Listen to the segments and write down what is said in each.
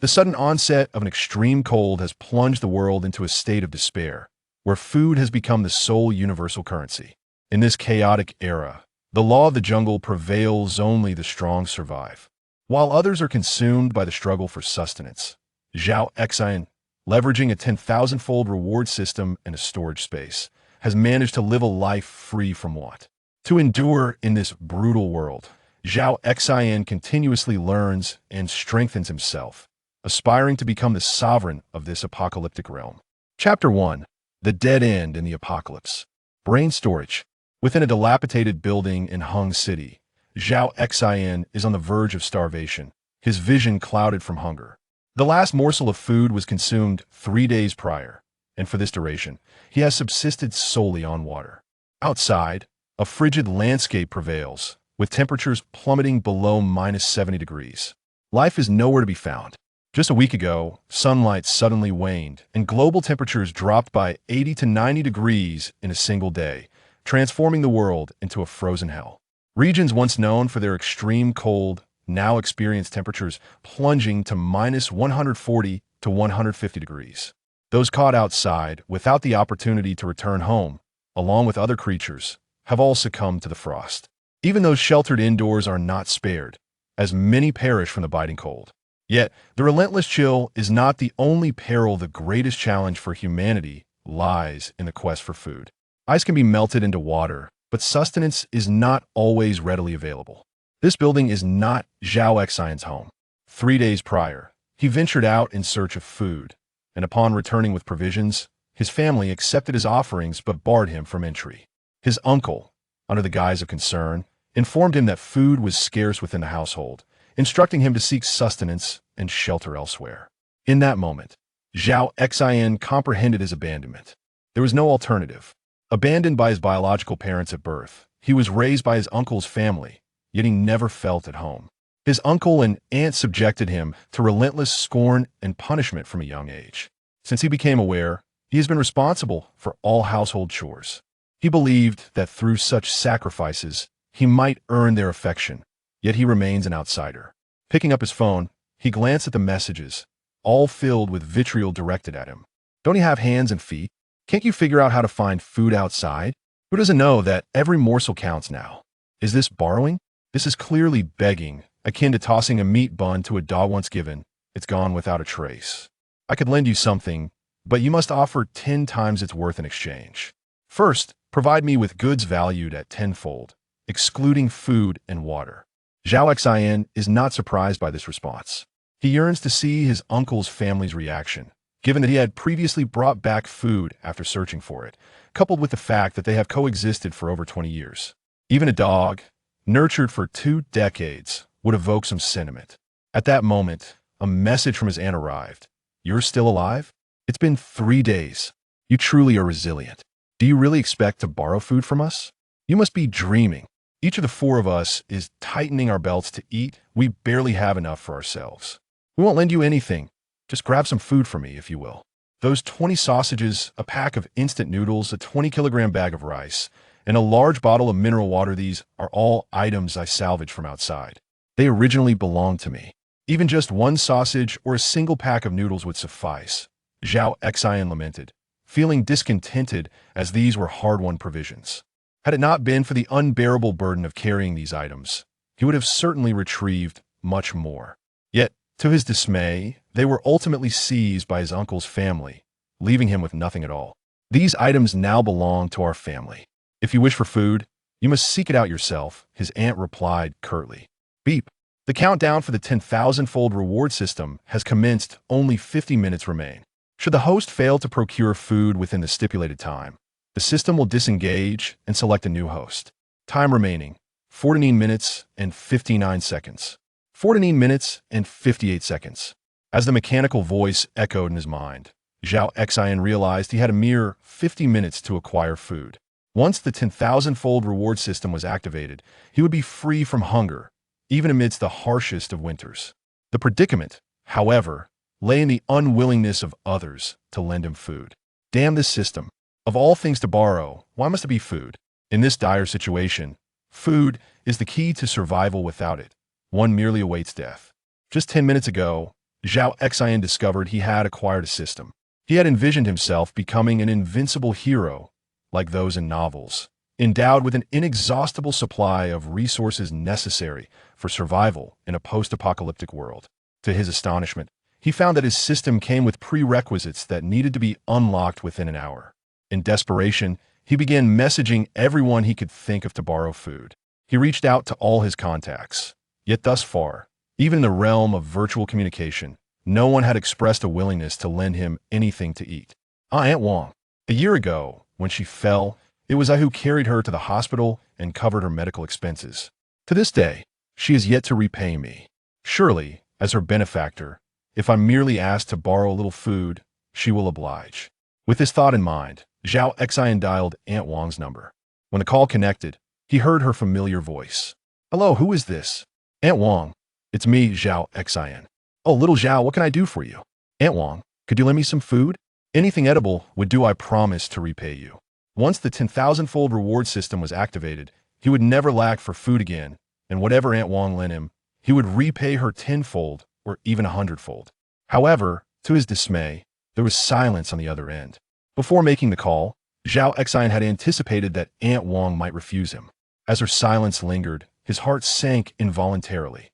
The sudden onset of an extreme cold has plunged the world into a state of despair, where food has become the sole universal currency. In this chaotic era, the law of the jungle prevails, only the strong survive. While others are consumed by the struggle for sustenance, Zhao Xin, leveraging a 10,000-fold reward system and a storage space, has managed to live a life free from want. To endure in this brutal world, Zhao Xin continuously learns and strengthens himself, aspiring to become the sovereign of this apocalyptic realm. Chapter 1. The Dead End in the Apocalypse. Brain storage. Within a dilapidated building in Hung City, Zhao Xin is on the verge of starvation, his vision clouded from hunger. The last morsel of food was consumed 3 days prior, and for this duration, he has subsisted solely on water. Outside, a frigid landscape prevails, with temperatures plummeting below -70 degrees. Life is nowhere to be found. Just a week ago, sunlight suddenly waned, and global temperatures dropped by 80 to 90 degrees in a single day, transforming the world into a frozen hell. Regions once known for their extreme cold now experience temperatures plunging to -140 to 150 degrees. Those caught outside without the opportunity to return home, along with other creatures, have all succumbed to the frost. Even those sheltered indoors are not spared, as many perish from the biting cold. Yet, the relentless chill is not the only peril. The greatest challenge for humanity lies in the quest for food. Ice can be melted into water, but sustenance is not always readily available. This building is not Zhao Xin's home. 3 days prior, he ventured out in search of food, and upon returning with provisions, his family accepted his offerings but barred him from entry. His uncle, under the guise of concern, informed him that food was scarce within the household, instructing him to seek sustenance and shelter elsewhere. In that moment, Zhao Xin comprehended his abandonment. There was no alternative. Abandoned by his biological parents at birth, he was raised by his uncle's family, yet he never felt at home. His uncle and aunt subjected him to relentless scorn and punishment from a young age. Since he became aware, he has been responsible for all household chores. He believed that through such sacrifices, he might earn their affection, yet he remains an outsider. Picking up his phone, he glanced at the messages, all filled with vitriol directed at him. Don't you have hands and feet? Can't you figure out how to find food outside? Who doesn't know that every morsel counts now? Is this borrowing? This is clearly begging, akin to tossing a meat bun to a dog once given. It's gone without a trace. I could lend you something, but you must offer 10 times its worth in exchange. First, provide me with goods valued at tenfold, excluding food and water. Zhao Xin is not surprised by this response. He yearns to see his uncle's family's reaction, given that he had previously brought back food after searching for it, coupled with the fact that they have coexisted for over 20 years. Even a dog, nurtured for 2 decades, would evoke some sentiment. At that moment, a message from his aunt arrived. You're still alive? It's been 3 days. You truly are resilient. Do you really expect to borrow food from us? You must be dreaming. Each of the 4 of us is tightening our belts to eat. We barely have enough for ourselves. We won't lend you anything. Just grab some food for me, if you will. Those 20 sausages, a pack of instant noodles, a 20-kilogram bag of rice, and a large bottle of mineral water, these are all items I salvaged from outside. They originally belonged to me. Even just 1 sausage or a single pack of noodles would suffice, Zhao Xin lamented, feeling discontented as these were hard-won provisions. Had it not been for the unbearable burden of carrying these items, he would have certainly retrieved much more. Yet, to his dismay, they were ultimately seized by his uncle's family, leaving him with nothing at all. These items now belong to our family. If you wish for food, you must seek it out yourself, his aunt replied curtly. Beep. The countdown for the 10,000-fold reward system has commenced. Only 50 minutes remain. Should the host fail to procure food within the stipulated time, the system will disengage and select a new host. Time remaining, 49 minutes and 59 seconds. 49 minutes and 58 seconds. As the mechanical voice echoed in his mind, Zhao Xin realized he had a mere 50 minutes to acquire food. Once the 10,000-fold reward system was activated, he would be free from hunger, even amidst the harshest of winters. The predicament, however, lay in the unwillingness of others to lend him food. Damn this system. Of all things to borrow, why must it be food? In this dire situation, food is the key to survival. Without it, one merely awaits death. Just 10 minutes ago, Zhao Xin discovered he had acquired a system. He had envisioned himself becoming an invincible hero, like those in novels, endowed with an inexhaustible supply of resources necessary for survival in a post-apocalyptic world. To his astonishment, he found that his system came with prerequisites that needed to be unlocked within an hour. In desperation, he began messaging everyone he could think of to borrow food. He reached out to all his contacts. Yet thus far, even in the realm of virtual communication, no one had expressed a willingness to lend him anything to eat. Aunt Wang. A year ago, when she fell, it was I who carried her to the hospital and covered her medical expenses. To this day, she has yet to repay me. Surely, as her benefactor, if I'm merely asked to borrow a little food, she will oblige. With this thought in mind, Zhao Xin dialed Aunt Wang's number. When the call connected, he heard her familiar voice. "Hello, who is this?" "Aunt Wang. It's me, Zhao Xin." "Oh, little Zhao, what can I do for you?" "Aunt Wang, could you lend me some food? Anything edible would do, I promise to repay you." Once the 10,000-fold reward system was activated, he would never lack for food again, and whatever Aunt Wang lent him, he would repay her 10-fold or even 100-fold. However, to his dismay, there was silence on the other end. Before making the call, Zhao Xin had anticipated that Aunt Wang might refuse him. As her silence lingered, his heart sank involuntarily.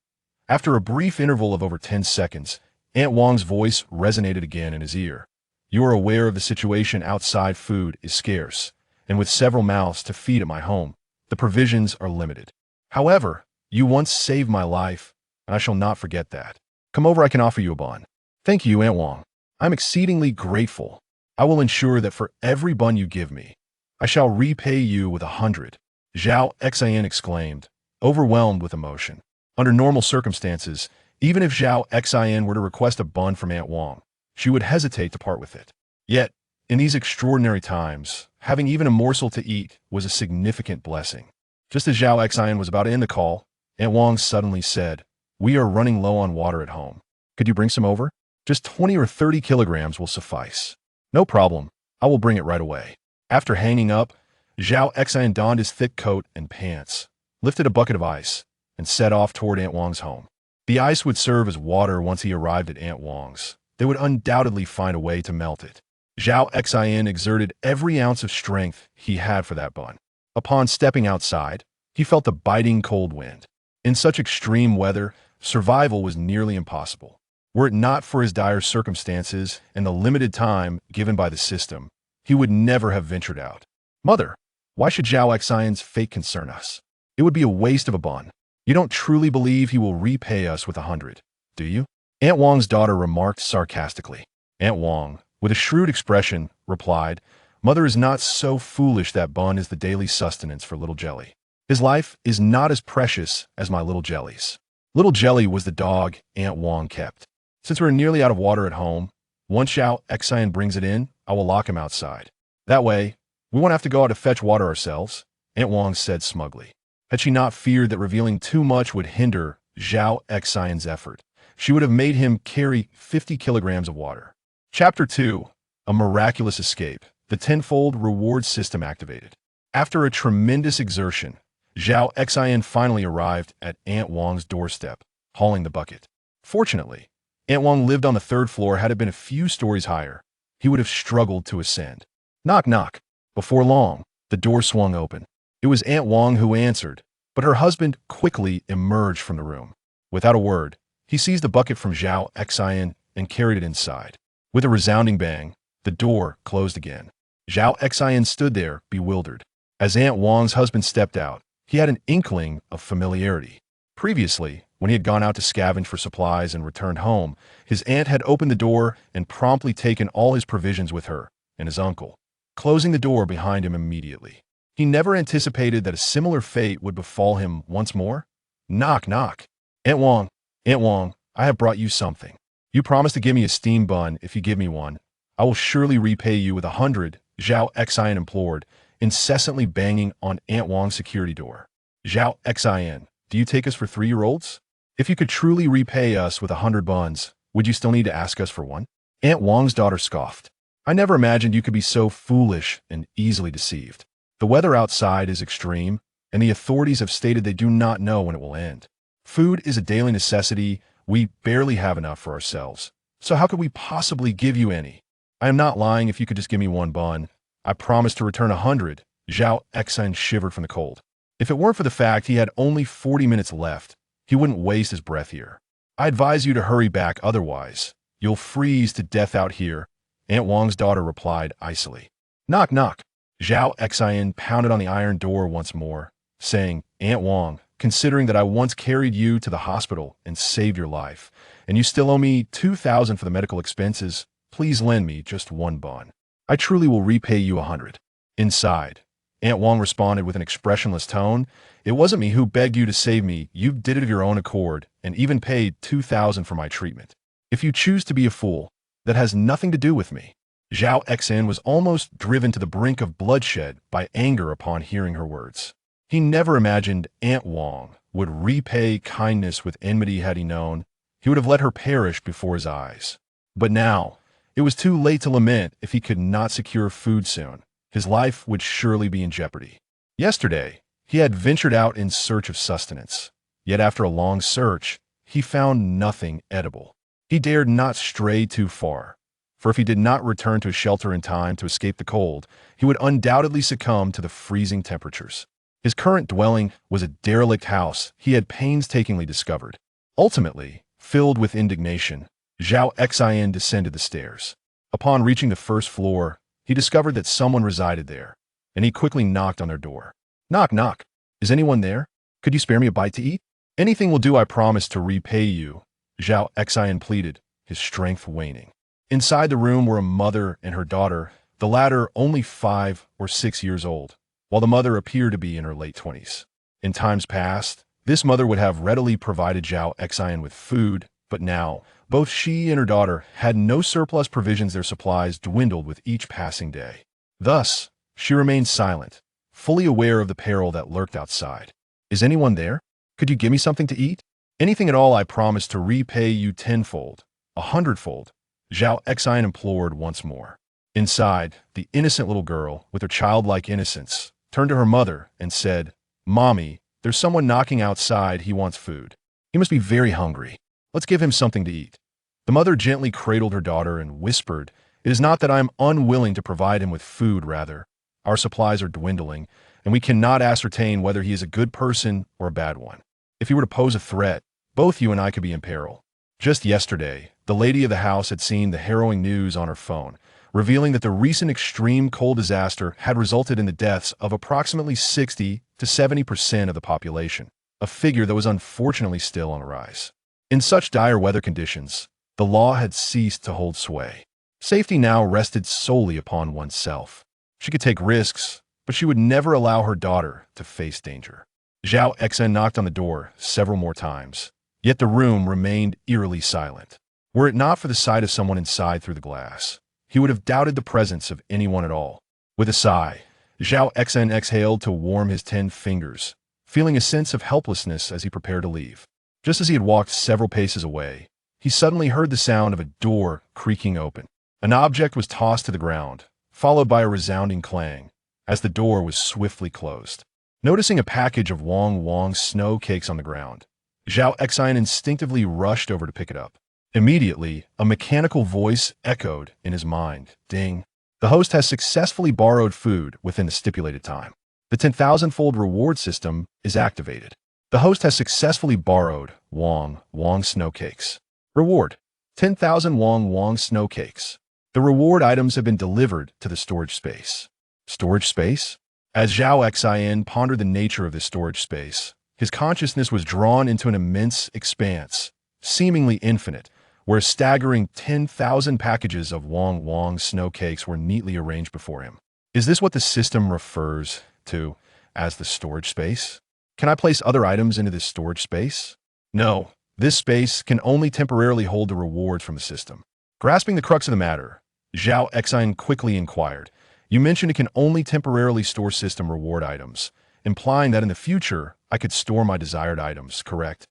After a brief interval of over 10 seconds, Aunt Wang's voice resonated again in his ear. "You are aware of the situation outside. Food is scarce, and with several mouths to feed at my home, the provisions are limited. However, you once saved my life, and I shall not forget that. Come over, I can offer you a bun." "Thank you, Aunt Wang. I'm exceedingly grateful. I will ensure that for every bun you give me, I shall repay you with 100. Zhao Xin exclaimed, overwhelmed with emotion. Under normal circumstances, even if Zhao Xin were to request a bun from Aunt Wang, she would hesitate to part with it. Yet, in these extraordinary times, having even a morsel to eat was a significant blessing. Just as Zhao Xin was about to end the call, Aunt Wang suddenly said, "We are running low on water at home. Could you bring some over? Just 20 or 30 kilograms will suffice." "No problem. I will bring it right away." After hanging up, Zhao Xin donned his thick coat and pants, lifted a bucket of ice, and set off toward Aunt Wang's home. The ice would serve as water once he arrived at Aunt Wang's. They would undoubtedly find a way to melt it. Zhao Xin exerted every ounce of strength he had for that bun. Upon stepping outside, he felt the biting cold wind. In such extreme weather, survival was nearly impossible. Were it not for his dire circumstances and the limited time given by the system, he would never have ventured out. "Mother, why should Zhao Xion's fate concern us? It would be a waste of a bun. You don't truly believe he will repay us with 100, do you?" Aunt Wang's daughter remarked sarcastically. Aunt Wang, with a shrewd expression, replied, "Mother is not so foolish. That bun is the daily sustenance for Little Jelly. His life is not as precious as my Little Jelly's." Little Jelly was the dog Aunt Wang kept. "Since we're nearly out of water at home, once Zhao Xian brings it in, I will lock him outside. That way, we won't have to go out to fetch water ourselves," Aunt Wang said smugly. Had she not feared that revealing too much would hinder Zhao Xian's effort, she would have made him carry 50 kilograms of water. Chapter 2. A Miraculous Escape. The tenfold reward system activated. After a tremendous exertion, Zhao Xian finally arrived at Aunt Wang's doorstep, hauling the bucket. Fortunately, Aunt Wang lived on the 3rd floor. Had it been a few stories higher, he would have struggled to ascend. Knock, knock. Before long, the door swung open. It was Aunt Wang who answered, but her husband quickly emerged from the room. Without a word, he seized the bucket from Zhao Xian and carried it inside. With a resounding bang, the door closed again. Zhao Xian stood there, bewildered. As Aunt Wang's husband stepped out, he had an inkling of familiarity. Previously, when he had gone out to scavenge for supplies and returned home, his aunt had opened the door and promptly taken all his provisions with her and his uncle, closing the door behind him immediately. He never anticipated that a similar fate would befall him once more. Knock, knock. Aunt Wang, I have brought you something. You promised to give me a steam bun if you give me one. I will surely repay you with 100, Zhao Xian implored, incessantly banging on Aunt Wang's security door. Zhao Xian, do you take us for 3-year-olds? If you could truly repay us with 100 buns, would you still need to ask us for one? Aunt Wang's daughter scoffed. I never imagined you could be so foolish and easily deceived. The weather outside is extreme, and the authorities have stated they do not know when it will end. Food is a daily necessity, We barely have enough for ourselves. So how could we possibly give you any? I am not lying if you could just give me one bun. I promise to return 100. Zhao Xin shivered from the cold. If it weren't for the fact he had only 40 minutes left, he wouldn't waste his breath here. I advise you to hurry back, otherwise you'll freeze to death out here, Aunt Wang's daughter replied icily. Knock, knock. Zhao Xin pounded on the iron door once more, saying, Aunt Wang, considering that I once carried you to the hospital and saved your life, and you still owe me 2,000 for the medical expenses, please lend me just one bun. I truly will repay you 100. Inside, Aunt Wang responded with an expressionless tone. It wasn't me who begged you to save me. You did it of your own accord and even paid 2,000 for my treatment. If you choose to be a fool, that has nothing to do with me. Zhao Xin was almost driven to the brink of bloodshed by anger upon hearing her words. He never imagined Aunt Wang would repay kindness with enmity. Had he known, he would have let her perish before his eyes. But now, it was too late to lament. If he could not secure food soon, his life would surely be in jeopardy. Yesterday, he had ventured out in search of sustenance. Yet after a long search, he found nothing edible. He dared not stray too far, for if he did not return to his shelter in time to escape the cold, he would undoubtedly succumb to the freezing temperatures. His current dwelling was a derelict house he had painstakingly discovered. Ultimately, filled with indignation, Zhao Xin descended the stairs. Upon reaching the first floor, he discovered that someone resided there, and he quickly knocked on their door. Knock, knock. Is anyone there? Could you spare me a bite to eat? Anything will do, I promise to repay you, Zhao Xin pleaded, his strength waning. Inside the room were a mother and her daughter, the latter only 5 or 6 years old, while the mother appeared to be in her late 20s. In times past, this mother would have readily provided Zhao Xin with food, but now, both she and her daughter had no surplus provisions. Their supplies dwindled with each passing day. Thus, she remained silent, fully aware of the peril that lurked outside. Is anyone there? Could you give me something to eat? Anything at all, I promise to repay you 10-fold, 100-fold, Zhao Xin implored once more. Inside, the innocent little girl, with her childlike innocence, turned to her mother and said, Mommy, there's someone knocking outside. He wants food. He must be very hungry. Let's give him something to eat. The mother gently cradled her daughter and whispered, It is not that I am unwilling to provide him with food, rather. Our supplies are dwindling, and we cannot ascertain whether he is a good person or a bad one. If he were to pose a threat, both you and I could be in peril. Just yesterday, the lady of the house had seen the harrowing news on her phone, revealing that the recent extreme cold disaster had resulted in the deaths of approximately 60 to 70% of the population, a figure that was unfortunately still on the rise. In such dire weather conditions, the law had ceased to hold sway. Safety now rested solely upon oneself. She could take risks, but she would never allow her daughter to face danger. Zhao Xin knocked on the door several more times, yet the room remained eerily silent. Were it not for the sight of someone inside through the glass, he would have doubted the presence of anyone at all. With a sigh, Zhao Xin exhaled to warm his 10 fingers, feeling a sense of helplessness as he prepared to leave. Just as he had walked several paces away, he suddenly heard the sound of a door creaking open. An object was tossed to the ground, followed by a resounding clang, as the door was swiftly closed. Noticing a package of Wang snow cakes on the ground, Zhao Xin instinctively rushed over to pick it up. Immediately, a mechanical voice echoed in his mind. Ding. The host has successfully borrowed food within the stipulated time. The 10,000-fold reward system is activated. The host has successfully borrowed Wang snow cakes. Reward: 10,000 Wang snow cakes. The reward items have been delivered to the storage space. Storage space? As Zhao Xin pondered the nature of this storage space, his consciousness was drawn into an immense expanse, seemingly infinite, where a staggering 10,000 packages of Wang snow cakes were neatly arranged before him. Is this what the system refers to as the storage space? Can I place other items into this storage space? No, this space can only temporarily hold the rewards from the system. Grasping the crux of the matter, Zhao Xin quickly inquired, You mentioned it can only temporarily store system reward items, implying that in the future I could store my desired items, correct?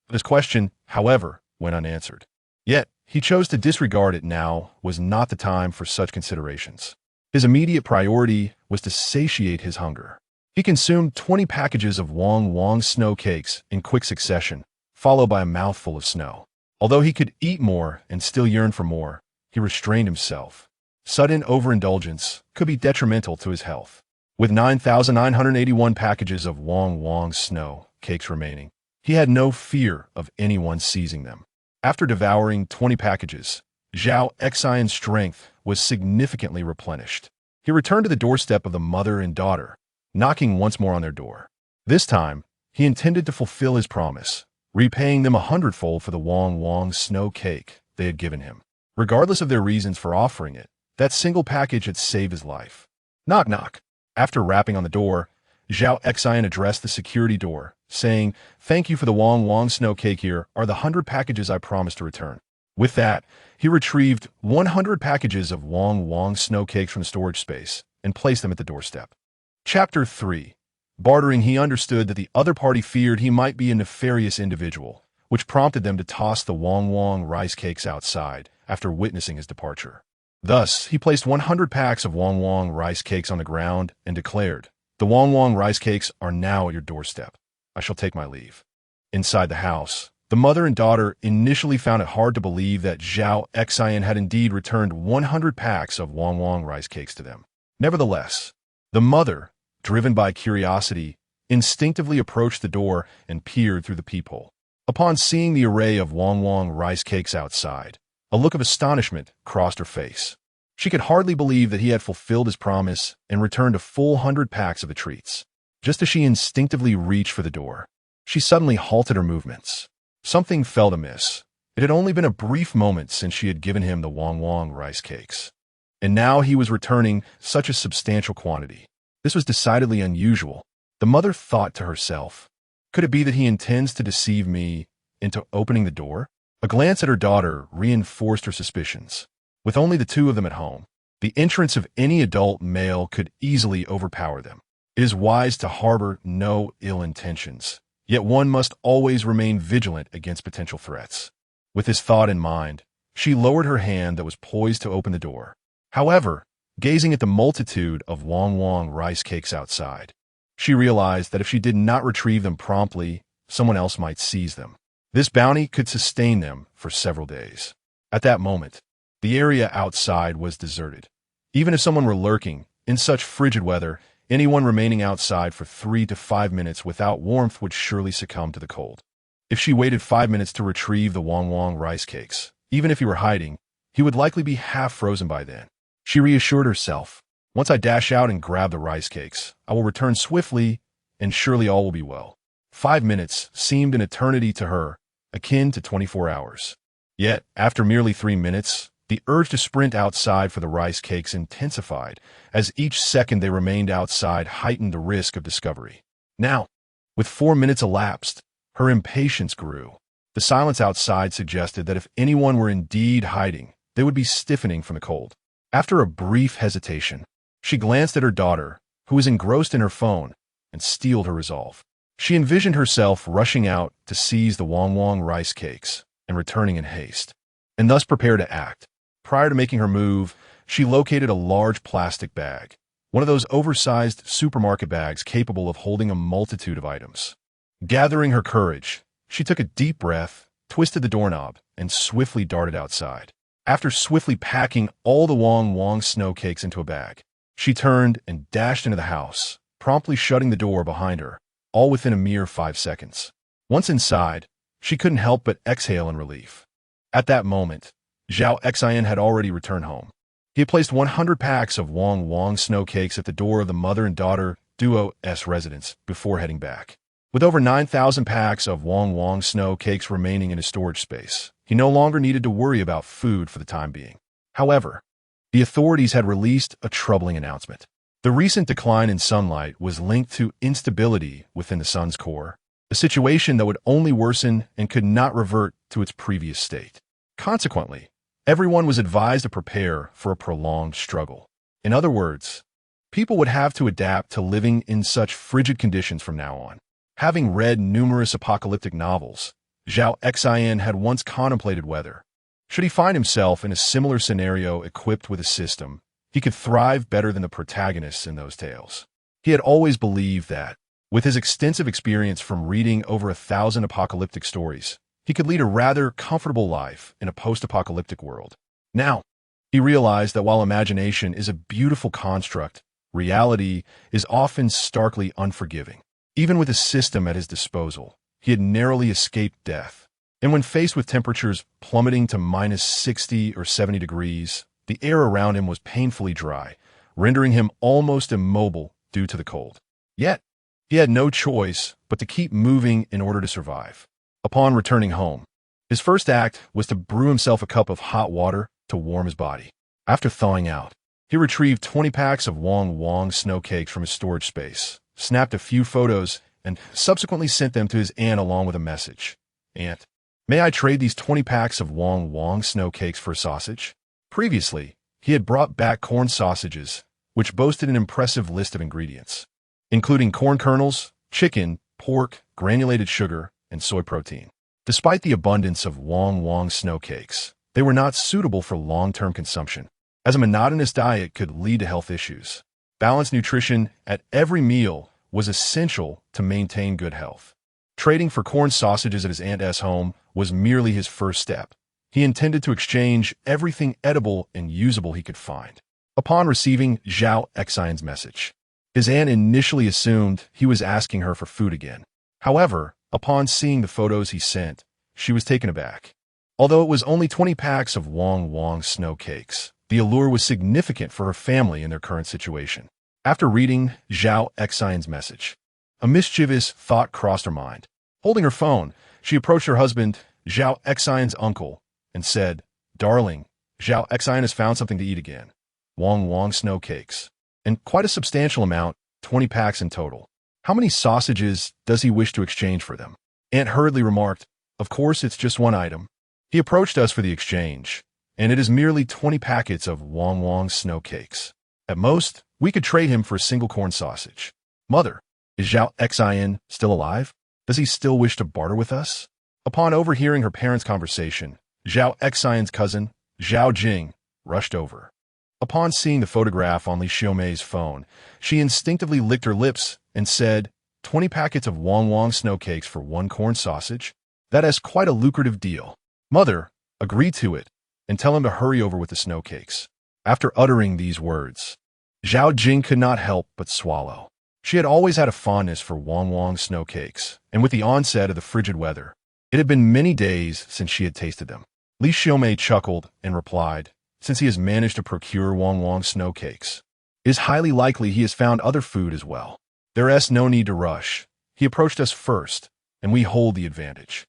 This question, however, went unanswered. Yet, he chose to disregard it. Now was not the time for such considerations. His immediate priority was to satiate his hunger. He consumed 20 packages of Wang snow cakes in quick succession, followed by a mouthful of snow. Although he could eat more and still yearn for more, he restrained himself. Sudden overindulgence could be detrimental to his health. With 9,981 packages of Wong Wong snow cakes remaining, he had no fear of anyone seizing them. After devouring 20 packages, Zhao Xin's strength was significantly replenished. He returned to the doorstep of the mother and daughter, knocking once more on their door. This time, he intended to fulfill his promise, repaying them 100-fold for the Wong Wong snow cake they had given him. Regardless of their reasons for offering it, that single package had saved his life. Knock, knock. After rapping on the door, Zhao Xin addressed the security door, saying, "Thank you for the Wong Wong snow cake. Here are the 100 packages I promised to return." With that, he retrieved 100 packages of Wong Wong snow cakes from the storage space and placed them at the doorstep. Chapter 3. Bartering. He understood that the other party feared he might be a nefarious individual, which prompted them to toss the Wong Wong rice cakes outside after witnessing his departure. Thus, he placed 100 packs of Wong Wong rice cakes on the ground and declared, "The Wong Wong rice cakes are now at your doorstep. I shall take my leave." Inside the house, the mother and daughter initially found it hard to believe that Zhao Xin had indeed returned 100 packs of Wong Wong rice cakes to them. Nevertheless, the mother, driven by curiosity, instinctively approached the door and peered through the peephole. Upon seeing the array of Wong Wong rice cakes outside, a look of astonishment crossed her face. She could hardly believe that he had fulfilled his promise and returned a full 100 packs of the treats. Just as she instinctively reached for the door, she suddenly halted her movements. Something felt amiss. It had only been a brief moment since she had given him the Wong Wong rice cakes. And now he was returning such a substantial quantity. This was decidedly unusual. The mother thought to herself, "Could it be that he intends to deceive me into opening the door?" A glance at her daughter reinforced her suspicions. With only the two of them at home, the entrance of any adult male could easily overpower them. It is wise to harbor no ill intentions, yet one must always remain vigilant against potential threats. With this thought in mind, she lowered her hand that was poised to open the door. However, gazing at the multitude of Wong Wong rice cakes outside, she realized that if she did not retrieve them promptly, someone else might seize them. This bounty could sustain them for several days. At that moment, the area outside was deserted. Even if someone were lurking, in such frigid weather, anyone remaining outside for 3 to 5 minutes without warmth would surely succumb to the cold. If she waited 5 minutes to retrieve the Wong Wong rice cakes, even if he were hiding, he would likely be half frozen by then. She reassured herself, "Once I dash out and grab the rice cakes, I will return swiftly, and surely all will be well." 5 minutes seemed an eternity to her, akin to 24 hours. Yet, after merely 3 minutes, the urge to sprint outside for the rice cakes intensified, as each second they remained outside heightened the risk of discovery. Now, with 4 minutes elapsed, her impatience grew. The silence outside suggested that if anyone were indeed hiding, they would be stiffening from the cold. After a brief hesitation, she glanced at her daughter, who was engrossed in her phone, and steeled her resolve. She envisioned herself rushing out to seize the Wong Wong rice cakes and returning in haste, and thus prepare to act. Prior to making her move, she located a large plastic bag, one of those oversized supermarket bags capable of holding a multitude of items. Gathering her courage, she took a deep breath, twisted the doorknob, and swiftly darted outside. After swiftly packing all the Wong Wong snow cakes into a bag, she turned and dashed into the house, promptly shutting the door behind her, all within a mere 5 seconds. Once inside, she couldn't help but exhale in relief. At that moment, Zhao Xin had already returned home. He had placed 100 packs of Wong Wong snow cakes at the door of the mother and daughter duo's residence before heading back. With over 9,000 packs of Wong Wong snow cakes remaining in his storage space, he no longer needed to worry about food for the time being. However, the authorities had released a troubling announcement. The recent decline in sunlight was linked to instability within the sun's core, a situation that would only worsen and could not revert to its previous state. Consequently, everyone was advised to prepare for a prolonged struggle. In other words, people would have to adapt to living in such frigid conditions from now on. Having read numerous apocalyptic novels, Zhao Xin had once contemplated whether, should he find himself in a similar scenario equipped with a system, he could thrive better than the protagonists in those tales. He had always believed that, with his extensive experience from reading over 1,000 apocalyptic stories, he could lead a rather comfortable life in a post-apocalyptic world. Now, he realized that while imagination is a beautiful construct, reality is often starkly unforgiving. Even with a system at his disposal, he had narrowly escaped death. And when faced with temperatures plummeting to minus 60 or 70 degrees, the air around him was painfully dry, rendering him almost immobile due to the cold. Yet, he had no choice but to keep moving in order to survive. Upon returning home, his first act was to brew himself a cup of hot water to warm his body. After thawing out, he retrieved 20 packs of Wong snow cakes from his storage space, snapped a few photos, and subsequently sent them to his aunt along with a message. "Aunt, may I trade these 20 packs of Wong snow cakes for a sausage?" Previously, he had brought back corn sausages, which boasted an impressive list of ingredients, including corn kernels, chicken, pork, granulated sugar, and soy protein. Despite the abundance of Wong snow cakes, they were not suitable for long-term consumption, as a monotonous diet could lead to health issues. Balanced nutrition at every meal was essential to maintain good health. Trading for corn sausages at his aunt's home was merely his first step. He intended to exchange everything edible and usable he could find. Upon receiving Zhao Xian's message, his aunt initially assumed he was asking her for food again. However, upon seeing the photos he sent, she was taken aback. Although it was only 20 packs of Wong snow cakes, the allure was significant for her family in their current situation. After reading Zhao Xian's message, a mischievous thought crossed her mind. Holding her phone, she approached her husband, Zhao Xian's uncle, and said, "Darling, Zhao Xian has found something to eat again. Wong snow cakes. And quite a substantial amount, 20 packs in total. How many sausages does he wish to exchange for them?" Aunt hurriedly remarked, "Of course, it's just one item. He approached us for the exchange, and it is merely 20 packets of Wong snow cakes. At most, we could trade him for a single corn sausage. Mother, is Zhao Xian still alive? Does he still wish to barter with us?" Upon overhearing her parents' conversation, Zhao Xian's cousin, Zhao Jing, rushed over. Upon seeing the photograph on Li Xiaomei's phone, she instinctively licked her lips and said, 20 packets of Wong snow cakes for one corn sausage? That is quite a lucrative deal. Mother, agree to it, and tell him to hurry over with the snow cakes." After uttering these words, Zhao Jing could not help but swallow. She had always had a fondness for Wong snow cakes, and with the onset of the frigid weather, it had been many days since she had tasted them. Li Xiaomei chuckled and replied, "Since he has managed to procure Wong snow cakes, it is highly likely he has found other food as well. There is no need to rush. He approached us first, and we hold the advantage.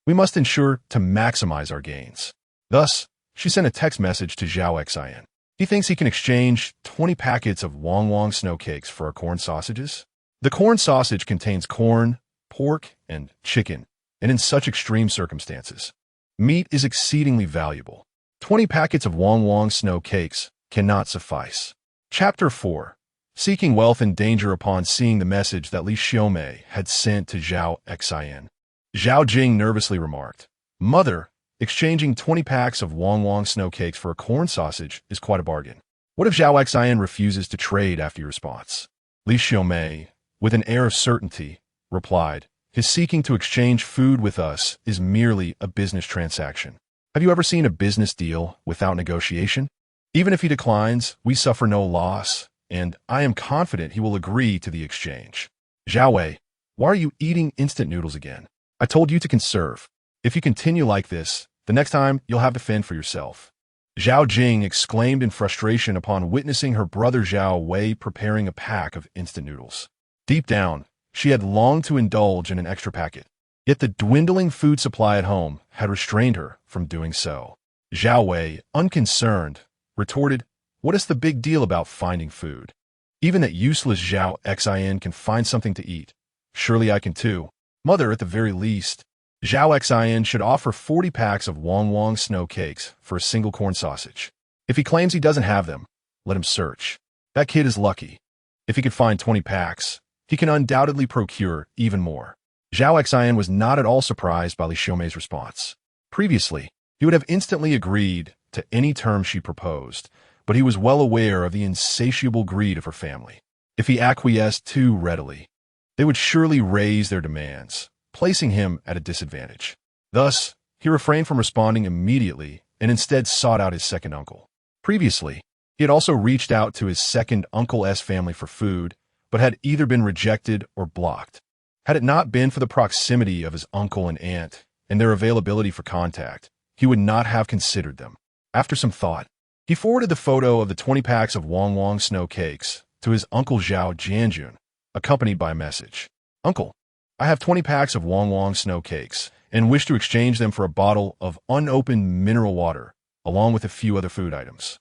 We must ensure to maximize our gains." Thus, she sent a text message to Zhao Xian. He thinks he can exchange 20 packets of Wong snow cakes for our corn sausages. The corn sausage contains corn, pork, and chicken, and in such extreme circumstances, meat is exceedingly valuable. 20 packets of Wong snow cakes cannot suffice. Chapter 4. Seeking wealth in danger. Upon seeing the message that Li Xiaomei had sent to Zhao Xian, Zhao Jing nervously remarked, "Mother, exchanging 20 packs of Wong snow cakes for a corn sausage is quite a bargain. What if Zhao Xian refuses to trade after your response?" Li Xiaomei, with an air of certainty, replied, "His seeking to exchange food with us is merely a business transaction. Have you ever seen a business deal without negotiation? Even if he declines, we suffer no loss, and I am confident he will agree to the exchange." "Zhao Wei, why are you eating instant noodles again? I told you to conserve. If you continue like this, the next time you'll have to fend for yourself." Zhao Jing exclaimed in frustration upon witnessing her brother Zhao Wei preparing a pack of instant noodles. Deep down, she had longed to indulge in an extra packet, yet the dwindling food supply at home had restrained her from doing so. Zhao Wei, unconcerned, retorted, "What is the big deal about finding food? Even that useless Zhao Xian can find something to eat. Surely I can too. Mother, at the very least, Zhao Xian should offer 40 packs of Wong snow cakes for a single corn sausage. If he claims he doesn't have them, let him search. That kid is lucky. If he could find 20 packs, he can undoubtedly procure even more." Zhao Xian was not at all surprised by Li Xiaomei's response. Previously, he would have instantly agreed to any term she proposed, but he was well aware of the insatiable greed of her family. If he acquiesced too readily, they would surely raise their demands, placing him at a disadvantage. Thus, he refrained from responding immediately and instead sought out his second uncle. Previously, he had also reached out to his second uncle's family for food, but had either been rejected or blocked. Had it not been for the proximity of his uncle and aunt and their availability for contact, he would not have considered them. After some thought, he forwarded the photo of the 20 packs of Wong Wong snow cakes to his uncle Zhao Jianjun, accompanied by a message. Uncle, I have 20 packs of Wong Wong snow cakes and wish to exchange them for a bottle of unopened mineral water, along with a few other food items.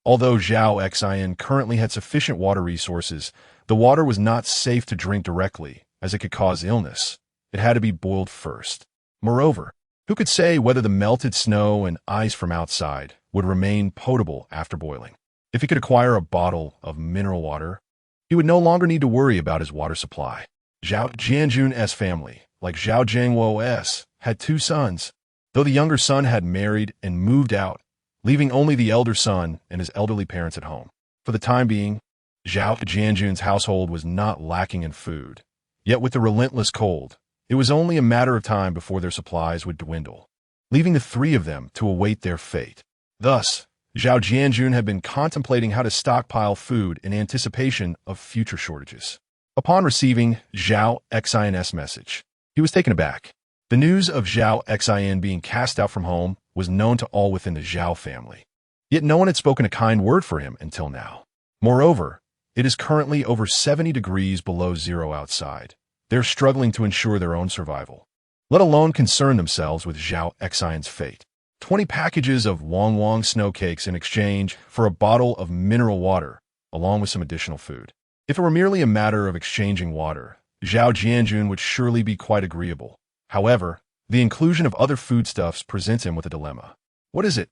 Although Zhao Xin currently had sufficient water resources, the water was not safe to drink directly, as it could cause illness. It had to be boiled first. Moreover, who could say whether the melted snow and ice from outside would remain potable after boiling? If he could acquire a bottle of mineral water, he would no longer need to worry about his water supply. Zhao Jianjun's family, like Zhao Jiangwo's, had 2 sons, though the younger son had married and moved out, leaving only the elder son and his elderly parents at home. For the time being, Zhao Jianjun's household was not lacking in food. Yet with the relentless cold, it was only a matter of time before their supplies would dwindle, leaving the 3 of them to await their fate. Thus, Zhao Jianjun had been contemplating how to stockpile food in anticipation of future shortages. Upon receiving Zhao Xin's message, he was taken aback. The news of Zhao Xin being cast out from home was known to all within the Zhao family. Yet no one had spoken a kind word for him until now. Moreover, it is currently over 70 degrees below zero outside. They're struggling to ensure their own survival, let alone concern themselves with Zhao Xin's fate. 20 packages of Wong Wong snow cakes in exchange for a bottle of mineral water, along with some additional food. If it were merely a matter of exchanging water, Zhao Jianjun would surely be quite agreeable. However, the inclusion of other foodstuffs presents him with a dilemma. What is it?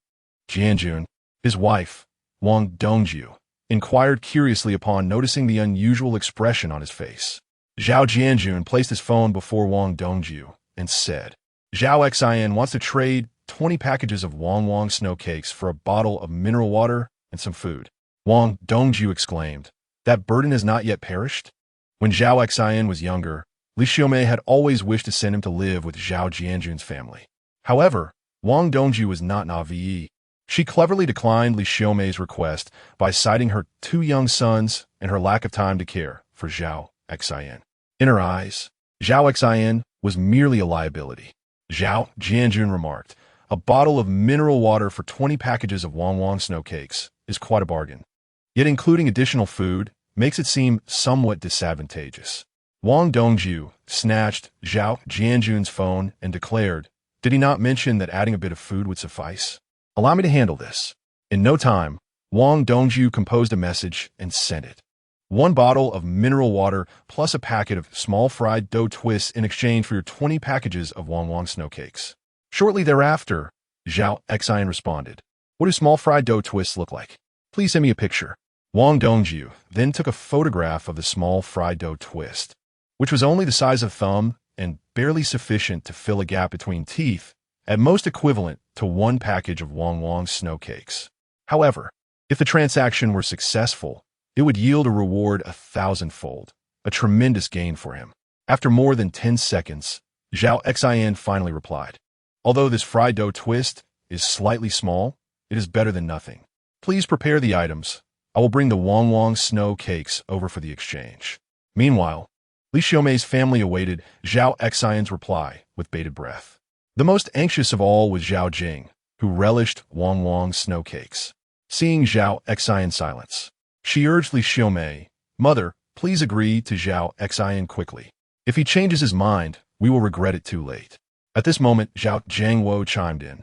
Jianjun, his wife, Wang Dongjiu, inquired curiously upon noticing the unusual expression on his face. Zhao Jianjun placed his phone before Wang Dongjiu and said, Zhao Xin wants to trade 20 packages of Wong Wong snow cakes for a bottle of mineral water and some food. Wang Dongjiu exclaimed, that burden has not yet perished? When Zhao Xin was younger, Li Xiaomei had always wished to send him to live with Zhao Jianjun's family. However, Wang Dongjiu was not naive. She cleverly declined Li Xiaomei's request by citing her 2 young sons and her lack of time to care for Zhao Xin. In her eyes, Zhao Xin was merely a liability. Zhao Jianjun remarked, a bottle of mineral water for 20 packages of Wong Wong snow cakes is quite a bargain. Yet including additional food makes it seem somewhat disadvantageous. Wang Dongjiu snatched Zhao Jianjun's phone and declared, did he not mention that adding a bit of food would suffice? Allow me to handle this. In no time, Wang Dongjiu composed a message and sent it. 1 bottle of mineral water plus a packet of small fried dough twists in exchange for your 20 packages of Wong Wong snow cakes. Shortly thereafter, Zhao Xin responded, what do small fried dough twists look like? Please send me a picture. Wang Dongjiu then took a photograph of the small fried dough twist, which was only the size of thumb and barely sufficient to fill a gap between teeth, at most equivalent to 1 package of Wong Wong snow cakes. However, if the transaction were successful, it would yield a reward 1,000-fold, a tremendous gain for him. After more than 10 seconds, Zhao Xin finally replied, although this fried dough twist is slightly small, it is better than nothing. Please prepare the items. I will bring the Wong Wong snow cakes over for the exchange. Meanwhile, Li Xiaomei's family awaited Zhao Xin's reply with bated breath. The most anxious of all was Zhao Jing, who relished Wong Wong's snow cakes. Seeing Zhao Xin's silence, she urged Li Xiaomei, Mother, please agree to Zhao Xin quickly. If he changes his mind, we will regret it too late. At this moment, Zhao Jiangwo chimed in.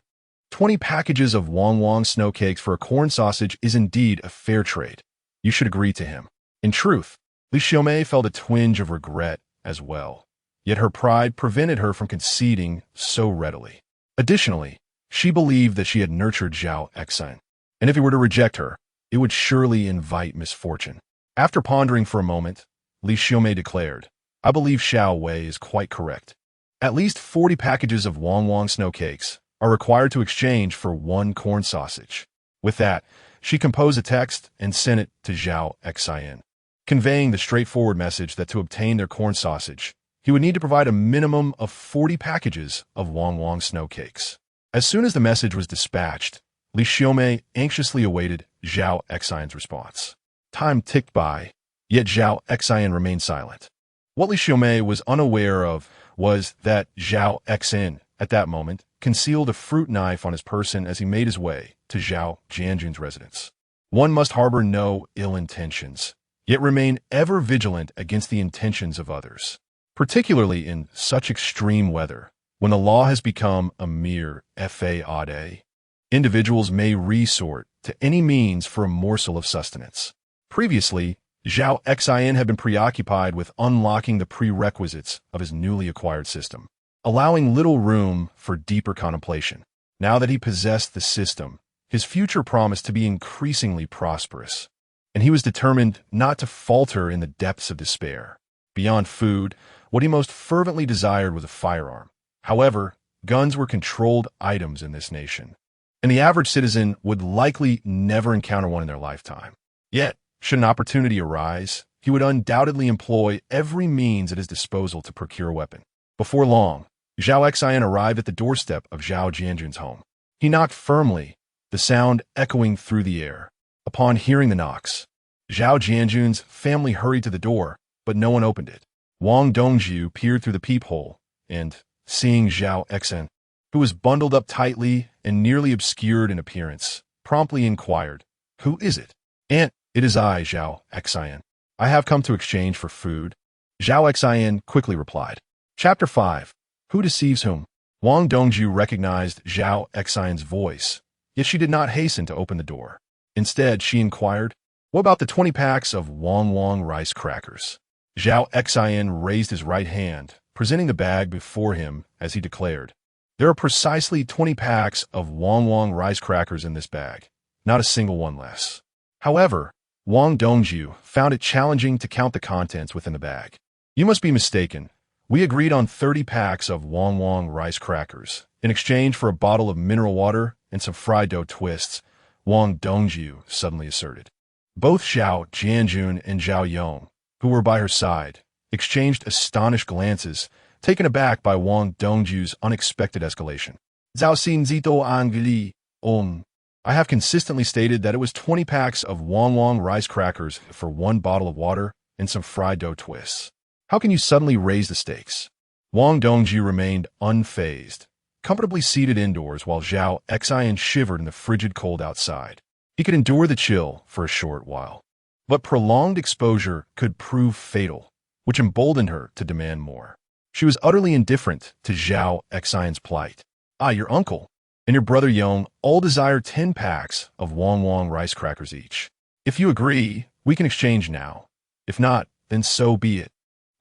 20 packages of Wong Wong snow cakes for a corn sausage is indeed a fair trade. You should agree to him. In truth, Li Xiaomei felt a twinge of regret as well, yet her pride prevented her from conceding so readily. Additionally, she believed that she had nurtured Zhao Xin, and if he were to reject her, it would surely invite misfortune. After pondering for a moment, Li Xiaomei declared, I believe Xiao Wei is quite correct. At least 40 packages of Wong Wong snow cakes are required to exchange for 1 corn sausage. With that, she composed a text and sent it to Zhao Xin, conveying the straightforward message that to obtain their corn sausage, he would need to provide a minimum of 40 packages of Wang Wang snow cakes. As soon as the message was dispatched, Li Xiaomei anxiously awaited Zhao Xian's response. Time ticked by, yet Zhao Xian remained silent. What Li Xiaomei was unaware of was that Zhao Xian, at that moment, concealed a fruit knife on his person as he made his way to Zhao Jianjun's residence. One must harbor no ill intentions, yet remain ever vigilant against the intentions of others, particularly in such extreme weather, when the law has become a mere fade. Individuals may resort to any means for a morsel of sustenance. Previously, Zhao Xian had been preoccupied with unlocking the prerequisites of his newly acquired system, allowing little room for deeper contemplation. Now that he possessed the system, his future promised to be increasingly prosperous, and he was determined not to falter in the depths of despair. Beyond food, what he most fervently desired was a firearm. However, guns were controlled items in this nation, and the average citizen would likely never encounter one in their lifetime. Yet, should an opportunity arise, he would undoubtedly employ every means at his disposal to procure a weapon. Before long, Zhao Xian arrived at the doorstep of Zhao Jianjun's home. He knocked firmly, the sound echoing through the air. Upon hearing the knocks, Zhao Jianjun's family hurried to the door, but no one opened it. Wang Dongjiu peered through the peephole and, seeing Zhao Xian, who was bundled up tightly and nearly obscured in appearance, promptly inquired, "Who is it?" "Aunt, it is I, Zhao Xian. I have come to exchange for food." Zhao Xian quickly replied. Chapter 5. Who Deceives Whom? Wang Dongjiu recognized Zhao Xian's voice, yet she did not hasten to open the door. Instead, she inquired, "What about the 20 packs of Wang Wang rice crackers?" Zhao Xian raised his right hand, presenting the bag before him as he declared, "There are precisely 20 packs of Wang Wang rice crackers in this bag, not a single one less." However, Wang Dongjiu found it challenging to count the contents within the bag. "You must be mistaken. We agreed on 30 packs of Wang Wang rice crackers in exchange for a bottle of mineral water and some fried dough twists," Wang Dongjiu suddenly asserted. Both Zhao Jianjun and Zhao Yong, who were by her side, exchanged astonished glances, taken aback by Wang Dongjiu's unexpected escalation. "Zhao Xin zito angli on. I have consistently stated that it was 20 packs of Wang Wang rice crackers for one bottle of water and some fried dough twists. How can you suddenly raise the stakes?" Wang Dongjiu remained unfazed, comfortably seated indoors while Zhao Xian shivered in the frigid cold outside. He could endure the chill for a short while, but prolonged exposure could prove fatal, which emboldened her to demand more. She was utterly indifferent to Zhao Xian's plight. "Ah, your uncle and your brother Yong all desire 10 packs of Wang Wang rice crackers each. If you agree, we can exchange now. If not, then so be it."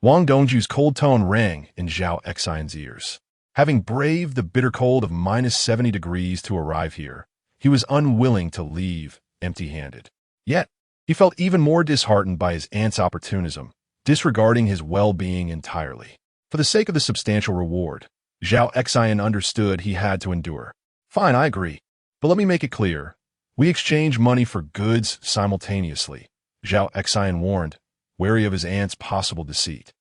Wang Dongjiu's cold tone rang in Zhao Xian's ears. Having braved the bitter cold of -70 degrees to arrive here, he was unwilling to leave empty-handed. Yet, he felt even more disheartened by his aunt's opportunism, disregarding his well-being entirely. For the sake of the substantial reward, Zhao Xian understood he had to endure. "Fine, I agree. But let me make it clear. We exchange money for goods simultaneously," Zhao Xian warned, wary of his aunt's possible deceit.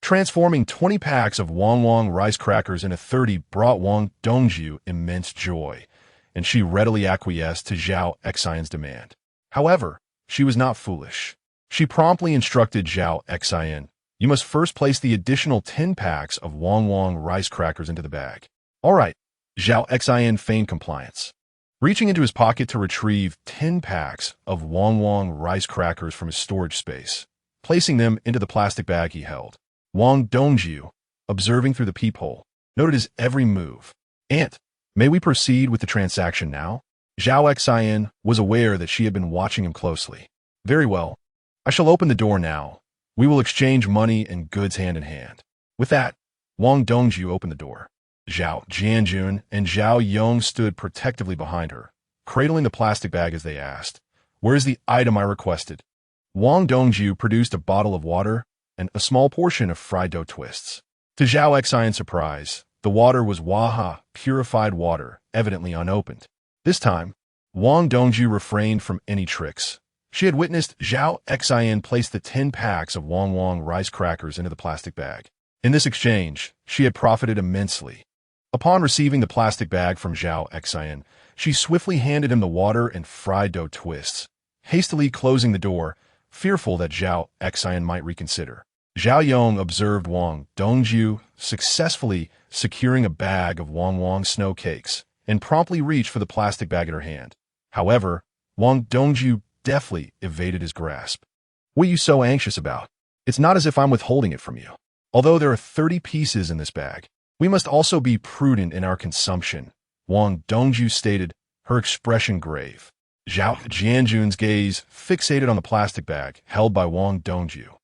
Transforming 20 packs of Wang Wang rice crackers into 30 brought Wang Dongjiu immense joy, and she readily acquiesced to Zhao Xian's demand. However, she was not foolish. She promptly instructed Zhao Xian, "You must first place the additional 10 packs of Wang Wang rice crackers into the bag." "All right." Zhao Xian feigned compliance. Reaching into his pocket to retrieve 10 packs of Wang Wang rice crackers from his storage space, placing them into the plastic bag he held, Wang Dongjiu, observing through the peephole, noted his every move. "Aunt, may we proceed with the transaction now?" Zhao Xian was aware that she had been watching him closely. "Very well. I shall open the door now. We will exchange money and goods hand in hand." With that, Wang Dongjiu opened the door. Zhao Jianjun and Zhao Yong stood protectively behind her, cradling the plastic bag as they asked, "Where is the item I requested?" Wang Dongjiu produced a bottle of water and a small portion of fried dough twists. To Zhao Xian's surprise, the water was Waha, purified water, evidently unopened. This time, Wang Dongjiu refrained from any tricks. She had witnessed Zhao Xian place the 10 packs of Wang Wang rice crackers into the plastic bag. In this exchange, she had profited immensely. Upon receiving the plastic bag from Zhao Xin, she swiftly handed him the water and fried dough twists, hastily closing the door, fearful that Zhao Xin might reconsider. Zhao Yong observed Wang Dongju successfully securing a bag of Wang snow cakes and promptly reached for the plastic bag in her hand. However, Wang Dongju deftly evaded his grasp. "What are you so anxious about? It's not as if I'm withholding it from you. Although there are 30 pieces in this bag, we must also be prudent in our consumption," Wang Dongju stated, her expression grave. Zhao Jianjun's gaze fixated on the plastic bag held by Wang Dongju.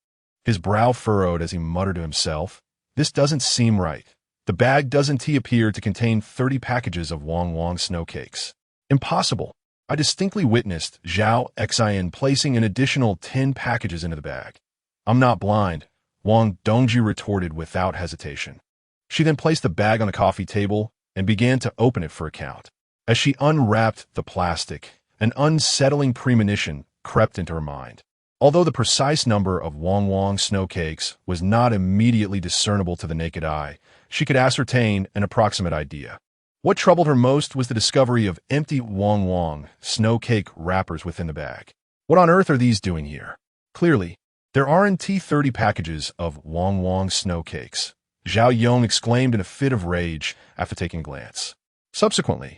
His brow furrowed as he muttered to himself, "This doesn't seem right. The bag doesn't appear to contain 30 packages of Wang snow cakes. Impossible. I distinctly witnessed Zhao Xin placing an additional 10 packages into the bag." "I'm not blind," Wang Dongju retorted without hesitation. She then placed the bag on the coffee table and began to open it for a count. As she unwrapped the plastic, an unsettling premonition crept into her mind. Although the precise number of Wang snow cakes was not immediately discernible to the naked eye, she could ascertain an approximate idea. What troubled her most was the discovery of empty Wang snow cake wrappers within the bag. What on earth are these doing here? Clearly, there aren't 30 packages of Wang snow cakes, Zhao Yong exclaimed in a fit of rage after taking a glance. Subsequently,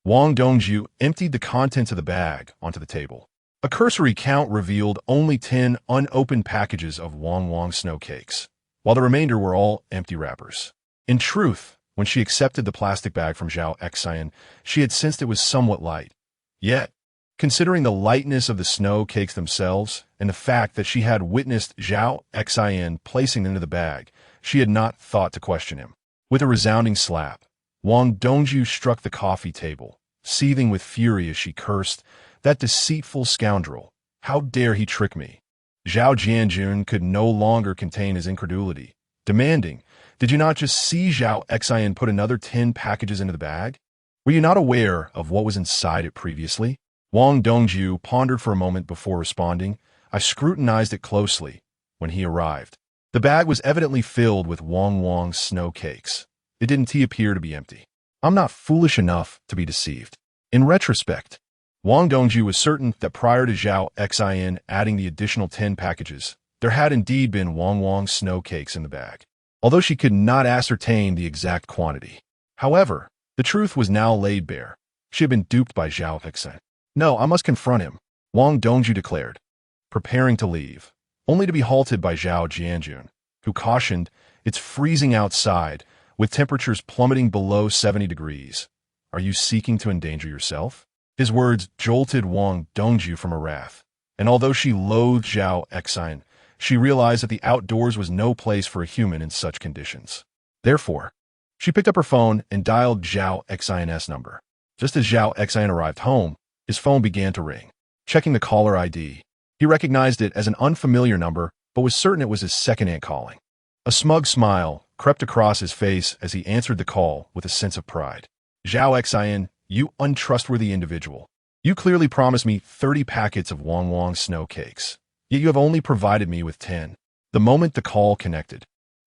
Wang Dongju emptied the contents of the bag onto the table. A cursory count revealed only 10 unopened packages of Wang snow cakes, while the remainder were all empty wrappers. In truth, when she accepted the plastic bag from Zhao Xin, she had sensed it was somewhat light. Yet, considering the lightness of the snow cakes themselves and the fact that she had witnessed Zhao Xin placing them into the bag, she had not thought to question him. With a resounding slap, Wang Dongju struck the coffee table, seething with fury as she cursed, "That deceitful scoundrel! How dare he trick me?" Zhao Jianjun could no longer contain his incredulity, demanding, "Did you not just see Zhao Xin put another 10 packages into the bag? Were you not aware of what was inside it previously?" Wang Dongju pondered for a moment before responding. "I scrutinized it closely when he arrived. The bag was evidently filled with Wang snow cakes. It didn't appear to be empty. I'm not foolish enough to be deceived." In retrospect, Wang Dongju was certain that prior to Zhao Xin adding the additional 10 packages, there had indeed been Wang snow cakes in the bag, although she could not ascertain the exact quantity. However, the truth was now laid bare. She had been duped by Zhao Xin. "No, I must confront him," Wang Dongju declared, preparing to leave, only to be halted by Zhao Jianjun, who cautioned, "It's freezing outside, with temperatures plummeting below 70 degrees. Are you seeking to endanger yourself?" His words jolted Wang Dongju from her wrath, and although she loathed Zhao Xin, she realized that the outdoors was no place for a human in such conditions. Therefore, she picked up her phone and dialed Zhao Xin's number. Just as Zhao Xin arrived home, his phone began to ring. Checking the caller ID, he recognized it as an unfamiliar number, but was certain it was his second aunt calling. A smug smile crept across his face as he answered the call with a sense of pride. "Zhao Xin, you untrustworthy individual. You clearly promised me 30 packets of Wang snow cakes, yet you have only provided me with 10. The moment the call connected,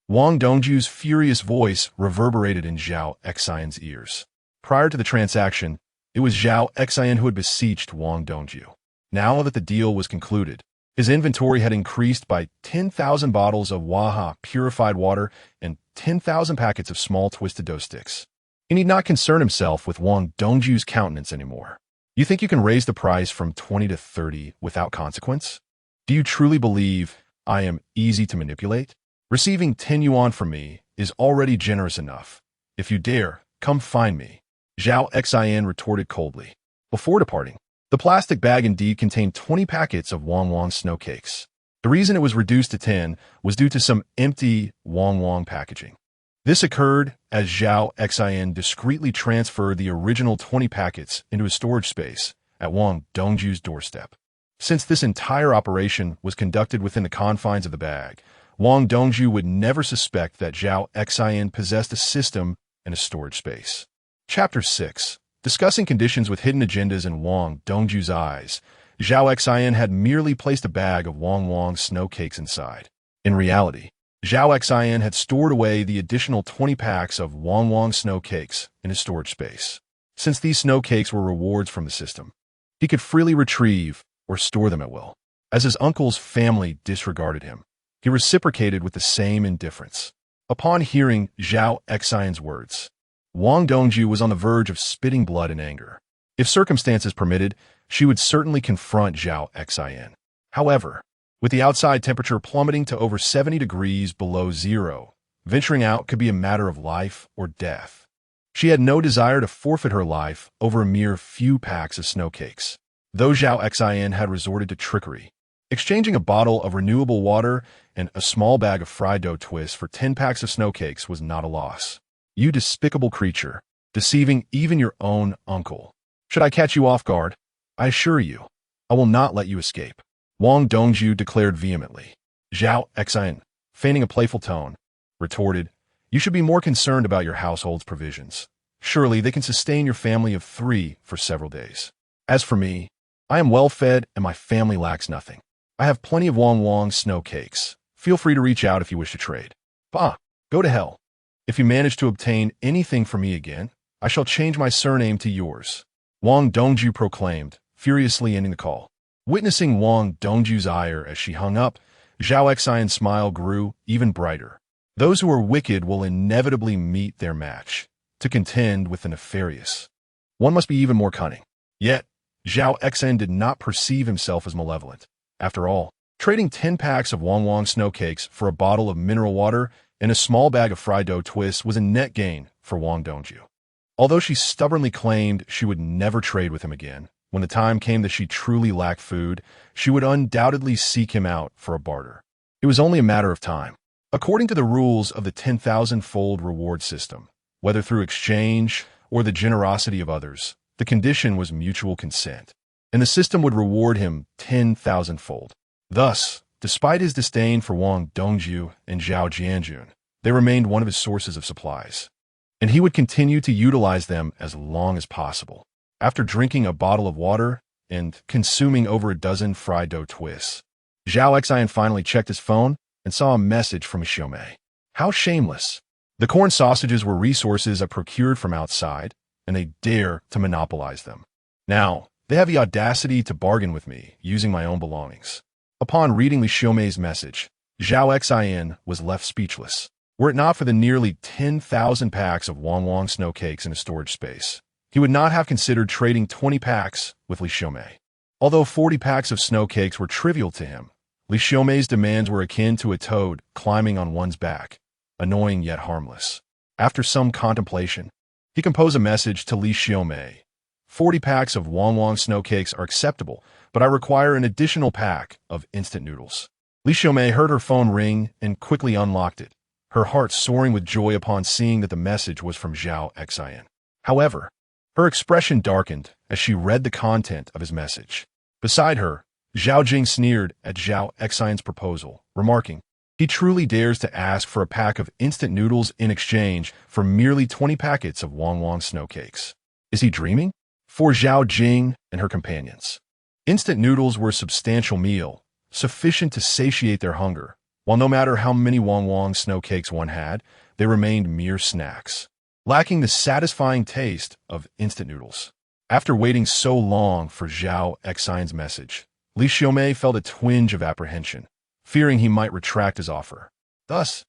Wang Dongju's furious voice reverberated in Zhao Xin's ears. Prior to the transaction, it was Zhao Xin who had beseeched Wang Dongju. Now that the deal was concluded, his inventory had increased by 10,000 bottles of Waha purified water and 10,000 packets of small twisted dough sticks. He need not concern himself with Wang Dongju's countenance anymore. You think you can raise the price from 20 to 30 without consequence? Do you truly believe I am easy to manipulate? Receiving 10 yuan from me is already generous enough. If you dare, come find me," Zhao Xin retorted coldly. Before departing, the plastic bag indeed contained 20 packets of Wang snow cakes. The reason it was reduced to 10 was due to some empty Wang packaging. This occurred as Zhao Xin discreetly transferred the original 20 packets into a storage space at Wang Dongju's doorstep. Since this entire operation was conducted within the confines of the bag, Wang Dongju would never suspect that Zhao Xin possessed a system and a storage space. Chapter 6. Discussing conditions with hidden agendas in Wang Dongju's eyes, Zhao Xin had merely placed a bag of Wang snow cakes inside. In reality, Zhao Xin had stored away the additional 20 packs of Wang snow cakes in his storage space. Since these snow cakes were rewards from the system, he could freely retrieve or store them at will. As his uncle's family disregarded him, he reciprocated with the same indifference. Upon hearing Zhao Xin's words, Wang Dongju was on the verge of spitting blood in anger. If circumstances permitted, she would certainly confront Zhao Xin. However, with the outside temperature plummeting to over 70 degrees below zero, venturing out could be a matter of life or death. She had no desire to forfeit her life over a mere few packs of snow cakes. Though Zhao Xin had resorted to trickery, exchanging a bottle of renewable water and a small bag of fried dough twists for 10 packs of snow cakes was not a loss. You despicable creature, deceiving even your own uncle. Should I catch you off guard? I assure you, I will not let you escape. Wang Dongju declared vehemently. Zhao Xin, feigning a playful tone, retorted, You should be more concerned about your household's provisions. Surely they can sustain your family of 3 for several days. As for me, I am well fed and my family lacks nothing. I have plenty of Wang snow cakes. Feel free to reach out if you wish to trade. Bah, go to hell. If you manage to obtain anything from me again, I shall change my surname to yours. Wang Dongju proclaimed, furiously ending the call. Witnessing Wang Dongju's ire as she hung up, Zhao Xin's smile grew even brighter. Those who are wicked will inevitably meet their match. To contend with the nefarious, one must be even more cunning. Yet, Zhao Xin did not perceive himself as malevolent. After all, trading 10 packs of Wang snow cakes for a bottle of mineral water and a small bag of fried dough twists was a net gain for Wang Dongju. Although she stubbornly claimed she would never trade with him again, when the time came that she truly lacked food, she would undoubtedly seek him out for a barter. It was only a matter of time. According to the rules of the 10,000-fold reward system, whether through exchange or the generosity of others, the condition was mutual consent, and the system would reward him 10,000-fold. Thus, despite his disdain for Wang Dongju and Zhao Jianjun, they remained one of his sources of supplies, and he would continue to utilize them as long as possible. After drinking a bottle of water and consuming over a dozen fried dough twists, Zhao Xin finally checked his phone and saw a message from Xiaomei. How shameless! The corn sausages were resources I procured from outside, and they dare to monopolize them. Now, they have the audacity to bargain with me, using my own belongings. Upon reading Li Xiaomei's message, Zhao Xin was left speechless. Were it not for the nearly 10,000 packs of Wang snow cakes in his storage space, he would not have considered trading 20 packs with Li Xiaomei. Although 40 packs of snow cakes were trivial to him, Li Xiaomei's demands were akin to a toad climbing on one's back, annoying yet harmless. After some contemplation, he composed a message to Li Xiaomei. 40 packs of Wang snow cakes are acceptable, but I require an additional pack of instant noodles. Li Xiaomei heard her phone ring and quickly unlocked it, her heart soaring with joy upon seeing that the message was from Zhao Xin. However, her expression darkened as she read the content of his message. Beside her, Zhao Jing sneered at Zhao Xin's proposal, remarking, He truly dares to ask for a pack of instant noodles in exchange for merely 20 packets of Wang snow cakes. Is he dreaming? For Zhao Jing and her companions, instant noodles were a substantial meal, sufficient to satiate their hunger, while no matter how many Wang snow cakes one had, they remained mere snacks, lacking the satisfying taste of instant noodles. After waiting so long for Zhao Xin's message, Li Xiaomei felt a twinge of apprehension, fearing he might retract his offer. Thus,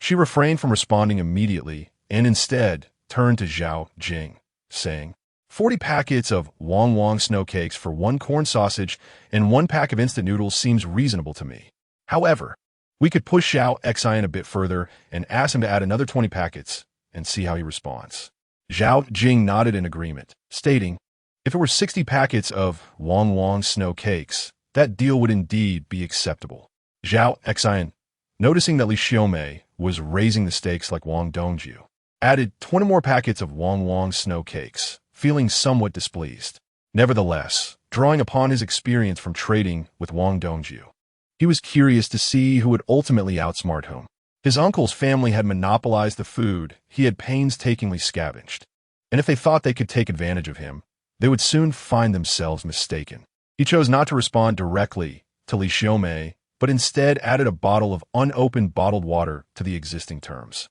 she refrained from responding immediately and instead turned to Zhao Jing, saying, 40 packets of Wang snow cakes for 1 corn sausage and 1 pack of instant noodles seems reasonable to me. However, we could push Zhao Xin a bit further and ask him to add another 20 packets and see how he responds. Zhao Jing nodded in agreement, stating, if it were 60 packets of Wang snow cakes, that deal would indeed be acceptable. Zhao Xin, noticing that Li Xiaomei was raising the stakes like Wang Dongju, added 20 more packets of Wang snow cakes, feeling somewhat displeased. Nevertheless, drawing upon his experience from trading with Wang Dongju, he was curious to see who would ultimately outsmart whom. His uncle's family had monopolized the food he had painstakingly scavenged, and if they thought they could take advantage of him, they would soon find themselves mistaken. He chose not to respond directly to Li Xiaomei but instead added a bottle of unopened bottled water to the existing terms.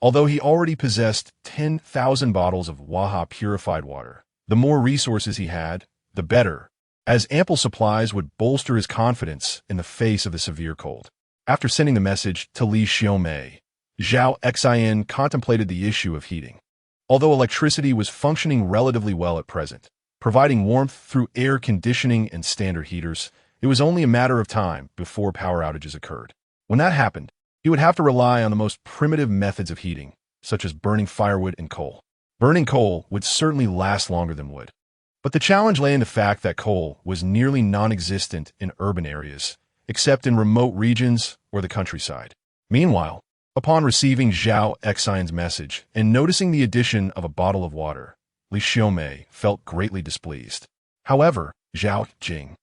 Although he already possessed 10,000 bottles of Waha purified water, the more resources he had, the better, as ample supplies would bolster his confidence in the face of the severe cold. After sending the message to Li Xiaomei, Zhao Xin contemplated the issue of heating. Although electricity was functioning relatively well at present, providing warmth through air conditioning and standard heaters, it was only a matter of time before power outages occurred. When that happened, he would have to rely on the most primitive methods of heating, such as burning firewood and coal. Burning coal would certainly last longer than wood. But the challenge lay in the fact that coal was nearly non-existent in urban areas, except in remote regions or the countryside. Meanwhile, upon receiving Zhao Xin's message and noticing the addition of a bottle of water, Li Xiaomei felt greatly displeased. However, Zhao Jing,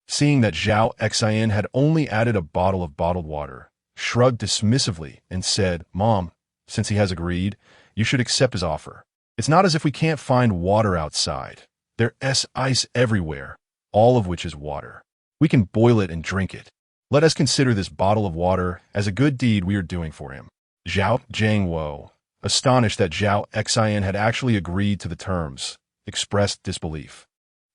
seeing that Zhao Xin had only added a bottle of bottled water, shrugged dismissively and said, "Mom, since he has agreed, you should accept his offer. It's not as if we can't find water outside. There's ice everywhere, all of which is water. We can boil it and drink it. Let us consider this bottle of water as a good deed we are doing for him." Zhao Jiangwo, astonished that Zhao Xin had actually agreed to the terms, expressed disbelief,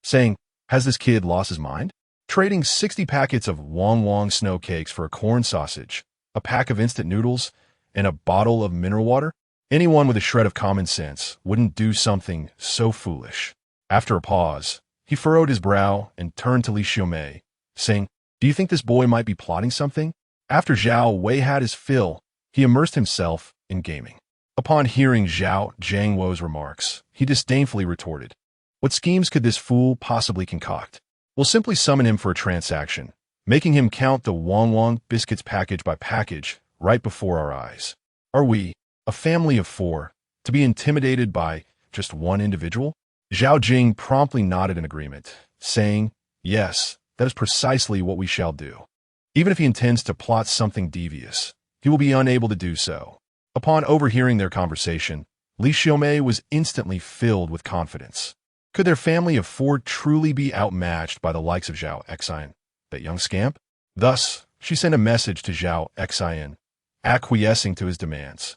saying, "Has this kid lost his mind? Trading 60 packets of Wang snow cakes for a corn sausage, a pack of instant noodles, and a bottle of mineral water? Anyone with a shred of common sense wouldn't do something so foolish." After a pause, he furrowed his brow and turned to Li Xiaomei, saying, "Do you think this boy might be plotting something?" After Zhao Wei had his fill, he immersed himself in gaming. Upon hearing Zhao Jiangwo's remarks, he disdainfully retorted, "What schemes could this fool possibly concoct? We'll simply summon him for a transaction, making him count the Wang biscuits package by package right before our eyes. Are we, a family of 4, to be intimidated by just one individual?" Zhao Jing promptly nodded in agreement, saying, "Yes, that is precisely what we shall do. Even if he intends to plot something devious, he will be unable to do so." Upon overhearing their conversation, Li Xiaomei was instantly filled with confidence. Could their family of 4 truly be outmatched by the likes of Zhao Xin, that young scamp? Thus, she sent a message to Zhao Xin, acquiescing to his demands,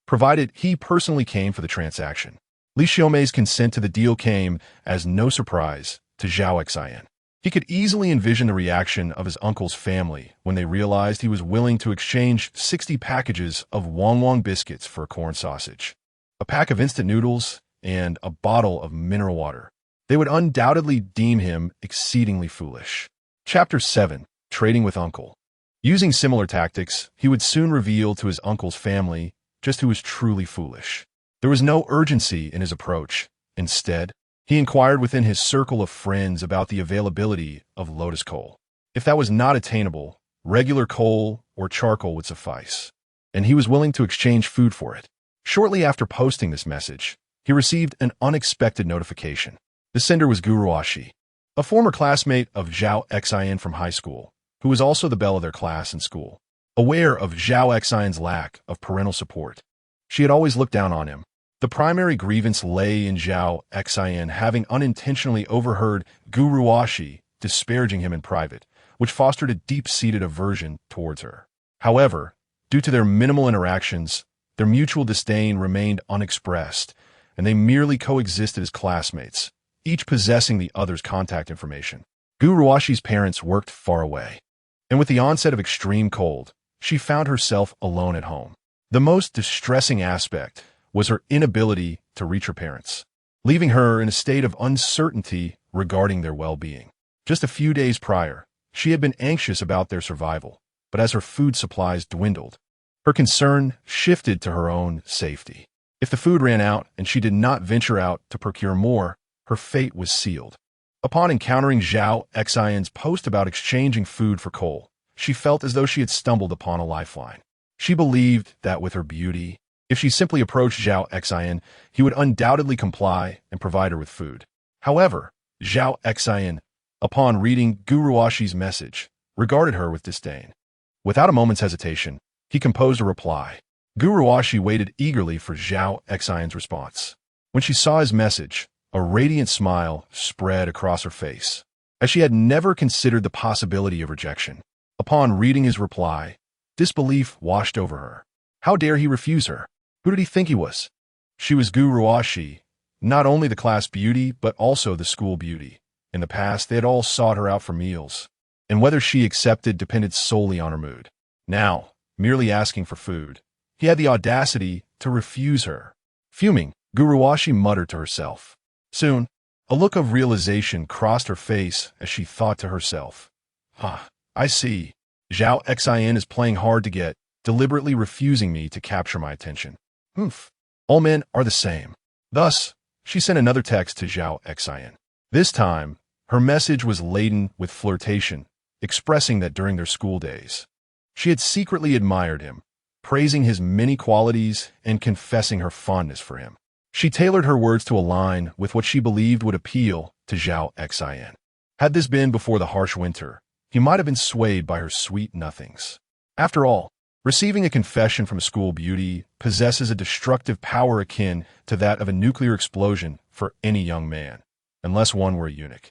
provided he personally came for the transaction. Li Xiaomei's consent to the deal came as no surprise to Zhao Xin. He could easily envision the reaction of his uncle's family when they realized he was willing to exchange 60 packages of Wang biscuits for a corn sausage, a pack of instant noodles, and a bottle of mineral water. They would undoubtedly deem him exceedingly foolish. Chapter 7. Trading with Uncle. Using similar tactics, he would soon reveal to his uncle's family just who was truly foolish. There was no urgency in his approach. Instead, he inquired within his circle of friends about the availability of lotus coal. If that was not attainable, regular coal or charcoal would suffice, and he was willing to exchange food for it. Shortly after posting this message, he received an unexpected notification. The sender was Guruashi, a former classmate of Zhao Xin from high school, who was also the belle of their class in school. Aware of Zhao Xin's lack of parental support, she had always looked down on him. The primary grievance lay in Zhao Xin having unintentionally overheard Guruashi disparaging him in private, which fostered a deep-seated aversion towards her. However, due to their minimal interactions, their mutual disdain remained unexpressed, and they merely coexisted as classmates, each possessing the other's contact information. Guruashi's parents worked far away, and with the onset of extreme cold, she found herself alone at home. The most distressing aspect was her inability to reach her parents, leaving her in a state of uncertainty regarding their well-being. Just a few days prior, she had been anxious about their survival, but as her food supplies dwindled, her concern shifted to her own safety. If the food ran out and she did not venture out to procure more, her fate was sealed. Upon encountering Zhao Xin's post about exchanging food for coal, she felt as though she had stumbled upon a lifeline. She believed that with her beauty, if she simply approached Zhao Xin, he would undoubtedly comply and provide her with food. However, Zhao Xin, upon reading Guruashi's message, regarded her with disdain. Without a moment's hesitation, he composed a reply. Guruashi waited eagerly for Zhao Xin's response. When she saw his message, a radiant smile spread across her face, as she had never considered the possibility of rejection. Upon reading his reply, disbelief washed over her. How dare he refuse her? Who did he think he was? She was Guruashi, not only the class beauty, but also the school beauty. In the past, they had all sought her out for meals, and whether she accepted depended solely on her mood. Now, merely asking for food, he had the audacity to refuse her. Fuming, Guruashi muttered to herself. Soon, a look of realization crossed her face as she thought to herself, I see. Zhao Xin is playing hard to get, deliberately refusing me to capture my attention. All men are the same. Thus, she sent another text to Zhao Xin. This time, her message was laden with flirtation, expressing that during their school days, she had secretly admired him, praising his many qualities and confessing her fondness for him. She tailored her words to align with what she believed would appeal to Zhao Xin. Had this been before the harsh winter, he might have been swayed by her sweet nothings. After all, receiving a confession from a school beauty possesses a destructive power akin to that of a nuclear explosion for any young man, unless one were a eunuch.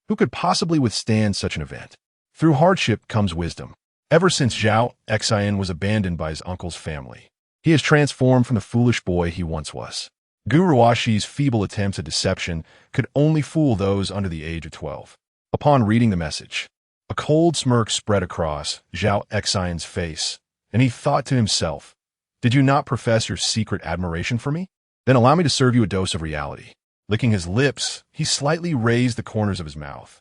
Who could possibly withstand such an event? Through hardship comes wisdom. Ever since Zhao Xin was abandoned by his uncle's family, he has transformed from the foolish boy he once was. Guruashi's feeble attempts at deception could only fool those under the age of 12. Upon reading the message, a cold smirk spread across Zhao Xin's face, and he thought to himself, did you not profess your secret admiration for me? Then allow me to serve you a dose of reality. Licking his lips, he slightly raised the corners of his mouth,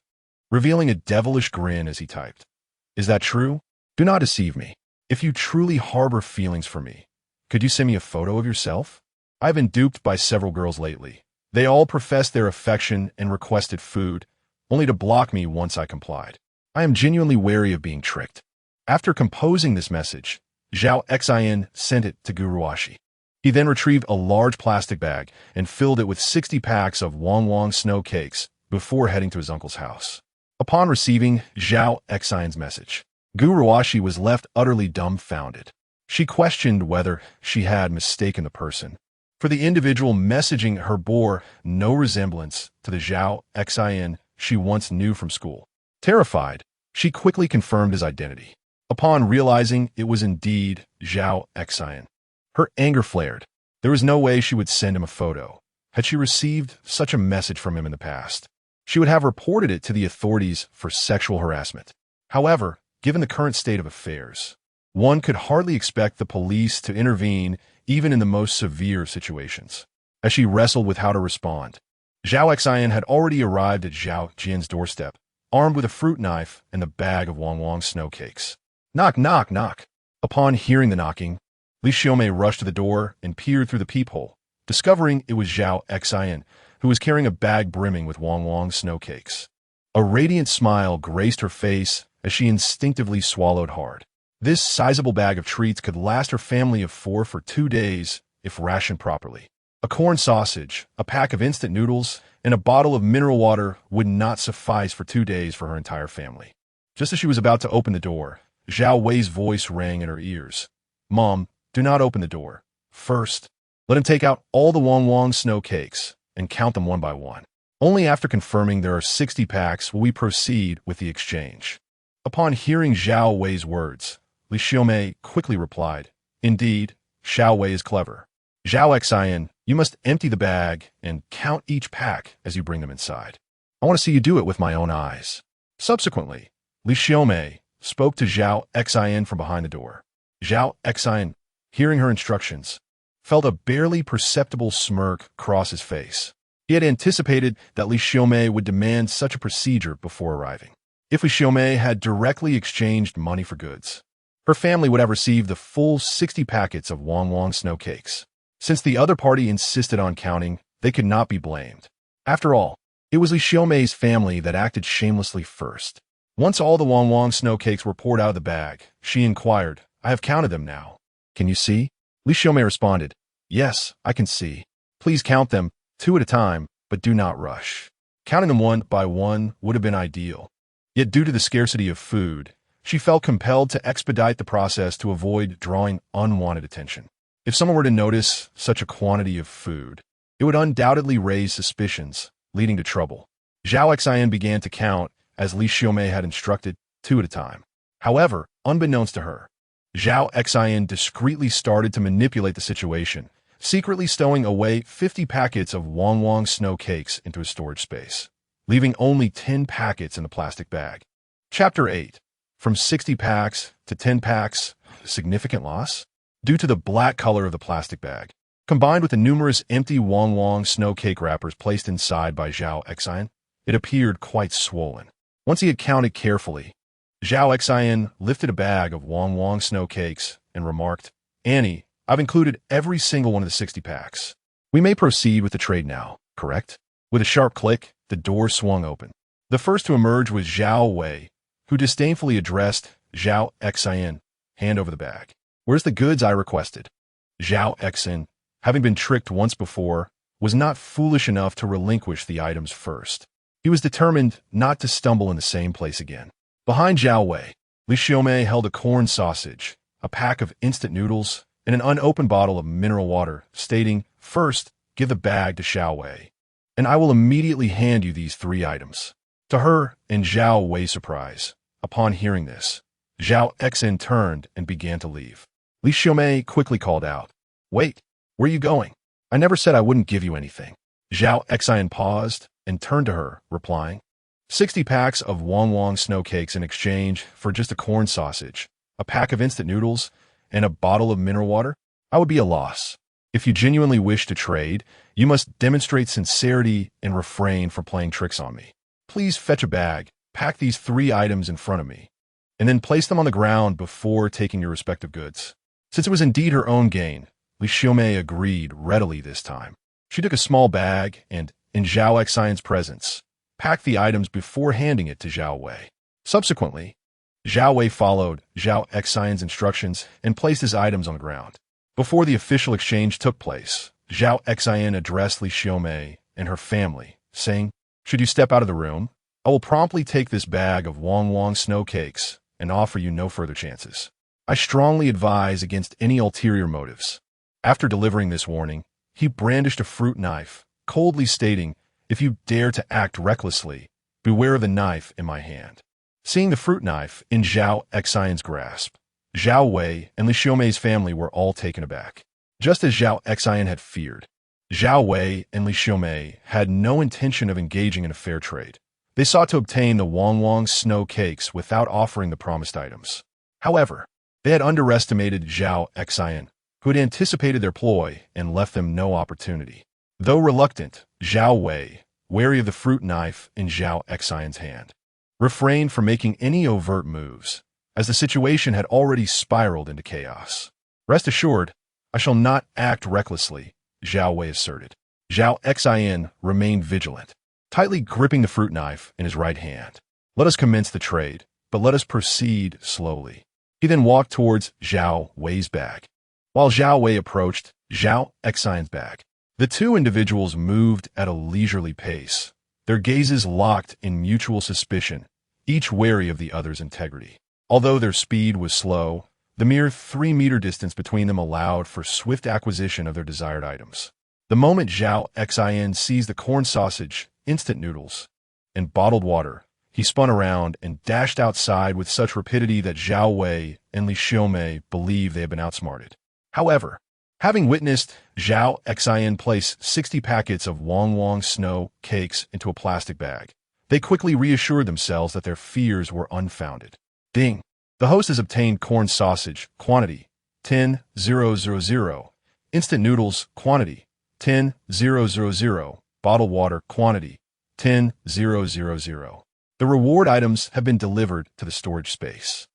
revealing a devilish grin as he typed. Is that true? Do not deceive me. If you truly harbor feelings for me, could you send me a photo of yourself? I've been duped by several girls lately. They all professed their affection and requested food, only to block me once I complied. I am genuinely wary of being tricked. After composing this message, Zhao Xin sent it to Guruashi. He then retrieved a large plastic bag and filled it with 60 packs of Wang snow cakes before heading to his uncle's house. Upon receiving Zhao Xin's message, Guruashi was left utterly dumbfounded. She questioned whether she had mistaken the person, for the individual messaging her bore no resemblance to the Zhao Xin she once knew from school. Terrified, she quickly confirmed his identity. Upon realizing it was indeed Zhao Xin, her anger flared. There was no way she would send him a photo. Had she received such a message from him in the past, she would have reported it to the authorities for sexual harassment. However, given the current state of affairs, one could hardly expect the police to intervene even in the most severe situations. As she wrestled with how to respond, Zhao Xin had already arrived at Zhao Jin's doorstep, armed with a fruit knife and the bag of Wang snow cakes. Knock, knock, knock. Upon hearing the knocking, Li Xiaomei rushed to the door and peered through the peephole, discovering it was Zhao Xin, who was carrying a bag brimming with Wang snow cakes. A radiant smile graced her face as she instinctively swallowed hard. This sizable bag of treats could last her family of 4 for 2 days if rationed properly. A corn sausage, a pack of instant noodles, and a bottle of mineral water would not suffice for 2 days for her entire family. Just as she was about to open the door, Zhao Wei's voice rang in her ears. Mom, do not open the door. First, let him take out all the Wang snow cakes and count them one by one. Only after confirming there are 60 packs will we proceed with the exchange. Upon hearing Zhao Wei's words, Li Xiaomei quickly replied, Indeed, Zhao Wei is clever. Zhao Xin, you must empty the bag and count each pack as you bring them inside. I want to see you do it with my own eyes. Subsequently, Li Xiaomei spoke to Zhao Xin from behind the door. Zhao Xin, hearing her instructions, felt a barely perceptible smirk cross his face. He had anticipated that Li Xiaomei would demand such a procedure before arriving. If Li Xiaomei had directly exchanged money for goods, her family would have received the full 60 packets of Wang snow cakes. Since the other party insisted on counting, they could not be blamed. After all, it was Li Xiaomei's family that acted shamelessly first. Once all the Wang snow cakes were poured out of the bag, she inquired, I have counted them now. Can you see? Li Xiaomei responded, Yes, I can see. Please count them, 2 at a time, but do not rush. Counting them one by one would have been ideal. Yet due to the scarcity of food, she felt compelled to expedite the process to avoid drawing unwanted attention. If someone were to notice such a quantity of food, it would undoubtedly raise suspicions, leading to trouble. Zhao Xin began to count as Li Xiaomei had instructed, 2 at a time. However, unbeknownst to her, Zhao Xin discreetly started to manipulate the situation, secretly stowing away 50 packets of Wang snow cakes into his storage space, leaving only 10 packets in the plastic bag. Chapter 8. From 60 packs to 10 packs, significant loss? Due to the black color of the plastic bag, combined with the numerous empty Wang snow cake wrappers placed inside by Zhao Xin, it appeared quite swollen. Once he had counted carefully, Zhao Xin lifted a bag of Wang snow cakes and remarked, "Annie, I've included every single one of the 60 packs. We may proceed with the trade now, correct?" With a sharp click, the door swung open. The first to emerge was Zhao Wei, who disdainfully addressed Zhao Xin, "Hand over the bag." "Where's the goods I requested?" Zhao Xin, having been tricked once before, was not foolish enough to relinquish the items first. He was determined not to stumble in the same place again. Behind Zhao Wei, Li Xiaomei held a corn sausage, a pack of instant noodles, and an unopened bottle of mineral water, stating, "First, give the bag to Zhao Wei, and I will immediately hand you these 3 items." To her and Zhao Wei's surprise, upon hearing this, Zhao Xin turned and began to leave. Li Xiaomei quickly called out, "Wait, where are you going? I never said I wouldn't give you anything." Zhao Xin paused and turned to her, replying, 60 packs of Wang snow cakes in exchange for just a corn sausage, a pack of instant noodles, and a bottle of mineral water? I would be a loss. If you genuinely wish to trade, you must demonstrate sincerity and refrain from playing tricks on me. Please fetch a bag, pack these 3 items in front of me, and then place them on the ground before taking your respective goods. Since it was indeed her own gain, Li Xiaomei agreed readily this time. She took a small bag and, in Zhao Xin's presence, packed the items before handing it to Zhao Wei. Subsequently, Zhao Wei followed Zhao Xin's instructions and placed his items on the ground. Before the official exchange took place, Zhao Xin addressed Li Xiaomei and her family, saying, "Should you step out of the room, I will promptly take this bag of Wang snow cakes and offer you no further chances. I strongly advise against any ulterior motives." After delivering this warning, he brandished a fruit knife, coldly stating, "If you dare to act recklessly, beware of the knife in my hand." Seeing the fruit knife in Zhao Xin's grasp, Zhao Wei and Li Xiaomei's family were all taken aback. Just as Zhao Xin had feared, Zhao Wei and Li Xiaomei had no intention of engaging in a fair trade. They sought to obtain the Wang snow cakes without offering the promised items. However, they had underestimated Zhao Xin, who had anticipated their ploy and left them no opportunity. Though reluctant, Zhao Wei, wary of the fruit knife in Zhao Xin's hand, refrained from making any overt moves, as the situation had already spiraled into chaos. "Rest assured, I shall not act recklessly," Zhao Wei asserted. Zhao Xin remained vigilant, tightly gripping the fruit knife in his right hand. "Let us commence the trade, but let us proceed slowly." He then walked towards Zhao Wei's bag, while Zhao Wei approached Zhao Xin's bag. The two individuals moved at a leisurely pace, their gazes locked in mutual suspicion, each wary of the other's integrity. Although their speed was slow, the mere 3-meter distance between them allowed for swift acquisition of their desired items. The moment Zhao Xin seized the corn sausage, instant noodles, and bottled water, he spun around and dashed outside with such rapidity that Zhao Wei and Li Xiaomei believed they had been outsmarted. However, having witnessed Zhao Xin place 60 packets of Wang snow cakes into a plastic bag, they quickly reassured themselves that their fears were unfounded. Ding! The host has obtained corn sausage, quantity 10,000, instant noodles, quantity 10,000, bottled water, quantity 10,000. The reward items have been delivered to the storage space.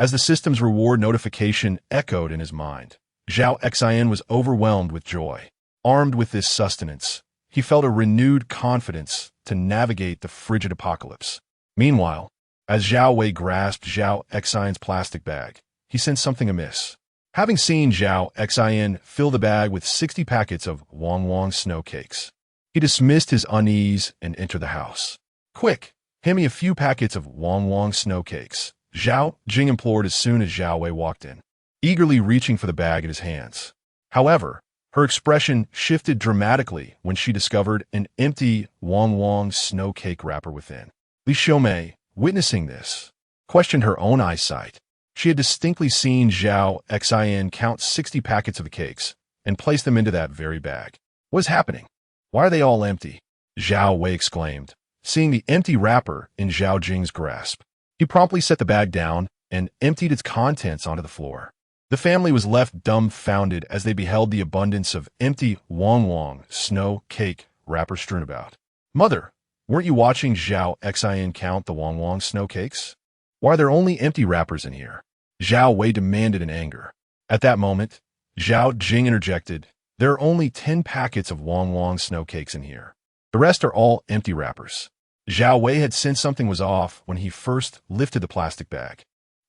As the system's reward notification echoed in his mind, Zhao Xin was overwhelmed with joy. Armed with this sustenance, he felt a renewed confidence to navigate the frigid apocalypse. Meanwhile, as Zhao Wei grasped Zhao Xin's plastic bag, he sensed something amiss. Having seen Zhao Xin fill the bag with 60 packets of Wang snow cakes, he dismissed his unease and entered the house. "Quick, hand me a few packets of Wang snow cakes," Zhao Jing implored as soon as Zhao Wei walked in, eagerly reaching for the bag in his hands. However, her expression shifted dramatically when she discovered an empty Wang snow cake wrapper within. Li Xiaomei, witnessing this, questioned her own eyesight. She had distinctly seen Zhao Xin count 60 packets of the cakes and place them into that very bag. What is happening? Why are they all empty? Zhao Wei exclaimed, seeing the empty wrapper in Zhao Jing's grasp. He promptly set the bag down and emptied its contents onto the floor. The family was left dumbfounded as they beheld the abundance of empty Wang snow cake wrappers strewn about. Mother, weren't you watching Zhao Xin count the Wang snow cakes? Why are there only empty wrappers in here? Zhao Wei demanded in anger. At that moment, Zhao Jing interjected, there are only 10 packets of Wang snow cakes in here. The rest are all empty wrappers. Zhao Wei had sensed something was off when he first lifted the plastic bag.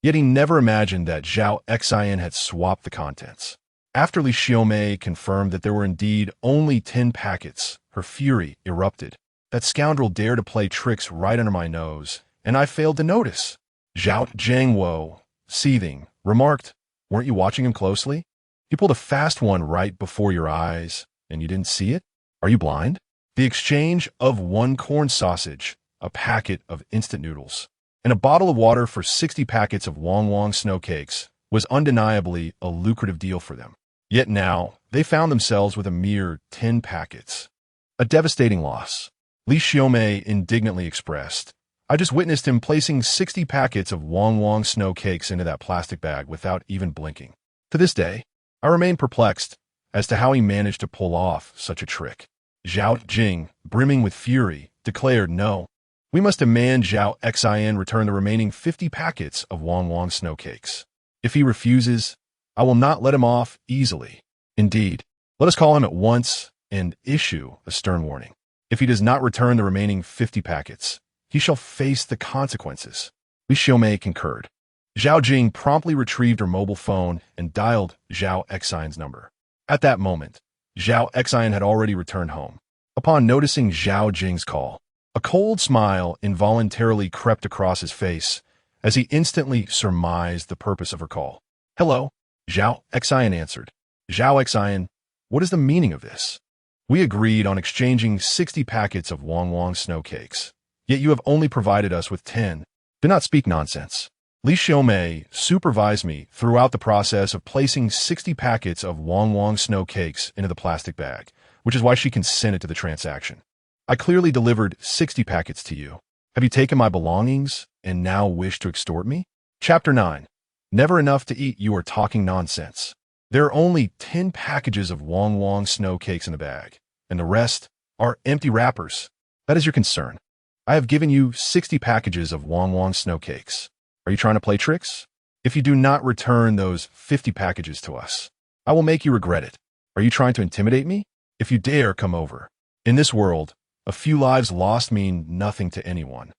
Yet he never imagined that Zhao Xin had swapped the contents. After Li Xiaomei confirmed that there were indeed only 10 packets, her fury erupted. That scoundrel dared to play tricks right under my nose, and I failed to notice. Zhao Jiangwo, seething, remarked, weren't you watching him closely? He pulled a fast one right before your eyes, and you didn't see it? Are you blind? The exchange of one corn sausage, a packet of instant noodles, and a bottle of water for 60 packets of Wang snow cakes was undeniably a lucrative deal for them. Yet now, they found themselves with a mere 10 packets. A devastating loss. Li Xiaomei indignantly expressed, I just witnessed him placing 60 packets of Wang snow cakes into that plastic bag without even blinking. To this day, I remain perplexed as to how he managed to pull off such a trick. Zhao Jing, brimming with fury, declared, no, we must demand Zhao Xin return the remaining 50 packets of Wang snow cakes. If he refuses, I will not let him off easily. Indeed, let us call him at once and issue a stern warning. If he does not return the remaining 50 packets, he shall face the consequences. Li Xiaomei concurred. Zhao Jing promptly retrieved her mobile phone and dialed Zhao Xin's number. At that moment, Zhao Xin had already returned home. Upon noticing Zhao Jing's call, a cold smile involuntarily crept across his face as he instantly surmised the purpose of her call. Hello, Zhao Xin answered. Zhao Xin, what is the meaning of this? We agreed on exchanging 60 packets of Wang snow cakes, yet you have only provided us with 10. Do not speak nonsense. Li Xiaomei supervised me throughout the process of placing 60 packets of Wang snow cakes into the plastic bag, which is why she consented to the transaction. I clearly delivered 60 packets to you. Have you taken my belongings and now wish to extort me? Chapter 9. Never enough to eat, you are talking nonsense. There are only 10 packages of Wang snow cakes in the bag, and the rest are empty wrappers. That is your concern. I have given you 60 packages of Wang snow cakes. Are you trying to play tricks? If you do not return those 50 packages to us, I will make you regret it. Are you trying to intimidate me? If you dare come over. In this world, a few lives lost mean nothing to anyone.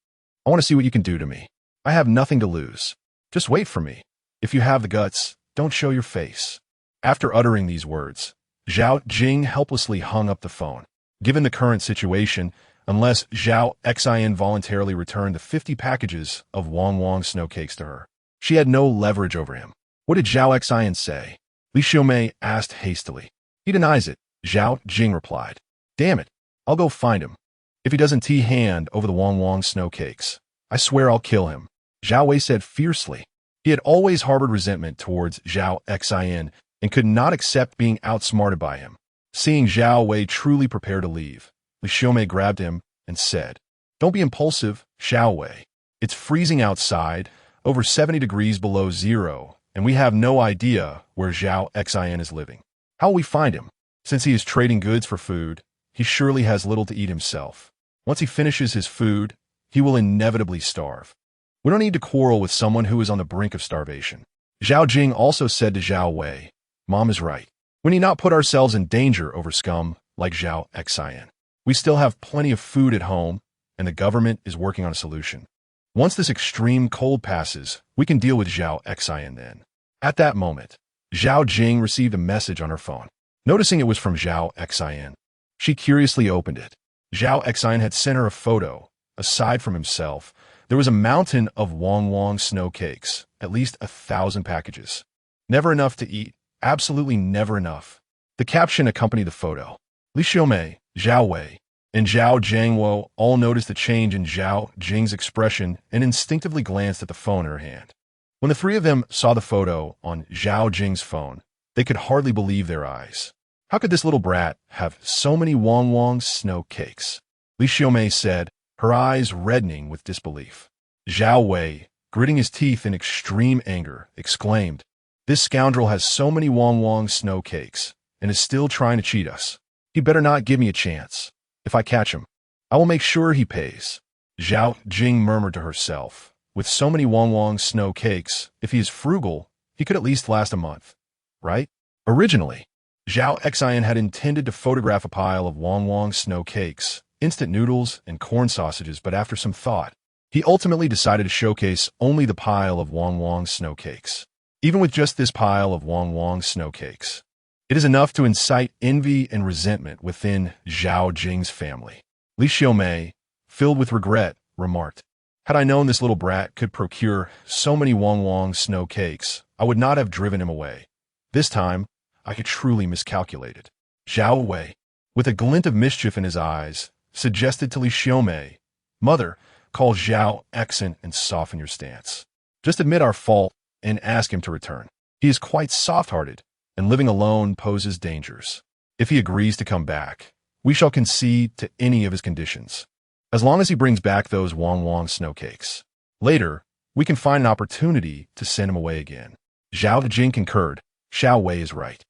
I want to see what you can do to me. I have nothing to lose. Just wait for me. If you have the guts, don't show your face. After uttering these words, Zhao Jing helplessly hung up the phone. Given the current situation, unless Zhao Xin voluntarily returned the 50 packages of Wang snow cakes to her, she had no leverage over him. What did Zhao Xin say? Li Xiaomei asked hastily. He denies it, Zhao Jing replied. Damn it, I'll go find him. If he doesn't hand over the Wang snow cakes, I swear I'll kill him, Zhao Wei said fiercely. He had always harbored resentment towards Zhao Xin and could not accept being outsmarted by him. Seeing Zhao Wei truly prepare to leave, Li Xiaomei grabbed him and said, Don't be impulsive, Zhao Wei. It's freezing outside, over 70 degrees below zero, and we have no idea where Zhao Xin is living. How will we find him? Since he is trading goods for food, he surely has little to eat himself. Once he finishes his food, he will inevitably starve. We don't need to quarrel with someone who is on the brink of starvation. Zhao Jing also said to Zhao Wei, Mom is right. We need not put ourselves in danger over scum like Zhao Xin. We still have plenty of food at home, and the government is working on a solution. Once this extreme cold passes, we can deal with Zhao Xin then. At that moment, Zhao Jing received a message on her phone. Noticing it was from Zhao Xin, she curiously opened it. Zhao Xin had sent her a photo. Aside from himself, there was a mountain of Wang snow cakes, at least 1,000 packages. Never enough to eat, absolutely never enough. The caption accompanied the photo. Li Xiaomei, Zhao Wei, and Zhao Jiangwo all noticed the change in Zhao Jing's expression and instinctively glanced at the phone in her hand. When the three of them saw the photo on Zhao Jing's phone, they could hardly believe their eyes. How could this little brat have so many Wang snow cakes? Li Xiaomei said, her eyes reddening with disbelief. Zhao Wei, gritting his teeth in extreme anger, exclaimed, "This scoundrel has so many Wang snow cakes and is still trying to cheat us. He better not give me a chance. If I catch him, I will make sure he pays." Zhao Jing murmured to herself, with so many Wang snow cakes, if he is frugal, he could at least last a month, right? Originally, Zhao Xian had intended to photograph a pile of Wang snow cakes, instant noodles, and corn sausages, but after some thought, he ultimately decided to showcase only the pile of Wang snow cakes. Even with just this pile of Wang snow cakes, it is enough to incite envy and resentment within Zhao Jing's family. Li Xiaomei, filled with regret, remarked, "Had I known this little brat could procure so many Wang snow cakes, I would not have driven him away. This time, I had truly miscalculated." Zhao Wei, with a glint of mischief in his eyes, suggested to Li Xiaomei, "Mother, call Zhao Xin and soften your stance. Just admit our fault and ask him to return. He is quite soft-hearted, and living alone poses dangers. If he agrees to come back, we shall concede to any of his conditions, as long as he brings back those Wang snow cakes. Later, we can find an opportunity to send him away again." Zhao Jing concurred. Zhao Wei is right.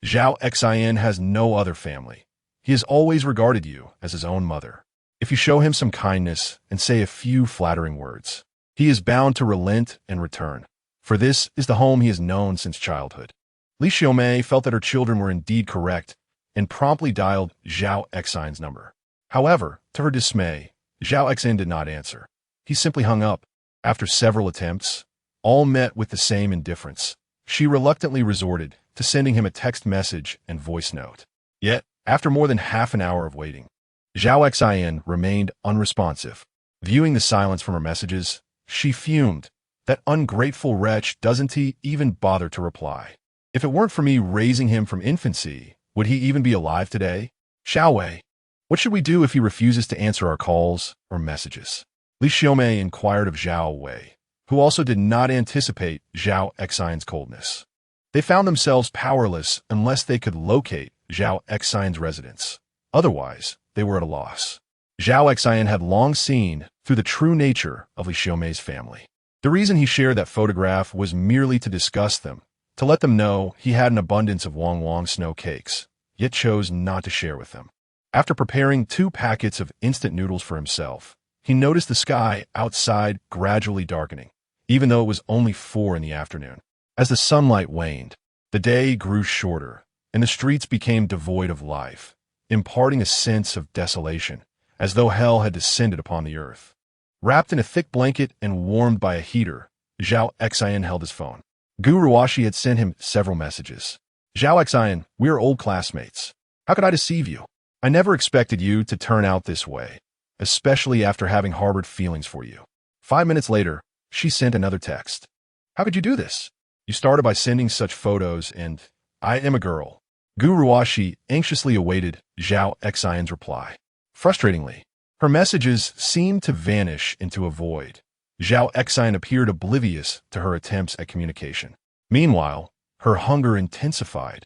Zhao Xian has no other family. He has always regarded you as his own mother. If you show him some kindness and say a few flattering words, he is bound to relent and return, for this is the home he has known since childhood. Li Xiaomei felt that her children were indeed correct and promptly dialed Zhao Xian's number. However, to her dismay, Zhao Xin did not answer. He simply hung up. After several attempts, all met with the same indifference, she reluctantly resorted to sending him a text message and voice note. Yet, after more than half an hour of waiting, Zhao Xian remained unresponsive. Viewing the silence from her messages, she fumed. That ungrateful wretch, doesn't he even bother to reply? If it weren't for me raising him from infancy, would he even be alive today? Zhao Wei, what should we do if he refuses to answer our calls or messages? Li Xiaomei inquired of Zhao Wei, who also did not anticipate Zhao Xian's coldness. They found themselves powerless unless they could locate Zhao Xian's residence. Otherwise, they were at a loss. Zhao Xian had long seen through the true nature of Li Xiaomei's family. The reason he shared that photograph was merely to discuss them, to let them know he had an abundance of Wang snow cakes, yet chose not to share with them. After preparing 2 packets of instant noodles for himself, he noticed the sky outside gradually darkening, even though it was only 4 in the afternoon. As the sunlight waned, the day grew shorter, and the streets became devoid of life, imparting a sense of desolation, as though hell had descended upon the earth. Wrapped in a thick blanket and warmed by a heater, Zhao Xian held his phone. Gu Ruashi had sent him several messages. "Zhao Xian, we are old classmates. How could I deceive you? I never expected you to turn out this way, especially after having harbored feelings for you." 5 minutes later, she sent another text. "How could you do this? You started by sending such photos, and I am a girl." Gu Ruashi anxiously awaited Zhao Xian's reply. Frustratingly, her messages seemed to vanish into a void. Zhao Xian appeared oblivious to her attempts at communication. Meanwhile, her hunger intensified,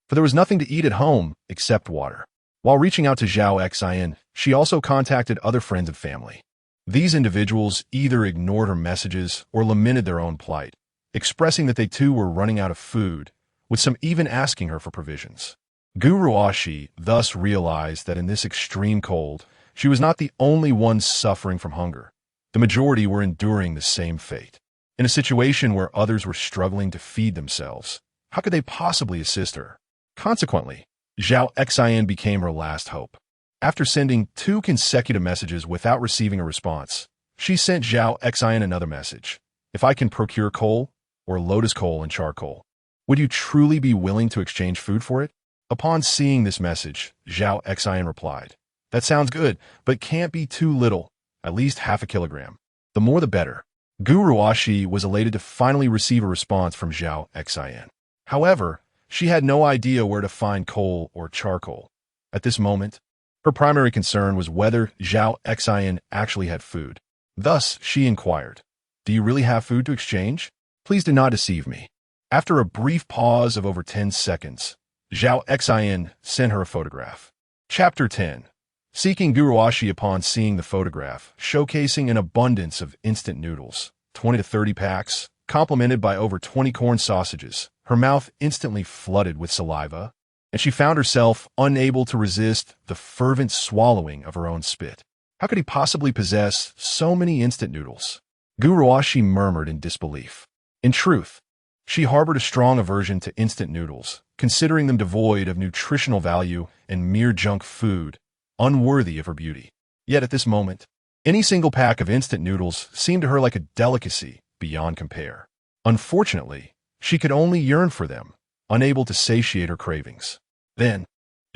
for there was nothing to eat at home except water. While reaching out to Zhao Xian, she also contacted other friends and family. These individuals either ignored her messages or lamented their own plight, expressing that they too were running out of food, with some even asking her for provisions. Gu Ruashi thus realized that in this extreme cold, she was not the only one suffering from hunger. The majority were enduring the same fate. In a situation where others were struggling to feed themselves, how could they possibly assist her? Consequently, Zhao Xian became her last hope. After sending 2 consecutive messages without receiving a response, she sent Zhao Xian another message. "If I can procure coal, or lotus coal and charcoal, would you truly be willing to exchange food for it?" Upon seeing this message, Zhao Xian replied, "That sounds good, but can't be too little, at least half a kilogram. The more the better." Gu Ruashi was elated to finally receive a response from Zhao Xian. However, she had no idea where to find coal or charcoal. At this moment, Her primary concern was whether Zhao Xin actually had food. Thus, she inquired, "Do you really have food to exchange? Please do not deceive me." After a brief pause of over 10 seconds, Zhao Xin sent her a photograph. Chapter 10. Seeking Guruashi. Upon seeing the photograph, showcasing an abundance of instant noodles, 20 to 30 packs, complemented by over 20 corn sausages, her mouth instantly flooded with saliva, and she found herself unable to resist the fervent swallowing of her own spit. How could he possibly possess so many instant noodles? Guruashi murmured in disbelief. In truth, she harbored a strong aversion to instant noodles, considering them devoid of nutritional value and mere junk food, unworthy of her beauty. Yet at this moment, any single pack of instant noodles seemed to her like a delicacy beyond compare. Unfortunately, she could only yearn for them, unable to satiate her cravings. Then,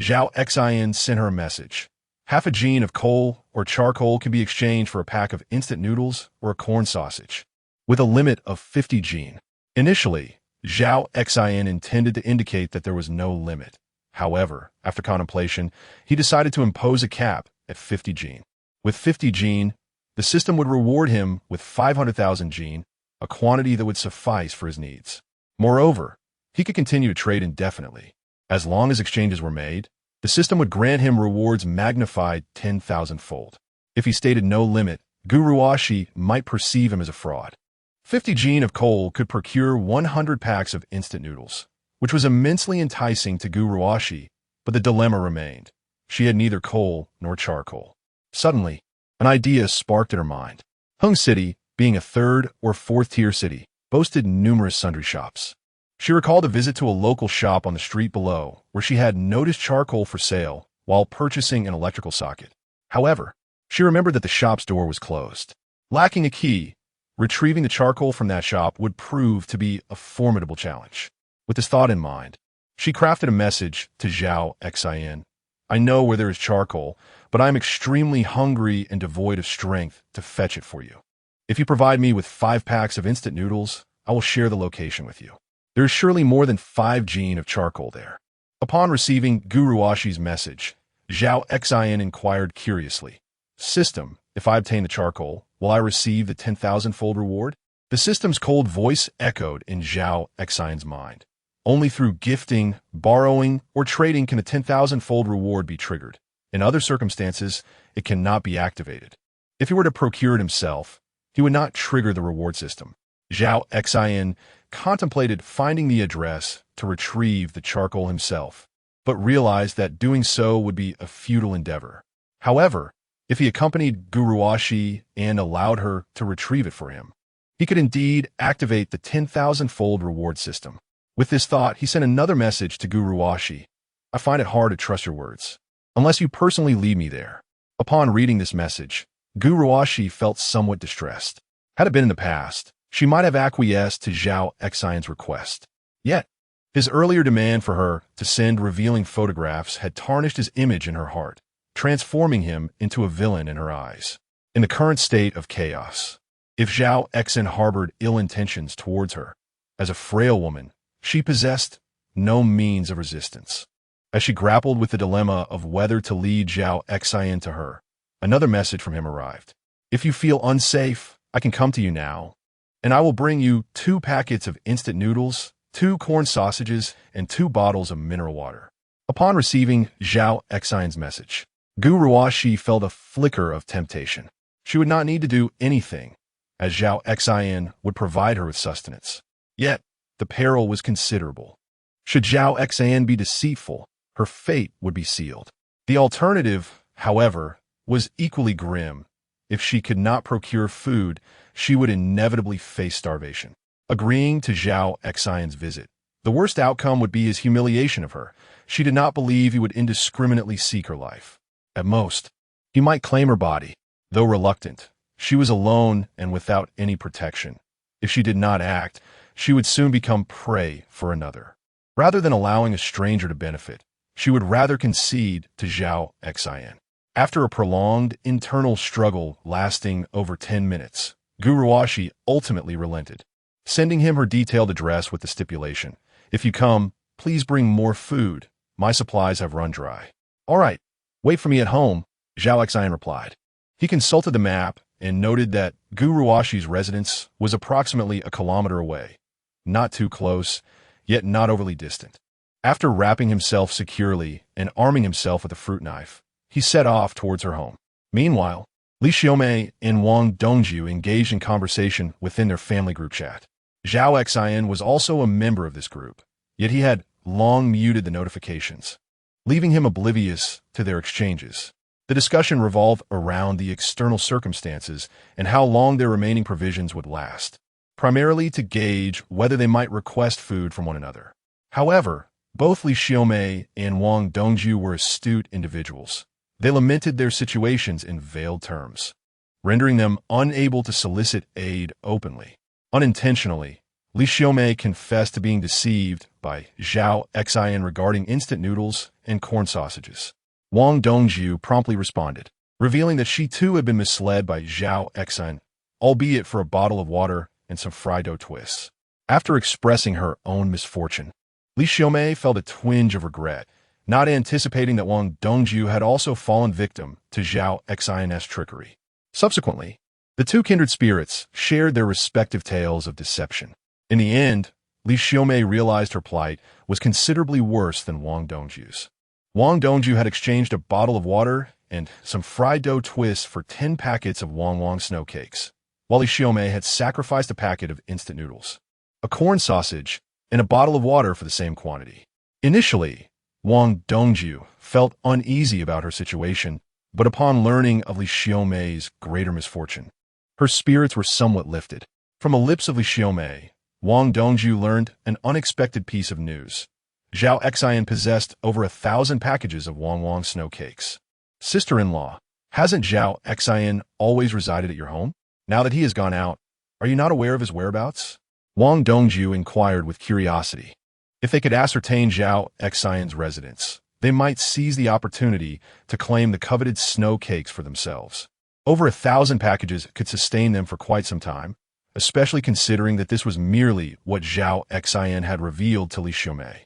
Zhao Xin sent her a message. Half a gene of coal or charcoal can be exchanged for a pack of instant noodles or a corn sausage, with a limit of 50 gene. Initially, Zhao Xin intended to indicate that there was no limit. However, after contemplation, he decided to impose a cap at 50 gene. With 50 gene, the system would reward him with 500,000 gene, a quantity that would suffice for his needs. Moreover, he could continue to trade indefinitely. As long as exchanges were made, the system would grant him rewards magnified 10,000-fold. If he stated no limit, Guruashi might perceive him as a fraud. 50 gene of coal could procure 100 packs of instant noodles, which was immensely enticing to Guruashi, but the dilemma remained. She had neither coal nor charcoal. Suddenly, an idea sparked in her mind. Hung City, being a third or fourth-tier city, boasted numerous sundry shops. She recalled a visit to a local shop on the street below, where she had noticed charcoal for sale while purchasing an electrical socket. However, she remembered that the shop's door was closed. Lacking a key, retrieving the charcoal from that shop would prove to be a formidable challenge. With this thought in mind, she crafted a message to Zhao Xin. "I know where there is charcoal, but I am extremely hungry and devoid of strength to fetch it for you. If you provide me with 5 packs of instant noodles, I will share the location with you. There is surely more than 5 gene of charcoal there." Upon receiving Guruashi's message, Zhao Xin inquired curiously, "System, if I obtain the charcoal, will I receive the 10,000-fold reward?" The system's cold voice echoed in Zhao Xin's mind. Only through gifting, borrowing, or trading can the 10,000-fold reward be triggered. In other circumstances, it cannot be activated. If he were to procure it himself, he would not trigger the reward system. Zhao Xin contemplated finding the address to retrieve the charcoal himself, but realized that doing so would be a futile endeavor. However, if he accompanied Guruashi and allowed her to retrieve it for him, he could indeed activate the 10,000-fold reward system. With this thought, he sent another message to Guruashi. "I find it hard to trust your words, unless you personally lead me there." Upon reading this message, Guruashi felt somewhat distressed. Had it been in the past, she might have acquiesced to Zhao Xin's request. Yet, his earlier demand for her to send revealing photographs had tarnished his image in her heart, transforming him into a villain in her eyes. In the current state of chaos, if Zhao Xin harbored ill intentions towards her, as a frail woman, she possessed no means of resistance. As she grappled with the dilemma of whether to lead Zhao Xin to her, another message from him arrived. "If you feel unsafe, I can come to you now, and I will bring you 2 packets of instant noodles, 2 corn sausages, and 2 bottles of mineral water." Upon receiving Zhao Xin's message, Guruashi felt a flicker of temptation. She would not need to do anything, as Zhao Xin would provide her with sustenance. Yet, the peril was considerable. Should Zhao Xin be deceitful, her fate would be sealed. The alternative, however, was equally grim. If she could not procure food, she would inevitably face starvation. Agreeing to Zhao Xin's visit, the worst outcome would be his humiliation of her. She did not believe he would indiscriminately seek her life. At most, he might claim her body. Though reluctant, she was alone and without any protection. If she did not act, she would soon become prey for another. Rather than allowing a stranger to benefit, she would rather concede to Zhao Xin. After a prolonged internal struggle lasting over 10 minutes, Guruashi ultimately relented, sending him her detailed address with the stipulation, "If you come, please bring more food. My supplies have run dry." "All right," Wait for me at home, Zhao Xin replied. He consulted the map and noted that Guruashi's residence was approximately a kilometer away. Not too close, yet not overly distant. After wrapping himself securely and arming himself with a fruit knife, he set off towards her home. Meanwhile, Li Xiaomei and Wang Dongju engaged in conversation within their family group chat. Zhao Xin was also a member of this group, yet he had long muted the notifications, leaving him oblivious to their exchanges. The discussion revolved around the external circumstances and how long their remaining provisions would last, primarily to gauge whether they might request food from one another. However, both Li Xiaomei and Wang Dongju were astute individuals. They lamented their situations in veiled terms, rendering them unable to solicit aid openly. Unintentionally, Li Xiaomei confessed to being deceived by Zhao Xin regarding instant noodles and corn sausages. Wang Dongju promptly responded, revealing that she too had been misled by Zhao Xin, albeit for a bottle of water and some fried dough twists. After expressing her own misfortune, Li Xiaomei felt a twinge of regret, not anticipating that Wang Dongju had also fallen victim to Zhao Xin's trickery. Subsequently, the two kindred spirits shared their respective tales of deception. In the end, Li Xiaomei realized her plight was considerably worse than Wang Dongju's. Wang Dongju had exchanged a bottle of water and some fried dough twists for 10 packets of Wang snow cakes, while Li Xiaomei had sacrificed a packet of instant noodles, a corn sausage, and a bottle of water for the same quantity. Initially, Wang Dongju felt uneasy about her situation, but upon learning of Li Xiaomei's greater misfortune, her spirits were somewhat lifted. From the lips of Li Xiaomei, Wang Dongju learned an unexpected piece of news. Zhao Xin possessed over 1,000 packages of Wang snow cakes. Sister-in-law, hasn't Zhao Xin always resided at your home? Now that he has gone out, are you not aware of his whereabouts? Wang Dongju inquired with curiosity. If they could ascertain Zhao Xin's residence, they might seize the opportunity to claim the coveted snow cakes for themselves. Over 1,000 packages could sustain them for quite some time, especially considering that this was merely what Zhao Xin had revealed to Li Xiaomei.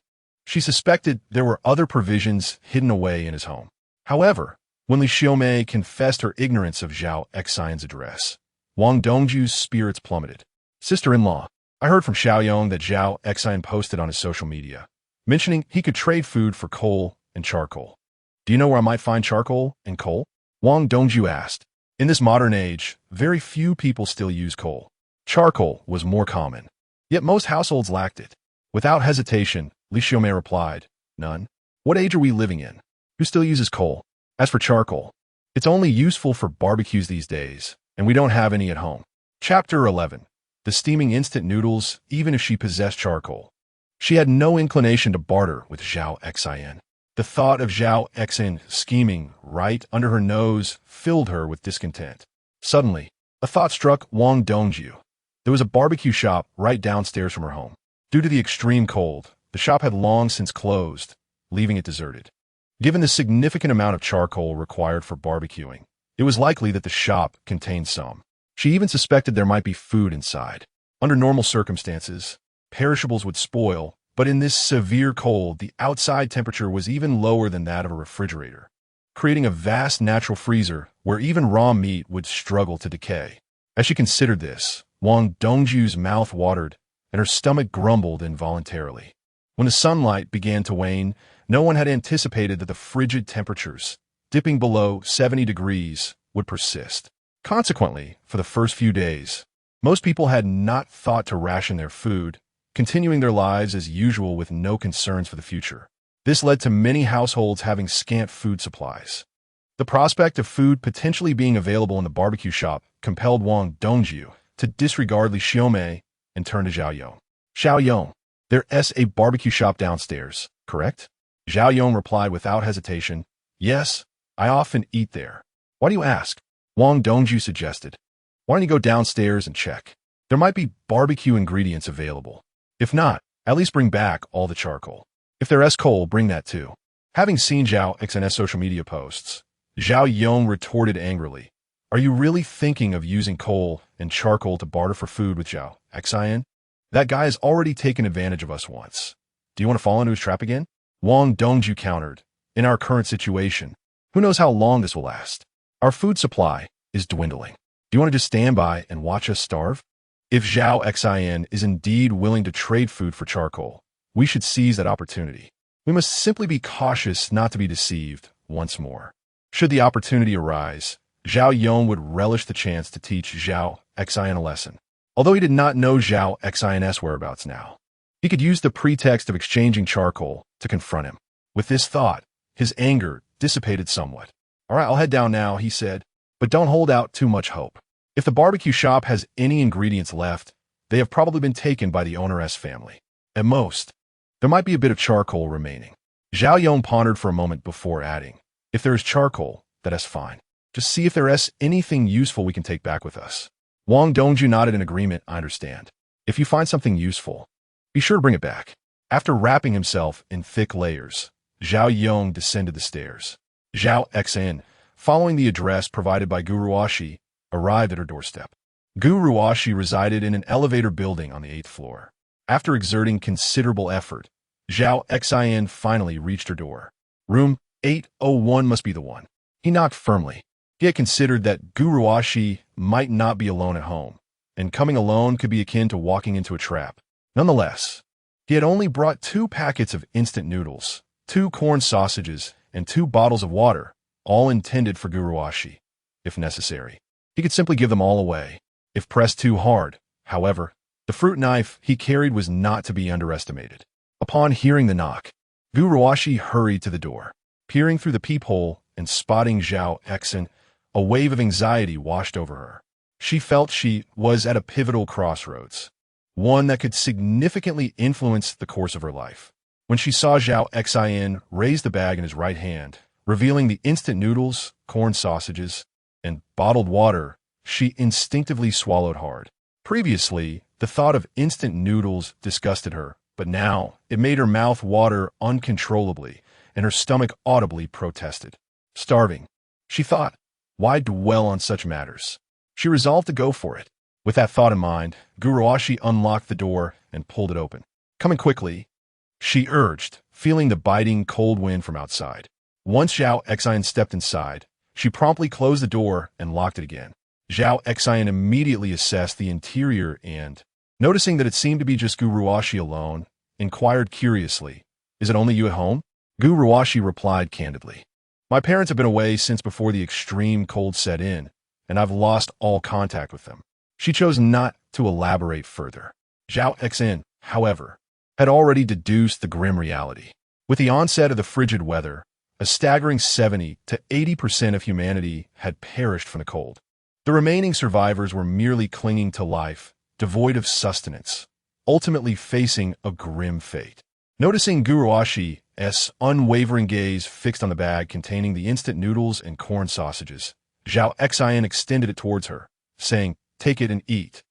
She suspected there were other provisions hidden away in his home. However, when Li Xiaomei confessed her ignorance of Zhao Xin's address, Wang Dongju's spirits plummeted. Sister-in-law, I heard from Xiaoyong that Zhao Xin posted on his social media, mentioning he could trade food for coal and charcoal. Do you know where I might find charcoal and coal? Wang Dongju asked. In this modern age, very few people still use coal. Charcoal was more common, yet most households lacked it. Without hesitation, Li Xiaomei replied, none. What age are we living in? Who still uses coal? As for charcoal, it's only useful for barbecues these days, and we don't have any at home. Chapter 11. The steaming instant noodles, even if she possessed charcoal. She had no inclination to barter with Zhao Xin. The thought of Zhao Xin scheming right under her nose filled her with discontent. Suddenly, a thought struck Wang Dongju. There was a barbecue shop right downstairs from her home. Due to the extreme cold, the shop had long since closed, leaving it deserted. Given the significant amount of charcoal required for barbecuing, it was likely that the shop contained some. She even suspected there might be food inside. Under normal circumstances, perishables would spoil, but in this severe cold, the outside temperature was even lower than that of a refrigerator, creating a vast natural freezer where even raw meat would struggle to decay. As she considered this, Wang Dongju's mouth watered and her stomach grumbled involuntarily. When the sunlight began to wane, no one had anticipated that the frigid temperatures, dipping below 70 degrees, would persist. Consequently, for the first few days, most people had not thought to ration their food, continuing their lives as usual with no concerns for the future. This led to many households having scant food supplies. The prospect of food potentially being available in the barbecue shop compelled Wang Dongju to disregard Li Xiaomei and turn to Xiaoyong. Xiaoyong, there's a barbecue shop downstairs, correct? Xiaoyong replied without hesitation, yes, I often eat there. Why do you ask? Wang Dongju suggested. Why don't you go downstairs and check? There might be barbecue ingredients available. If not, at least bring back all the charcoal. If there's coal, bring that too. Having seen Zhao Xin's social media posts, Xiaoyong retorted angrily, are you really thinking of using coal and charcoal to barter for food with Zhao Xin? That guy has already taken advantage of us once. Do you want to fall into his trap again? Wang Dongju countered, in our current situation, Who knows how long this will last? Our food supply is dwindling. Do you want to just stand by and watch us starve? If Zhao Xin is indeed willing to trade food for charcoal, we should seize that opportunity. We must simply be cautious not to be deceived once more. Should the opportunity arise, Zhao Yong would relish the chance to teach Zhao Xin a lesson. Although he did not know Zhao Xin's whereabouts now, he could use the pretext of exchanging charcoal to confront him. With this thought, his anger dissipated somewhat. "All right, I'll head down now," he said, "but don't hold out too much hope. If the barbecue shop has any ingredients left, they have probably been taken by the owner's family. At most, there might be a bit of charcoal remaining." Zhao Yong pondered for a moment before adding, "If there is charcoal, that's fine. Just see if there is anything useful we can take back with us." Wang Dongju nodded in agreement. "I understand. If you find something useful, be sure to bring it back." After wrapping himself in thick layers, Zhao Yong descended the stairs. Zhao Xin, following the address provided by Gu Ruoxi, arrived at her doorstep. Gu Ruoxi resided in an elevator building on the 8th floor. After exerting considerable effort, Zhao Xin finally reached her door. Room 801 must be the one. He knocked firmly. He had considered that Gu Ruoxi might not be alone at home, and coming alone could be akin to walking into a trap. Nonetheless, he had only brought 2 packets of instant noodles, 2 corn sausages, and 2 bottles of water, all intended for Gu Ruoxi. If necessary, he could simply give them all away, if pressed too hard. However, the fruit knife he carried was not to be underestimated. Upon hearing the knock, Gu Ruoxi hurried to the door. Peering through the peephole and spotting Zhao Xin, a wave of anxiety washed over her. She felt she was at a pivotal crossroads, one that could significantly influence the course of her life. When she saw Zhao Xin raise the bag in his right hand, revealing the instant noodles, corn sausages, and bottled water, she instinctively swallowed hard. Previously, the thought of instant noodles disgusted her, but now it made her mouth water uncontrollably, and her stomach audibly protested. Starving, she thought. Why dwell on such matters? She resolved to go for it. With that thought in mind, Gu Ruoxi unlocked the door and pulled it open. "Coming quickly," she urged, feeling the biting cold wind from outside. Once Zhao Xin stepped inside, she promptly closed the door and locked it again. Zhao Xin immediately assessed the interior and, noticing that it seemed to be just Gu Ruoxi alone, inquired curiously, "Is it only you at home?" Gu Ruoxi replied candidly, "My parents have been away since before the extreme cold set in, and I've lost all contact with them." She chose not to elaborate further. Zhao Xin, however, had already deduced the grim reality. With the onset of the frigid weather, a staggering 70 to 80% of humanity had perished from the cold. The remaining survivors were merely clinging to life, devoid of sustenance, ultimately facing a grim fate. Noticing Gu Ruoxi's unwavering gaze fixed on the bag containing the instant noodles and corn sausages, Zhao Xin extended it towards her, saying, "Take it and eat.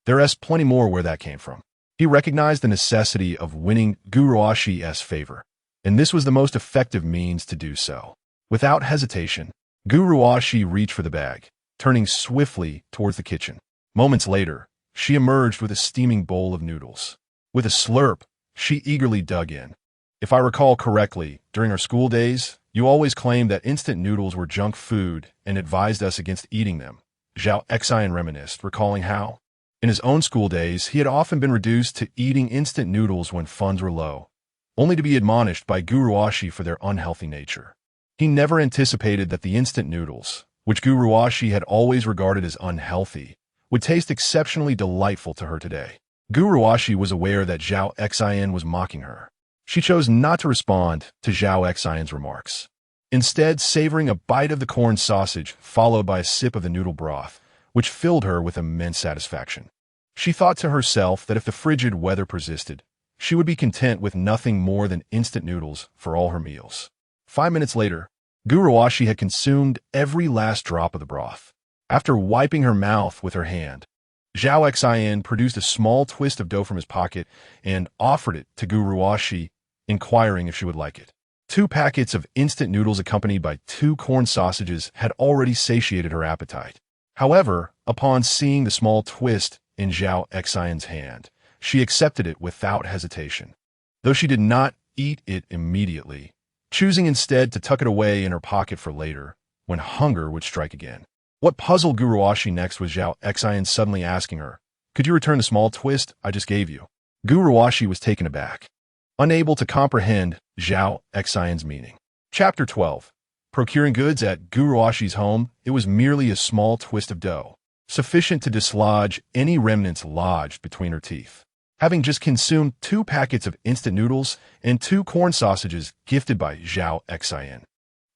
There is plenty more where that came from." He recognized the necessity of winning Gu Ruoxi's favor, and this was the most effective means to do so. Without hesitation, Gu Ruoxi reached for the bag, turning swiftly towards the kitchen. Moments later, she emerged with a steaming bowl of noodles. With a slurp, she eagerly dug in. "If I recall correctly, during our school days, you always claimed that instant noodles were junk food and advised us against eating them." Zhao Xin reminisced, recalling how, in his own school days, he had often been reduced to eating instant noodles when funds were low, only to be admonished by Gu Ruoxi for their unhealthy nature. He never anticipated that the instant noodles, which Gu Ruoxi had always regarded as unhealthy, would taste exceptionally delightful to her today. Gu Ruoxi was aware that Zhao Xin was mocking her. She chose not to respond to Zhao Xin's remarks, instead savoring a bite of the corn sausage followed by a sip of the noodle broth, which filled her with immense satisfaction. She thought to herself that if the frigid weather persisted, she would be content with nothing more than instant noodles for all her meals. 5 minutes later, Gu Ruoxi had consumed every last drop of the broth. After wiping her mouth with her hand, Zhao Xin produced a small twist of dough from his pocket and offered it to Gu Ruoxi, inquiring if she would like it. 2 packets of instant noodles accompanied by 2 corn sausages had already satiated her appetite. However, upon seeing the small twist in Zhao Xin's hand, she accepted it without hesitation. Though she did not eat it immediately, choosing instead to tuck it away in her pocket for later, when hunger would strike again. What puzzled Guruwashi next was Zhao Xin suddenly asking her, "Could you return the small twist I just gave you?" Guruwashi was taken aback, unable to comprehend Zhao Xin's meaning. Chapter 12. Procuring goods at Guruwashi's home, it was merely a small twist of dough, sufficient to dislodge any remnants lodged between her teeth. Having just consumed 2 packets of instant noodles and 2 corn sausages gifted by Zhao Xin,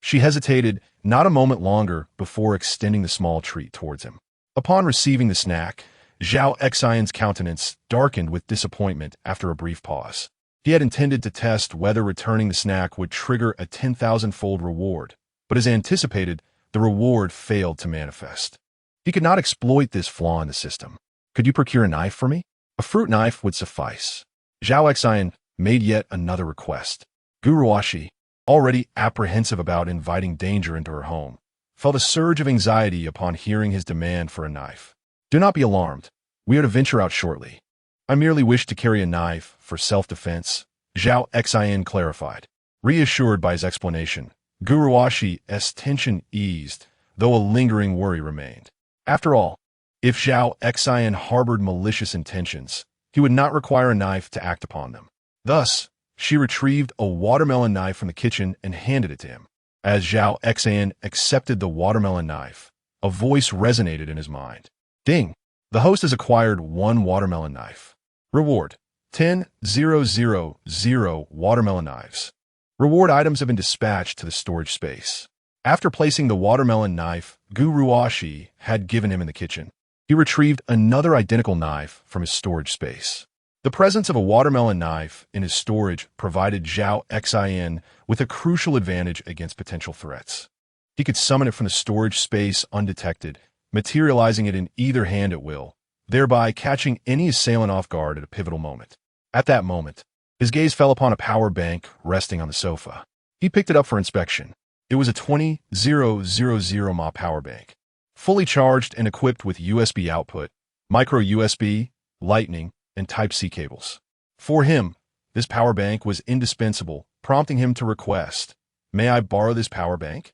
she hesitated not a moment longer before extending the small treat towards him. Upon receiving the snack, Zhao Xin's countenance darkened with disappointment after a brief pause. He had intended to test whether returning the snack would trigger a 10,000-fold reward, but as anticipated, the reward failed to manifest. He could not exploit this flaw in the system. "Could you procure a knife for me?" A fruit knife would suffice. Zhao Xin made yet another request. Guruwashi, already apprehensive about inviting danger into her home, felt a surge of anxiety upon hearing his demand for a knife. "Do not be alarmed. We are to venture out shortly. I merely wish to carry a knife for self-defense," Zhao Xin clarified. Reassured by his explanation, Guruwashi's tension eased, though a lingering worry remained. After all, if Zhao Xin harbored malicious intentions, he would not require a knife to act upon them. Thus, she retrieved a watermelon knife from the kitchen and handed it to him. As Zhao Xin accepted the watermelon knife, a voice resonated in his mind. "Ding! The host has acquired 1 watermelon knife. Reward: 10,000 watermelon knives. Reward items have been dispatched to the storage space." After placing the watermelon knife Guruwashi had given him in the kitchen, he retrieved another identical knife from his storage space. The presence of a watermelon knife in his storage provided Zhao Xin with a crucial advantage against potential threats. He could summon it from the storage space undetected, materializing it in either hand at will, thereby catching any assailant off guard at a pivotal moment. At that moment, his gaze fell upon a power bank resting on the sofa. He picked it up for inspection. It was a 20,000 mAh power bank, fully charged and equipped with USB output, micro USB, Lightning, and Type-C cables. For him, this power bank was indispensable, prompting him to request, "May I borrow this power bank?"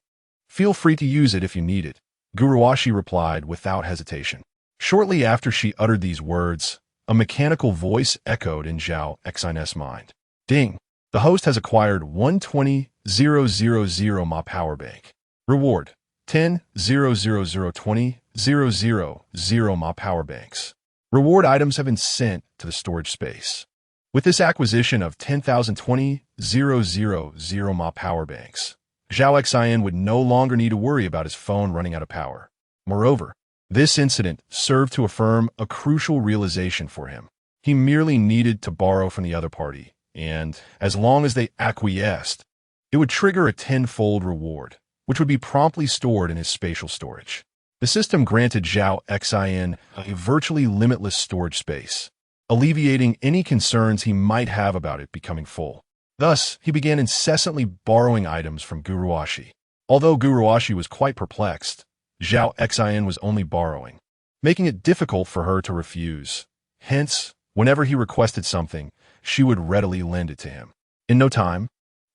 "Feel free to use it if you need it," Guruwashi replied without hesitation. Shortly after she uttered these words, a mechanical voice echoed in Zhao Xin's mind. "Ding! The host has acquired 120,000 mAh power bank. Reward: 10,000 mAh power banks. Reward items have been sent to the storage space." With this acquisition of 10,020,000 mAh power banks, Zhao Xin would no longer need to worry about his phone running out of power. Moreover, this incident served to affirm a crucial realization for him. He merely needed to borrow from the other party, and, as long as they acquiesced, it would trigger a 10-fold reward, which would be promptly stored in his spatial storage. The system granted Zhao Xin a virtually limitless storage space, alleviating any concerns he might have about it becoming full. Thus, he began incessantly borrowing items from Guruwashi. Although Guruwashi was quite perplexed, Zhao Xin was only borrowing, making it difficult for her to refuse. Hence, whenever he requested something, she would readily lend it to him. In no time,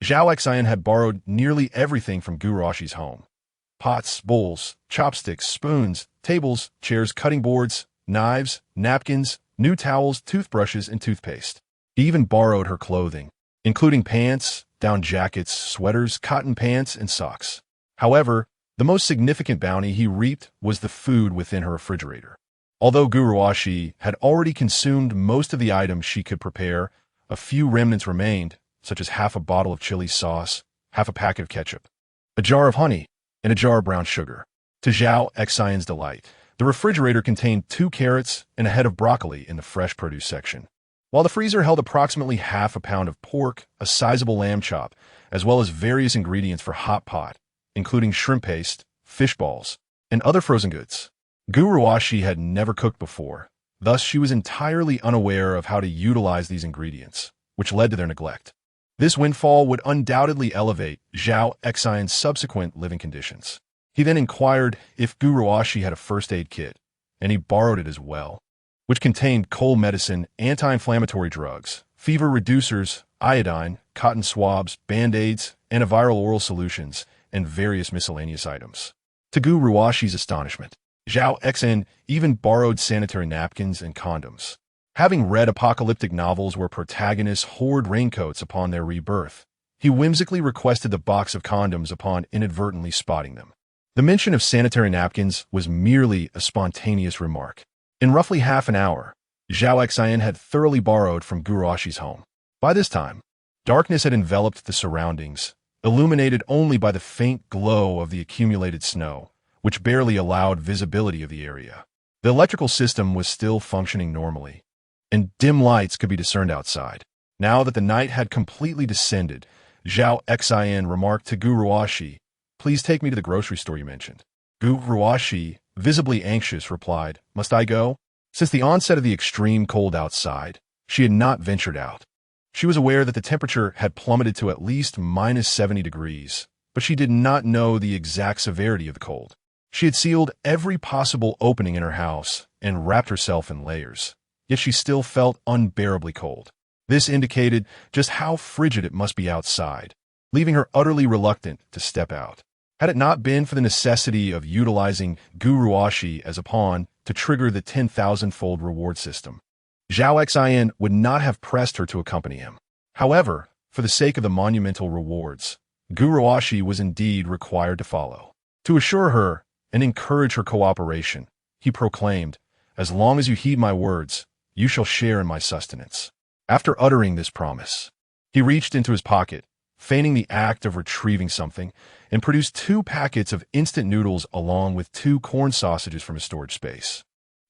Zhao Xin had borrowed nearly everything from Guruwashi's home. Pots, bowls, chopsticks, spoons, tables, chairs, cutting boards, knives, napkins, new towels, toothbrushes, and toothpaste. He even borrowed her clothing, including pants, down jackets, sweaters, cotton pants, and socks. However, the most significant bounty he reaped was the food within her refrigerator. Although Guruwashi had already consumed most of the items she could prepare, a few remnants remained, such as half a bottle of chili sauce, half a packet of ketchup, a jar of honey, and a jar of brown sugar. To Zhao Xin's delight, the refrigerator contained 2 carrots and a head of broccoli in the fresh produce section, while the freezer held approximately half a pound of pork, a sizable lamb chop, as well as various ingredients for hot pot, including shrimp paste, fish balls, and other frozen goods. Guruwashi had never cooked before, thus she was entirely unaware of how to utilize these ingredients, which led to their neglect. This windfall would undoubtedly elevate Zhao Xin's subsequent living conditions. He then inquired if Guruwashi had a first aid kit, and he borrowed it as well, which contained cold medicine, anti-inflammatory drugs, fever reducers, iodine, cotton swabs, band-aids, antiviral oral solutions, and various miscellaneous items. To Gu Ruashi's astonishment, Zhao Xin even borrowed sanitary napkins and condoms. Having read apocalyptic novels where protagonists hoard raincoats upon their rebirth, he whimsically requested the box of condoms upon inadvertently spotting them. The mention of sanitary napkins was merely a spontaneous remark. In roughly half an hour, Zhao Xin had thoroughly borrowed from Gu Ruashi's home. By this time, darkness had enveloped the surroundings, illuminated only by the faint glow of the accumulated snow, which barely allowed visibility of the area. The electrical system was still functioning normally, and dim lights could be discerned outside. Now that the night had completely descended, Zhao Xin remarked to Gu Ruashi, "Please take me to the grocery store you mentioned." Gu Ruashi, visibly anxious, replied, "Must I go?" Since the onset of the extreme cold outside, she had not ventured out. She was aware that the temperature had plummeted to at least -70 degrees, but she did not know the exact severity of the cold. She had sealed every possible opening in her house and wrapped herself in layers, yet she still felt unbearably cold. This indicated just how frigid it must be outside, leaving her utterly reluctant to step out. Had it not been for the necessity of utilizing Gu Ruashi as a pawn to trigger the 10,000-fold reward system, Zhao Xin would not have pressed her to accompany him. However, for the sake of the monumental rewards, Gu Ruashi was indeed required to follow. To assure her and encourage her cooperation, he proclaimed, "As long as you heed my words, you shall share in my sustenance." After uttering this promise, he reached into his pocket, feigning the act of retrieving something, and produced 2 packets of instant noodles along with 2 corn sausages from his storage space.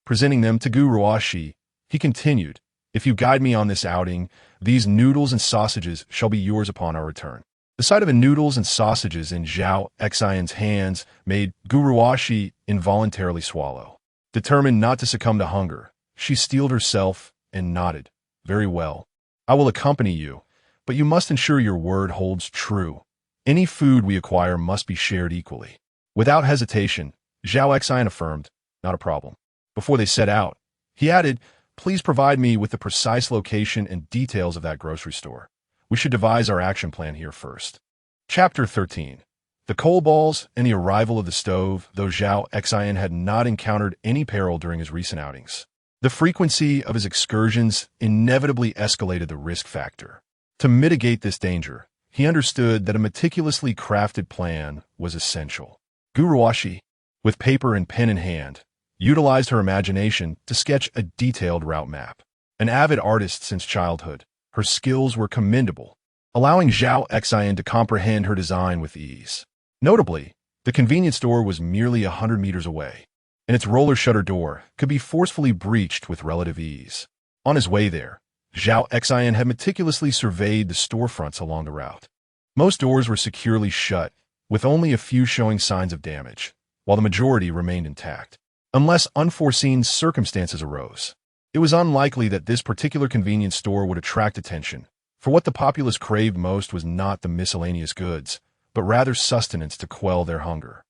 Presenting them to Gu Ruashi, he continued, "If you guide me on this outing, these noodles and sausages shall be yours upon our return." The sight of the noodles and sausages in Zhao Xin's hands made Gu Ruashi involuntarily swallow. Determined not to succumb to hunger, she steeled herself and nodded, "Very well. I will accompany you, but you must ensure your word holds true. Any food we acquire must be shared equally." Without hesitation, Zhao Xin affirmed, "Not a problem." Before they set out, he added, "Please provide me with the precise location and details of that grocery store. We should devise our action plan here first." Chapter 13. The coal balls and the arrival of the stove, though Zhao Xin had not encountered any peril during his recent outings. The frequency of his excursions inevitably escalated the risk factor. To mitigate this danger, he understood that a meticulously crafted plan was essential. Gu Ruashi, with paper and pen in hand, utilized her imagination to sketch a detailed route map. An avid artist since childhood, her skills were commendable, allowing Zhao Xin to comprehend her design with ease. Notably, the convenience store was merely 100 meters away, and its roller shutter door could be forcefully breached with relative ease. On his way there, Zhao Xin had meticulously surveyed the storefronts along the route. Most doors were securely shut, with only a few showing signs of damage, while the majority remained intact. Unless unforeseen circumstances arose, it was unlikely that this particular convenience store would attract attention, for what the populace craved most was not the miscellaneous goods, but rather sustenance to quell their hunger.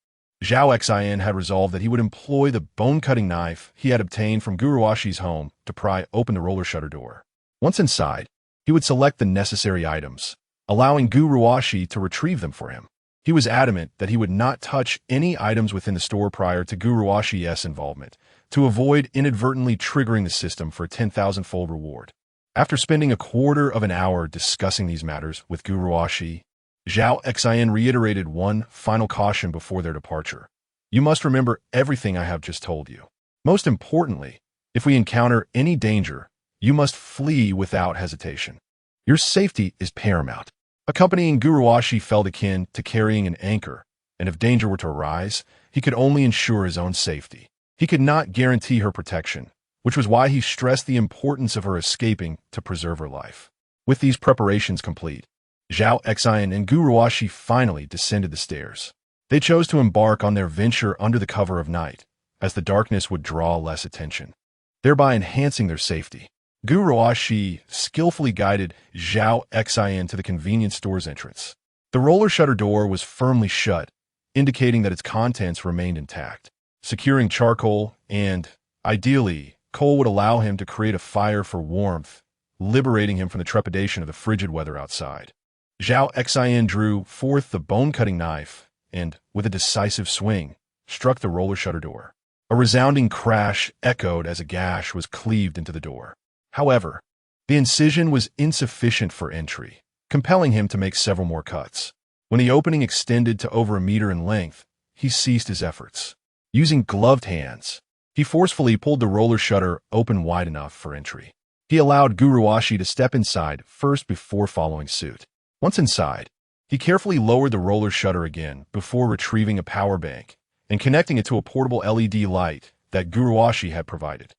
Zhao Xin had resolved that he would employ the bone-cutting knife he had obtained from Gu Ruashi's home to pry open the roller shutter door. Once inside, he would select the necessary items, allowing Gu Ruashi to retrieve them for him. He was adamant that he would not touch any items within the store prior to Gu Ruashi's involvement, to avoid inadvertently triggering the system for a 10,000-fold reward. After spending a quarter of an hour discussing these matters with Gu Ruashi, Zhao Xin reiterated one final caution before their departure. "You must remember everything I have just told you. Most importantly, if we encounter any danger, you must flee without hesitation. Your safety is paramount." Accompanying Gu Ruashi felt akin to carrying an anchor, and if danger were to arise, he could only ensure his own safety. He could not guarantee her protection, which was why he stressed the importance of her escaping to preserve her life. With these preparations complete, Zhao Xin and Gu Ruashi finally descended the stairs. They chose to embark on their venture under the cover of night, as the darkness would draw less attention, thereby enhancing their safety. Gu Ruashi skillfully guided Zhao Xin to the convenience store's entrance. The roller shutter door was firmly shut, indicating that its contents remained intact. Securing charcoal and, ideally, coal would allow him to create a fire for warmth liberating him from the trepidation of the frigid weather outside. Zhao Xin drew forth the bone-cutting knife and, with a decisive swing, struck the roller shutter door. A resounding crash echoed as a gash was cleaved into the door. However, the incision was insufficient for entry, compelling him to make several more cuts. When the opening extended to over a meter in length, he ceased his efforts. Using gloved hands, he forcefully pulled the roller shutter open wide enough for entry. He allowed Guruwashi to step inside first before following suit. Once inside, he carefully lowered the roller shutter again before retrieving a power bank and connecting it to a portable LED light that Guruwashi had provided.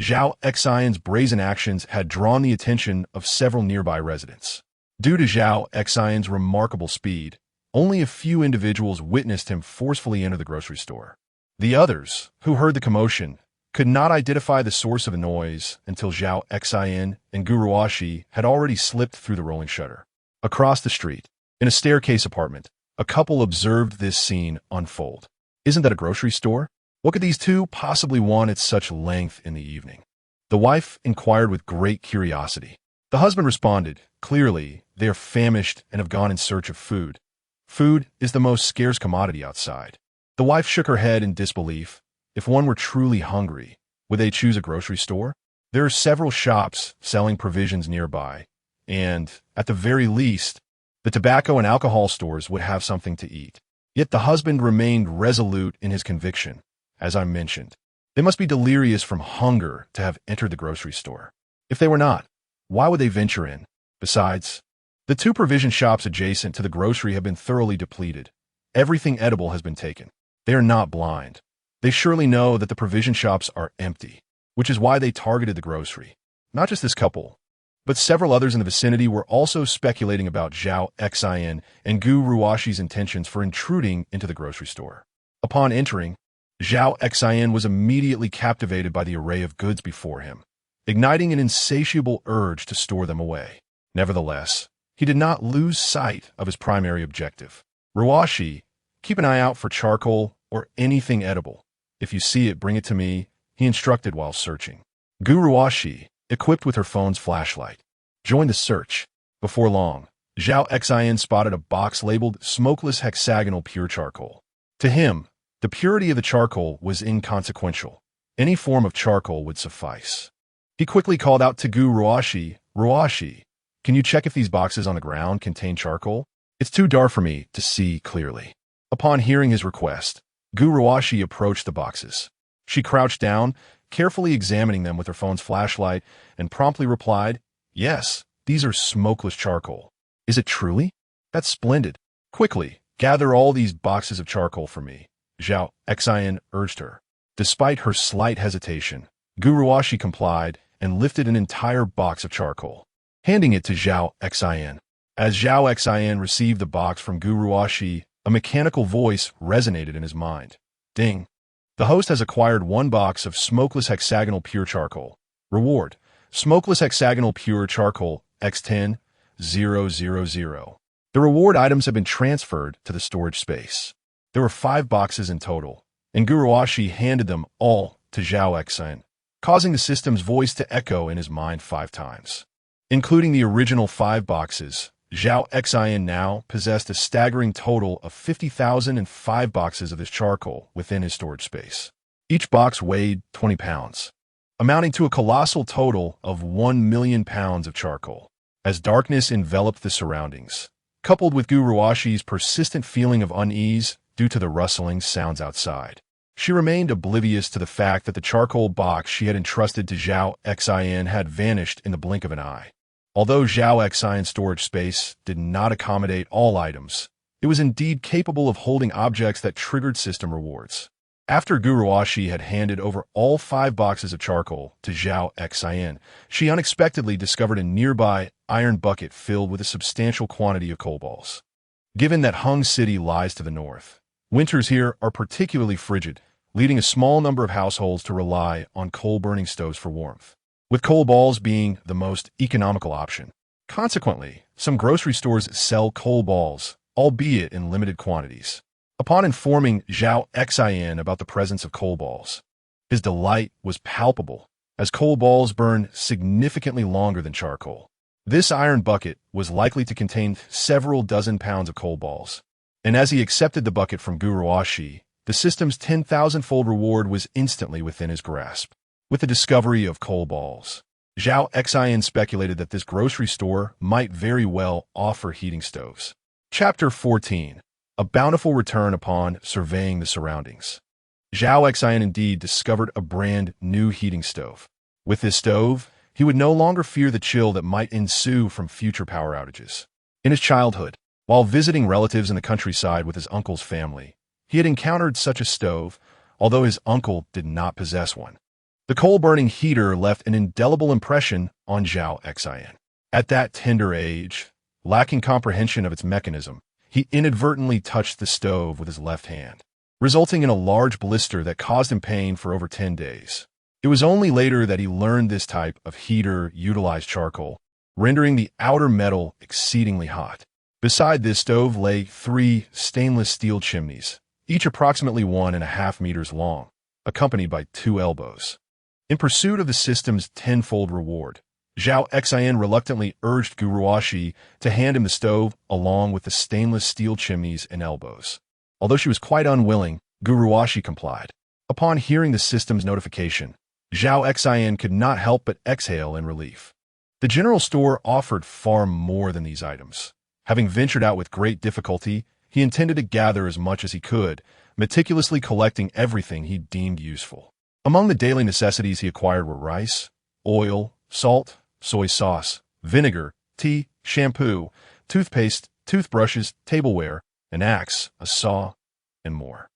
Zhao Xin's brazen actions had drawn the attention of several nearby residents. Due to Zhao Xin's remarkable speed, only a few individuals witnessed him forcefully enter the grocery store. The others, who heard the commotion, could not identify the source of the noise until Zhao Xin and Guruwashi had already slipped through the rolling shutter. Across the street, in a staircase apartment, a couple observed this scene unfold. Isn't that a grocery store? What could these two possibly want at such length in the evening? The wife inquired with great curiosity. The husband responded, clearly, they are famished and have gone in search of food. Food is the most scarce commodity outside. The wife shook her head in disbelief. If one were truly hungry, would they choose a grocery store? There are several shops selling provisions nearby, and, at the very least, the tobacco and alcohol stores would have something to eat. Yet the husband remained resolute in his conviction. As I mentioned, they must be delirious from hunger to have entered the grocery store. If they were not, why would they venture in? Besides, the two provision shops adjacent to the grocery have been thoroughly depleted. Everything edible has been taken. They are not blind. They surely know that the provision shops are empty, which is why they targeted the grocery. Not just this couple, but several others in the vicinity were also speculating about Zhao Xin and Guruwashi's intentions for intruding into the grocery store. Upon entering, Zhao Xin was immediately captivated by the array of goods before him, igniting an insatiable urge to store them away. Nevertheless, he did not lose sight of his primary objective. Ruwashi, keep an eye out for charcoal or anything edible. If you see it, bring it to me, he instructed while searching. Guruwashi, equipped with her phone's flashlight, joined the search. Before long, Zhao Xin spotted a box labeled smokeless hexagonal pure charcoal. To him, the purity of the charcoal was inconsequential. Any form of charcoal would suffice. He quickly called out to Guruwashi, Ruwashi, can you check if these boxes on the ground contain charcoal? It's too dark for me to see clearly. Upon hearing his request, Guruwashi approached the boxes. She crouched down, carefully examining them with her phone's flashlight, and promptly replied, yes, these are smokeless charcoal. Is it truly? That's splendid. Quickly, gather all these boxes of charcoal for me, Zhao Xin urged her. Despite her slight hesitation, Guruwashi complied and lifted an entire box of charcoal, handing it to Zhao Xin. As Zhao Xin received the box from Guruwashi, a mechanical voice resonated in his mind. Ding. The host has acquired 1 box of smokeless hexagonal pure charcoal. Reward: smokeless hexagonal pure charcoal X10 000. The reward items have been transferred to the storage space. There were 5 boxes in total, and Guruwashi handed them all to Zhao Xin, causing the system's voice to echo in his mind 5 times. Including the original 5 boxes, Zhao Xin now possessed a staggering total of 50,005 boxes of this charcoal within his storage space. Each box weighed 20 pounds, amounting to a colossal total of 1 million pounds of charcoal. As darkness enveloped the surroundings, coupled with Guruwashi's persistent feeling of unease due to the rustling sounds outside, she remained oblivious to the fact that the charcoal box she had entrusted to Zhao Xin had vanished in the blink of an eye. Although Zhao Xin's storage space did not accommodate all items, it was indeed capable of holding objects that triggered system rewards. After Guruwashi had handed over all 5 boxes of charcoal to Zhao Xin, she unexpectedly discovered a nearby iron bucket filled with a substantial quantity of coal balls. Given that Hung City lies to the north, winters here are particularly frigid, leading a small number of households to rely on coal-burning stoves for warmth, with coal balls being the most economical option. Consequently, some grocery stores sell coal balls, albeit in limited quantities. Upon informing Zhao Xin about the presence of coal balls, his delight was palpable. as coal balls burn significantly longer than charcoal. This iron bucket was likely to contain several dozen pounds of coal balls. And as he accepted the bucket from Guru Ashi, the system's 10,000-fold reward was instantly within his grasp. With the discovery of coal balls, Zhao Xin speculated that this grocery store might very well offer heating stoves. Chapter 14. A bountiful return upon surveying the surroundings. Zhao Xin indeed discovered a brand new heating stove. With this stove, he would no longer fear the chill that might ensue from future power outages. In his childhood, while visiting relatives in the countryside with his uncle's family, he had encountered such a stove, although his uncle did not possess one. The coal-burning heater left an indelible impression on Zhao Xin. At that tender age, lacking comprehension of its mechanism, he inadvertently touched the stove with his left hand, resulting in a large blister that caused him pain for over 10 days. It was only later that he learned this type of heater utilized charcoal, rendering the outer metal exceedingly hot. Beside this stove lay 3 stainless steel chimneys, each approximately 1.5 meters long, accompanied by 2 elbows. In pursuit of the system's 10-fold reward, Zhao Xin reluctantly urged Guru Ashi to hand him the stove along with the stainless steel chimneys and elbows. Although she was quite unwilling, Guru Ashi complied. Upon hearing the system's notification, Zhao Xin could not help but exhale in relief. The general store offered far more than these items. Having ventured out with great difficulty, he intended to gather as much as he could, meticulously collecting everything he deemed useful. Among the daily necessities he acquired were rice, oil, salt, soy sauce, vinegar, tea, shampoo, toothpaste, toothbrushes, tableware, an axe, a saw, and more.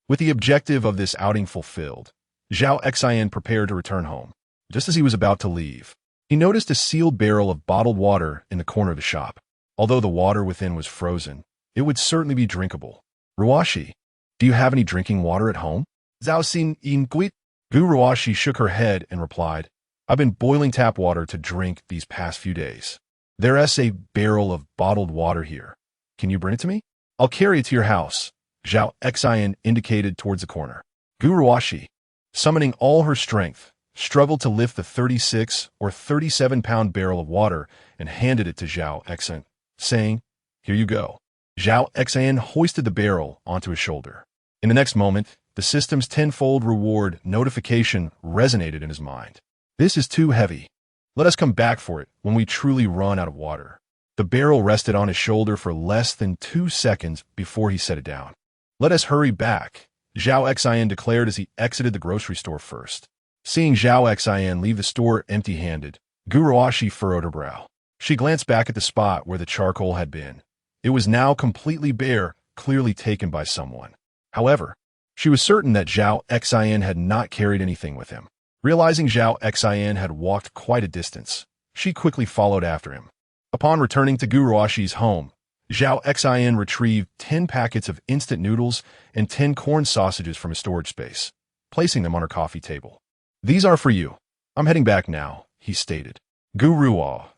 With the objective of this outing fulfilled, Zhao Xin prepared to return home. Just as he was about to leave, he noticed a sealed barrel of bottled water in the corner of the shop. Although the water within was frozen, it would certainly be drinkable. Ruashi, do you have any drinking water at home? Zhao Xin inquired. Guru Ashi shook her head and replied, I've been boiling tap water to drink these past few days. There's a barrel of bottled water here. Can you bring it to me? I'll carry it to your house. Zhao Xin indicated towards the corner. Guru Ashi, summoning all her strength, struggled to lift the 36 or 37-pound barrel of water and handed it to Zhao Xin, saying, Here you go. Zhao Xin hoisted the barrel onto his shoulder. In the next moment, the system's 10-fold reward notification resonated in his mind. This is too heavy. Let us come back for it when we truly run out of water. The barrel rested on his shoulder for less than 2 seconds before he set it down. Let us hurry back, Zhao Xin declared as he exited the grocery store first. Seeing Zhao Xin leave the store empty-handed, Guru Ashi furrowed her brow. She glanced back at the spot where the charcoal had been. It was now completely bare, clearly taken by someone. However, she was certain that Zhao Xin had not carried anything with him. Realizing Zhao Xin had walked quite a distance, she quickly followed after him. Upon returning to Guru Ashi's home, Zhao Xin retrieved 10 packets of instant noodles and 10 corn sausages from his storage space, placing them on her coffee table. These are for you. I'm heading back now, he stated.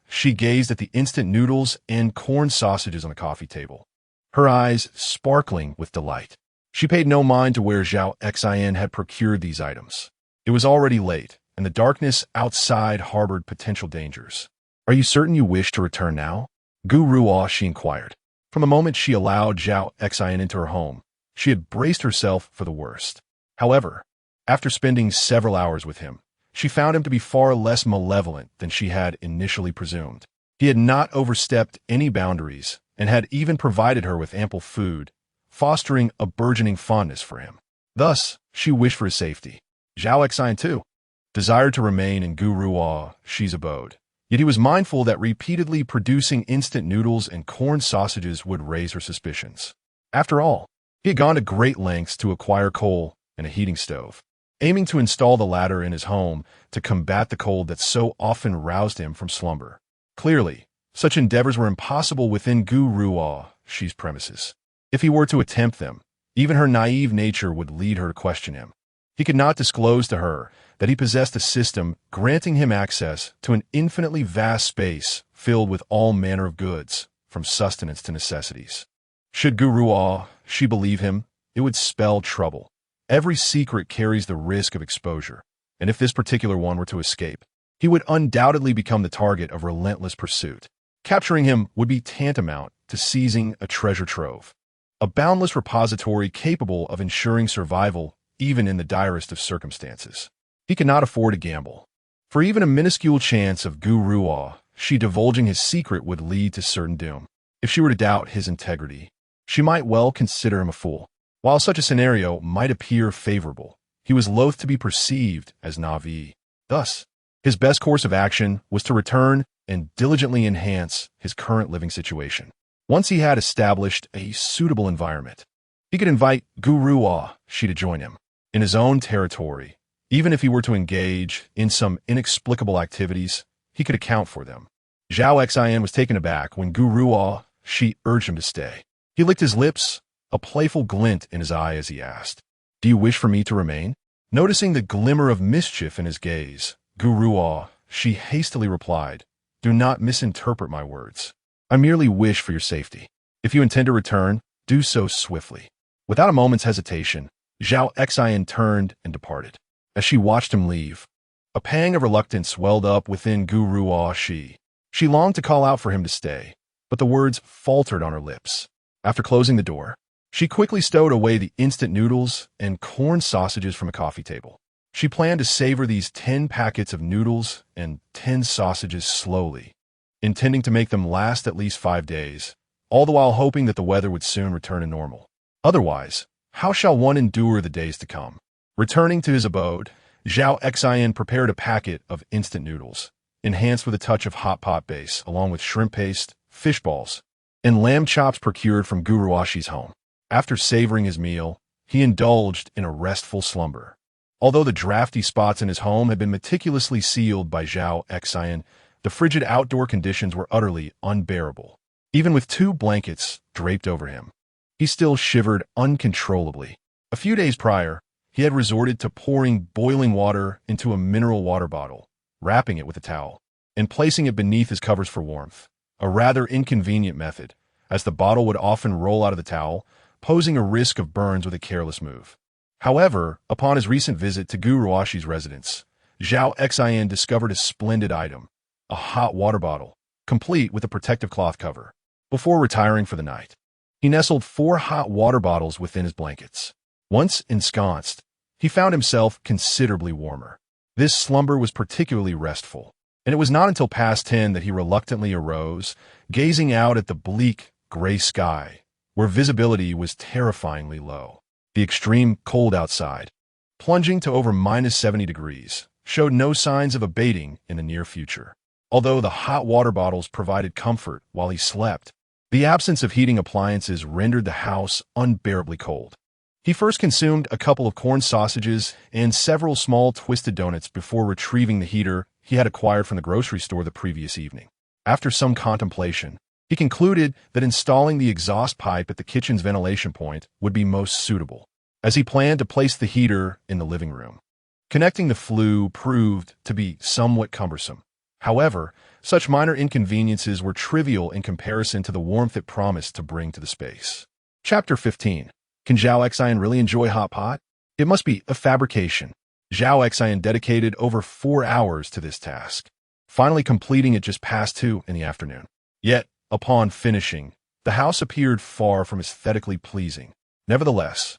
She gazed at the instant noodles and corn sausages on the coffee table, her eyes sparkling with delight. She paid no mind to where Zhao Xin had procured these items. It was already late, and the darkness outside harbored potential dangers. Are you certain you wish to return now? Guru Ashi inquired. From the moment she allowed Zhao Xin into her home, she had braced herself for the worst. However, after spending several hours with him, she found him to be far less malevolent than she had initially presumed. He had not overstepped any boundaries and had even provided her with ample food, fostering a burgeoning fondness for him. Thus, she wished for his safety. Zhao Xin, too, desired to remain in Guru Ashi's abode. Yet he was mindful that repeatedly producing instant noodles and corn sausages would raise her suspicions. After all, he had gone to great lengths to acquire coal and a heating stove, aiming to install the latter in his home to combat the cold that so often roused him from slumber. Clearly, such endeavors were impossible within Guru Ashi's premises. If he were to attempt them, even her naive nature would lead her to question him. He could not disclose to her that he possessed a system granting him access to an infinitely vast space filled with all manner of goods, from sustenance to necessities. Should Guru Ashi believe him, it would spell trouble. Every secret carries the risk of exposure, and if this particular one were to escape, he would undoubtedly become the target of relentless pursuit. Capturing him would be tantamount to seizing a treasure trove, a boundless repository capable of ensuring survival even in the direst of circumstances. He could not afford to gamble. For even a minuscule chance of Gu Ruo Shi divulging his secret would lead to certain doom. If she were to doubt his integrity, she might well consider him a fool. While such a scenario might appear favorable, he was loath to be perceived as naive. Thus, his best course of action was to return and diligently enhance his current living situation. Once he had established a suitable environment, he could invite Gu Ruo Shi to join him in his own territory. Even if he were to engage in some inexplicable activities, he could account for them. Zhao Xin was taken aback when Gu Ruo Shi urged him to stay. He licked his lips, a playful glint in his eye as he asked, "Do you wish for me to remain?" Noticing the glimmer of mischief in his gaze, Gu Ruo Shi hastily replied, "Do not misinterpret my words. I merely wish for your safety. If you intend to return, do so swiftly." Without a moment's hesitation, Zhao Xin turned and departed. As she watched him leave, a pang of reluctance welled up within Gu Ruo Shi. She longed to call out for him to stay, but the words faltered on her lips. After closing the door, she quickly stowed away the instant noodles and corn sausages from a coffee table. She planned to savor these 10 packets of noodles and 10 sausages slowly, intending to make them last at least 5 days, all the while hoping that the weather would soon return to normal. Otherwise, how shall one endure the days to come? Returning to his abode, Zhao Xin prepared a packet of instant noodles, enhanced with a touch of hot pot base, along with shrimp paste, fish balls, and lamb chops procured from Gu Ruo Shi's home. After savoring his meal, he indulged in a restful slumber. Although the drafty spots in his home had been meticulously sealed by Zhao Xin, the frigid outdoor conditions were utterly unbearable. Even with 2 blankets draped over him, he still shivered uncontrollably. A few days prior, he had resorted to pouring boiling water into a mineral water bottle, wrapping it with a towel, and placing it beneath his covers for warmth, a rather inconvenient method, as the bottle would often roll out of the towel, posing a risk of burns with a careless move. However, upon his recent visit to Gu Ruo Shi's residence, Zhao Xin discovered a splendid item, a hot water bottle, complete with a protective cloth cover. Before retiring for the night, he nestled 4 hot water bottles within his blankets. Once ensconced, he found himself considerably warmer. This slumber was particularly restful, and it was not until past 10 that he reluctantly arose, gazing out at the bleak, gray sky, where visibility was terrifyingly low. The extreme cold outside, plunging to over -70 degrees, showed no signs of abating in the near future. Although the hot water bottles provided comfort while he slept, the absence of heating appliances rendered the house unbearably cold. He first consumed a couple of corn sausages and several small twisted donuts before retrieving the heater he had acquired from the grocery store the previous evening. After some contemplation, he concluded that installing the exhaust pipe at the kitchen's ventilation point would be most suitable, as he planned to place the heater in the living room. Connecting the flue proved to be somewhat cumbersome. However, such minor inconveniences were trivial in comparison to the warmth it promised to bring to the space. Chapter 15. Can Zhao Xin really enjoy hot pot? It must be a fabrication. Zhao Xin dedicated over 4 hours to this task, finally completing it just past 2 in the afternoon. Yet, upon finishing, the house appeared far from aesthetically pleasing. Nevertheless,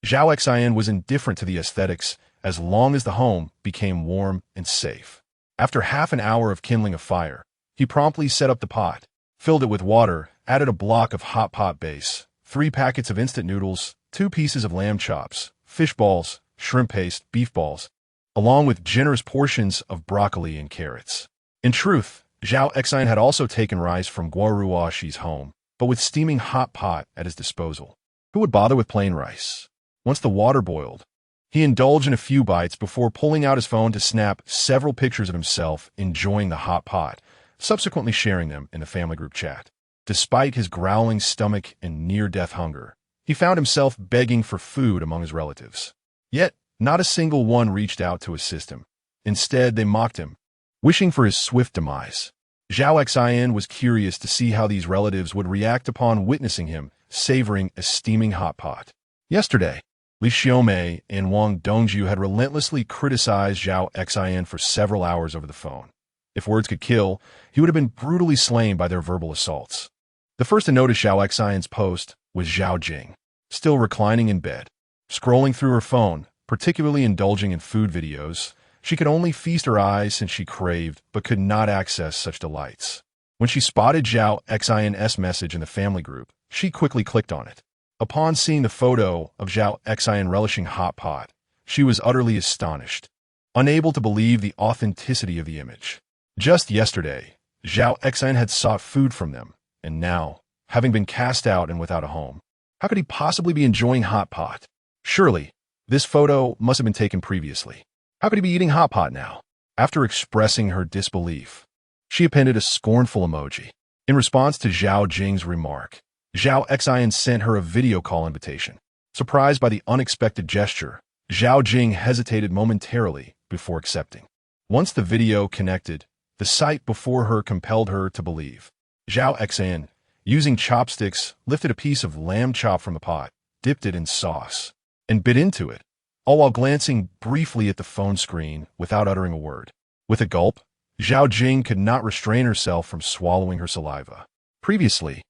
Zhao Xin was indifferent to the aesthetics as long as the home became warm and safe. After half an hour of kindling a fire, he promptly set up the pot, filled it with water, added a block of hot pot base, 3 packets of instant noodles, 2 pieces of lamb chops, fish balls, shrimp paste, beef balls, along with generous portions of broccoli and carrots. In truth, Zhao Xin had also taken rice from Gu Ruo Shi's home, but with steaming hot pot at his disposal. Who would bother with plain rice? Once the water boiled, he indulged in a few bites before pulling out his phone to snap several pictures of himself enjoying the hot pot, subsequently sharing them in the family group chat. Despite his growling stomach and near-death hunger, he found himself begging for food among his relatives. Yet, not a single one reached out to assist him. Instead, they mocked him, wishing for his swift demise. Zhao Xin was curious to see how these relatives would react upon witnessing him savoring a steaming hot pot. Yesterday, Li Xiaomei and Wang Dongju had relentlessly criticized Zhao Xin for several hours over the phone. If words could kill, he would have been brutally slain by their verbal assaults. The first to notice Zhao Xin's post was Zhao Jing, still reclining in bed. Scrolling through her phone, particularly indulging in food videos, she could only feast her eyes since she craved but could not access such delights. When she spotted Zhao Xin's message in the family group, she quickly clicked on it. Upon seeing the photo of Zhao Xin relishing hot pot, she was utterly astonished, unable to believe the authenticity of the image. Just yesterday, Zhao Xin had sought food from them, and now, having been cast out and without a home, how could he possibly be enjoying hot pot? Surely, this photo must have been taken previously. How could he be eating hot pot now? After expressing her disbelief, she appended a scornful emoji. In response to Zhao Jing's remark, Zhao Xin sent her a video call invitation. Surprised by the unexpected gesture, Zhao Jing hesitated momentarily before accepting. Once the video connected, the sight before her compelled her to believe. Zhao Xin, using chopsticks, lifted a piece of lamb chop from the pot, dipped it in sauce, and bit into it, all while glancing briefly at the phone screen without uttering a word. With a gulp, Zhao Jing could not restrain herself from swallowing her saliva. Previously,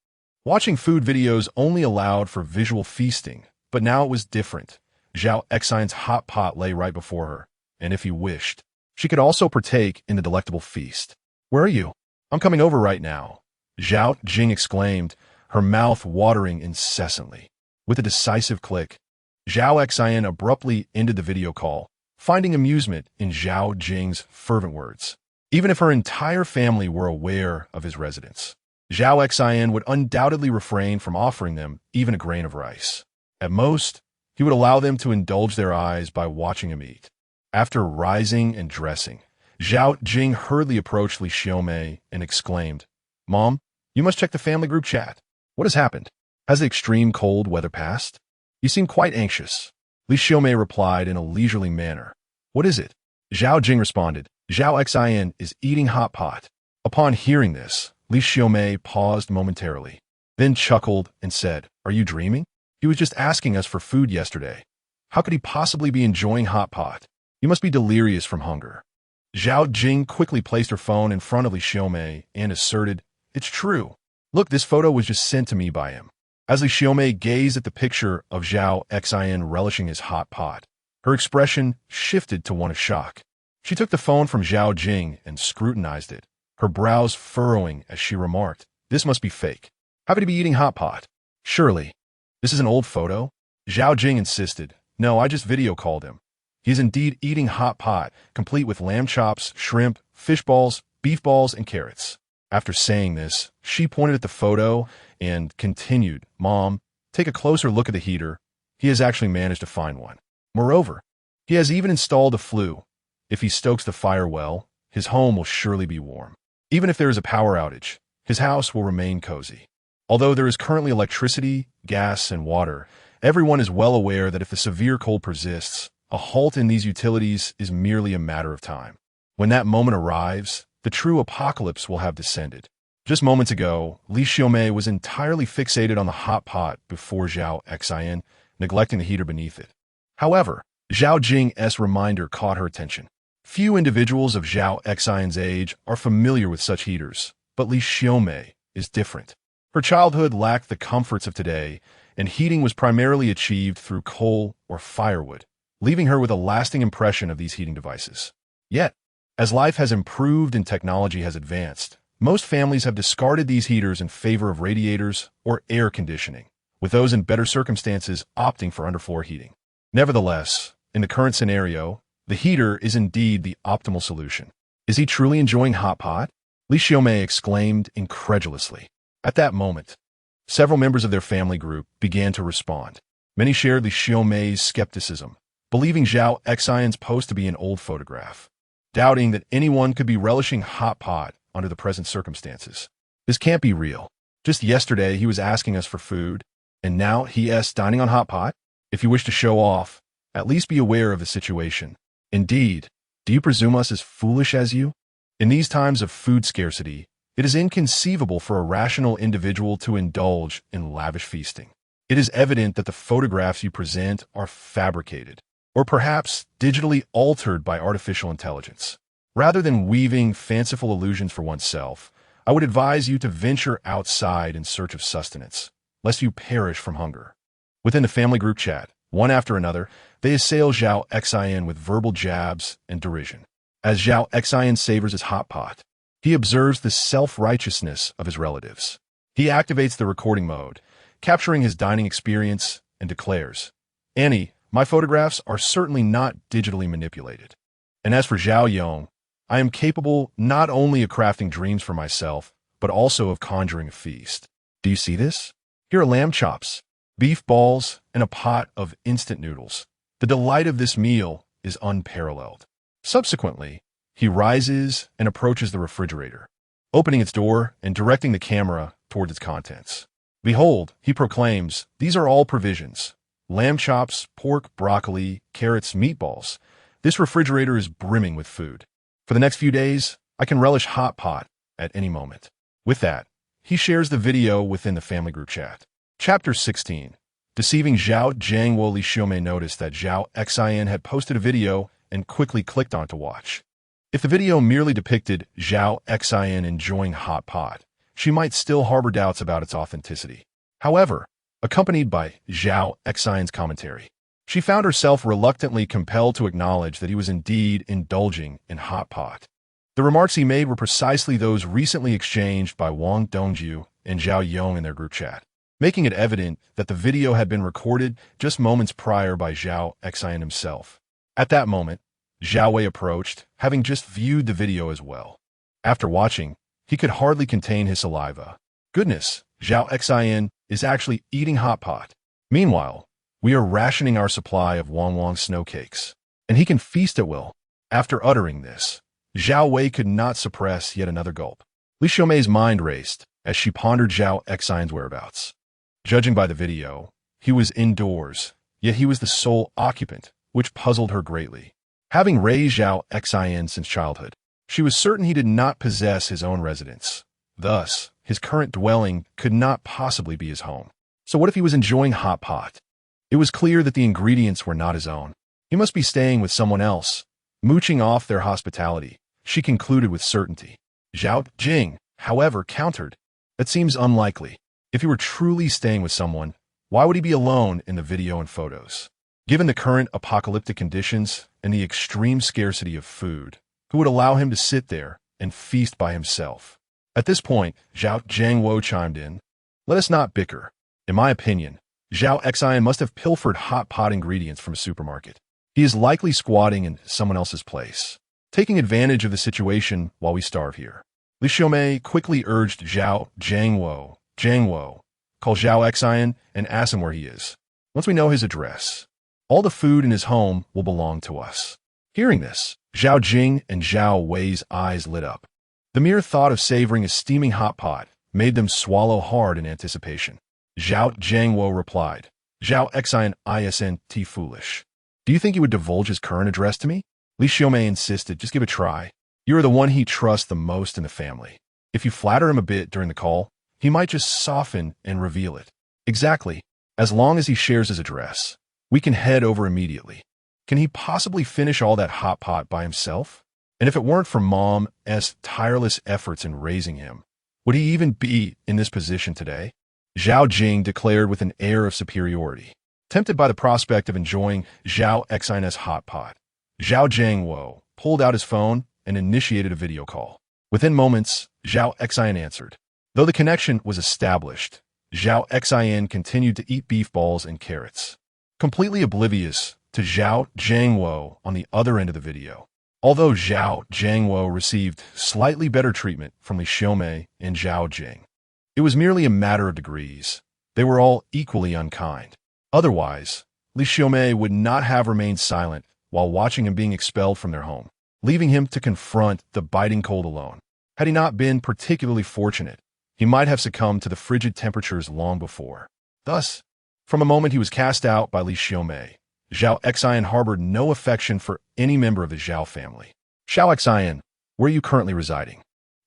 watching food videos only allowed for visual feasting, but now it was different. Zhao Xin's hot pot lay right before her, and if he wished, she could also partake in the delectable feast. "Where are you? I'm coming over right now," Zhao Jing exclaimed, her mouth watering incessantly. With a decisive click, Zhao Xin abruptly ended the video call, finding amusement in Zhao Jing's fervent words. Even if her entire family were aware of his residence, Zhao Xin would undoubtedly refrain from offering them even a grain of rice. At most, he would allow them to indulge their eyes by watching him eat. After rising and dressing, Zhao Jing hurriedly approached Li Xiaomei and exclaimed, "Mom, you must check the family group chat. What has happened? Has the extreme cold weather passed? You seem quite anxious." Li Xiaomei replied in a leisurely manner, "What is it?" Zhao Jing responded, "Zhao Xin is eating hot pot." Upon hearing this, Li Xiaomei paused momentarily, then chuckled and said, "Are you dreaming? He was just asking us for food yesterday. How could he possibly be enjoying hot pot? You must be delirious from hunger." Zhao Jing quickly placed her phone in front of Li Xiaomei and asserted, "It's true. Look, this photo was just sent to me by him." As Li Xiaomei gazed at the picture of Zhao Xin relishing his hot pot, her expression shifted to one of shock. She took the phone from Zhao Jing and scrutinized it, her brows furrowing as she remarked, "This must be fake. How could he be eating hot pot? Surely, this is an old photo?" Zhao Jing insisted, "No, I just video called him. He is indeed eating hot pot, complete with lamb chops, shrimp, fish balls, beef balls, and carrots." After saying this, she pointed at the photo and continued, "Mom, take a closer look at the heater. He has actually managed to find one. Moreover, he has even installed a flue. If he stokes the fire well, his home will surely be warm. Even if there is a power outage, his house will remain cozy. Although there is currently electricity, gas, and water, everyone is well aware that if the severe cold persists, a halt in these utilities is merely a matter of time. When that moment arrives, the true apocalypse will have descended." Just moments ago, Li Xiaomei was entirely fixated on the hot pot before Zhao Xin, neglecting the heater beneath it. However, Zhao Jing's reminder caught her attention. Few individuals of Zhao Xin's age are familiar with such heaters, but Li Xiaomei is different. Her childhood lacked the comforts of today, and heating was primarily achieved through coal or firewood, leaving her with a lasting impression of these heating devices. Yet, as life has improved and technology has advanced, most families have discarded these heaters in favor of radiators or air conditioning, with those in better circumstances opting for underfloor heating. Nevertheless, in the current scenario, the heater is indeed the optimal solution. "Is he truly enjoying hot pot?" Li Xiaomei exclaimed incredulously. At that moment, several members of their family group began to respond. Many shared Li Xiaomei's skepticism, believing Zhao Xin's post to be an old photograph, doubting that anyone could be relishing hot pot under the present circumstances. "This can't be real. Just yesterday he was asking us for food, and now he is dining on hot pot? If you wish to show off, at least be aware of the situation. Indeed, do you presume us as foolish as you?" In these times of food scarcity, it is inconceivable for a rational individual to indulge in lavish feasting. It is evident that the photographs you present are fabricated, or perhaps digitally altered by artificial intelligence. Rather than weaving fanciful illusions for oneself, I would advise you to venture outside in search of sustenance, lest you perish from hunger. Within the family group chat, one after another, they assail Zhao Xin with verbal jabs and derision. As Zhao Xin savors his hot pot, he observes the self-righteousness of his relatives. He activates the recording mode, capturing his dining experience, and declares, "Annie, my photographs are certainly not digitally manipulated. And as for Zhao Yong, I am capable not only of crafting dreams for myself, but also of conjuring a feast. Do you see this? Here are lamb chops, beef balls, and a pot of instant noodles. The delight of this meal is unparalleled." Subsequently, he rises and approaches the refrigerator, opening its door and directing the camera towards its contents. "Behold," he proclaims, "these are all provisions. Lamb chops, pork, broccoli, carrots, meatballs. This refrigerator is brimming with food. For the next few days, I can relish hot pot at any moment." With that, he shares the video within the family group chat. Chapter 16. Deceiving Zhao Jiangwo. Li Xiaomei noticed that Zhao Xin had posted a video and quickly clicked on to watch. If the video merely depicted Zhao Xin enjoying hot pot, she might still harbor doubts about its authenticity. However, accompanied by Zhao Xin's commentary, she found herself reluctantly compelled to acknowledge that he was indeed indulging in hot pot. The remarks he made were precisely those recently exchanged by Wang Dongju and Zhao Yong in their group chat, making it evident that the video had been recorded just moments prior by Zhao Xin himself. At that moment, Zhao Wei approached, having just viewed the video as well. After watching, he could hardly contain his saliva. "Goodness, Zhao Xin is actually eating hot pot. Meanwhile, we are rationing our supply of Wang snow cakes, and he can feast at will." After uttering this, Zhao Wei could not suppress yet another gulp. Li Xiaomei's mind raced as she pondered Zhao Xin's whereabouts. Judging by the video, he was indoors, yet he was the sole occupant, which puzzled her greatly. Having raised Zhao Xin since childhood, she was certain he did not possess his own residence. Thus, his current dwelling could not possibly be his home. So what if he was enjoying hot pot? It was clear that the ingredients were not his own. He must be staying with someone else, mooching off their hospitality, she concluded with certainty. Zhao Jing, however, countered, "That seems unlikely. If he were truly staying with someone, why would he be alone in the video and photos? Given the current apocalyptic conditions and the extreme scarcity of food, who would allow him to sit there and feast by himself?" At this point, Zhao Jiangwo chimed in, "Let us not bicker. In my opinion, Zhao Xin must have pilfered hot pot ingredients from a supermarket. He is likely squatting in someone else's place, taking advantage of the situation while we starve here." Li Xiaomei quickly urged Zhao Jiangwo, "Call Zhao Xin and ask him where he is. Once we know his address, all the food in his home will belong to us." Hearing this, Zhao Jing and Zhao Wei's eyes lit up. The mere thought of savoring a steaming hot pot made them swallow hard in anticipation. Zhao Jiangwo replied, "Zhao Xin isn't foolish. Do you think he would divulge his current address to me?" Li Xiaomei insisted, "Just give it a try. You are the one he trusts the most in the family. If you flatter him a bit during the call, he might just soften and reveal it." "Exactly. As long as he shares his address, we can head over immediately. Can he possibly finish all that hot pot by himself? And if it weren't for Mom's tireless efforts in raising him, would he even be in this position today?" Zhao Jing declared with an air of superiority. Tempted by the prospect of enjoying Zhao Xin's hot pot, Zhao Jiangwo pulled out his phone and initiated a video call. Within moments, Zhao Xin answered. Though the connection was established, Zhao Xin continued to eat beef balls and carrots, completely oblivious to Zhao Jiangwo on the other end of the video. Although Zhao Jiangwo received slightly better treatment from Li Xiaomei and Zhao Jing, it was merely a matter of degrees. They were all equally unkind. Otherwise, Li Xiaomei would not have remained silent while watching him being expelled from their home, leaving him to confront the biting cold alone. Had he not been particularly fortunate, he might have succumbed to the frigid temperatures long before. Thus, from the moment he was cast out by Li Xiaomei, Zhao Xin harbored no affection for any member of the Zhao family. "Zhao Xin, where are you currently residing?"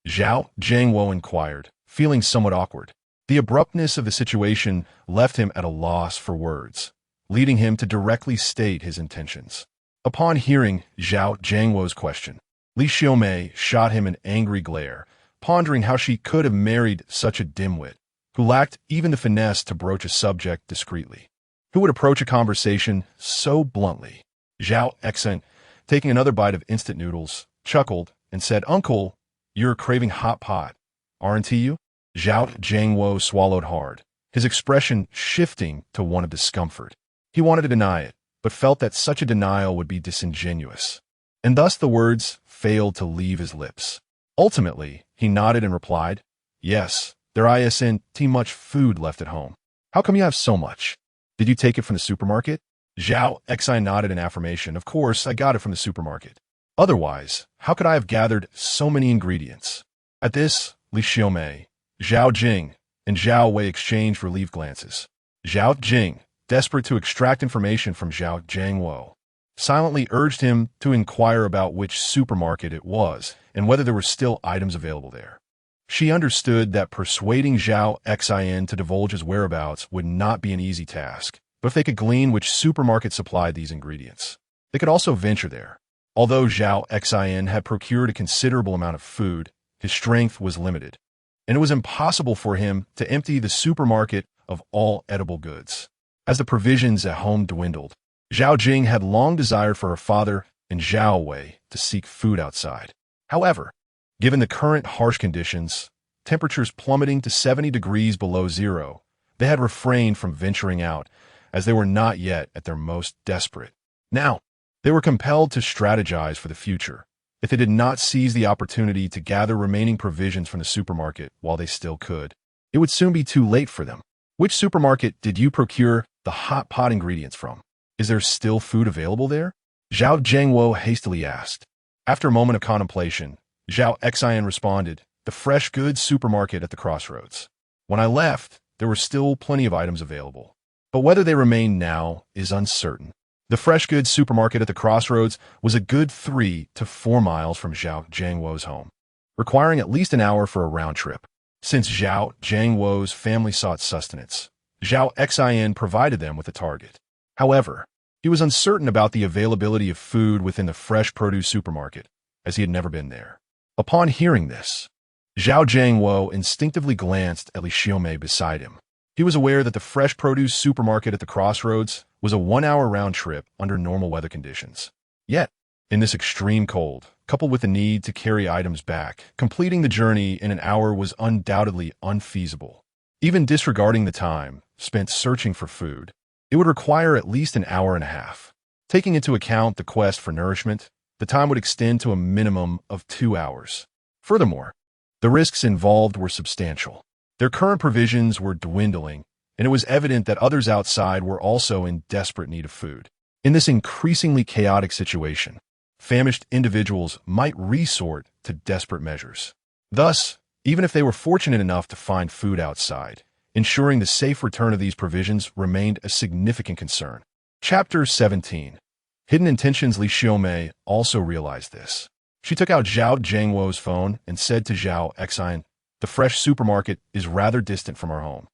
Zhao Jiangwo inquired, feeling somewhat awkward. The abruptness of the situation left him at a loss for words, leading him to directly state his intentions. Upon hearing Zhao Jiangwo's question, Li Xiaomei shot him an angry glare, pondering how she could have married such a dimwit, who lacked even the finesse to broach a subject discreetly. Who would approach a conversation so bluntly? Zhao Xin, taking another bite of instant noodles, chuckled and said, "Uncle, you're craving hot pot, aren't you?" Zhao Jiangwo swallowed hard, his expression shifting to one of discomfort. He wanted to deny it, but felt that such a denial would be disingenuous, and thus the words failed to leave his lips. Ultimately, he nodded and replied, "Yes, there isn't much food left at home. How come you have so much? Did you take it from the supermarket?" Zhao Xin nodded in affirmation. "Of course, I got it from the supermarket. Otherwise, how could I have gathered so many ingredients?" At this, Li Xiaomei, Zhao Jing, and Zhao Wei exchanged relieved glances. Zhao Jing, desperate to extract information from Zhao Jiangwo, silently urged him to inquire about which supermarket it was and whether there were still items available there. She understood that persuading Zhao Xin to divulge his whereabouts would not be an easy task, but if they could glean which supermarket supplied these ingredients, they could also venture there. Although Zhao Xin had procured a considerable amount of food, his strength was limited, and it was impossible for him to empty the supermarket of all edible goods. As the provisions at home dwindled, Zhao Jing had long desired for her father and Zhao Wei to seek food outside. However, given the current harsh conditions, temperatures plummeting to 70 degrees below zero, they had refrained from venturing out, as they were not yet at their most desperate. Now, they were compelled to strategize for the future. If they did not seize the opportunity to gather remaining provisions from the supermarket while they still could, it would soon be too late for them. Which supermarket did you procure the hot pot ingredients from? Is there still food available there? Zhao Jiangwo hastily asked. After a moment of contemplation, Zhao Xin responded, "The fresh goods supermarket at the crossroads. When I left, there were still plenty of items available, but whether they remain now is uncertain." The fresh goods supermarket at the crossroads was a good 3 to 4 miles from Zhao Jiangwo's home, requiring at least an hour for a round trip. Since Zhao Jiangwo's family sought sustenance, Zhao Xin provided them with a target. However, he was uncertain about the availability of food within the fresh produce supermarket, as he had never been there. Upon hearing this, Zhao Jiangwo instinctively glanced at Li Xiaomei beside him. He was aware that the fresh produce supermarket at the crossroads was a 1-hour round trip under normal weather conditions. Yet, in this extreme cold, coupled with the need to carry items back, completing the journey in an hour was undoubtedly unfeasible. Even disregarding the time spent searching for food, it would require at least an hour and a half. Taking into account the quest for nourishment, the time would extend to a minimum of 2 hours. Furthermore, the risks involved were substantial. Their current provisions were dwindling, and it was evident that others outside were also in desperate need of food. In this increasingly chaotic situation, famished individuals might resort to desperate measures. Thus, even if they were fortunate enough to find food outside, ensuring the safe return of these provisions remained a significant concern. Chapter 17. Hidden Intentions. Li Xiaomei also realized this. She took out Zhao Jiangwo's phone and said to Zhao Xin, "The fresh supermarket is rather distant from our home,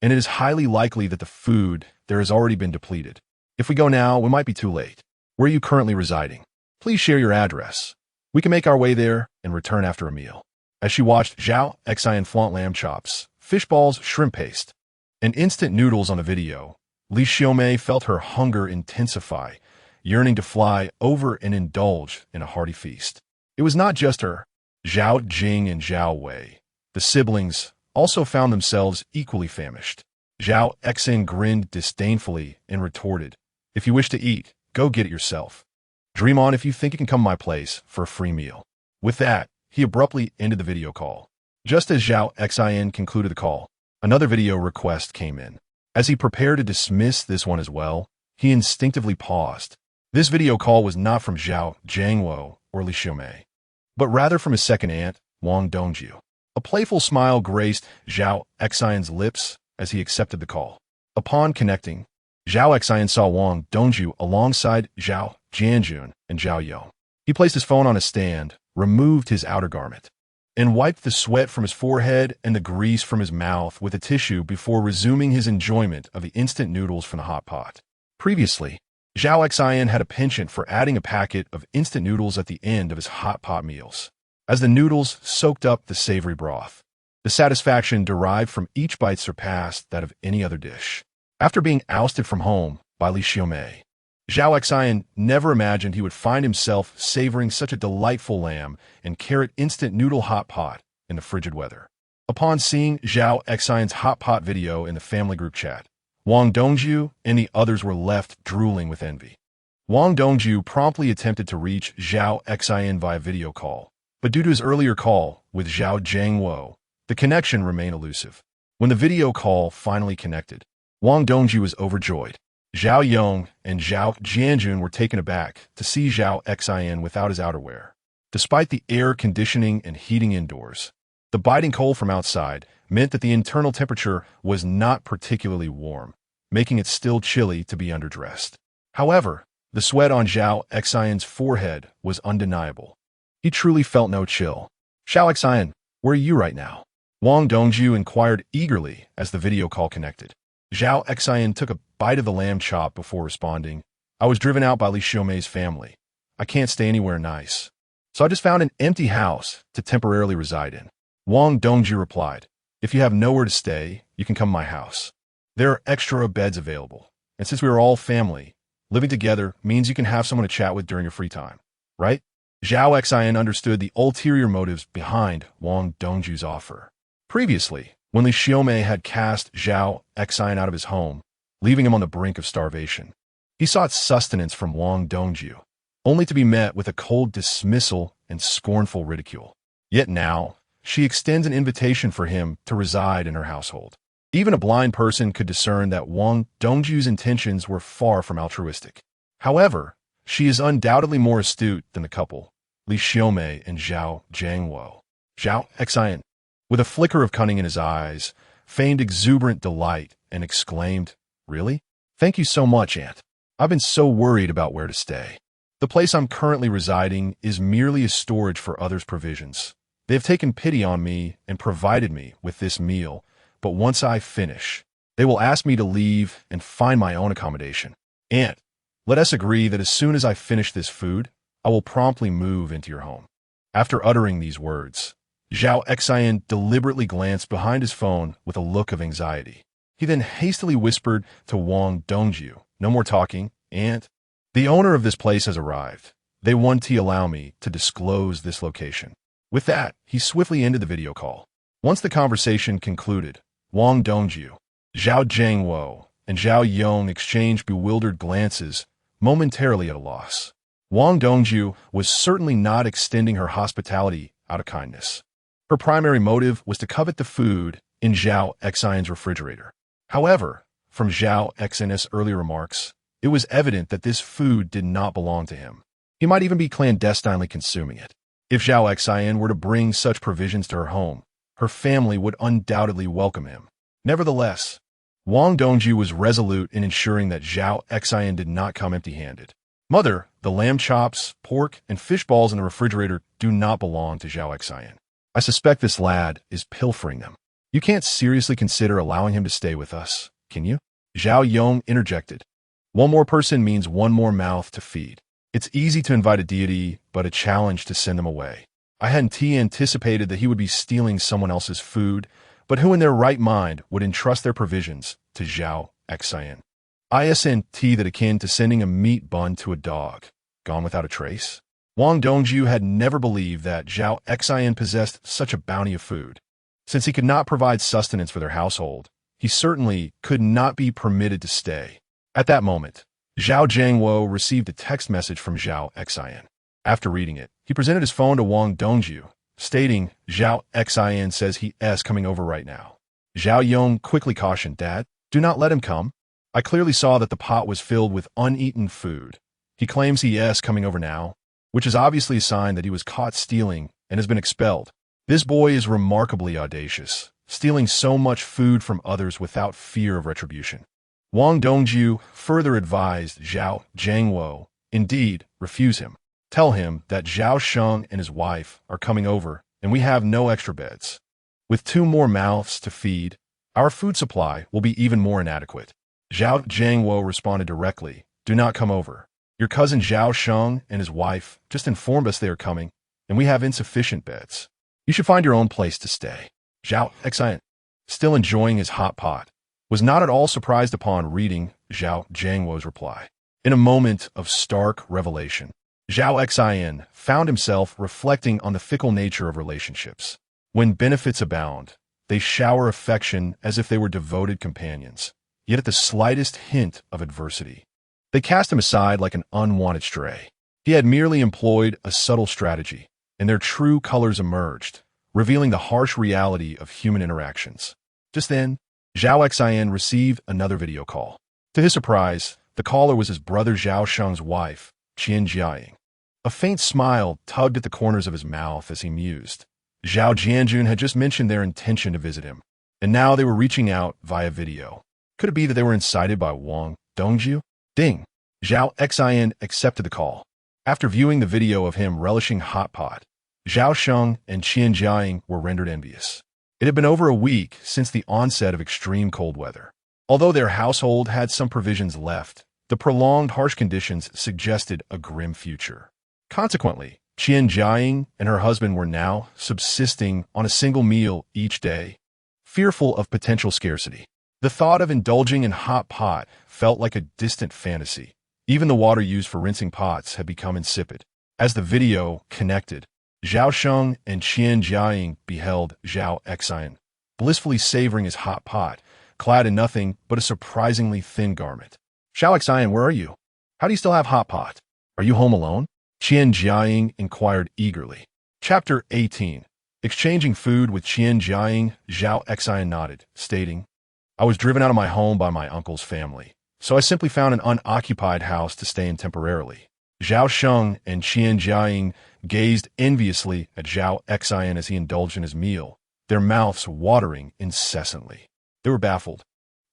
and it is highly likely that the food there has already been depleted. If we go now, we might be too late. Where are you currently residing? Please share your address. We can make our way there and return after a meal." As she watched Zhao Xin flaunt lamb chops, fish balls, shrimp paste, and instant noodles on the video, Li Xiaomei felt her hunger intensify, yearning to fly over and indulge in a hearty feast. It was not just her. Zhao Jing and Zhao Wei, the siblings, also found themselves equally famished. Zhao Xin grinned disdainfully and retorted, "If you wish to eat, go get it yourself. Dream on if you think you can come to my place for a free meal." With that, he abruptly ended the video call. Just as Zhao Xin concluded the call, another video request came in. As he prepared to dismiss this one as well, he instinctively paused. This video call was not from Zhao Jiangwo or Li Xiaomei, but rather from his second aunt, Wang Dongju. A playful smile graced Zhao Xin's lips as he accepted the call. Upon connecting, Zhao Xin saw Wang Dongju alongside Zhao Jianjun and Zhao Yao. He placed his phone on a stand, removed his outer garment, and wiped the sweat from his forehead and the grease from his mouth with a tissue before resuming his enjoyment of the instant noodles from the hot pot. Previously, Zhao Xin had a penchant for adding a packet of instant noodles at the end of his hot pot meals. As the noodles soaked up the savory broth, the satisfaction derived from each bite surpassed that of any other dish. After being ousted from home by Li Xiaomei, Zhao Xin never imagined he would find himself savoring such a delightful lamb and carrot instant noodle hot pot in the frigid weather. Upon seeing Zhao Xin's hot pot video in the family group chat, Wang Dongju and the others were left drooling with envy. Wang Dongju promptly attempted to reach Zhao Xin via video call, but due to his earlier call with Zhao Jiangwo, the connection remained elusive. When the video call finally connected, Wang Dongju was overjoyed. Zhao Yong and Zhao Jianjun were taken aback to see Zhao Xin without his outerwear. Despite the air conditioning and heating indoors, the biting cold from outside meant that the internal temperature was not particularly warm, making it still chilly to be underdressed. However, the sweat on Zhao Xin's forehead was undeniable. He truly felt no chill. Zhao Xin, where are you right now? Wang Dongju inquired eagerly as the video call connected. Zhao Xin took a bite of the lamb chop before responding, I was driven out by Li Xiaomei's family. I can't stay anywhere nice. So I just found an empty house to temporarily reside in. Wang Dongju replied, if you have nowhere to stay, you can come to my house. There are extra beds available, and since we are all family, living together means you can have someone to chat with during your free time, right? Zhao Xin understood the ulterior motives behind Wang Dongju's offer. Previously, when Li Xiaomei had cast Zhao Xin out of his home, leaving him on the brink of starvation, he sought sustenance from Wang Dongju, only to be met with a cold dismissal and scornful ridicule. Yet now, she extends an invitation for him to reside in her household. Even a blind person could discern that Wang Dongju's intentions were far from altruistic. However, she is undoubtedly more astute than the couple, Li Xiaomei and Zhao Jiangwo. Zhao Xin, with a flicker of cunning in his eyes, feigned exuberant delight and exclaimed, really? Thank you so much, Aunt. I've been so worried about where to stay. The place I'm currently residing is merely a storage for others' provisions. They have taken pity on me and provided me with this meal, but once I finish, they will ask me to leave and find my own accommodation. Aunt, let us agree that as soon as I finish this food, I will promptly move into your home. After uttering these words, Zhao Xin deliberately glanced behind his phone with a look of anxiety. He then hastily whispered to Wang Dongju, no more talking, Aunt. The owner of this place has arrived. They want to allow me to disclose this location. With that, he swiftly ended the video call. Once the conversation concluded, Wang Dongju, Zhao Jiangwo, and Zhao Yong exchanged bewildered glances, momentarily at a loss. Wang Dongju was certainly not extending her hospitality out of kindness. Her primary motive was to covet the food in Zhao Xin's refrigerator. However, from Zhao Xin's earlier remarks, it was evident that this food did not belong to him. He might even be clandestinely consuming it. If Zhao Xin were to bring such provisions to her home, her family would undoubtedly welcome him. Nevertheless, Wang Dongju was resolute in ensuring that Zhao Xin did not come empty-handed. Mother, the lamb chops, pork, and fish balls in the refrigerator do not belong to Zhao Xin. I suspect this lad is pilfering them. You can't seriously consider allowing him to stay with us, can you? Zhao Yong interjected. One more person means one more mouth to feed. It's easy to invite a deity, but a challenge to send them away. I hadn't anticipated that he would be stealing someone else's food, but who in their right mind would entrust their provisions to Zhao Xin? Isn't that akin to sending a meat bun to a dog, gone without a trace? Wang Dongju had never believed that Zhao Xin possessed such a bounty of food. Since he could not provide sustenance for their household, he certainly could not be permitted to stay. At that moment, Zhao Jiangwo received a text message from Zhao Xin. After reading it, he presented his phone to Wang Dongju, stating, Zhao Xin says he is coming over right now. Zhao Yong quickly cautioned, Dad, do not let him come. I clearly saw that the pot was filled with uneaten food. He claims he is coming over now, which is obviously a sign that he was caught stealing and has been expelled. This boy is remarkably audacious, stealing so much food from others without fear of retribution. Wang Dongju further advised Zhao Jiangwo, indeed, refuse him. Tell him that Zhao Sheng and his wife are coming over and we have no extra beds. With 2 more mouths to feed, our food supply will be even more inadequate. Zhao Jiangwo responded directly, "Do not come over. Your cousin Zhao Sheng and his wife just informed us they are coming, and we have insufficient beds. You should find your own place to stay." Zhao Xin, still enjoying his hot pot, was not at all surprised upon reading Zhao Jiangwo's reply. In a moment of stark revelation, Zhao Xin found himself reflecting on the fickle nature of relationships. When benefits abound, they shower affection as if they were devoted companions. Yet at the slightest hint of adversity, they cast him aside like an unwanted stray. He had merely employed a subtle strategy, and their true colors emerged, revealing the harsh reality of human interactions. Just then, Zhao Xin received another video call. To his surprise, the caller was his brother Zhao Sheng's wife, Qian Jiaying. A faint smile tugged at the corners of his mouth as he mused. Zhao Jianjun had just mentioned their intention to visit him, and now they were reaching out via video. Could it be that they were incited by Wang Dongjiu? Ding! Zhao Xin accepted the call. After viewing the video of him relishing hot pot, Zhao Sheng and Qian Jiaying were rendered envious. It had been over a week since the onset of extreme cold weather. Although their household had some provisions left, the prolonged harsh conditions suggested a grim future. Consequently, Qian Jiaying and her husband were now subsisting on a single meal each day, fearful of potential scarcity. The thought of indulging in hot pot felt like a distant fantasy. Even the water used for rinsing pots had become insipid. As the video connected, Zhao Sheng and Qian Jiaying beheld Zhao Xin blissfully savoring his hot pot, clad in nothing but a surprisingly thin garment. "Zhao Xin, where are you? How do you still have hot pot? Are you home alone?" Qian Jiaying inquired eagerly. Chapter 18. Exchanging food with Qian Jiaying, Zhao Xin nodded, stating, "I was driven out of my home by my uncle's family, so I simply found an unoccupied house to stay in temporarily." Zhao Sheng and Qian Jiaying gazed enviously at Zhao Xin as he indulged in his meal, their mouths watering incessantly. They were baffled,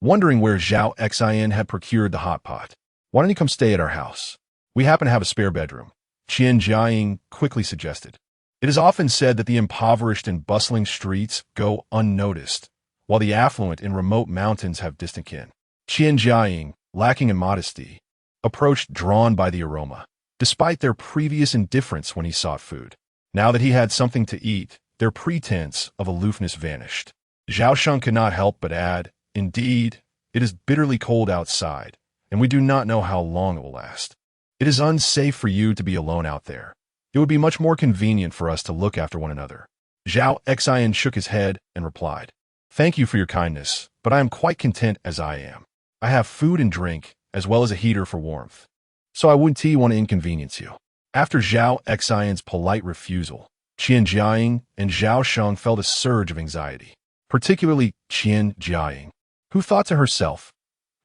wondering where Zhao Xin had procured the hot pot. "Why don't you come stay at our house? We happen to have a spare bedroom," Qian Jiaying quickly suggested. It is often said that the impoverished and bustling streets go unnoticed, while the affluent in remote mountains have distant kin. Qian Jiaying, lacking in modesty, approached drawn by the aroma, despite their previous indifference when he sought food. Now that he had something to eat, their pretense of aloofness vanished. Zhao Sheng could not help but add, "Indeed, it is bitterly cold outside, and we do not know how long it will last. It is unsafe for you to be alone out there. It would be much more convenient for us to look after one another." Zhao Xin shook his head and replied, "Thank you for your kindness, but I am quite content as I am. I have food and drink, as well as a heater for warmth, so I wouldn't want to inconvenience you." After Zhao Xion's polite refusal, Qian Jiaying and Zhao Sheng felt a surge of anxiety, particularly Qian Jiaying, who thought to herself,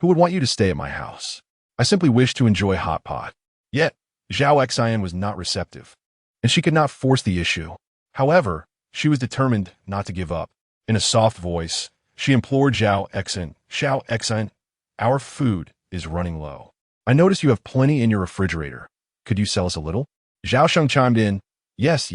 "Who would want you to stay at my house? I simply wish to enjoy hot pot." Yet, Zhao Xian was not receptive, and she could not force the issue. However, she was determined not to give up. In a soft voice, she implored Zhao Xian, "Our food is running low. I notice you have plenty in your refrigerator. Could you sell us a little?" Zhao Sheng chimed in, Yes,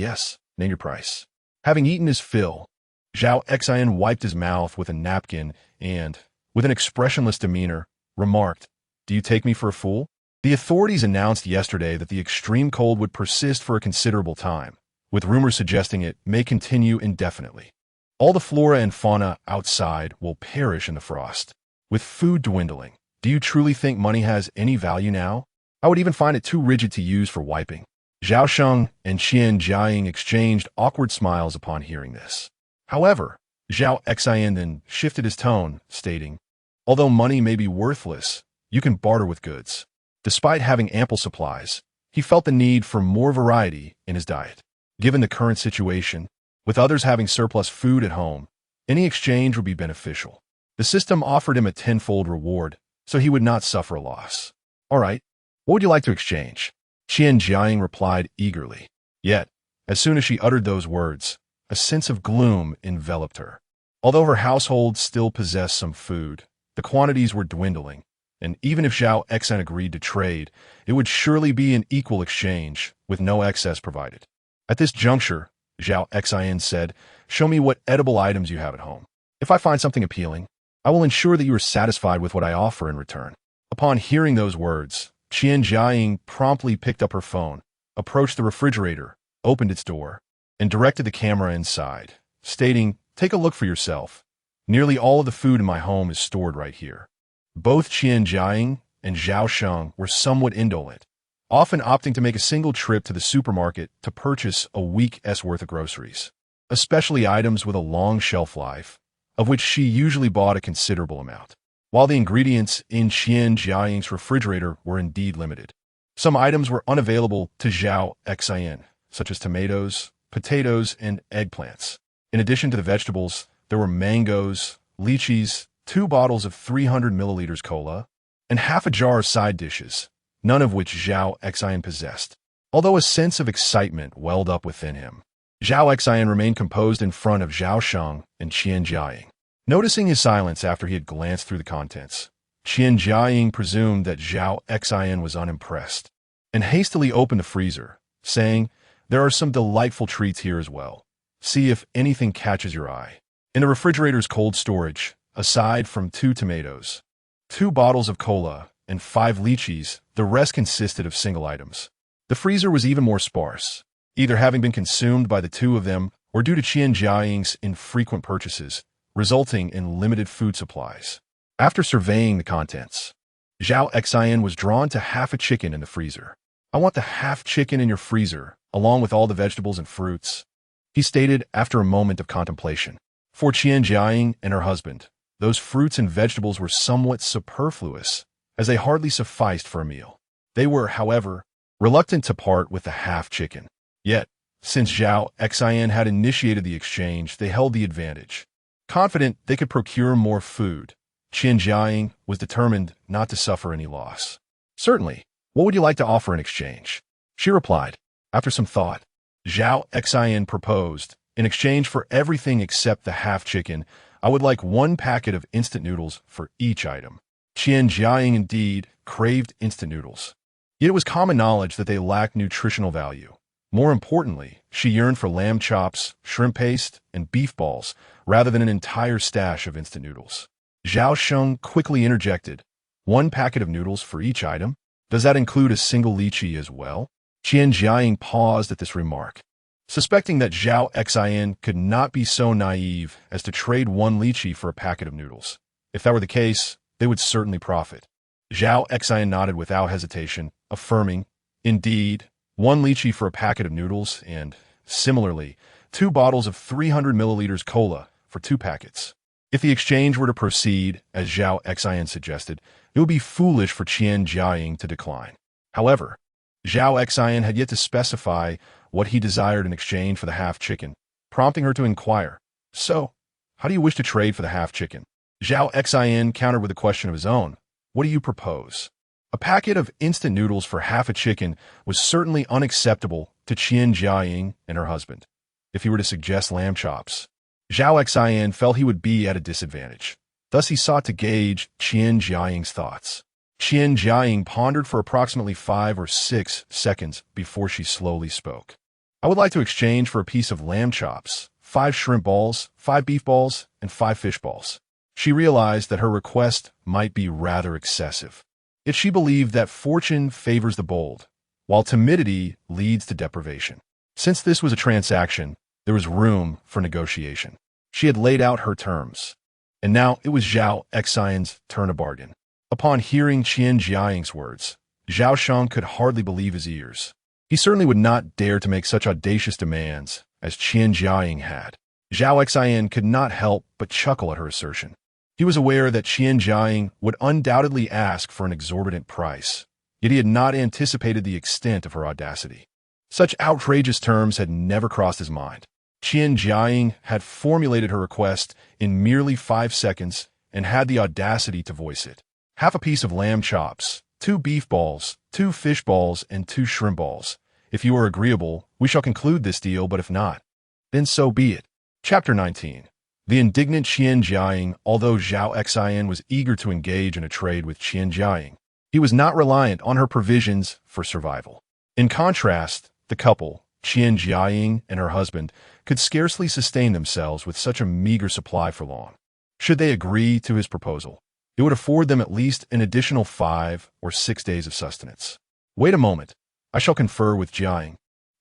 name your price." Having eaten his fill, Zhao Xian wiped his mouth with a napkin and, with an expressionless demeanor, remarked, "Do you take me for a fool? The authorities announced yesterday that the extreme cold would persist for a considerable time, with rumors suggesting it may continue indefinitely. All the flora and fauna outside will perish in the frost. With food dwindling, do you truly think money has any value now? I would even find it too rigid to use for wiping." Zhao Sheng and Qian Jiaying exchanged awkward smiles upon hearing this. However, Zhao Xian then shifted his tone, stating, "Although money may be worthless, you can barter with goods." Despite having ample supplies, he felt the need for more variety in his diet. Given the current situation, with others having surplus food at home, any exchange would be beneficial. The system offered him a tenfold reward, so he would not suffer a loss. "All right, what would you like to exchange?" Qian Jiaying replied eagerly. Yet, as soon as she uttered those words, a sense of gloom enveloped her. Although her household still possessed some food, the quantities were dwindling, and even if Zhao Xin agreed to trade, it would surely be an equal exchange, with no excess provided. At this juncture, Zhao Xin said. "Show me what edible items you have at home. If I find something appealing, I will ensure that you are satisfied with what I offer in return." Upon hearing those words, Qian Jiaying promptly picked up her phone, approached the refrigerator, opened its door, and directed the camera inside, stating, "Take a look for yourself. Nearly all of the food in my home is stored right here." Both Qian Jiaying and Zhao Sheng were somewhat indolent, often opting to make a single trip to the supermarket to purchase a week's worth of groceries, especially items with a long shelf life, of which she usually bought a considerable amount. While the ingredients in Qian Jiaying's refrigerator were indeed limited, some items were unavailable to Zhao Xin, such as tomatoes, potatoes, and eggplants. In addition to the vegetables, there were mangoes, lychees, 2 bottles of 300 milliliters cola, and half a jar of side dishes, none of which Zhao Xin possessed. Although a sense of excitement welled up within him, Zhao Xin remained composed in front of Zhao Sheng and Qian Jiaying. Noticing his silence after he had glanced through the contents, Qian Jiaying presumed that Zhao Xin was unimpressed, and hastily opened the freezer, saying, "There are some delightful treats here as well. See if anything catches your eye." In the refrigerator's cold storage, aside from 2 tomatoes, 2 bottles of cola, and 5 lychees, the rest consisted of single items. The freezer was even more sparse, either having been consumed by the 2 of them or due to Qian Jiaying's infrequent purchases, resulting in limited food supplies. After surveying the contents, Zhao Xin was drawn to half a chicken in the freezer. "I want the half chicken in your freezer, along with all the vegetables and fruits," he stated after a moment of contemplation. For Qian Jiaying and her husband, those fruits and vegetables were somewhat superfluous, as they hardly sufficed for a meal. They were, however, reluctant to part with the half chicken. Yet, since Zhao Xin had initiated the exchange, they held the advantage. Confident they could procure more food, Qian Jiaying was determined not to suffer any loss. "Certainly. What would you like to offer in exchange?" she replied. After some thought, Zhao Xin proposed, "In exchange for everything except the half chicken, I would like 1 packet of instant noodles for each item." Qian Jiaying indeed craved instant noodles, yet it was common knowledge that they lacked nutritional value. More importantly, she yearned for lamb chops, shrimp paste, and beef balls, rather than an entire stash of instant noodles. Zhao Sheng quickly interjected, "1 packet of noodles for each item? Does that include a single lychee as well?" Qian Jiaying paused at this remark, suspecting that Zhao Xin could not be so naive as to trade 1 lychee for a packet of noodles. If that were the case, they would certainly profit. Zhao Xin nodded without hesitation, affirming, "Indeed, 1 lychee for a packet of noodles, and, similarly, 2 bottles of 300 milliliters cola for 2 packets." If the exchange were to proceed, as Zhao Xin suggested, it would be foolish for Qian Jiaying to decline. However, Zhao Xin had yet to specify what he desired in exchange for the half chicken, prompting her to inquire, "So, how do you wish to trade for the half chicken?" Zhao Xin countered with a question of his own, "What do you propose?" A packet of instant noodles for half a chicken was certainly unacceptable to Qian Jiaying and her husband. If he were to suggest lamb chops, Zhao Xin felt he would be at a disadvantage. Thus he sought to gauge Qian Jiaying's thoughts. Qian Jiaying pondered for approximately 5 or 6 seconds before she slowly spoke. "I would like to exchange for a piece of lamb chops, 5 shrimp balls, 5 beef balls, and 5 fish balls." She realized that her request might be rather excessive. Yet she believed that fortune favors the bold, while timidity leads to deprivation. Since this was a transaction, there was room for negotiation. She had laid out her terms, and now it was Zhao Xion's turn to bargain. Upon hearing Qian Jiaying's words, Zhao Sheng could hardly believe his ears. He certainly would not dare to make such audacious demands as Qian Jiaying had. Zhao Xian could not help but chuckle at her assertion. He was aware that Qian Jiaying would undoubtedly ask for an exorbitant price, yet he had not anticipated the extent of her audacity. Such outrageous terms had never crossed his mind. Qian Jiaying had formulated her request in merely 5 seconds and had the audacity to voice it. "Half a piece of lamb chops, 2 beef balls, 2 fish balls, and 2 shrimp balls. If you are agreeable, we shall conclude this deal, but if not, then so be it." Chapter 19. The indignant Qian Jiaying. Although Zhao Xian was eager to engage in a trade with Qian Jiaying, he was not reliant on her provisions for survival. In contrast, the couple, Qian Jiaying and her husband could scarcely sustain themselves with such a meager supply for long. Should they agree to his proposal, it would afford them at least an additional 5 or 6 days of sustenance. Wait a moment. I shall confer with Jiaying,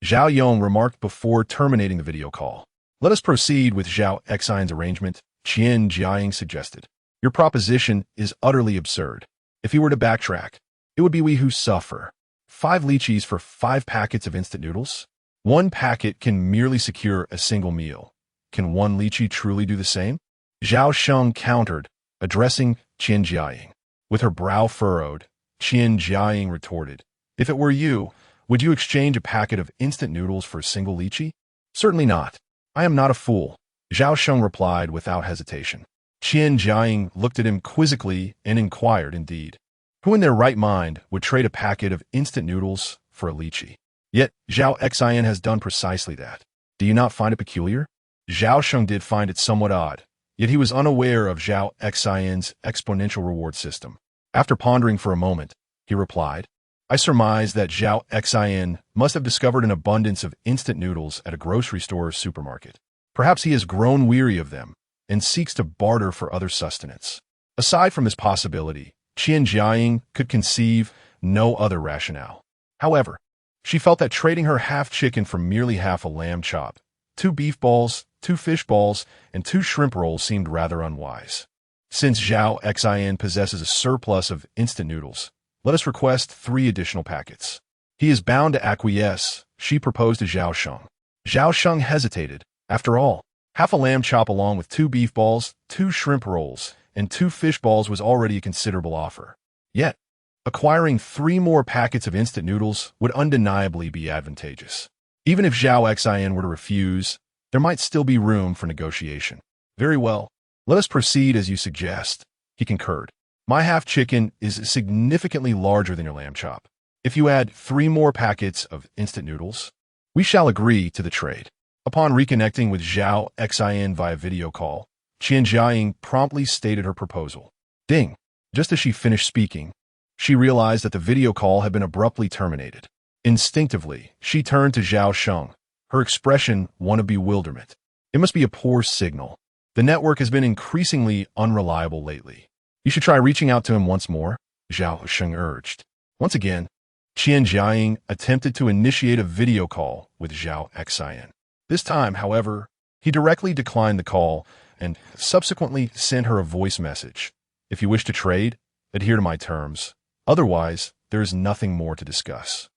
Zhao Yong remarked before terminating the video call. Let us proceed with Zhao Xian's arrangement, Qian Jiaying suggested. Your proposition is utterly absurd. If he were to backtrack, it would be we who suffer. 5 lychees for 5 packets of instant noodles? 1 packet can merely secure a single meal. Can 1 lychee truly do the same? Zhao Sheng countered, addressing Qian Jiaying. With her brow furrowed, Qian Jiaying retorted, if it were you, would you exchange a packet of instant noodles for a single lychee? Certainly not. I am not a fool, Zhao Sheng replied without hesitation. Qian Jiaying looked at him quizzically and inquired, indeed. Who in their right mind would trade a packet of instant noodles for a lychee? Yet, Zhao Xian has done precisely that. Do you not find it peculiar? Zhao Sheng did find it somewhat odd, yet he was unaware of Zhao Xian's exponential reward system. After pondering for a moment, he replied, I surmise that Zhao Xian must have discovered an abundance of instant noodles at a grocery store or supermarket. Perhaps he has grown weary of them and seeks to barter for other sustenance. Aside from this possibility, Qian Jiaying could conceive no other rationale. However, she felt that trading her half chicken for merely half a lamb chop, 2 beef balls, 2 fish balls, and 2 shrimp rolls seemed rather unwise. Since Zhao Xian possesses a surplus of instant noodles, let us request 3 additional packets. He is bound to acquiesce, she proposed to Zhao Sheng. Zhao Sheng hesitated. After all, half a lamb chop along with 2 beef balls, 2 shrimp rolls, and 2 fish balls was already a considerable offer. Yet, acquiring 3 more packets of instant noodles would undeniably be advantageous. Even if Zhao Xian were to refuse, there might still be room for negotiation. Very well, let us proceed as you suggest, he concurred. My half chicken is significantly larger than your lamb chop. If you add 3 more packets of instant noodles, we shall agree to the trade. Upon reconnecting with Zhao Xian via video call, Qian Jiaying promptly stated her proposal. Ding! Just as she finished speaking, she realized that the video call had been abruptly terminated. Instinctively, she turned to Zhao Sheng, her expression one of bewilderment. It must be a poor signal. The network has been increasingly unreliable lately. You should try reaching out to him once more, Zhao Sheng urged. Once again, Qian Jiaying attempted to initiate a video call with Zhao Xian. This time, however, he directly declined the call and subsequently sent her a voice message. If you wish to trade, adhere to my terms. Otherwise, there is nothing more to discuss.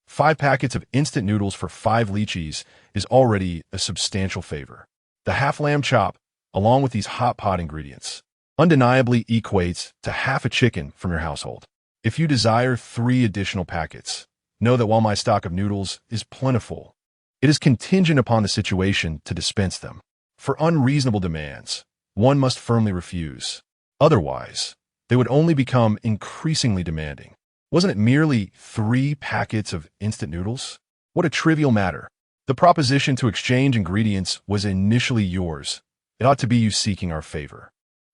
5 packets of instant noodles for 5 lychees is already a substantial favor. The half lamb chop, along with these hot pot ingredients, undeniably equates to half a chicken from your household. If you desire 3 additional packets, know that while my stock of noodles is plentiful, it is contingent upon the situation to dispense them. For unreasonable demands, one must firmly refuse. Otherwise, they would only become increasingly demanding. Wasn't it merely 3 packets of instant noodles? What a trivial matter. The proposition to exchange ingredients was initially yours. It ought to be you seeking our favor.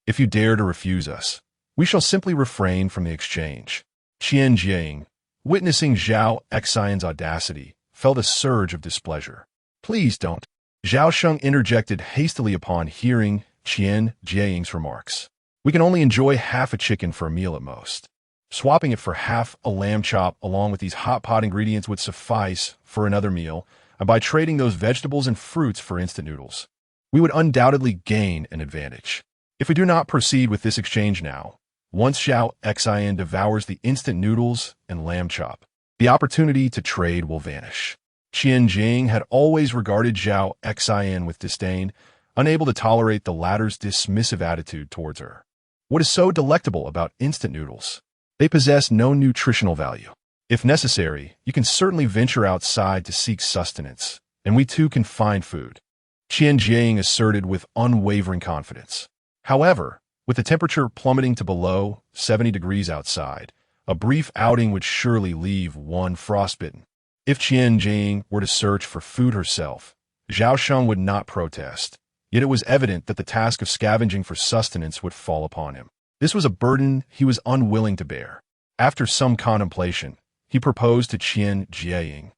If you dare to refuse us, we shall simply refrain from the exchange. Qian Jiaying, witnessing Zhao Xian's audacity, felt a surge of displeasure. Please don't. Zhao Sheng interjected hastily upon hearing Qian Jiaying's remarks. We can only enjoy half a chicken for a meal at most. Swapping it for half a lamb chop along with these hot pot ingredients would suffice for another meal, and by trading those vegetables and fruits for instant noodles, we would undoubtedly gain an advantage. If we do not proceed with this exchange now, once Zhao Xian devours the instant noodles and lamb chop, the opportunity to trade will vanish. Qian Jing had always regarded Zhao Xian with disdain, unable to tolerate the latter's dismissive attitude towards her. What is so delectable about instant noodles? They possess no nutritional value. If necessary, you can certainly venture outside to seek sustenance, and we too can find food, Qian Jing asserted with unwavering confidence. However, with the temperature plummeting to below 70 degrees outside, a brief outing would surely leave one frostbitten. If Qian Jing were to search for food herself, Zhao Sheng would not protest, yet it was evident that the task of scavenging for sustenance would fall upon him. This was a burden he was unwilling to bear. After some contemplation, he proposed to Qian Jiaying.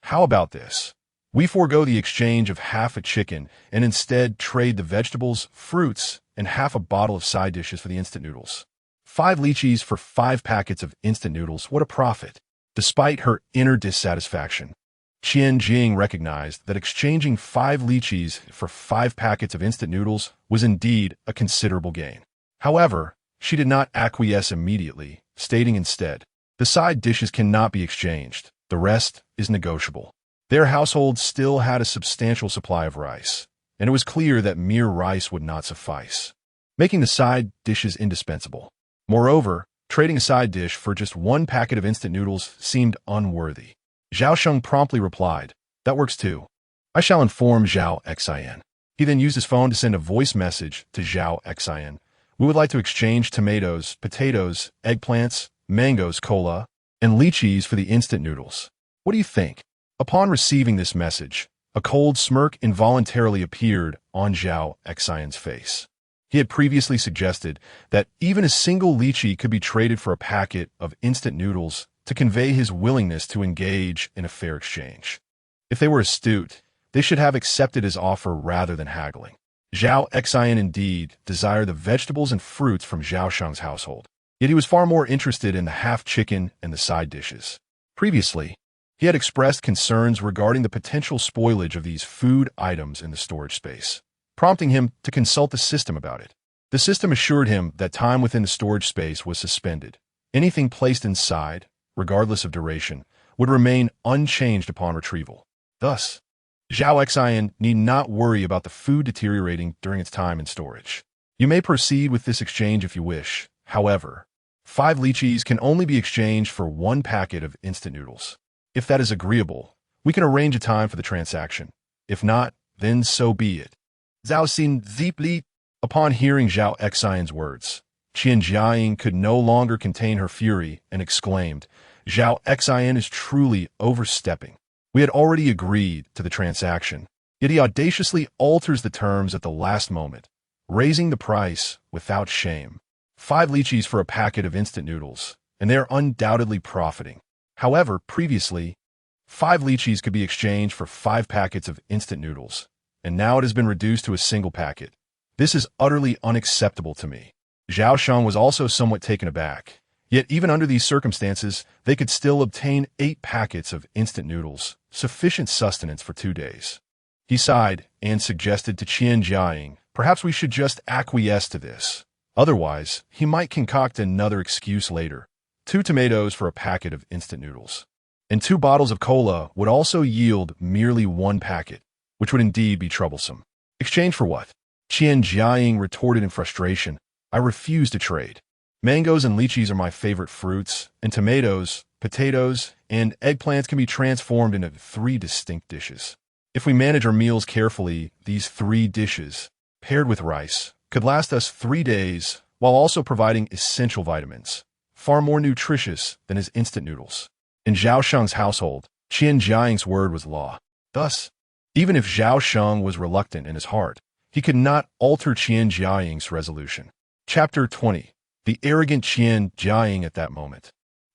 How about this? We forego the exchange of half a chicken and instead trade the vegetables, fruits, and half a bottle of side dishes for the instant noodles. 5 lychees for 5 packets of instant noodles. What a profit! Despite her inner dissatisfaction, Qian Jing recognized that exchanging 5 lychees for 5 packets of instant noodles was indeed a considerable gain. However, she did not acquiesce immediately, stating instead, "The side dishes cannot be exchanged. The rest is negotiable." Their household still had a substantial supply of rice, and it was clear that mere rice would not suffice, making the side dishes indispensable. Moreover, trading a side dish for just 1 packet of instant noodles seemed unworthy. Zhao Sheng promptly replied, "That works too. I shall inform Zhao Xin." He then used his phone to send a voice message to Zhao Xin. "We would like to exchange tomatoes, potatoes, eggplants, mangoes, cola, and lychees for the instant noodles. What do you think?" Upon receiving this message, a cold smirk involuntarily appeared on Zhao Xin's face. He had previously suggested that even a single lychee could be traded for a packet of instant noodles to convey his willingness to engage in a fair exchange. If they were astute, they should have accepted his offer rather than haggling. Zhao Xin indeed desired the vegetables and fruits from Zhao Sheng's household, yet he was far more interested in the half chicken and the side dishes. Previously, he had expressed concerns regarding the potential spoilage of these food items in the storage space, prompting him to consult the system about it. The system assured him that time within the storage space was suspended. Anything placed inside, regardless of duration, would remain unchanged upon retrieval. Thus, Zhao Xin need not worry about the food deteriorating during its time in storage. You may proceed with this exchange if you wish. However, 5 lychees can only be exchanged for 1 packet of instant noodles. If that is agreeable, we can arrange a time for the transaction. If not, then so be it. Zhao Xin deeply. Upon hearing Zhao Xin's words, Qian Jiaying could no longer contain her fury and exclaimed, "Zhao Xin is truly overstepping. We had already agreed to the transaction, yet he audaciously alters the terms at the last moment, raising the price without shame. 5 lychees for a packet of instant noodles, and they are undoubtedly profiting. However, previously, 5 lychees could be exchanged for 5 packets of instant noodles, and now it has been reduced to a single packet. This is utterly unacceptable to me." Zhao Sheng was also somewhat taken aback, yet even under these circumstances, they could still obtain 8 packets of instant noodles, sufficient sustenance for 2 days. He sighed and suggested to Qian Jiaying, "Perhaps we should just acquiesce to this. Otherwise, he might concoct another excuse later. 2 tomatoes for a packet of instant noodles, and 2 bottles of cola would also yield merely 1 packet, which would indeed be troublesome." "Exchange for what?" Qian Jiaying retorted in frustration. "I refuse to trade. Mangoes and lychees are my favorite fruits, and tomatoes, potatoes, and eggplants can be transformed into 3 distinct dishes. If we manage our meals carefully, these 3 dishes, paired with rice, could last us 3 days while also providing essential vitamins, far more nutritious than his instant noodles." In Zhao Sheng's household, Qian Jiaying's word was law. Thus, even if Zhao Sheng was reluctant in his heart, he could not alter Qian Jiaying's resolution. Chapter 20. The arrogant Qian Jiaying at that moment.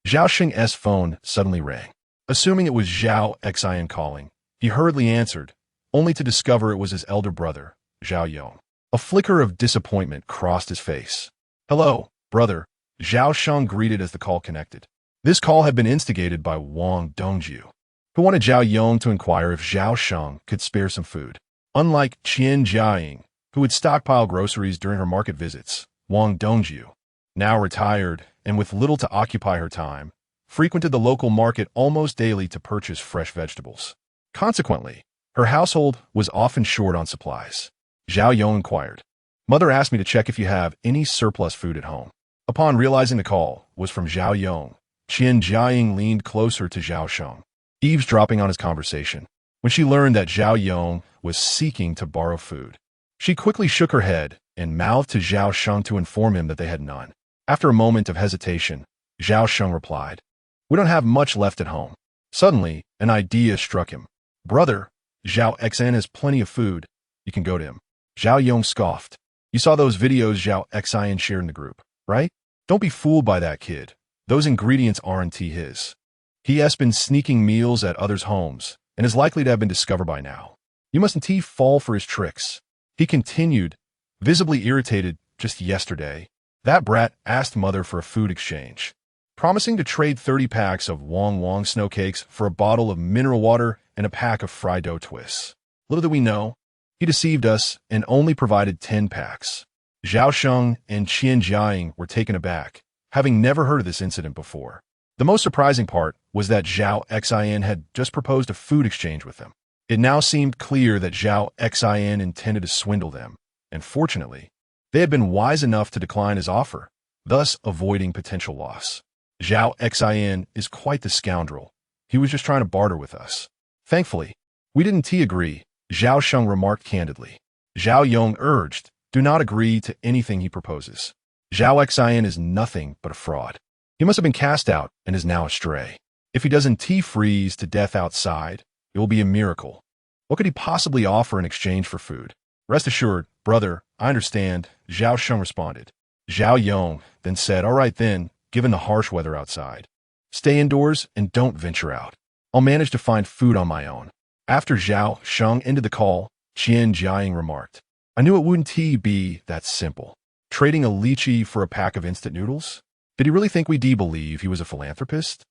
Zhao Sheng's phone suddenly rang. Assuming it was Zhao Xin calling, he hurriedly answered, only to discover it was his elder brother, Zhao Yong. A flicker of disappointment crossed his face. "Hello, brother," Zhao Sheng greeted as the call connected. This call had been instigated by Wang Dongjiu, who wanted Zhao Yong to inquire if Zhao Sheng could spare some food. Unlike Qian Jiaying, who would stockpile groceries during her market visits, Wang Dongjiu, now retired and with little to occupy her time, frequented the local market almost daily to purchase fresh vegetables. Consequently, her household was often short on supplies. Zhao Yong inquired, "Mother asked me to check if you have any surplus food at home." Upon realizing the call was from Zhao Yong, Qian Jiaying leaned closer to Zhao Sheng, eavesdropping on his conversation. When she learned that Zhao Yong was seeking to borrow food, she quickly shook her head and mouthed to Zhao Sheng to inform him that they had none. After a moment of hesitation, Zhao Sheng replied, "We don't have much left at home." Suddenly, an idea struck him. "Brother, Zhao Xin has plenty of food. You can go to him." Zhao Yong scoffed. "You saw those videos Zhao Xin shared in the group, right? Don't be fooled by that kid. Those ingredients aren't his. He has been sneaking meals at others' homes, and is likely to have been discovered by now. You mustn't fall for his tricks. He continued, visibly irritated. Just yesterday, that brat asked mother for a food exchange, promising to trade 30 packs of Wong Wong snow cakes for a bottle of mineral water and a pack of fried dough twists. Little did we know, he deceived us and only provided 10 packs. Zhao Xin and Qian Jiaying were taken aback, having never heard of this incident before. The most surprising part was that Zhao Xin had just proposed a food exchange with them. It now seemed clear that Zhao Xin intended to swindle them, and fortunately, they had been wise enough to decline his offer, thus avoiding potential loss. Zhao Xin is quite the scoundrel. He was just trying to barter with us. Thankfully, we didn't agree, Zhao Sheng remarked candidly. Zhao Yong urged, do not agree to anything he proposes. Zhao Xin is nothing but a fraud. He must have been cast out and is now astray. If he doesn't freeze to death outside, it will be a miracle. What could he possibly offer in exchange for food? Rest assured, brother, I understand, Zhao Sheng responded. Zhao Yong then said, all right then, given the harsh weather outside, stay indoors and don't venture out. I'll manage to find food on my own. After Zhao Sheng ended the call, Qian Jiaying remarked, I knew it wouldn't be that simple. Trading a lychee for a pack of instant noodles? Did he really think we'd believe he was a philanthropist?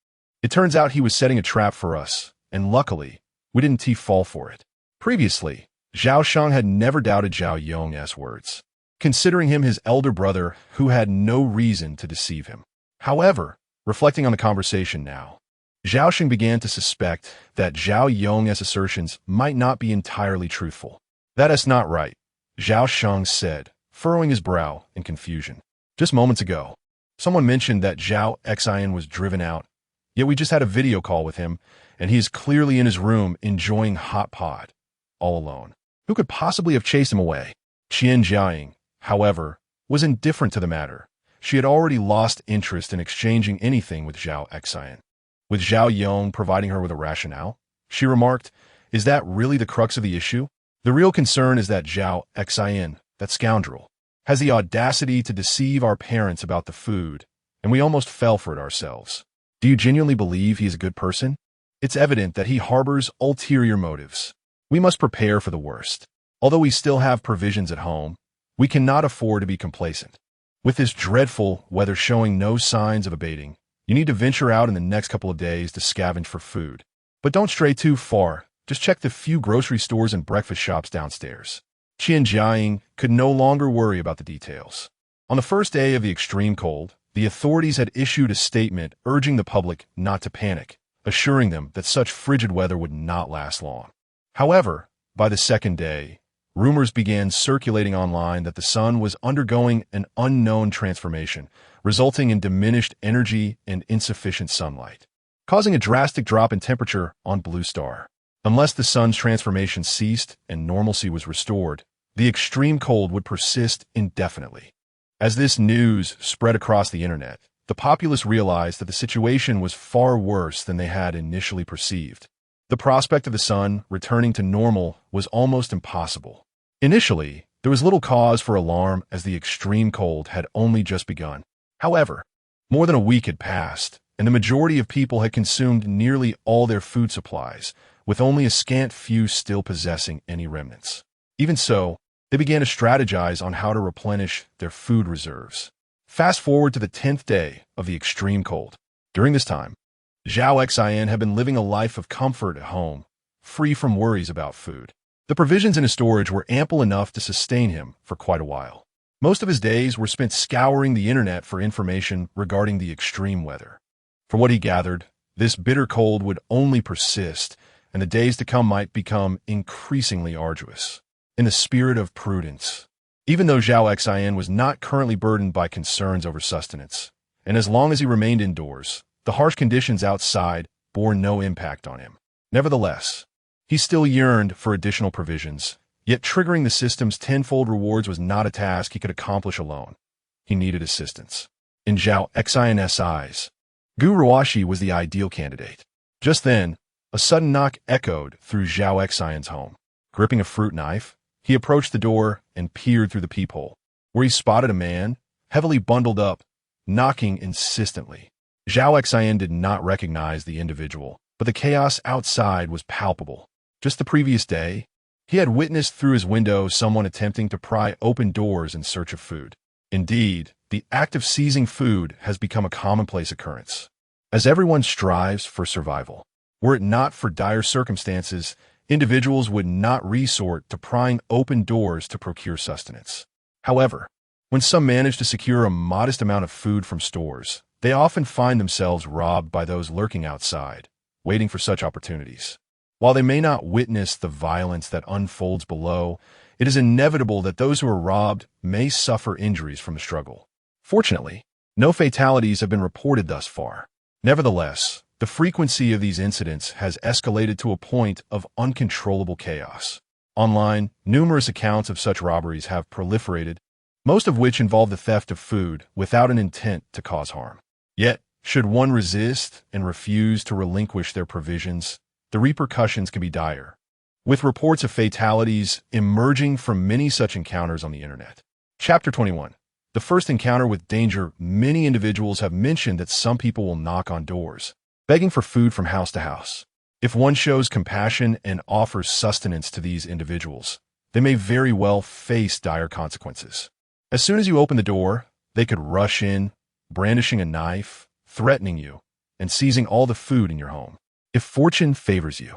It turns out he was setting a trap for us, and luckily, we didn't fall for it. Previously, Zhao Sheng had never doubted Zhao Yong's words, considering him his elder brother who had no reason to deceive him. However, reflecting on the conversation now, Zhao Sheng began to suspect that Zhao Yong's assertions might not be entirely truthful. That is not right, Zhao Sheng said, furrowing his brow in confusion. Just moments ago, someone mentioned that Zhao Xin was driven out, yet we just had a video call with him, and he is clearly in his room enjoying hot pot, all alone. Who could possibly have chased him away? Qian Jiaying, however, was indifferent to the matter. She had already lost interest in exchanging anything with Zhao Xin. With Zhao Yong providing her with a rationale, she remarked, is that really the crux of the issue? The real concern is that Zhao Xin, that scoundrel, has the audacity to deceive our parents about the food, and we almost fell for it ourselves. Do you genuinely believe he is a good person? It's evident that he harbors ulterior motives. We must prepare for the worst. Although we still have provisions at home, we cannot afford to be complacent. With this dreadful weather showing no signs of abating, you need to venture out in the next couple of days to scavenge for food. But don't stray too far. Just check the few grocery stores and breakfast shops downstairs. Qian Jiaying could no longer worry about the details. On the first day of the extreme cold, the authorities had issued a statement urging the public not to panic, assuring them that such frigid weather would not last long. However, by the second day, rumors began circulating online that the sun was undergoing an unknown transformation, resulting in diminished energy and insufficient sunlight, causing a drastic drop in temperature on Blue Star. Unless the sun's transformation ceased and normalcy was restored, the extreme cold would persist indefinitely. As this news spread across the internet, the populace realized that the situation was far worse than they had initially perceived. The prospect of the sun returning to normal was almost impossible. Initially, there was little cause for alarm as the extreme cold had only just begun. However, more than a week had passed, and the majority of people had consumed nearly all their food supplies, with only a scant few still possessing any remnants. Even so, they began to strategize on how to replenish their food reserves. Fast forward to the 10th day of the extreme cold. During this time, Zhao Xin had been living a life of comfort at home, free from worries about food. The provisions in his storage were ample enough to sustain him for quite a while. Most of his days were spent scouring the internet for information regarding the extreme weather. From what he gathered, this bitter cold would only persist, and the days to come might become increasingly arduous. In the spirit of prudence, even though Zhao Xin was not currently burdened by concerns over sustenance, and as long as he remained indoors, the harsh conditions outside bore no impact on him. Nevertheless, he still yearned for additional provisions, yet triggering the system's tenfold rewards was not a task he could accomplish alone. He needed assistance. In Zhao Xin's eyes, Gu Ruashi was the ideal candidate. Just then, a sudden knock echoed through Zhao Xin's home. Gripping a fruit knife, he approached the door and peered through the peephole, where he spotted a man, heavily bundled up, knocking insistently. Zhao Xin did not recognize the individual, but the chaos outside was palpable. Just the previous day, he had witnessed through his window someone attempting to pry open doors in search of food. Indeed, the act of seizing food has become a commonplace occurrence, as everyone strives for survival. Were it not for dire circumstances, individuals would not resort to prying open doors to procure sustenance. However, when some manage to secure a modest amount of food from stores, they often find themselves robbed by those lurking outside, waiting for such opportunities. While they may not witness the violence that unfolds below, it is inevitable that those who are robbed may suffer injuries from the struggle. Fortunately, no fatalities have been reported thus far. Nevertheless, the frequency of these incidents has escalated to a point of uncontrollable chaos. Online, numerous accounts of such robberies have proliferated, most of which involve the theft of food without an intent to cause harm. Yet, should one resist and refuse to relinquish their provisions, the repercussions can be dire, with reports of fatalities emerging from many such encounters on the internet. Chapter 21. The first encounter with danger. Many individuals have mentioned that some people will knock on doors, begging for food from house to house. If one shows compassion and offers sustenance to these individuals, they may very well face dire consequences. As soon as you open the door, they could rush in, brandishing a knife, threatening you, and seizing all the food in your home. If fortune favors you,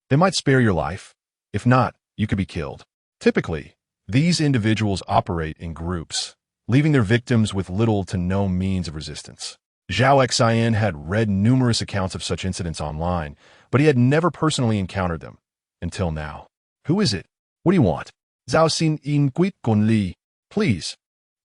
they might spare your life. If not, you could be killed. Typically, these individuals operate in groups, leaving their victims with little to no means of resistance. Zhao Xin had read numerous accounts of such incidents online, but he had never personally encountered them, until now. Who is it? What do you want? Zhao Xin in quit con li. Please,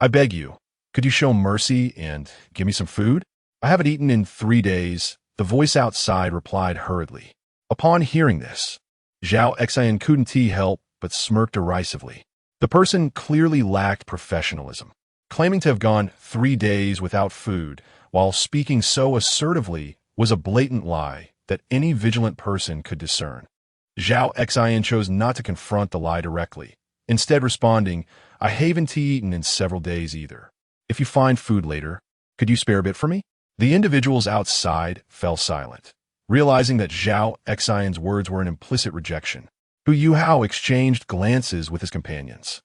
I beg you, could you show mercy and give me some food? I haven't eaten in 3 days, the voice outside replied hurriedly. Upon hearing this, Zhao Xin couldn't help but smirk derisively. The person clearly lacked professionalism, claiming to have gone 3 days without food while speaking so assertively was a blatant lie that any vigilant person could discern. Zhao Xin chose not to confront the lie directly, instead responding, I haven't eaten in several days either. If you find food later, could you spare a bit for me? The individuals outside fell silent, realizing that Zhao Xin's words were an implicit rejection. Hu Yuhao exchanged glances with his companions,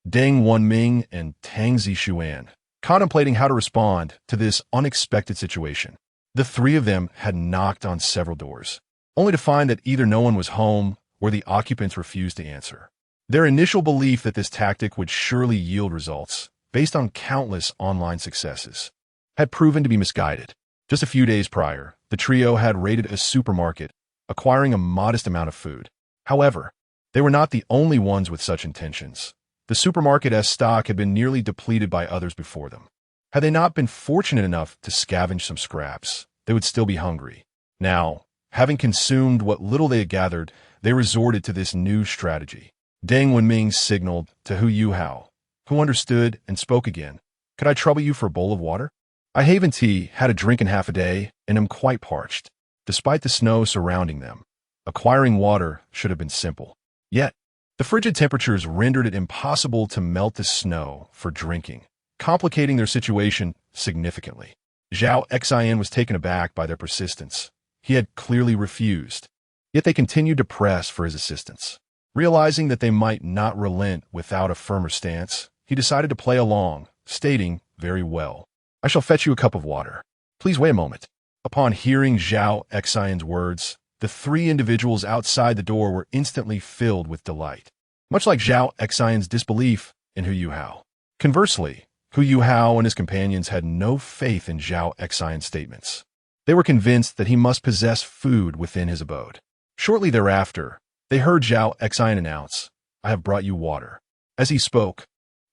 Deng Wenming and Tang Zixuan, contemplating how to respond to this unexpected situation. The three of them had knocked on several doors, only to find that either no one was home or the occupants refused to answer. Their initial belief that this tactic would surely yield results, based on countless online successes, had proven to be misguided. Just a few days prior, the trio had raided a supermarket, acquiring a modest amount of food. However, they were not the only ones with such intentions. The supermarket's stock had been nearly depleted by others before them. Had they not been fortunate enough to scavenge some scraps, they would still be hungry. Now, having consumed what little they had gathered, they resorted to this new strategy. Deng Wenming signaled to Hu Yuhao, who understood and spoke again. Could I trouble you for a bowl of water? I haven't had a drink in half a day, and am quite parched. Despite the snow surrounding them, acquiring water should have been simple. Yet, the frigid temperatures rendered it impossible to melt the snow for drinking, complicating their situation significantly. Zhao Xin was taken aback by their persistence. He had clearly refused, yet they continued to press for his assistance. Realizing that they might not relent without a firmer stance, he decided to play along, stating, very well. I shall fetch you a cup of water. Please wait a moment. Upon hearing Zhao Xin's words, the three individuals outside the door were instantly filled with delight, much like Zhao Xin's disbelief in Hu Yuhao. Conversely, Hu Yuhao and his companions had no faith in Zhao Xin's statements. They were convinced that he must possess food within his abode. Shortly thereafter, they heard Zhao Xin announce, I have brought you water. As he spoke,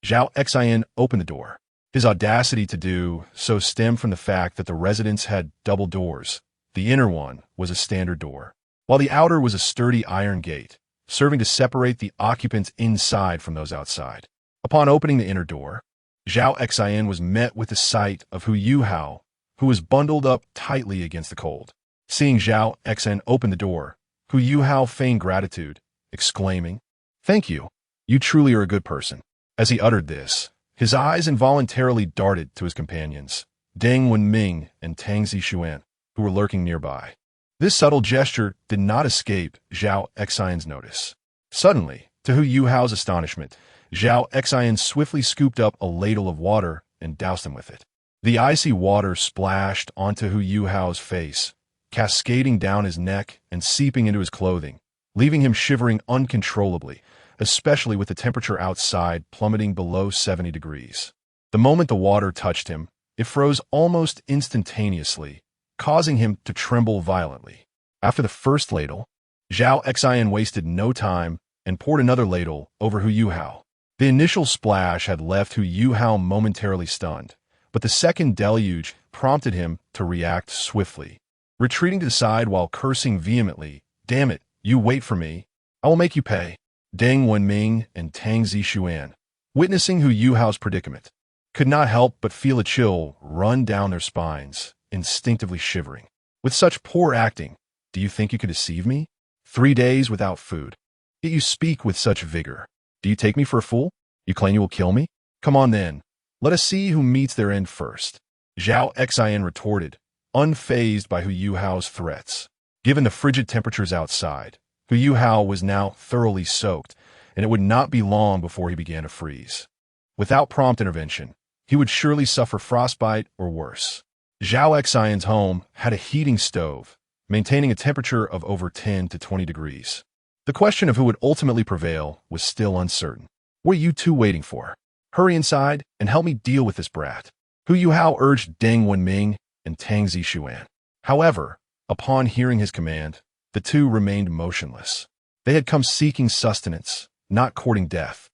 Zhao Xin opened the door. His audacity to do so stemmed from the fact that the residence had double doors. The inner one was a standard door, while the outer was a sturdy iron gate, serving to separate the occupants inside from those outside. Upon opening the inner door, Zhao Xin was met with the sight of Hu Yuhao, who was bundled up tightly against the cold. Seeing Zhao Xin open the door, Hu Yuhao feigned gratitude, exclaiming, Thank you. You truly are a good person. As he uttered this, his eyes involuntarily darted to his companions, Deng Wenming and Tang Zixuan, who were lurking nearby. This subtle gesture did not escape Zhao Xian's notice. Suddenly, to Hu Yuhao's astonishment, Zhao Xian swiftly scooped up a ladle of water and doused him with it. The icy water splashed onto Hu Yuhao's face, cascading down his neck and seeping into his clothing, leaving him shivering uncontrollably, especially with the temperature outside plummeting below 70 degrees. The moment the water touched him, it froze almost instantaneously, causing him to tremble violently. After the first ladle, Zhao Xian wasted no time and poured another ladle over Hu Yuhao. The initial splash had left Hu Yuhao momentarily stunned, but the second deluge prompted him to react swiftly. Retreating to the side while cursing vehemently, "Damn it, you wait for me. I will make you pay." Deng Wenming and Tang Zixuan, witnessing Hu Yuhao's predicament, could not help but feel a chill run down their spines, instinctively shivering. With such poor acting, do you think you could deceive me? 3 days without food. Yet you speak with such vigor. Do you take me for a fool? You claim you will kill me? Come on then. Let us see who meets their end first. Zhao Xian retorted, unfazed by Hu Yuhao's threats. Given the frigid temperatures outside, Hu Yuhao was now thoroughly soaked, and it would not be long before he began to freeze. Without prompt intervention, he would surely suffer frostbite or worse. Zhao Xian's home had a heating stove, maintaining a temperature of over 10 to 20 degrees. The question of who would ultimately prevail was still uncertain. What are you two waiting for? Hurry inside and help me deal with this brat. Hu Yuhao urged Deng Wenming and Tang Zixuan. However, upon hearing his command, the two remained motionless. They had come seeking sustenance, not courting death.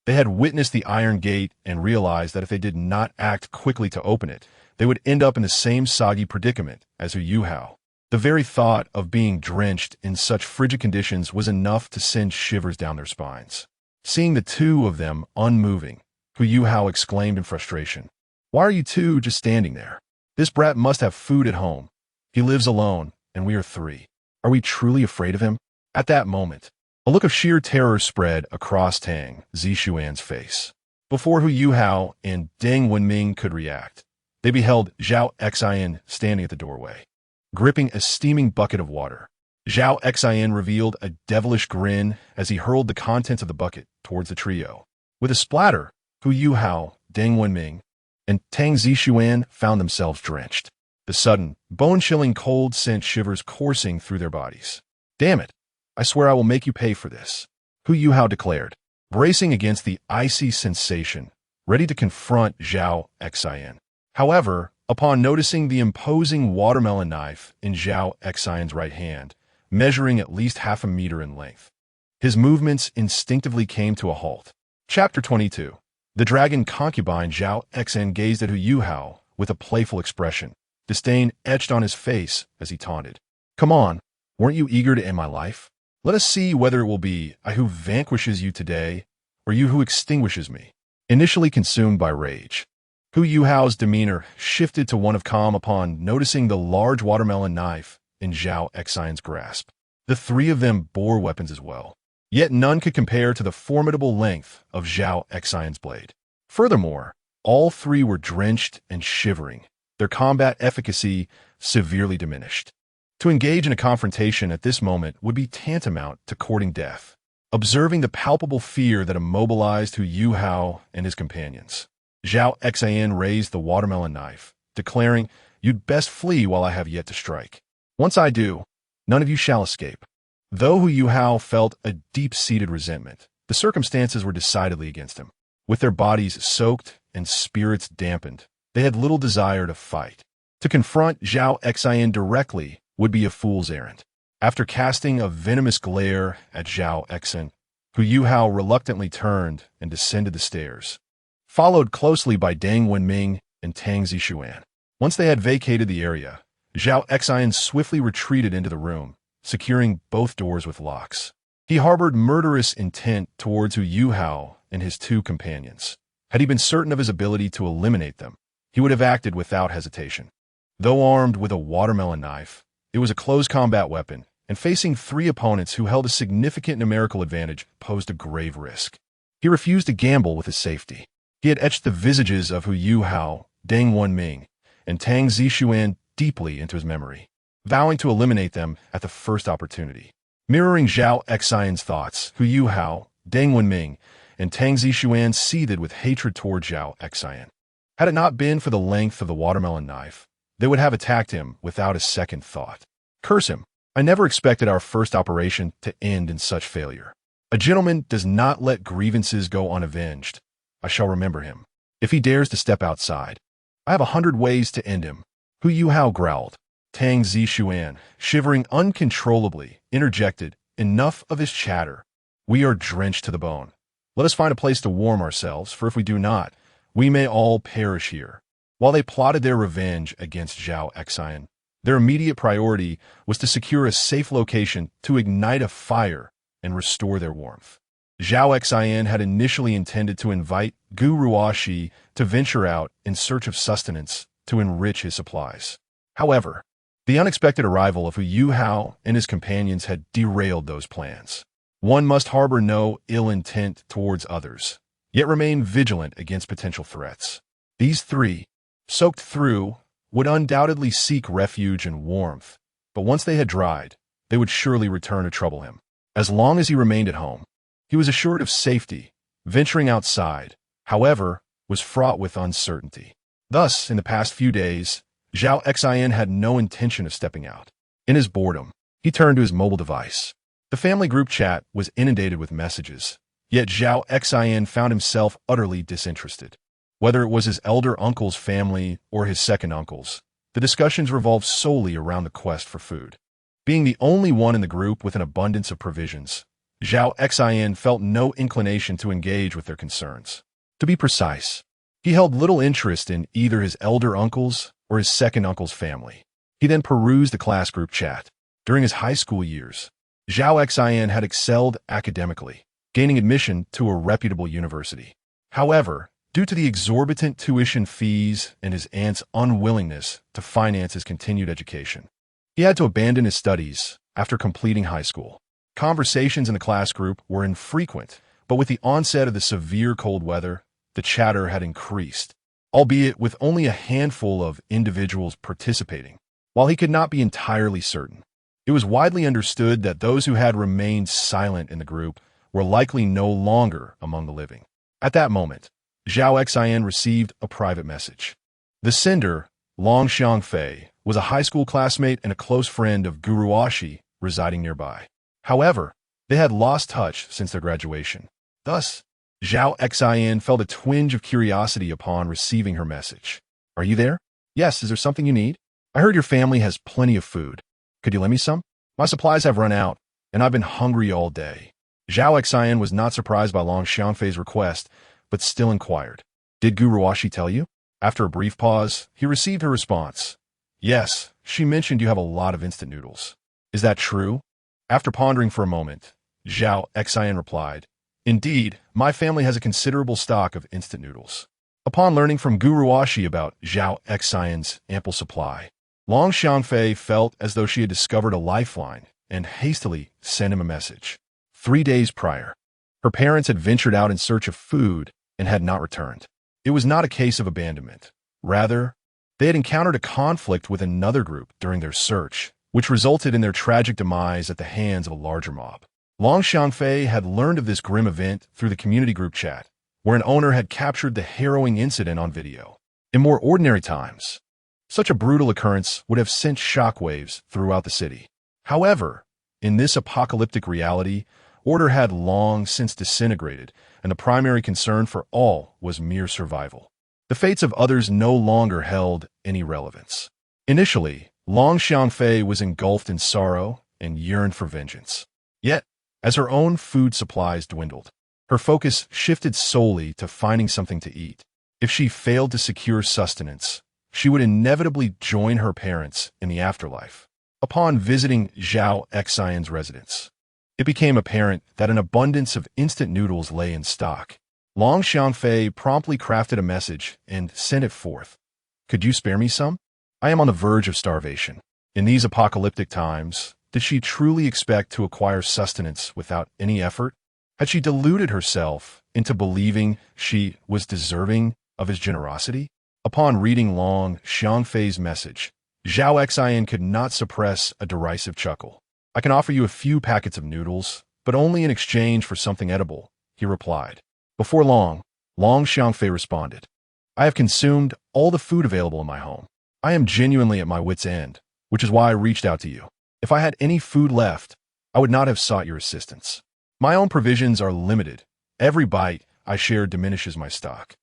They had witnessed the iron gate and realized that if they did not act quickly to open it, they would end up in the same soggy predicament as Hu Yuhao. The very thought of being drenched in such frigid conditions was enough to send shivers down their spines. Seeing the two of them unmoving, Hu Yuhao exclaimed in frustration, "Why are you two just standing there? This brat must have food at home. He lives alone, and we are 3. Are we truly afraid of him?" At that moment, a look of sheer terror spread across Tang Zixuan's face. Before Hu Yuhao and Deng Wenming could react, they beheld Zhao Xian standing at the doorway, gripping a steaming bucket of water. Zhao Xian revealed a devilish grin as he hurled the contents of the bucket towards the trio. With a splatter, Hu Yuhao, Deng Wenming, and Tang Zixuan found themselves drenched. The sudden, bone-chilling cold sent shivers coursing through their bodies. "Damn it, I swear I will make you pay for this," Hu Yuhao declared, bracing against the icy sensation, ready to confront Zhao Xian. However, upon noticing the imposing watermelon knife in Zhao Xian's right hand, measuring at least half a meter in length, his movements instinctively came to a halt. Chapter 22. The dragon concubine Zhao Xian gazed at Hu Yuhao with a playful expression, disdain etched on his face as he taunted. "Come on, weren't you eager to end my life? Let us see whether it will be I who vanquishes you today, or you who extinguishes me." Initially consumed by rage, Hu Yuhao's demeanor shifted to one of calm upon noticing the large watermelon knife in Zhao Xian's grasp. The 3 of them bore weapons as well, yet none could compare to the formidable length of Zhao Xian's blade. Furthermore, all 3 were drenched and shivering, their combat efficacy severely diminished. To engage in a confrontation at this moment would be tantamount to courting death. Observing the palpable fear that immobilized Hu Yuhao and his companions, Zhao Xian raised the watermelon knife, declaring, "You'd best flee while I have yet to strike. Once I do, none of you shall escape." Though Hu Yuhao felt a deep-seated resentment, the circumstances were decidedly against him. With their bodies soaked and spirits dampened, they had little desire to fight. To confront Zhao Xian directly would be a fool's errand. After casting a venomous glare at Zhao Xian, Hu Yuhao reluctantly turned and descended the stairs, followed closely by Deng Wenming and Tang Zixuan. Once they had vacated the area, Zhao Xian swiftly retreated into the room, securing both doors with locks. He harbored murderous intent towards Hu Yuhao and his 2 companions. Had he been certain of his ability to eliminate them, he would have acted without hesitation. Though armed with a watermelon knife, it was a close combat weapon, and facing 3 opponents who held a significant numerical advantage posed a grave risk. He refused to gamble with his safety. He had etched the visages of Hu Yuhao, Deng Wenming, and Tang Zixuan deeply into his memory. vowing to eliminate them at the first opportunity. Mirroring Zhao Xian's thoughts, Hu Yuhao, Deng Wenming, and Tang Zixuan seethed with hatred toward Zhao Xian. Had it not been for the length of the watermelon knife, they would have attacked him without a second thought. Curse him! I never expected our first operation to end in such failure. A gentleman does not let grievances go unavenged. I shall remember him. If he dares to step outside, I have 100 ways to end him. Hu Yuhao growled. Tang Zixuan, shivering uncontrollably, interjected, enough of his chatter. We are drenched to the bone. Let us find a place to warm ourselves, for if we do not, we may all perish here. While they plotted their revenge against Zhao Xian, their immediate priority was to secure a safe location to ignite a fire and restore their warmth. Zhao Xian had initially intended to invite Gu Ruoxi to venture out in search of sustenance to enrich his supplies. However, the unexpected arrival of Hu Yuhao and his companions had derailed those plans. One must harbor no ill intent towards others, yet remain vigilant against potential threats. These three, soaked through, would undoubtedly seek refuge and warmth, but once they had dried, they would surely return to trouble him. As long as he remained at home, he was assured of safety. Venturing outside, however, was fraught with uncertainty. Thus, in the past few days, Zhao Xian had no intention of stepping out. In his boredom, he turned to his mobile device. The family group chat was inundated with messages, yet Zhao Xian found himself utterly disinterested. Whether it was his elder uncle's family or his second uncle's, the discussions revolved solely around the quest for food. Being the only one in the group with an abundance of provisions, Zhao Xian felt no inclination to engage with their concerns. To be precise, he held little interest in either his elder uncle's or his second uncle's family. He then perused the class group chat. During his high school years, Zhao Xian had excelled academically, gaining admission to a reputable university. However, due to the exorbitant tuition fees and his aunt's unwillingness to finance his continued education, he had to abandon his studies after completing high school. Conversations in the class group were infrequent, but with the onset of the severe cold weather, the chatter had increased, albeit with only a handful of individuals participating. While he could not be entirely certain, it was widely understood that those who had remained silent in the group were likely no longer among the living. At that moment, Zhao Xian received a private message. The sender, Long Xiangfei, was a high school classmate and a close friend of Gu Ruoxi residing nearby. However, they had lost touch since their graduation. Thus, Zhao Xian felt a twinge of curiosity upon receiving her message. Are you there? Yes, is there something you need? I heard your family has plenty of food. Could you lend me some? My supplies have run out, and I've been hungry all day. Zhao Xian was not surprised by Long Xiangfei's request, but still inquired. Did Gu Ruoxi tell you? After a brief pause, he received her response. Yes, she mentioned you have a lot of instant noodles. Is that true? After pondering for a moment, Zhao Xian replied, Indeed, my family has a considerable stock of instant noodles. Upon learning from Gu Ruoxi about Zhao Xian's ample supply, Long Xiangfei felt as though she had discovered a lifeline and hastily sent him a message. 3 days prior, her parents had ventured out in search of food and had not returned. It was not a case of abandonment. Rather, they had encountered a conflict with another group during their search, which resulted in their tragic demise at the hands of a larger mob. Long Xiangfei had learned of this grim event through the community group chat, where an owner had captured the harrowing incident on video. In more ordinary times, such a brutal occurrence would have sent shockwaves throughout the city. However, in this apocalyptic reality, order had long since disintegrated, and the primary concern for all was mere survival. The fates of others no longer held any relevance. Initially, Long Xiangfei was engulfed in sorrow and yearned for vengeance. Yet, as her own food supplies dwindled, her focus shifted solely to finding something to eat. If she failed to secure sustenance, she would inevitably join her parents in the afterlife. Upon visiting Zhao Xian's residence, it became apparent that an abundance of instant noodles lay in stock. Long Xiangfei promptly crafted a message and sent it forth. Could you spare me some? I am on the verge of starvation. In these apocalyptic times, did she truly expect to acquire sustenance without any effort? Had she deluded herself into believing she was deserving of his generosity? Upon reading Long Xiangfei's message, Zhao Xin could not suppress a derisive chuckle. I can offer you a few packets of noodles, but only in exchange for something edible, he replied. Before long, Long Xiangfei responded. I have consumed all the food available in my home. I am genuinely at my wit's end, which is why I reached out to you. If I had any food left, I would not have sought your assistance. My own provisions are limited. Every bite I share diminishes my stock.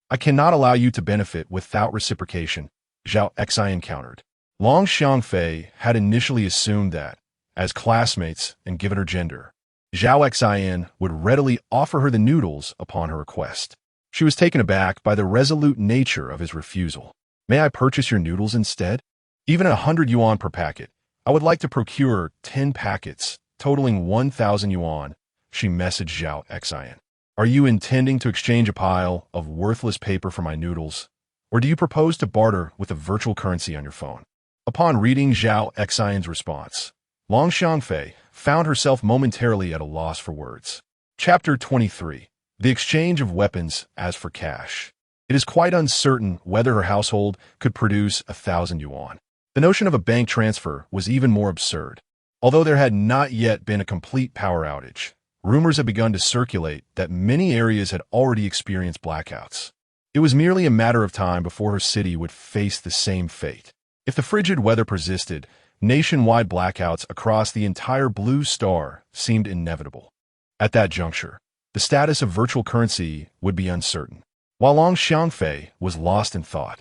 I cannot allow you to benefit without reciprocation, Zhao Xin countered. Long Xiangfei had initially assumed that, as classmates and given her gender, Zhao Xin would readily offer her the noodles upon her request. She was taken aback by the resolute nature of his refusal. May I purchase your noodles instead? Even at 100 yuan per packet, I would like to procure 10 packets, totaling 1,000 yuan, she messaged Zhao Xin. Are you intending to exchange a pile of worthless paper for my noodles, or do you propose to barter with a virtual currency on your phone? Upon reading Zhao Xin's response, Long Xiangfei found herself momentarily at a loss for words. Chapter 23. The exchange of weapons as for cash. It is quite uncertain whether her household could produce 1,000 yuan. The notion of a bank transfer was even more absurd. Although there had not yet been a complete power outage, rumors had begun to circulate that many areas had already experienced blackouts. It was merely a matter of time before her city would face the same fate. If the frigid weather persisted, nationwide blackouts across the entire Blue Star seemed inevitable. At that juncture, the status of virtual currency would be uncertain. While Long Xiangfei was lost in thought,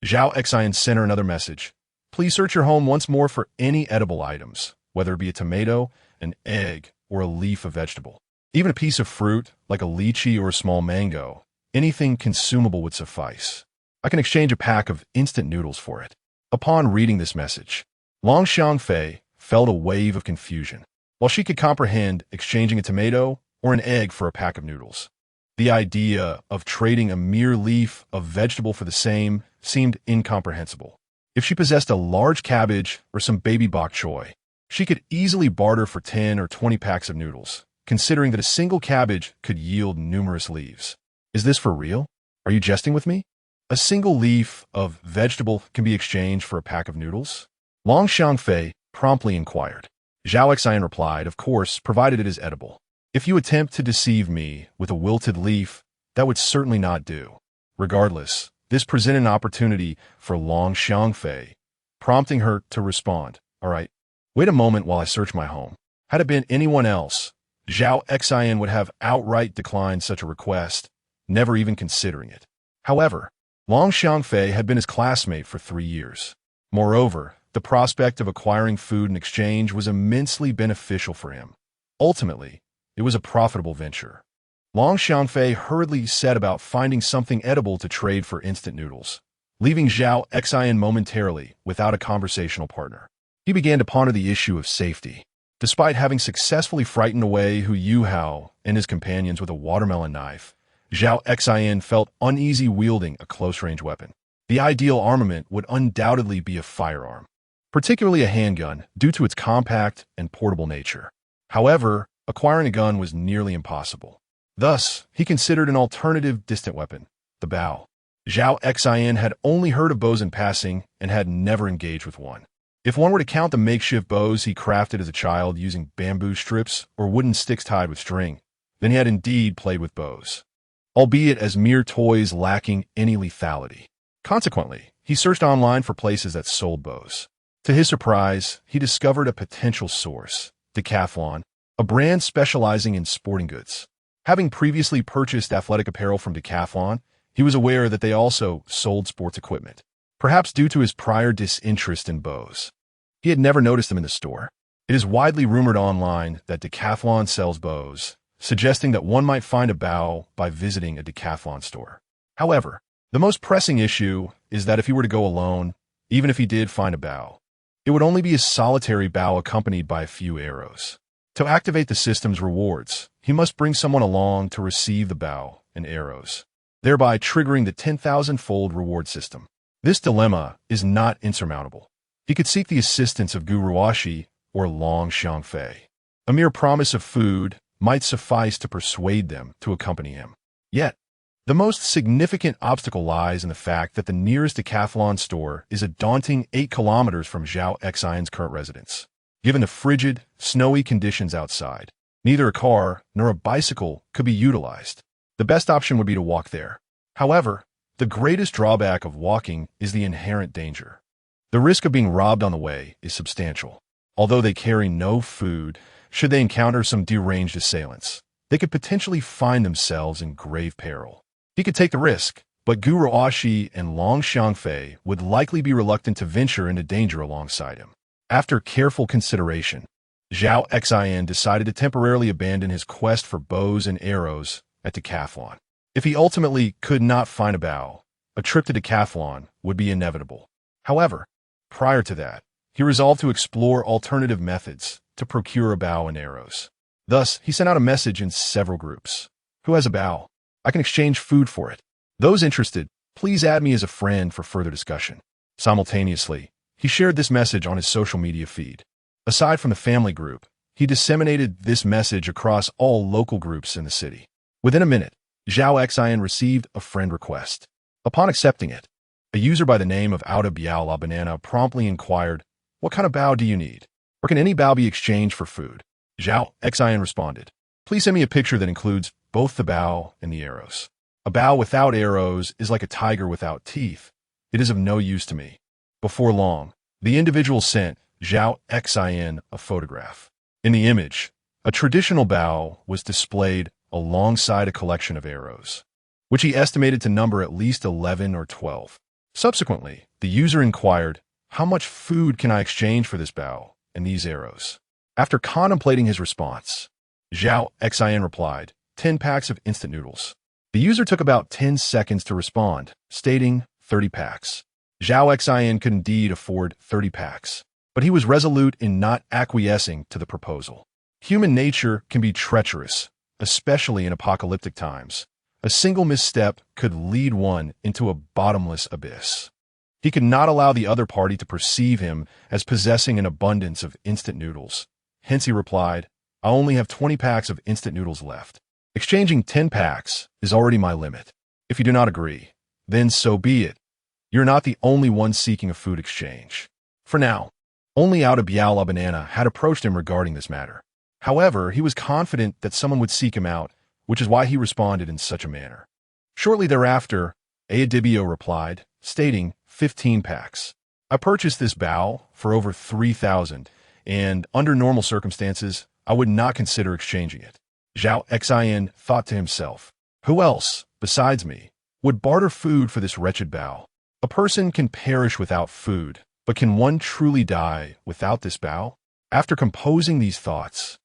Zhao Xin sent her another message. Please search your home once more for any edible items, whether it be a tomato, an egg, or a leaf of vegetable. Even a piece of fruit, like a lychee or a small mango, anything consumable would suffice. I can exchange a pack of instant noodles for it. Upon reading this message, Long Xiangfei felt a wave of confusion. While she could comprehend exchanging a tomato or an egg for a pack of noodles, the idea of trading a mere leaf of vegetable for the same seemed incomprehensible. If she possessed a large cabbage or some baby bok choy, she could easily barter for 10 or 20 packs of noodles, considering that a single cabbage could yield numerous leaves. Is this for real? Are you jesting with me? A single leaf of vegetable can be exchanged for a pack of noodles? Long Xiangfei promptly inquired. Zhao Xin replied, of course, provided it is edible. If you attempt to deceive me with a wilted leaf, that would certainly not do. Regardless, this presented an opportunity for Long Xiangfei, prompting her to respond. All right, wait a moment while I search my home. Had it been anyone else, Zhao Xin would have outright declined such a request, never even considering it. However, Long Xiangfei had been his classmate for 3 years. Moreover, the prospect of acquiring food in exchange was immensely beneficial for him. Ultimately, it was a profitable venture. Long Xiangfei hurriedly set about finding something edible to trade for instant noodles, leaving Zhao Xin momentarily without a conversational partner. He began to ponder the issue of safety. Despite having successfully frightened away Hu Yuhao and his companions with a watermelon knife, Zhao Xin felt uneasy wielding a close-range weapon. The ideal armament would undoubtedly be a firearm, particularly a handgun, due to its compact and portable nature. However, acquiring a gun was nearly impossible. Thus, he considered an alternative distant weapon, the bow. Zhao Xin had only heard of bows in passing and had never engaged with one. If one were to count the makeshift bows he crafted as a child using bamboo strips or wooden sticks tied with string, then he had indeed played with bows, albeit as mere toys lacking any lethality. Consequently, he searched online for places that sold bows. To his surprise, he discovered a potential source, Decathlon, a brand specializing in sporting goods. Having previously purchased athletic apparel from Decathlon, he was aware that they also sold sports equipment. Perhaps due to his prior disinterest in bows, he had never noticed them in the store. It is widely rumored online that Decathlon sells bows, suggesting that one might find a bow by visiting a Decathlon store. However, the most pressing issue is that if he were to go alone, even if he did find a bow, it would only be a solitary bow accompanied by a few arrows. To activate the system's rewards, he must bring someone along to receive the bow and arrows, thereby triggering the 10,000-fold reward system. This dilemma is not insurmountable. He could seek the assistance of Gu Ruoshi or Long Xiangfei. A mere promise of food might suffice to persuade them to accompany him. Yet, The most significant obstacle lies in the fact that the nearest decathlon store is a daunting 8 kilometers from Zhao Xian's current residence. Given the frigid, snowy conditions outside, neither a car nor a bicycle could be utilized. The best option would be to walk there. However, the greatest drawback of walking is the inherent danger. The risk of being robbed on the way is substantial. Although they carry no food, should they encounter some deranged assailants, they could potentially find themselves in grave peril. He could take the risk, but Gu Ruoxi and Long Xiangfei would likely be reluctant to venture into danger alongside him. After careful consideration, Zhao Xian decided to temporarily abandon his quest for bows and arrows at Decathlon. If he ultimately could not find a bow, a trip to Decathlon would be inevitable. However, prior to that, he resolved to explore alternative methods to procure a bow and arrows. Thus, he sent out a message in several groups. Who has a bow? I can exchange food for it. Those interested, please add me as a friend for further discussion. Simultaneously, he shared this message on his social media feed. Aside from the family group, he disseminated this message across all local groups in the city. Within a minute, Zhao Xian received a friend request. Upon accepting it, a user by the name of Outa Biao La Banana promptly inquired, "What kind of bow do you need? Or can any bow be exchanged for food?" Zhao Xian responded, "Please send me a picture that includes both the bow and the arrows. A bow without arrows is like a tiger without teeth. It is of no use to me." Before long, the individual sent Zhao Xian a photograph. In the image, a traditional bow was displayed alongside a collection of arrows, which he estimated to number at least 11 or 12. Subsequently, the user inquired, "How much food can I exchange for this bow and these arrows?" After contemplating his response, Zhao Xian replied, 10 packs of instant noodles. The user took about 10 seconds to respond, stating 30 packs. Zhao Xian could indeed afford 30 packs, but he was resolute in not acquiescing to the proposal. Human nature can be treacherous, especially in apocalyptic times. A single misstep could lead one into a bottomless abyss. He could not allow the other party to perceive him as possessing an abundance of instant noodles. Hence he replied, "I only have 20 packs of instant noodles left. Exchanging 10 packs is already my limit. If you do not agree, then so be it. You're not the only one seeking a food exchange." For now, only Outa Biao La Banana had approached him regarding this matter. However, he was confident that someone would seek him out, which is why he responded in such a manner. Shortly thereafter, Ayadibio replied, stating 15 packs. "I purchased this bow for over 3,000, and under normal circumstances, I would not consider exchanging it." Zhao Xian thought to himself, "Who else, besides me, would barter food for this wretched bow? A person can perish without food, but can one truly die without this bow?" After composing these thoughts,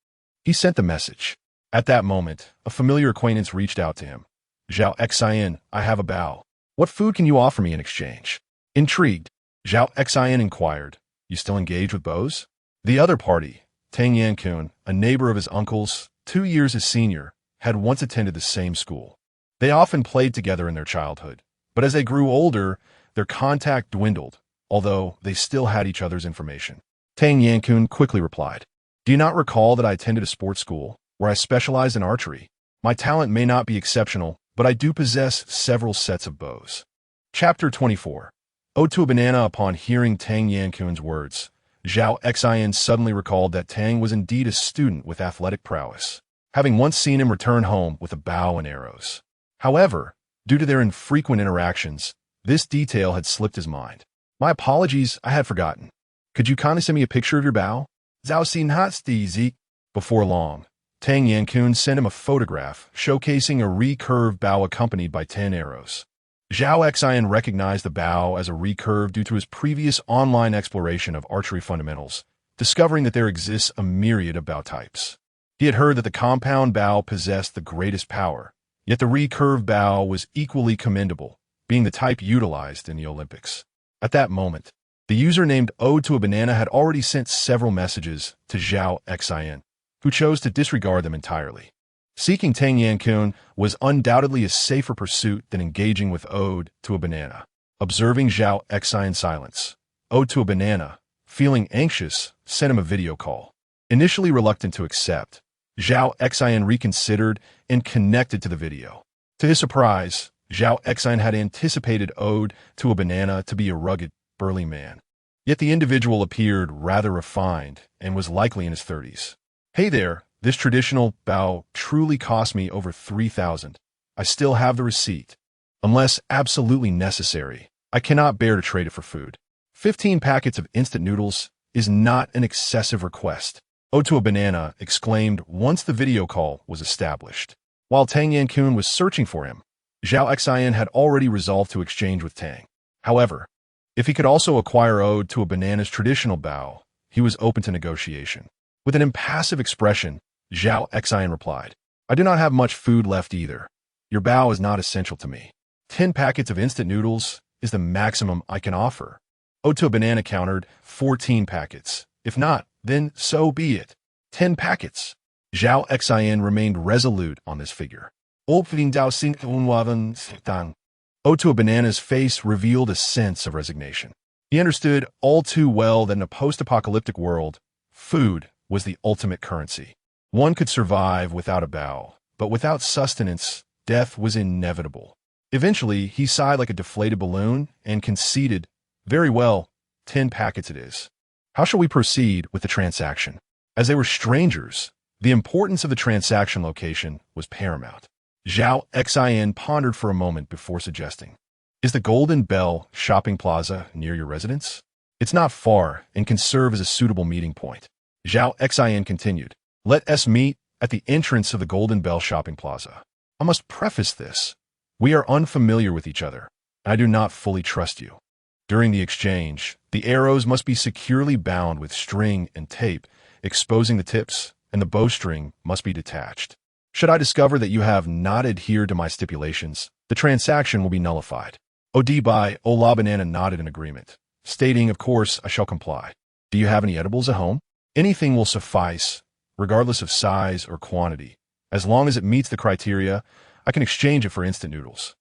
he sent the message. At that moment, a familiar acquaintance reached out to him. "Zhao Xian, I have a bow. What food can you offer me in exchange?" Intrigued, Zhao Xian inquired, "You still engage with bows?" The other party, Tang Yankun, a neighbor of his uncle's, 2 years his senior, had once attended the same school. They often played together in their childhood, but as they grew older, their contact dwindled, although they still had each other's information. Tang Yankun quickly replied, "Do you not recall that I attended a sports school where I specialized in archery? My talent may not be exceptional, but I do possess several sets of bows." Chapter 24. Ode to a Banana. Upon hearing Tang Yankun's words, Zhao Xian suddenly recalled that Tang was indeed a student with athletic prowess, having once seen him return home with a bow and arrows. However, due to their infrequent interactions, this detail had slipped his mind. "My apologies, I had forgotten. Could you kindly send me a picture of your bow?" Zhao Xin Zik. Before long, Tang Yankun sent him a photograph showcasing a recurved bow accompanied by 10 arrows. Zhao Xian recognized the bow as a recurve due to his previous online exploration of archery fundamentals, discovering that there exists a myriad of bow types. He had heard that the compound bow possessed the greatest power, yet the recurved bow was equally commendable, being the type utilized in the Olympics. At that moment, the user named Ode to a Banana had already sent several messages to Zhao Xian, who chose to disregard them entirely. Seeking Tang Yankun was undoubtedly a safer pursuit than engaging with Ode to a Banana. Observing Zhao Xian's silence, Ode to a Banana, feeling anxious, sent him a video call. Initially reluctant to accept, Zhao Xian reconsidered and connected to the video. To his surprise, Zhao Xin had anticipated Ode to a banana to be a rugged, burly man. Yet the individual appeared rather refined and was likely in his 30s. Hey there, this traditional bao truly cost me over 3,000. I still have the receipt. Unless absolutely necessary, I cannot bear to trade it for food. 15 packets of instant noodles is not an excessive request. Ode to a banana exclaimed once the video call was established. While Tang Yan-kun was searching for him, Zhao Xin had already resolved to exchange with Tang. However, if he could also acquire Ode to a banana's traditional bao, he was open to negotiation. With an impassive expression, Zhao Xin replied, I do not have much food left either. Your bao is not essential to me. 10 packets of instant noodles is the maximum I can offer. Ode to a banana countered 14 packets. If not, then so be it. 10 packets. Zhao Xin remained resolute on this figure. Ode to a banana's face revealed a sense of resignation. He understood all too well that in a post-apocalyptic world, food was the ultimate currency. One could survive without a bao, but without sustenance, death was inevitable. Eventually, he sighed like a deflated balloon and conceded, very well, 10 packets it is. How shall we proceed with the transaction? As they were strangers, the importance of the transaction location was paramount. Zhao Xin pondered for a moment before suggesting, Is the Golden Bell shopping plaza near your residence? It's not far and can serve as a suitable meeting point. Zhao Xin continued, Let us meet at the entrance of the Golden Bell shopping plaza. I must preface this. We are unfamiliar with each other. I do not fully trust you. During the exchange, the arrows must be securely bound with string and tape, exposing the tips, and the bowstring must be detached. Should I discover that you have not adhered to my stipulations, the transaction will be nullified. Odibai Ola Banana nodded in agreement, stating, Of course, I shall comply. Do you have any edibles at home? Anything will suffice, regardless of size or quantity. As long as it meets the criteria, I can exchange it for instant noodles.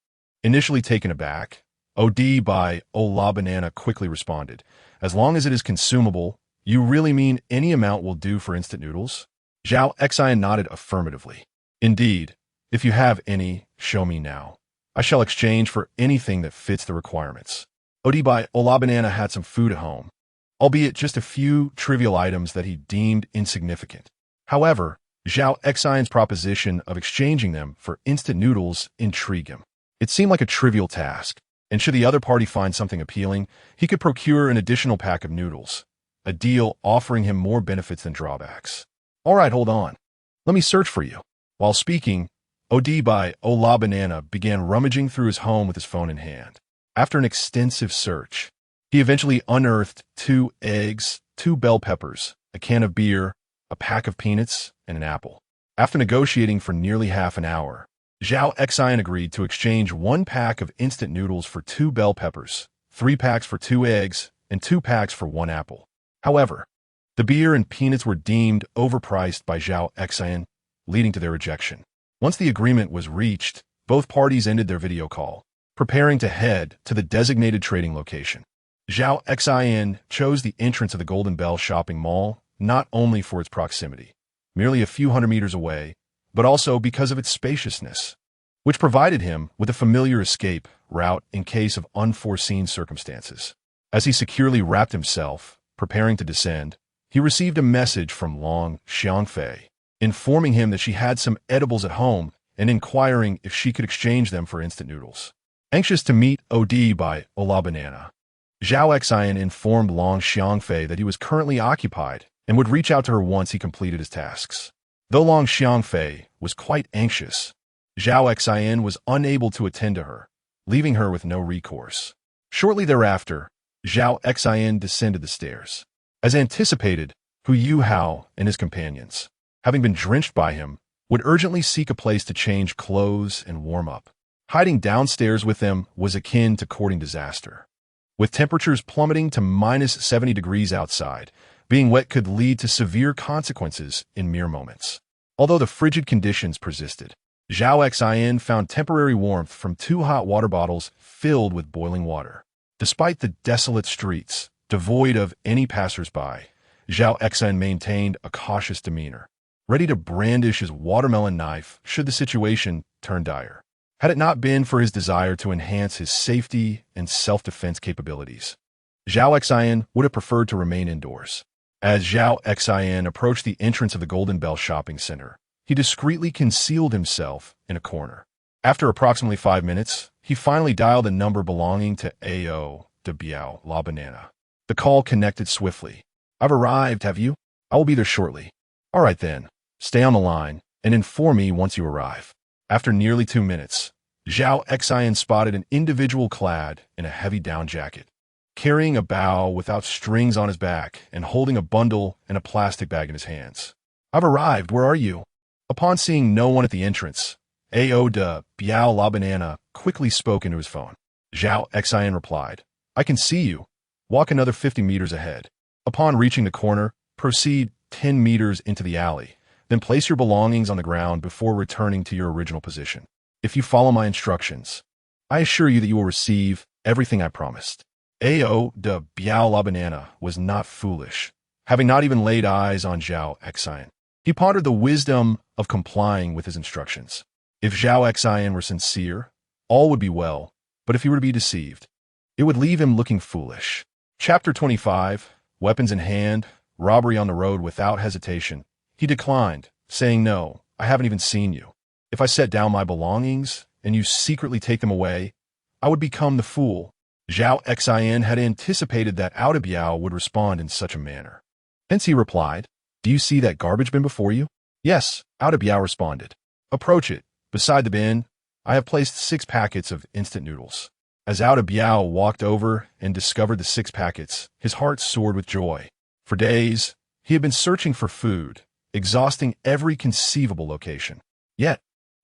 Initially taken aback, Odibai Ola Banana quickly responded, As long as it is consumable, you really mean any amount will do for instant noodles? Zhao Xin nodded affirmatively. Indeed, if you have any, show me now. I shall exchange for anything that fits the requirements. Odibai Ola Banana had some food at home, albeit just a few trivial items that he deemed insignificant. However, Zhao Xin's proposition of exchanging them for instant noodles intrigued him. It seemed like a trivial task, and should the other party find something appealing, he could procure an additional pack of noodles, a deal offering him more benefits than drawbacks. All right, hold on. Let me search for you. While speaking, Odibai Ola Banana began rummaging through his home with his phone in hand. After an extensive search, he eventually unearthed 2 eggs, 2 bell peppers, a can of beer, a pack of peanuts, and an apple. After negotiating for nearly half an hour, Zhao Xin agreed to exchange 1 pack of instant noodles for 2 bell peppers, 3 packs for 2 eggs, and 2 packs for 1 apple. However, the beer and peanuts were deemed overpriced by Zhao Xin, leading to their rejection. Once the agreement was reached, both parties ended their video call, preparing to head to the designated trading location. Zhao Xin chose the entrance of the Golden Bell shopping mall not only for its proximity, merely a few hundred meters away, but also because of its spaciousness, which provided him with a familiar escape route in case of unforeseen circumstances. As he securely wrapped himself, preparing to descend, he received a message from Long Xiangfei, informing him that she had some edibles at home and inquiring if she could exchange them for instant noodles. Anxious to meet Odibai Ola Banana, Zhao Xin informed Long Xiangfei that he was currently occupied and would reach out to her once he completed his tasks. Though Long Xiangfei was quite anxious, Zhao Xin was unable to attend to her, leaving her with no recourse. Shortly thereafter, Zhao Xin descended the stairs. As anticipated, Hu Yuhao and his companions, having been drenched by him, would urgently seek a place to change clothes and warm up. Hiding downstairs with them was akin to courting disaster. With temperatures plummeting to -70 degrees outside, being wet could lead to severe consequences in mere moments. Although the frigid conditions persisted, Zhao Xin found temporary warmth from 2 hot water bottles filled with boiling water. Despite the desolate streets, devoid of any passers-by, Zhao Xin maintained a cautious demeanor, ready to brandish his watermelon knife should the situation turn dire. had it not been for his desire to enhance his safety and self-defense capabilities. Zhao Xin would have preferred to remain indoors. As Zhao Xin approached the entrance of the Golden Bell shopping center, he discreetly concealed himself in a corner. After approximately 5 minutes, he finally dialed a number belonging to A.O. de Biao La Banana. The call connected swiftly. "I've arrived, have you? I will be there shortly." "All right then, stay on the line and inform me once you arrive." After nearly 2 minutes, Zhao Xin spotted an individual clad in a heavy down jacket, carrying a bow without strings on his back and holding a bundle and a plastic bag in his hands. "I've arrived, where are you?" Upon seeing no one at the entrance, A.O. de Biao La Banana quickly spoke into his phone. Zhao Xin replied, "I can see you. Walk another 50 meters ahead. Upon reaching the corner, proceed 10 meters into the alley, then place your belongings on the ground before returning to your original position. If you follow my instructions, I assure you that you will receive everything I promised." A.O. de Biao La Banana was not foolish, having not even laid eyes on Zhao Xin. He pondered the wisdom of complying with his instructions. If Zhao Xin were sincere, all would be well, but if he were to be deceived, it would leave him looking foolish. Chapter 25, Weapons in Hand, Robbery on the Road without hesitation. He declined, saying, "No, I haven't even seen you. If I set down my belongings and you secretly take them away, I would become the fool." Zhao Xin had anticipated that Ao de Biao would respond in such a manner. Hence he replied, "Do you see that garbage bin before you?" "Yes," Ao de Biao responded. "Approach it. Beside the bin, I have placed 6 packets of instant noodles." As Ao de Biao walked over and discovered the 6 packets, his heart soared with joy. For days, he had been searching for food, exhausting every conceivable location. Yet,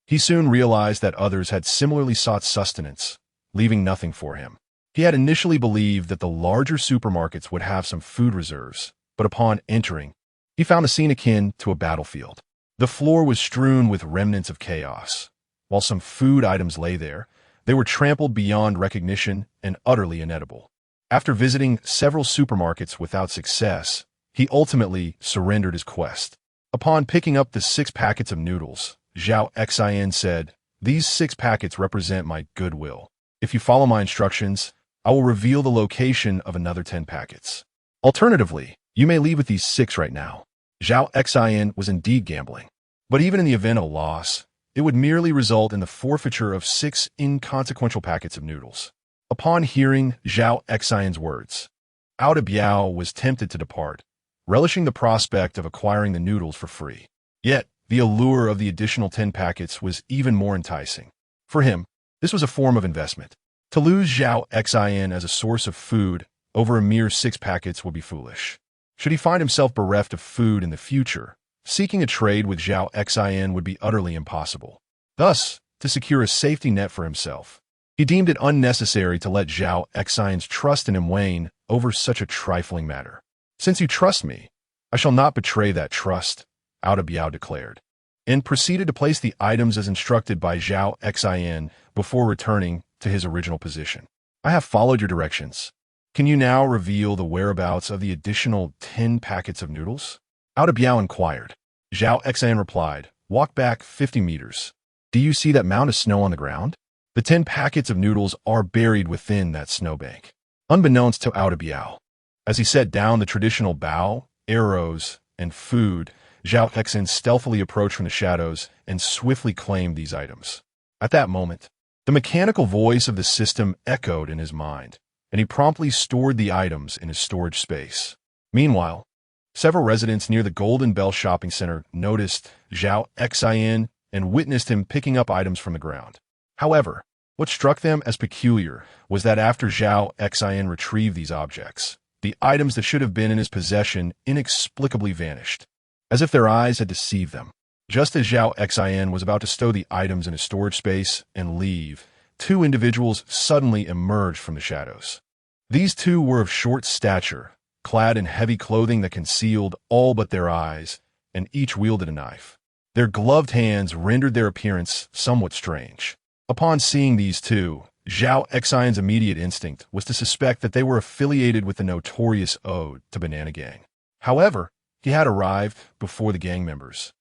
he soon realized that others had similarly sought sustenance, leaving nothing for him. He had initially believed that the larger supermarkets would have some food reserves, but upon entering, he found a scene akin to a battlefield. The floor was strewn with remnants of chaos. While some food items lay there, they were trampled beyond recognition and utterly inedible. After visiting several supermarkets without success, he ultimately surrendered his quest. Upon picking up the 6 packets of noodles, Zhao Xin said, "These 6 packets represent my goodwill. If you follow my instructions, I will reveal the location of another 10 packets. Alternatively, you may leave with these 6 right now." Zhao Xin was indeed gambling. But even in the event of a loss, it would merely result in the forfeiture of 6 inconsequential packets of noodles. Upon hearing Zhao Xin's words, Ao de Biao was tempted to depart, relishing the prospect of acquiring the noodles for free. Yet, the allure of the additional 10 packets was even more enticing. For him, this was a form of investment. To lose Zhao Xin as a source of food over a mere 6 packets would be foolish. Should he find himself bereft of food in the future, seeking a trade with Zhao Xin would be utterly impossible. Thus, to secure a safety net for himself, he deemed it unnecessary to let Zhao Xin's trust in him wane over such a trifling matter. "Since you trust me, I shall not betray that trust," Ao de Biao declared, and proceeded to place the items as instructed by Zhao Xin before returning to his original position. "I have followed your directions. Can you now reveal the whereabouts of the additional 10 packets of noodles?" Ao de Biao inquired. Zhao Xin replied, "Walk back 50 meters. Do you see that mound of snow on the ground? The 10 packets of noodles are buried within that snowbank." Unbeknownst to Ao de Biao, as he set down the traditional bow, arrows, and food, Zhao Xin stealthily approached from the shadows and swiftly claimed these items. At that moment, the mechanical voice of the system echoed in his mind, and he promptly stored the items in his storage space. Meanwhile, several residents near the Golden Bell shopping center noticed Zhao Xin and witnessed him picking up items from the ground. However, what struck them as peculiar was that after Zhao Xin retrieved these objects, the items that should have been in his possession inexplicably vanished, as if their eyes had deceived them. Just as Zhao Xin was about to stow the items in his storage space and leave, 2 individuals suddenly emerged from the shadows. These 2 were of short stature, clad in heavy clothing that concealed all but their eyes, and each wielded a knife. Their gloved hands rendered their appearance somewhat strange. Upon seeing these 2, Zhao Xin's immediate instinct was to suspect that they were affiliated with the notorious Ode to Banana Gang. However, he had arrived before the gang members,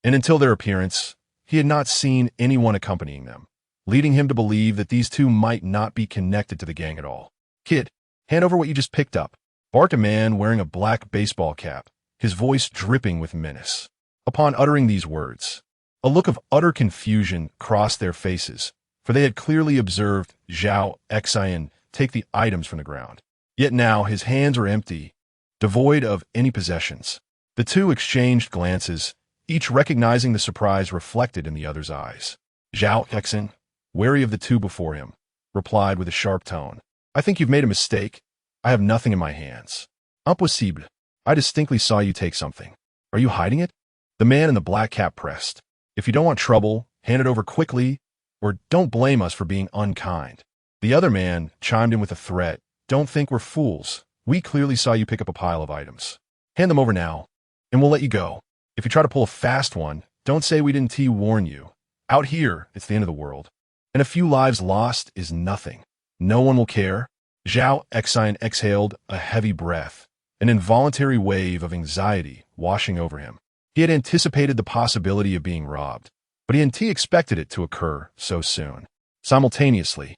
and until their appearance, he had not seen anyone accompanying them. leading him to believe that these two might not be connected to the gang at all. "Kid, hand over what you just picked up," barked a man wearing a black baseball cap, his voice dripping with menace. Upon uttering these words, a look of utter confusion crossed their faces, for they had clearly observed Zhao Xin take the items from the ground. Yet now his hands were empty, devoid of any possessions. The two exchanged glances, each recognizing the surprise reflected in the other's eyes. Zhao Xin, wary of the two before him, replied with a sharp tone, "I think you've made a mistake. I have nothing in my hands." "Impossible. I distinctly saw you take something. Are you hiding it?" The man in the black cap pressed. "If you don't want trouble, hand it over quickly, or don't blame us for being unkind." The other man chimed in with a threat. "Don't think we're fools. We clearly saw you pick up a pile of items. Hand them over now, and we'll let you go. If you try to pull a fast one, don't say we didn't warn you. Out here, it's the end of the world. And a few lives lost is nothing. No one will care." Zhao Xin exhaled a heavy breath, an involuntary wave of anxiety washing over him. He had anticipated the possibility of being robbed, but he hadn't expected it to occur so soon. Simultaneously,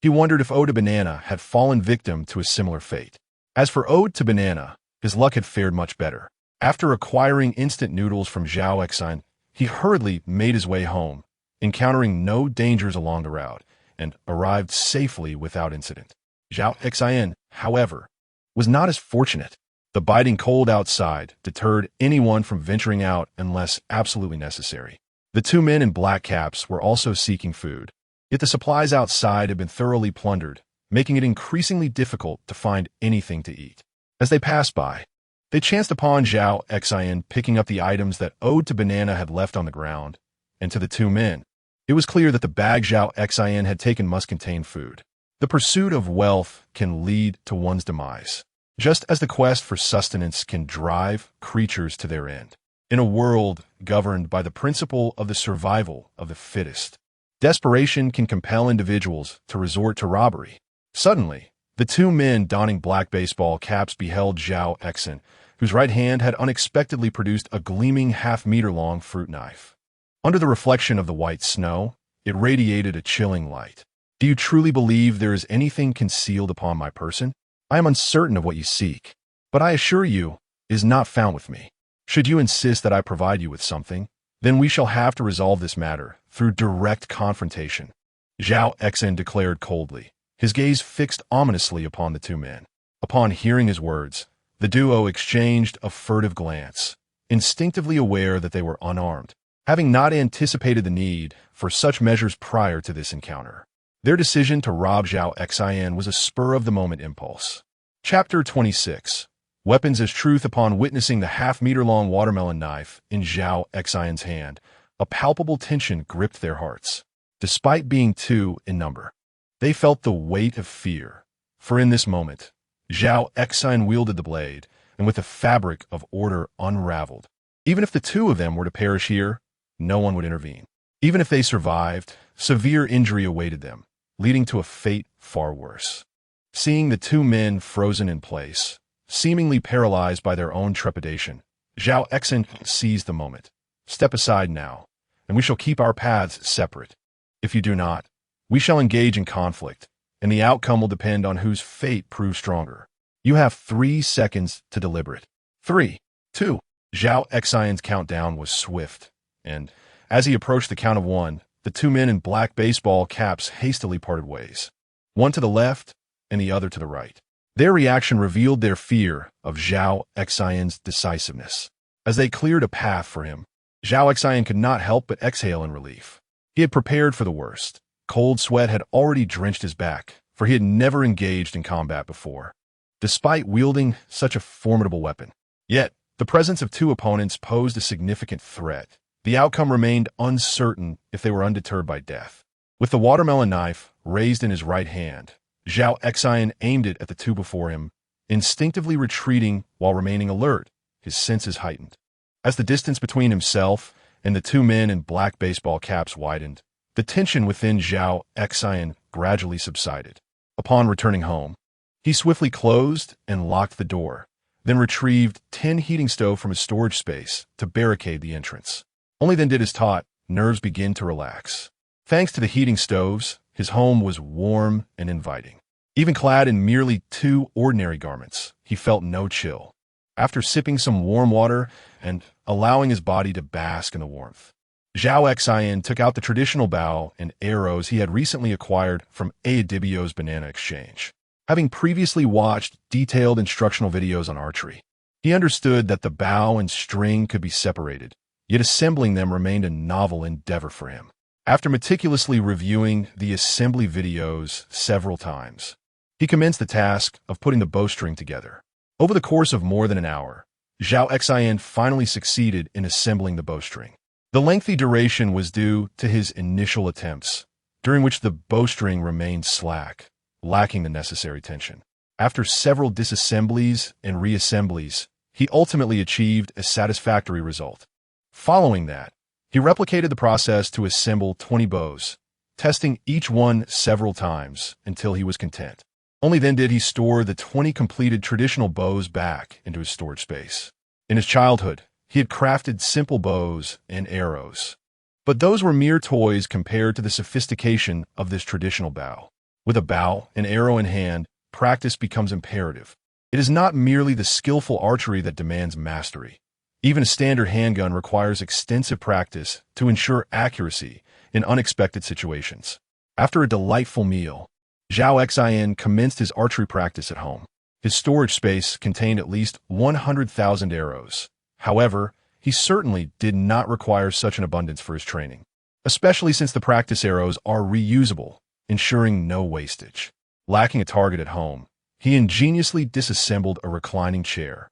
he wondered if Ode to Banana had fallen victim to a similar fate. As for Ode to Banana, his luck had fared much better. After acquiring instant noodles from Zhao Xin, he hurriedly made his way home, encountering no dangers along the route, and arrived safely without incident. Zhao Xin, however, was not as fortunate. The biting cold outside deterred anyone from venturing out unless absolutely necessary. The two men in black caps were also seeking food, yet the supplies outside had been thoroughly plundered, making it increasingly difficult to find anything to eat. As they passed by, they chanced upon Zhao Xin picking up the items that Ode to Banana had left on the ground, and to the two men, it was clear that the bag Zhao Xin had taken must contain food. The pursuit of wealth can lead to one's demise, just as the quest for sustenance can drive creatures to their end. In a world governed by the principle of the survival of the fittest, desperation can compel individuals to resort to robbery. Suddenly, the two men donning black baseball caps beheld Zhao Xin, whose right hand had unexpectedly produced a gleaming half-meter-long fruit knife. Under the reflection of the white snow, it radiated a chilling light. "Do you truly believe there is anything concealed upon my person? I am uncertain of what you seek, but I assure you, it is not found with me. Should you insist that I provide you with something, then we shall have to resolve this matter through direct confrontation," Zhao Xin declared coldly, his gaze fixed ominously upon the two men. Upon hearing his words, the duo exchanged a furtive glance, instinctively aware that they were unarmed, having not anticipated the need for such measures prior to this encounter. Their decision to rob Zhao Xin was a spur-of-the-moment impulse. Chapter 26. Weapons as truth. Upon witnessing the half-meter-long watermelon knife in Zhao Xin's hand, a palpable tension gripped their hearts. Despite being two in number, they felt the weight of fear, for in this moment, Zhao Xin wielded the blade, and with the fabric of order unraveled. Even if the two of them were to perish here, no one would intervene. Even if they survived, severe injury awaited them, leading to a fate far worse. Seeing the two men frozen in place, seemingly paralyzed by their own trepidation, Zhao Xin seized the moment. "Step aside now, and we shall keep our paths separate. If you do not, we shall engage in conflict, and the outcome will depend on whose fate proves stronger. You have 3 seconds to deliberate." 3, 2. Zhao Xin's countdown was swift, and as he approached the count of 1, the two men in black baseball caps hastily parted ways, one to the left and the other to the right. Their reaction revealed their fear of Zhao Xin's decisiveness. As they cleared a path for him, Zhao Xin could not help but exhale in relief. He had prepared for the worst. Cold sweat had already drenched his back, for he had never engaged in combat before, despite wielding such a formidable weapon. Yet, the presence of two opponents posed a significant threat. The outcome remained uncertain if they were undeterred by death. With the watermelon knife raised in his right hand, Zhao Xin aimed it at the two before him, instinctively retreating while remaining alert, his senses heightened. As the distance between himself and the two men in black baseball caps widened, the tension within Zhao Xin gradually subsided. Upon returning home, he swiftly closed and locked the door, then retrieved 10 heating stove from his storage space to barricade the entrance. Only then did his taut nerves begin to relax. Thanks to the heating stoves, his home was warm and inviting. Even clad in merely 2 ordinary garments, he felt no chill. After sipping some warm water and allowing his body to bask in the warmth, Zhao Xin took out the traditional bow and arrows he had recently acquired from Aedibio's banana exchange. Having previously watched detailed instructional videos on archery, he understood that the bow and string could be separated, yet assembling them remained a novel endeavor for him. After meticulously reviewing the assembly videos several times, he commenced the task of putting the bowstring together. Over the course of more than an hour, Zhao Xin finally succeeded in assembling the bowstring. The lengthy duration was due to his initial attempts, during which the bowstring remained slack, lacking the necessary tension. After several disassemblies and reassemblies, he ultimately achieved a satisfactory result. Following that, he replicated the process to assemble 20 bows, testing each one several times until he was content. Only then did he store the 20 completed traditional bows back into his storage space. In his childhood, he had crafted simple bows and arrows, but those were mere toys compared to the sophistication of this traditional bow. With a bow and arrow in hand, practice becomes imperative. It is not merely the skillful archery that demands mastery. Even a standard handgun requires extensive practice to ensure accuracy in unexpected situations. After a delightful meal, Zhao Xin commenced his archery practice at home. His storage space contained at least 100,000 arrows. However, he certainly did not require such an abundance for his training, especially since the practice arrows are reusable, ensuring no wastage. Lacking a target at home, he ingeniously disassembled a reclining chair,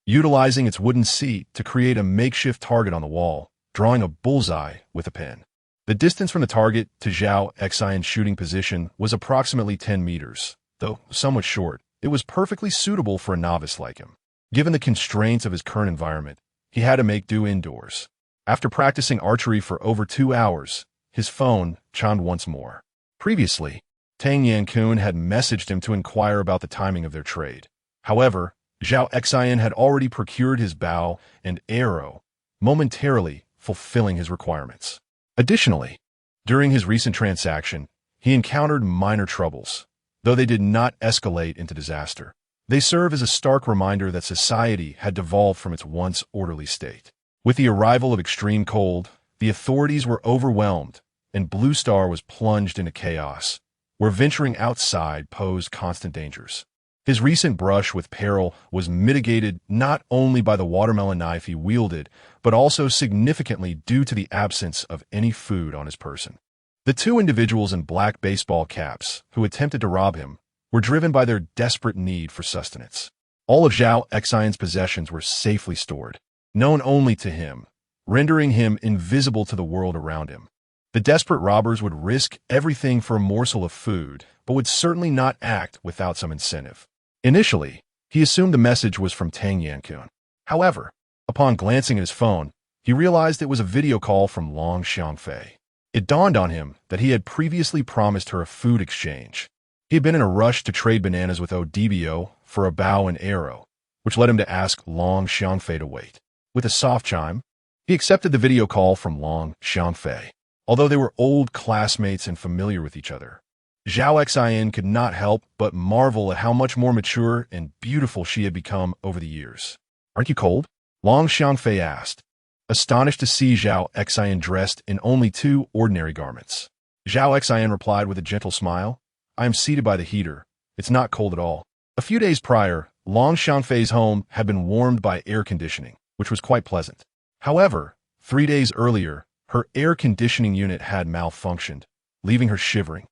utilizing its wooden seat to create a makeshift target on the wall, drawing a bullseye with a pen. The distance from the target to Zhao Xin's shooting position was approximately 10 meters. Though somewhat short, it was perfectly suitable for a novice like him. Given the constraints of his current environment, he had to make do indoors. After practicing archery for over 2 hours, his phone chimed once more. Previously, Tang Yankun had messaged him to inquire about the timing of their trade. However, Zhao Xin had already procured his bow and arrow, momentarily fulfilling his requirements. Additionally, during his recent transaction, he encountered minor troubles, though they did not escalate into disaster. They serve as a stark reminder that society had devolved from its once orderly state. With the arrival of extreme cold, the authorities were overwhelmed, and Blue Star was plunged into chaos, where venturing outside posed constant dangers. His recent brush with peril was mitigated not only by the watermelon knife he wielded, but also significantly due to the absence of any food on his person. The 2 individuals in black baseball caps who attempted to rob him were driven by their desperate need for sustenance. All of Zhao Xin's possessions were safely stored, known only to him, rendering him invisible to the world around him. The desperate robbers would risk everything for a morsel of food, but would certainly not act without some incentive. Initially, he assumed the message was from Tang Yankun. However, upon glancing at his phone, he realized it was a video call from Long Xiangfei. It dawned on him that he had previously promised her a food exchange. He had been in a rush to trade bananas with Aedibio for a bow and arrow, which led him to ask Long Xiangfei to wait. With a soft chime, he accepted the video call from Long Xiangfei. Although they were old classmates and familiar with each other, Zhao Xin could not help but marvel at how much more mature and beautiful she had become over the years. "Aren't you cold?" Long Xiangfei asked, astonished to see Zhao Xin dressed in only 2 ordinary garments. Zhao Xin replied with a gentle smile, "I am seated by the heater. It's not cold at all." A few days prior, Long Xiangfei's home had been warmed by air conditioning, which was quite pleasant. However, 3 days earlier, her air conditioning unit had malfunctioned, leaving her shivering.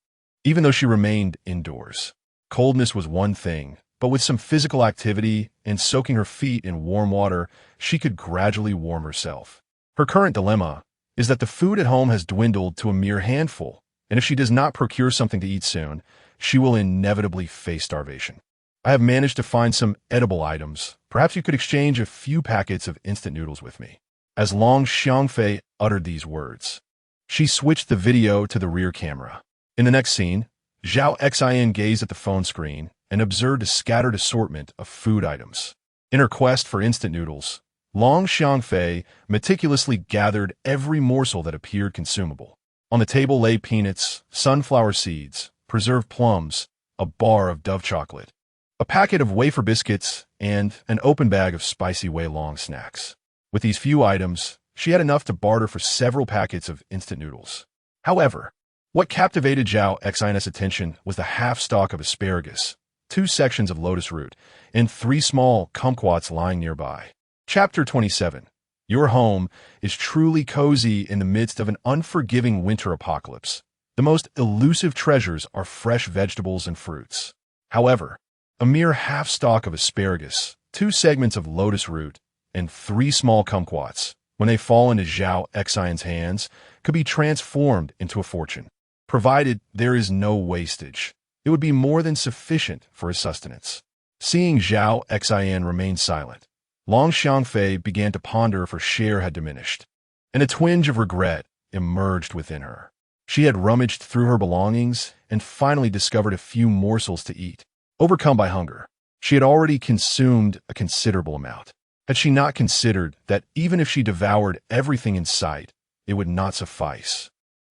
Even though she remained indoors, coldness was one thing, but with some physical activity and soaking her feet in warm water, she could gradually warm herself. Her current dilemma is that the food at home has dwindled to a mere handful, and if she does not procure something to eat soon, she will inevitably face starvation. "I have managed to find some edible items. Perhaps you could exchange a few packets of instant noodles with me." As Long Xiangfei uttered these words, she switched the video to the rear camera. In the next scene, Zhao Xin gazed at the phone screen and observed a scattered assortment of food items. In her quest for instant noodles, Long Xiangfei meticulously gathered every morsel that appeared consumable. On the table lay peanuts, sunflower seeds, preserved plums, a bar of Dove chocolate, a packet of wafer biscuits, and an open bag of spicy Wei Long snacks. With these few items, she had enough to barter for several packets of instant noodles. However, what captivated Zhao Xin's attention was the half-stalk of asparagus, 2 sections of lotus root, and 3 small kumquats lying nearby. Chapter 27. Your home is truly cozy in the midst of an unforgiving winter apocalypse. The most elusive treasures are fresh vegetables and fruits. However, a mere half-stalk of asparagus, 2 segments of lotus root, and 3 small kumquats, when they fall into Zhao Xin's hands, could be transformed into a fortune. Provided there is no wastage, it would be more than sufficient for his sustenance. Seeing Zhao Xin remain silent, Long Xiangfei began to ponder if her share had diminished, and a twinge of regret emerged within her. She had rummaged through her belongings and finally discovered a few morsels to eat. Overcome by hunger, she had already consumed a considerable amount. Had she not considered that even if she devoured everything in sight, it would not suffice?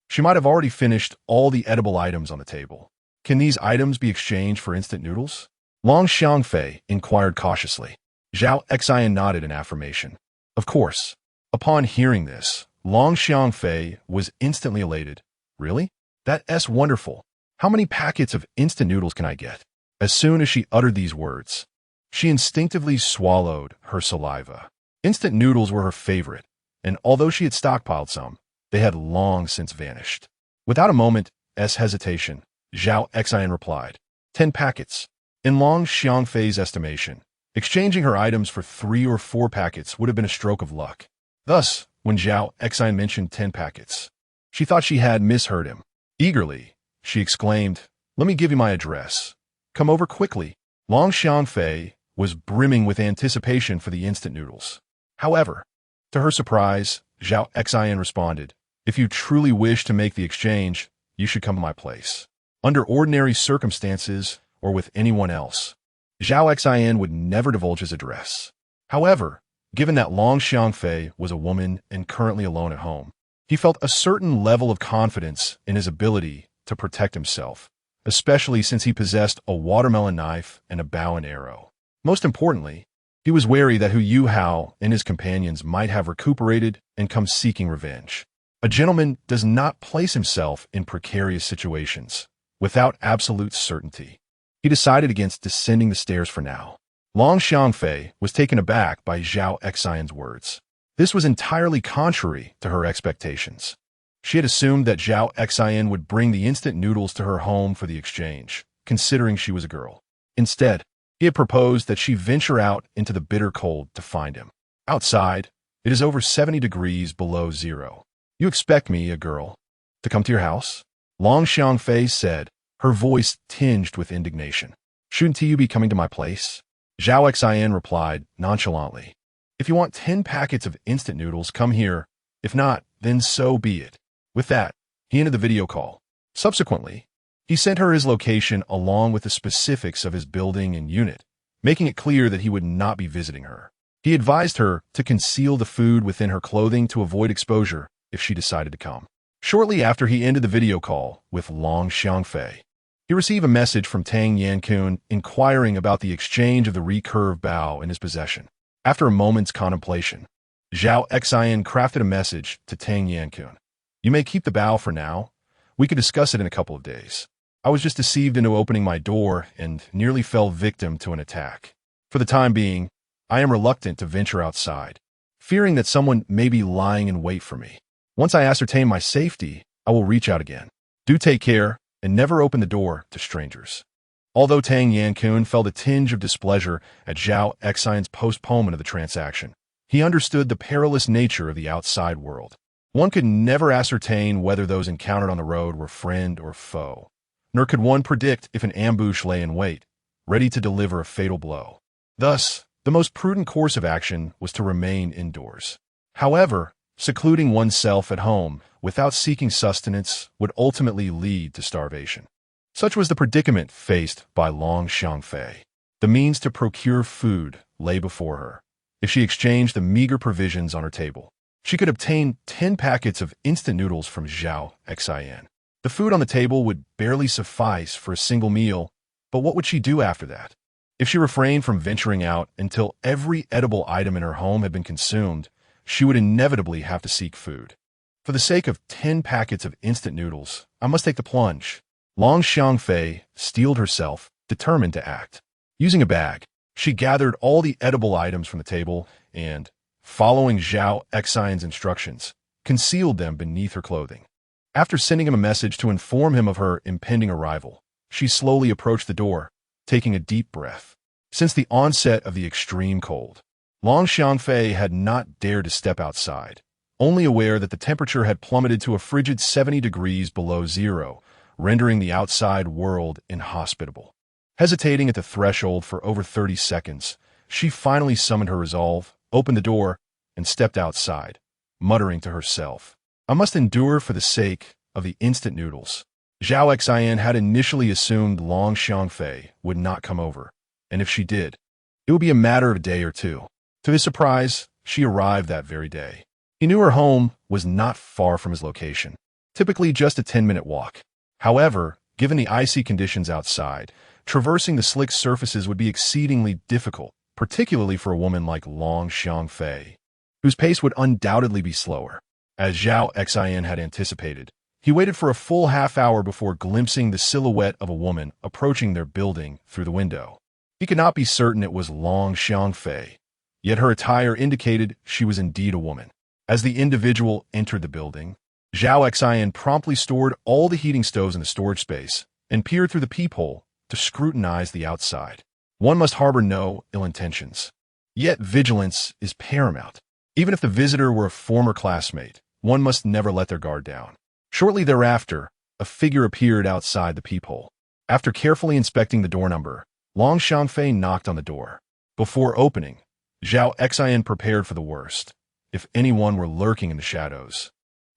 She might have already finished all the edible items on the table. Can these items be exchanged for instant noodles? Long Xiangfei inquired cautiously. Zhao Xin nodded in affirmation. Of course. Upon hearing this, Long Xiangfei was instantly elated. Really? That's wonderful. How many packets of instant noodles can I get? As soon as she uttered these words, she instinctively swallowed her saliva. Instant noodles were her favorite, and although she had stockpiled some, they had long since vanished. Without a moment's hesitation, Zhao Xin replied, 10 packets. In Long Xiangfei's estimation, exchanging her items for 3 or 4 packets would have been a stroke of luck. Thus, when Zhao Xin mentioned 10 packets, she thought she had misheard him. Eagerly, she exclaimed, "Let me give you my address. Come over quickly." Long Xiangfei was brimming with anticipation for the instant noodles. However, to her surprise, Zhao Xin responded, "If you truly wish to make the exchange, you should come to my place. Under ordinary circumstances or with anyone else, Zhao Xin would never divulge his address. However, given that Long Xiangfei was a woman and currently alone at home, he felt a certain level of confidence in his ability to protect himself, especially since he possessed a watermelon knife and a bow and arrow. Most importantly, he was wary that Hu Yuhao and his companions might have recuperated and come seeking revenge. A gentleman does not place himself in precarious situations without absolute certainty. He decided against descending the stairs for now. Long Xiangfei was taken aback by Zhao Xin's words. This was entirely contrary to her expectations. She had assumed that Zhao Xin would bring the instant noodles to her home for the exchange, considering she was a girl. Instead, he had proposed that she venture out into the bitter cold to find him. Outside, it is over 70 degrees below zero. You expect me, a girl, to come to your house? Long Xiangfei said, her voice tinged with indignation. Shouldn't you be coming to my place? Zhao Xin replied nonchalantly. If you want 10 packets of instant noodles, come here. If not, then so be it. With that, he ended the video call. Subsequently, he sent her his location along with the specifics of his building and unit, making it clear that he would not be visiting her. He advised her to conceal the food within her clothing to avoid exposure if she decided to come. Shortly after he ended the video call with Long Xiangfei, he received a message from Tang Yankun inquiring about the exchange of the recurved bow in his possession. After a moment's contemplation, Zhao Xin crafted a message to Tang Yankun. You may keep the bow for now. We could discuss it in a couple of days. I was just deceived into opening my door and nearly fell victim to an attack. For the time being, I am reluctant to venture outside, fearing that someone may be lying in wait for me. Once I ascertain my safety, I will reach out again. Do take care and never open the door to strangers. Although Tang Yankun felt a tinge of displeasure at Zhao Xin's postponement of the transaction, he understood the perilous nature of the outside world. One could never ascertain whether those encountered on the road were friend or foe, nor could one predict if an ambush lay in wait, ready to deliver a fatal blow. Thus, the most prudent course of action was to remain indoors. However, secluding oneself at home without seeking sustenance would ultimately lead to starvation. Such was the predicament faced by Long Xiangfei. The means to procure food lay before her. If she exchanged the meager provisions on her table, She could obtain 10 packets of instant noodles from Zhao Xin. The food on the table would barely suffice for a single meal, but what would she do after that? If she refrained from venturing out until every edible item in her home had been consumed, she would inevitably have to seek food. For the sake of 10 packets of instant noodles, I must take the plunge. Long Xiangfei steeled herself, determined to act. Using a bag, she gathered all the edible items from the table and, following Zhao Xin's instructions, concealed them beneath her clothing. After sending him a message to inform him of her impending arrival, she slowly approached the door, taking a deep breath. Since the onset of the extreme cold, Long Xiangfei had not dared to step outside, only aware that the temperature had plummeted to a frigid 70 degrees below zero, rendering the outside world inhospitable. Hesitating at the threshold for over 30 seconds, she finally summoned her resolve, opened the door, and stepped outside, muttering to herself, "I must endure for the sake of the instant noodles." Zhao Xin had initially assumed Long Xiangfei would not come over, and if she did, it would be a matter of a day or two. To his surprise, she arrived that very day. He knew her home was not far from his location, typically just a 10-minute walk. However, given the icy conditions outside, traversing the slick surfaces would be exceedingly difficult, particularly for a woman like Long Xiangfei, whose pace would undoubtedly be slower. As Zhao Xin had anticipated, he waited for a full half-hour before glimpsing the silhouette of a woman approaching their building through the window. He could not be certain it was Long Xiangfei, yet her attire indicated she was indeed a woman. As the individual entered the building, Zhao Xin promptly stored all the heating stoves in the storage space and peered through the peephole to scrutinize the outside. One must harbor no ill intentions. Yet vigilance is paramount. Even if the visitor were a former classmate, one must never let their guard down. Shortly thereafter, a figure appeared outside the peephole. After carefully inspecting the door number, Long Xiangfei knocked on the door. Before opening, Zhao Xin prepared for the worst, if anyone were lurking in the shadows.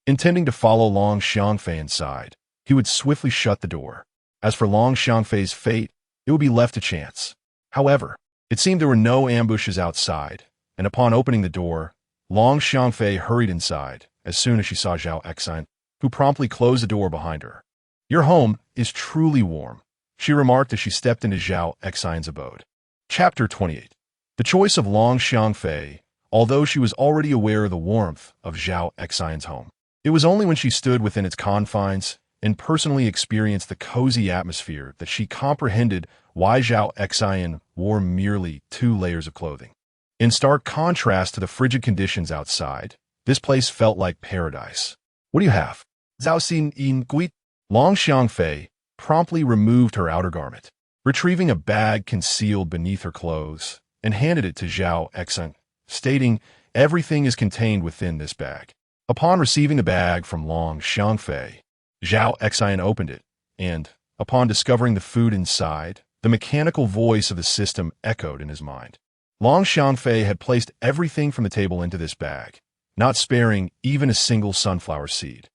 Intending to follow Long Xiangfei inside, he would swiftly shut the door. As for Long Xiangfei's fate, it would be left to chance. However, it seemed there were no ambushes outside, and upon opening the door, Long Xiangfei hurried inside as soon as she saw Zhao Xin, who promptly closed the door behind her. "Your home is truly warm," she remarked as she stepped into Zhao Xin's abode. Chapter 28. The choice of Long Xiangfei, although she was already aware of the warmth of Zhao Xin's home. It was only when she stood within its confines and personally experienced the cozy atmosphere that she comprehended why Zhao Xin wore merely 2 layers of clothing. In stark contrast to the frigid conditions outside, this place felt like paradise. "What do you have?" Zhao Xin in Guit. Long Xiangfei promptly removed her outer garment, retrieving a bag concealed beneath her clothes, and handed it to Zhao Xin, stating, "Everything is contained within this bag." Upon receiving the bag from Long Xiangfei, Zhao Xin opened it, and, upon discovering the food inside, the mechanical voice of the system echoed in his mind. Long Xiangfei had placed everything from the table into this bag, not sparing even a single sunflower seed.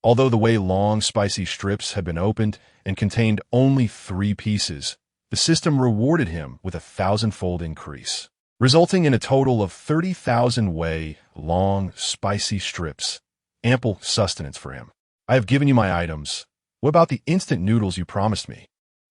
Although the way long, spicy strips had been opened and contained only 3 pieces, the system rewarded him with a 1,000-fold increase, resulting in a total of 30,000 way long, spicy strips, ample sustenance for him. "I have given you my items. What about the instant noodles you promised me?"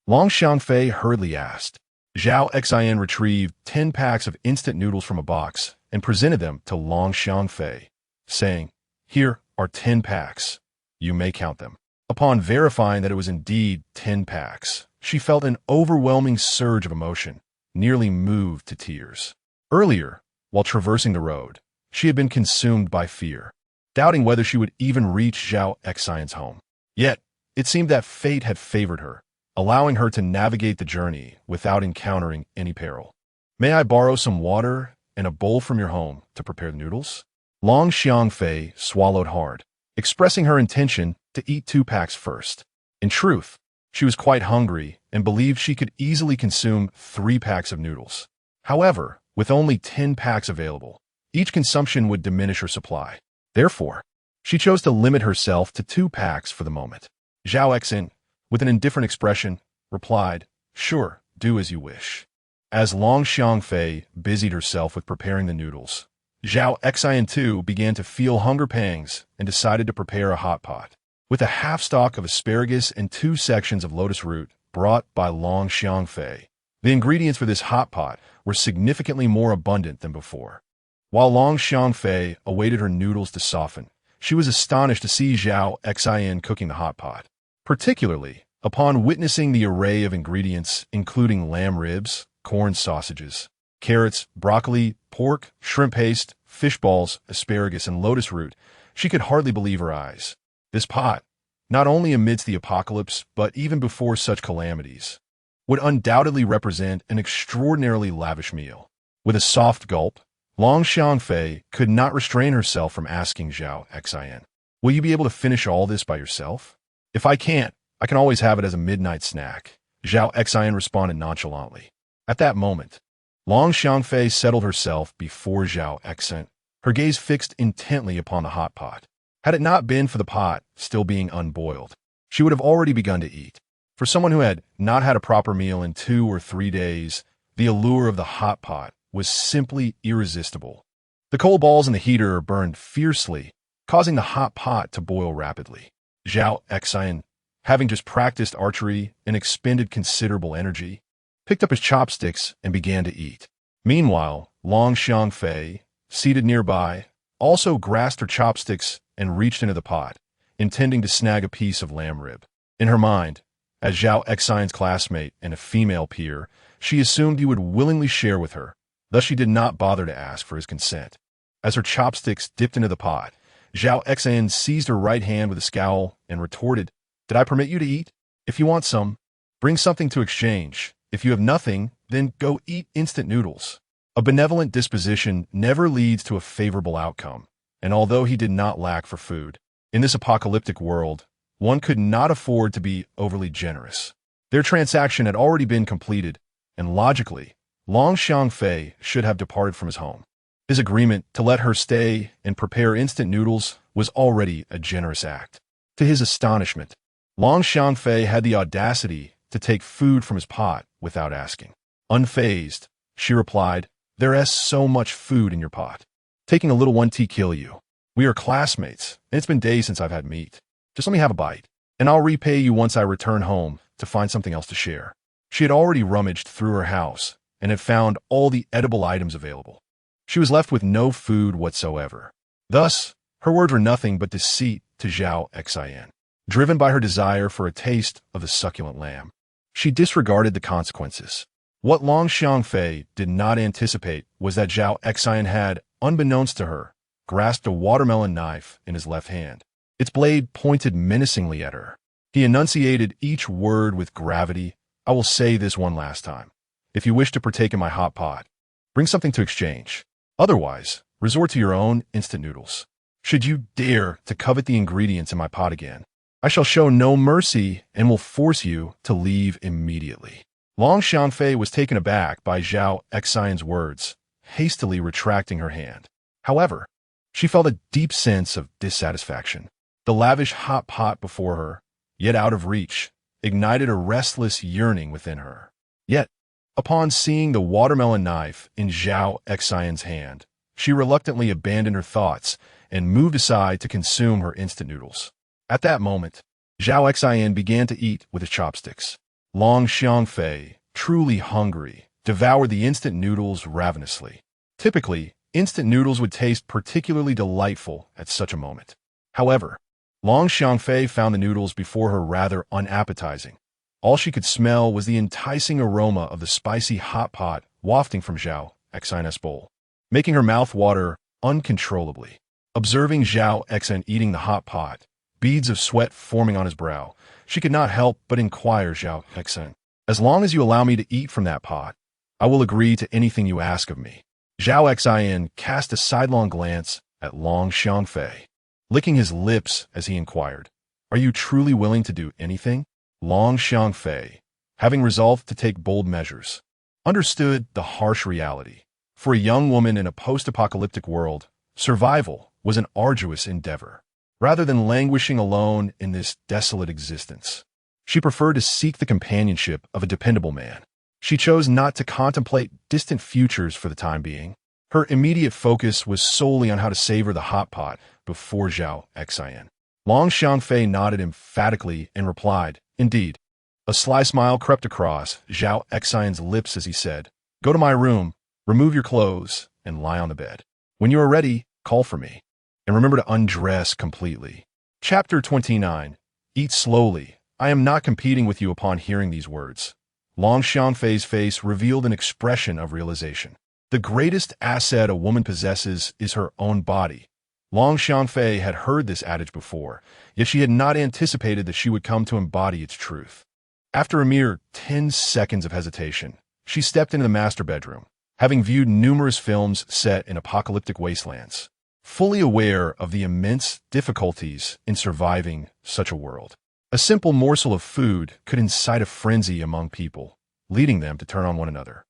Long Xiangfei hurriedly asked. Zhao Xin retrieved 10 packs of instant noodles from a box and presented them to Long Xiangfei, saying, "Here are 10 packs. You may count them." Upon verifying that it was indeed 10 packs, she felt an overwhelming surge of emotion, nearly moved to tears. Earlier, while traversing the road, she had been consumed by fear, doubting whether she would even reach Zhao Xin's home. Yet, it seemed that fate had favored her, allowing her to navigate the journey without encountering any peril. "May I borrow some water and a bowl from your home to prepare the noodles?" Long Xiangfei swallowed hard, expressing her intention to eat 2 packs first. In truth, she was quite hungry and believed she could easily consume 3 packs of noodles. However, with only 10 packs available, each consumption would diminish her supply. Therefore, she chose to limit herself to 2 packs for the moment. Zhao Xin, with an indifferent expression, replied, "Sure, do as you wish." As Long Xiangfei busied herself with preparing the noodles, Zhao Xin too began to feel hunger pangs and decided to prepare a hot pot. With a half-stalk of asparagus and 2 sections of lotus root brought by Long Xiangfei, the ingredients for this hot pot were significantly more abundant than before. While Long Xiangfei awaited her noodles to soften, she was astonished to see Zhao Xin cooking the hot pot, particularly upon witnessing the array of ingredients including lamb ribs, corn sausages, carrots, broccoli, pork, shrimp paste, fish balls, asparagus, and lotus root. She could hardly believe her eyes. This pot, not only amidst the apocalypse, but even before such calamities, would undoubtedly represent an extraordinarily lavish meal. With a soft gulp, Long Xiangfei could not restrain herself from asking Zhao Xin, "Will you be able to finish all this by yourself?" "If I can't, I can always have it as a midnight snack," Zhao Xin responded nonchalantly. At that moment, Long Xiangfei settled herself before Zhao Xin, her gaze fixed intently upon the hot pot. Had it not been for the pot still being unboiled, she would have already begun to eat. For someone who had not had a proper meal in 2 or 3 days, the allure of the hot pot was simply irresistible. The coal balls in the heater burned fiercely, causing the hot pot to boil rapidly. Zhao Xin, having just practiced archery and expended considerable energy, picked up his chopsticks and began to eat. Meanwhile, Long Xiangfei, seated nearby, also grasped her chopsticks and reached into the pot, intending to snag a piece of lamb rib. In her mind, as Zhao Xin's classmate and a female peer, she assumed he would willingly share with her, thus she did not bother to ask for his consent. As her chopsticks dipped into the pot, Zhao Xin seized her right hand with a scowl and retorted, "Did I permit you to eat? If you want some, bring something to exchange. If you have nothing, then go eat instant noodles." A benevolent disposition never leads to a favorable outcome, and although he did not lack for food, in this apocalyptic world, one could not afford to be overly generous. Their transaction had already been completed, and logically, Long Xiangfei should have departed from his home. His agreement to let her stay and prepare instant noodles was already a generous act. To his astonishment, Long Xiangfei had the audacity to take food from his pot without asking. Unfazed, she replied, "There is so much food in your pot. Taking a little one tea kill you. We are classmates, and it's been days since I've had meat. Just let me have a bite, and I'll repay you once I return home to find something else to share." She had already rummaged through her house and had found all the edible items available. She was left with no food whatsoever. Thus, her words were nothing but deceit to Zhao Xin. Driven by her desire for a taste of the succulent lamb, she disregarded the consequences. What Long Xiangfei did not anticipate was that Zhao Xin had, unbeknownst to her, grasped a watermelon knife in his left hand. Its blade pointed menacingly at her. He enunciated each word with gravity. "I will say this one last time. If you wish to partake in my hot pot, bring something to exchange. Otherwise, resort to your own instant noodles. Should you dare to covet the ingredients in my pot again, I shall show no mercy and will force you to leave immediately." Long Xiangfei was taken aback by Zhao Xin's words, hastily retracting her hand. However, she felt a deep sense of dissatisfaction. The lavish hot pot before her, yet out of reach, ignited a restless yearning within her. Yet, upon seeing the watermelon knife in Zhao Xin's hand, she reluctantly abandoned her thoughts and moved aside to consume her instant noodles. At that moment, Zhao Xin began to eat with his chopsticks. Long Xiangfei, truly hungry, devoured the instant noodles ravenously. Typically, instant noodles would taste particularly delightful at such a moment. However, Long Xiangfei found the noodles before her rather unappetizing. All she could smell was the enticing aroma of the spicy hot pot wafting from Zhao Xin's bowl, making her mouth water uncontrollably. Observing Zhao Xin eating the hot pot, beads of sweat forming on his brow, she could not help but inquire Zhao Xin, "As long as you allow me to eat from that pot, I will agree to anything you ask of me." Zhao Xin cast a sidelong glance at Long Xiangfei, licking his lips as he inquired, "Are you truly willing to do anything?" Long Xiangfei, having resolved to take bold measures, understood the harsh reality. For a young woman in a post-apocalyptic world, survival was an arduous endeavor. Rather than languishing alone in this desolate existence, she preferred to seek the companionship of a dependable man. She chose not to contemplate distant futures for the time being. Her immediate focus was solely on how to savor the hot pot before Zhao Xin. Long Xiangfei nodded emphatically and replied, "Indeed." A sly smile crept across Zhao Xin's lips as he said, "Go to my room, remove your clothes, and lie on the bed. When you are ready, call for me. And remember to undress completely." Chapter 29. Eat slowly. I am not competing with you. Upon hearing these words, Long Xiangfei's face revealed an expression of realization. The greatest asset a woman possesses is her own body. Long Xiangfei had heard this adage before, yet she had not anticipated that she would come to embody its truth. After a mere 10 seconds of hesitation, she stepped into the master bedroom, having viewed numerous films set in apocalyptic wastelands, fully aware of the immense difficulties in surviving such a world. A simple morsel of food could incite a frenzy among people, leading them to turn on one another.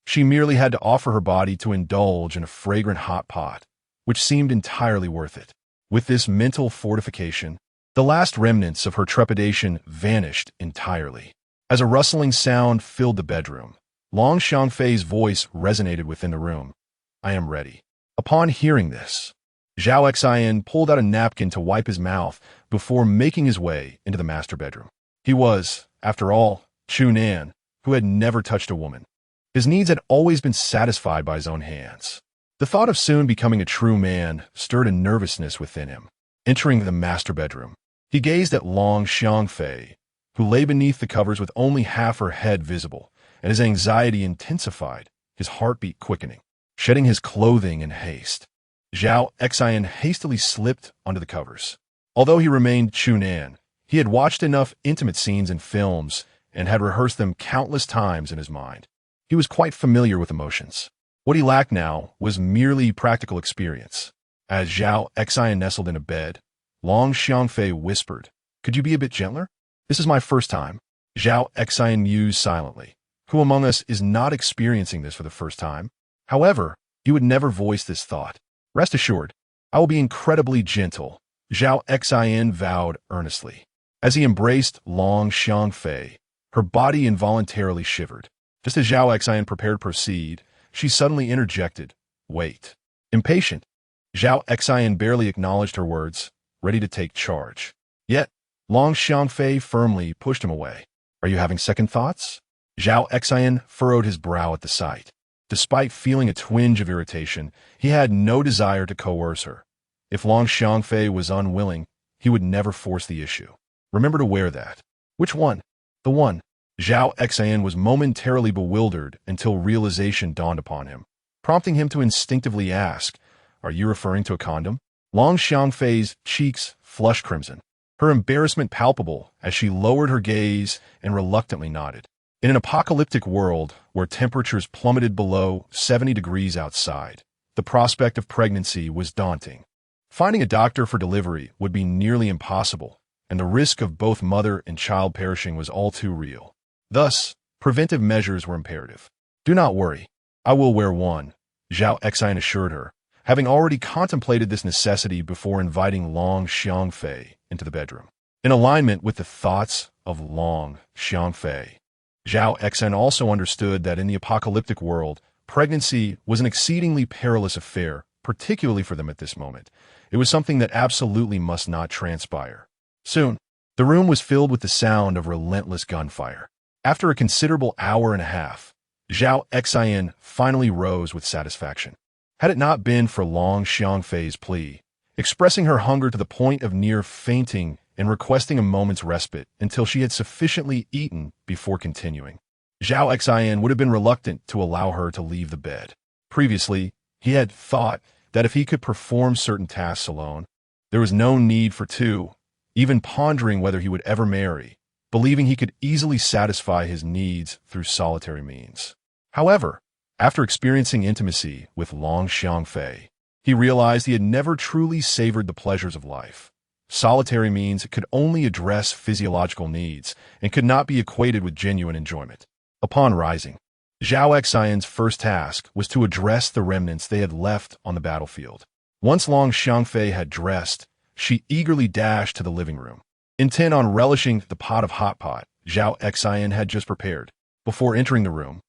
She merely had to offer her body to indulge in a fragrant hot pot, which seemed entirely worth it. With this mental fortification, the last remnants of her trepidation vanished entirely. As a rustling sound filled the bedroom, Long Xiangfei's voice resonated within the room. "I am ready." Upon hearing this, Zhao Xin pulled out a napkin to wipe his mouth before making his way into the master bedroom. He was, after all, Chu Nan, who had never touched a woman. His needs had always been satisfied by his own hands. The thought of soon becoming a true man stirred a nervousness within him. Entering the master bedroom, he gazed at Long Xiangfei, who lay beneath the covers with only half her head visible, and his anxiety intensified, his heartbeat quickening. Shedding his clothing in haste, Zhao Xin hastily slipped onto the covers. Although he remained Chu Nan, he had watched enough intimate scenes in films and had rehearsed them countless times in his mind. He was quite familiar with emotions. What he lacked now was merely practical experience. As Zhao Xin nestled in a bed, Long Xiangfei whispered, "Could you be a bit gentler? This is my first time." Zhao Xin mused silently. Who among us is not experiencing this for the first time? However, he would never voice this thought. "Rest assured, I will be incredibly gentle," Zhao Xin vowed earnestly. As he embraced Long Xiangfei, her body involuntarily shivered. Just as Zhao Xin prepared to proceed, she suddenly interjected, "Wait." Impatient, Zhao Xin barely acknowledged her words, ready to take charge. Yet, Long Xiangfei firmly pushed him away. "Are you having second thoughts?" Zhao Xin furrowed his brow at the sight. Despite feeling a twinge of irritation, he had no desire to coerce her. If Long Xiangfei was unwilling, he would never force the issue. Remember to wear that. Which one? The one. Zhao Xin was momentarily bewildered until realization dawned upon him, prompting him to instinctively ask, "Are you referring to a condom?" Long Xiangfei's cheeks flushed crimson, her embarrassment palpable as she lowered her gaze and reluctantly nodded. In an apocalyptic world where temperatures plummeted below 70 degrees outside, the prospect of pregnancy was daunting. Finding a doctor for delivery would be nearly impossible, and the risk of both mother and child perishing was all too real. Thus, preventive measures were imperative. "Do not worry, I will wear one," Zhao Xin assured her, having already contemplated this necessity before inviting Long Xiangfei into the bedroom. In alignment with the thoughts of Long Xiangfei, Zhao Xin also understood that in the apocalyptic world, pregnancy was an exceedingly perilous affair, particularly for them at this moment. It was something that absolutely must not transpire. Soon, the room was filled with the sound of relentless gunfire. After a considerable hour and a half, Zhao Xin finally rose with satisfaction. Had it not been for Long Xiangfei's plea, expressing her hunger to the point of near fainting and requesting a moment's respite until she had sufficiently eaten before continuing, Zhao Xin would have been reluctant to allow her to leave the bed. Previously, he had thought that if he could perform certain tasks alone, there was no need for two, even pondering whether he would ever marry, believing he could easily satisfy his needs through solitary means. However, after experiencing intimacy with Long Xiangfei, he realized he had never truly savored the pleasures of life. Solitary means could only address physiological needs and could not be equated with genuine enjoyment. Upon rising, Zhao Xin's first task was to address the remnants they had left on the battlefield. Once Long Xiangfei had dressed, she eagerly dashed to the living room, intent on relishing the pot of hot pot Zhao Xin had just prepared. Before entering the room,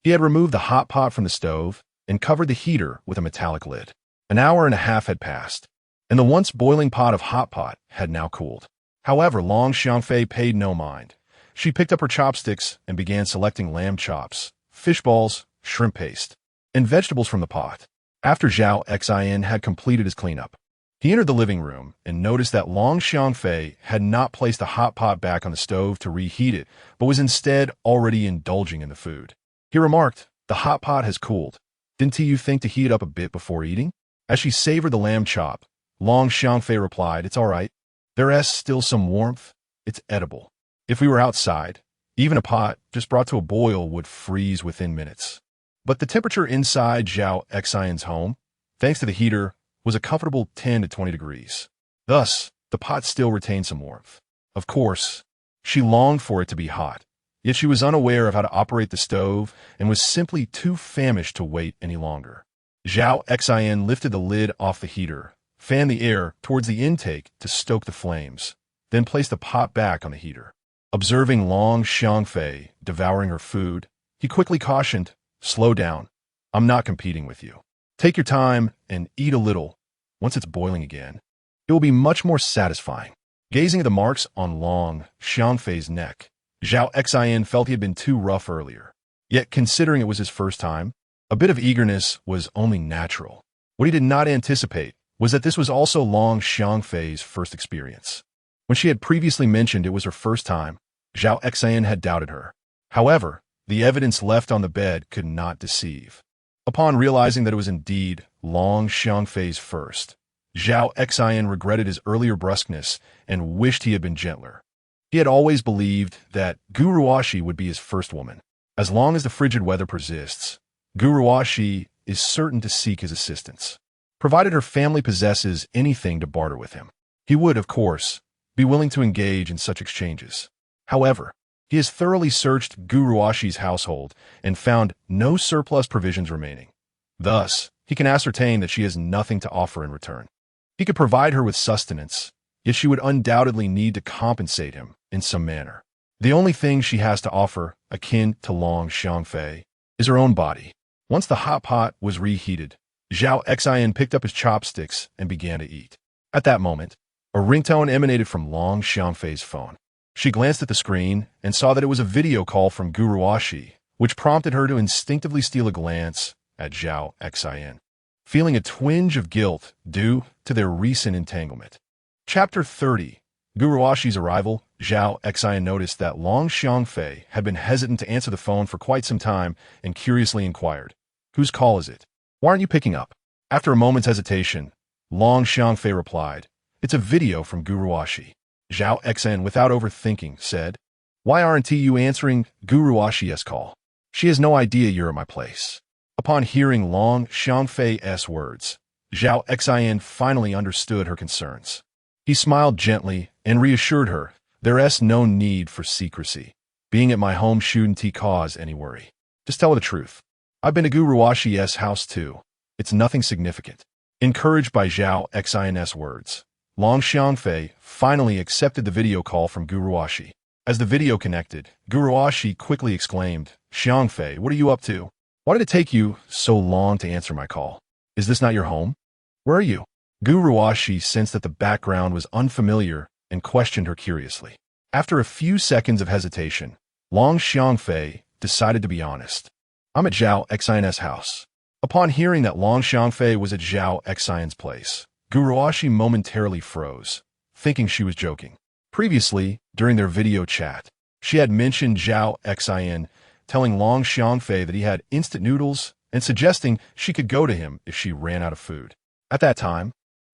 he had removed the hot pot from the stove and covered the heater with a metallic lid. An hour and a half had passed, and the once boiling pot of hot pot had now cooled. However, Long Xiangfei paid no mind. She picked up her chopsticks and began selecting lamb chops, fish balls, shrimp paste, and vegetables from the pot. After Zhao Xin had completed his cleanup, he entered the living room and noticed that Long Xiangfei had not placed the hot pot back on the stove to reheat it, but was instead already indulging in the food. He remarked, "The hot pot has cooled. Didn't you think to heat it up a bit before eating?" As she savored the lamb chop, Long Xiangfei replied, "It's all right. There's still some warmth. It's edible. If we were outside, even a pot just brought to a boil would freeze within minutes." But the temperature inside Zhao Xin's home, thanks to the heater, was a comfortable 10 to 20 degrees. Thus, the pot still retained some warmth. Of course, she longed for it to be hot, yet she was unaware of how to operate the stove and was simply too famished to wait any longer. Zhao Xin lifted the lid off the heater, fanned the air towards the intake to stoke the flames, then placed the pot back on the heater. Observing Long Xiangfei devouring her food, he quickly cautioned, "Slow down. I'm not competing with you. Take your time and eat a little. Once it's boiling again, it will be much more satisfying." Gazing at the marks on Long Xiangfei's neck, Zhao Xin felt he had been too rough earlier. Yet, considering it was his first time, a bit of eagerness was only natural. What he did not anticipate was that this was also Long Xiangfei's first experience. When she had previously mentioned it was her first time, Zhao Xin had doubted her. However, the evidence left on the bed could not deceive. Upon realizing that it was indeed Long Xiangfei's first, Zhao Xin regretted his earlier brusqueness and wished he had been gentler. He had always believed that Guruashi would be his first woman. As long as the frigid weather persists, Guruashi is certain to seek his assistance. Provided her family possesses anything to barter with him, he would, of course, be willing to engage in such exchanges. However, he has thoroughly searched Guruashi's household and found no surplus provisions remaining. Thus, he can ascertain that she has nothing to offer in return. He could provide her with sustenance, yet she would undoubtedly need to compensate him in some manner. The only thing she has to offer, akin to Long Xiangfei, is her own body. Once the hot pot was reheated, Zhao Xin picked up his chopsticks and began to eat. At that moment, a ringtone emanated from Long Xiangfei's phone. She glanced at the screen and saw that it was a video call from Guruashi, which prompted her to instinctively steal a glance at Zhao Xin, feeling a twinge of guilt due to their recent entanglement. Chapter 30. Guruashi's arrival. Zhao Xin noticed that Long Xiangfei had been hesitant to answer the phone for quite some time and curiously inquired, "Whose call is it? Why aren't you picking up?" After a moment's hesitation, Long Xiangfei replied, "It's a video from Guruashi." Zhao Xin, without overthinking, said, "Why aren't you answering Guruashi's call? She has no idea you're at my place." Upon hearing Long Xiangfei's words, Zhao Xin finally understood her concerns. He smiled gently and reassured her, "There's no need for secrecy. Being at my home shouldn't cause any worry. Just tell her the truth. I've been to Guruashi's house too. It's nothing significant." Encouraged by Zhao Xin's words, Long Xiangfei finally accepted the video call from Guruashi. As the video connected, Guruashi quickly exclaimed, "Xiangfei, what are you up to? Why did it take you so long to answer my call? Is this not your home? Where are you?" Guruashi sensed that the background was unfamiliar and questioned her curiously. After a few seconds of hesitation, Long Xiangfei decided to be honest. "I'm at Zhao Xin's house." Upon hearing that Long Xiangfei was at Zhao Xin's place, Guruashi momentarily froze, thinking she was joking. Previously, during their video chat, she had mentioned Zhao Xin telling Long Xiangfei that he had instant noodles and suggesting she could go to him if she ran out of food. At that time,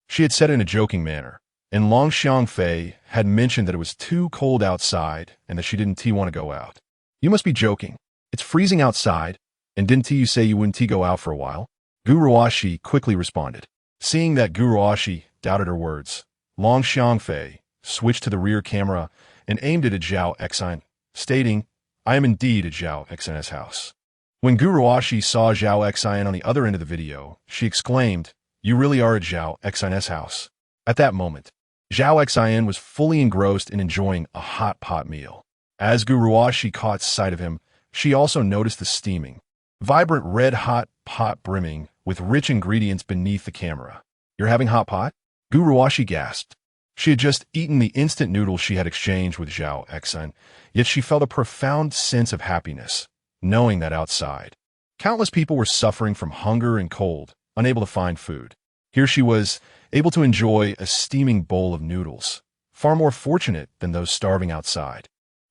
she had said in a joking manner, and Long Xiangfei had mentioned that it was too cold outside and that she didn't want to go out. "You must be joking. It's freezing outside, and didn't you say you wouldn't go out for a while?" Guruashi quickly responded. Seeing that Guruashi doubted her words, Long Xiangfei switched to the rear camera and aimed it at Zhao Xin, stating, "I am indeed at Zhao Xin's house." When Guruashi saw Zhao Xin on the other end of the video, she exclaimed, "You really are at Zhao Xin's house." At that moment, Zhao Xin was fully engrossed in enjoying a hot pot meal. As Guruashi caught sight of him, she also noticed the steaming, vibrant red-hot pot brimming with rich ingredients beneath the camera. "You're having hot pot?" Guruwashi gasped. She had just eaten the instant noodles she had exchanged with Zhao Xin, yet she felt a profound sense of happiness, knowing that outside, countless people were suffering from hunger and cold, unable to find food. Here she was, able to enjoy a steaming bowl of noodles, far more fortunate than those starving outside.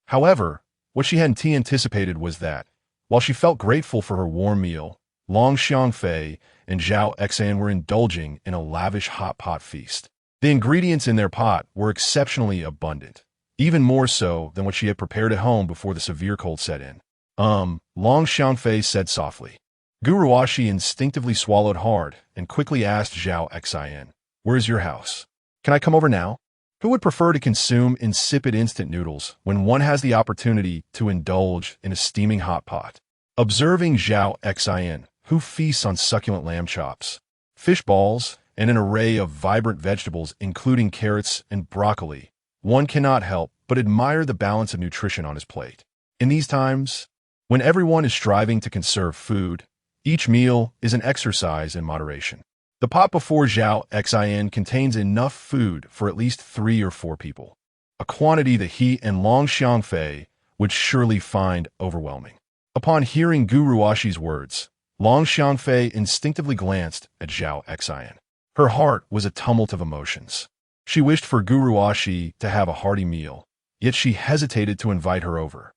However, what she hadn't anticipated was that, while she felt grateful for her warm meal, Long Xiangfei and Zhao Xin were indulging in a lavish hot pot feast. The ingredients in their pot were exceptionally abundant, even more so than what she had prepared at home before the severe cold set in. Long Xiangfei said softly. Guruwashi instinctively swallowed hard and quickly asked Zhao Xin, "Where's your house? Can I come over now?" Who would prefer to consume insipid instant noodles when one has the opportunity to indulge in a steaming hot pot? Observing Zhao Xin, who feasts on succulent lamb chops, fish balls, and an array of vibrant vegetables including carrots and broccoli, one cannot help but admire the balance of nutrition on his plate. In these times, when everyone is striving to conserve food, each meal is an exercise in moderation. The pot before Zhao Xin contains enough food for at least 3 or 4 people, a quantity that he and Long Xiangfei would surely find overwhelming. Upon hearing Guruwashi's words, Long Xiangfei instinctively glanced at Zhao Xin. Her heart was a tumult of emotions. She wished for Guruwashi to have a hearty meal, yet she hesitated to invite her over.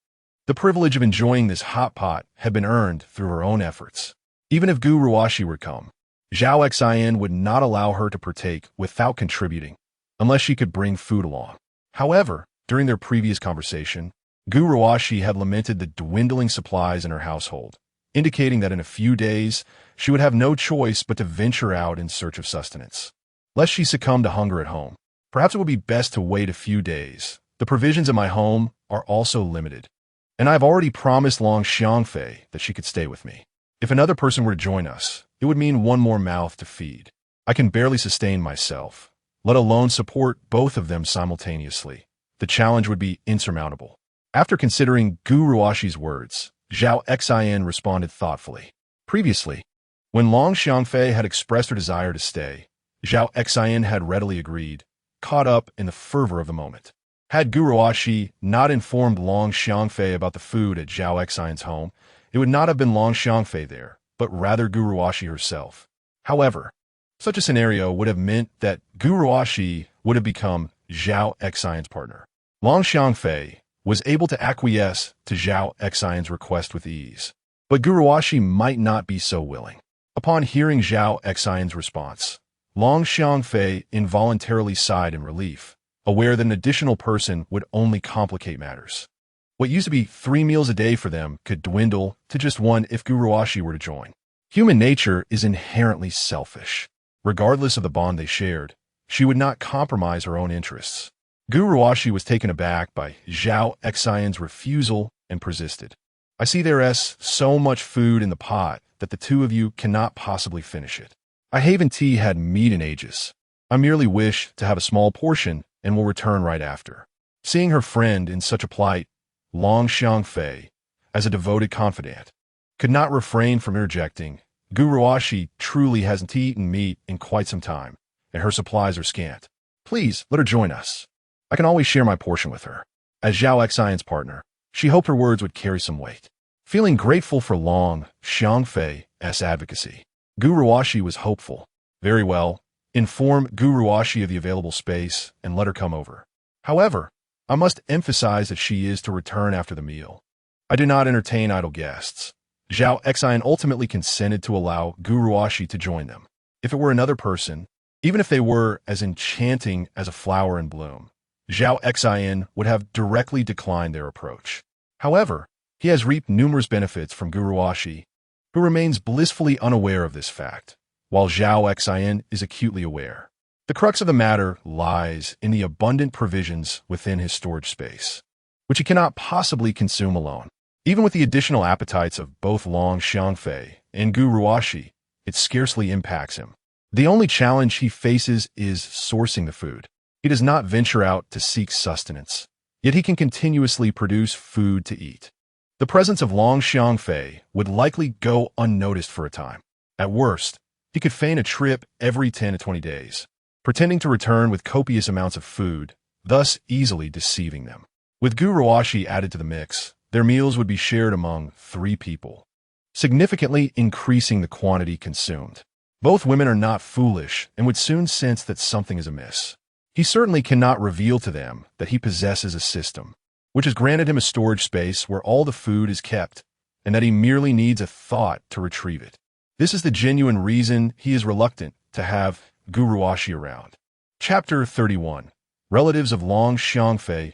The privilege of enjoying this hot pot had been earned through her own efforts. Even if Guruwashi would come, Zhao Xin would not allow her to partake without contributing, unless she could bring food along. However, during their previous conversation, Guruwashi had lamented the dwindling supplies in her household, indicating that in a few days she would have no choice but to venture out in search of sustenance. Lest she succumb to hunger at home, perhaps it would be best to wait a few days. The provisions at my home are also limited, and I've already promised Long Xiangfei that she could stay with me. If another person were to join us, it would mean one more mouth to feed. I can barely sustain myself, let alone support both of them simultaneously. The challenge would be insurmountable. After considering Guruwashi's words, Zhao Xin responded thoughtfully. Previously, when Long Xiangfei had expressed her desire to stay, Zhao Xin had readily agreed, caught up in the fervor of the moment. Had Guruwashi not informed Long Xiangfei about the food at Zhao Xin's home, it would not have been Long Xiangfei there, but rather Guruwashi herself. However, such a scenario would have meant that Guruwashi would have become Zhao Xin's partner. Long Xiangfei was able to acquiesce to Zhao Xin's request with ease, but Guruwashi might not be so willing. Upon hearing Zhao Xin's response, Long Xiangfei involuntarily sighed in relief, aware that an additional person would only complicate matters. What used to be 3 meals a day for them could dwindle to just 1 if Guruwashi were to join. Human nature is inherently selfish. Regardless of the bond they shared, she would not compromise her own interests. Guruwashi was taken aback by Zhao Xin's refusal and persisted. "I see there is so much food in the pot that the 2 of you cannot possibly finish it. I haven't had meat in ages. I merely wish to have a small portion and will return right after." Seeing her friend in such a plight, Long Xiangfei, as a devoted confidant, could not refrain from interjecting, "Guruwashi truly hasn't eaten meat in quite some time, and her supplies are scant. Please let her join us. I can always share my portion with her." As Zhao Xin's partner, she hoped her words would carry some weight. Feeling grateful for Long Xiangfei's advocacy, Guruwashi was hopeful. "Very well, inform Guruwashi of the available space and let her come over. However, I must emphasize that she is to return after the meal. I do not entertain idle guests." Zhao Xin ultimately consented to allow Guruwashi to join them. If it were another person, even if they were as enchanting as a flower in bloom, Zhao Xin would have directly declined their approach. However, he has reaped numerous benefits from Guruwashi, who remains blissfully unaware of this fact, while Zhao Xin is acutely aware. The crux of the matter lies in the abundant provisions within his storage space, which he cannot possibly consume alone. Even with the additional appetites of both Long Xiangfei and Guruwashi, it scarcely impacts him. The only challenge he faces is sourcing the food. He does not venture out to seek sustenance, yet he can continuously produce food to eat. The presence of Long Xiangfei would likely go unnoticed for a time. At worst, he could feign a trip every 10 to 20 days, pretending to return with copious amounts of food, thus easily deceiving them. With guruwashi added to the mix, their meals would be shared among 3 people, significantly increasing the quantity consumed. Both women are not foolish and would soon sense that something is amiss. He certainly cannot reveal to them that he possesses a system, which has granted him a storage space where all the food is kept, and that he merely needs a thought to retrieve it. This is the genuine reason he is reluctant to have guruwashi around. Chapter 31. Relatives of Long Xiangfei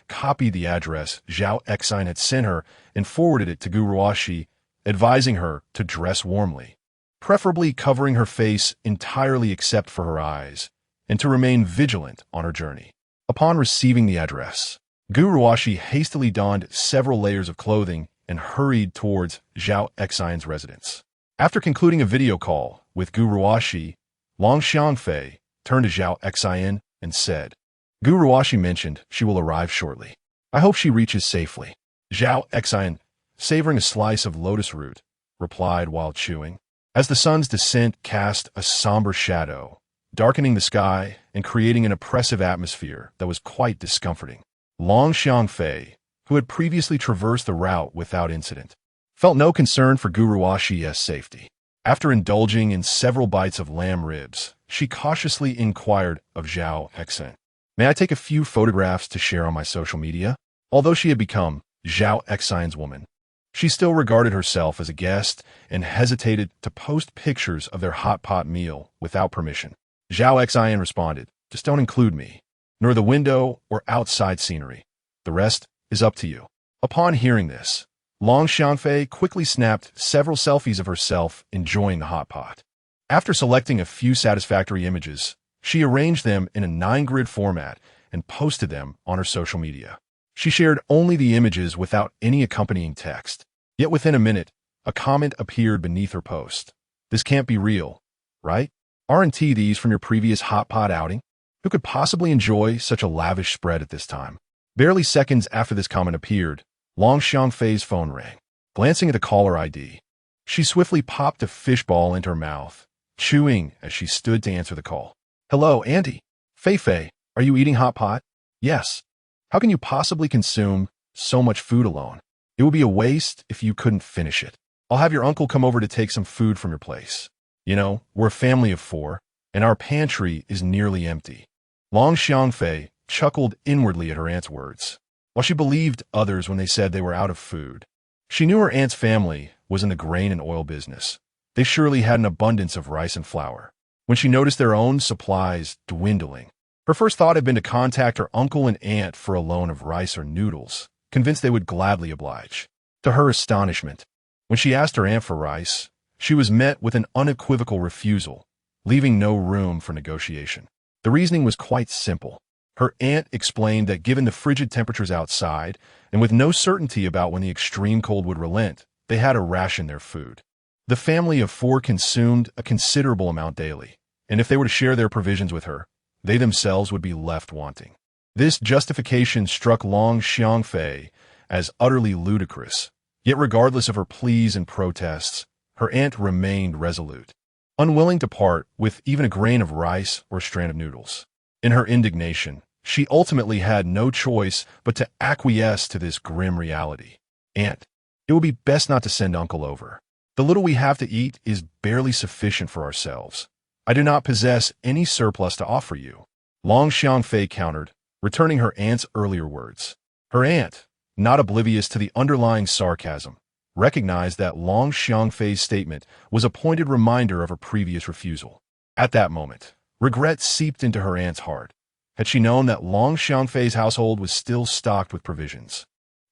copied the address Zhao Xin had sent her and forwarded it to guruwashi, advising her to dress warmly, preferably covering her face entirely except for her eyes, and to remain vigilant on her journey. Upon receiving the address, guruwashi hastily donned several layers of clothing and hurried towards Zhao Xin's residence. After concluding a video call with guruwashi, Long Xiangfei turned to Zhao Xin and said, "Guruwashi mentioned she will arrive shortly. I hope she reaches safely." Zhao Xin, savoring a slice of lotus root, replied while chewing. As the sun's descent cast a somber shadow, darkening the sky and creating an oppressive atmosphere that was quite discomforting, Long Xiangfei, who had previously traversed the route without incident, felt no concern for guruwashi's safety. After indulging in several bites of lamb ribs, she cautiously inquired of Zhao Xin, "May I take a few photographs to share on my social media?" Although she had become Zhao Xin's woman, she still regarded herself as a guest and hesitated to post pictures of their hot pot meal without permission. Zhao Xin responded, "Just don't include me, nor the window or outside scenery. The rest is up to you." Upon hearing this, Long Xiangfei quickly snapped several selfies of herself enjoying the hot pot. After selecting a few satisfactory images, she arranged them in a 9-grid format and posted them on her social media. She shared only the images without any accompanying text. Yet within a minute, a comment appeared beneath her post. "This can't be real, right? Aren't these from your previous hot pot outing? Who could possibly enjoy such a lavish spread at this time?" Barely seconds after this comment appeared, Long Xiangfei's phone rang. Glancing at the caller ID, she swiftly popped a fishball into her mouth, chewing as she stood to answer the call. "Hello, Auntie. Fei, are you eating hot pot?" "Yes. How can you possibly consume so much food alone? It would be a waste if you couldn't finish it. I'll have your uncle come over to take some food from your place. You know, we're a family of 4, and our pantry is nearly empty." Long Xiangfei chuckled inwardly at her aunt's words. While she believed others when they said they were out of food, she knew her aunt's family was in the grain and oil business. They surely had an abundance of rice and flour. When she noticed their own supplies dwindling, her first thought had been to contact her uncle and aunt for a loan of rice or noodles, convinced they would gladly oblige. To her astonishment, when she asked her aunt for rice, she was met with an unequivocal refusal, leaving no room for negotiation. The reasoning was quite simple. Her aunt explained that given the frigid temperatures outside, and with no certainty about when the extreme cold would relent, they had to ration their food. The family of 4 consumed a considerable amount daily, and if they were to share their provisions with her, they themselves would be left wanting. This justification struck Long Xiangfei as utterly ludicrous, yet regardless of her pleas and protests, her aunt remained resolute, unwilling to part with even a grain of rice or a strand of noodles. In her indignation, she ultimately had no choice but to acquiesce to this grim reality. "Aunt, it would be best not to send Uncle over. The little we have to eat is barely sufficient for ourselves. I do not possess any surplus to offer you," Long Xiangfei countered, returning her aunt's earlier words. Her aunt, not oblivious to the underlying sarcasm, recognized that Long Xiangfei's statement was a pointed reminder of her previous refusal. At that moment, regret seeped into her aunt's heart. Had she known that Long Xiangfei's household was still stocked with provisions,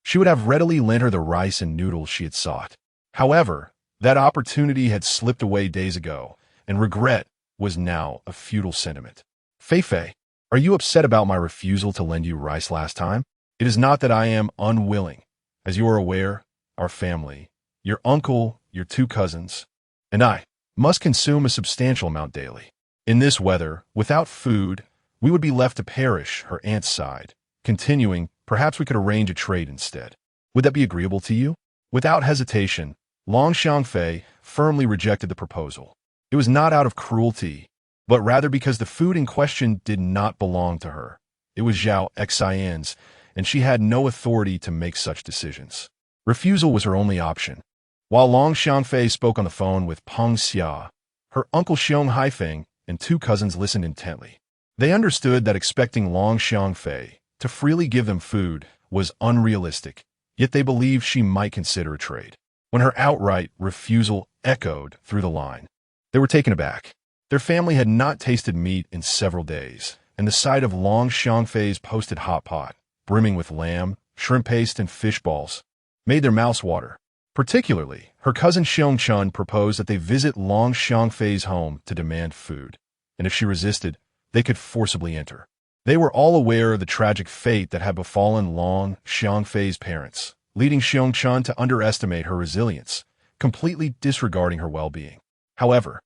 she would have readily lent her the rice and noodles she had sought. However, that opportunity had slipped away days ago, and regret was now a futile sentiment. "Fei, are you upset about my refusal to lend you rice last time?" "It is not that I am unwilling. As you are aware, our family, your uncle, your 2 cousins, and I must consume a substantial amount daily. In this weather, without food, we would be left to perish," her aunt sighed, continuing, "Perhaps we could arrange a trade instead. Would that be agreeable to you?" Without hesitation, Long Xiangfei firmly rejected the proposal. It was not out of cruelty, but rather because the food in question did not belong to her. It was Zhao Xian's, and she had no authority to make such decisions. Refusal was her only option. While Long Xiangfei spoke on the phone with Peng Xia, her uncle Xiong Haifeng and two cousins listened intently. They understood that expecting Long Xiangfei to freely give them food was unrealistic, yet they believed she might consider a trade. When her outright refusal echoed through the line, they were taken aback. Their family had not tasted meat in several days, and the sight of Long Xiangfei's posted hot pot, brimming with lamb, shrimp paste, and fish balls, made their mouths water. Particularly, her cousin Xiong Chun proposed that they visit Long Xiangfei's home to demand food, and if she resisted, they could forcibly enter. They were all aware of the tragic fate that had befallen Long Xiangfei's parents, leading Xiong Chun to underestimate her resilience, completely disregarding her well-being. However,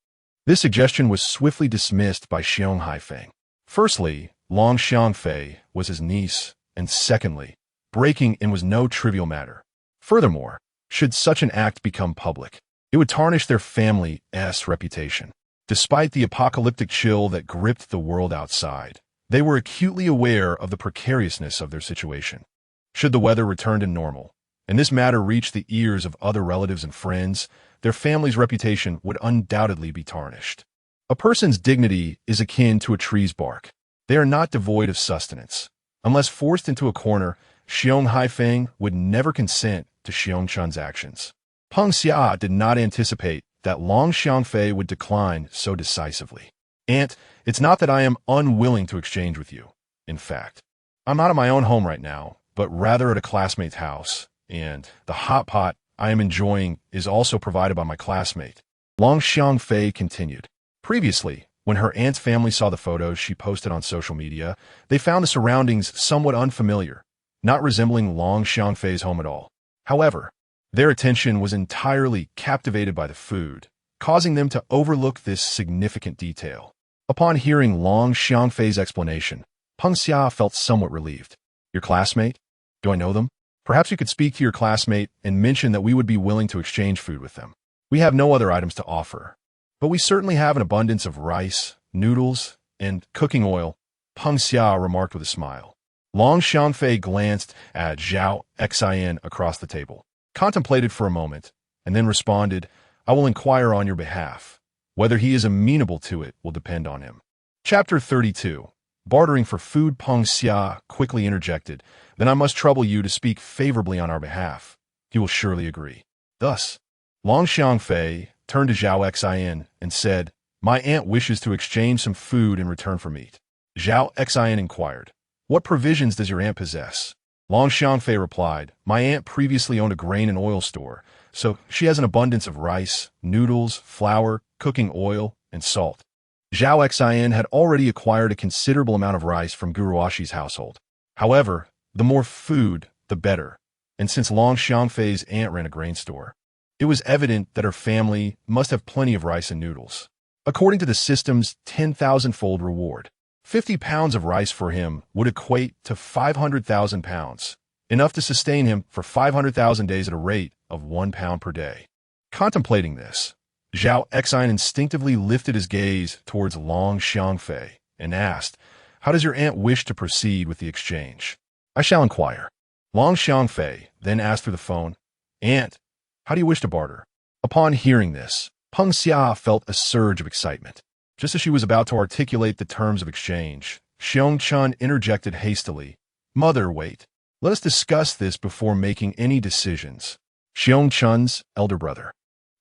this suggestion was swiftly dismissed by Xiong Haifeng. Firstly, Long Xiangfei was his niece, and secondly, breaking in was no trivial matter. Furthermore, should such an act become public, it would tarnish their family's reputation. Despite the apocalyptic chill that gripped the world outside, they were acutely aware of the precariousness of their situation. Should the weather return to normal, and this matter reach the ears of other relatives and friends, their family's reputation would undoubtedly be tarnished. A person's dignity is akin to a tree's bark. They are not devoid of sustenance. Unless forced into a corner, Xiong Haifeng would never consent to Xiong Chun's actions. Peng Xia did not anticipate that Long Xiangfei would decline so decisively. "Aunt, it's not that I am unwilling to exchange with you. In fact, I'm not at my own home right now, but rather at a classmate's house, and the hot pot I am enjoying is also provided by my classmate." Long Xiangfei continued. Previously, when her aunt's family saw the photos she posted on social media, they found the surroundings somewhat unfamiliar, not resembling Long Xiangfei's home at all. However, their attention was entirely captivated by the food, causing them to overlook this significant detail. Upon hearing Long Xiangfei's explanation, Peng Xia felt somewhat relieved. "Your classmate? Do I know them? Perhaps you could speak to your classmate and mention that we would be willing to exchange food with them. We have no other items to offer, but we certainly have an abundance of rice, noodles, and cooking oil," Peng Xia remarked with a smile. Long Xiangfei glanced at Zhao Xin across the table, contemplated for a moment, and then responded, "I will inquire on your behalf. Whether he is amenable to it will depend on him." Chapter 32. Bartering for food. Peng Xia quickly interjected, "Then I must trouble you to speak favorably on our behalf. He will surely agree." Thus, Long Xiangfei turned to Zhao Xin and said, "My aunt wishes to exchange some food in return for meat." Zhao Xin inquired, "What provisions does your aunt possess?" Long Xiangfei replied, "My aunt previously owned a grain and oil store, so she has an abundance of rice, noodles, flour, cooking oil, and salt." Zhao Xin had already acquired a considerable amount of rice from Guruashi's household. However, the more food, the better, and since Long Xiangfei's aunt ran a grain store, it was evident that her family must have plenty of rice and noodles. According to the system's 10,000-fold reward, 50 pounds of rice for him would equate to 500,000 pounds, enough to sustain him for 500,000 days at a rate of 1 pound per day. Contemplating this, Zhao Xin instinctively lifted his gaze towards Long Xiangfei and asked, "How does your aunt wish to proceed with the exchange?" "I shall inquire." Long Xiangfei then asked through the phone, "Aunt, how do you wish to barter?" Upon hearing this, Peng Xia felt a surge of excitement. Just as she was about to articulate the terms of exchange, Xiong Chun interjected hastily, "Mother, wait. Let us discuss this before making any decisions." Xiong Chun's elder brother,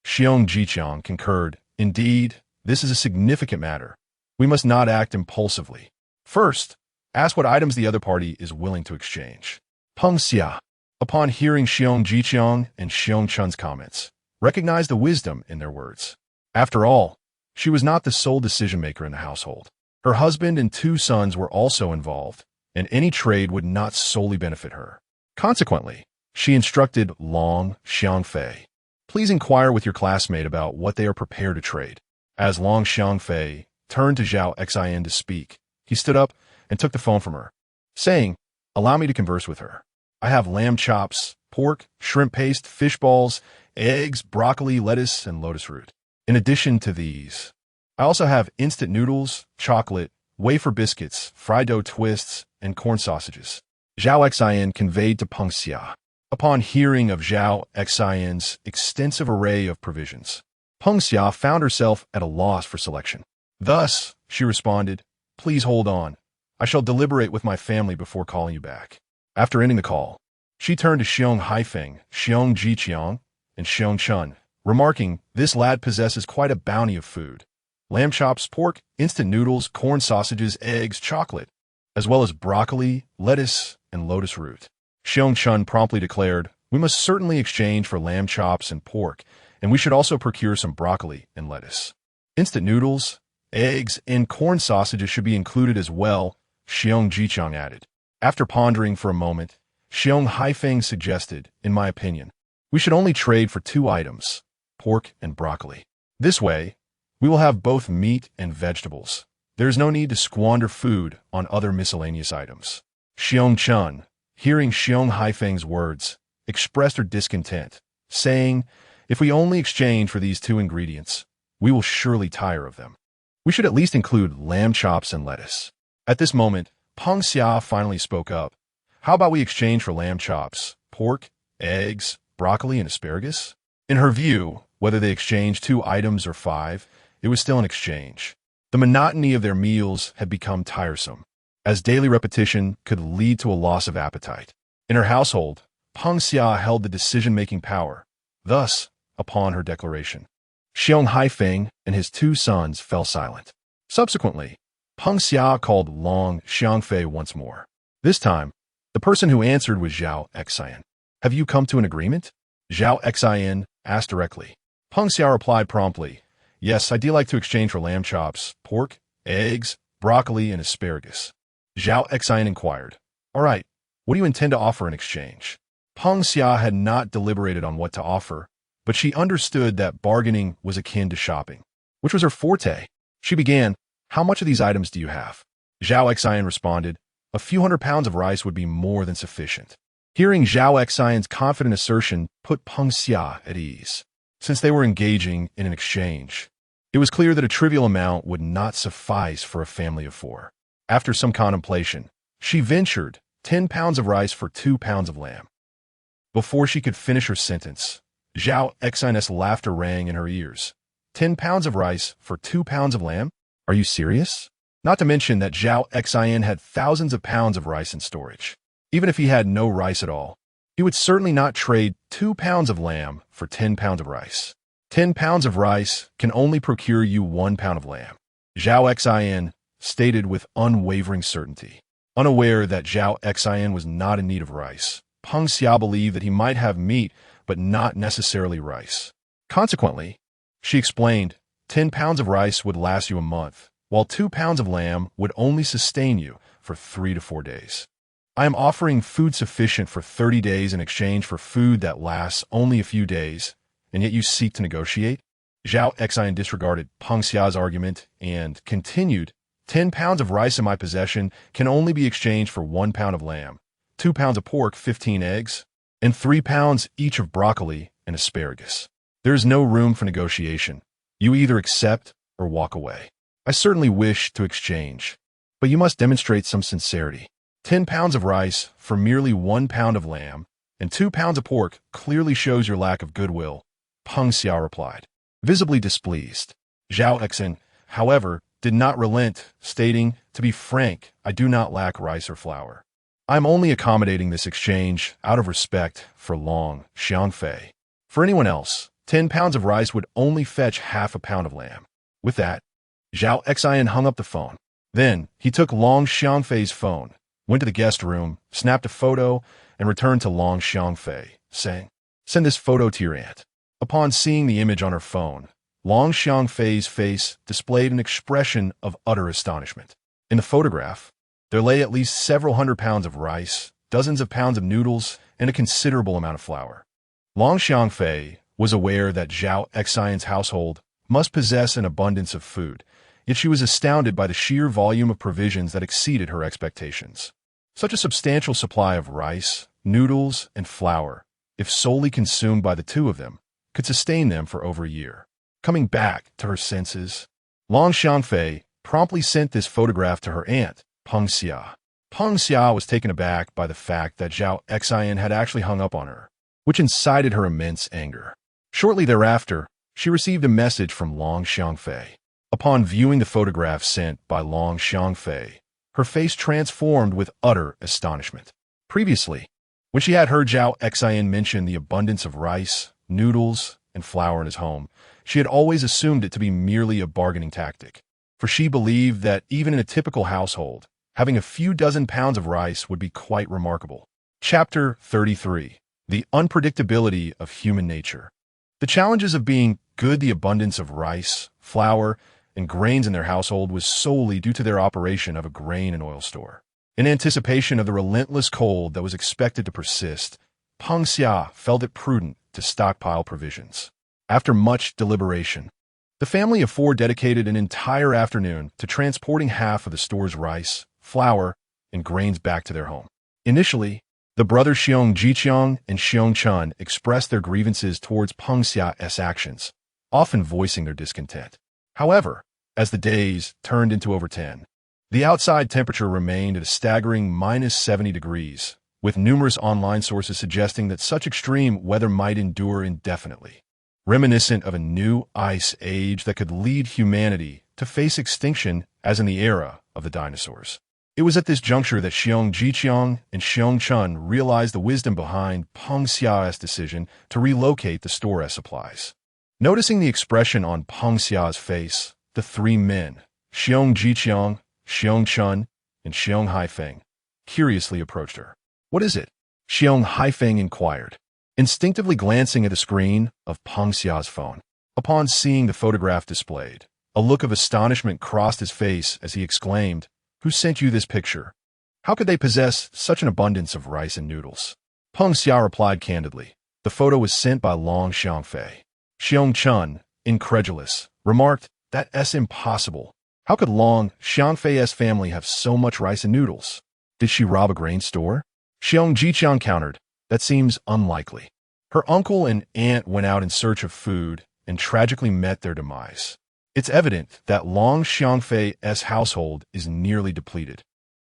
Xiong Jiqiang, concurred, "Indeed, this is a significant matter. We must not act impulsively. First, ask what items the other party is willing to exchange." Peng Xia, upon hearing Xiong Jiqiang and Xiong Chun's comments, recognized the wisdom in their words. After all, she was not the sole decision-maker in the household. Her husband and two sons were also involved, and any trade would not solely benefit her. Consequently, she instructed Long Xiangfei, "Please inquire with your classmate about what they are prepared to trade." As Long Xiangfei turned to Zhao Xin to speak, he stood up and took the phone from her, saying, "Allow me to converse with her. I have lamb chops, pork, shrimp paste, fish balls, eggs, broccoli, lettuce, and lotus root. In addition to these, I also have instant noodles, chocolate, wafer biscuits, fried dough twists, and corn sausages. Zhao Xin conveyed to Peng Xia. Upon hearing of Zhao Xin's extensive array of provisions, Peng Xia found herself at a loss for selection. Thus, she responded, "Please hold on. I shall deliberate with my family before calling you back." After ending the call, she turned to Xiong Haifeng, Xiong Jiqiang, and Xiong Chun, remarking, "This lad possesses quite a bounty of food. Lamb chops, pork, instant noodles, corn sausages, eggs, chocolate, as well as broccoli, lettuce, and lotus root." Xiong Chun promptly declared, "We must certainly exchange for lamb chops and pork, and we should also procure some broccoli and lettuce. Instant noodles, eggs, and corn sausages should be included as well," Xiong Jiqiang added. After pondering for a moment, Xiong Haifeng suggested, "In my opinion, we should only trade for 2 items, pork and broccoli. This way, we will have both meat and vegetables. There is no need to squander food on other miscellaneous items." Xiong Chun, hearing Xiong Haifeng's words, expressed her discontent, saying, "If we only exchange for these 2 ingredients, we will surely tire of them. We should at least include lamb chops and lettuce." At this moment, Peng Xia finally spoke up. "How about we exchange for lamb chops, pork, eggs, broccoli, and asparagus?" In her view, whether they exchanged 2 items or 5, it was still an exchange. The monotony of their meals had become tiresome, as daily repetition could lead to a loss of appetite. In her household, Peng Xia held the decision-making power. Thus, upon her declaration, Xiong Haifeng and his 2 sons fell silent. Subsequently, Peng Xia called Long Xiangfei once more. This time, the person who answered was Zhao Xin. "Have you come to an agreement?" Zhao Xin asked directly. Peng Xia replied promptly, "Yes, I'd like to exchange for lamb chops, pork, eggs, broccoli, and asparagus." Zhao Xin inquired, "All right, what do you intend to offer in exchange?" Peng Xia had not deliberated on what to offer, but she understood that bargaining was akin to shopping, which was her forte. She began, "How much of these items do you have?" Zhao Xin responded, "A few hundred pounds of rice would be more than sufficient." Hearing Zhao Xin's confident assertion put Peng Xia at ease. Since they were engaging in an exchange, it was clear that a trivial amount would not suffice for a family of 4. After some contemplation, she ventured 10 pounds of rice for 2 pounds of lamb. Before she could finish her sentence, Zhao Xin's laughter rang in her ears. 10 pounds of rice for 2 pounds of lamb? Are you serious? Not to mention that Zhao Xin had thousands of pounds of rice in storage. Even if he had no rice at all, he would certainly not trade 2 pounds of lamb for 10 pounds of rice. 10 pounds of rice can only procure you 1 pound of lamb, Zhao Xin stated with unwavering certainty. Unaware that Zhao Xin was not in need of rice, Peng Xia believed that he might have meat, but not necessarily rice. Consequently, she explained, 10 pounds of rice would last you a month, while 2 pounds of lamb would only sustain you for 3 to 4 days. I am offering food sufficient for 30 days in exchange for food that lasts only a few days, and yet you seek to negotiate? Zhao Xin disregarded Peng Xia's argument and continued, 10 pounds of rice in my possession can only be exchanged for 1 pound of lamb, 2 pounds of pork, 15 eggs, and 3 pounds each of broccoli and asparagus. There is no room for negotiation. You either accept or walk away. I certainly wish to exchange, but you must demonstrate some sincerity. 10 pounds of rice for merely 1 pound of lamb and 2 pounds of pork clearly shows your lack of goodwill, Peng Xia replied, visibly displeased. Zhao Xin, however, did not relent, stating, to be frank, I do not lack rice or flour. I am only accommodating this exchange out of respect for Long Xiangfei. For anyone else, 10 pounds of rice would only fetch half a pound of lamb. With that, Zhao Xin hung up the phone. Then, he took Long Xiangfei's phone, went to the guest room, snapped a photo, and returned to Long Xiangfei, saying, send this photo to your aunt. Upon seeing the image on her phone, Long Xiangfei's face displayed an expression of utter astonishment. In the photograph, there lay at least several hundred pounds of rice, dozens of pounds of noodles, and a considerable amount of flour. Long Xiangfei was aware that Zhao Xin's household must possess an abundance of food, yet she was astounded by the sheer volume of provisions that exceeded her expectations. Such a substantial supply of rice, noodles, and flour if solely consumed by the two of them, could sustain them for over a year. Coming back to her senses, Long Xiangfei promptly sent this photograph to her aunt, Peng Xia. Peng Xia was taken aback by the fact that Zhao Xin had actually hung up on her, which incited her immense anger. Shortly thereafter, she received a message from Long Xiangfei. Upon viewing the photograph sent by Long Xiangfei, her face transformed with utter astonishment. Previously, when she had heard Zhao Xin mention the abundance of rice, noodles, and flour in his home, she had always assumed it to be merely a bargaining tactic, for she believed that even in a typical household, having a few dozen pounds of rice would be quite remarkable. Chapter 33. The Unpredictability of Human Nature. The challenges of being good. The abundance of rice, flour, and grains in their household was solely due to their operation of a grain and oil store. In anticipation of the relentless cold that was expected to persist, Peng Xia felt it prudent to stockpile provisions. After much deliberation, the family of four dedicated an entire afternoon to transporting half of the store's rice, flour, and grains back to their home. Initially, the brothers Xiong Jiqiang and Xiong Chun expressed their grievances towards Peng Xia's actions, often voicing their discontent. However, as the days turned into over 10, the outside temperature remained at a staggering -70 degrees, with numerous online sources suggesting that such extreme weather might endure indefinitely, reminiscent of a new ice age that could lead humanity to face extinction as in the era of the dinosaurs. It was at this juncture that Xiong Jiqiang and Xiong Chun realized the wisdom behind Peng Xia's decision to relocate the store as supplies. Noticing the expression on Peng Xia's face, the three men, Xiong Jiqiang, Xiong Chun, and Xiong Haifeng, curiously approached her. "What is it?" Xiong Haifeng inquired, instinctively glancing at the screen of Peng Xia's phone. Upon seeing the photograph displayed, a look of astonishment crossed his face as he exclaimed, "Who sent you this picture? How could they possess such an abundance of rice and noodles?" Peng Xia replied candidly, "The photo was sent by Long Xiangfei." Xiong Chun, incredulous, remarked, "That's impossible. How could Long Xiangfei's family have so much rice and noodles? Did she rob a grain store?" Xiong Jiqiang countered, "That seems unlikely. Her uncle and aunt went out in search of food and tragically met their demise. It's evident that Long Xiangfei's household is nearly depleted.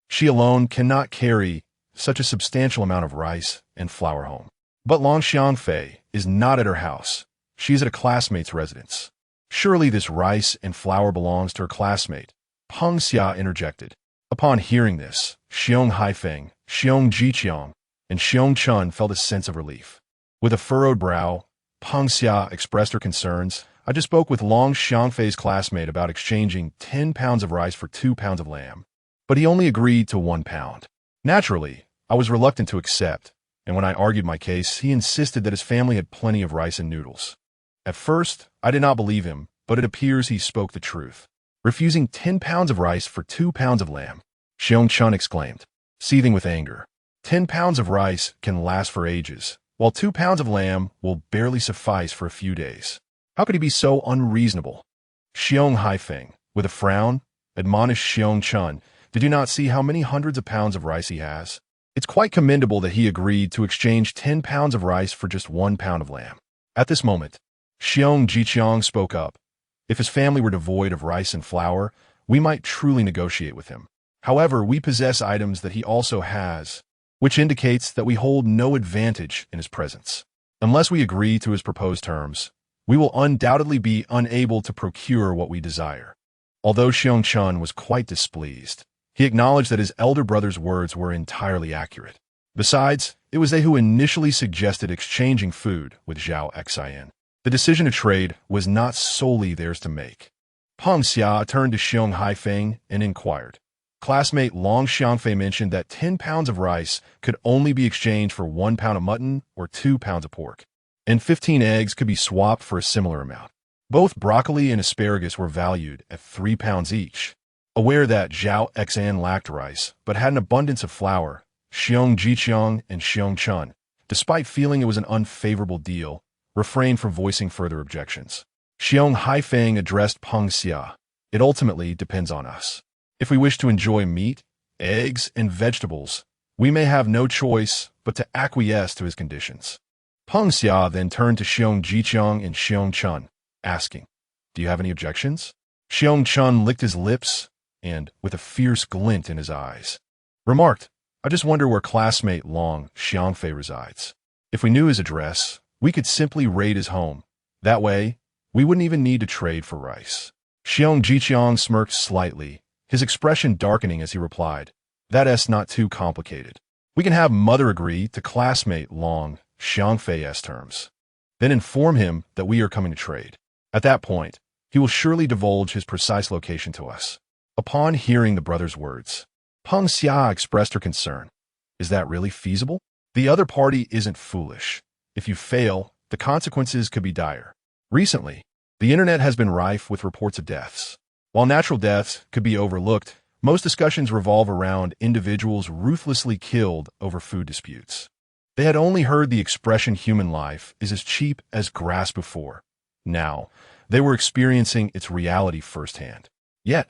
She alone cannot carry such a substantial amount of rice and flour home. But Long Xiangfei is not at her house. She is at a classmate's residence. Surely this rice and flour belongs to her classmate," Peng Xia interjected. Upon hearing this, Xiong Haifeng, Xiong Jiqiang, and Xiong Chun felt a sense of relief. With a furrowed brow, Peng Xia expressed her concerns. "I just spoke with Long Xiangfei's classmate about exchanging 10 pounds of rice for 2 pounds of lamb, but he only agreed to 1 pound. Naturally, I was reluctant to accept, and when I argued my case, he insisted that his family had plenty of rice and noodles. At first, I did not believe him, but it appears he spoke the truth. Refusing 10 pounds of rice for 2 pounds of lamb," Xiong Chun exclaimed, seething with anger. 10 pounds of rice can last for ages, while 2 pounds of lamb will barely suffice for a few days. How could he be so unreasonable? Xiong Haifeng, with a frown, admonished Xiong Chun, "Did you not see how many hundreds of pounds of rice he has? It's quite commendable that he agreed to exchange 10 pounds of rice for just 1 pound of lamb." At this moment, Xiong Jiqiang spoke up. "If his family were devoid of rice and flour, we might truly negotiate with him. However, we possess items that he also has, which indicates that we hold no advantage in his presence. Unless we agree to his proposed terms, we will undoubtedly be unable to procure what we desire." Although Xiong Chun was quite displeased, he acknowledged that his elder brother's words were entirely accurate. Besides, it was they who initially suggested exchanging food with Zhao Xin. The decision to trade was not solely theirs to make. Peng Xia turned to Xiong Haifeng and inquired. Classmate Long Xiangfei mentioned that 10 pounds of rice could only be exchanged for 1 pound of mutton or 2 pounds of pork, and 15 eggs could be swapped for a similar amount. Both broccoli and asparagus were valued at 3 pounds each. Aware that Zhao Xin lacked rice, but had an abundance of flour, Xiong Jiqiang and Xiong Chun, despite feeling it was an unfavorable deal, refrained from voicing further objections. Xiong Haifeng addressed Peng Xia. "It ultimately depends on us. If we wish to enjoy meat, eggs, and vegetables, we may have no choice but to acquiesce to his conditions. Peng Xia then turned to Xiong Jiqiang and Xiong Chun, asking, "Do you have any objections?" Xiong Chun licked his lips and, with a fierce glint in his eyes, remarked, "I just wonder where classmate Long Xiangfei resides. If we knew his address, we could simply raid his home. That way, we wouldn't even need to trade for rice." Xiong Jiqiang smirked slightly, his expression darkening as he replied, "That's not too complicated. We can have mother agree to classmate Long Xiangfei's terms, then inform him that we are coming to trade. At that point, he will surely divulge his precise location to us." Upon hearing the brother's words, Peng Xia expressed her concern. "Is that really feasible? The other party isn't foolish. If you fail, the consequences could be dire. Recently, the internet has been rife with reports of deaths. While natural deaths could be overlooked, most discussions revolve around individuals ruthlessly killed over food disputes. They had only heard the expression human life is as cheap as grass before. Now, they were experiencing its reality firsthand. Yet,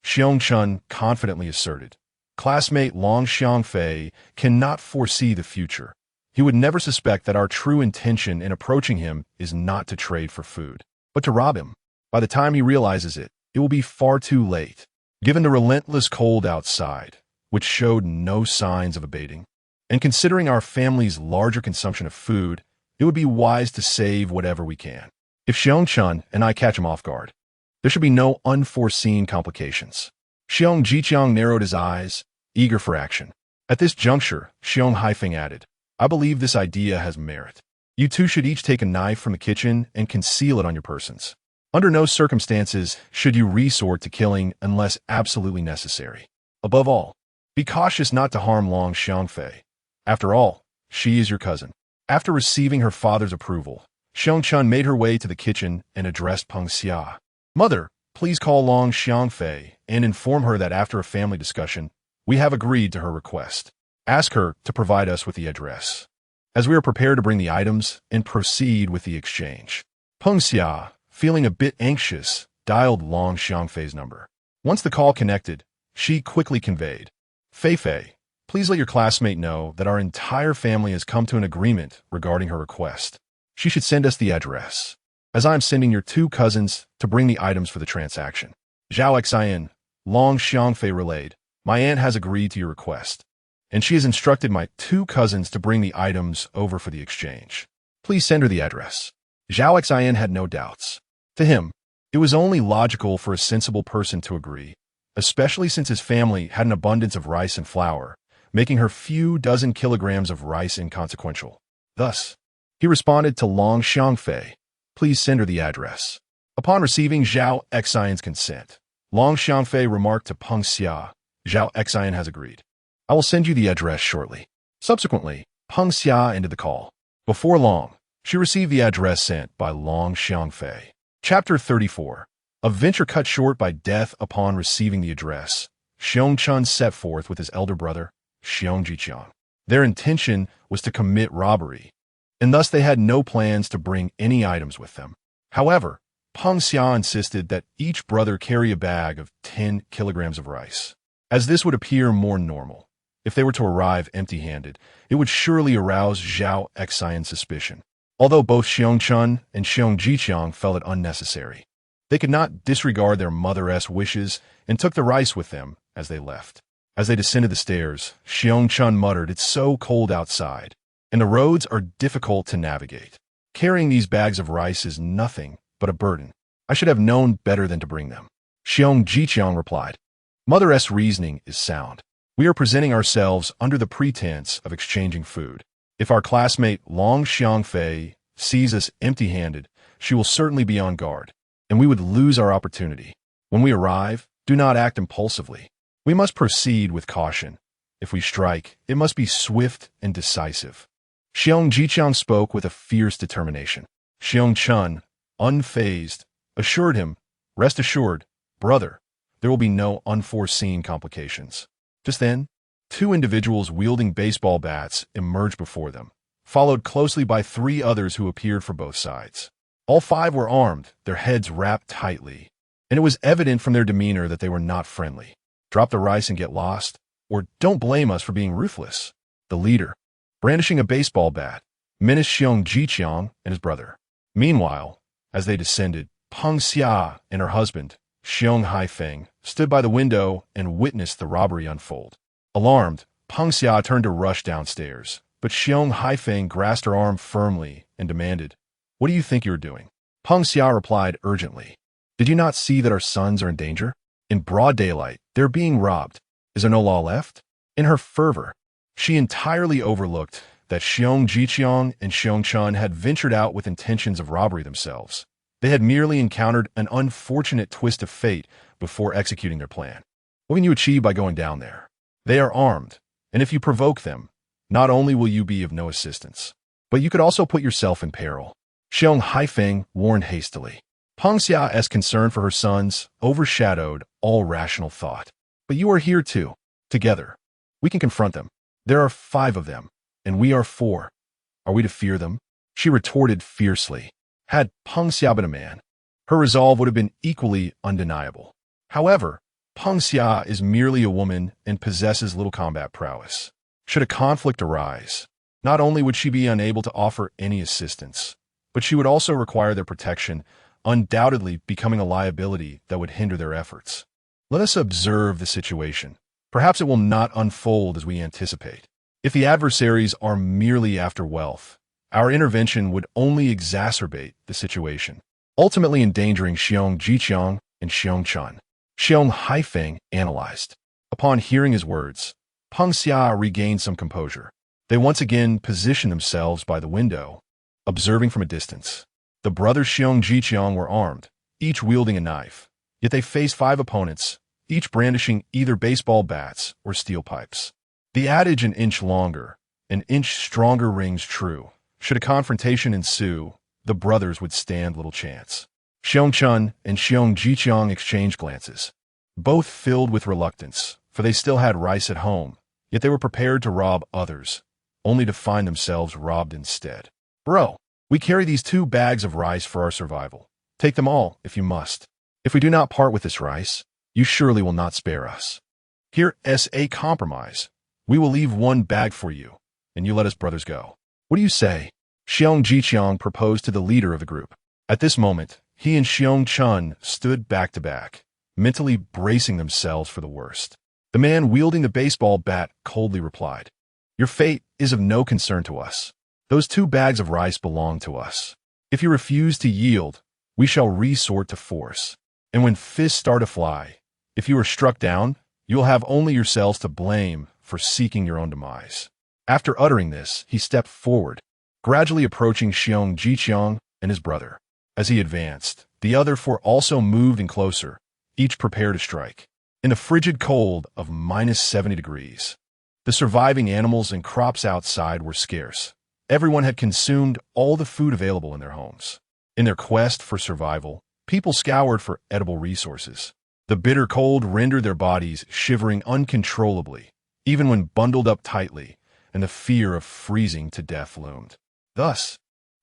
Xiong Chun confidently asserted, "Classmate Long Xiangfei cannot foresee the future. He would never suspect that our true intention in approaching him is not to trade for food, but to rob him. By the time he realizes it, it will be far too late." Given the relentless cold outside, which showed no signs of abating, and considering our family's larger consumption of food, it would be wise to save whatever we can. If Xiong Chun and I catch him off guard, there should be no unforeseen complications. Xiong Jiqiang narrowed his eyes, eager for action. At this juncture, Xiong Haifeng added, "I believe this idea has merit. You two should each take a knife from the kitchen and conceal it on your persons. Under no circumstances should you resort to killing unless absolutely necessary. Above all, be cautious not to harm Long Xiangfei. After all, she is your cousin." After receiving her father's approval, Xiong Chun made her way to the kitchen and addressed Peng Xia. "Mother, please call Long Xiangfei and inform her that after a family discussion, we have agreed to her request. Ask her to provide us with the address, as we are prepared to bring the items and proceed with the exchange." Peng Xia, feeling a bit anxious, dialed Long Xiangfei's number. Once the call connected, she quickly conveyed, "Fei, please let your classmate know that our entire family has come to an agreement regarding her request. She should send us the address, as I am sending your two cousins to bring the items for the transaction." Zhao Xin, Long Xiangfei relayed, "My aunt has agreed to your request, and she has instructed my two cousins to bring the items over for the exchange. Please send her the address." Zhao Xin had no doubts. To him, it was only logical for a sensible person to agree, especially since his family had an abundance of rice and flour, making her few dozen kilograms of rice inconsequential. Thus, he responded to Long Xiangfei, "Please send her the address." Upon receiving Zhao Xin's consent, Long Xiangfei remarked to Peng Xia, "Zhao Xin has agreed. I will send you the address shortly." Subsequently, Peng Xia ended the call. Before long, she received the address sent by Long Xiangfei. Chapter 34. Adventure cut short by death. Upon receiving the address, Xiong Chun set forth with his elder brother, Xiong Jiqiang. Their intention was to commit robbery, and thus they had no plans to bring any items with them. However, Peng Xia insisted that each brother carry a bag of 10 kilograms of rice, as this would appear more normal. If they were to arrive empty-handed, it would surely arouse Zhao Xin's suspicion. Although both Xiong Chun and Xiong Jiqiang felt it unnecessary, they could not disregard their mother's wishes and took the rice with them as they left. As they descended the stairs, Xiong Chun muttered, "It's so cold outside, and the roads are difficult to navigate. Carrying these bags of rice is nothing but a burden. I should have known better than to bring them." Xiong Jiqiang replied, "Mother's reasoning is sound. We are presenting ourselves under the pretense of exchanging food. If our classmate Long Xiangfei sees us empty-handed, she will certainly be on guard, and we would lose our opportunity. When we arrive, do not act impulsively. We must proceed with caution. If we strike, it must be swift and decisive." Xiong Jiqiang spoke with a fierce determination. Xiong Chun, unfazed, assured him, "Rest assured, brother, there will be no unforeseen complications." Just then, two individuals wielding baseball bats emerged before them, followed closely by three others who appeared for both sides. All five were armed, their heads wrapped tightly, and it was evident from their demeanor that they were not friendly. "Drop the rice and get lost, or don't blame us for being ruthless." The leader, brandishing a baseball bat, menaced Xiong Jiqiang and his brother. Meanwhile, as they descended, Peng Xia and her husband, Xiong Haifeng, stood by the window and witnessed the robbery unfold. Alarmed, Peng Xia turned to rush downstairs, but Xiong Haifeng grasped her arm firmly and demanded, "What do you think you are doing?" Peng Xia replied urgently, "Did you not see that our sons are in danger? In broad daylight, they're being robbed. Is there no law left?" In her fervor, she entirely overlooked that Xiong Jiqiang and Xiong Chun had ventured out with intentions of robbery themselves. They had merely encountered an unfortunate twist of fate before executing their plan. What can you achieve by going down there? They are armed, and if you provoke them, not only will you be of no assistance, but you could also put yourself in peril. Xiong Haifeng warned hastily. Peng Xia's concern for her sons overshadowed all rational thought. But you are here too. Together, we can confront them. There are 5 of them, and we are 4. Are we to fear them? She retorted fiercely. Had Peng Xia been a man, her resolve would have been equally undeniable. However, Peng Xia is merely a woman and possesses little combat prowess. Should a conflict arise, not only would she be unable to offer any assistance, but she would also require their protection, undoubtedly becoming a liability that would hinder their efforts. Let us observe the situation. Perhaps it will not unfold as we anticipate. If the adversaries are merely after wealth, our intervention would only exacerbate the situation, ultimately endangering Xiong Jiqiang and Xiong Chun. Xiong Haifeng analyzed. Upon hearing his words, Peng Xia regained some composure. They once again positioned themselves by the window, observing from a distance. The brothers Xiong Jiqiang were armed, each wielding a knife, yet they faced 5 opponents, each brandishing either baseball bats or steel pipes. The adage "an inch longer, an inch stronger" rings true. Should a confrontation ensue, the brothers would stand little chance. Xiong Chun and Xiong Jiqiang exchanged glances, both filled with reluctance, for they still had rice at home, yet they were prepared to rob others, only to find themselves robbed instead. "Bro, we carry these 2 bags of rice for our survival. Take them all, if you must. If we do not part with this rice, you surely will not spare us. Here's a compromise. We will leave 1 bag for you, and you let us brothers go. What do you say?" Xiong Jiqiang proposed to the leader of the group. At this moment, he and Xiong Chun stood back to back, mentally bracing themselves for the worst. The man wielding the baseball bat coldly replied, "Your fate is of no concern to us. Those 2 bags of rice belong to us. If you refuse to yield, we shall resort to force. And when fists start to fly, if you are struck down, you will have only yourselves to blame for seeking your own demise." After uttering this, he stepped forward, gradually approaching Xiong Jiqiang and his brother. As he advanced, the other 4 also moved in closer, each prepared to strike. In the frigid cold of -70 degrees, the surviving animals and crops outside were scarce. Everyone had consumed all the food available in their homes. In their quest for survival, people scoured for edible resources. The bitter cold rendered their bodies shivering uncontrollably, even when bundled up tightly, and the fear of freezing to death loomed. Thus,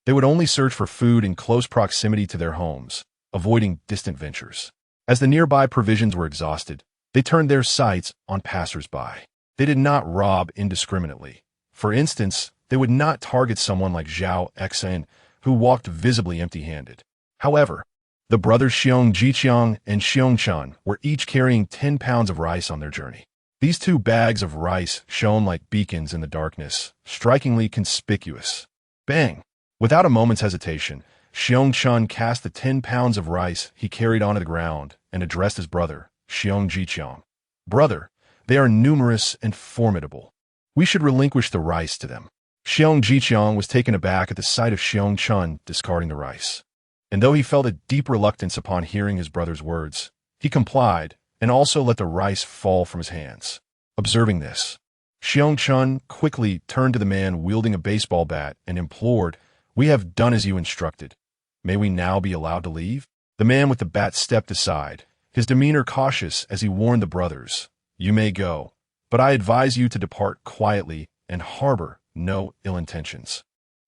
they would only search for food in close proximity to their homes, avoiding distant ventures. As the nearby provisions were exhausted, they turned their sights on passers-by. They did not rob indiscriminately. For instance, they would not target someone like Zhao Xin, who walked visibly empty-handed. However, the brothers Xiong Jiqiang and Xiong Chun were each carrying 10 pounds of rice on their journey. These 2 bags of rice shone like beacons in the darkness, strikingly conspicuous. Bang! Without a moment's hesitation, Xiong Chun cast the 10 pounds of rice he carried onto the ground and addressed his brother, Xiong Jiqiang. "Brother, they are numerous and formidable. We should relinquish the rice to them." Xiong Jiqiang was taken aback at the sight of Xiong Chun discarding the rice. And though he felt a deep reluctance upon hearing his brother's words, he complied and also let the rice fall from his hands. Observing this, Xiong Chun quickly turned to the man wielding a baseball bat and implored, "We have done as you instructed. May we now be allowed to leave?" The man with the bat stepped aside, his demeanor cautious as he warned the brothers, "You may go, but I advise you to depart quietly and harbor no ill intentions.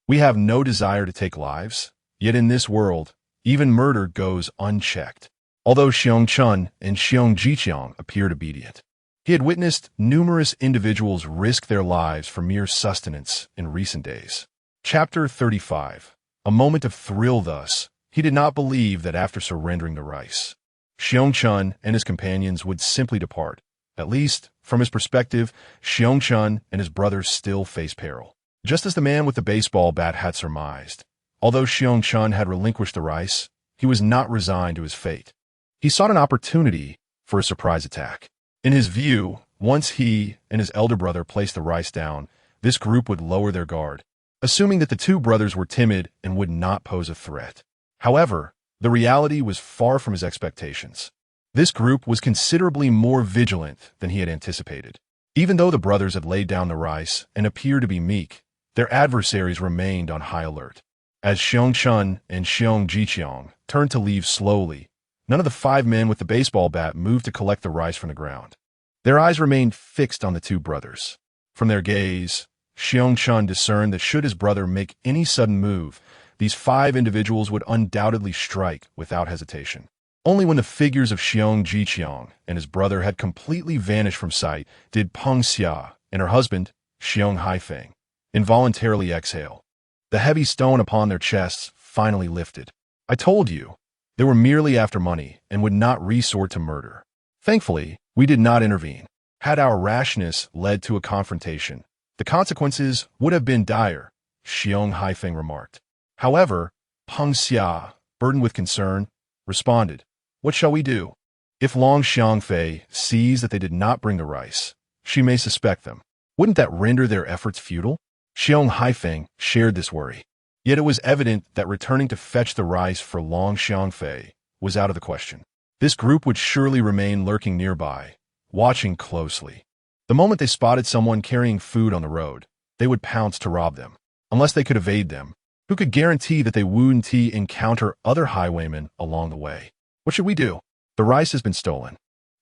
We have no desire to take lives, yet in this world, even murder goes unchecked." Although Xiong Chun and Xiong Jiqiang appeared obedient, he had witnessed numerous individuals risk their lives for mere sustenance in recent days. Chapter 35. A moment of thrill thus. He did not believe that after surrendering the rice, Xiongchun and his companions would simply depart. At least, from his perspective, Xiongchun and his brothers still face peril. Just as the man with the baseball bat had surmised. Although Xiongchun had relinquished the rice, he was not resigned to his fate. He sought an opportunity for a surprise attack. In his view, once he and his elder brother placed the rice down, this group would lower their guard, assuming that the two brothers were timid and would not pose a threat. However, the reality was far from his expectations. This group was considerably more vigilant than he had anticipated. Even though the brothers had laid down the rice and appeared to be meek, their adversaries remained on high alert. As Xiongchun and Xiongjiqiang turned to leave slowly, none of the 5 men with the baseball bat moved to collect the rice from the ground. Their eyes remained fixed on the 2 brothers. From their gaze, Xiongchun discerned that should his brother make any sudden move, these 5 individuals would undoubtedly strike without hesitation. Only when the figures of Xiongjiqiang and his brother had completely vanished from sight did Peng Xia and her husband, Xiong Haifeng, involuntarily exhale. The heavy stone upon their chests finally lifted. I told you, they were merely after money and would not resort to murder. Thankfully, we did not intervene. Had our rashness led to a confrontation, the consequences would have been dire, Xiong Haifeng remarked. However, Peng Xia, burdened with concern, responded, "What shall we do? If Long Xiangfei sees that they did not bring the rice, she may suspect them. Wouldn't that render their efforts futile?" Xiong Haifeng shared this worry. Yet it was evident that returning to fetch the rice for Long Xiangfei was out of the question. This group would surely remain lurking nearby, watching closely. The moment they spotted someone carrying food on the road, they would pounce to rob them. Unless they could evade them, who could guarantee that they wouldn't encounter other highwaymen along the way? What should we do? The rice has been stolen.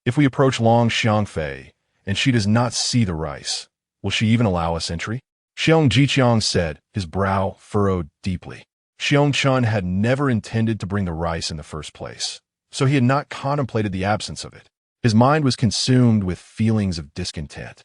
If we approach Long Xiangfei and she does not see the rice, will she even allow us entry? Xiongjiqiang said, his brow furrowed deeply. Xiongchun had never intended to bring the rice in the first place, so he had not contemplated the absence of it. His mind was consumed with feelings of discontent,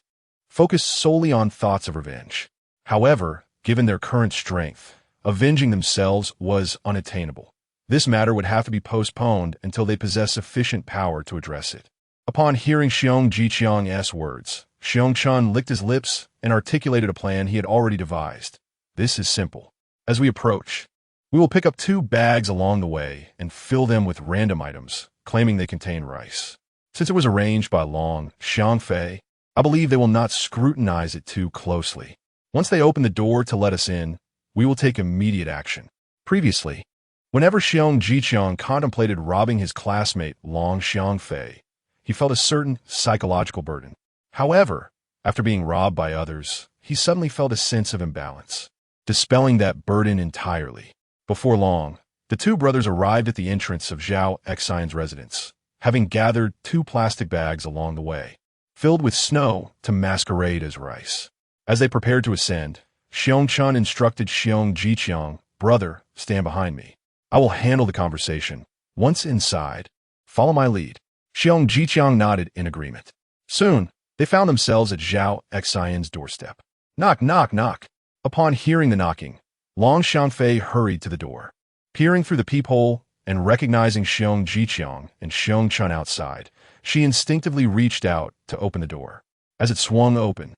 focused solely on thoughts of revenge. However, given their current strength, avenging themselves was unattainable. This matter would have to be postponed until they possessed sufficient power to address it. Upon hearing Xiongjiqiang's words, Xiongchun licked his lips and articulated a plan he had already devised. This is simple. As we approach, we will pick up 2 bags along the way and fill them with random items, claiming they contain rice. Since it was arranged by Long Xiangfei, I believe they will not scrutinize it too closely. Once they open the door to let us in, we will take immediate action. Previously, whenever Xiongjiqiang contemplated robbing his classmate Long Xiangfei, he felt a certain psychological burden. However, after being robbed by others, he suddenly felt a sense of imbalance, dispelling that burden entirely. Before long, the 2 brothers arrived at the entrance of Zhao Xi's residence, having gathered 2 plastic bags along the way, filled with snow to masquerade as rice. As they prepared to ascend, Xiongchun instructed Xiongjiqiang, "Brother, stand behind me. I will handle the conversation. Once inside, follow my lead." Xiongjiqiang nodded in agreement. Soon, they found themselves at Zhao Xi's doorstep. Knock, knock, knock. Upon hearing the knocking, Long Xiangfei hurried to the door. Peering through the peephole and recognizing Xiongjiqiang and Xiongchun outside, she instinctively reached out to open the door. As it swung open,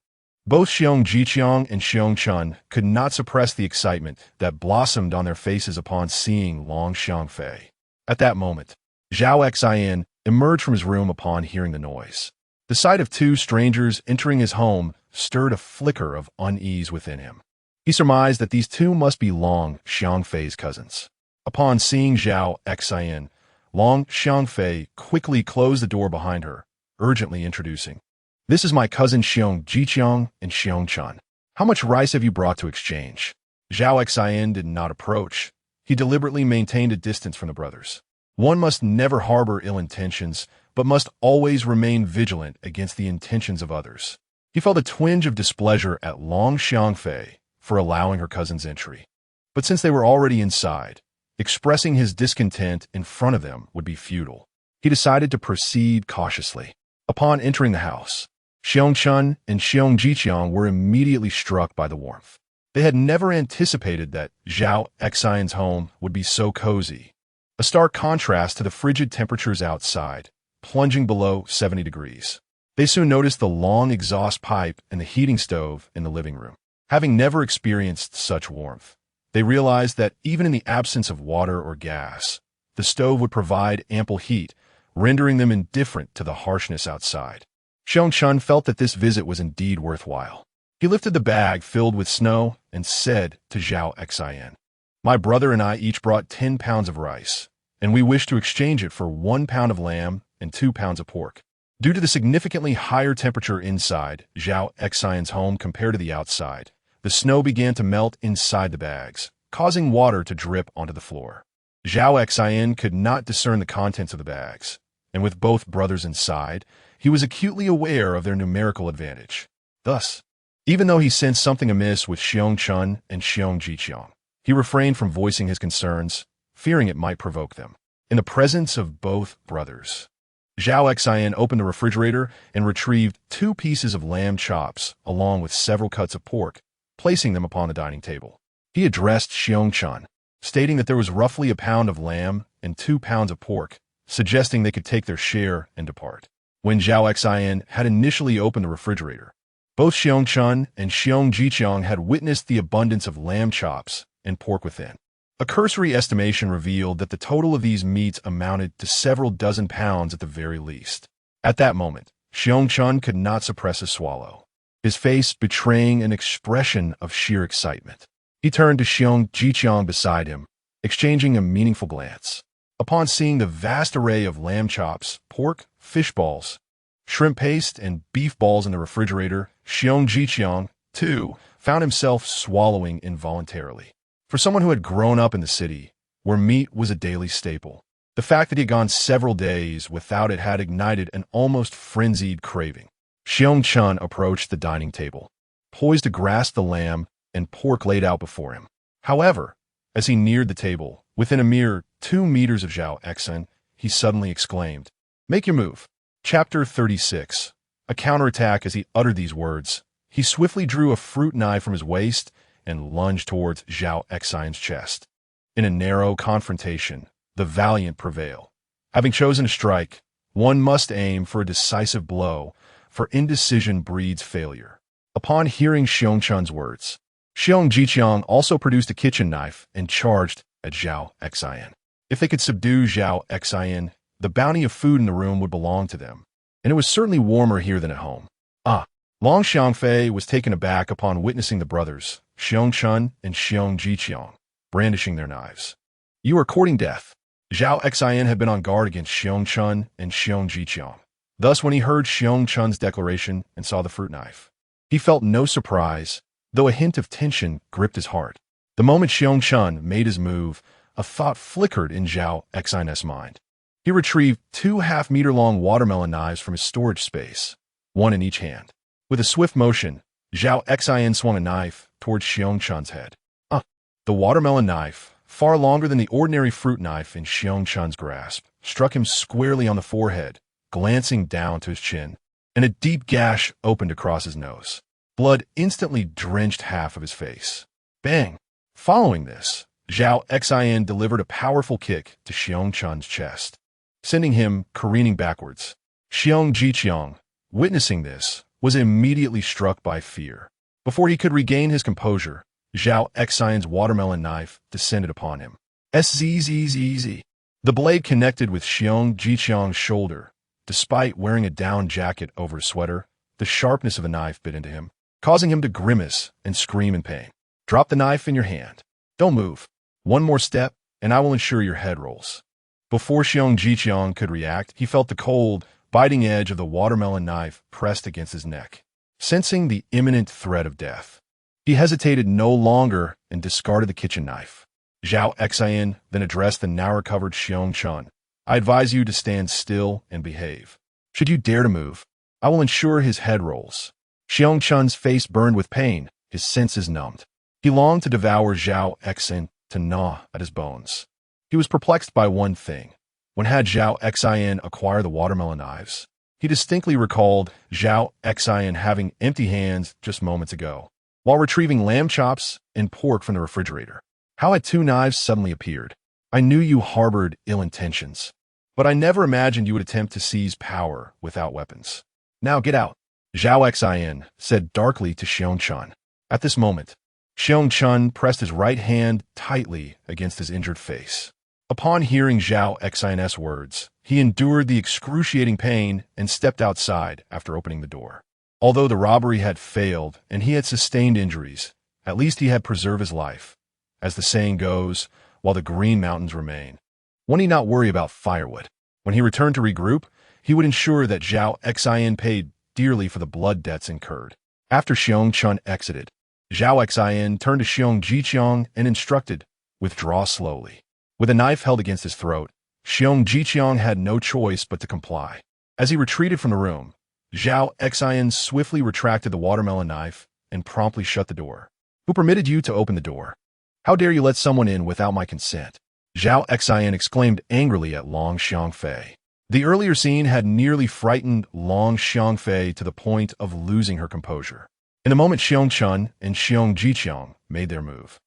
both Xiongjiqiang and Xiongchun could not suppress the excitement that blossomed on their faces upon seeing Long Xiangfei. At that moment, Zhao Xin emerged from his room upon hearing the noise. The sight of 2 strangers entering his home stirred a flicker of unease within him. He surmised that these 2 must be Long Xiangfei's cousins. Upon seeing Zhao Xin, Long Xiangfei quickly closed the door behind her, urgently introducing, "This is my cousin Xiongjiqiang and Xiongchun. How much rice have you brought to exchange?" Zhao Xin did not approach. He deliberately maintained a distance from the brothers. One must never harbor ill intentions, but must always remain vigilant against the intentions of others. He felt a twinge of displeasure at Long Xiangfei for allowing her cousin's entry. But since they were already inside, expressing his discontent in front of them would be futile. He decided to proceed cautiously. Upon entering the house, Xiongchun and Xiongjiqiang were immediately struck by the warmth. They had never anticipated that Zhao Xian's home would be so cozy, a stark contrast to the frigid temperatures outside, plunging below 70 degrees. They soon noticed the long exhaust pipe and the heating stove in the living room. Having never experienced such warmth, they realized that even in the absence of water or gas, the stove would provide ample heat, rendering them indifferent to the harshness outside. Xiongchun felt that this visit was indeed worthwhile. He lifted the bag filled with snow and said to Zhao Xian, "My brother and I each brought 10 pounds of rice, and we wish to exchange it for 1 pound of lamb and 2 pounds of pork." Due to the significantly higher temperature inside Zhao Xian's home compared to the outside, the snow began to melt inside the bags, causing water to drip onto the floor. Zhao Xian could not discern the contents of the bags, and with both brothers inside, he was acutely aware of their numerical advantage. Thus, even though he sensed something amiss with Xiongchun and Xiongjiqiang, he refrained from voicing his concerns, fearing it might provoke them. In the presence of both brothers, Zhao Xian opened the refrigerator and retrieved 2 pieces of lamb chops along with several cuts of pork, placing them upon the dining table. He addressed Xiongchun, stating that there was roughly 1 pound of lamb and 2 pounds of pork, suggesting they could take their share and depart. When Zhao Xian had initially opened the refrigerator, both Xiongchun and Xiongjiqiang had witnessed the abundance of lamb chops and pork within. A cursory estimation revealed that the total of these meats amounted to several dozen pounds at the very least. At that moment, Xiongchun could not suppress a swallow, his face betraying an expression of sheer excitement. He turned to Xiongjiqiang beside him, exchanging a meaningful glance. Upon seeing the vast array of lamb chops, pork, fish balls, shrimp paste, and beef balls in the refrigerator, Xiongjiqiang, too, found himself swallowing involuntarily. For someone who had grown up in the city, where meat was a daily staple, the fact that he had gone several days without it had ignited an almost frenzied craving. Xiongchun approached the dining table, poised to grasp the lamb and pork laid out before him. However, as he neared the table, within a mere 2 meters of Zhao Xian, he suddenly exclaimed, "Make your move." Chapter 36. A counterattack. As he uttered these words, he swiftly drew a fruit knife from his waist and lunged towards Zhao Xian's chest. In a narrow confrontation, the valiant prevail. Having chosen to strike, one must aim for a decisive blow, for indecision breeds failure. Upon hearing Xiongchun's words, Xiongjiqiang also produced a kitchen knife and charged at Zhao Xian. If they could subdue Zhao Xian, the bounty of food in the room would belong to them, and it was certainly warmer here than at home. Long Xiangfei was taken aback upon witnessing the brothers, Xiongchun and Xiongjiqiang, brandishing their knives. "You are courting death." Zhao Xian had been on guard against Xiongchun and Xiongjiqiang. Thus, when he heard Xiongchun's declaration and saw the fruit knife, he felt no surprise, though a hint of tension gripped his heart. The moment Xiongchun made his move, a thought flickered in Zhao Xian's mind. He retrieved 2 half-meter-long watermelon knives from his storage space, one in each hand. With a swift motion, Zhao Xian swung a knife towards Xiongchun's head. The watermelon knife, far longer than the ordinary fruit knife in Xiongchun's grasp, struck him squarely on the forehead, glancing down to his chin, and a deep gash opened across his nose. Blood instantly drenched half of his face. Bang! Following this, Zhao Xian delivered a powerful kick to Xiongchun's chest, sending him careening backwards. Xiongjiqiang, witnessing this, was immediately struck by fear. Before he could regain his composure, Zhao Xian's watermelon knife descended upon him. Zzz. The blade connected with Xiongjiqiang's shoulder. Despite wearing a down jacket over his sweater, the sharpness of the knife bit into him, causing him to grimace and scream in pain. "Drop the knife in your hand. Don't move. One more step, and I will ensure your head rolls." Before Xiongjiqiang could react, he felt the cold, biting edge of the watermelon knife pressed against his neck. Sensing the imminent threat of death, he hesitated no longer and discarded the kitchen knife. Zhao Xian then addressed the now recovered Xiongchun. "I advise you to stand still and behave. Should you dare to move, I will ensure his head rolls." Xiongchun's face burned with pain, his senses numbed. He longed to devour Zhao Xian, to gnaw at his bones. He was perplexed by one thing. When had Zhao Xian acquired the watermelon knives? He distinctly recalled Zhao Xian having empty hands just moments ago. while retrieving lamb chops and pork from the refrigerator. How had 2 knives suddenly appeared? I knew you harbored ill intentions, but I never imagined you would attempt to seize power without weapons. Now get out, Zhao Xin said darkly to Xiong-chun. At this moment, Xiong-chun pressed his right hand tightly against his injured face. Upon hearing Zhao Xin's words, he endured the excruciating pain and stepped outside after opening the door. Although the robbery had failed and he had sustained injuries, at least he had preserved his life. As the saying goes, while the green mountains remain, one need not worry about firewood. When he returned to regroup, he would ensure that Zhao Xin paid dearly for the blood debts incurred. After Xiong-chun exited, Zhao Xin turned to Xiong Jiqiang and instructed, "Withdraw slowly." With a knife held against his throat, Xiong Jiqiang had no choice but to comply. As he retreated from the room, Zhao Xin swiftly retracted the watermelon knife and promptly shut the door. "Who permitted you to open the door? How dare you let someone in without my consent?" Zhao Xin exclaimed angrily at Long Xiangfei. The earlier scene had nearly frightened Long Xiangfei to the point of losing her composure. In a moment, Xiong-chun and Xiong Jiqiang made their move.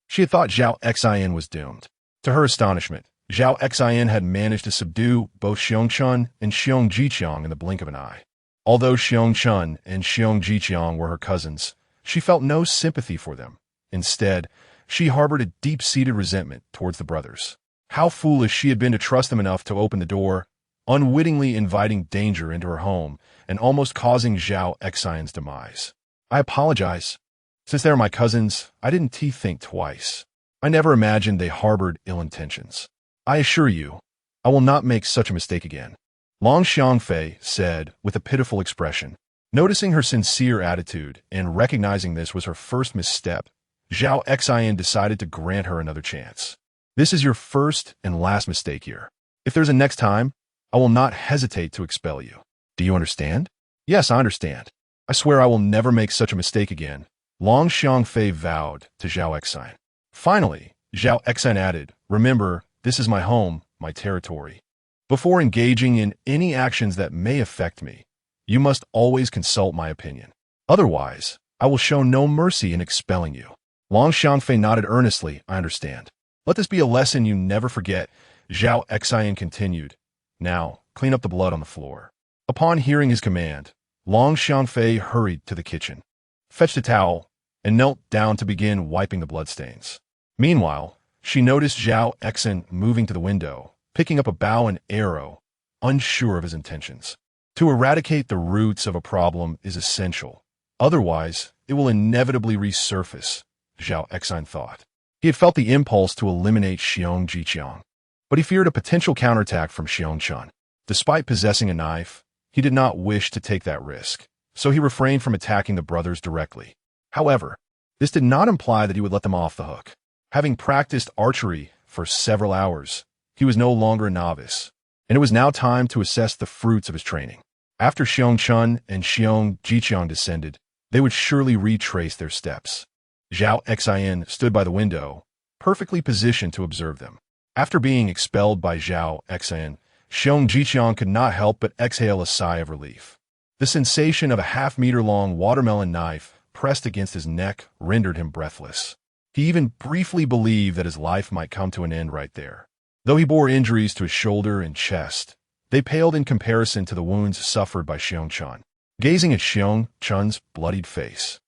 She had thought Zhao Xin was doomed. To her astonishment, Zhao Xin had managed to subdue both Xiong-chun and Xiong Jiqiang in the blink of an eye. Although Xiong-chun and Xiong Jiqiang were her cousins, she felt no sympathy for them. Instead, she harbored a deep-seated resentment towards the brothers. How foolish she had been to trust them enough to open the door, unwittingly inviting danger into her home and almost causing Zhao Xin's demise. "I apologize. Since they are my cousins, I didn't think twice. I never imagined they harbored ill intentions. I assure you, I will not make such a mistake again," Long Xiangfei said with a pitiful expression. Noticing her sincere attitude and recognizing this was her first misstep, Zhao Xin decided to grant her another chance. "This is your first and last mistake here. If there's a next time, I will not hesitate to expel you. Do you understand?" "Yes, I understand. I swear I will never make such a mistake again," Long Xiangfei vowed to Zhao Xin. Finally, Zhao Xin added, "Remember, this is my home, my territory. Before engaging in any actions that may affect me, you must always consult my opinion. Otherwise, I will show no mercy in expelling you." Long Xiangfei nodded earnestly. "I understand. Let this be a lesson you never forget," Zhao Xin continued. "Now, clean up the blood on the floor." Upon hearing his command, Long Xiangfei hurried to the kitchen, fetched a towel, and knelt down to begin wiping the bloodstains. Meanwhile, she noticed Zhao Xin moving to the window, picking up a bow and arrow, unsure of his intentions. To eradicate the roots of a problem is essential. Otherwise, it will inevitably resurface, Zhao Xin thought. He had felt the impulse to eliminate Xiong Jiqiang, but he feared a potential counterattack from Xiong-chun. Despite possessing a knife, he did not wish to take that risk, so he refrained from attacking the brothers directly. However, this did not imply that he would let them off the hook. Having practiced archery for several hours, he was no longer a novice, and it was now time to assess the fruits of his training. After Xiong-chun and Xiong Jiqiang descended, they would surely retrace their steps. Zhao Xin stood by the window, perfectly positioned to observe them. After being expelled by Zhao Xin, Xiong Jiqiang could not help but exhale a sigh of relief. The sensation of a half-meter-long watermelon knife pressed against his neck rendered him breathless. He even briefly believed that his life might come to an end right there. Though he bore injuries to his shoulder and chest, they paled in comparison to the wounds suffered by Xiong-chun. Gazing at Xiong-chun's bloodied face,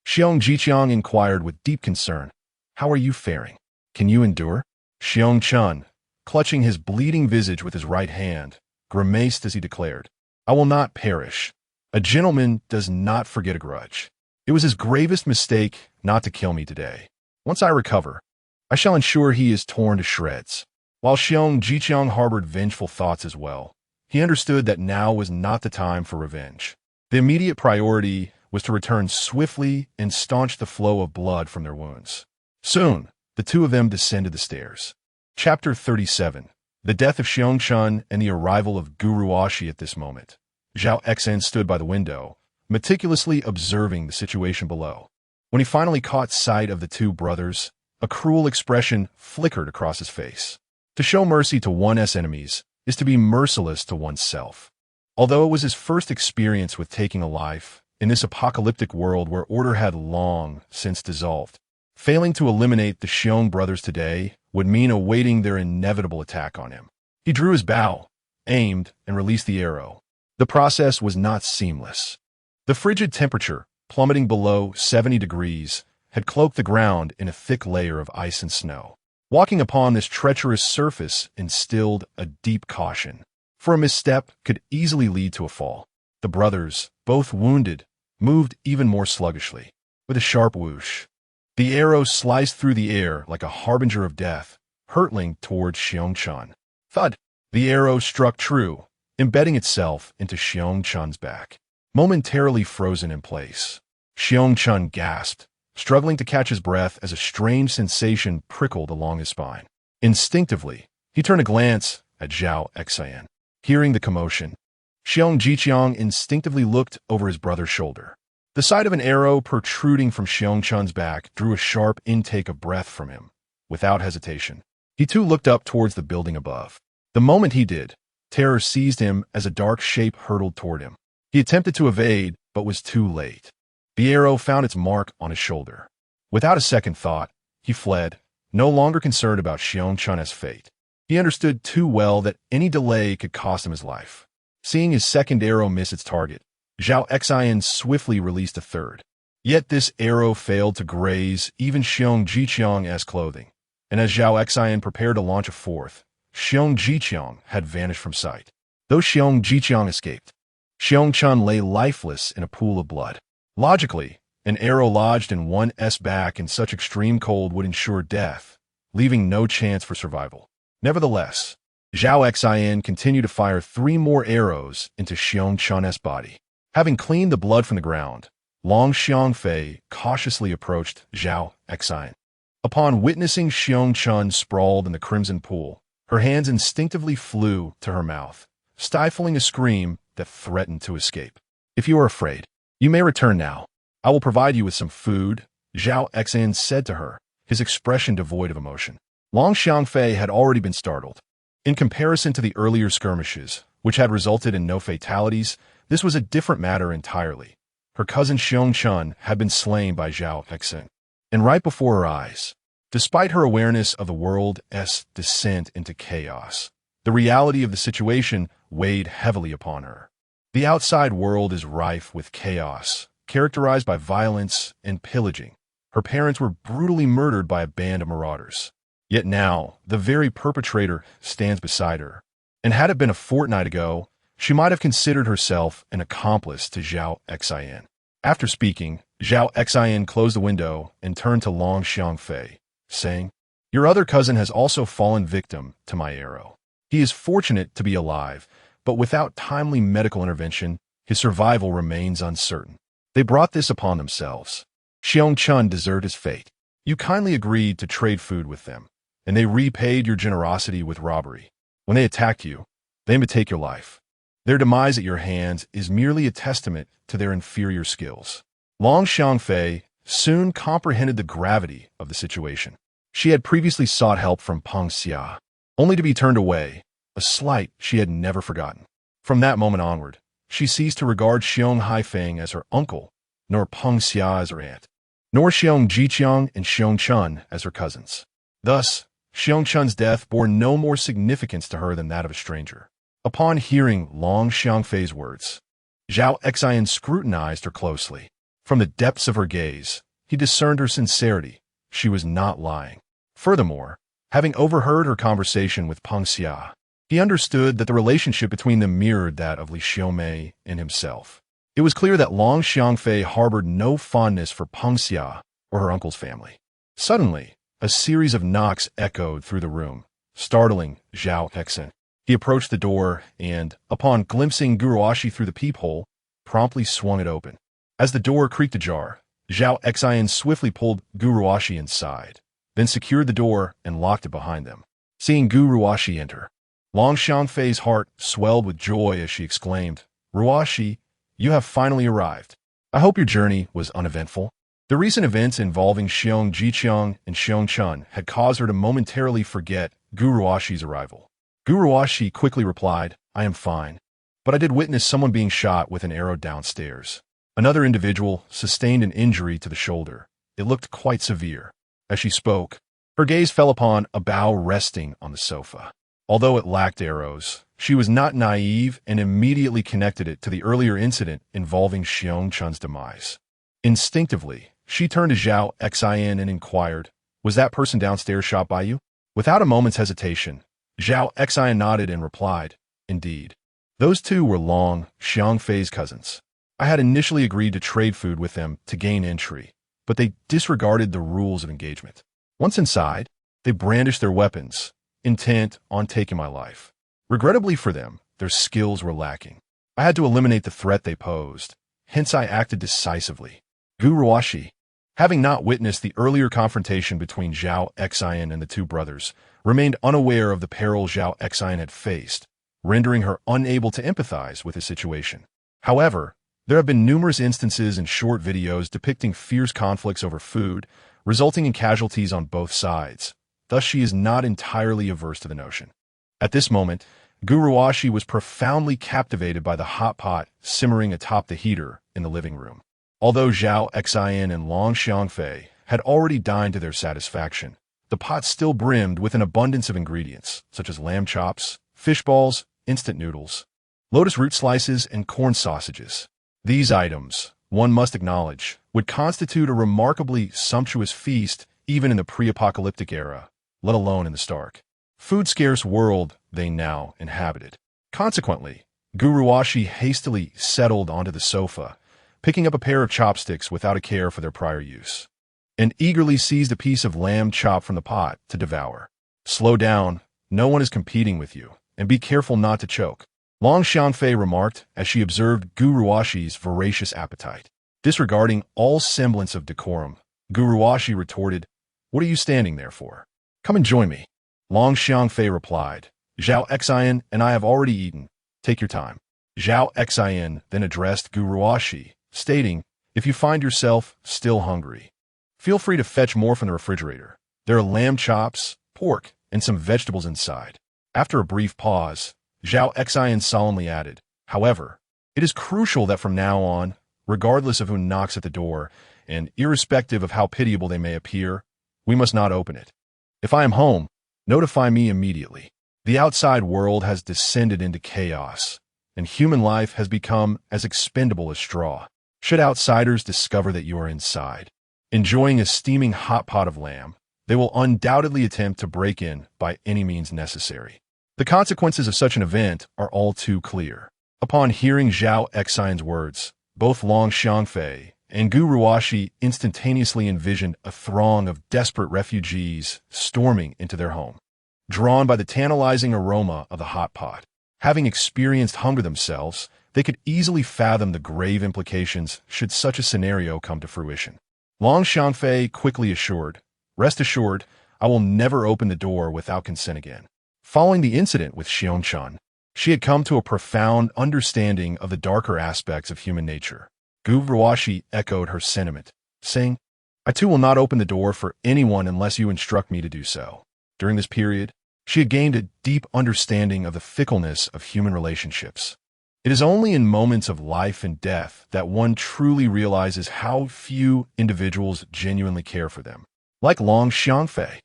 Xiong Jiqiang inquired with deep concern, "How are you faring? Can you endure?" Xiong-chun, clutching his bleeding visage with his right hand, grimaced as he declared, "I will not perish. A gentleman does not forget a grudge. It was his gravest mistake not to kill me today. Once I recover, I shall ensure he is torn to shreds." While Xiong Jiqiang harbored vengeful thoughts as well, he understood that now was not the time for revenge. The immediate priority was to return swiftly and staunch the flow of blood from their wounds. Soon, the two of them descended the stairs. Chapter 37. The death of Xiong-chun and the arrival of Guru Ashi at this moment. Zhao Xin stood by the window, meticulously observing the situation below. When he finally caught sight of the two brothers, a cruel expression flickered across his face. To show mercy to one's enemies is to be merciless to oneself. Although it was his first experience with taking a life, in this apocalyptic world where order had long since dissolved. Failing to eliminate the Xiong brothers today would mean awaiting their inevitable attack on him. He drew his bow, aimed, and released the arrow. The process was not seamless. The frigid temperature, plummeting below 70 degrees, had cloaked the ground in a thick layer of ice and snow. Walking upon this treacherous surface instilled a deep caution, for a misstep could easily lead to a fall. The brothers, both wounded, moved even more sluggishly. With a sharp whoosh, the arrow sliced through the air like a harbinger of death, hurtling towards Xiong-chun. Thud! The arrow struck true, embedding itself into Xiong-chun's back. Momentarily frozen in place, Xiong-chun gasped, struggling to catch his breath as a strange sensation prickled along his spine. Instinctively, he turned a glance at Zhao Xin. Hearing the commotion, Xiong Jiqiang instinctively looked over his brother's shoulder. The sight of an arrow protruding from Xiong-chun's back drew a sharp intake of breath from him. Without hesitation, he too looked up towards the building above. The moment he did, terror seized him as a dark shape hurtled toward him. He attempted to evade, but was too late. The arrow found its mark on his shoulder. Without a second thought, he fled, no longer concerned about Xiong-chun's fate. He understood too well that any delay could cost him his life. Seeing his second arrow miss its target, Zhao Xin swiftly released a third. Yet this arrow failed to graze even Xiong Jiqiang's clothing, and as Zhao Xin prepared to launch a fourth, Xiong Jiqiang had vanished from sight. Though Xiong Jiqiang escaped, Xiong-chun lay lifeless in a pool of blood. Logically, an arrow lodged in one's back in such extreme cold would ensure death, leaving no chance for survival. Nevertheless, Zhao Xin continued to fire 3 more arrows into Xiong-chun's body. Having cleaned the blood from the ground, Long Xiangfei cautiously approached Zhao Xin. Upon witnessing Xiong-chun sprawled in the crimson pool, her hands instinctively flew to her mouth, stifling a scream that threatened to escape. If you are afraid, you may return now. I will provide you with some food, Zhao Xin said to her, his expression devoid of emotion. Long Xiangfei had already been startled. In comparison to the earlier skirmishes, which had resulted in no fatalities, this was a different matter entirely. Her cousin Xiong-chun had been slain by Zhao Xin, and right before her eyes. Despite her awareness of the world's descent into chaos, the reality of the situation weighed heavily upon her. The outside world is rife with chaos, characterized by violence and pillaging. Her parents were brutally murdered by a band of marauders. Yet now, the very perpetrator stands beside her. And had it been a fortnight ago, she might have considered herself an accomplice to Zhao Xin. After speaking, Zhao Xin closed the window and turned to Long Xiangfei, saying, "Your other cousin has also fallen victim to my arrow. He is fortunate to be alive, but without timely medical intervention, his survival remains uncertain. They brought this upon themselves. Xiong-chun deserved his fate. You kindly agreed to trade food with them, and they repaid your generosity with robbery. When they attacked you, they aim to take your life. Their demise at your hands is merely a testament to their inferior skills." Long Xiangfei soon comprehended the gravity of the situation. She had previously sought help from Peng Xia, only to be turned away, a slight she had never forgotten. From that moment onward, she ceased to regard Xiong Haifeng as her uncle, nor Peng Xia as her aunt, nor Xiong Jiqiang and Xiong-chun as her cousins. Thus, Xiong-chun's death bore no more significance to her than that of a stranger. Upon hearing Long Xiangfei's words, Zhao Xin scrutinized her closely. From the depths of her gaze, he discerned her sincerity. She was not lying. Furthermore, having overheard her conversation with Peng Xia, he understood that the relationship between them mirrored that of Li Xiaomei and himself. It was clear that Long Xiangfei harbored no fondness for Peng Xia or her uncle's family. Suddenly, a series of knocks echoed through the room, startling Zhao Xin. He approached the door and, upon glimpsing Guruashi through the peephole, promptly swung it open. As the door creaked ajar, Zhao Xin swiftly pulled Guruashi inside, then secured the door and locked it behind them. Seeing Guruashi enter, Long Xiangfei's heart swelled with joy as she exclaimed, "Ruashi, you have finally arrived. I hope your journey was uneventful." The recent events involving Xiong Jiqiang and Xiong-chun had caused her to momentarily forget Guruashi's arrival. Guruashi quickly replied, "I am fine, but I did witness someone being shot with an arrow downstairs. Another individual sustained an injury to the shoulder. It looked quite severe. As she spoke, her gaze fell upon a bough resting on the sofa. Although it lacked arrows, she was not naive and immediately connected it to the earlier incident involving Xiong Chun's demise. Instinctively, she turned to Zhao Xin and inquired, "Was that person downstairs shot by you?" Without a moment's hesitation, Zhao Xin nodded and replied, "Indeed. Those two were Long Xiangfei's cousins. I had initially agreed to trade food with them to gain entry, but they disregarded the rules of engagement. Once inside, they brandished their weapons, intent on taking my life. Regrettably for them, their skills were lacking. I had to eliminate the threat they posed, hence I acted decisively." Gu Ruoxi, having not witnessed the earlier confrontation between Zhao Xin and the two brothers, remained unaware of the peril Zhao Xin had faced, rendering her unable to empathize with the situation. However, there have been numerous instances in short videos depicting fierce conflicts over food, resulting in casualties on both sides. Thus, she is not entirely averse to the notion. At this moment, Gu Ruoxi was profoundly captivated by the hot pot simmering atop the heater in the living room. Although Zhao Xin and Long Xiangfei had already dined to their satisfaction, the pot still brimmed with an abundance of ingredients, such as lamb chops, fish balls, instant noodles, lotus root slices, and corn sausages. These items, one must acknowledge, would constitute a remarkably sumptuous feast even in the pre-apocalyptic era, let alone in the stark, food-scarce world they now inhabited. Consequently, Gu Ruoxi hastily settled onto the sofa, picking up a pair of chopsticks without a care for their prior use, and eagerly seized a piece of lamb chop from the pot to devour. "Slow down, no one is competing with you, and be careful not to choke," Long Xiangfei remarked as she observed Gu Ruoxi's voracious appetite. Disregarding all semblance of decorum, Gu Ruoxi retorted, "What are you standing there for? Come and join me." Long Xiangfei replied, "Zhao Xin and I have already eaten. Take your time." Zhao Xin then addressed Gu Ruoxi, stating, "If you find yourself still hungry, feel free to fetch more from the refrigerator. There are lamb chops, pork, and some vegetables inside." After a brief pause, Zhao Xin solemnly added, "However, it is crucial that from now on, regardless of who knocks at the door, and irrespective of how pitiable they may appear, we must not open it. If I am home, notify me immediately. The outside world has descended into chaos, and human life has become as expendable as straw. Should outsiders discover that you are inside, enjoying a steaming hot pot of lamb, they will undoubtedly attempt to break in by any means necessary. The consequences of such an event are all too clear." Upon hearing Zhao Xin's words, both Long Xiangfei and Gu Ruoxi instantaneously envisioned a throng of desperate refugees storming into their home, drawn by the tantalizing aroma of the hot pot. Having experienced hunger themselves, they could easily fathom the grave implications should such a scenario come to fruition. Long Xiangfei quickly assured, "Rest assured, I will never open the door without consent again." Following the incident with Xiong Chun, she had come to a profound understanding of the darker aspects of human nature. Gu Ruoxi echoed her sentiment, saying, "I too will not open the door for anyone unless you instruct me to do so." During this period, she had gained a deep understanding of the fickleness of human relationships. It is only in moments of life and death that one truly realizes how few individuals genuinely care for them. Like Long Xiangfei,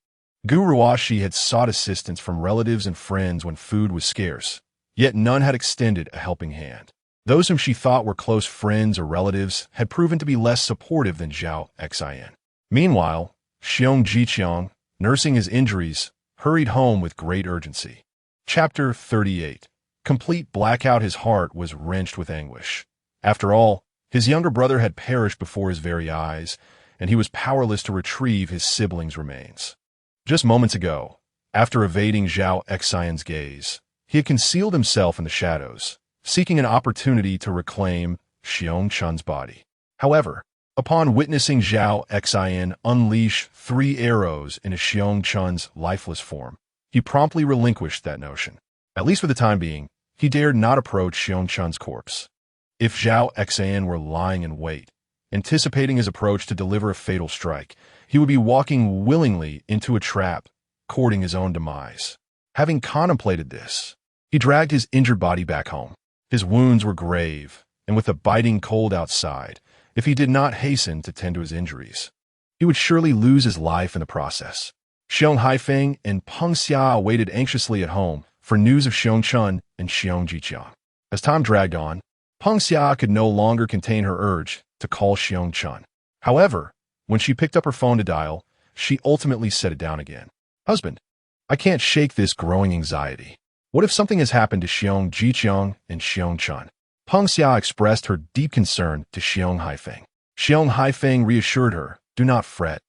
Gu Ruoxi had sought assistance from relatives and friends when food was scarce, yet none had extended a helping hand. Those whom she thought were close friends or relatives had proven to be less supportive than Zhao Xin. Meanwhile, Xiong Jiqiang, nursing his injuries, hurried home with great urgency. Chapter 38. Complete blackout. His heart was wrenched with anguish. After all, his younger brother had perished before his very eyes, and he was powerless to retrieve his siblings' remains. Just moments ago, after evading Zhao Xin's gaze, he had concealed himself in the shadows, seeking an opportunity to reclaim Xiong Chun's body. However, upon witnessing Zhao Xin unleash 3 arrows into Xiong Chun's lifeless form, he promptly relinquished that notion. At least for the time being, he dared not approach Xiong Chun's corpse. If Zhao Xin were lying in wait, anticipating his approach to deliver a fatal strike, he would be walking willingly into a trap, courting his own demise. Having contemplated this, he dragged his injured body back home. His wounds were grave, and with the biting cold outside, if he did not hasten to tend to his injuries, he would surely lose his life in the process. Xiong Haifeng and Peng Xia awaited anxiously at home for news of Xiong Chun and Xiong Jiqiang. As time dragged on, Peng Xia could no longer contain her urge to call Xiong Chun. However, when she picked up her phone to dial, she ultimately set it down again. Husband, I can't shake this growing anxiety. What if something has happened to Xiong Jiqiang and Xiong Chun? Peng Xia expressed her deep concern to Xiong Haifeng. Xiong Haifeng reassured her, do not fret.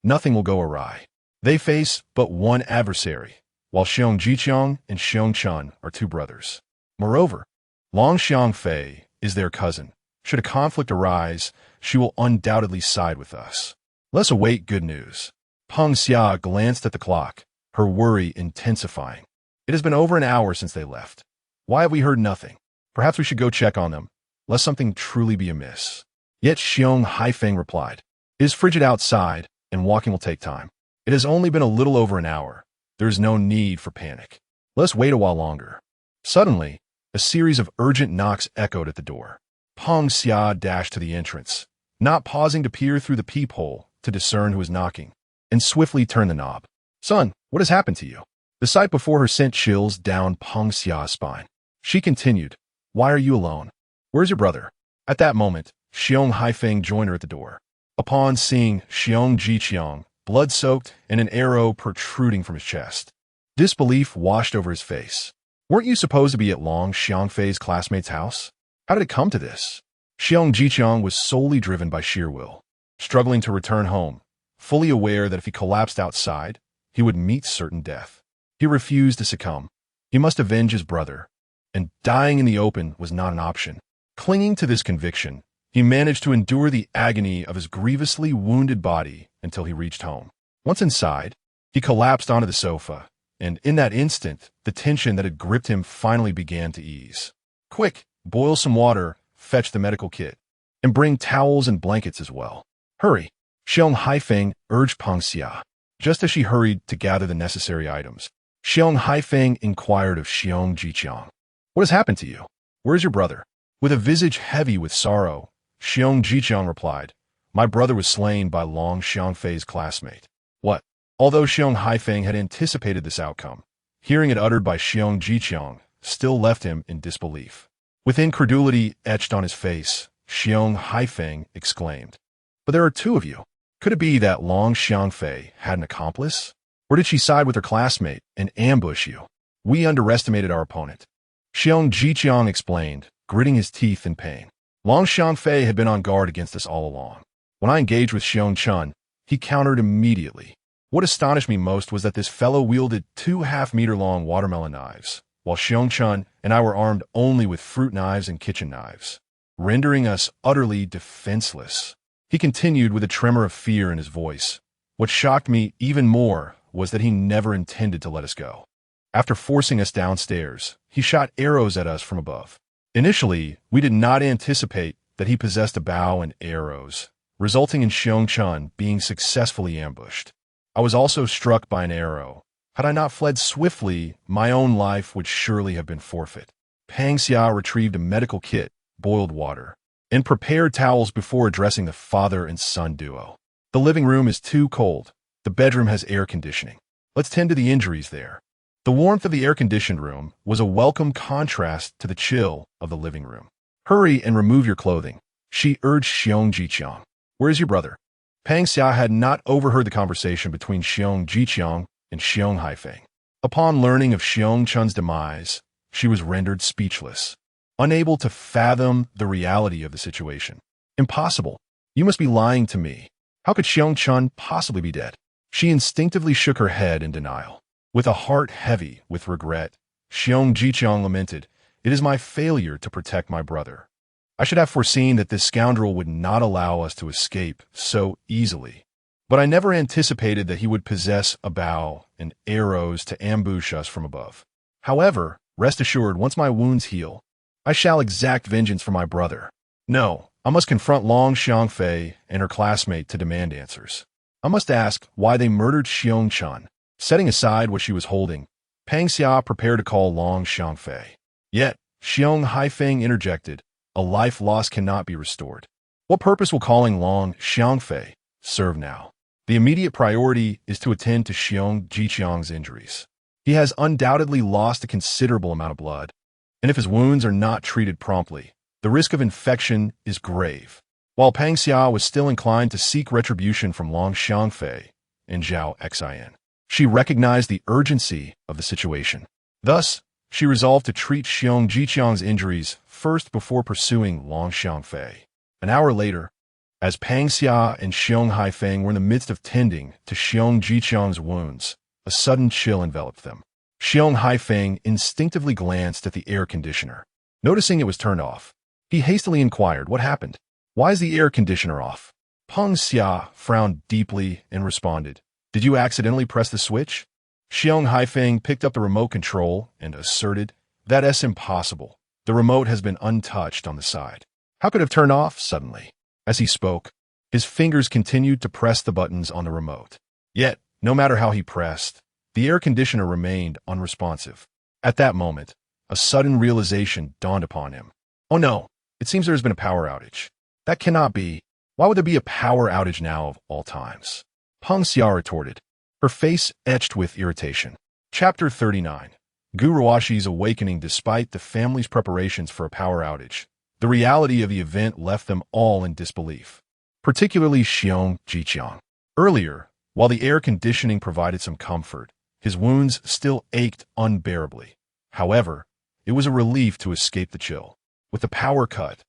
Nothing will go awry. They face but one adversary, while Xiong Jiqiang and Xiong Chun are two brothers. Moreover, Long Xiangfei is their cousin. Should a conflict arise, she will undoubtedly side with us. Let's await good news. Peng Xia glanced at the clock, her worry intensifying. It has been over an hour since they left. Why have we heard nothing? Perhaps we should go check on them, lest something truly be amiss. Yet Xiong Haifeng replied, it is frigid outside, and walking will take time. It has only been a little over an hour. There is no need for panic. Let's wait a while longer. Suddenly, a series of urgent knocks echoed at the door. Peng Xia dashed to the entrance, not pausing to peer through the peephole to discern who was knocking, and swiftly turned the knob. Son, what has happened to you? The sight before her sent chills down Peng Xia's spine. She continued, why are you alone? Where's your brother? At that moment, Xiong Haifeng joined her at the door. Upon seeing Xiong Jiqiang, blood-soaked and an arrow protruding from his chest, disbelief washed over his face. Weren't you supposed to be at Long Xiangfei's classmate's house? How did it come to this? Xiong Jiqiang was solely driven by sheer will, struggling to return home, fully aware that if he collapsed outside, he would meet certain death. He refused to succumb. He must avenge his brother, and dying in the open was not an option. Clinging to this conviction, he managed to endure the agony of his grievously wounded body until he reached home. Once inside, he collapsed onto the sofa, and in that instant, the tension that had gripped him finally began to ease. Quick, boil some water, fetch the medical kit, and bring towels and blankets as well. Hurry, Xiong Haifeng urged Peng Xia. Just as she hurried to gather the necessary items, Xiong Haifeng inquired of Xiong Jiqiang. What has happened to you? Where's your brother? With a visage heavy with sorrow, Xiong Jiqiang replied, my brother was slain by Long Xiangfei's classmate. What? Although Xiong Haifeng had anticipated this outcome, hearing it uttered by Xiong Jiqiang still left him in disbelief. With incredulity etched on his face, Xiong Haifeng exclaimed, but there are two of you. Could it be that Long Xiangfei had an accomplice? Or did she side with her classmate and ambush you? We underestimated our opponent. Xiong Jiqiang explained, gritting his teeth in pain. Long Xiangfei had been on guard against us all along. When I engaged with Xiong Chun, he countered immediately. What astonished me most was that this fellow wielded 2 half-meter-long watermelon knives, while Xiong Chun and I were armed only with fruit knives and kitchen knives, rendering us utterly defenseless. He continued with a tremor of fear in his voice. What shocked me even more was that he never intended to let us go. After forcing us downstairs, he shot arrows at us from above. Initially, we did not anticipate that he possessed a bow and arrows, resulting in Xiong Chun being successfully ambushed. I was also struck by an arrow. Had I not fled swiftly, my own life would surely have been forfeit. Peng Xia retrieved a medical kit, boiled water, and prepared towels before addressing the father and son duo. The living room is too cold. The bedroom has air conditioning. Let's tend to the injuries there. The warmth of the air-conditioned room was a welcome contrast to the chill of the living room. Hurry and remove your clothing, she urged Xiong Jiqiang. Where's your brother? Peng Xia had not overheard the conversation between Xiong Jiqiang and Xiong Haifeng. Upon learning of Xiong Chun's demise, she was rendered speechless, unable to fathom the reality of the situation. Impossible. You must be lying to me. How could Xiong Chun possibly be dead? She instinctively shook her head in denial. With a heart heavy with regret, Xiong Jiqiang lamented, it is my failure to protect my brother. I should have foreseen that this scoundrel would not allow us to escape so easily. But I never anticipated that he would possess a bow and arrows to ambush us from above. However, rest assured, once my wounds heal, I shall exact vengeance for my brother. No, I must confront Long Xiangfei and her classmate to demand answers. I must ask why they murdered Xiong Chun. Setting aside what she was holding, Peng Xia prepared to call Long Xiangfei. Yet, Xiong Haifeng interjected, A life lost cannot be restored. What purpose will calling Long Xiangfei serve now? The immediate priority is to attend to Xiong Jiqiang's injuries. He has undoubtedly lost a considerable amount of blood, and if his wounds are not treated promptly, the risk of infection is grave. While Pang Xia was still inclined to seek retribution from Long Xiangfei and Zhao Xin, she recognized the urgency of the situation. Thus, she resolved to treat Xiong Jiqiang's injuries first before pursuing Long Xiangfei. An hour later, as Pang Xia and Xiong Haifeng were in the midst of tending to Xiong Jiqiang's wounds, a sudden chill enveloped them. Xiong Haifeng instinctively glanced at the air conditioner. Noticing it was turned off, he hastily inquired, "What happened? Why is the air conditioner off?" Pang Xia frowned deeply and responded, "Did you accidentally press the switch?" Xiong Haifeng picked up the remote control and asserted, "That's impossible. The remote has been untouched on the side. How could it have turned off suddenly?" As he spoke, his fingers continued to press the buttons on the remote. Yet, no matter how he pressed, the air conditioner remained unresponsive. At that moment, a sudden realization dawned upon him. "Oh no, it seems there has been a power outage. That cannot be. Why would there be a power outage now of all times?" Pang Xia retorted, her face etched with irritation. Chapter 39. Gu Ruoxi's awakening. Despite the family's preparations for a power outage, the reality of the event left them all in disbelief, particularly Xiong Jiqiang. Earlier, while the air conditioning provided some comfort, his wounds still ached unbearably. However, it was a relief to escape the chill. With the power cut,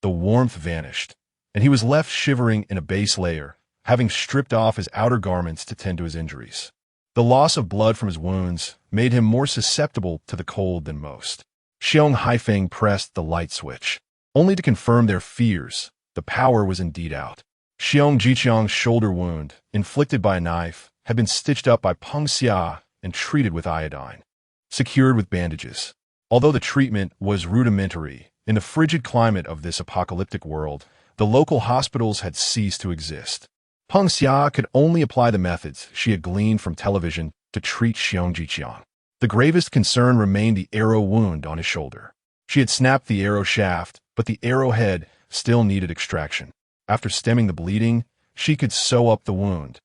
the warmth vanished, and he was left shivering in a base layer, having stripped off his outer garments to tend to his injuries. The loss of blood from his wounds made him more susceptible to the cold than most. Xiong Haifeng pressed the light switch, only to confirm their fears. The power was indeed out. Xiong Jiqiang's shoulder wound, inflicted by a knife, had been stitched up by Pang Xia and treated with iodine, secured with bandages. Although the treatment was rudimentary, in the frigid climate of this apocalyptic world, the local hospitals had ceased to exist. Pang Xia could only apply the methods she had gleaned from television to treat Xiong Jiqiang. The gravest concern remained the arrow wound on his shoulder. She had snapped the arrow shaft, but the arrowhead still needed extraction. After stemming the bleeding, she could sew up the wound,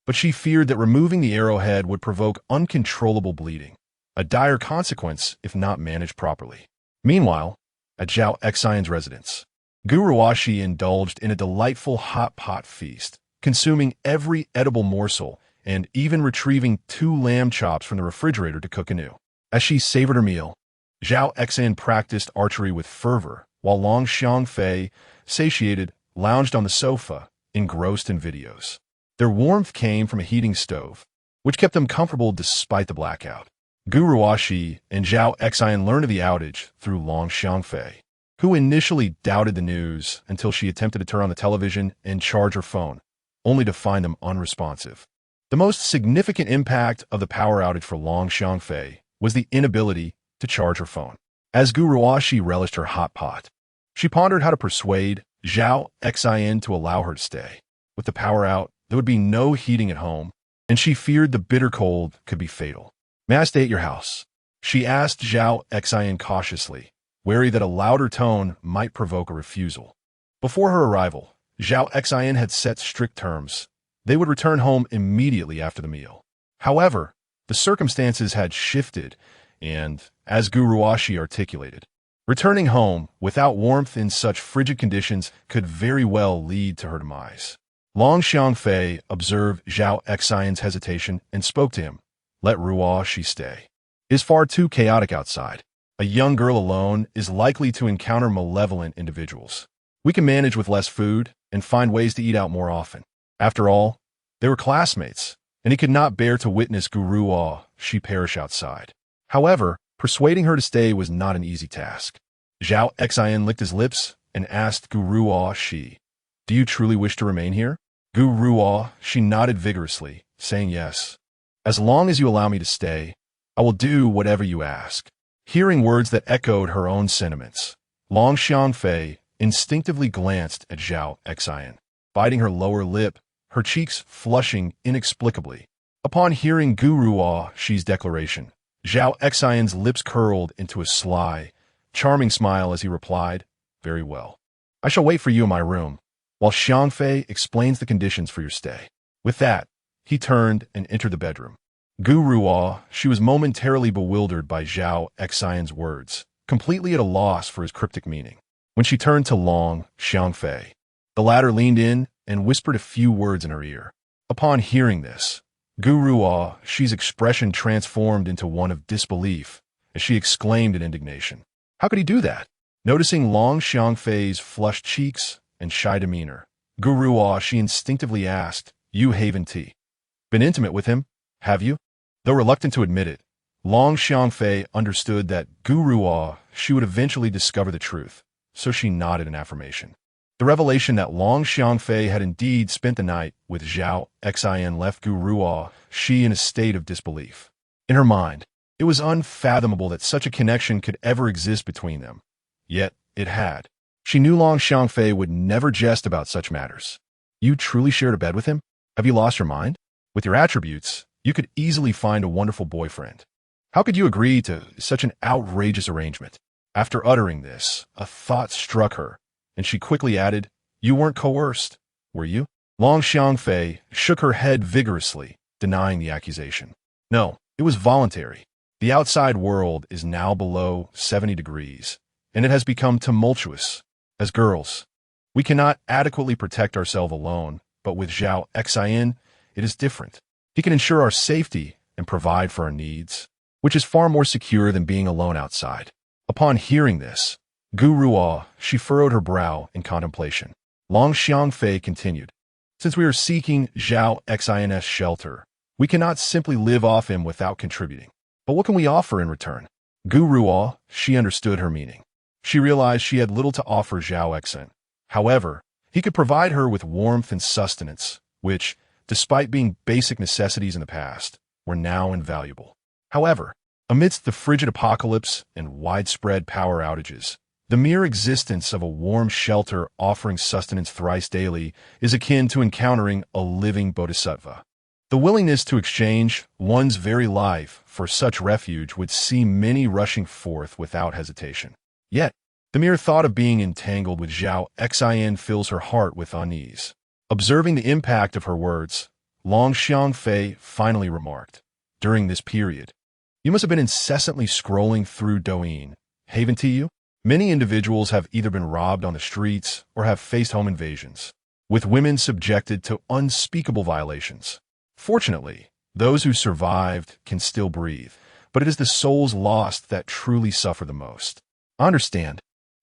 but she feared that removing the arrowhead would provoke uncontrollable bleeding, a dire consequence if not managed properly. Meanwhile, at Zhao Xian's residence, Gu Ruoxi indulged in a delightful hot pot feast, consuming every edible morsel and even retrieving 2 lamb chops from the refrigerator to cook anew. As she savored her meal, Zhao Xian practiced archery with fervor, while Long Xiangfei, satiated, lounged on the sofa, engrossed in videos. Their warmth came from a heating stove, which kept them comfortable despite the blackout. Gu Ruoxi and Zhao Xian learned of the outage through Long Xiangfei, who initially doubted the news until she attempted to turn on the television and charge her phone, only to find them unresponsive. The most significant impact of the power outage for Long Xiangfei was the inability to charge her phone. As Gu Ruoxi relished her hot pot, she pondered how to persuade Zhao Xian to allow her to stay. With the power out, there would be no heating at home, and she feared the bitter cold could be fatal. "May I stay at your house?" she asked Zhao Xian cautiously, wary that a louder tone might provoke a refusal. Before her arrival, Zhao Xian had set strict terms. They would return home immediately after the meal. However, the circumstances had shifted, and, as Gu Ruoxi articulated, returning home without warmth in such frigid conditions could very well lead to her demise. Long Xiangfei observed Zhao Xian's hesitation and spoke to him. "Let Ruoxi stay. It is far too chaotic outside. A young girl alone is likely to encounter malevolent individuals. We can manage with less food and find ways to eat out more often." After all, they were classmates, and he could not bear to witness Gu Ruoxi perish outside. However, persuading her to stay was not an easy task. Zhao Xian licked his lips and asked Gu Ruoxi, "Do you truly wish to remain here?" Gu Ruoxi nodded vigorously, saying yes. "As long as you allow me to stay, I will do whatever you ask." Hearing words that echoed her own sentiments, Long Xiangfei instinctively glanced at Zhao Xian, biting her lower lip, her cheeks flushing inexplicably. Upon hearing Gu Ruoxi's declaration, Zhao Xian's lips curled into a sly, charming smile as he replied, Very well. I shall wait for you in my room, while Xiangfei explains the conditions for your stay. With that, he turned and entered the bedroom. Gu Ruo, she was momentarily bewildered by Zhao Xian's words, completely at a loss for his cryptic meaning. When she turned to Long Xiangfei, the latter leaned in and whispered a few words in her ear. Upon hearing this, Gu Ruo, she's expression transformed into one of disbelief as she exclaimed in indignation. How could he do that? Noticing Long Xiangfei's flushed cheeks and shy demeanor, Gu Ruo, she instinctively asked, You Haven Tea. Been intimate with him, have you? Though reluctant to admit it, Long Xiangfei understood that Gu Ruo, she would eventually discover the truth, so she nodded in affirmation. The revelation that Long Xiangfei had indeed spent the night with Zhao Xin left Gu Ruo, she in a state of disbelief. In her mind, it was unfathomable that such a connection could ever exist between them. Yet, it had. She knew Long Xiangfei would never jest about such matters. You truly shared a bed with him? Have you lost your mind? With your attributes, you could easily find a wonderful boyfriend. How could you agree to such an outrageous arrangement? After uttering this, a thought struck her, and she quickly added, You weren't coerced, were you? Long Xiangfei shook her head vigorously, denying the accusation. No, it was voluntary. The outside world is now below 70 degrees, and it has become tumultuous. As girls, we cannot adequately protect ourselves alone, but with Zhao Xin, it is different. He can ensure our safety and provide for our needs, which is far more secure than being alone outside. Upon hearing this, Gu Ruo, she furrowed her brow in contemplation. Long Xiangfei continued, Since we are seeking Zhao Xin's shelter, we cannot simply live off him without contributing. But what can we offer in return? Gu Ruo, she understood her meaning. She realized she had little to offer Zhao Xin. However, he could provide her with warmth and sustenance, which, despite being basic necessities in the past, were now invaluable. However, amidst the frigid apocalypse and widespread power outages, the mere existence of a warm shelter offering sustenance thrice daily is akin to encountering a living bodhisattva. The willingness to exchange one's very life for such refuge would see many rushing forth without hesitation. Yet, the mere thought of being entangled with Zhao Xin fills her heart with unease. Observing the impact of her words, Long Xiangfei finally remarked, During this period, you must have been incessantly scrolling through Douyin, haven't you? Many individuals have either been robbed on the streets or have faced home invasions, with women subjected to unspeakable violations. Fortunately, those who survived can still breathe, but it is the souls lost that truly suffer the most. I understand.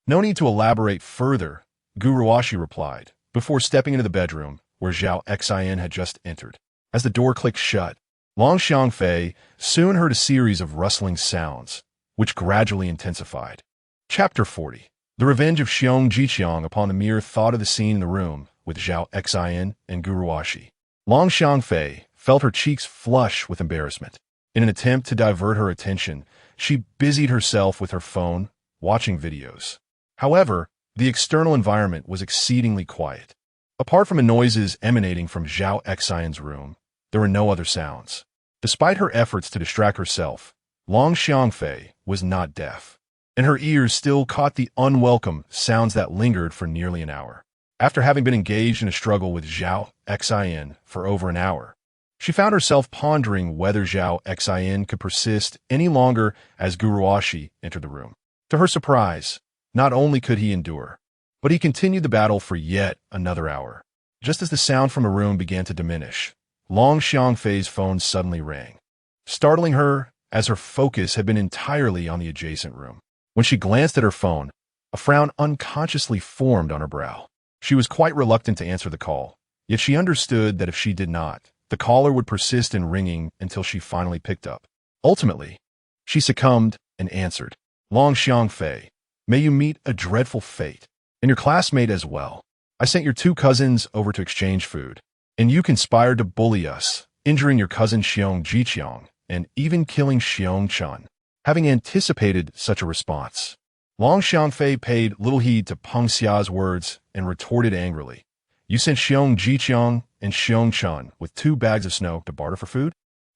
No need to elaborate further, Gu Ruo replied, before stepping into the bedroom where Zhao Xin had just entered. As the door clicked shut, Long Xiangfei soon heard a series of rustling sounds, which gradually intensified. Chapter 40. The Revenge of Xiong Jiqiang upon the mere thought of the scene in the room with Zhao Xin and Gu Ruo. Long Xiangfei felt her cheeks flush with embarrassment. In an attempt to divert her attention, she busied herself with her phone, watching videos. However, the external environment was exceedingly quiet. Apart from the noises emanating from Zhao Xin's room, there were no other sounds. Despite her efforts to distract herself, Long Xiangfei was not deaf, and her ears still caught the unwelcome sounds that lingered for nearly an hour. After having been engaged in a struggle with Zhao Xin for over an hour, she found herself pondering whether Zhao Xin could persist any longer as Gu Ruo entered the room. To her surprise, not only could he endure, but he continued the battle for yet another hour. Just as the sound from the room began to diminish, Long Xiangfei's phone suddenly rang, startling her as her focus had been entirely on the adjacent room. When she glanced at her phone, a frown unconsciously formed on her brow. She was quite reluctant to answer the call, yet she understood that if she did not, the caller would persist in ringing until she finally picked up. Ultimately, she succumbed and answered. Long Xiangfei, may you meet a dreadful fate, and your classmate as well. I sent your two cousins over to exchange food, and you conspired to bully us, injuring your cousin Xiong Jiqiang, and even killing Xiong Chun. Having anticipated such a response, Long Xiangfei paid little heed to Peng Xia's words and retorted angrily. You sent Xiong Jiqiang and Xiong Chun with 2 bags of snow to barter for food?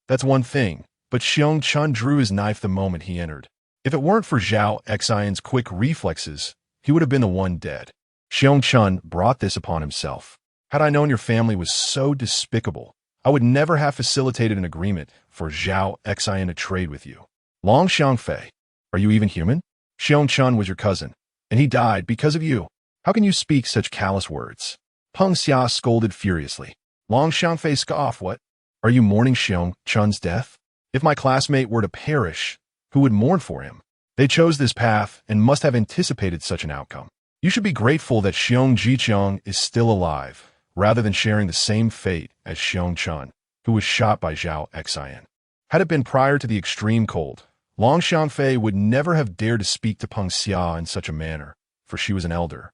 That's one thing, but Xiong Chun drew his knife the moment he entered. If it weren't for Zhao Xin's quick reflexes, he he would have been the one dead. Xiong Chun brought this upon himself. Had I known your family was so despicable, I would never have facilitated an agreement for Zhao Xin to trade with you. Long Xiangfei, are you even human? Xiong Chun was your cousin, and he died because of you. How can you speak such callous words? Peng Xia scolded furiously. Long Xiangfei scoffed. What? Are you mourning Xiong Chun's death? If my classmate were to perish, who would mourn for him? They chose this path and must have anticipated such an outcome. You should be grateful that Xiong Jiqiang is still alive, rather than sharing the same fate as Xiong Chun, who was shot by Zhao Xin. Had it been prior to the extreme cold, Long Xiangfei would never have dared to speak to Peng Xia in such a manner, for she was an elder,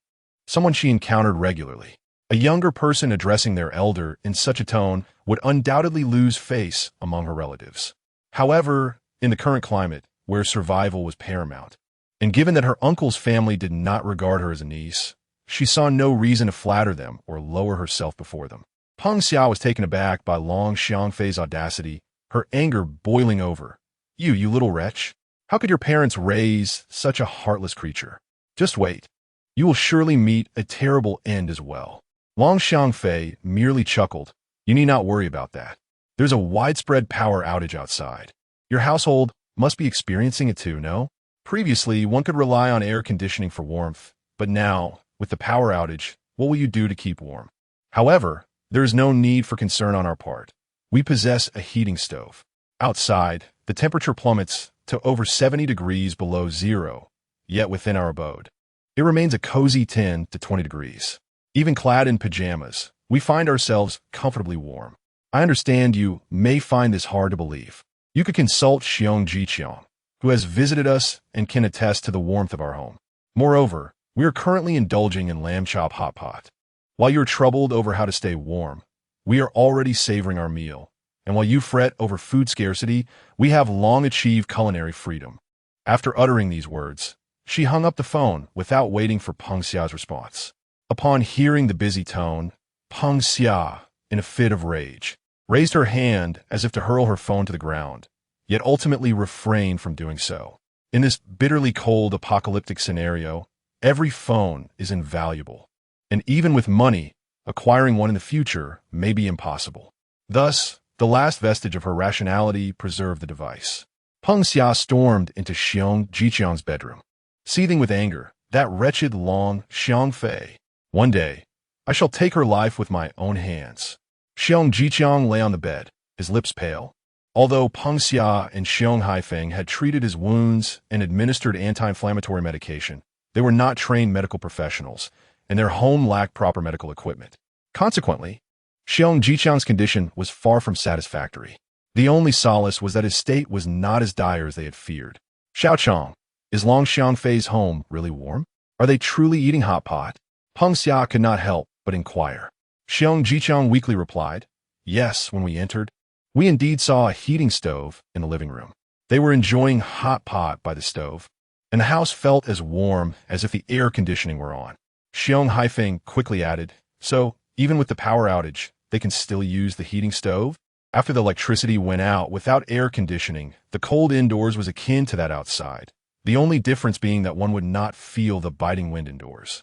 someone she encountered regularly. A younger person addressing their elder in such a tone would undoubtedly lose face among her relatives. However, in the current climate, where survival was paramount, and given that her uncle's family did not regard her as a niece, she saw no reason to flatter them or lower herself before them. Peng Xia was taken aback by Long Xiangfei's audacity, her anger boiling over. You little wretch! How could your parents raise such a heartless creature? Just wait. You will surely meet a terrible end as well. Long Xiangfei merely chuckled. You need not worry about that. There's a widespread power outage outside. Your household must be experiencing it too, no? Previously, one could rely on air conditioning for warmth, but now, with the power outage, what will you do to keep warm? However, there is no need for concern on our part. We possess a heating stove. Outside, the temperature plummets to over 70 degrees below zero, yet within our abode, it remains a cozy 10 to 20 degrees. Even clad in pajamas, we find ourselves comfortably warm. I understand you may find this hard to believe. You could consult Xiong Jiqiang, who has visited us and can attest to the warmth of our home. Moreover, we are currently indulging in lamb chop hot pot. While you're troubled over how to stay warm, we are already savoring our meal. And while you fret over food scarcity, we have long achieved culinary freedom. After uttering these words, she hung up the phone without waiting for Peng Xia's response. Upon hearing the busy tone, Peng Xia, in a fit of rage, raised her hand as if to hurl her phone to the ground, yet ultimately refrained from doing so. In this bitterly cold apocalyptic scenario, every phone is invaluable, and even with money, acquiring one in the future may be impossible. Thus, the last vestige of her rationality preserved the device. Peng Xia stormed into Xiong Jiqiang's bedroom. Seething with anger, that wretched Long Xiangfei. One day, I shall take her life with my own hands. Xiong Jiqiang lay on the bed, his lips pale. Although Peng Xia and Xiong Haifeng had treated his wounds and administered anti-inflammatory medication, they were not trained medical professionals, and their home lacked proper medical equipment. Consequently, Xiong Jiqiang's condition was far from satisfactory. The only solace was that his state was not as dire as they had feared. Xiaochang, is Long Xiangfei's home really warm? Are they truly eating hot pot? Peng Xia could not help but inquire. Xiong Jiqiang weakly replied, Yes, when we entered, we indeed saw a heating stove in the living room. They were enjoying hot pot by the stove, and the house felt as warm as if the air conditioning were on. Xiong Haifeng quickly added, So, even with the power outage, they can still use the heating stove? After the electricity went out without air conditioning, the cold indoors was akin to that outside, the only difference being that one would not feel the biting wind indoors.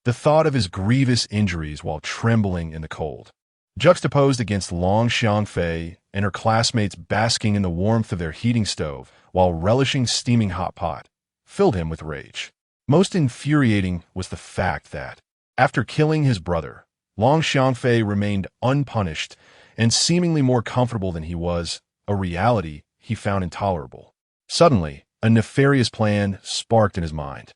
The thought of his grievous injuries while trembling in the cold, juxtaposed against Long Xiangfei and her classmates basking in the warmth of their heating stove while relishing steaming hot pot, filled him with rage. Most infuriating was the fact that, after killing his brother, Long Xiangfei remained unpunished and seemingly more comfortable than he was, a reality he found intolerable. Suddenly, a nefarious plan sparked in his mind.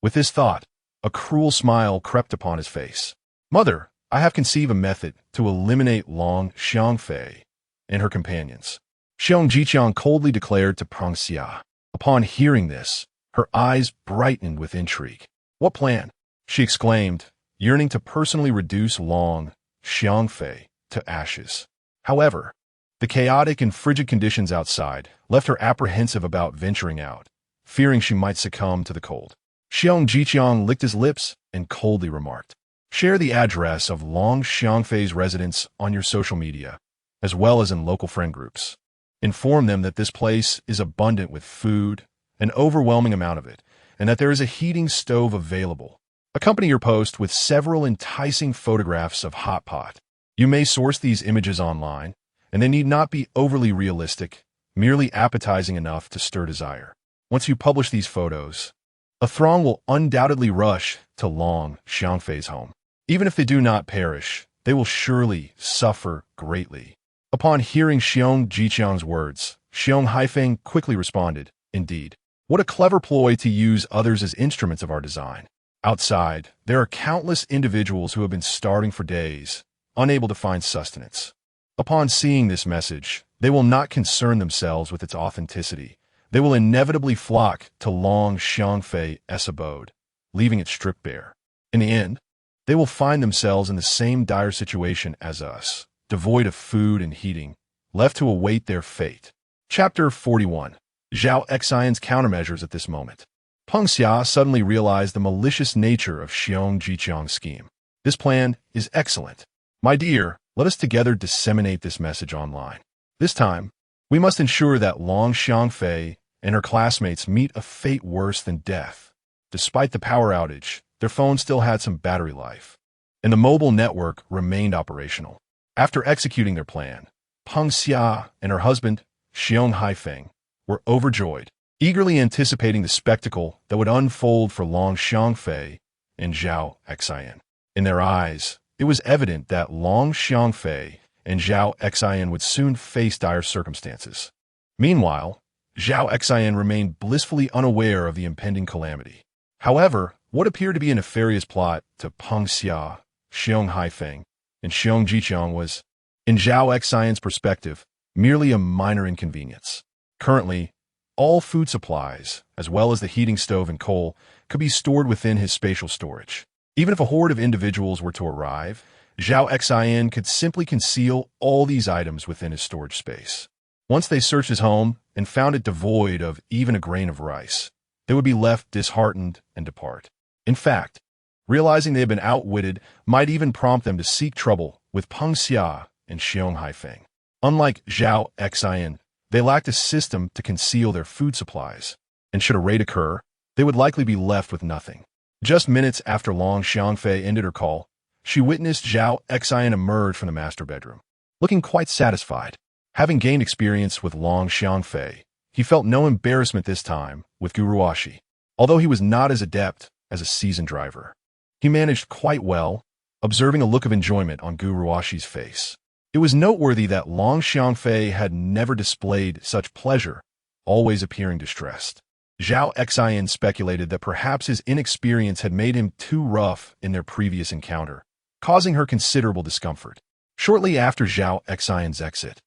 With this thought, a cruel smile crept upon his face. Mother, I have conceived a method to eliminate Long Xiangfei and her companions. Xiong Jiqiang coldly declared to Peng Xia. Upon hearing this, her eyes brightened with intrigue. What plan? She exclaimed, yearning to personally reduce Long Xiangfei to ashes. However, the chaotic and frigid conditions outside left her apprehensive about venturing out, fearing she might succumb to the cold. Xiong Jiqiang licked his lips and coldly remarked, Share the address of Long Xiangfei's residence on your social media, as well as in local friend groups. Inform them that this place is abundant with food, an overwhelming amount of it, and that there is a heating stove available. Accompany your post with several enticing photographs of hot pot. You may source these images online, and they need not be overly realistic, merely appetizing enough to stir desire. Once you publish these photos, a throng will undoubtedly rush to Long Xiangfei's home. Even if they do not perish, they will surely suffer greatly. Upon hearing Xiong Jiqiang's words, Xiong Haifeng quickly responded, "Indeed. What a clever ploy to use others as instruments of our design." Outside, there are countless individuals who have been starving for days, unable to find sustenance. Upon seeing this message, they will not concern themselves with its authenticity. They will inevitably flock to Long Xiangfei's abode, leaving it stripped bare. In the end, they will find themselves in the same dire situation as us, devoid of food and heating, left to await their fate. Chapter 41. Zhao Xian's countermeasures at this moment. Peng Xia suddenly realized the malicious nature of Xiong Jiqiang's scheme. This plan is excellent. My dear, let us together disseminate this message online. This time, we must ensure that Long Xiangfei and her classmates meet a fate worse than death. Despite the power outage, their phones still had some battery life, and the mobile network remained operational. After executing their plan, Peng Xia and her husband, Xiong Haifeng, were overjoyed, eagerly anticipating the spectacle that would unfold for Long Xiangfei and Zhao Xian. In their eyes, it was evident that Long Xiangfei and Zhao Xian would soon face dire circumstances. Meanwhile, Zhao Xian remained blissfully unaware of the impending calamity. However, what appeared to be a nefarious plot to Peng Xia, Xiong Haifeng, and Xiong Jiqiang was, in Zhao Xian's perspective, merely a minor inconvenience. Currently, all food supplies, as well as the heating stove and coal, could be stored within his spatial storage. Even if a horde of individuals were to arrive, Zhao Xian could simply conceal all these items within his storage space. Once they searched his home and found it devoid of even a grain of rice, they would be left disheartened and depart. In fact, realizing they had been outwitted might even prompt them to seek trouble with Peng Xia and Xiong Haifeng. Unlike Zhao Xian, they lacked a system to conceal their food supplies, and should a raid occur, they would likely be left with nothing. Just minutes after Long Xiangfei ended her call, she witnessed Zhao Xian emerge from the master bedroom, looking quite satisfied. Having gained experience with Long Xiangfei, he felt no embarrassment this time with Guruashi. Although he was not as adept as a seasoned driver, he managed quite well, observing a look of enjoyment on Guruashi's face. It was noteworthy that Long Xiangfei had never displayed such pleasure, always appearing distressed. Zhao Xian speculated that perhaps his inexperience had made him too rough in their previous encounter, causing her considerable discomfort. Shortly after Zhao Xian's exit,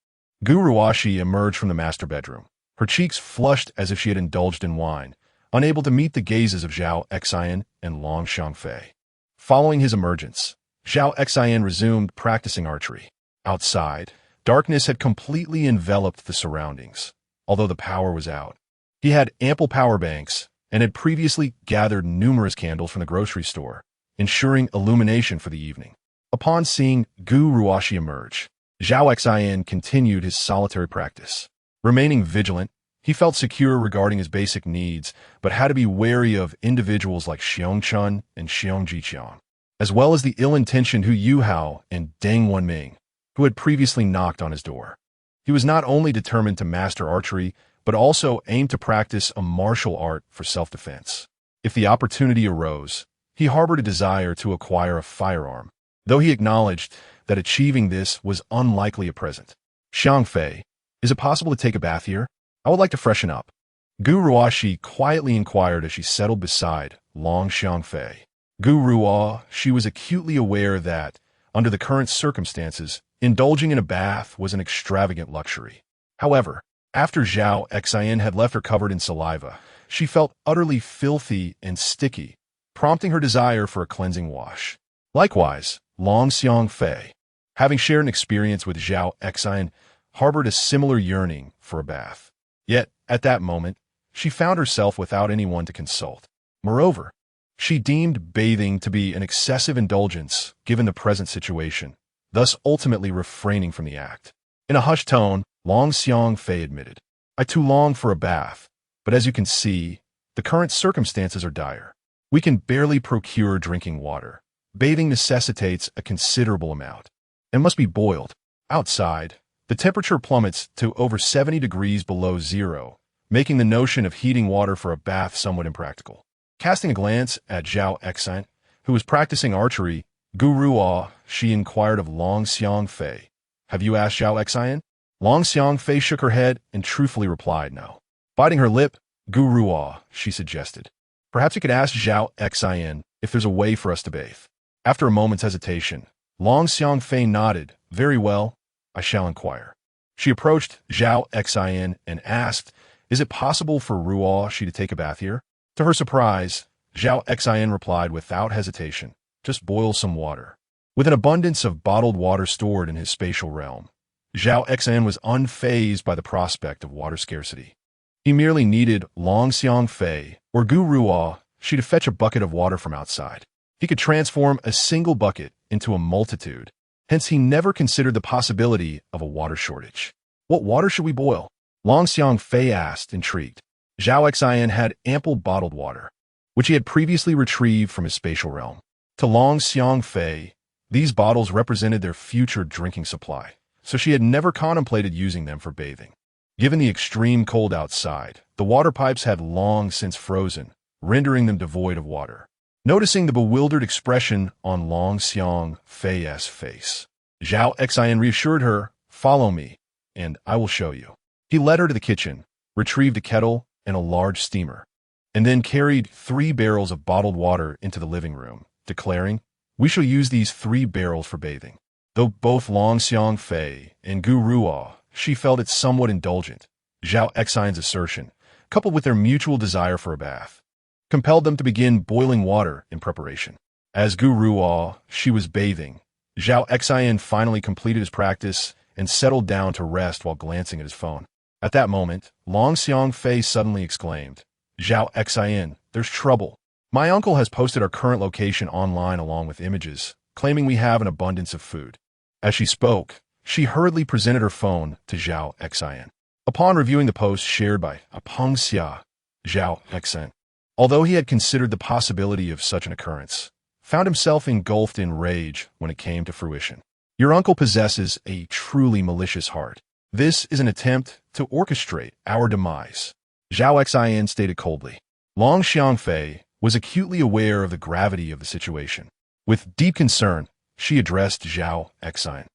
Guruashi emerged from the master bedroom, her cheeks flushed as if she had indulged in wine, unable to meet the gazes of Zhao Xian and Long Xiangfei. Following his emergence, Zhao Xian resumed practicing archery. Outside, darkness had completely enveloped the surroundings, although the power was out. He had ample power banks and had previously gathered numerous candles from the grocery store, ensuring illumination for the evening. Upon seeing Guruashi emerge, Zhao Xian continued his solitary practice. Remaining vigilant, he felt secure regarding his basic needs, but had to be wary of individuals like Xiong Chun and Xiong Jiqiang, as well as the ill-intentioned Hu Yuhao and Deng Wenming, who had previously knocked on his door. He was not only determined to master archery, but also aimed to practice a martial art for self-defense. If the opportunity arose, he harbored a desire to acquire a firearm, though he acknowledged that achieving this was unlikely at present. Xiangfei, is it possible to take a bath here? I would like to freshen up. Guruashi quietly inquired as she settled beside Long Xiangfei. She was acutely aware that, under the current circumstances, indulging in a bath was an extravagant luxury. However, after Zhao Xian had left her covered in saliva, she felt utterly filthy and sticky, prompting her desire for a cleansing wash. Likewise, Long Xiangfei, having shared an experience with Zhao Xian, harbored a similar yearning for a bath. Yet, at that moment, she found herself without anyone to consult. Moreover, she deemed bathing to be an excessive indulgence given the present situation, thus ultimately refraining from the act. In a hushed tone, Long Xiangfei admitted, "I too long for a bath, but as you can see, the current circumstances are dire." We can barely procure drinking water. Bathing necessitates a considerable amount and must be boiled. Outside, the temperature plummets to over 70 degrees below zero, making the notion of heating water for a bath somewhat impractical. Casting a glance at Zhao Xin, who was practicing archery, Guru she inquired of Long Xiang Fei. Have you asked Zhao Xin? Long Xiang Fei shook her head and truthfully replied no. Biting her lip, Guru she suggested. Perhaps you could ask Zhao Xin if there's a way for us to bathe. After a moment's hesitation, Long Xiang Fei nodded. Very well, I shall inquire. She approached Zhao Xin and asked, is it possible for Ruo she to take a bath here? To her surprise, Zhao Xin replied without hesitation, just boil some water. With an abundance of bottled water stored in his spatial realm, Zhao Xin was unfazed by the prospect of water scarcity. He merely needed Long Xiang Fei or Gu Ruo she to fetch a bucket of water from outside. He could transform a single bucket into a multitude, hence he never considered the possibility of a water shortage. What water should we boil? Long Xiang Fei asked, intrigued. Zhao Xin had ample bottled water, which he had previously retrieved from his spatial realm. To Long Xiang Fei, these bottles represented their future drinking supply, so she had never contemplated using them for bathing. Given the extreme cold outside, the water pipes had long since frozen, rendering them devoid of water. Noticing the bewildered expression on Long Xiang Fei's face, Zhao Xin reassured her, follow me, and I will show you. He led her to the kitchen, retrieved a kettle and a large steamer, and then carried 3 barrels of bottled water into the living room, declaring, we shall use these 3 barrels for bathing. Though both Long Xiang Fei and Gu Ruo she felt it somewhat indulgent, Zhao Xin's assertion, coupled with their mutual desire for a bath, compelled them to begin boiling water in preparation. As Gu Ruo she was bathing, Zhao Xin finally completed his practice and settled down to rest while glancing at his phone. At that moment, Long Xiang Fei suddenly exclaimed, Zhao Xin, there's trouble. My uncle has posted our current location online along with images, claiming we have an abundance of food. As she spoke, she hurriedly presented her phone to Zhao Xin. Upon reviewing the post shared by Apeng Xia, Zhao Xin, although he had considered the possibility of such an occurrence, found himself engulfed in rage when it came to fruition. Your uncle possesses a truly malicious heart. This is an attempt to orchestrate our demise, Zhao Xin stated coldly. Long Xiang Fei was acutely aware of the gravity of the situation. With deep concern, she addressed Zhao Xin,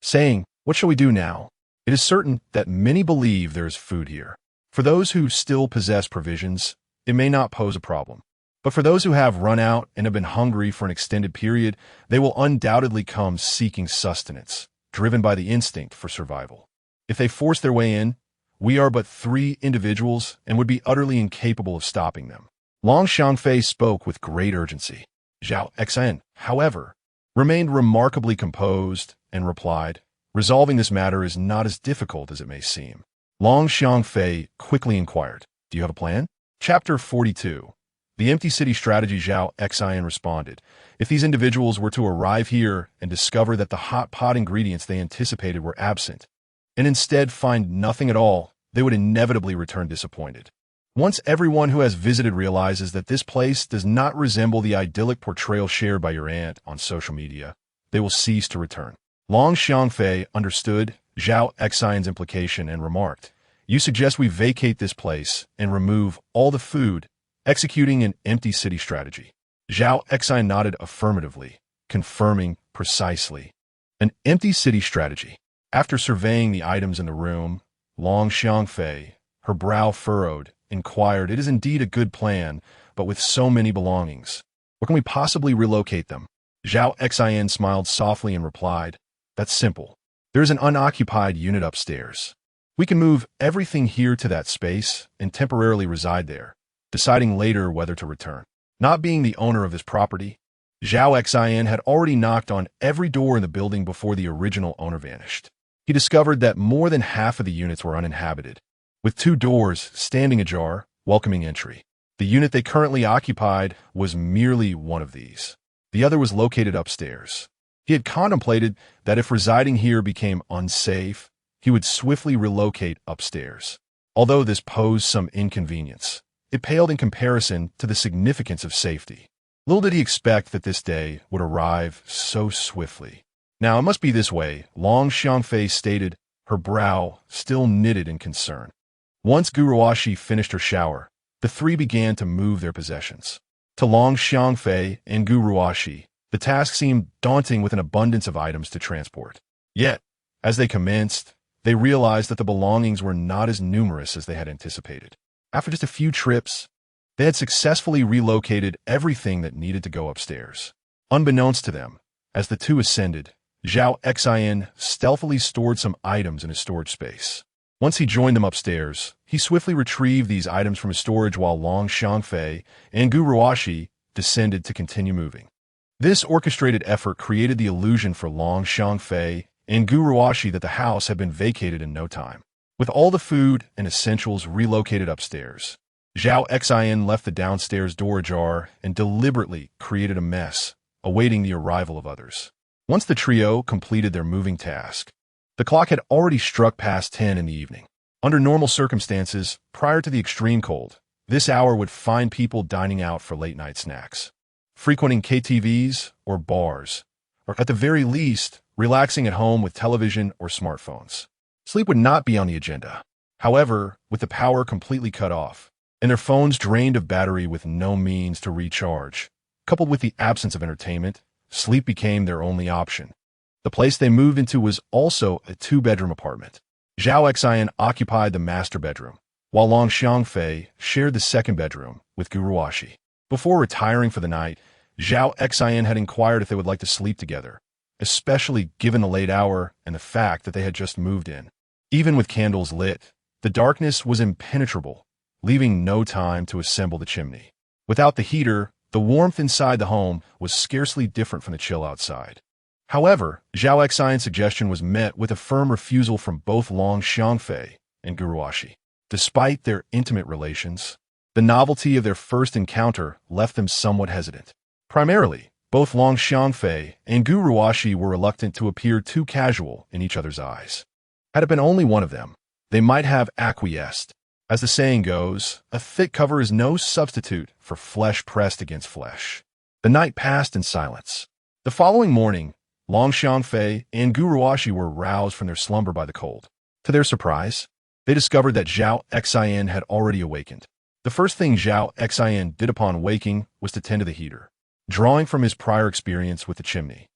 saying, what shall we do now? It is certain that many believe there is food here. For those who still possess provisions, it may not pose a problem. But for those who have run out and have been hungry for an extended period, they will undoubtedly come seeking sustenance, driven by the instinct for survival. If they force their way in, we are but 3 individuals and would be utterly incapable of stopping them. Long Xiang Fei spoke with great urgency. Zhao Xin, however, remained remarkably composed and replied, resolving this matter is not as difficult as it may seem. Long Xiang Fei quickly inquired, do you have a plan? Chapter 42. The Empty City Strategy. Zhao Xin responded, if these individuals were to arrive here and discover that the hot pot ingredients they anticipated were absent, and instead find nothing at all, they would inevitably return disappointed. Once everyone who has visited realizes that this place does not resemble the idyllic portrayal shared by your aunt on social media, they will cease to return. Long Xiang Fei understood Zhao Xin's implication and remarked, you suggest we vacate this place and remove all the food, executing an empty city strategy. Zhao Xin nodded affirmatively, confirming precisely. An empty city strategy. After surveying the items in the room, Long Xiang Fei, her brow furrowed, inquired, it is indeed a good plan, but with so many belongings, where can we possibly relocate them? Zhao Xin smiled softly and replied, that's simple. There is an unoccupied unit upstairs. We can move everything here to that space and temporarily reside there, deciding later whether to return. Not being the owner of this property, Zhao Xin had already knocked on every door in the building before the original owner vanished. He discovered that more than half of the units were uninhabited, with 2 doors standing ajar, welcoming entry. The unit they currently occupied was merely one of these. The other was located upstairs. He had contemplated that if residing here became unsafe, he would swiftly relocate upstairs. Although this posed some inconvenience, it paled in comparison to the significance of safety. Little did he expect that this day would arrive so swiftly. Now, it must be this way, Long Xiangfei stated, her brow still knitted in concern. Once Guruashi finished her shower, the three began to move their possessions. To Long Xiangfei and Guruashi, the task seemed daunting with an abundance of items to transport. Yet, as they commenced, they realized that the belongings were not as numerous as they had anticipated. After just a few trips, they had successfully relocated everything that needed to go upstairs. Unbeknownst to them, as the two ascended, Zhao Xin stealthily stored some items in his storage space. Once he joined them upstairs, he swiftly retrieved these items from his storage while Long Xiangfei and Guruashi descended to continue moving. This orchestrated effort created the illusion for Long Xiangfei and Guruashi that the house had been vacated in no time. With all the food and essentials relocated upstairs, Zhao Xin left the downstairs door ajar and deliberately created a mess, awaiting the arrival of others. Once the trio completed their moving task, the clock had already struck past 10 in the evening. Under normal circumstances, prior to the extreme cold, this hour would find people dining out for late-night snacks, frequenting KTVs or bars, or at the very least, relaxing at home with television or smartphones. Sleep would not be on the agenda. However, with the power completely cut off, and their phones drained of battery with no means to recharge, coupled with the absence of entertainment, sleep became their only option. The place they moved into was also a two-bedroom apartment. Zhao Xin occupied the master bedroom, while Long Xiangfei shared the second bedroom with Guruashi. Before retiring for the night, Zhao Xin had inquired if they would like to sleep together, especially given the late hour and the fact that they had just moved in. Even with candles lit, the darkness was impenetrable, leaving no time to assemble the chimney. Without the heater, the warmth inside the home was scarcely different from the chill outside. However, Zhao Xin's suggestion was met with a firm refusal from both Long Xiangfei and Guruashi. Despite their intimate relations, the novelty of their first encounter left them somewhat hesitant. Primarily, both Long Xiangfei and Guruashi were reluctant to appear too casual in each other's eyes. Had it been only one of them, they might have acquiesced. As the saying goes, a thick cover is no substitute for flesh pressed against flesh. The night passed in silence. The following morning, Long Xiangfei and Guruashi were roused from their slumber by the cold. To their surprise, they discovered that Zhao Xin had already awakened. The first thing Zhao Xin did upon waking was to tend to the heater, drawing from his prior experience with the chimney.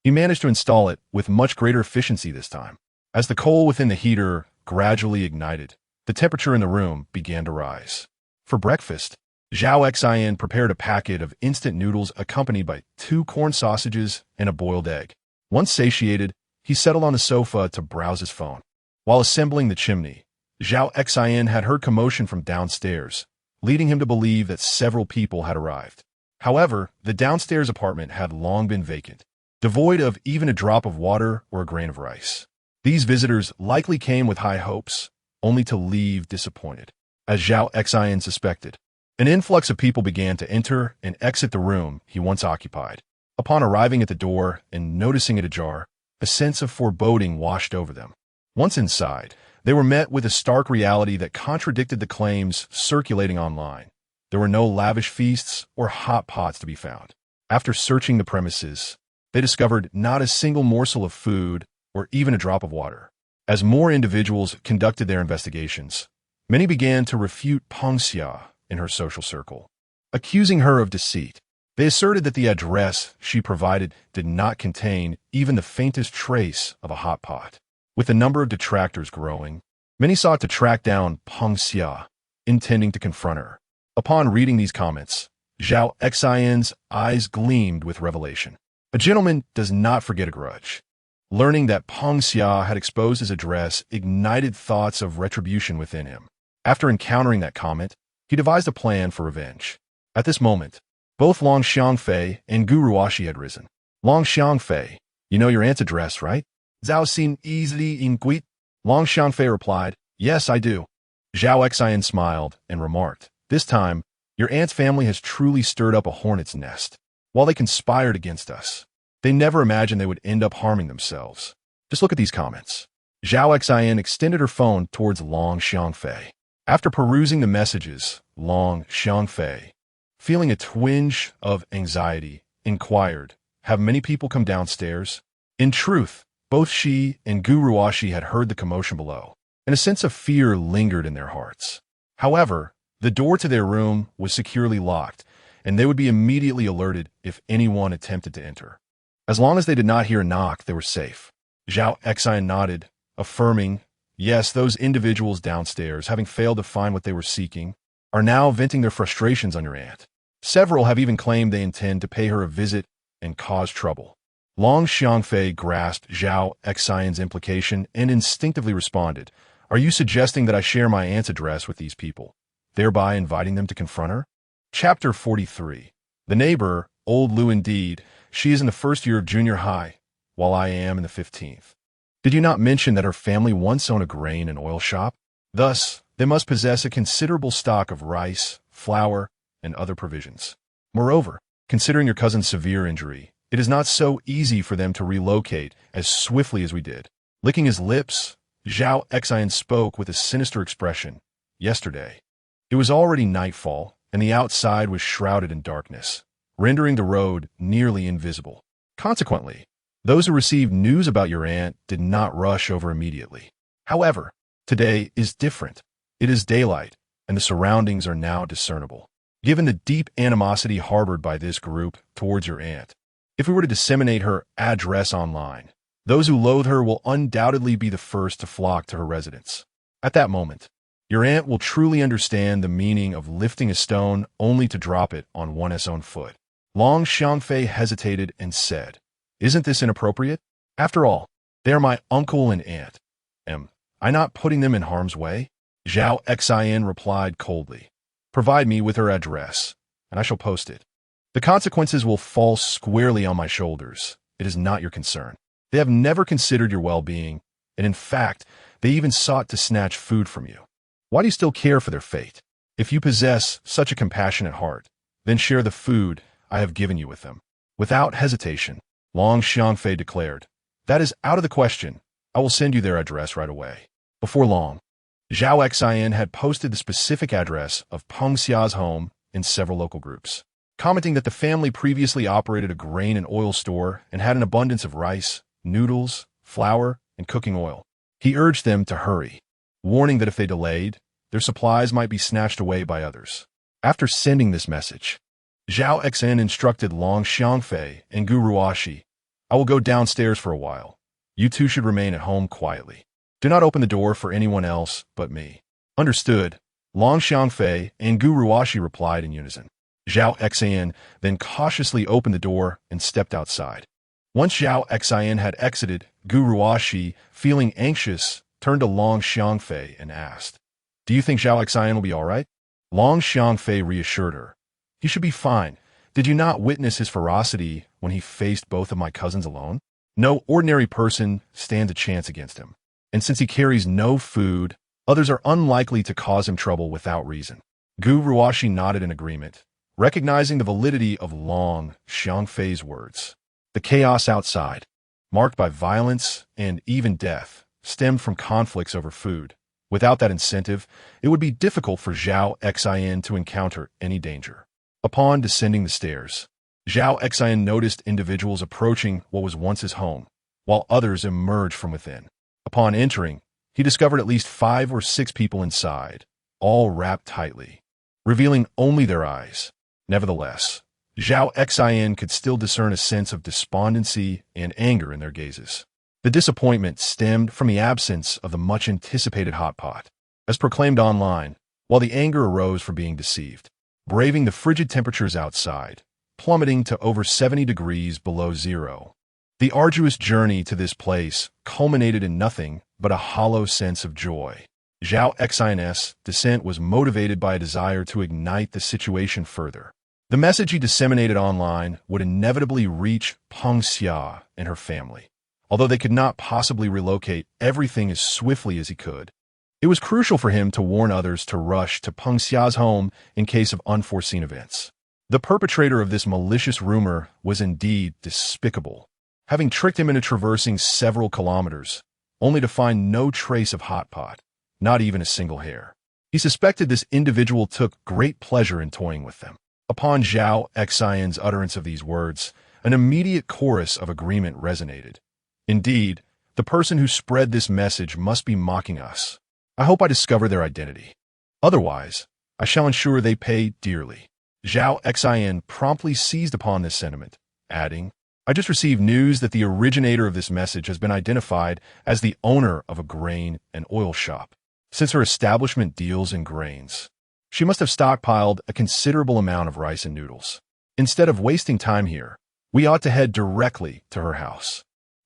He managed to install it with much greater efficiency this time. As the coal within the heater gradually ignited, the temperature in the room began to rise. For breakfast, Zhao Xin prepared a packet of instant noodles accompanied by 2 corn sausages and a boiled egg. Once satiated, he settled on the sofa to browse his phone. While assembling the chimney, Zhao Xin had heard commotion from downstairs, leading him to believe that several people had arrived. However, the downstairs apartment had long been vacant, devoid of even a drop of water or a grain of rice. These visitors likely came with high hopes, only to leave disappointed. As Zhao Xin suspected, an influx of people began to enter and exit the room he once occupied. Upon arriving at the door and noticing it ajar, a sense of foreboding washed over them. Once inside, they were met with a stark reality that contradicted the claims circulating online. There were no lavish feasts or hot pots to be found. After searching the premises, they discovered not a single morsel of food or even a drop of water. As more individuals conducted their investigations, many began to refute Peng Xia in her social circle, accusing her of deceit. They asserted that the address she provided did not contain even the faintest trace of a hot pot. With the number of detractors growing, many sought to track down Peng Xia, intending to confront her. Upon reading these comments, Zhao Xin's eyes gleamed with revelation. A gentleman does not forget a grudge. Learning that Peng Xia had exposed his address ignited thoughts of retribution within him. After encountering that comment, he devised a plan for revenge. At this moment, both Long Xiangfei and Guruashi had risen. Long Xiangfei, you know your aunt's address, right? Zhao Xin easily inquired. Long Xiangfei replied, yes, I do. Zhao Xin smiled and remarked, this time, your aunt's family has truly stirred up a hornet's nest. While they conspired against us, they never imagined they would end up harming themselves. Just look at these comments. Zhao Xin extended her phone towards Long Xiangfei. After perusing the messages, Long Xiangfei, feeling a twinge of anxiety, inquired, "Have many people come downstairs?" In truth, both she and Gu Ruoxi had heard the commotion below, and a sense of fear lingered in their hearts. However, the door to their room was securely locked, and they would be immediately alerted if anyone attempted to enter. As long as they did not hear a knock, they were safe. Zhao Xin nodded, affirming, "Yes, those individuals downstairs, having failed to find what they were seeking, are now venting their frustrations on your aunt. Several have even claimed they intend to pay her a visit and cause trouble." Long Xiangfei grasped Zhao Xin's implication and instinctively responded, "Are you suggesting that I share my aunt's address with these people, thereby inviting them to confront her?" Chapter 43. The neighbor, old Lu indeed, she is in the first year of junior high, while I am in the 15th. Did you not mention that her family once owned a grain and oil shop? Thus, they must possess a considerable stock of rice, flour, and other provisions. Moreover, considering your cousin's severe injury, it is not so easy for them to relocate as swiftly as we did. Licking his lips, Zhao Xin spoke with a sinister expression. Yesterday, it was already nightfall, and the outside was shrouded in darkness, rendering the road nearly invisible. Consequently, those who received news about your aunt did not rush over immediately. However, today is different. It is daylight, and the surroundings are now discernible. Given the deep animosity harbored by this group towards your aunt, if we were to disseminate her address online, those who loathe her will undoubtedly be the first to flock to her residence. At that moment, your aunt will truly understand the meaning of lifting a stone only to drop it on one's own foot. Long Xiangfei hesitated and said, "Isn't this inappropriate? After all, they are my uncle and aunt. Am I not putting them in harm's way?" Zhao Xin replied coldly, "Provide me with her address, and I shall post it. The consequences will fall squarely on my shoulders. It is not your concern. They have never considered your well-being, and in fact, they even sought to snatch food from you. Why do you still care for their fate? If you possess such a compassionate heart, then share the food I have given you with them." Without hesitation, Long Xiangfei declared, "That is out of the question. I will send you their address right away." Before long, Zhao Xin had posted the specific address of Peng Xia's home in several local groups, commenting that the family previously operated a grain and oil store and had an abundance of rice, noodles, flour, and cooking oil. He urged them to hurry, warning that if they delayed, their supplies might be snatched away by others. After sending this message, Zhao Xin instructed Long Xiangfei and Gu Ruoxi, "I will go downstairs for a while. You two should remain at home quietly. Do not open the door for anyone else but me." Understood, Long Xiangfei and Gu Ruoxi replied in unison. Zhao Xin then cautiously opened the door and stepped outside. Once Zhao Xin had exited, Gu Ruoxi, feeling anxious, turned to Long Xiangfei and asked, "Do you think Zhao Xin will be all right?" Long Xiangfei reassured her, "He should be fine. Did you not witness his ferocity when he faced both of my cousins alone? No ordinary person stands a chance against him. And since he carries no food, others are unlikely to cause him trouble without reason." Gu Ruoxi nodded in agreement, recognizing the validity of Long Xiangfei's words. The chaos outside, marked by violence and even death, stemmed from conflicts over food. Without that incentive, it would be difficult for Zhao Xin to encounter any danger. Upon descending the stairs, Zhao Xin noticed individuals approaching what was once his home, while others emerged from within. Upon entering, he discovered at least 5 or 6 people inside, all wrapped tightly, revealing only their eyes. Nevertheless, Zhao Xin could still discern a sense of despondency and anger in their gazes. The disappointment stemmed from the absence of the much-anticipated hot pot, as proclaimed online, while the anger arose from being deceived. Braving the frigid temperatures outside, plummeting to over 70 degrees below zero, the arduous journey to this place culminated in nothing but a hollow sense of joy. Zhao Xin's descent was motivated by a desire to ignite the situation further. The message he disseminated online would inevitably reach Peng Xia and her family. Although they could not possibly relocate everything as swiftly as he could, it was crucial for him to warn others to rush to Peng Xia's home in case of unforeseen events. The perpetrator of this malicious rumor was indeed despicable, having tricked him into traversing several kilometers, only to find no trace of hot pot, not even a single hair. He suspected this individual took great pleasure in toying with them. Upon Zhao Xian's utterance of these words, an immediate chorus of agreement resonated. Indeed, the person who spread this message must be mocking us. I hope I discover their identity. Otherwise, I shall ensure they pay dearly. Zhao Xian promptly seized upon this sentiment, adding, I just received news that the originator of this message has been identified as the owner of a grain and oil shop. Since her establishment deals in grains, she must have stockpiled a considerable amount of rice and noodles. Instead of wasting time here, we ought to head directly to her house.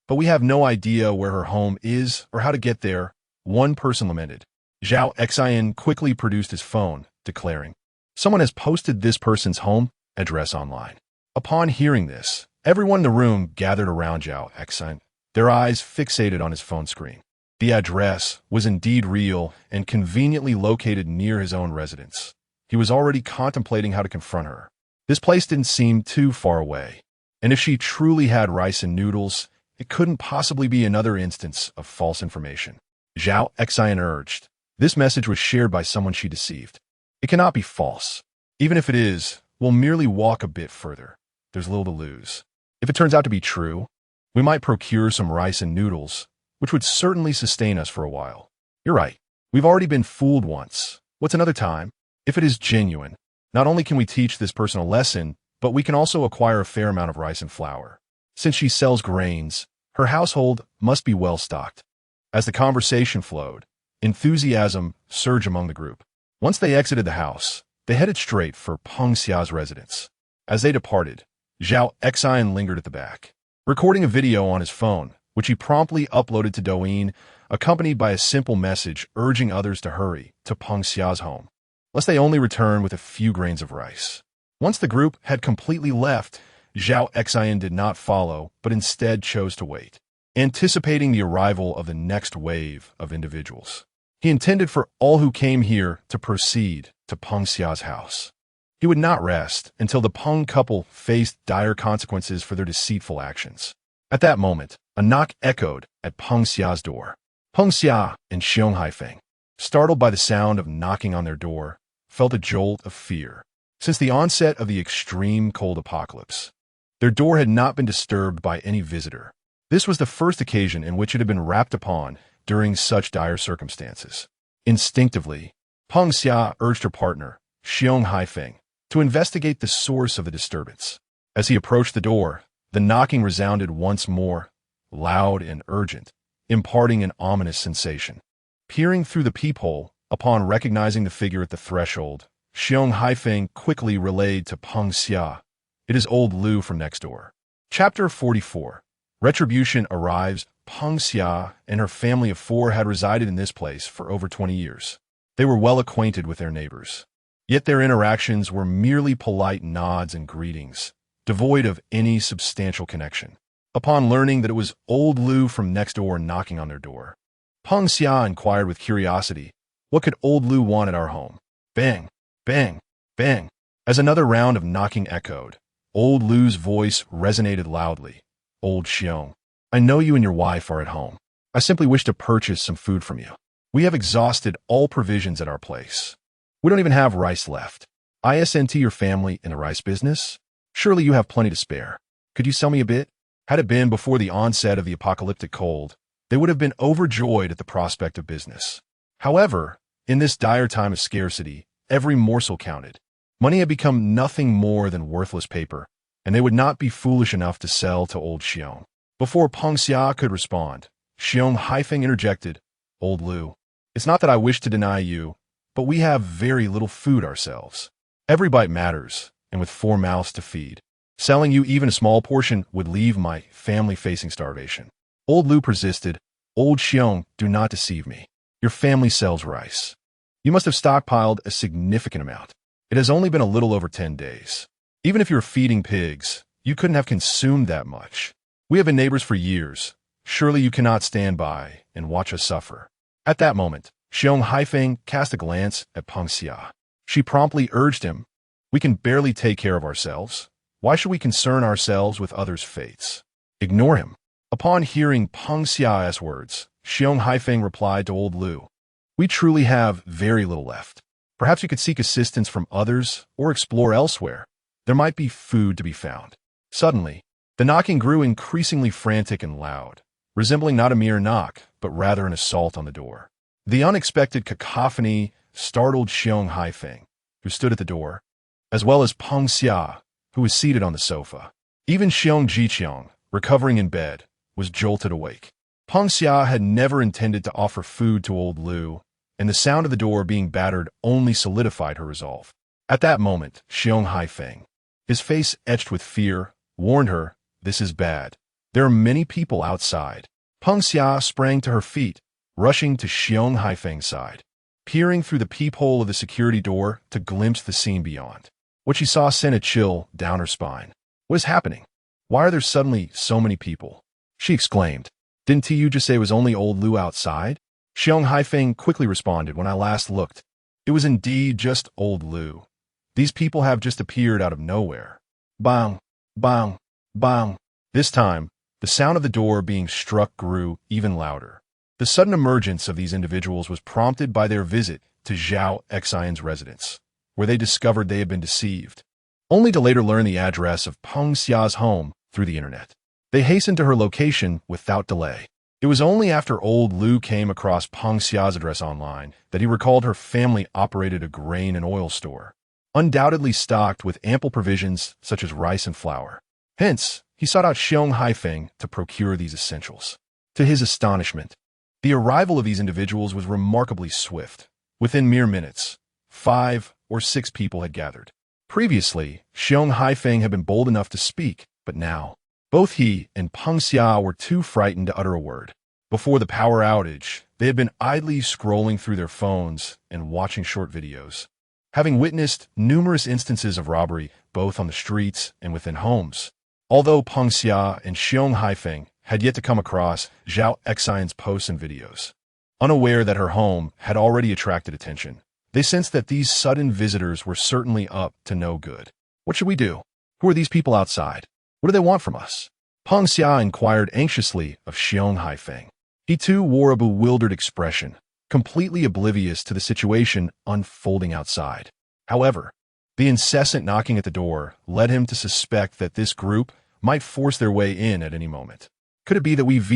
But we have no idea where her home is or how to get there, one person lamented. Zhao Xian quickly produced his phone, declaring, someone has posted this person's home address online. Upon hearing this, everyone in the room gathered around Zhao Xian, their eyes fixated on his phone screen. The address was indeed real and conveniently located near his own residence. He was already contemplating how to confront her. This place didn't seem too far away, and if she truly had rice and noodles, it couldn't possibly be another instance of false information. Zhao Xian urged. This message was shared by someone she deceived. It cannot be false. Even if it is, we'll merely walk a bit further. There's little to lose. If it turns out to be true, we might procure some rice and noodles, which would certainly sustain us for a while. You're right. We've already been fooled once. What's another time? If it is genuine, not only can we teach this person a lesson, but we can also acquire a fair amount of rice and flour. Since she sells grains, her household must be well stocked. As the conversation flowed, enthusiasm surged among the group. Once they exited the house, they headed straight for Peng Xia's residence. As they departed, Zhao Xian lingered at the back, recording a video on his phone, which he promptly uploaded to Douyin, accompanied by a simple message urging others to hurry to Peng Xia's home, lest they only return with a few grains of rice. Once the group had completely left, Zhao Xian did not follow, but instead chose to wait, anticipating the arrival of the next wave of individuals. He intended for all who came here to proceed to Peng Xia's house. He would not rest until the Peng couple faced dire consequences for their deceitful actions. At that moment, a knock echoed at Peng Xia's door. Peng Xia and Xiong Haifeng, startled by the sound of knocking on their door, felt a jolt of fear. Since the onset of the extreme cold apocalypse, their door had not been disturbed by any visitor. This was the first occasion in which it had been rapped upon during such dire circumstances. Instinctively, Peng Xia urged her partner, Xiong Haifeng, to investigate the source of the disturbance. As he approached the door, the knocking resounded once more, loud and urgent, imparting an ominous sensation. Peering through the peephole, upon recognizing the figure at the threshold, Xiong Haifeng quickly relayed to Peng Xia, "It is old Lu from next door." Chapter 44. Retribution arrives. Peng Xia and her family of 4 had resided in this place for over 20 years. They were well acquainted with their neighbors. Yet their interactions were merely polite nods and greetings, devoid of any substantial connection. Upon learning that it was old Lu from next door knocking on their door, Peng Xia inquired with curiosity, "What could old Lu want at our home?" Bang, bang, bang. As another round of knocking echoed, old Lu's voice resonated loudly. "Old Xiong, I know you and your wife are at home. I simply wish to purchase some food from you. We have exhausted all provisions at our place. We don't even have rice left. ISNT your family in the rice business? Surely you have plenty to spare. Could you sell me a bit?" Had it been before the onset of the apocalyptic cold, they would have been overjoyed at the prospect of business. However, in this dire time of scarcity, every morsel counted. Money had become nothing more than worthless paper, and they would not be foolish enough to sell to old Xiong. Before Peng Xia could respond, Xiong Haifeng interjected, "Old Lu, it's not that I wish to deny you, but we have very little food ourselves. Every bite matters, and with 4 mouths to feed, selling you even a small portion would leave my family facing starvation." Old Lu persisted, "Old Xiong, do not deceive me. Your family sells rice. You must have stockpiled a significant amount. It has only been a little over 10 days. Even if you're feeding pigs, you couldn't have consumed that much. We have been neighbors for years. Surely you cannot stand by and watch us suffer." At that moment, Xiong Haifeng cast a glance at Peng Xia. She promptly urged him, "We can barely take care of ourselves. Why should we concern ourselves with others' fates? Ignore him." Upon hearing Peng Xia's words, Xiong Haifeng replied to old Lu, We truly have very little left. Perhaps we could seek assistance from others or explore elsewhere. There might be food to be found. Suddenly, the knocking grew increasingly frantic and loud, resembling not a mere knock, but rather an assault on the door. The unexpected cacophony startled Xiong Haifeng, who stood at the door, as well as Peng Xia, who was seated on the sofa. Even Xiong Jiqiang, recovering in bed, was jolted awake. Peng Xia had never intended to offer food to old Lu, and the sound of the door being battered only solidified her resolve. At that moment, Xiong Haifeng, his face etched with fear, warned her, "This is bad. There are many people outside." Peng Xia sprang to her feet, rushing to Xiong Haifeng's side, peering through the peephole of the security door to glimpse the scene beyond. What she saw sent a chill down her spine. "What is happening? Why are there suddenly so many people?" she exclaimed. "Didn't you just say it was only old Lu outside?" Xiong Haifeng quickly responded. "When I last looked, it was indeed just old Lu. These people have just appeared out of nowhere." Bang, bang, bang. This time, the sound of the door being struck grew even louder. The sudden emergence of these individuals was prompted by their visit to Zhao Xian's residence, where they discovered they had been deceived, only to later learn the address of Peng Xia's home through the internet. They hastened to her location without delay. It was only after old Lu came across Peng Xia's address online that he recalled her family operated a grain and oil store, undoubtedly stocked with ample provisions such as rice and flour. Hence, he sought out Xiong Haifeng to procure these essentials. To his astonishment, the arrival of these individuals was remarkably swift. Within mere minutes, 5 or 6 people had gathered. Previously, Xiong Haifeng had been bold enough to speak, but now, both he and Peng Xia were too frightened to utter a word. Before the power outage, they had been idly scrolling through their phones and watching short videos, having witnessed numerous instances of robbery both on the streets and within homes. Although Peng Xia and Xiong Haifeng had yet to come across Zhao Xian's posts and videos, unaware that her home had already attracted attention, they sensed that these sudden visitors were certainly up to no good. "What should we do? Who are these people outside? What do they want from us?" Peng Xia inquired anxiously of Xiong Haifeng. He too wore a bewildered expression, completely oblivious to the situation unfolding outside. However, the incessant knocking at the door led him to suspect that this group might force their way in at any moment. Could it be that we've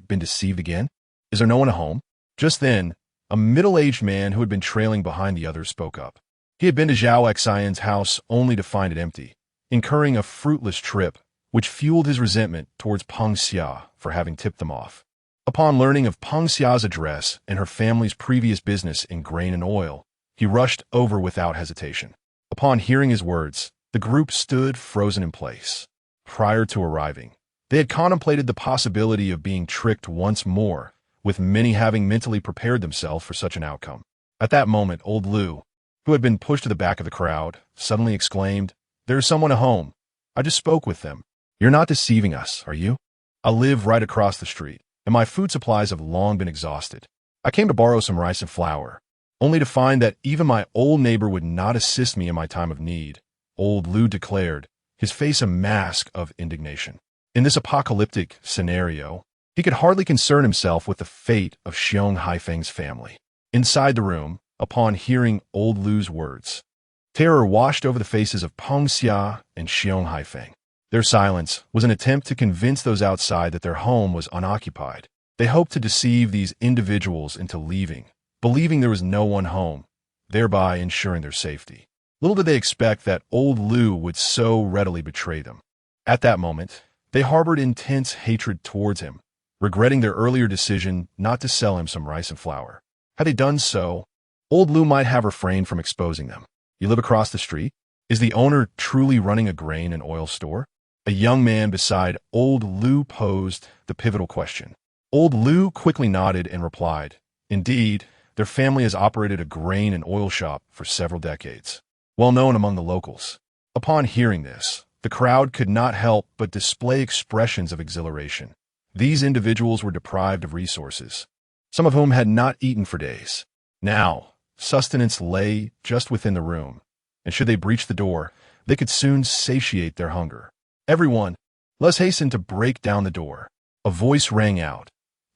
been deceived again? Is there no one at home? Just then, a middle-aged man who had been trailing behind the others spoke up. He had been to Zhao Xian's house only to find it empty, incurring a fruitless trip, which fueled his resentment towards Peng Xia for having tipped them off. Upon learning of Peng Xia's address and her family's previous business in grain and oil, he rushed over without hesitation. Upon hearing his words, the group stood frozen in place. Prior to arriving, they had contemplated the possibility of being tricked once more, with many having mentally prepared themselves for such an outcome. At that moment, old Lu, who had been pushed to the back of the crowd, suddenly exclaimed, "There is someone at home. I just spoke with them. You're not deceiving us, are you? I live right across the street, and my food supplies have long been exhausted. I came to borrow some rice and flour, only to find that even my old neighbor would not assist me in my time of need," old Lu declared, his face a mask of indignation. In this apocalyptic scenario, he could hardly concern himself with the fate of Xiong Haifeng's family. Inside the room, upon hearing old Lu's words, terror washed over the faces of Peng Xia and Xiong Haifeng. Their silence was an attempt to convince those outside that their home was unoccupied. They hoped to deceive these individuals into leaving, believing there was no one home, thereby ensuring their safety. Little did they expect that old Lu would so readily betray them. At that moment, they harbored intense hatred towards him, regretting their earlier decision not to sell him some rice and flour. Had they done so, old Lu might have refrained from exposing them. "You live across the street? Is the owner truly running a grain and oil store?" A young man beside old Lu posed the pivotal question. Old Lu quickly nodded and replied, "Indeed, their family has operated a grain and oil shop for several decades, well known among the locals." Upon hearing this, the crowd could not help but display expressions of exhilaration. These individuals were deprived of resources, some of whom had not eaten for days. Now, sustenance lay just within the room, and should they breach the door, they could soon satiate their hunger. "Everyone, let's hasten to break down the door," a voice rang out,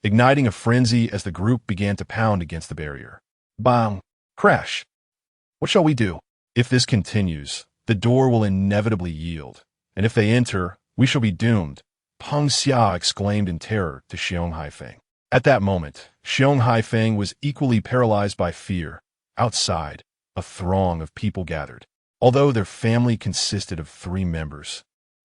igniting a frenzy as the group began to pound against the barrier. Bang! Crash! What shall we do? If this continues, the door will inevitably yield, and if they enter, we shall be doomed, Peng Xia exclaimed in terror to Xiong Haifeng. At that moment, Xiong Haifeng was equally paralyzed by fear. Outside, a throng of people gathered, although their family consisted of 3 members.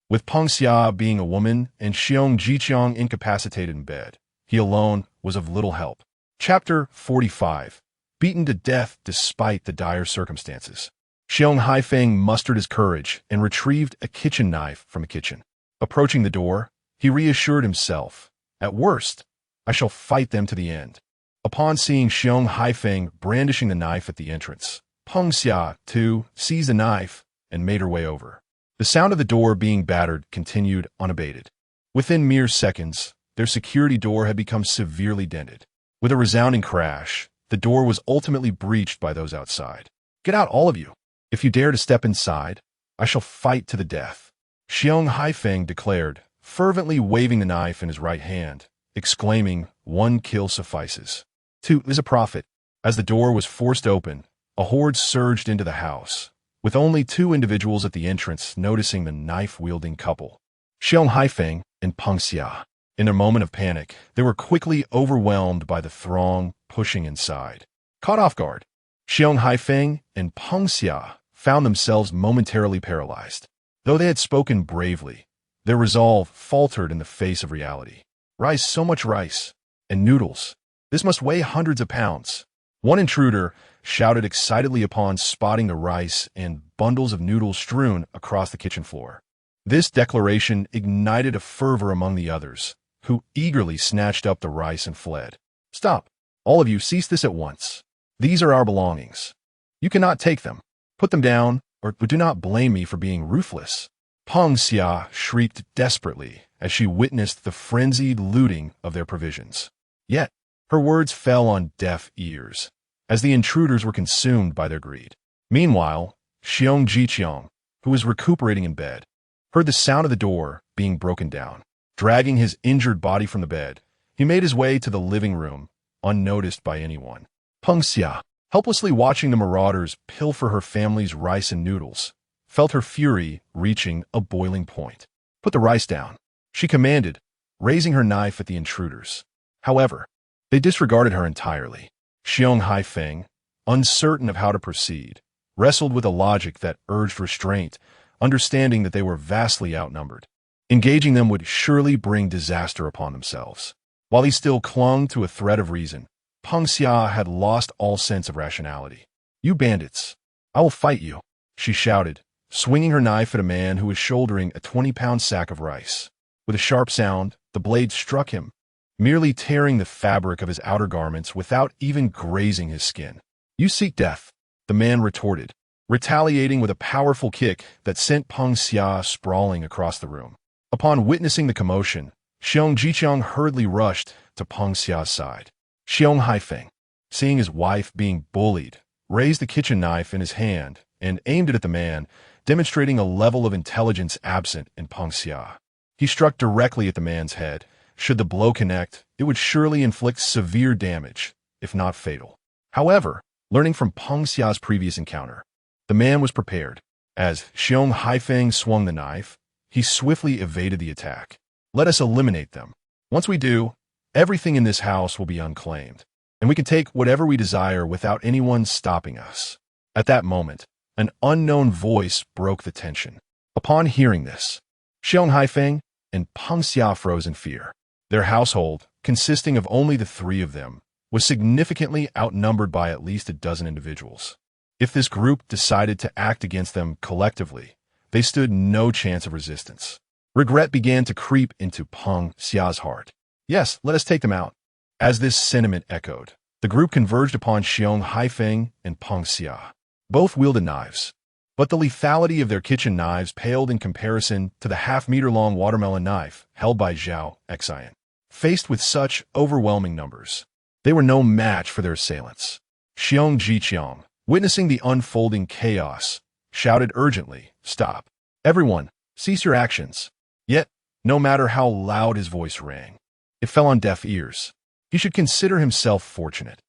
With Peng Xia being a woman and Xiong Jiqiang incapacitated in bed, he alone was of little help. Chapter 45. Beaten to death despite the dire circumstances. Xiong Haifeng mustered his courage and retrieved a kitchen knife from the kitchen. Approaching the door, he reassured himself, "At worst, I shall fight them to the end." Upon seeing Xiong Haifeng brandishing the knife at the entrance, Peng Xia, too, seized the knife and made her way over. The sound of the door being battered continued unabated. Within mere seconds, their security door had become severely dented. With a resounding crash, the door was ultimately breached by those outside. "Get out, all of you! If you dare to step inside, I shall fight to the death," Xiong Haifeng declared, fervently waving the knife in his right hand, exclaiming, "One kill suffices. 2 is a profit." As the door was forced open, a horde surged into the house, with only 2 individuals at the entrance noticing the knife-wielding couple, Xiong Haifeng and Peng Xia. In their moment of panic, they were quickly overwhelmed by the throng pushing inside. Caught off guard, Xiong Haifeng and Peng Xia found themselves momentarily paralyzed. Though they had spoken bravely, their resolve faltered in the face of reality. Rice, so much rice. And noodles. This must weigh hundreds of pounds. One intruder shouted excitedly upon spotting the rice and bundles of noodles strewn across the kitchen floor. This declaration ignited a fervor among the others, who eagerly snatched up the rice and fled. "Stop! All of you, cease this at once. These are our belongings. You cannot take them. Put them down, or do not blame me for being ruthless," Peng Xia shrieked desperately as she witnessed the frenzied looting of their provisions. Yet, her words fell on deaf ears, as the intruders were consumed by their greed. Meanwhile, Xiong Jiqiang, who was recuperating in bed, heard the sound of the door being broken down. Dragging his injured body from the bed, he made his way to the living room, unnoticed by anyone. Peng Xia, helplessly watching the marauders pilfer her family's rice and noodles, felt her fury reaching a boiling point. "Put the rice down," she commanded, raising her knife at the intruders. However, they disregarded her entirely. Xiong Haifeng, uncertain of how to proceed, wrestled with a logic that urged restraint, understanding that they were vastly outnumbered. Engaging them would surely bring disaster upon themselves. While he still clung to a thread of reason, Peng Xia had lost all sense of rationality. "You bandits! I will fight you," she shouted, swinging her knife at a man who was shouldering a 20-pound sack of rice. With a sharp sound, the blade struck him, merely tearing the fabric of his outer garments without even grazing his skin. "You seek death," the man retorted, retaliating with a powerful kick that sent Peng Xia sprawling across the room. Upon witnessing the commotion, Xiong Jiqiang hurriedly rushed to Peng Xia's side. Xiong Haifeng, seeing his wife being bullied, raised the kitchen knife in his hand and aimed it at the man, demonstrating a level of intelligence absent in Peng Xia. He struck directly at the man's head. Should the blow connect, it would surely inflict severe damage, if not fatal. However, learning from Peng Xia's previous encounter, the man was prepared. As Xiong Haifeng swung the knife, he swiftly evaded the attack. "Let us eliminate them. Once we do, everything in this house will be unclaimed, and we can take whatever we desire without anyone stopping us." At that moment, an unknown voice broke the tension. Upon hearing this, Xiong Haifeng and Peng Xia froze in fear. Their household, consisting of only the 3 of them, was significantly outnumbered by at least a dozen individuals. If this group decided to act against them collectively, they stood no chance of resistance. Regret began to creep into Peng Xia's heart. "Yes, let us take them out." As this sentiment echoed, the group converged upon Xiong Haifeng and Peng Xia. Both wielded knives, but the lethality of their kitchen knives paled in comparison to the half-meter-long watermelon knife held by Zhao Xin. Faced with such overwhelming numbers, they were no match for their assailants. Xiong Jiqiang, witnessing the unfolding chaos, shouted urgently, "Stop! Everyone, cease your actions!" Yet, no matter how loud his voice rang, it fell on deaf ears. He should consider himself fortunate.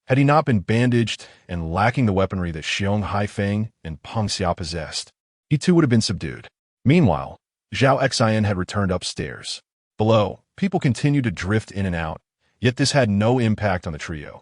Had he not been bandaged and lacking the weaponry that Xiong Haifeng and Peng Xia possessed, he too would have been subdued. Meanwhile, Zhao Xin had returned upstairs. Below, people continued to drift in and out, yet this had no impact on the trio.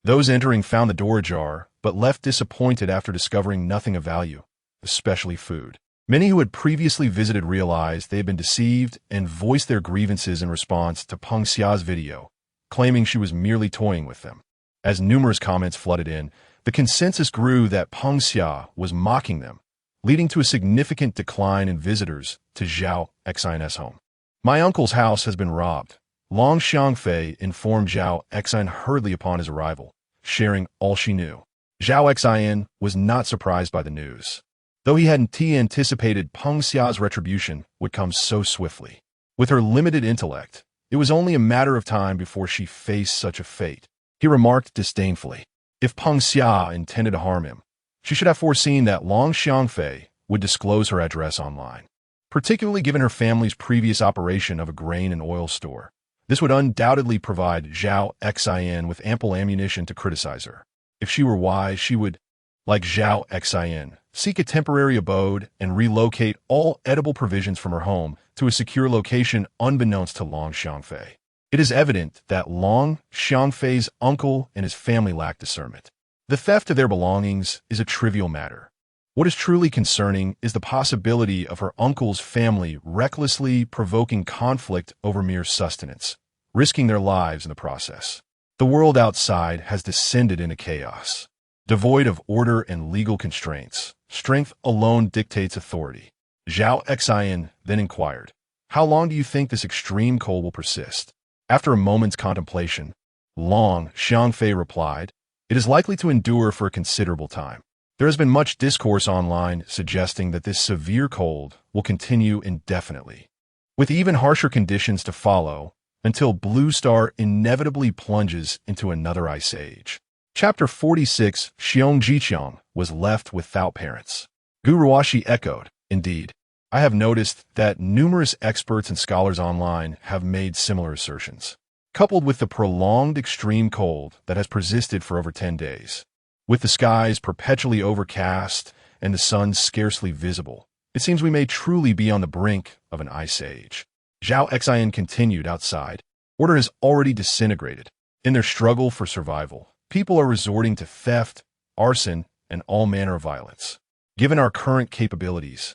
Those entering found the door ajar, but left disappointed after discovering nothing of value, especially food. Many who had previously visited realized they had been deceived and voiced their grievances in response to Peng Xia's video, claiming she was merely toying with them. As numerous comments flooded in, the consensus grew that Peng Xia was mocking them, leading to a significant decline in visitors to Zhao Xin's home. My uncle's house has been robbed. Long Xiangfei informed Zhao Xin hurriedly upon his arrival, sharing all she knew. Zhao Xin was not surprised by the news, though he hadn't anticipated Peng Xia's retribution would come so swiftly. With her limited intellect, it was only a matter of time before she faced such a fate. He remarked disdainfully. If Peng Xia intended to harm him, she should have foreseen that Long Xiangfei would disclose her address online, particularly given her family's previous operation of a grain and oil store. This would undoubtedly provide Zhao Xin with ample ammunition to criticize her. If she were wise, she would, like Zhao Xin, seek a temporary abode and relocate all edible provisions from her home to a secure location unbeknownst to Long Xiangfei. It is evident that Long Xiangfei's uncle and his family lack discernment. The theft of their belongings is a trivial matter. What is truly concerning is the possibility of her uncle's family recklessly provoking conflict over mere sustenance, risking their lives in the process. The world outside has descended into chaos. Devoid of order and legal constraints, strength alone dictates authority. Zhao Xin then inquired, "How long do you think this extreme cold will persist?" After a moment's contemplation, Long Xiangfei replied, "It is likely to endure for a considerable time. There has been much discourse online suggesting that this severe cold will continue indefinitely, with even harsher conditions to follow until Blue Star inevitably plunges into another ice age." Chapter 46, Xiong Jiqiang was left without parents. Gu Ruoxi echoed, "Indeed. I have noticed that numerous experts and scholars online have made similar assertions. Coupled with the prolonged extreme cold that has persisted for over 10 days, with the skies perpetually overcast and the sun scarcely visible, it seems we may truly be on the brink of an ice age." Zhao Xin continued outside. Order has already disintegrated. In their struggle for survival, people are resorting to theft, arson, and all manner of violence. Given our current capabilities,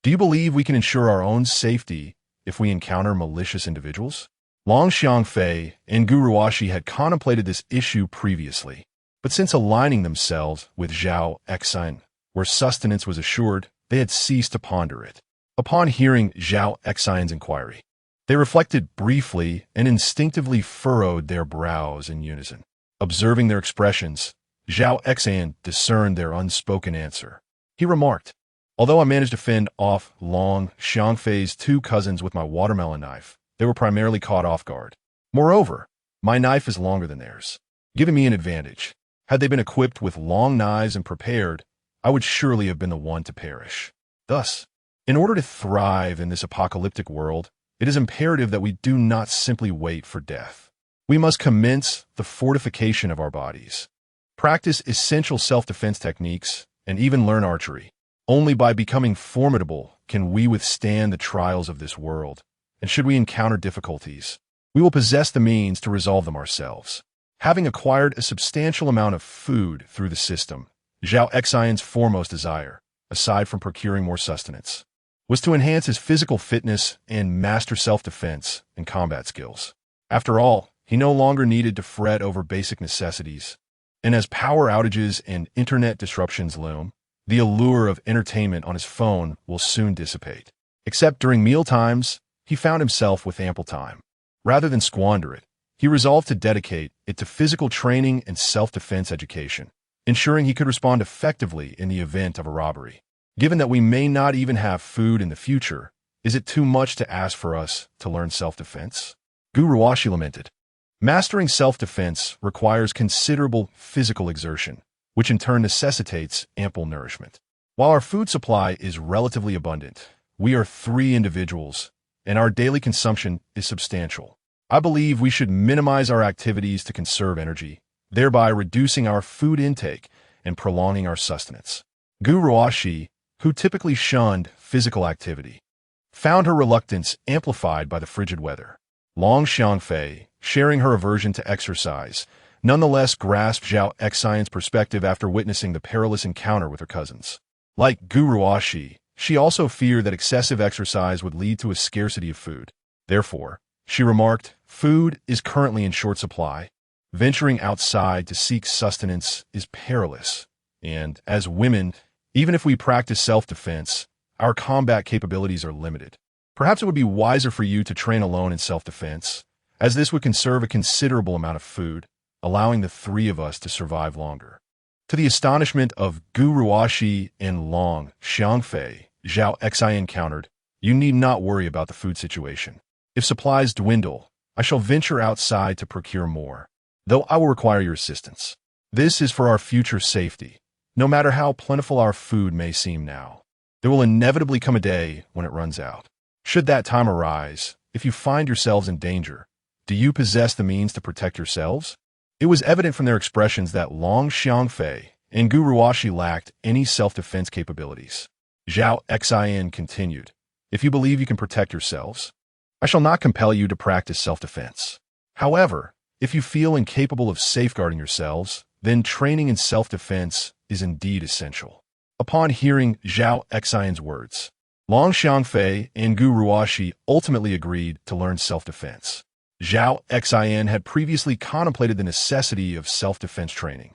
do you believe we can ensure our own safety if we encounter malicious individuals? Long Xiangfei and Gu Ruoxi had contemplated this issue previously, but since aligning themselves with Zhao Xin, where sustenance was assured, they had ceased to ponder it. Upon hearing Zhao Xin's inquiry, they reflected briefly and instinctively furrowed their brows in unison. Observing their expressions, Zhao Xin discerned their unspoken answer. He remarked, "Although I managed to fend off Long Xiangfei's two cousins with my watermelon knife, they were primarily caught off guard. Moreover, my knife is longer than theirs, giving me an advantage. Had they been equipped with long knives and prepared, I would surely have been the one to perish. Thus, in order to thrive in this apocalyptic world, it is imperative that we do not simply wait for death. We must commence the fortification of our bodies, practice essential self-defense techniques, and even learn archery. Only by becoming formidable can we withstand the trials of this world, and should we encounter difficulties, we will possess the means to resolve them ourselves." Having acquired a substantial amount of food through the system, Zhao Xin's foremost desire, aside from procuring more sustenance, was to enhance his physical fitness and master self-defense and combat skills. After all, he no longer needed to fret over basic necessities, and as power outages and internet disruptions loom, the allure of entertainment on his phone will soon dissipate. Except during meal times, he found himself with ample time. Rather than squander it, he resolved to dedicate it to physical training and self-defense education, ensuring he could respond effectively in the event of a robbery. Given that we may not even have food in the future, is it too much to ask for us to learn self-defense? Gu Ruoxi lamented. Mastering self-defense requires considerable physical exertion, which in turn necessitates ample nourishment. While our food supply is relatively abundant, we are 3 individuals, and our daily consumption is substantial. I believe we should minimize our activities to conserve energy thereby reducing our food intake and prolonging our sustenance. Gu Ruoxi, who typically shunned physical activity, found her reluctance amplified by the frigid weather. Long Xiangfei, sharing her aversion to exercise, nonetheless grasped Zhao Xian's perspective after witnessing the perilous encounter with her cousins. Like Gu Ruoxi, she also feared that excessive exercise would lead to a scarcity of food. Therefore, she remarked, "Food is currently in short supply. Venturing outside to seek sustenance is perilous, and as women, even if we practice self-defense, our combat capabilities are limited. Perhaps it would be wiser for you to train alone in self-defense, as this would conserve a considerable amount of food, allowing the three of us to survive longer." To the astonishment of Gu Ruoxi and Long Xiangfei, Zhao Xian countered, "You need not worry about the food situation. If supplies dwindle, I shall venture outside to procure more, though I will require your assistance. This is for our future safety. No matter how plentiful our food may seem now, there will inevitably come a day when it runs out. Should that time arise, if you find yourselves in danger, do you possess the means to protect yourselves?" It was evident from their expressions that Long Xiangfei and Gu Ruoxi lacked any self-defense capabilities. Zhao Xian continued, "If you believe you can protect yourselves, I shall not compel you to practice self-defense. However, if you feel incapable of safeguarding yourselves, then training in self-defense is indeed essential." Upon hearing Zhao Xian's words, Long Xiangfei and Gu Ruoxi ultimately agreed to learn self-defense. Zhao Xian had previously contemplated the necessity of self-defense training.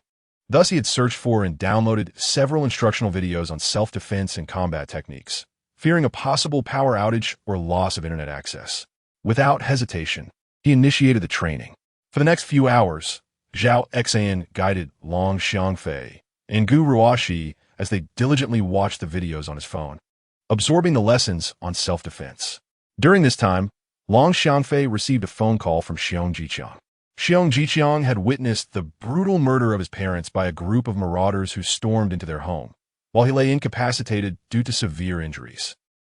Thus, he had searched for and downloaded several instructional videos on self-defense and combat techniques, fearing a possible power outage or loss of internet access. Without hesitation, he initiated the training. For the next few hours, Zhao Xian guided Long Xiangfei and Gu Ruoxi as they diligently watched the videos on his phone, absorbing the lessons on self-defense. During this time, Long Xiangfei received a phone call from Xiong Jiqiang. Xiong Jiqiang had witnessed the brutal murder of his parents by a group of marauders who stormed into their home, while he lay incapacitated due to severe injuries.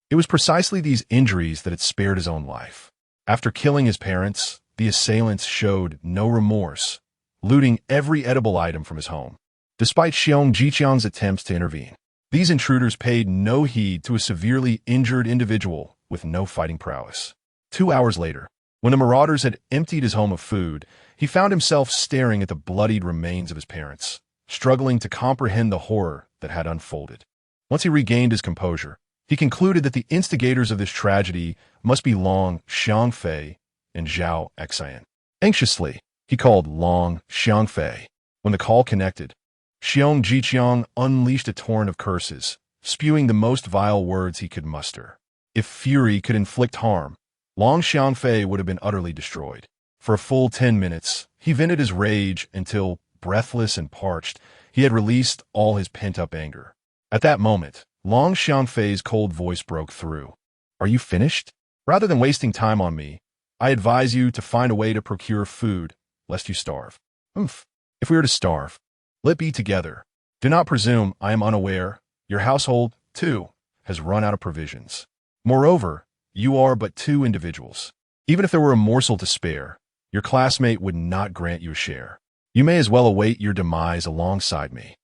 It was precisely these injuries that had spared his own life. After killing his parents, the assailants showed no remorse, looting every edible item from his home. Despite Xiong Jiqiang's attempts to intervene, these intruders paid no heed to a severely injured individual with no fighting prowess. 2 hours later, when the marauders had emptied his home of food, he found himself staring at the bloodied remains of his parents, struggling to comprehend the horror that had unfolded. Once he regained his composure, he concluded that the instigators of this tragedy must be Long Xiangfei and Zhao Xian. Anxiously, he called Long Xiangfei. When the call connected, Xiong Jiqiang unleashed a torrent of curses, spewing the most vile words he could muster. If fury could inflict harm, Long Xiangfei would have been utterly destroyed. For a full 10 minutes, he vented his rage until, breathless and parched, he had released all his pent-up anger. At that moment, Long Xiangfei's cold voice broke through. "Are you finished? Rather than wasting time on me, I advise you to find a way to procure food, lest you starve." If we are to starve, let be together. Do not presume I am unaware. Your household, too, has run out of provisions. Moreover, you are but 2 individuals. Even if there were a morsel to spare, your classmate would not grant you a share. You may as well await your demise alongside me."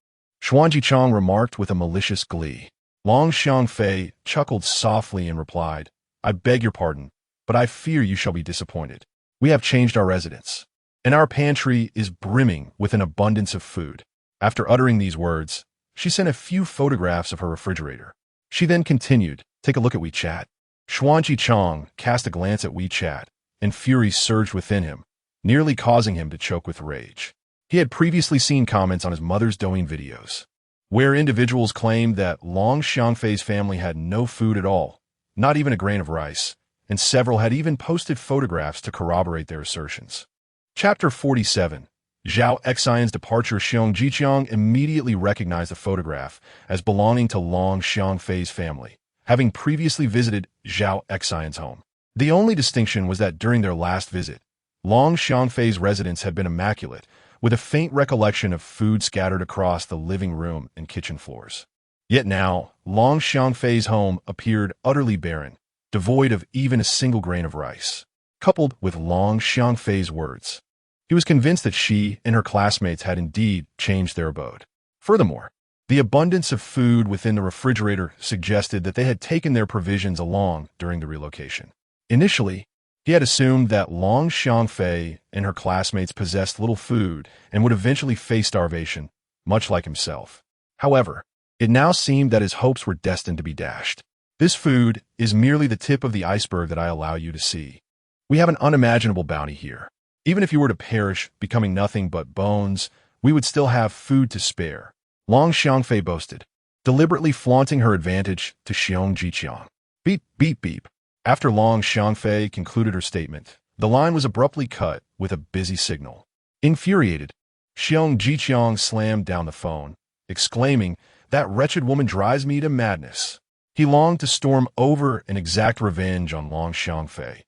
Xuanjichang remarked with a malicious glee. Long Xiangfei chuckled softly and replied, "I beg your pardon, but I fear you shall be disappointed. We have changed our residence, and our pantry is brimming with an abundance of food." After uttering these words, she sent a few photographs of her refrigerator. She then continued, "Take a look at WeChat." Xuanjichang cast a glance at WeChat, and fury surged within him, nearly causing him to choke with rage. He had previously seen comments on his mother's Douyin videos, where individuals claimed that Long Xiangfei's family had no food at all, not even a grain of rice, and several had even posted photographs to corroborate their assertions. Chapter 47. Zhao Xian's departure. Xiong Jiqiang immediately recognized the photograph as belonging to Long Xiangfei's family, having previously visited Zhao Xian's home. The only distinction was that during their last visit, Long Xiangfei's residence had been immaculate, with a faint recollection of food scattered across the living room and kitchen floors. Yet now, Long Xiangfei's home appeared utterly barren, devoid of even a single grain of rice. Coupled with Long Xiangfei's words, He was convinced that she and her classmates had indeed changed their abode. Furthermore, the abundance of food within the refrigerator suggested that they had taken their provisions along during the relocation. Initially, he had assumed that Long Xiangfei and her classmates possessed little food and would eventually face starvation, much like himself. However, it now seemed that his hopes were destined to be dashed. This food is merely the tip of the iceberg that I allow you to see. We have an unimaginable bounty here. Even if you were to perish, becoming nothing but bones, we would still have food to spare. Long Xiangfei boasted, deliberately flaunting her advantage to Xiong Jiqiang. Beep, beep, beep. After Long Xiangfei concluded her statement, the line was abruptly cut with a busy signal. Infuriated, Xiong Jiqiang slammed down the phone, exclaiming, "That wretched woman drives me to madness." He longed to storm over and exact revenge on Long Xiangfei.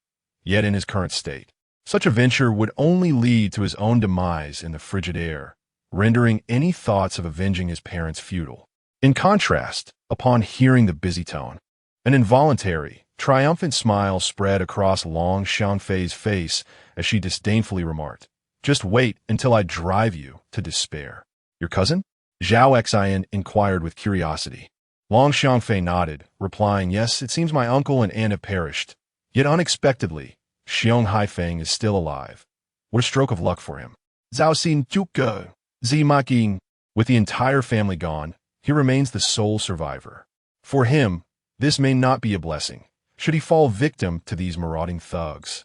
Yet in his current state, such a venture would only lead to his own demise in the frigid air, rendering any thoughts of avenging his parents futile. In contrast, upon hearing the busy tone, an involuntary, triumphant smile spread across Long Xiangfei's face as she disdainfully remarked, "Just wait until I drive you to despair." "Your cousin?" Zhao Xin inquired with curiosity. Long Xiangfei nodded, replying, "Yes, it seems my uncle and aunt have perished. Yet unexpectedly, Xiong Haifeng is still alive. What a stroke of luck for him." Zhao Xin Zhuge, Zimaking. With the entire family gone, he remains the sole survivor. For him, this may not be a blessing, should he fall victim to these marauding thugs.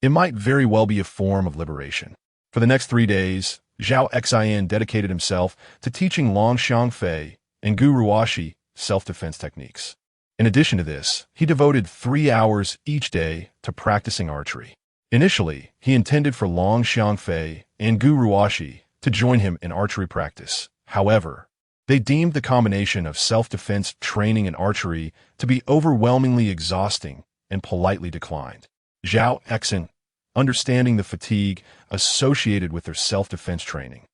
It might very well be a form of liberation. For the next 3 days, Zhao Xin dedicated himself to teaching Long Xiangfei and Gu Ruoshi self-defense techniques. In addition to this, he devoted 3 hours each day to practicing archery. Initially, he intended for Long Xiangfei and Gu Ruoshi to join him in archery practice. However, they deemed the combination of self-defense training and archery to be overwhelmingly exhausting and politely declined. Zhao Xin, understanding the fatigue associated with their self-defense training,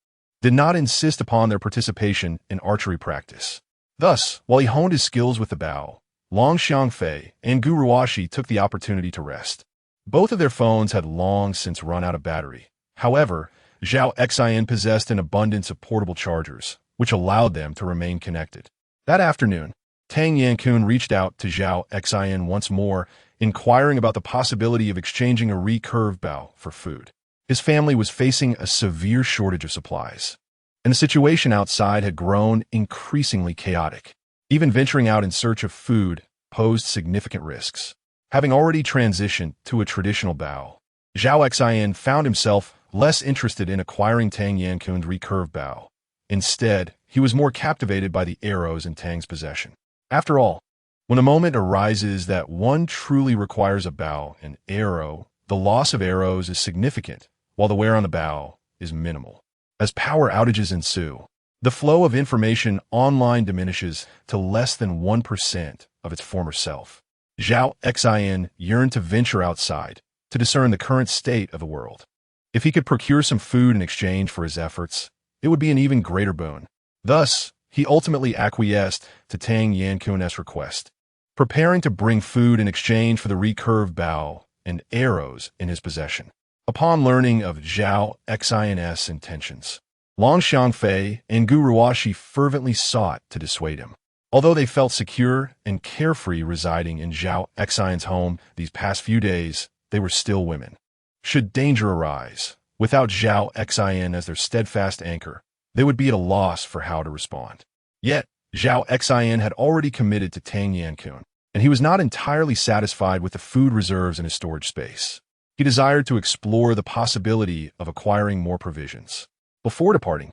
did not insist upon their participation in archery practice. Thus, while he honed his skills with the bow, Long Xiangfei and Gu Ruoshi took the opportunity to rest. Both of their phones had long since run out of battery. However, Zhao Xin possessed an abundance of portable chargers, which allowed them to remain connected. That afternoon, Tang Yankun reached out to Zhao Xin once more, inquiring about the possibility of exchanging a recurve bow for food. His family was facing a severe shortage of supplies, and the situation outside had grown increasingly chaotic. Even venturing out in search of food posed significant risks. Having already transitioned to a traditional bow, Zhao Xin found himself less interested in acquiring Tang Yankun's recurve bow. Instead, he was more captivated by the arrows in Tang's possession. After all, when a moment arises that one truly requires a bow and arrow, the loss of arrows is significant, while the wear on the bow is minimal. As power outages ensue, the flow of information online diminishes to less than 1% of its former self. Zhao Xin yearned to venture outside, to discern the current state of the world. If he could procure some food in exchange for his efforts, it would be an even greater boon. Thus, he ultimately acquiesced to Tang Yankun's request, preparing to bring food in exchange for the recurve bow and arrows in his possession. Upon learning of Zhao Xin's intentions, Long Xiangfei and Gu Ruoshi fervently sought to dissuade him. Although they felt secure and carefree residing in Zhao Xin's home these past few days, they were still women. Should danger arise, without Zhao Xin as their steadfast anchor, they would be at a loss for how to respond. Yet, Zhao Xin had already committed to Tang Yankun, and he was not entirely satisfied with the food reserves in his storage space. He desired to explore the possibility of acquiring more provisions. Before departing,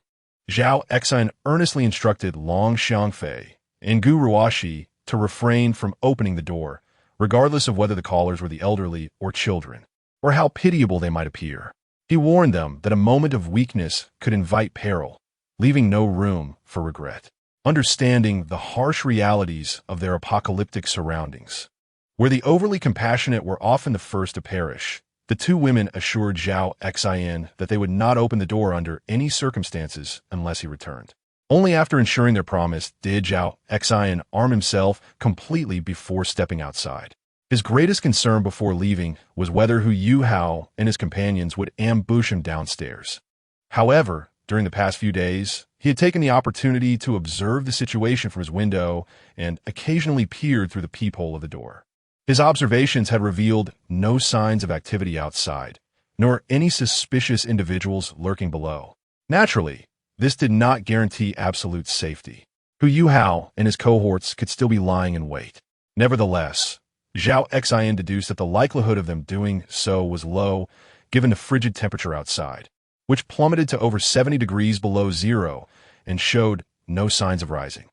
Zhao Xin earnestly instructed Long Xiangfei and Gu Ruoshi to refrain from opening the door, regardless of whether the callers were the elderly or children, or how pitiable they might appear. He warned them that a moment of weakness could invite peril, leaving no room for regret. Understanding the harsh realities of their apocalyptic surroundings, where the overly compassionate were often the first to perish, the two women assured Zhao Xin that they would not open the door under any circumstances unless he returned. Only after ensuring their promise did Zhao Xin arm himself completely before stepping outside. His greatest concern before leaving was whether Hu Yuhao and his companions would ambush him downstairs. However, during the past few days, he had taken the opportunity to observe the situation from his window and occasionally peered through the peephole of the door. His observations had revealed no signs of activity outside, nor any suspicious individuals lurking below. Naturally, this did not guarantee absolute safety. Hu Yuhao and his cohorts could still be lying in wait. Nevertheless, Zhao Xin deduced that the likelihood of them doing so was low, given the frigid temperature outside, which plummeted to over 70 degrees below zero and showed no signs of rising.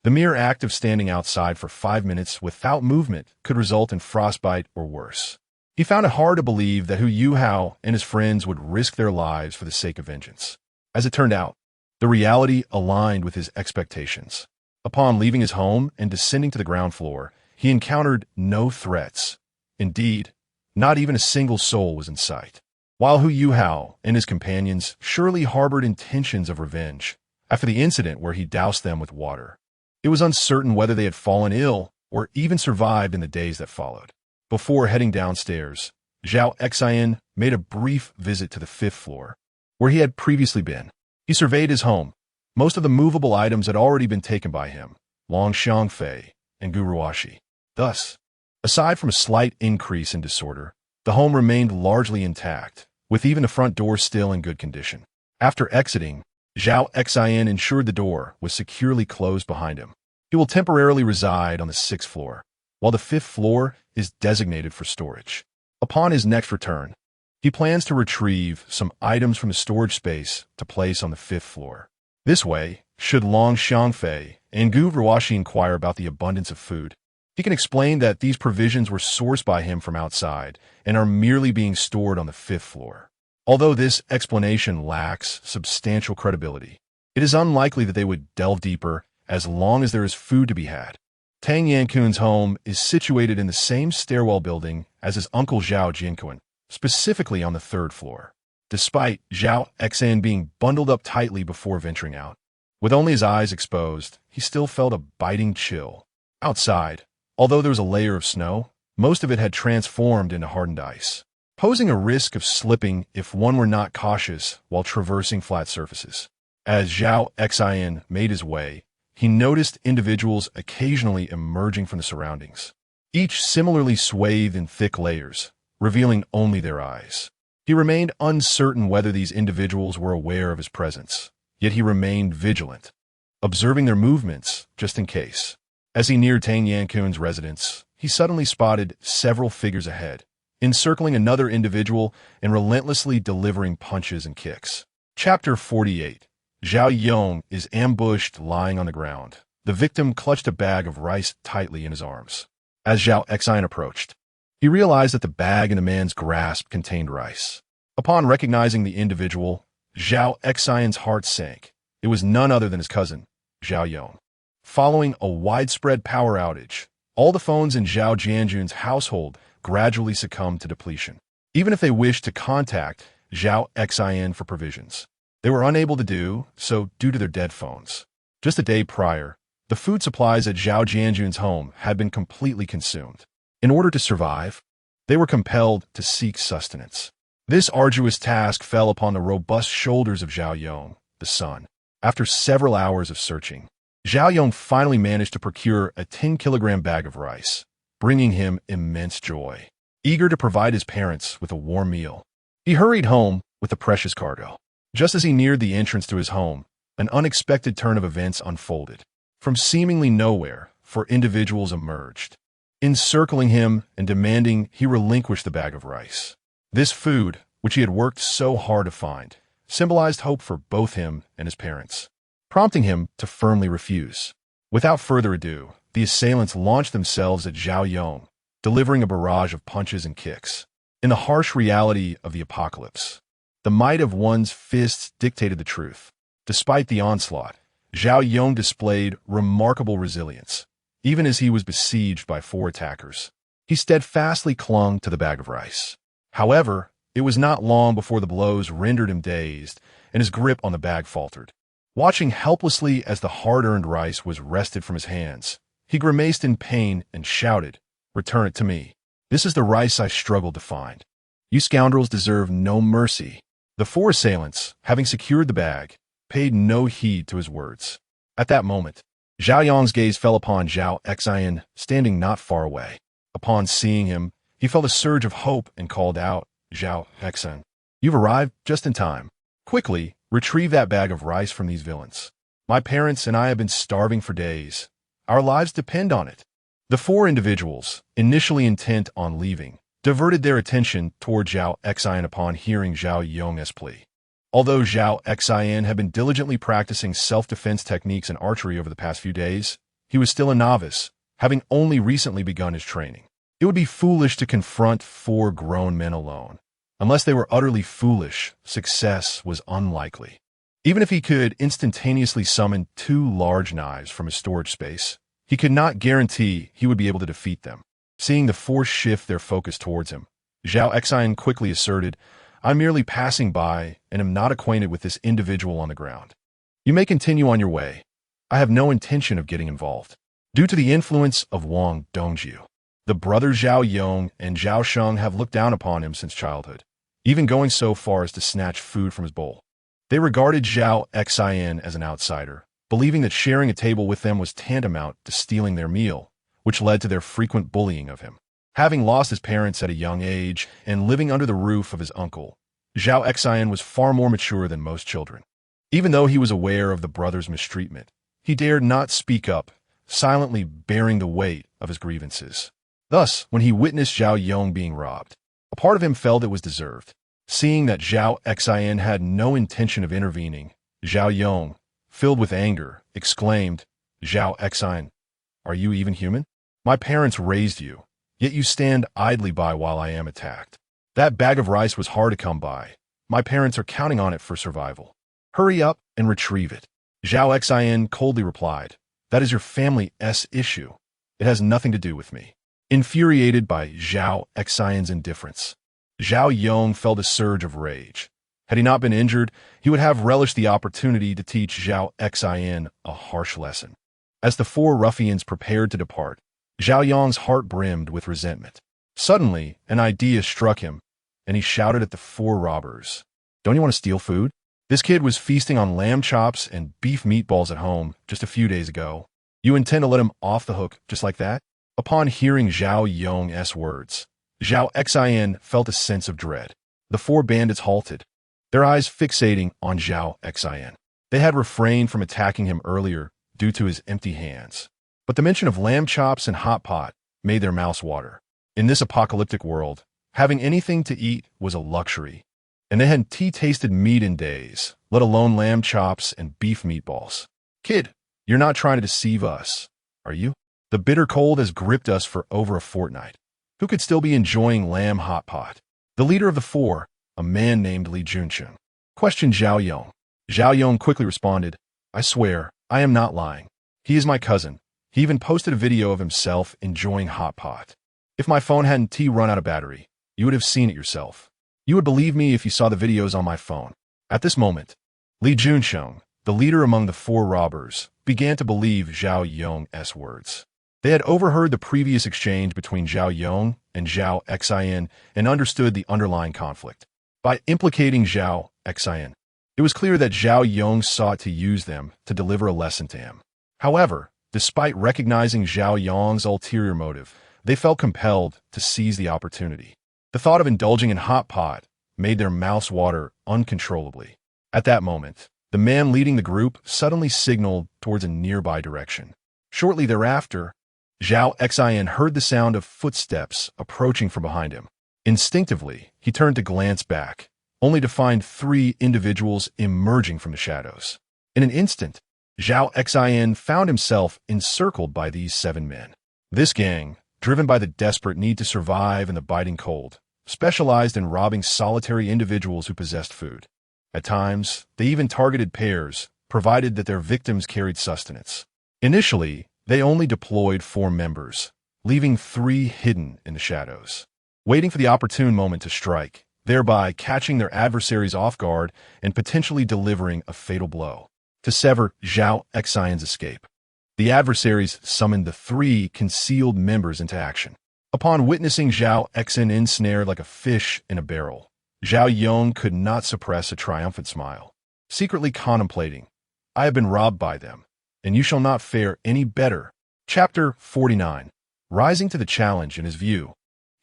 The mere act of standing outside for 5 minutes without movement could result in frostbite or worse. He found it hard to believe that Hu Yuhao and his friends would risk their lives for the sake of vengeance. As it turned out, the reality aligned with his expectations. Upon leaving his home and descending to the ground floor, he encountered no threats. Indeed, not even a single soul was in sight. While Hu Yuhao and his companions surely harbored intentions of revenge after the incident where he doused them with water, it was uncertain whether they had fallen ill or even survived in the days that followed. Before heading downstairs, Zhao Xin made a brief visit to the 5th floor, where he had previously been. He surveyed his home. Most of the movable items had already been taken by him, Long Xiangfei and Guruashi. Thus, aside from a slight increase in disorder, the home remained largely intact, with even the front door still in good condition. After exiting, Zhao Xin ensured the door was securely closed behind him. He will temporarily reside on the 6th floor, while the 5th floor is designated for storage. Upon his next return, he plans to retrieve some items from the storage space to place on the 5th floor. This way, should Long Xiangfei and Gu Ruashi inquire about the abundance of food, he can explain that these provisions were sourced by him from outside and are merely being stored on the 5th floor. Although this explanation lacks substantial credibility, it is unlikely that they would delve deeper as long as there is food to be had. Tang Yankun's home is situated in the same stairwell building as his uncle Zhao Jinkun, specifically on the 3rd floor. Despite Zhao Xin being bundled up tightly before venturing out, with only his eyes exposed, he still felt a biting chill. Outside, although there was a layer of snow, most of it had transformed into hardened ice, posing a risk of slipping if one were not cautious while traversing flat surfaces. As Zhao Xin made his way, he noticed individuals occasionally emerging from the surroundings, each similarly swathed in thick layers, revealing only their eyes. He remained uncertain whether these individuals were aware of his presence, yet he remained vigilant, observing their movements just in case. As he neared Tang Yankun's residence, he suddenly spotted several figures ahead, encircling another individual and relentlessly delivering punches and kicks. Chapter 48. Zhao Yong is ambushed lying on the ground. The victim clutched a bag of rice tightly in his arms. As Zhao Xin approached, he realized that the bag in the man's grasp contained rice. Upon recognizing the individual, Zhao Xin's heart sank. It was none other than his cousin, Zhao Yong. Following a widespread power outage, all the phones in Zhao Jianjun's household gradually succumbed to depletion. Even if they wished to contact Zhao Xin for provisions, they were unable to do so due to their dead phones. Just a day prior, the food supplies at Zhao Jianjun's home had been completely consumed. In order to survive, they were compelled to seek sustenance. This arduous task fell upon the robust shoulders of Zhao Yong, the son. After several hours of searching, Zhao Yong finally managed to procure a 10-kilogram bag of rice, bringing him immense joy. Eager to provide his parents with a warm meal, he hurried home with the precious cargo. Just as he neared the entrance to his home, an unexpected turn of events unfolded. From seemingly nowhere, 4 individuals emerged, encircling him and demanding he relinquish the bag of rice. This food, which he had worked so hard to find, symbolized hope for both him and his parents, prompting him to firmly refuse. Without further ado, the assailants launched themselves at Zhao Yong, delivering a barrage of punches and kicks. In the harsh reality of the apocalypse, the might of one's fists dictated the truth. Despite the onslaught, Zhao Yong displayed remarkable resilience. Even as he was besieged by 4 attackers, he steadfastly clung to the bag of rice. However, it was not long before the blows rendered him dazed and his grip on the bag faltered. Watching helplessly as the hard-earned rice was wrested from his hands, he grimaced in pain and shouted, "Return it to me." This is the rice I struggled to find. You scoundrels deserve no mercy." The four assailants, having secured the bag, paid no heed to his words. At that moment, Zhao Yong's gaze fell upon Zhao Xin, standing not far away. Upon seeing him, he felt a surge of hope and called out, "Zhao Xin, you've arrived just in time. Quickly, retrieve that bag of rice from these villains. My parents and I have been starving for days. Our lives depend on it." The four individuals, initially intent on leaving, diverted their attention toward Zhao Xin upon hearing Zhao Yong's plea. Although Zhao Xin had been diligently practicing self-defense techniques and archery over the past few days, he was still a novice, having only recently begun his training. It would be foolish to confront four grown men alone. Unless they were utterly foolish, success was unlikely. Even if he could instantaneously summon two large knives from his storage space, he could not guarantee he would be able to defeat them. Seeing the four shift their focus towards him, Zhao Xin quickly asserted, "I'm merely passing by and am not acquainted with this individual on the ground. You may continue on your way. I have no intention of getting involved." Due to the influence of Wang Dongjiu, the brothers Zhao Yong and Zhao Sheng have looked down upon him since childhood, even going so far as to snatch food from his bowl. They regarded Zhao Xin as an outsider, believing that sharing a table with them was tantamount to stealing their meal, which led to their frequent bullying of him. Having lost his parents at a young age and living under the roof of his uncle, Zhao Xin was far more mature than most children. Even though he was aware of the brothers' mistreatment, he dared not speak up, silently bearing the weight of his grievances. Thus, when he witnessed Zhao Yong being robbed, a part of him felt it was deserved. Seeing that Zhao Xin had no intention of intervening, Zhao Yong, filled with anger, exclaimed, "Zhao Xin, are you even human? My parents raised you, yet you stand idly by while I am attacked. That bag of rice was hard to come by. My parents are counting on it for survival. Hurry up and retrieve it." Zhao Xin coldly replied, "That is your family's issue. It has nothing to do with me." Infuriated by Zhao Xin's indifference, Zhao Yong felt a surge of rage. Had he not been injured, he would have relished the opportunity to teach Zhao Xin a harsh lesson. As the four ruffians prepared to depart, Zhao Yong's heart brimmed with resentment. Suddenly, an idea struck him, and he shouted at the four robbers, "Don't you want to steal food? This kid was feasting on lamb chops and beef meatballs at home just a few days ago. You intend to let him off the hook just like that?" Upon hearing Zhao Yong's words, Zhao Xin felt a sense of dread. The four bandits halted, their eyes fixating on Zhao Xin. They had refrained from attacking him earlier due to his empty hands, but the mention of lamb chops and hot pot made their mouths water. In this apocalyptic world, having anything to eat was a luxury, and they hadn't tasted meat in days, let alone lamb chops and beef meatballs. "Kid, you're not trying to deceive us, are you? The bitter cold has gripped us for over a fortnight. Who could still be enjoying lamb hot pot?" The leader of the four, a man named Li Junsheng, questioned Zhao Yong. Zhao Yong quickly responded, "I swear, I am not lying. He is my cousin. He even posted a video of himself enjoying hot pot. If my phone hadn't run out of battery, you would have seen it yourself. You would believe me if you saw the videos on my phone." At this moment, Li Junsheng, the leader among the four robbers, began to believe Zhao Yong's words. They had overheard the previous exchange between Zhao Yong and Zhao Xin and understood the underlying conflict. By implicating Zhao Xin, it was clear that Zhao Yong sought to use them to deliver a lesson to him. However, despite recognizing Zhao Yong's ulterior motive, they felt compelled to seize the opportunity. The thought of indulging in hot pot made their mouths water uncontrollably. At that moment, the man leading the group suddenly signaled towards a nearby direction. Shortly thereafter, Zhao Xin heard the sound of footsteps approaching from behind him. Instinctively, he turned to glance back, only to find three individuals emerging from the shadows. In an instant, Zhao Xin found himself encircled by these 7 men. This gang, driven by the desperate need to survive in the biting cold, specialized in robbing solitary individuals who possessed food. At times, they even targeted pairs, provided that their victims carried sustenance. Initially, they only deployed 4 members, leaving 3 hidden in the shadows, waiting for the opportune moment to strike, thereby catching their adversaries off guard and potentially delivering a fatal blow to sever Zhao Xin's escape. The adversaries summoned the 3 concealed members into action. Upon witnessing Zhao Xin ensnared like a fish in a barrel, Zhao Yong could not suppress a triumphant smile, secretly contemplating, I have been robbed by them, and you shall not fare any better. Chapter 49. Rising to the challenge in his view.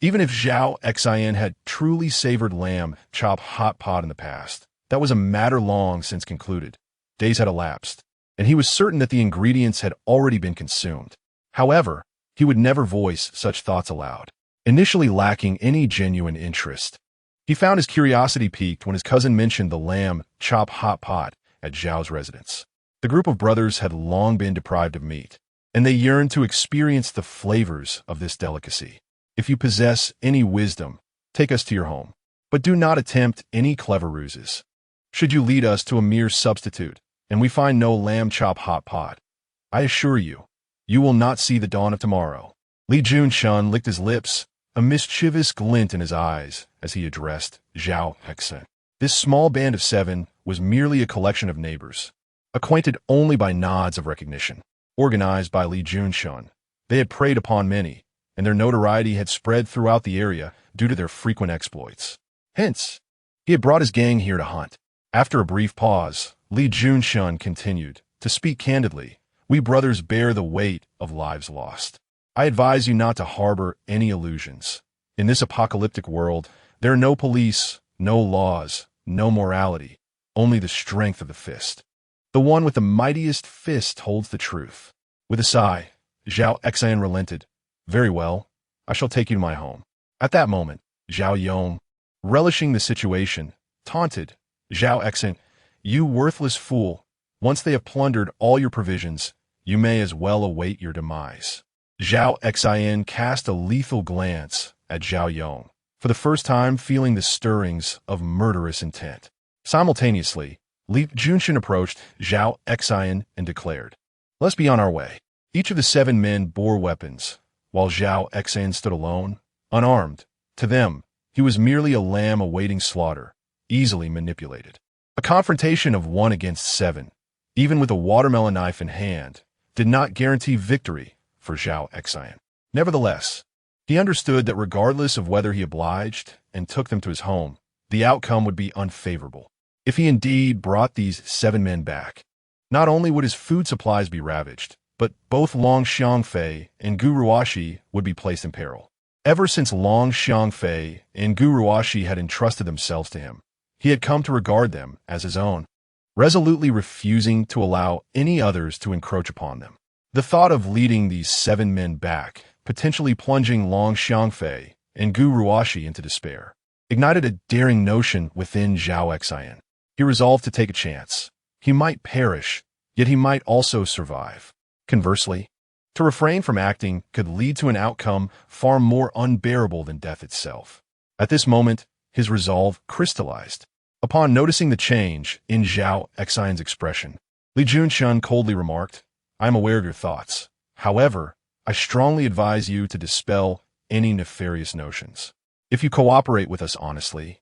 Even if Zhao Xin had truly savored lamb chop hot pot in the past, that was a matter long since concluded. Days had elapsed, and he was certain that the ingredients had already been consumed. However, he would never voice such thoughts aloud, initially lacking any genuine interest. He found his curiosity piqued when his cousin mentioned the lamb chop hot pot at Zhao's residence. The group of brothers had long been deprived of meat, and they yearned to experience the flavors of this delicacy. If you possess any wisdom, take us to your home, but do not attempt any clever ruses. Should you lead us to a mere substitute, and we find no lamb chop hot pot, I assure you, you will not see the dawn of tomorrow. Li Junshun licked his lips, a mischievous glint in his eyes as he addressed Zhao Xin. This small band of 7 was merely a collection of neighbors, acquainted only by nods of recognition. Organized by Li Junshun, they had preyed upon many, and their notoriety had spread throughout the area due to their frequent exploits. Hence, he had brought his gang here to hunt. After a brief pause, Li Junshun continued, to speak candidly, we brothers bear the weight of lives lost. I advise you not to harbor any illusions. In this apocalyptic world, there are no police, no laws, no morality, only the strength of the fist. The one with the mightiest fist holds the truth. With a sigh, Zhao Xin relented. Very well, I shall take you to my home. At that moment, Zhao Yong, relishing the situation, taunted, Zhao Xin, you worthless fool, once they have plundered all your provisions, you may as well await your demise. Zhao Xin cast a lethal glance at Zhao Yong, for the first time feeling the stirrings of murderous intent. Simultaneously, Li Junshun approached Zhao Xin and declared, let's be on our way. Each of the 7 men bore weapons, while Zhao Xin stood alone, unarmed. To them, he was merely a lamb awaiting slaughter, easily manipulated. A confrontation of 1 against 7, even with a watermelon knife in hand, did not guarantee victory for Zhao Xin. Nevertheless, he understood that regardless of whether he obliged and took them to his home, the outcome would be unfavorable. If he indeed brought these 7 men back, not only would his food supplies be ravaged, but both Long Xiangfei and Gu Ruoxi would be placed in peril. Ever since Long Xiangfei and Gu Ruoxi had entrusted themselves to him, he had come to regard them as his own, resolutely refusing to allow any others to encroach upon them. The thought of leading these 7 men back, potentially plunging Long Xiangfei and Gu Ruoxi into despair, ignited a daring notion within Zhao Xin. He resolved to take a chance. He might perish, yet he might also survive. Conversely, to refrain from acting could lead to an outcome far more unbearable than death itself. At this moment, his resolve crystallized. Upon noticing the change in Zhao Xin's expression, Li Junshun coldly remarked, I am aware of your thoughts. However, I strongly advise you to dispel any nefarious notions. If you cooperate with us honestly,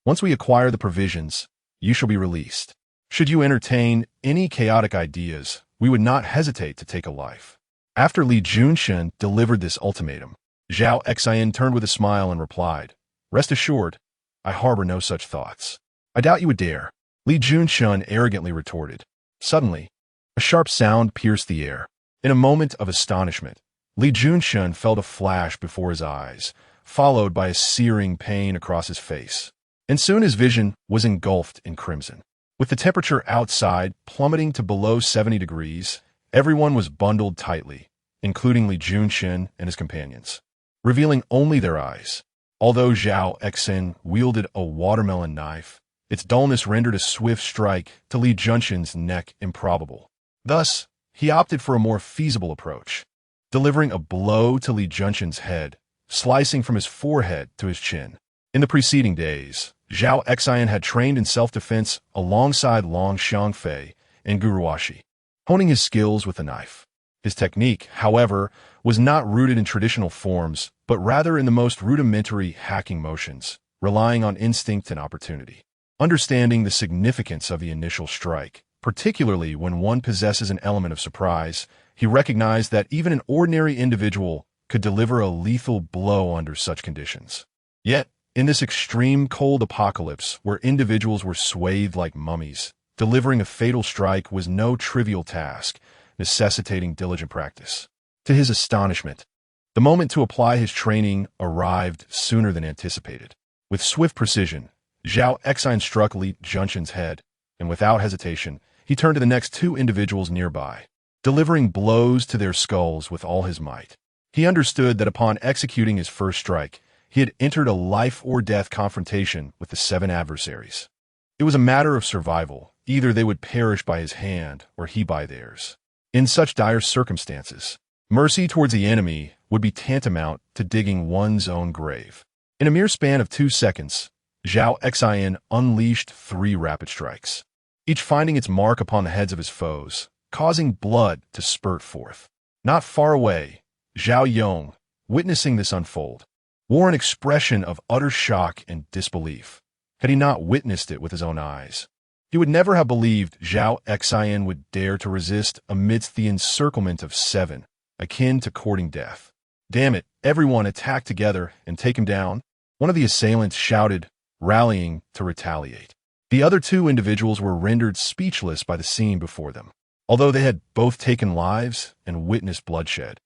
once we acquire the provisions, you shall be released. Should you entertain any chaotic ideas, we would not hesitate to take a life. After Li Junshun delivered this ultimatum, Zhao Xin turned with a smile and replied, rest assured, I harbor no such thoughts. I doubt you would dare. Li Junshun arrogantly retorted. Suddenly, a sharp sound pierced the air. In a moment of astonishment, Li Junshun felt a flash before his eyes, followed by a searing pain across his face. And soon his vision was engulfed in crimson. With the temperature outside plummeting to below 70 degrees, everyone was bundled tightly, including Li Junshun and his companions, revealing only their eyes. Although Zhao Xin wielded a watermelon knife, its dullness rendered a swift strike to Li Junshun's neck improbable. Thus, he opted for a more feasible approach, delivering a blow to Li Junshun's head, slicing from his forehead to his chin. In the preceding days, Zhao Xin had trained in self-defense alongside Long Xiangfei and Gu Ruoxi, honing his skills with the knife. His technique, however, was not rooted in traditional forms, but rather in the most rudimentary hacking motions, relying on instinct and opportunity. Understanding the significance of the initial strike, particularly when one possesses an element of surprise, he recognized that even an ordinary individual could deliver a lethal blow under such conditions. Yet, in this extreme cold apocalypse where individuals were swathed like mummies, delivering a fatal strike was no trivial task, necessitating diligent practice. To his astonishment, the moment to apply his training arrived sooner than anticipated. With swift precision, Zhao Xin struck Li Junxin's head, and without hesitation, he turned to the next two individuals nearby, delivering blows to their skulls with all his might. He understood that upon executing his first strike, he had entered a life-or-death confrontation with the 7 adversaries. It was a matter of survival. Either they would perish by his hand or he by theirs. In such dire circumstances, mercy towards the enemy would be tantamount to digging one's own grave. In a mere span of 2 seconds, Zhao Xin unleashed 3 rapid strikes, each finding its mark upon the heads of his foes, causing blood to spurt forth. Not far away, Zhao Yong, witnessing this unfold, wore an expression of utter shock and disbelief. Had he not witnessed it with his own eyes, he would never have believed Zhao Xin would dare to resist amidst the encirclement of 7, akin to courting death. "Damn it, everyone attack together and take him down," one of the assailants shouted, rallying to retaliate. The other 2 individuals were rendered speechless by the scene before them. Although they had both taken lives and witnessed bloodshed,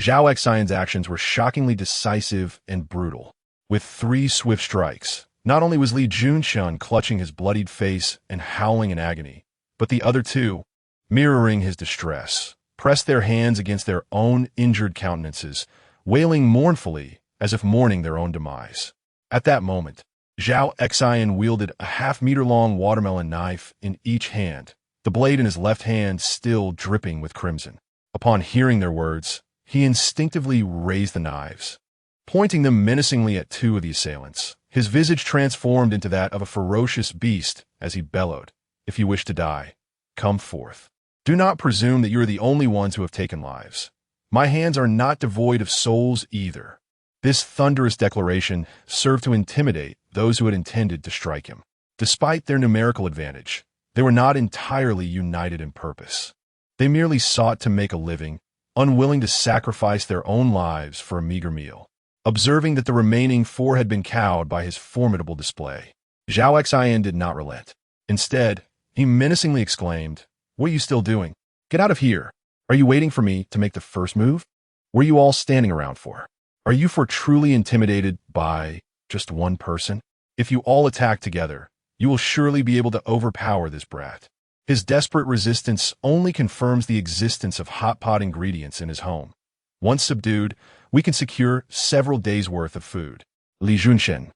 Zhao Xion's actions were shockingly decisive and brutal. With 3 swift strikes, not only was Li Junxin clutching his bloodied face and howling in agony, but the other 2, mirroring his distress, pressed their hands against their own injured countenances, wailing mournfully as if mourning their own demise. At that moment, Zhao Xian wielded a half-meter-long watermelon knife in each hand, the blade in his left hand still dripping with crimson. Upon hearing their words, he instinctively raised the knives, pointing them menacingly at 2 of the assailants. His visage transformed into that of a ferocious beast as he bellowed, "If you wish to die, come forth. Do not presume that you are the only ones who have taken lives. My hands are not devoid of souls either." This thunderous declaration served to intimidate those who had intended to strike him. Despite their numerical advantage, they were not entirely united in purpose. They merely sought to make a living, unwilling to sacrifice their own lives for a meager meal. Observing that the remaining 4 had been cowed by his formidable display, Zhao Xian did not relent. Instead, he menacingly exclaimed, "What are you still doing? Get out of here. Are you waiting for me to make the first move? What are you all standing around for? Are you truly intimidated by just one person? If you all attack together, you will surely be able to overpower this brat." His desperate resistance only confirms the existence of hot pot ingredients in his home. Once subdued, we can secure several days' worth of food. Li Junxin,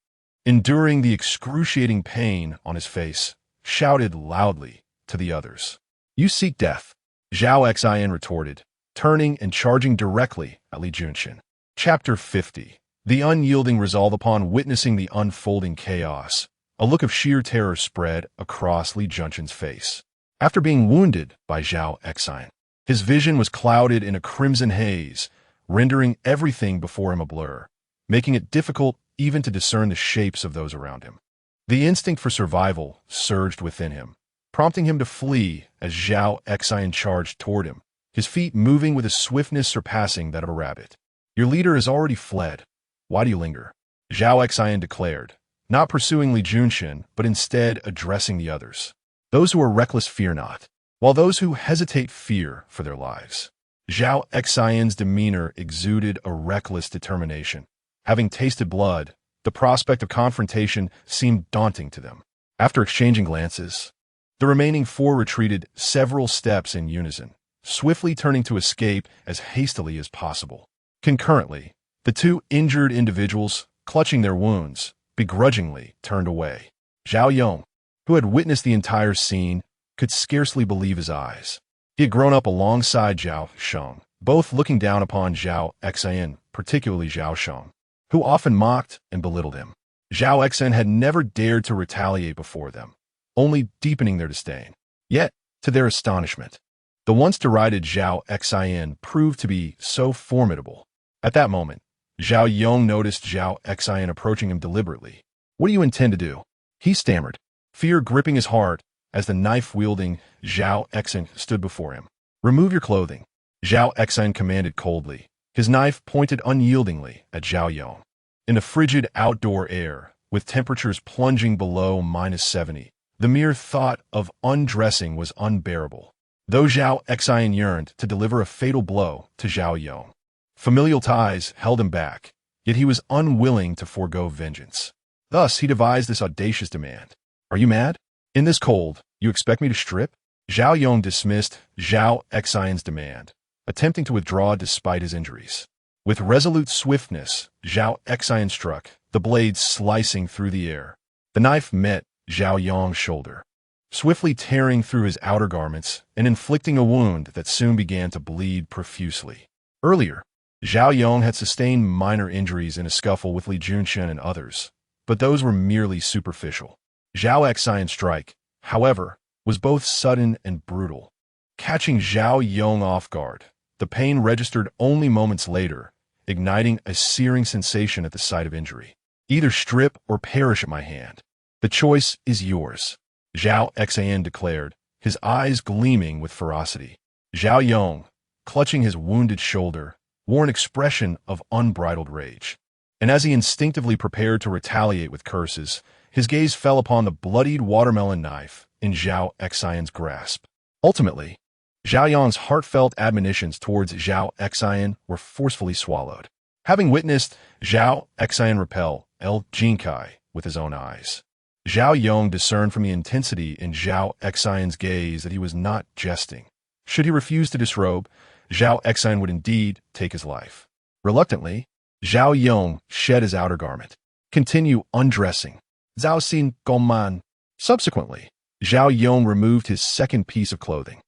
enduring the excruciating pain on his face, shouted loudly to the others, "You seek death." Zhao Xian retorted, turning and charging directly at Li Junxin. Chapter 50. The unyielding resolve. Upon witnessing the unfolding chaos, a look of sheer terror spread across Li Junxin's face. After being wounded by Zhao Xian, his vision was clouded in a crimson haze, rendering everything before him a blur, making it difficult even to discern the shapes of those around him. The instinct for survival surged within him, prompting him to flee as Zhao Xian charged toward him, his feet moving with a swiftness surpassing that of a rabbit. "Your leader has already fled. Why do you linger?" Zhao Xian declared, not pursuing Li Junxin, but instead addressing the others. "Those who are reckless fear not, while those who hesitate fear for their lives." Zhao Xian's demeanor exuded a reckless determination. Having tasted blood, the prospect of confrontation seemed daunting to them. After exchanging glances, the remaining 4 retreated several steps in unison, swiftly turning to escape as hastily as possible. Concurrently, the 2 injured individuals, clutching their wounds, begrudgingly turned away. Zhao Yong, who had witnessed the entire scene, could scarcely believe his eyes. He had grown up alongside Zhao Sheng, both looking down upon Zhao Xian, particularly Zhao Sheng, who often mocked and belittled him. Zhao Xian had never dared to retaliate before them, only deepening their disdain. Yet, to their astonishment, the once derided Zhao Xian proved to be so formidable. At that moment, Zhao Yong noticed Zhao Xian approaching him deliberately. "What do you intend to do?" he stammered, fear gripping his heart as the knife-wielding Zhao Xian stood before him. "Remove your clothing," Zhao Xian commanded coldly, his knife pointed unyieldingly at Zhao Yong. In the frigid outdoor air, with temperatures plunging below -70, the mere thought of undressing was unbearable. Though Zhao Xin yearned to deliver a fatal blow to Zhao Yong, familial ties held him back, yet he was unwilling to forego vengeance. Thus, he devised this audacious demand. "Are you mad? In this cold, you expect me to strip?" Zhao Yong dismissed Zhao Xin's demand, attempting to withdraw despite his injuries. With resolute swiftness, Zhao Xin struck, the blade slicing through the air. The knife met Zhao Yong's shoulder, swiftly tearing through his outer garments and inflicting a wound that soon began to bleed profusely. Earlier, Zhao Yong had sustained minor injuries in a scuffle with Li Junchen and others, but those were merely superficial. Zhao Xin's strike, however, was both sudden and brutal. Catching Zhao Yong off guard, the pain registered only moments later, igniting a searing sensation at the site of injury. "Either strip or perish at my hand. The choice is yours," Zhao Xin declared, his eyes gleaming with ferocity. Zhao Yong, clutching his wounded shoulder, wore an expression of unbridled rage. And as he instinctively prepared to retaliate with curses, his gaze fell upon the bloodied watermelon knife in Zhao Xin's grasp. Ultimately, Zhao Yong's heartfelt admonitions towards Zhao Xin were forcefully swallowed. Having witnessed Zhao Xin repel El Jinkai with his own eyes, Zhao Yong discerned from the intensity in Zhao Xin's gaze that he was not jesting. Should he refuse to disrobe, Zhao Xin would indeed take his life. Reluctantly, Zhao Yong shed his outer garment. "Continue undressing. Zhao Xin Gongman." Subsequently, Zhao Yong removed his second piece of clothing.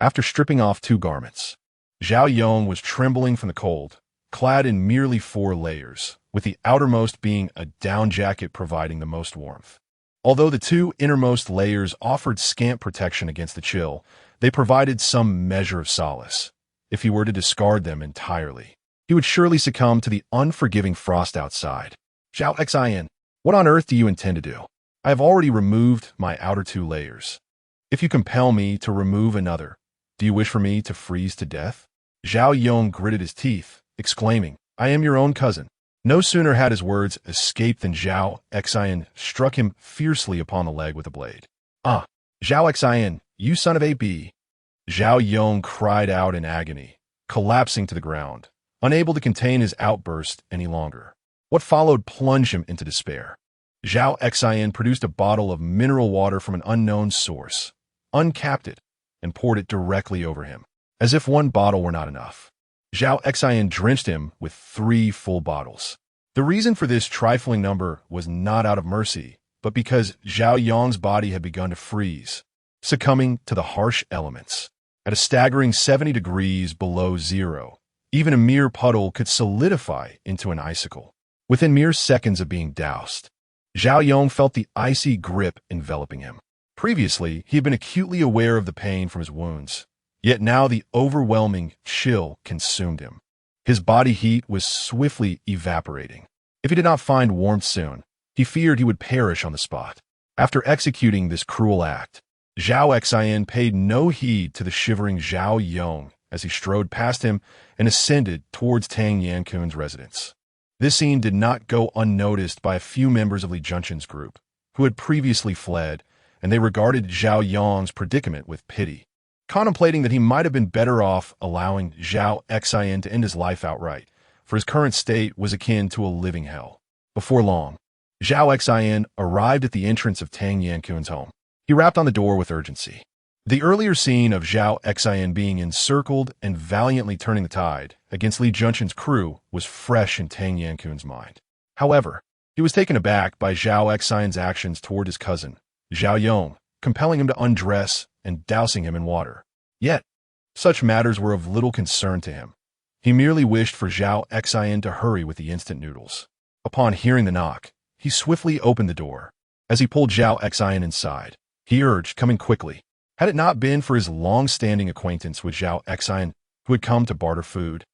After stripping off 2 garments, Zhao Yong was trembling from the cold, clad in merely 4 layers, with the outermost being a down jacket providing the most warmth. Although the 2 innermost layers offered scant protection against the chill, they provided some measure of solace. If he were to discard them entirely, he would surely succumb to the unforgiving frost outside. "Zhao Xin, what on earth do you intend to do? I have already removed my outer 2 layers. If you compel me to remove another, do you wish for me to freeze to death?" Zhao Yong gritted his teeth, exclaiming, "I am your own cousin." No sooner had his words escaped than Zhao Xin struck him fiercely upon the leg with a blade. "Ah, Zhao Xin, you son of a b!" Zhao Yong cried out in agony, collapsing to the ground, unable to contain his outburst any longer. What followed plunged him into despair. Zhao Xin produced a bottle of mineral water from an unknown source, uncapped it, and poured it directly over him, as if one bottle were not enough. Zhao Xin drenched him with 3 full bottles. The reason for this trifling number was not out of mercy, but because Zhao Yong's body had begun to freeze, succumbing to the harsh elements. At a staggering 70 degrees below zero, even a mere puddle could solidify into an icicle. Within mere seconds of being doused, Zhao Yong felt the icy grip enveloping him. Previously, he had been acutely aware of the pain from his wounds, yet now the overwhelming chill consumed him. His body heat was swiftly evaporating. If he did not find warmth soon, he feared he would perish on the spot. After executing this cruel act, Zhao Xin paid no heed to the shivering Zhao Yong as he strode past him and ascended towards Tang Yankun's residence. This scene did not go unnoticed by a few members of Li Junchen's group, who had previously fled, and they regarded Zhao Yong's predicament with pity, contemplating that he might have been better off allowing Zhao Xin to end his life outright, for his current state was akin to a living hell. Before long, Zhao Xin arrived at the entrance of Tang Yankun's home. He rapped on the door with urgency. The earlier scene of Zhao Xin being encircled and valiantly turning the tide against Li Junchen's crew was fresh in Tang Yankun's mind. However, he was taken aback by Zhao Xin's actions toward his cousin, Zhao Yong, compelling him to undress and dousing him in water. Yet, such matters were of little concern to him. He merely wished for Zhao Xin to hurry with the instant noodles. Upon hearing the knock, he swiftly opened the door. As he pulled Zhao Xin inside, he urged, "Come in quickly." Had it not been for his long-standing acquaintance with Zhao Xin, who had come to barter food,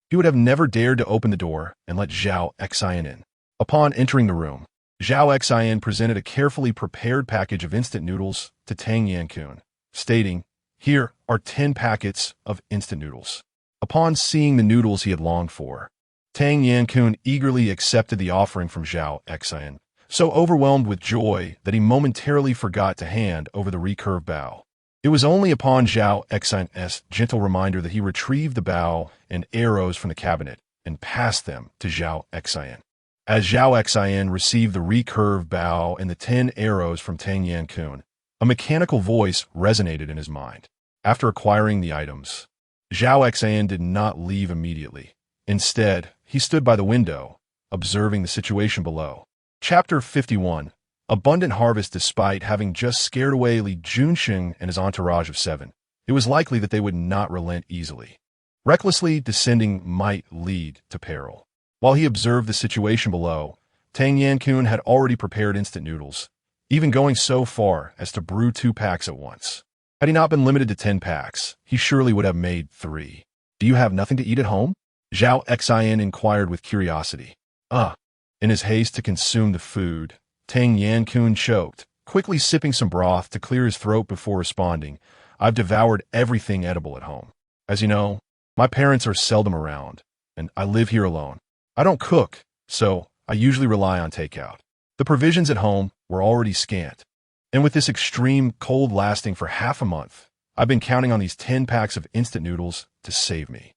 he would have never dared to open the door and let Zhao Xin in. Upon entering the room, Zhao Xin presented a carefully prepared package of instant noodles to Tang Yankun, stating, "Here are 10 packets of instant noodles." Upon seeing the noodles he had longed for, Tang Yan-kun eagerly accepted the offering from Zhao Xin, so overwhelmed with joy that he momentarily forgot to hand over the recurved bao. It was only upon Zhao Xin's gentle reminder that he retrieved the bao and arrows from the cabinet and passed them to Zhao Xin. As Zhao Xin received the recurved bao and the 10 arrows from Tang Yan-kun, a mechanical voice resonated in his mind. After acquiring the items, Zhao Xin did not leave immediately. Instead, he stood by the window, observing the situation below. Chapter 51. Abundant harvest. Despite having just scared away Li Junxing and his entourage of 7, it was likely that they would not relent easily. Recklessly descending might lead to peril. While he observed the situation below, Tang Yan-kun had already prepared instant noodles, even going so far as to brew 2 packs at once. Had he not been limited to 10 packs, he surely would have made 3. "Do you have nothing to eat at home?" Zhao Xin inquired with curiosity. In his haste to consume the food, Tang Yan-kun choked, quickly sipping some broth to clear his throat before responding, "I've devoured everything edible at home. As you know, my parents are seldom around, and I live here alone. I don't cook, so I usually rely on takeout. The provisions at home were already scant, and with this extreme cold lasting for half a month, I've been counting on these 10 packs of instant noodles to save me."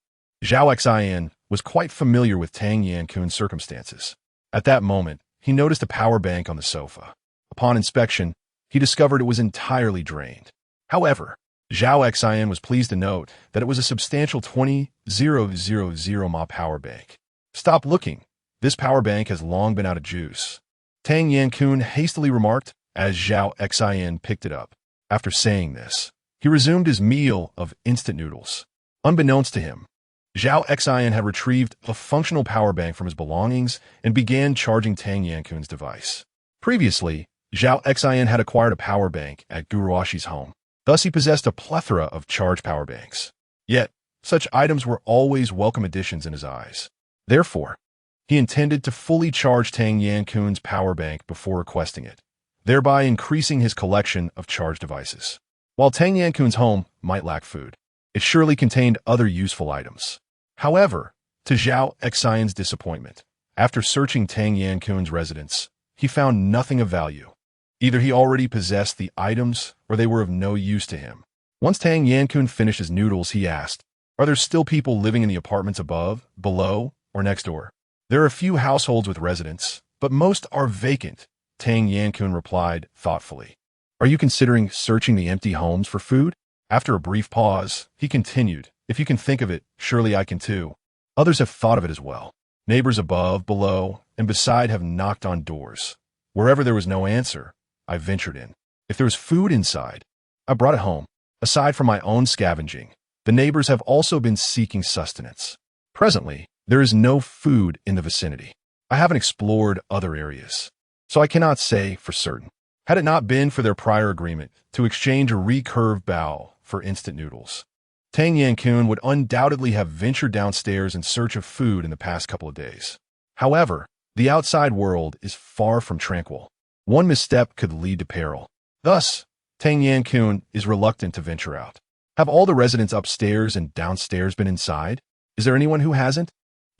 Zhao Xin was quite familiar with Tang Yan-kun's circumstances. At that moment, he noticed a power bank on the sofa. Upon inspection, he discovered it was entirely drained. However, Zhao Xin was pleased to note that it was a substantial 20,000 mAh power bank. "Stop looking. This power bank has long been out of juice," Tang Yan-kun hastily remarked as Zhao Xin picked it up. After saying this, he resumed his meal of instant noodles. Unbeknownst to him, Zhao Xin had retrieved a functional power bank from his belongings and began charging Tang Yan-kun's device. Previously, Zhao Xin had acquired a power bank at Guruashi's home. Thus, he possessed a plethora of charged power banks. Yet, such items were always welcome additions in his eyes. Therefore, he intended to fully charge Tang Yan-kun's power bank before requesting it, thereby increasing his collection of charged devices. While Tang Yan-kun's home might lack food, it surely contained other useful items. However, to Zhao Xin's disappointment, after searching Tang Yan-kun's residence, he found nothing of value. Either he already possessed the items, or they were of no use to him. Once Tang Yan-kun finished his noodles, he asked, "Are there still people living in the apartments above, below, or next door?" "There are a few households with residents, but most are vacant," Tang Yan-kun replied thoughtfully. "Are you considering searching the empty homes for food?" After a brief pause, he continued, "If you can think of it, surely I can too. Others have thought of it as well. Neighbors above, below, and beside have knocked on doors. Wherever there was no answer, I ventured in. If there was food inside, I brought it home. Aside from my own scavenging, the neighbors have also been seeking sustenance. Presently, there is no food in the vicinity. I haven't explored other areas, so I cannot say for certain. Had it not been for their prior agreement to exchange a recurved bao for instant noodles, Tang Yan-kun would undoubtedly have ventured downstairs in search of food in the past couple of days. However, the outside world is far from tranquil. One misstep could lead to peril. Thus, Tang Yan-kun is reluctant to venture out. Have all the residents upstairs and downstairs been inside? Is there anyone who hasn't?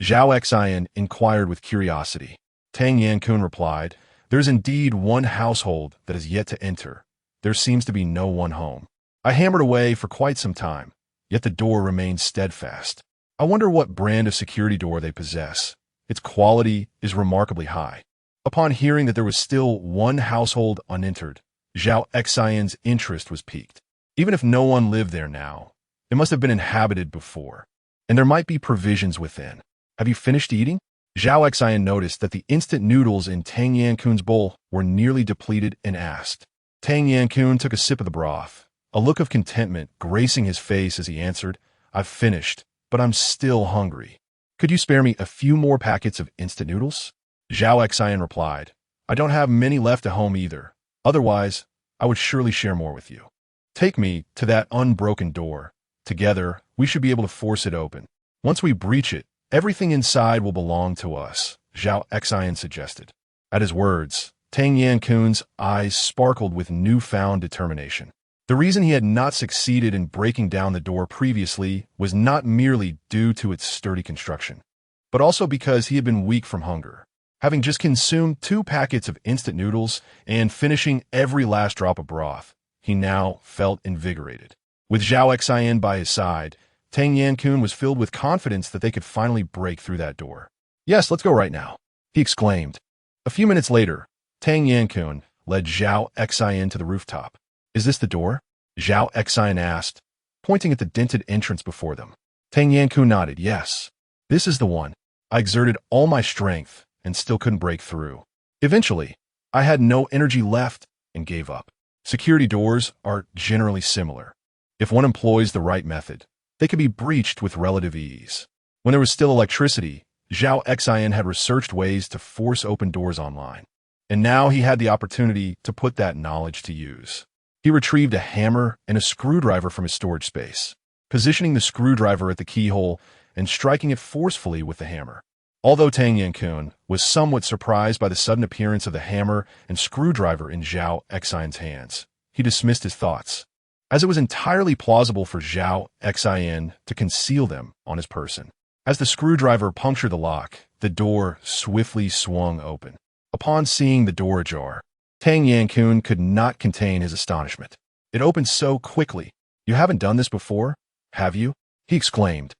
Zhao Xin inquired with curiosity. Tang Yan-kun replied, "There is indeed one household that is yet to enter. There seems to be no one home. I hammered away for quite some time, yet the door remains steadfast. I wonder what brand of security door they possess. Its quality is remarkably high." Upon hearing that there was still one household unentered, Zhao Xin's interest was piqued. Even if no one lived there now, it must have been inhabited before, and there might be provisions within. "Have you finished eating?" Zhao Xin noticed that the instant noodles in Tang Yan-kun's bowl were nearly depleted and asked. Tang Yan-kun took a sip of the broth, a look of contentment gracing his face as he answered, "I've finished, but I'm still hungry. Could you spare me a few more packets of instant noodles?" Zhao Xin replied, "I don't have many left at home either. Otherwise, I would surely share more with you. Take me to that unbroken door. Together, we should be able to force it open. Once we breach it, everything inside will belong to us," Zhao Xin suggested. At his words, Tang Yan-kun's eyes sparkled with newfound determination. The reason he had not succeeded in breaking down the door previously was not merely due to its sturdy construction, but also because he had been weak from hunger. Having just consumed 2 packets of instant noodles and finishing every last drop of broth, he now felt invigorated. With Zhao Xin by his side, Tang Yan-kun was filled with confidence that they could finally break through that door. "Yes, let's go right now," he exclaimed. A few minutes later, Tang Yan-kun led Zhao Xin to the rooftop. "Is this the door?" Zhao Xin asked, pointing at the dented entrance before them. Tang Yan-kun nodded. "Yes, this is the one. I exerted all my strength and still couldn't break through. Eventually, I had no energy left and gave up." Security doors are generally similar. If one employs the right method, they can be breached with relative ease. When there was still electricity, Zhao Xin had researched ways to force open doors online, and now he had the opportunity to put that knowledge to use. He retrieved a hammer and a screwdriver from his storage space, positioning the screwdriver at the keyhole and striking it forcefully with the hammer. Although Tang Yan-kun was somewhat surprised by the sudden appearance of the hammer and screwdriver in Zhao Xin's hands, he dismissed his thoughts, as it was entirely plausible for Zhao Xin to conceal them on his person. As the screwdriver punctured the lock, the door swiftly swung open. Upon seeing the door ajar, Tang Yan-kun could not contain his astonishment. "It opened so quickly. You haven't done this before, have you?" he exclaimed.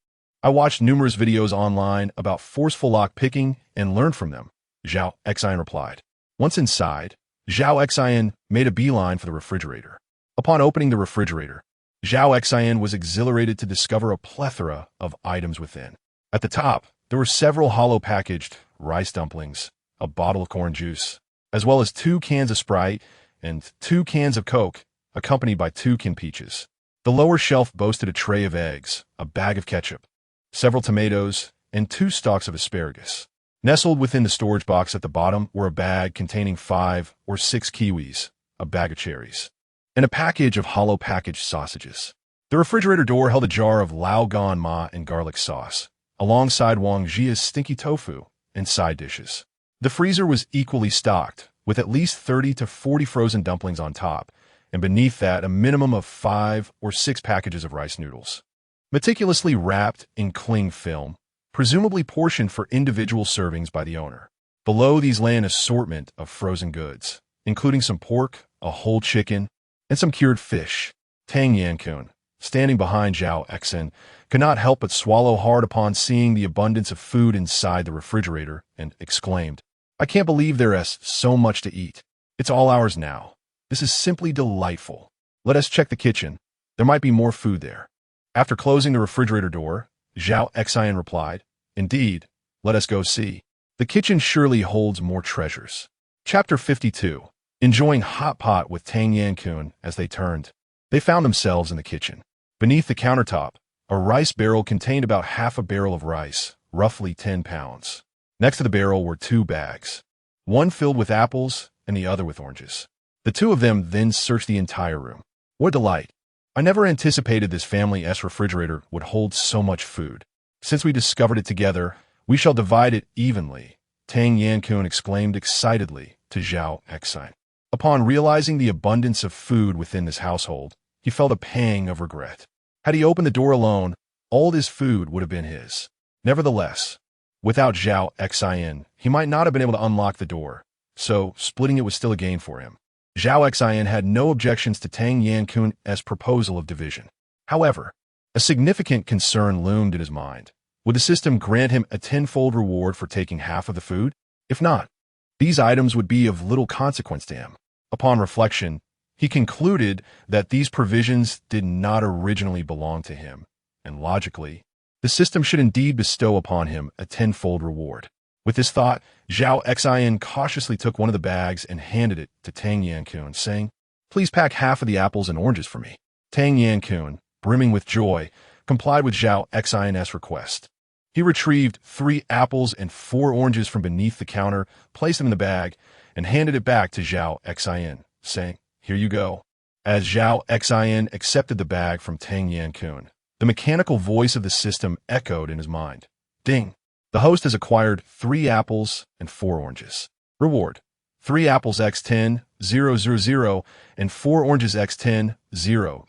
"I watched numerous videos online about forceful lock picking and learned from them," Zhao Xin replied. Once inside, Zhao Xin made a beeline for the refrigerator. Upon opening the refrigerator, Zhao Xin was exhilarated to discover a plethora of items within. At the top, there were several hollow-packaged rice dumplings, a bottle of corn juice, as well as 2 cans of Sprite and 2 cans of Coke, accompanied by 2 canned peaches. The lower shelf boasted a tray of eggs, a bag of ketchup, several tomatoes, and 2 stalks of asparagus. Nestled within the storage box at the bottom were a bag containing 5 or 6 kiwis, a bag of cherries, and a package of hollow-packaged sausages. The refrigerator door held a jar of Lao Gan Ma and garlic sauce, alongside Wang Jia's stinky tofu and side dishes. The freezer was equally stocked, with at least 30 to 40 frozen dumplings on top, and beneath that a minimum of 5 or 6 packages of rice noodles, meticulously wrapped in cling film, presumably portioned for individual servings by the owner. Below these lay an assortment of frozen goods, including some pork, a whole chicken, and some cured fish. Tang Yan-kun, standing behind Zhao Xin, could not help but swallow hard upon seeing the abundance of food inside the refrigerator and exclaimed, "I can't believe there is so much to eat. It's all ours now. This is simply delightful. Let us check the kitchen. There might be more food there." After closing the refrigerator door, Zhao Xin replied, "Indeed, let us go see. The kitchen surely holds more treasures." Chapter 52. Enjoying hot pot with Tang Yan-kun as they turned, they found themselves in the kitchen. Beneath the countertop, a rice barrel contained about half a barrel of rice, roughly 10 pounds. Next to the barrel were 2 bags, one filled with apples and the other with oranges. The 2 of them then searched the entire room. What delight! I never anticipated this family-s refrigerator would hold so much food. Since we discovered it together, we shall divide it evenly, Tang Yan-kun exclaimed excitedly to Zhao Xin. Upon realizing the abundance of food within this household, he felt a pang of regret. Had he opened the door alone, all this food would have been his. Nevertheless, without Zhao Xin, he might not have been able to unlock the door, so splitting it was still a gain for him. Zhao Xin had no objections to Tang Yan-kun's proposal of division. However, a significant concern loomed in his mind. Would the system grant him a tenfold reward for taking half of the food? If not, these items would be of little consequence to him. Upon reflection, he concluded that these provisions did not originally belong to him, and logically, the system should indeed bestow upon him a tenfold reward. With this thought, Zhao Xin cautiously took one of the bags and handed it to Tang Yan-kun, saying, "Please pack half of the apples and oranges for me." Tang Yan-kun, brimming with joy, complied with Zhao Xin's request. He retrieved 3 apples and 4 oranges from beneath the counter, placed them in the bag, and handed it back to Zhao Xin, saying, "Here you go." As Zhao Xin accepted the bag from Tang Yan-kun, the mechanical voice of the system echoed in his mind. Ding! The host has acquired 3 apples and 4 oranges. Reward: 3 apples x 10 000 and 4 oranges x 10 000.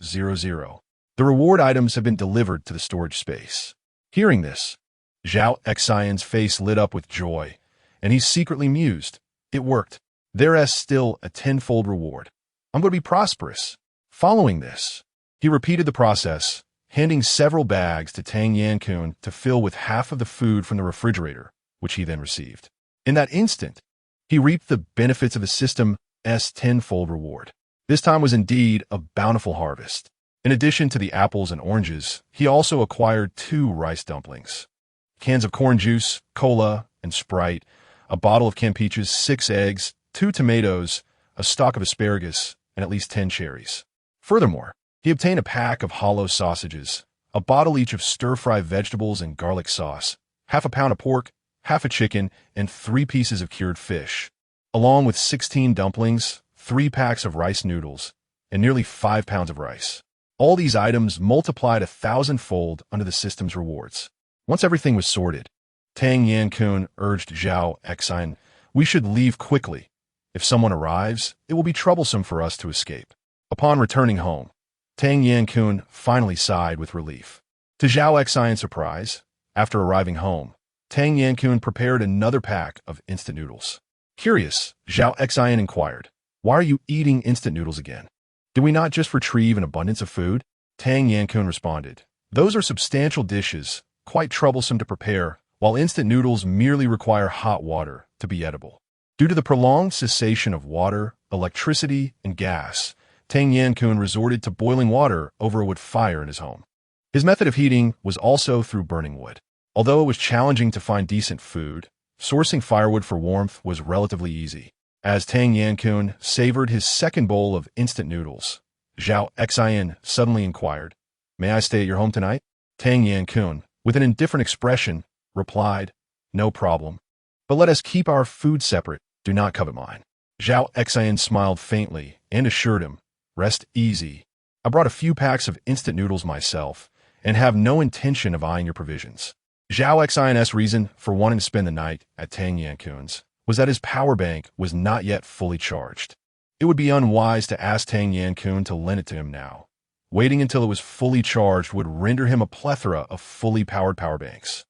The reward items have been delivered to the storage space. Hearing this, Zhao Xian's face lit up with joy, and he secretly mused. It worked. There's still a tenfold reward. I'm going to be prosperous. Following this, he repeated the process, handing several bags to Tang Yan-kun to fill with half of the food from the refrigerator, which he then received. In that instant, he reaped the benefits of the system's tenfold reward. This time was indeed a bountiful harvest. In addition to the apples and oranges, he also acquired 2 rice dumplings, cans of corn juice, cola, and Sprite, a bottle of canned peaches, 6 eggs, 2 tomatoes, a stalk of asparagus, and at least 10 cherries. Furthermore, he obtained a pack of hollow sausages, a bottle each of stir-fry vegetables and garlic sauce, half a pound of pork, half a chicken, and 3 pieces of cured fish, along with 16 dumplings, 3 packs of rice noodles, and nearly 5 pounds of rice. All these items multiplied 1,000-fold under the system's rewards. Once everything was sorted, Tang Yan-kun urged Zhao Xian, "We should leave quickly. If someone arrives, it will be troublesome for us to escape." Upon returning home, Tang Yan-kun finally sighed with relief. To Zhao Xian's surprise, after arriving home, Tang Yan-kun prepared another pack of instant noodles. Curious, Zhao Xian inquired, "Why are you eating instant noodles again? Did we not just retrieve an abundance of food?" Tang Yan-kun responded, "Those are substantial dishes, quite troublesome to prepare, while instant noodles merely require hot water to be edible." Due to the prolonged cessation of water, electricity, and gas, Tang Yan-kun resorted to boiling water over a wood fire in his home. His method of heating was also through burning wood. Although it was challenging to find decent food, sourcing firewood for warmth was relatively easy. As Tang Yan-kun savored his second bowl of instant noodles, Zhao Xian suddenly inquired, "May I stay at your home tonight?" Tang Yan-kun, with an indifferent expression, replied, "No problem. But let us keep our food separate. Do not covet mine." Zhao Xian smiled faintly and assured him, "Rest easy. I brought a few packs of instant noodles myself and have no intention of eyeing your provisions." Zhao Xian's reason for wanting to spend the night at Tang Yan-kun's was that his power bank was not yet fully charged. It would be unwise to ask Tang Yan-kun to lend it to him now. Waiting until it was fully charged would render him a plethora of fully powered power banks.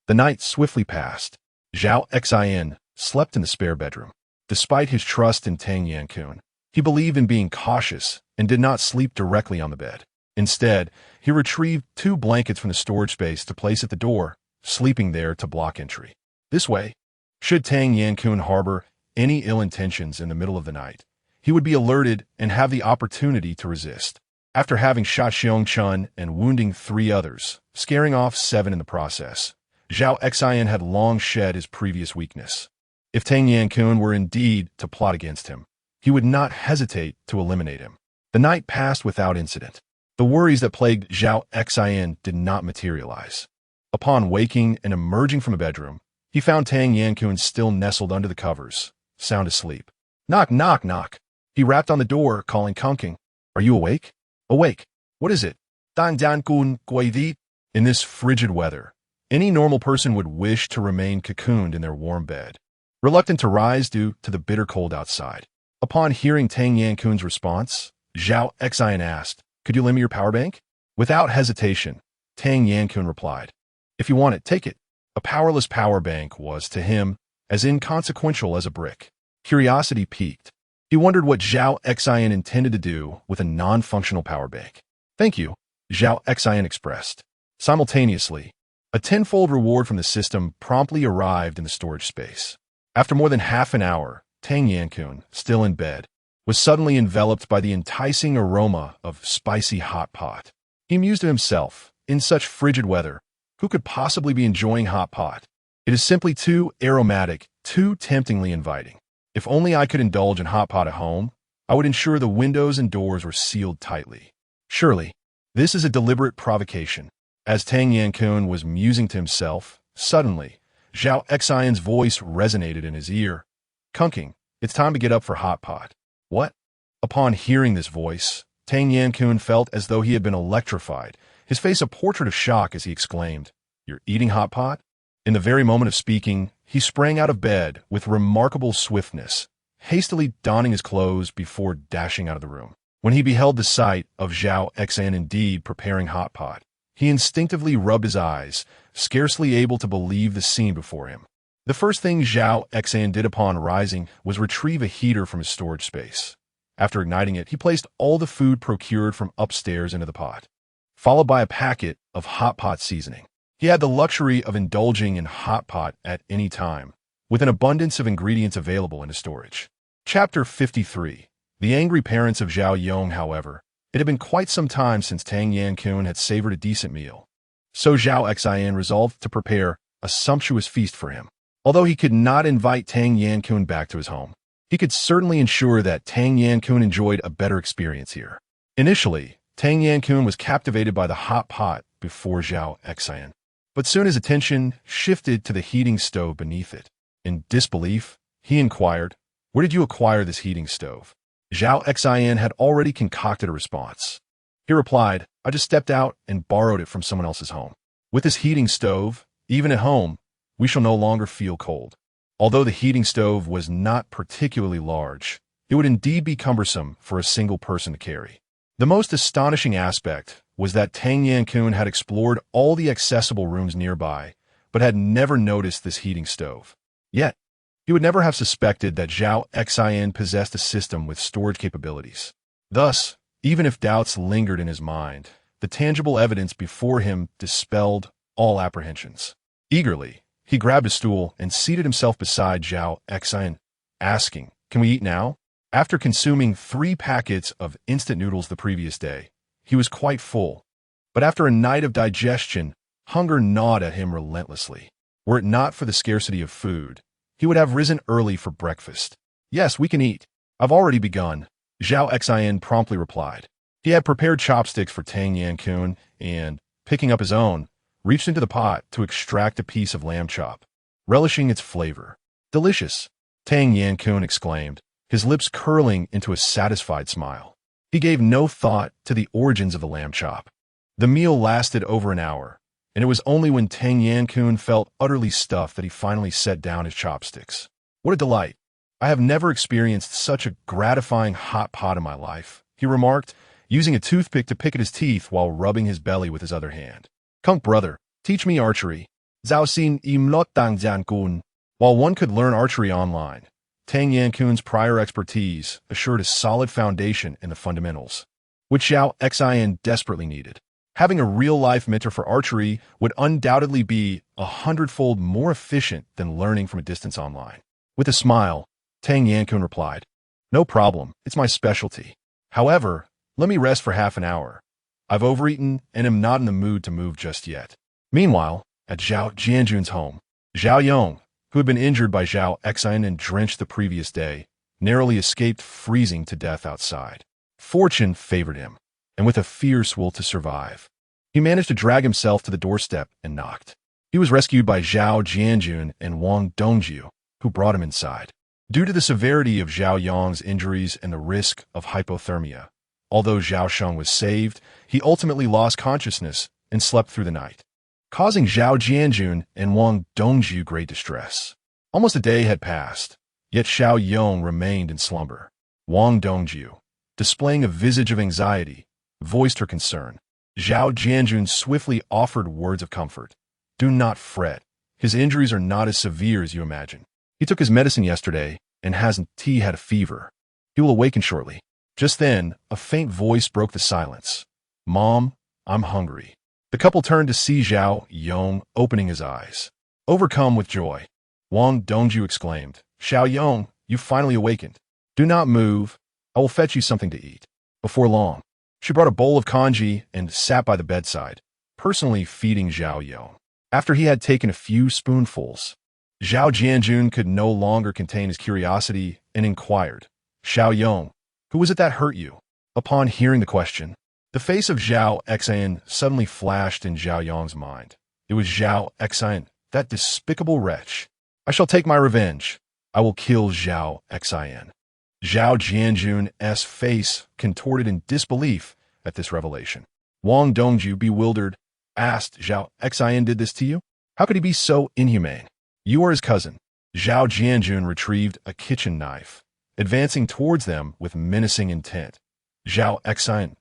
The night swiftly passed. Zhao Xian slept in the spare bedroom. Despite his trust in Tang Yan-kun, he believed in being cautious and did not sleep directly on the bed. Instead, he retrieved 2 blankets from the storage space to place at the door, sleeping there to block entry. This way, should Tang Yan-kun harbor any ill intentions in the middle of the night, he would be alerted and have the opportunity to resist. After having shot Xiong-chun and wounding 3 others, scaring off 7 in the process, Zhao Xian had long shed his previous weakness. If Tang Yan-kun were indeed to plot against him, he would not hesitate to eliminate him. The night passed without incident. The worries that plagued Zhao Xian did not materialize. Upon waking and emerging from the bedroom, he found Tang Yan-kun still nestled under the covers, sound asleep. "Knock, knock, knock." He rapped on the door, calling Kunking, "Are you awake?" "Awake. What is it?" "Dan Dan kun guidi." In this frigid weather, any normal person would wish to remain cocooned in their warm bed, reluctant to rise due to the bitter cold outside. Upon hearing Tang Yan-kun's response, Zhao Xian asked, "Could you lend me your power bank?" Without hesitation, Tang Yan-kun replied, "If you want it, take it." A powerless power bank was, to him, as inconsequential as a brick. Curiosity piqued. He wondered what Zhao Xian intended to do with a non-functional power bank. "Thank you," Zhao Xian expressed. Simultaneously, a tenfold reward from the system promptly arrived in the storage space. After more than half an hour, Tang Yan-kun, still in bed, was suddenly enveloped by the enticing aroma of spicy hot pot. He mused to himself, in such frigid weather, who could possibly be enjoying hot pot? It is simply too aromatic, too temptingly inviting. If only I could indulge in hot pot at home, I would ensure the windows and doors were sealed tightly. Surely, this is a deliberate provocation. As Tang Yan-kun was musing to himself, suddenly, Zhao Xian's voice resonated in his ear. "Kunking, it's time to get up for hot pot." "What?" Upon hearing this voice, Tang Yan-kun felt as though he had been electrified, his face a portrait of shock as he exclaimed, "You're eating hot pot?" In the very moment of speaking, he sprang out of bed with remarkable swiftness, hastily donning his clothes before dashing out of the room. When he beheld the sight of Zhao Xin indeed preparing hot pot, he instinctively rubbed his eyes, scarcely able to believe the scene before him. The first thing Zhao Xin did upon rising was retrieve a heater from his storage space. After igniting it, he placed all the food procured from upstairs into the pot, followed by a packet of hot pot seasoning. He had the luxury of indulging in hot pot at any time, with an abundance of ingredients available in his storage. Chapter 53. The angry parents of Zhao Yong. However, it had been quite some time since Tang Yan-kun had savored a decent meal, so Zhao Xin resolved to prepare a sumptuous feast for him. Although he could not invite Tang Yan-kun back to his home, he could certainly ensure that Tang Yan-kun enjoyed a better experience here. Initially, Tang Yan-kun was captivated by the hot pot before Zhao Xin, but soon his attention shifted to the heating stove beneath it. In disbelief, he inquired, "Where did you acquire this heating stove?" Zhao Xin had already concocted a response. He replied, "I just stepped out and borrowed it from someone else's home. With this heating stove, even at home, we shall no longer feel cold." Although the heating stove was not particularly large, it would indeed be cumbersome for a single person to carry. The most astonishing aspect was that Tang Yan-kun had explored all the accessible rooms nearby, but had never noticed this heating stove. Yet, he would never have suspected that Zhao Xin possessed a system with storage capabilities. Thus, even if doubts lingered in his mind, the tangible evidence before him dispelled all apprehensions. Eagerly, he grabbed a stool and seated himself beside Zhao Xin, asking, "Can we eat now?" After consuming 3 packets of instant noodles the previous day, he was quite full. But after a night of digestion, hunger gnawed at him relentlessly. Were it not for the scarcity of food, he would have risen early for breakfast. "Yes, we can eat. I've already begun," Zhao Xin promptly replied. He had prepared chopsticks for Tang Yan-kun and, picking up his own, reached into the pot to extract a piece of lamb chop, relishing its flavor. "Delicious," Tang Yan-kun exclaimed, his lips curling into a satisfied smile. He gave no thought to the origins of the lamb chop. The meal lasted over an hour, and it was only when Tang Yan-kun felt utterly stuffed that he finally set down his chopsticks. "What a delight! I have never experienced such a gratifying hot pot in my life," he remarked, using a toothpick to pick at his teeth while rubbing his belly with his other hand. "Kunk brother, teach me archery." Zhao Xin imlot tang jian. While one could learn archery online, Tang Yan-kun's prior expertise assured a solid foundation in the fundamentals, which Zhao Xin desperately needed. Having a real-life mentor for archery would undoubtedly be 100-fold more efficient than learning from a distance online. With a smile, Tang Yan-kun replied, "No problem, it's my specialty. However, let me rest for half an hour. I've overeaten and am not in the mood to move just yet." Meanwhile, at Zhao Jianjun's home, Zhao Yong, who had been injured by Zhao Xin and drenched the previous day, narrowly escaped freezing to death outside. Fortune favored him, and with a fierce will to survive, he managed to drag himself to the doorstep and knocked. He was rescued by Zhao Jianjun and Wang Dongjiu, who brought him inside. Due to the severity of Zhao Yong's injuries and the risk of hypothermia, although Zhao Sheng was saved, he ultimately lost consciousness and slept through the night, causing Zhao Jianjun and Wang Dongjiu great distress. Almost a day had passed, yet Xiao Yong remained in slumber. Wang Dongjiu, displaying a visage of anxiety, voiced her concern. Zhao Jianjun swiftly offered words of comfort. "Do not fret. His injuries are not as severe as you imagine. He took his medicine yesterday and hasn't had a fever. He will awaken shortly." Just then, a faint voice broke the silence. "Mom, I'm hungry." The couple turned to see Zhao Yong opening his eyes. Overcome with joy, Wang Dongjiu exclaimed, "Xiao Yong, you finally awakened. Do not move. I will fetch you something to eat." Before long, she brought a bowl of congee and sat by the bedside, personally feeding Zhao Yong. After he had taken a few spoonfuls, Zhao Jianjun could no longer contain his curiosity and inquired, "Xiao Yong, who was it that hurt you?" Upon hearing the question, the face of Zhao Xin suddenly flashed in Zhao Yong's mind. It was Zhao Xin, that despicable wretch. "I shall take my revenge. I will kill Zhao Xin." Zhao Jianjun's face contorted in disbelief at this revelation. Wang Dongjiu, bewildered, asked, "Zhao Xin did this to you? How could he be so inhumane?" "You are his cousin." Zhao Jianjun retrieved a kitchen knife advancing towards them with menacing intent. Zhao Xin,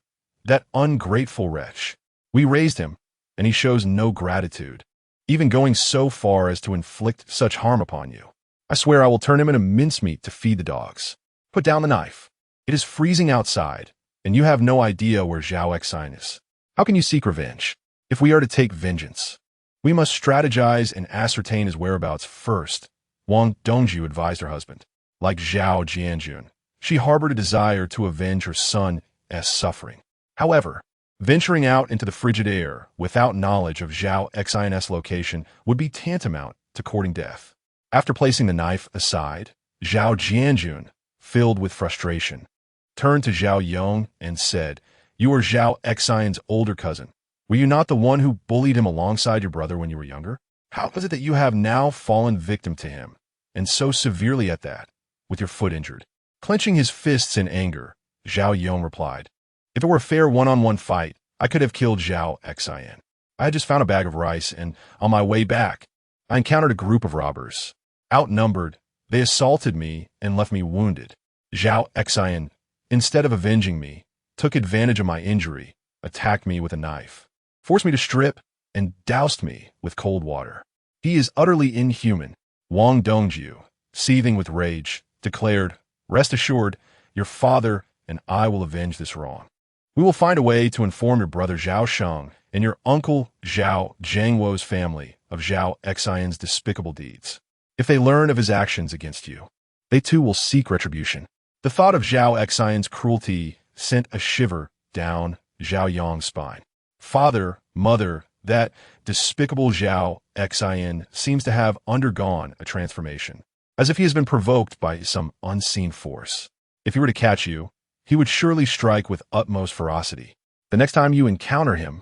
that ungrateful wretch. We raised him, and he shows no gratitude, even going so far as to inflict such harm upon you. I swear I will turn him into mincemeat to feed the dogs. Put down the knife. It is freezing outside, and you have no idea where Zhao Xin is. How can you seek revenge? If we are to take vengeance, we must strategize and ascertain his whereabouts first, Wang Dongju advised her husband. Like Zhao Jianjun, she harbored a desire to avenge her son's suffering. However, venturing out into the frigid air without knowledge of Zhao Xin's location would be tantamount to courting death. After placing the knife aside, Zhao Jianjun, filled with frustration, turned to Zhao Yong and said, "You are Zhao Xin's older cousin. Were you not the one who bullied him alongside your brother when you were younger? How is it that you have now fallen victim to him, and so severely at that, with your foot injured?" Clenching his fists in anger, Zhao Yong replied, "If it were a fair one-on-one fight, I could have killed Zhao Xin. I had just found a bag of rice, and on my way back, I encountered a group of robbers. Outnumbered, they assaulted me and left me wounded. Zhao Xin, instead of avenging me, took advantage of my injury, attacked me with a knife, forced me to strip, and doused me with cold water. He is utterly inhuman." Wang Dongju, seething with rage, declared, "Rest assured, your father and I will avenge this wrong. We will find a way to inform your brother Zhao Sheng and your uncle Zhao Zhangwo's family of Zhao Xin's despicable deeds. If they learn of his actions against you, they too will seek retribution." The thought of Zhao Xin's cruelty sent a shiver down Zhao Yong's spine. Father, mother, that despicable Zhao Xin seems to have undergone a transformation, as if he has been provoked by some unseen force. If he were to catch you, he would surely strike with utmost ferocity. The next time you encounter him,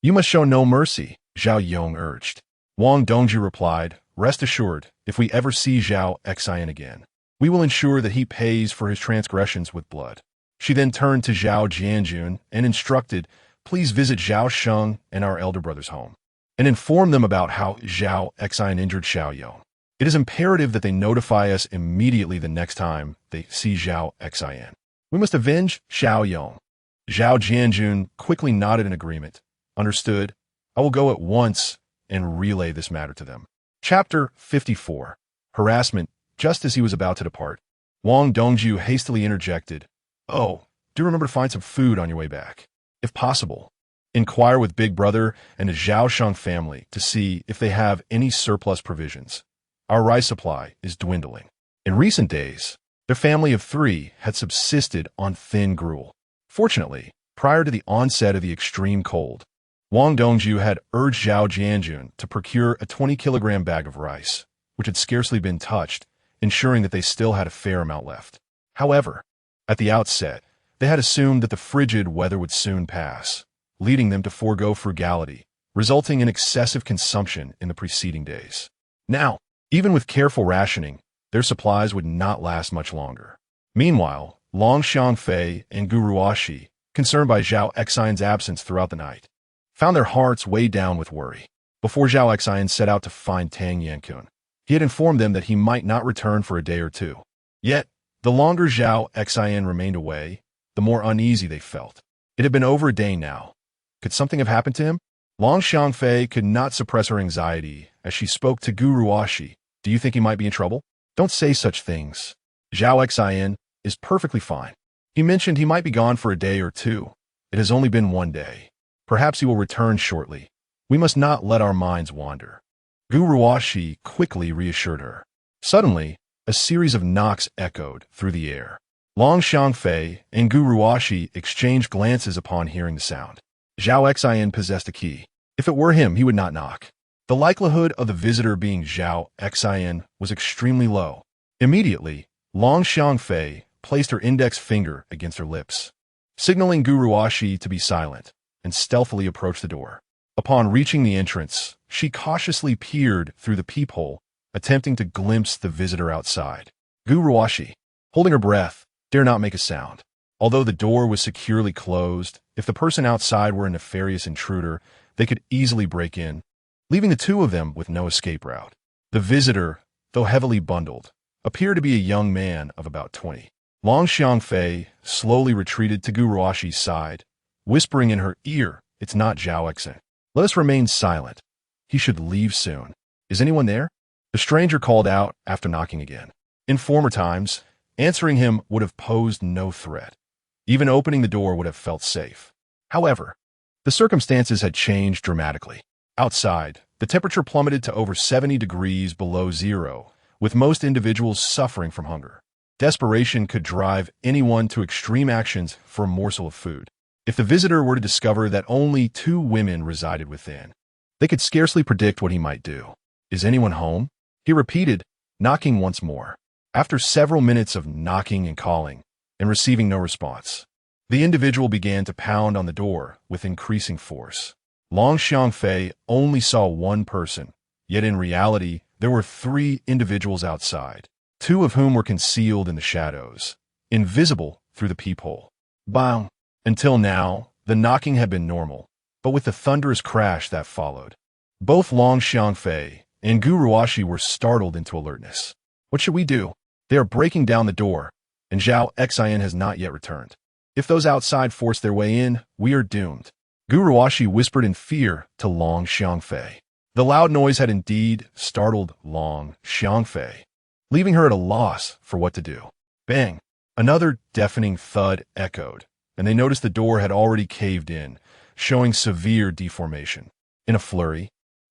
you must show no mercy, Zhao Yong urged. Wang Dongju replied, "Rest assured, if we ever see Zhao Xin again, we will ensure that he pays for his transgressions with blood." She then turned to Zhao Jianjun and instructed, "Please visit Zhao Sheng and our elder brother's home, and inform them about how Zhao Xin injured Xiao Yong. It is imperative that they notify us immediately the next time they see Zhao Xin. We must avenge Xiao Yong." Zhao Jianjun quickly nodded in agreement. "Understood. I will go at once and relay this matter to them." Chapter 54. Harassment. Just as he was about to depart, Wang Dongju hastily interjected, "Oh, do remember to find some food on your way back. If possible, inquire with Big Brother and the Zhao Sheng family to see if they have any surplus provisions. Our rice supply is dwindling." In recent days, their family of 3 had subsisted on thin gruel. Fortunately, prior to the onset of the extreme cold, Wang Dongju had urged Zhao Jianjun to procure a 20-kilogram bag of rice, which had scarcely been touched, ensuring that they still had a fair amount left. However, at the outset, they had assumed that the frigid weather would soon pass, leading them to forego frugality, resulting in excessive consumption in the preceding days. Now, even with careful rationing, their supplies would not last much longer. Meanwhile, Long Xiangfei and Gu Ruoxi, concerned by Zhao Xin's absence throughout the night, found their hearts weighed down with worry. Before Zhao Xin set out to find Tang Yankun, he had informed them that he might not return for a day or two. Yet, the longer Zhao Xin remained away, the more uneasy they felt. It had been over a day now. Could something have happened to him? Long Xiangfei could not suppress her anxiety as she spoke to Gu Ruoxi. "Do you think he might be in trouble?" "Don't say such things. Zhao Xin is perfectly fine. He mentioned he might be gone for a day or two. It has only been one day. Perhaps he will return shortly. We must not let our minds wander." Gu Ruoxi quickly reassured her. Suddenly, a series of knocks echoed through the air. Long Xiangfei and Gu Ruoxi exchanged glances upon hearing the sound. Zhao Xin possessed a key. If it were him, he would not knock. The likelihood of the visitor being Zhao Xin was extremely low. Immediately, Long Xiangfei placed her index finger against her lips, signaling Gu Ruoxi to be silent, and stealthily approached the door. Upon reaching the entrance, she cautiously peered through the peephole, attempting to glimpse the visitor outside. Gu Ruoxi, holding her breath, dare not make a sound. Although the door was securely closed, if the person outside were a nefarious intruder, they could easily break in, leaving the two of them with no escape route. The visitor, though heavily bundled, appeared to be a young man of about 20. Long Xiangfei slowly retreated to Gu Ruoxi's side, whispering in her ear, "It's not Zhao Xin. Let us remain silent. He should leave soon. Is anyone there?" The stranger called out after knocking again. In former times, answering him would have posed no threat. Even opening the door would have felt safe. However, the circumstances had changed dramatically. Outside, the temperature plummeted to over 70 degrees below zero, with most individuals suffering from hunger. Desperation could drive anyone to extreme actions for a morsel of food. If the visitor were to discover that only 2 women resided within, they could scarcely predict what he might do. "Is anyone home?" he repeated, knocking once more. After several minutes of knocking and calling, and receiving no response, the individual began to pound on the door with increasing force. Long Xiangfei only saw one person, yet in reality, there were 3 individuals outside, 2 of whom were concealed in the shadows, invisible through the peephole. Bang! Until now, the knocking had been normal, but with the thunderous crash that followed, both Long Xiangfei and Gu Ruoxi were startled into alertness. "What should we do? They are breaking down the door, and Zhao Xin has not yet returned. If those outside force their way in, we are doomed." Gu Ruoxi whispered in fear to Long Xiangfei. The loud noise had indeed startled Long Xiangfei, leaving her at a loss for what to do. Bang! Another deafening thud echoed, and they noticed the door had already caved in, showing severe deformation. In a flurry,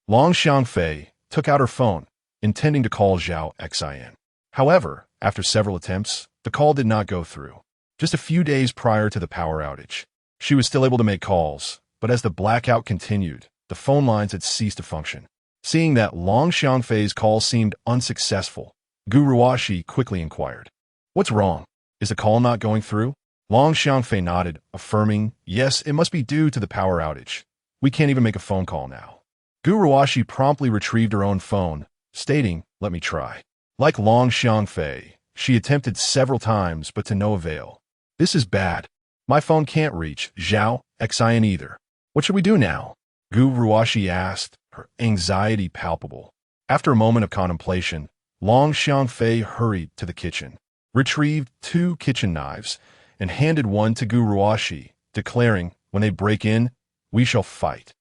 Long Xiangfei took out her phone, intending to call Zhao Xin. However, after several attempts, the call did not go through. Just a few days prior to the power outage, she was still able to make calls, but as the blackout continued, the phone lines had ceased to function. Seeing that Long Xiangfei's call seemed unsuccessful, Gu Ruoxi quickly inquired, "What's wrong? Is the call not going through?" Long Xiangfei nodded, affirming, "Yes, it must be due to the power outage. We can't even make a phone call now." Gu Ruoxi promptly retrieved her own phone, stating, "Let me try." Like Long Xiangfei, she attempted several times, but to no avail. "This is bad. My phone can't reach Zhao Xin either. What should we do now?" Gu Ruoxi asked, her anxiety palpable. After a moment of contemplation, Long Xiangfei hurried to the kitchen, retrieved 2 kitchen knives, and handed one to Gu Ruoxi, declaring, "When they break in, we shall fight."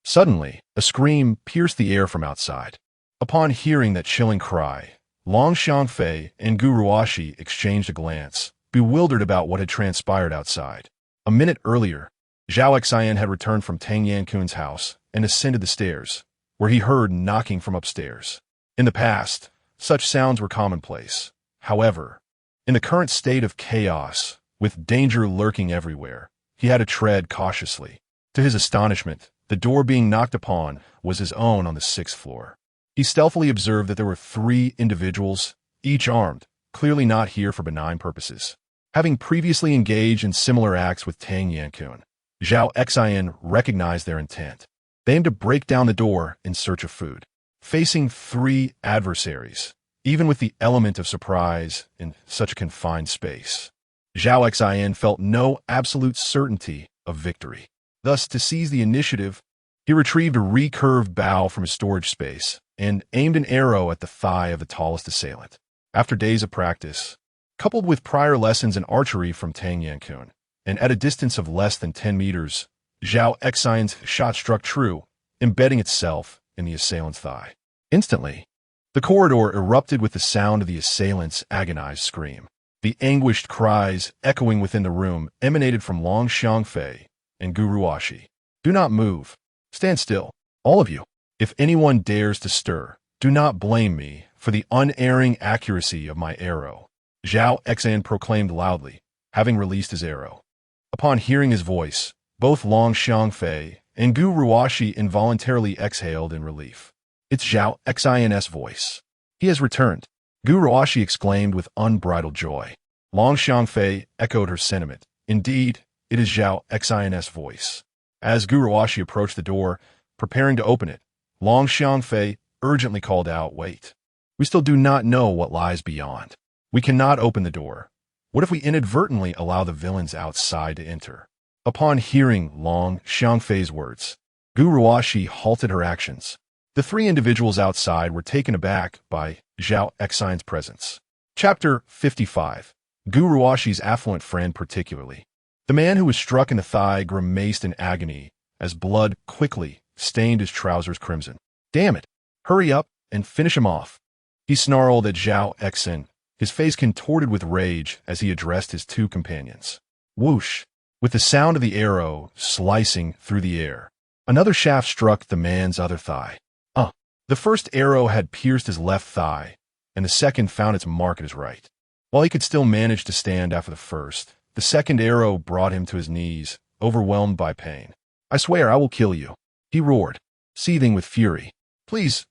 Suddenly, a scream pierced the air from outside. Upon hearing that chilling cry, Long Xiangfei and Gu Ruoxi exchanged a glance, bewildered about what had transpired outside. A minute earlier, Zhao Xin had returned from Tang Yankun's house and ascended the stairs, where he heard knocking from upstairs. In the past, such sounds were commonplace. However, in the current state of chaos, with danger lurking everywhere, he had to tread cautiously. To his astonishment, the door being knocked upon was his own on the 6th floor. He stealthily observed that there were 3 individuals, each armed, clearly not here for benign purposes. Having previously engaged in similar acts with Tang Yankun, Zhao Xin recognized their intent. They aimed to break down the door in search of food. Facing 3 adversaries, even with the element of surprise in such a confined space, Zhao Xin felt no absolute certainty of victory. Thus, to seize the initiative, he retrieved a recurved bow from his storage space and aimed an arrow at the thigh of the tallest assailant. After days of practice, coupled with prior lessons in archery from Tang Yankun, and at a distance of less than 10 meters, Zhao Xin's shot struck true, embedding itself in the assailant's thigh. Instantly, the corridor erupted with the sound of the assailant's agonized scream. The anguished cries echoing within the room emanated from Long Xiangfei and Gu Ruoxi. "Do not move. Stand still, all of you. If anyone dares to stir, do not blame me for the unerring accuracy of my arrow," Zhao Xin proclaimed loudly, having released his arrow. Upon hearing his voice, both Long Xiangfei and Gu Ruoxi involuntarily exhaled in relief. "It's Zhao Xin's voice. He has returned," Gu Ruoxi exclaimed with unbridled joy. Long Xiangfei echoed her sentiment. "Indeed, it is Zhao Xin's voice." As Gu Ruoxi approached the door, preparing to open it, Long Xiangfei urgently called out, "Wait. We still do not know what lies beyond. We cannot open the door. What if we inadvertently allow the villains outside to enter?" Upon hearing Long Xiangfei's words, Gu Ruoxi halted her actions. The 3 individuals outside were taken aback by Zhao Xin's presence. Chapter 55. Gu Ruashi's affluent friend particularly. The man who was struck in the thigh grimaced in agony as blood quickly stained his trousers crimson. "Damn it! Hurry up and finish him off," he snarled at Zhao Xin, his face contorted with rage as he addressed his two companions. Whoosh! With the sound of the arrow slicing through the air, another shaft struck the man's other thigh. The first arrow had pierced his left thigh, and the second found its mark at his right. While he could still manage to stand after the first, the second arrow brought him to his knees, overwhelmed by pain. "I swear I will kill you," he roared, seething with fury. Please,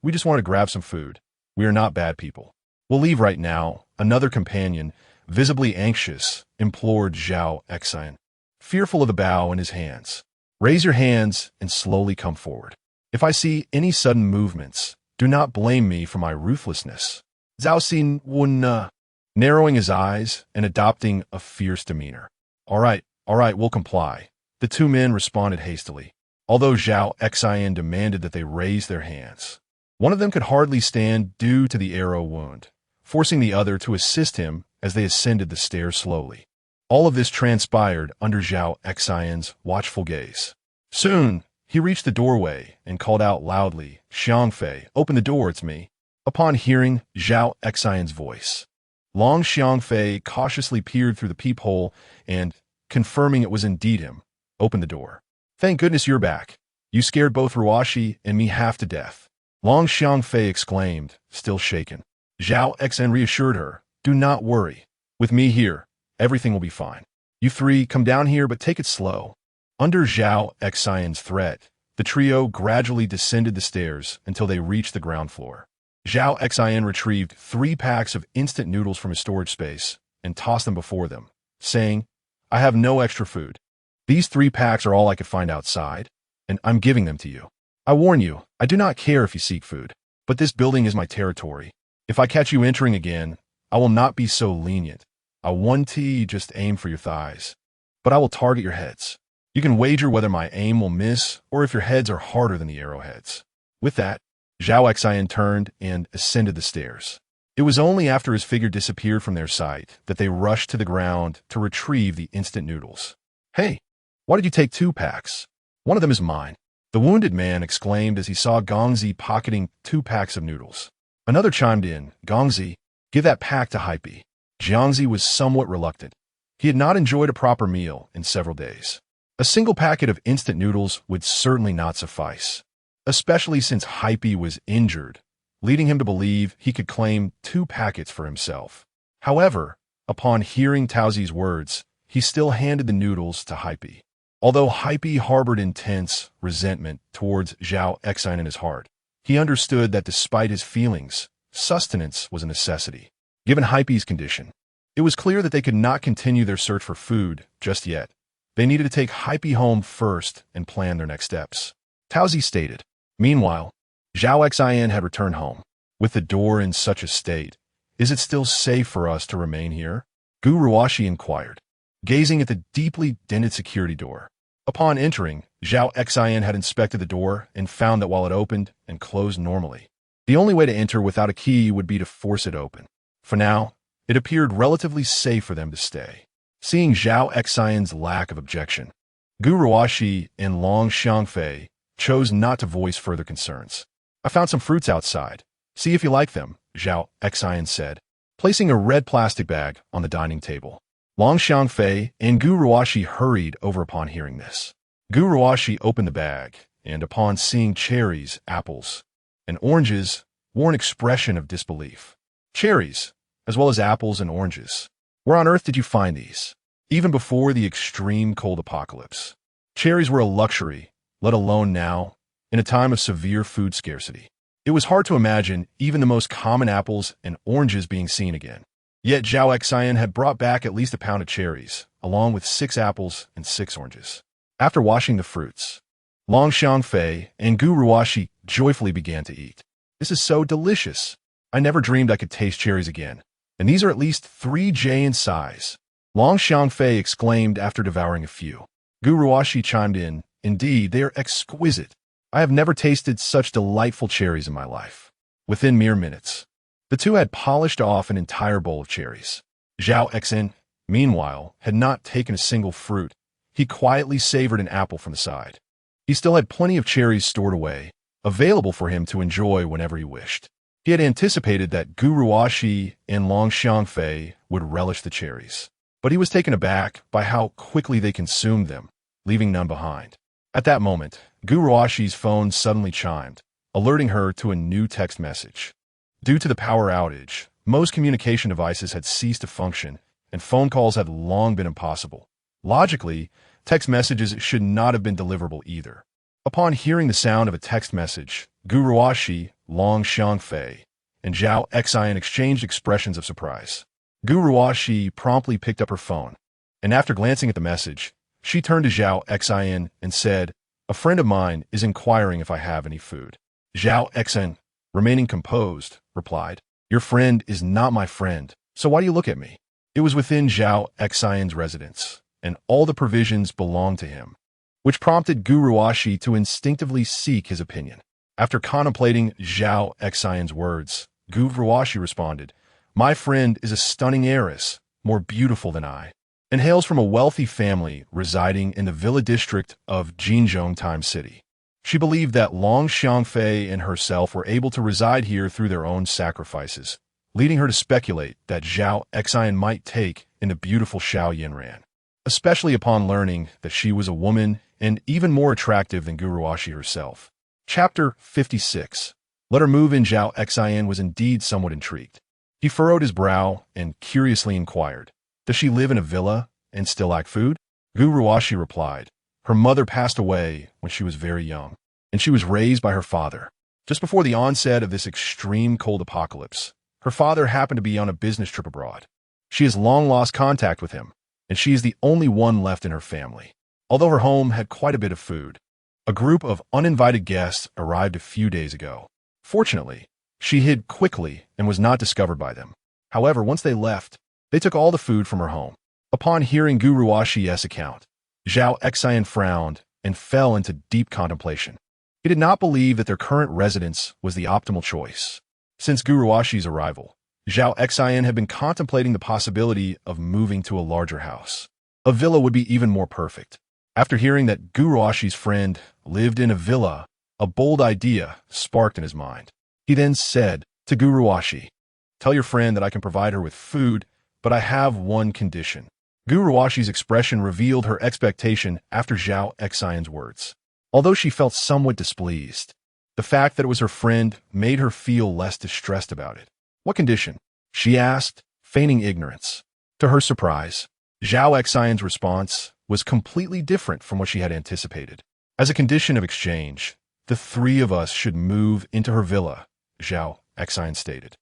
we just want to grab some food. We are not bad people. We'll leave right now," another companion, visibly anxious, implored Zhao Xin, fearful of the bow in his hands. "Raise your hands and slowly come forward. If I see any sudden movements, do not blame me for my ruthlessness." Zhao Xin wouldn't, narrowing his eyes and adopting a fierce demeanor. All right, we'll comply," the two men responded hastily, although Zhao Xin demanded that they raise their hands. One of them could hardly stand due to the arrow wound, forcing the other to assist him as they ascended the stairs slowly. All of this transpired under Zhao Xin's watchful gaze. Soon, he reached the doorway and called out loudly, "Xiangfei, open the door, it's me." Upon hearing Zhao Xin's voice, Long Xiangfei cautiously peered through the peephole and, confirming it was indeed him, opened the door. "Thank goodness you're back. You scared both Ruashi and me half to death," Long Xiangfei exclaimed, still shaken. Zhao Xin reassured her, "Do not worry. With me here, everything will be fine. You three come down here, but take it slow." Under Zhao Xin's threat, the trio gradually descended the stairs until they reached the ground floor. Zhao Xin retrieved 3 packs of instant noodles from his storage space and tossed them before them, saying, "I have no extra food. These 3 packs are all I could find outside, and I'm giving them to you. I warn you, I do not care if you seek food, but this building is my territory. If I catch you entering again, I will not be so lenient. I won't just aim for your thighs, but I will target your heads. You can wager whether my aim will miss or if your heads are harder than the arrowheads." With that, Zhao Xin turned and ascended the stairs. It was only after his figure disappeared from their sight that they rushed to the ground to retrieve the instant noodles. "Hey, why did you take 2 packs? One of them is mine," the wounded man exclaimed as he saw Gongzi pocketing 2 packs of noodles. Another chimed in, "Gongzi, give that pack to Hype." Jiangzi was somewhat reluctant. He had not enjoyed a proper meal in several days. A single packet of instant noodles would certainly not suffice, especially since Hype was injured, leading him to believe he could claim 2 packets for himself. However, upon hearing Taozi's words, he still handed the noodles to Hype. Although Hype harbored intense resentment towards Zhao Xin in his heart, he understood that despite his feelings, sustenance was a necessity. Given Hype's condition, it was clear that they could not continue their search for food just yet. They needed to take Hype home first and plan their next steps. Taozi stated. Meanwhile, Zhao Xin had returned home. With the door in such a state, is it still safe for us to remain here? Gu Ruashi inquired, gazing at the deeply dented security door. Upon entering, Zhao Xin had inspected the door and found that while it opened and closed normally, the only way to enter without a key would be to force it open. For now, it appeared relatively safe for them to stay. Seeing Zhao Xin's lack of objection, Gu Ruashi and Long Xiangfei chose not to voice further concerns. "I found some fruits outside. See if you like them," Zhao Xin said, placing a red plastic bag on the dining table. Long Xiangfei and Gu Ruashi hurried over upon hearing this. Gu Ruashi opened the bag, and upon seeing cherries, apples, and oranges, wore an expression of disbelief. "Cherries, as well as apples and oranges. Where on earth did you find these?" Even before the extreme cold apocalypse, cherries were a luxury, let alone now, in a time of severe food scarcity. It was hard to imagine even the most common apples and oranges being seen again. Yet Zhao Xin had brought back at least a pound of cherries, along with 6 apples and 6 oranges. After washing the fruits, Long Xiangfei and Gu Ruashi joyfully began to eat. "This is so delicious. I never dreamed I could taste cherries again. And these are at least 3J in size," Long Xiangfei exclaimed after devouring a few. Gu Ruashi chimed in, "Indeed, they are exquisite. I have never tasted such delightful cherries in my life." Within mere minutes, the two had polished off an entire bowl of cherries. Zhao Xin, meanwhile, had not taken a single fruit. He quietly savored an apple from the side. He still had plenty of cherries stored away, available for him to enjoy whenever he wished. He had anticipated that Gu Ruoxi and Long Xiangfei would relish the cherries, but he was taken aback by how quickly they consumed them, leaving none behind. At that moment, Gu Ruoxi's phone suddenly chimed, alerting her to a new text message. Due to the power outage, most communication devices had ceased to function, and phone calls had long been impossible. Logically, text messages should not have been deliverable either. Upon hearing the sound of a text message, Gu Ruoxi, Long Xiangfei, and Zhao Xin exchanged expressions of surprise. Gu Ruoxi promptly picked up her phone, and after glancing at the message, she turned to Zhao Xin and said, "A friend of mine is inquiring if I have any food." Zhao Xin, remaining composed, replied, "Your friend is not my friend, so why do you look at me?" It was within Zhao Xin's residence, and all the provisions belonged to him, which prompted Gu Ruoxi to instinctively seek his opinion. After contemplating Zhao Xin's words, Gu Ruoxi responded, "My friend is a stunning heiress, more beautiful than I, and hails from a wealthy family residing in the villa district of Jinzhong Time City. She believed that Long Xiangfei and herself were able to reside here through their own sacrifices, leading her to speculate that Zhao Xin might take in the beautiful Xiao Yinran, especially upon learning that she was a woman and even more attractive than Gu Ruoxi herself." Chapter 56. Let her move in. Zhao Xin was indeed somewhat intrigued. He furrowed his brow and curiously inquired, "Does she live in a villa and still lack food?" Gu Ruoxi replied, "Her mother passed away when she was very young, and she was raised by her father. Just before the onset of this extreme cold apocalypse, her father happened to be on a business trip abroad. She has long lost contact with him, and she is the only one left in her family. Although her home had quite a bit of food, a group of uninvited guests arrived a few days ago. Fortunately, she hid quickly and was not discovered by them. However, once they left, they took all the food from her home." Upon hearing Gu Ruoxi's account, Zhao Xin frowned and fell into deep contemplation. He did not believe that their current residence was the optimal choice. Since Gu Ruoxi's arrival, Zhao Xin had been contemplating the possibility of moving to a larger house. A villa would be even more perfect. After hearing that Gu Ruoxi's friend lived in a villa, a bold idea sparked in his mind. He then said to Gu Ruoxi, "Tell your friend that I can provide her with food, but I have one condition." Gu Ruoxi's expression revealed her expectation after Zhao Xin's words. Although she felt somewhat displeased, the fact that it was her friend made her feel less distressed about it. "What condition?" she asked, feigning ignorance. To her surprise, Zhao Xin's response was completely different from what she had anticipated. "As a condition of exchange, the three of us should move into her villa," Zhao Xin stated.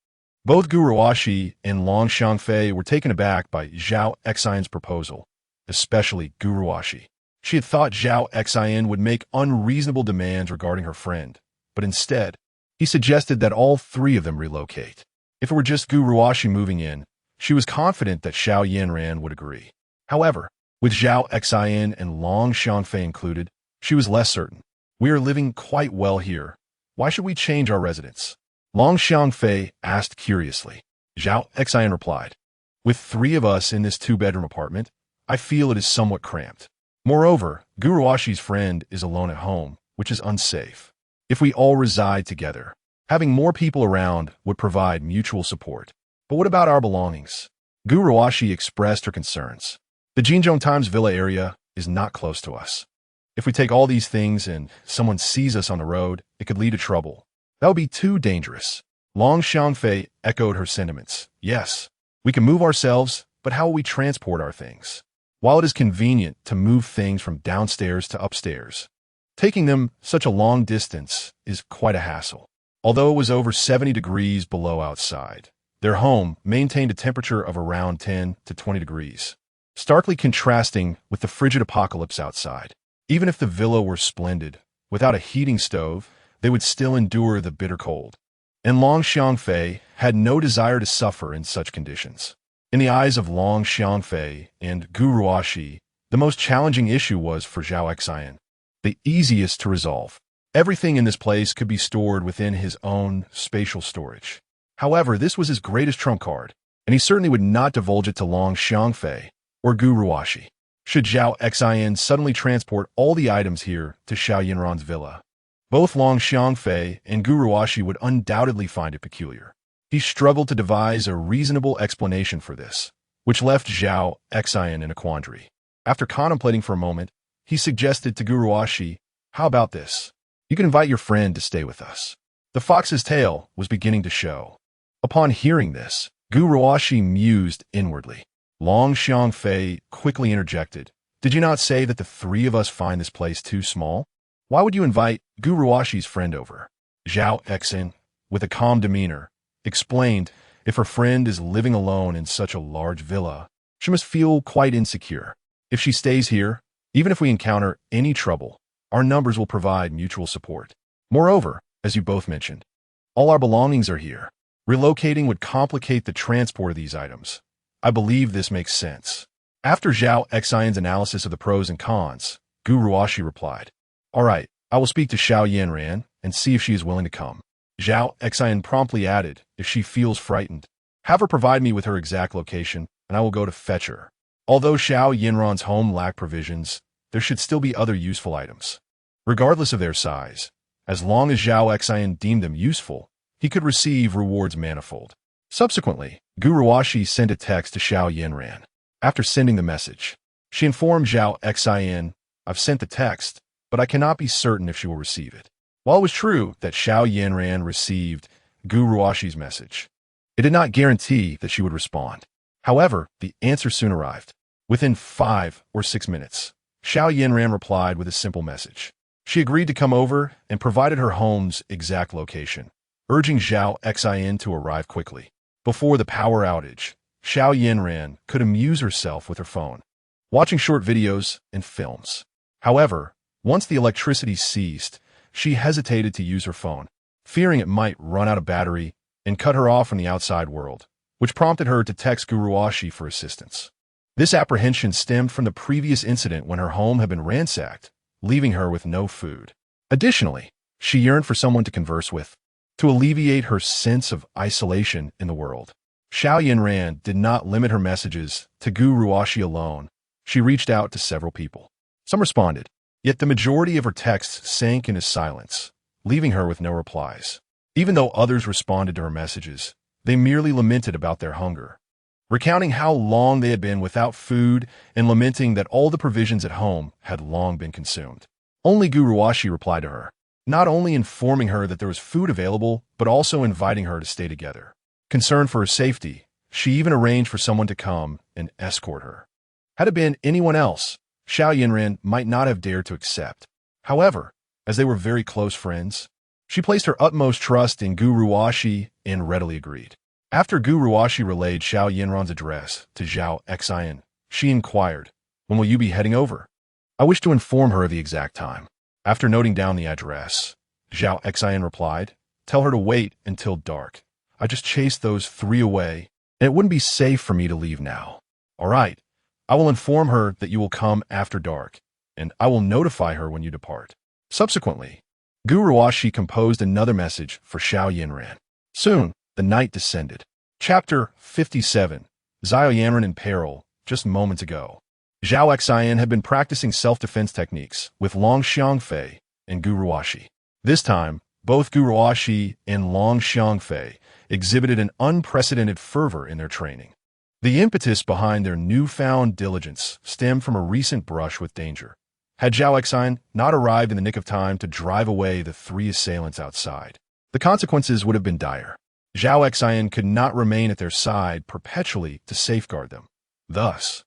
Both Gu Ruoxi and Long Xiangfei were taken aback by Zhao Xin's proposal, especially Gu Ruoxi. She had thought Zhao Xin would make unreasonable demands regarding her friend, but instead, he suggested that all three of them relocate. If it were just Gu Ruoxi moving in, she was confident that Xiao Yinran would agree. However, with Zhao Xin and Long Xiangfei included, she was less certain. "We are living quite well here. Why should we change our residence?" Long Xiangfei asked curiously. Zhao Xin replied, "With three of us in this two-bedroom apartment, I feel it is somewhat cramped. Moreover, Gu Ruoxi's friend is alone at home, which is unsafe. If we all reside together, having more people around would provide mutual support. But what about our belongings?" Gu Ruoxi expressed her concerns. "The Jinzhong Times Villa area is not close to us. If we take all these things and someone sees us on the road, it could lead to trouble. That would be too dangerous." Long Xiangfei echoed her sentiments. "Yes, we can move ourselves, but how will we transport our things? While it is convenient to move things from downstairs to upstairs, taking them such a long distance is quite a hassle." Although it was over 70 degrees below outside, their home maintained a temperature of around 10 to 20 degrees, starkly contrasting with the frigid apocalypse outside. Even if the villa were splendid, without a heating stove, they would still endure the bitter cold. And Long Xiangfei had no desire to suffer in such conditions. In the eyes of Long Xiangfei and Gu Ruoxi, the most challenging issue was for Zhao Xin, the easiest to resolve. Everything in this place could be stored within his own spatial storage. However, this was his greatest trump card. and he certainly would not divulge it to Long Xiangfei or Gu Ruoxi. Should Zhao Xin suddenly transport all the items here to Xiao Yinran's villa, both Long Xiangfei and Gu Ruoxi would undoubtedly find it peculiar. He struggled to devise a reasonable explanation for this, which left Zhao Xin in a quandary. After contemplating for a moment, he suggested to Gu Ruoxi, "How about this? You can invite your friend to stay with us." The fox's tail was beginning to show. Upon hearing this, Gu Ruoxi mused inwardly. Long Xiangfei quickly interjected, "Did you not say that the three of us find this place too small? Why would you invite Gu Ruoxi's friend over?" Zhao Xin, with a calm demeanor, explained, "If her friend is living alone in such a large villa, she must feel quite insecure. If she stays here, even if we encounter any trouble, our numbers will provide mutual support. Moreover, as you both mentioned, all our belongings are here. Relocating would complicate the transport of these items. I believe this makes sense." After Zhao Xin's analysis of the pros and cons, Gu Ruoxi replied, "All right, I will speak to Xiao Yinran and see if she is willing to come." Zhao Xin promptly added, "If she feels frightened, have her provide me with her exact location, and I will go to fetch her." Although Xiao Yinran's home lacked provisions, there should still be other useful items. Regardless of their size, as long as Zhao Xin deemed them useful, he could receive rewards manifold. Subsequently, Gu Ruoxi sent a text to Xiao Yinran. After sending the message, she informed Zhao Xin, "I've sent the text, but I cannot be certain if she will receive it." While it was true that Xiao Yinran received Gu Ruoxi's message, it did not guarantee that she would respond. However, the answer soon arrived. Within 5 or 6 minutes, Xiao Yinran replied with a simple message. She agreed to come over and provided her home's exact location, urging Zhao Xin to arrive quickly. Before the power outage, Xiao Yinran could amuse herself with her phone, watching short videos and films. However, once the electricity ceased, she hesitated to use her phone, fearing it might run out of battery and cut her off from the outside world, which prompted her to text Gu Ruoxi for assistance. This apprehension stemmed from the previous incident when her home had been ransacked, leaving her with no food. Additionally, she yearned for someone to converse with, to alleviate her sense of isolation in the world. Xiao Yinran did not limit her messages to Gu Ruoxi alone. She reached out to several people. Some responded, yet the majority of her texts sank into silence, leaving her with no replies. Even though others responded to her messages, they merely lamented about their hunger, recounting how long they had been without food and lamenting that all the provisions at home had long been consumed. Only Gu Ruoxi replied to her, not only informing her that there was food available, but also inviting her to stay together. Concerned for her safety, she even arranged for someone to come and escort her. Had it been anyone else, Xiao Yinran might not have dared to accept. However, as they were very close friends, she placed her utmost trust in Gu Ruoxi and readily agreed. After Gu Ruoxi relayed Xiao Yinran's address to Zhao Xin, she inquired, "When will you be heading over?" "I wish to inform her of the exact time." After noting down the address, Zhao Xin replied, "Tell her to wait until dark. I just chased those 3 away, and it wouldn't be safe for me to leave now." "All right. I will inform her that you will come after dark, and I will notify her when you depart." Subsequently, Gu Ruoxi composed another message for Xiao Yinran. Soon, the night descended. Chapter 57. Zhao Yinran in peril, just moments ago. Zhao Xin had been practicing self-defense techniques with Long Xiangfei and Gu Ruoxi. This time, both Gu Ruoxi and Long Xiangfei exhibited an unprecedented fervor in their training. The impetus behind their newfound diligence stemmed from a recent brush with danger. Had Zhao Xin not arrived in the nick of time to drive away the 3 assailants outside, the consequences would have been dire. Zhao Xin could not remain at their side perpetually to safeguard them. Thus,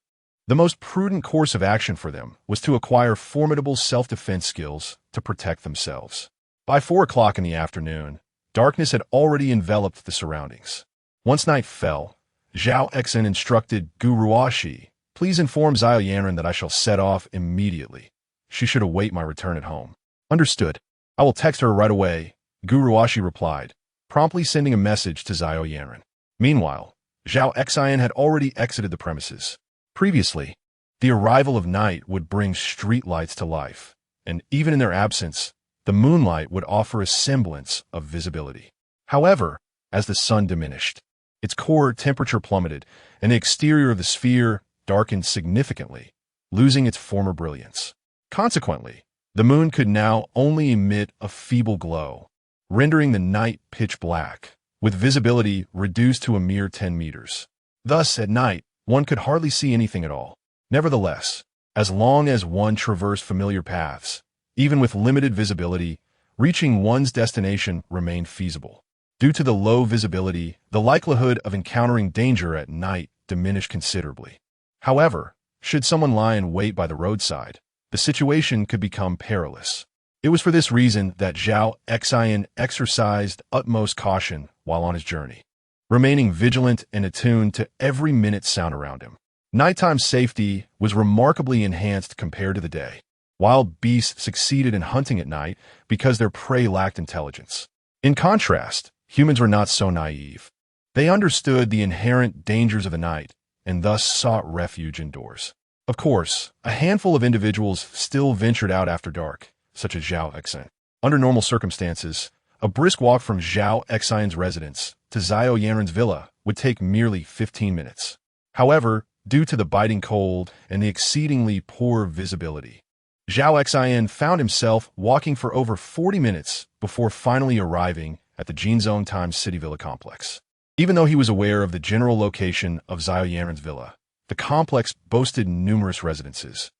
the most prudent course of action for them was to acquire formidable self-defense skills to protect themselves. By 4 o'clock in the afternoon, darkness had already enveloped the surroundings. Once night fell, Zhao Xin instructed Gu Ruoxi, "Please inform Zhao Yinran that I shall set off immediately. She should await my return at home." "Understood. I will text her right away," Gu Ruoxi replied, promptly sending a message to Zhao Yinran. Meanwhile, Zhao Xin had already exited the premises. Previously, the arrival of night would bring streetlights to life, and even in their absence, the moonlight would offer a semblance of visibility. However, as the sun diminished, Its core temperature plummeted, and the exterior of the sphere darkened significantly, losing its former brilliance. Consequently, the moon could now only emit a feeble glow, rendering the night pitch black, with visibility reduced to a mere 10 meters. Thus, at night, one could hardly see anything at all. Nevertheless, as long as one traversed familiar paths, even with limited visibility, reaching one's destination remained feasible. Due to the low visibility, the likelihood of encountering danger at night diminished considerably. However, should someone lie in wait by the roadside, the situation could become perilous. It was for this reason that Zhao Xin exercised utmost caution while on his journey, remaining vigilant and attuned to every minute sound around him. Nighttime safety was remarkably enhanced compared to the day. Wild beasts succeeded in hunting at night because their prey lacked intelligence. In contrast, humans were not so naive. They understood the inherent dangers of the night and thus sought refuge indoors. Of course, a handful of individuals still ventured out after dark, such as Zhao Xin. Under normal circumstances, a brisk walk from Zhao Xin's residence to Zhao Yanren's villa would take merely 15 minutes. However, due to the biting cold and the exceedingly poor visibility, Zhao Xin found himself walking for over 40 minutes before finally arriving at the Jinzhong Times City Villa complex. Even though he was aware of the general location of Zhao Yanren's villa, the complex boasted numerous residences,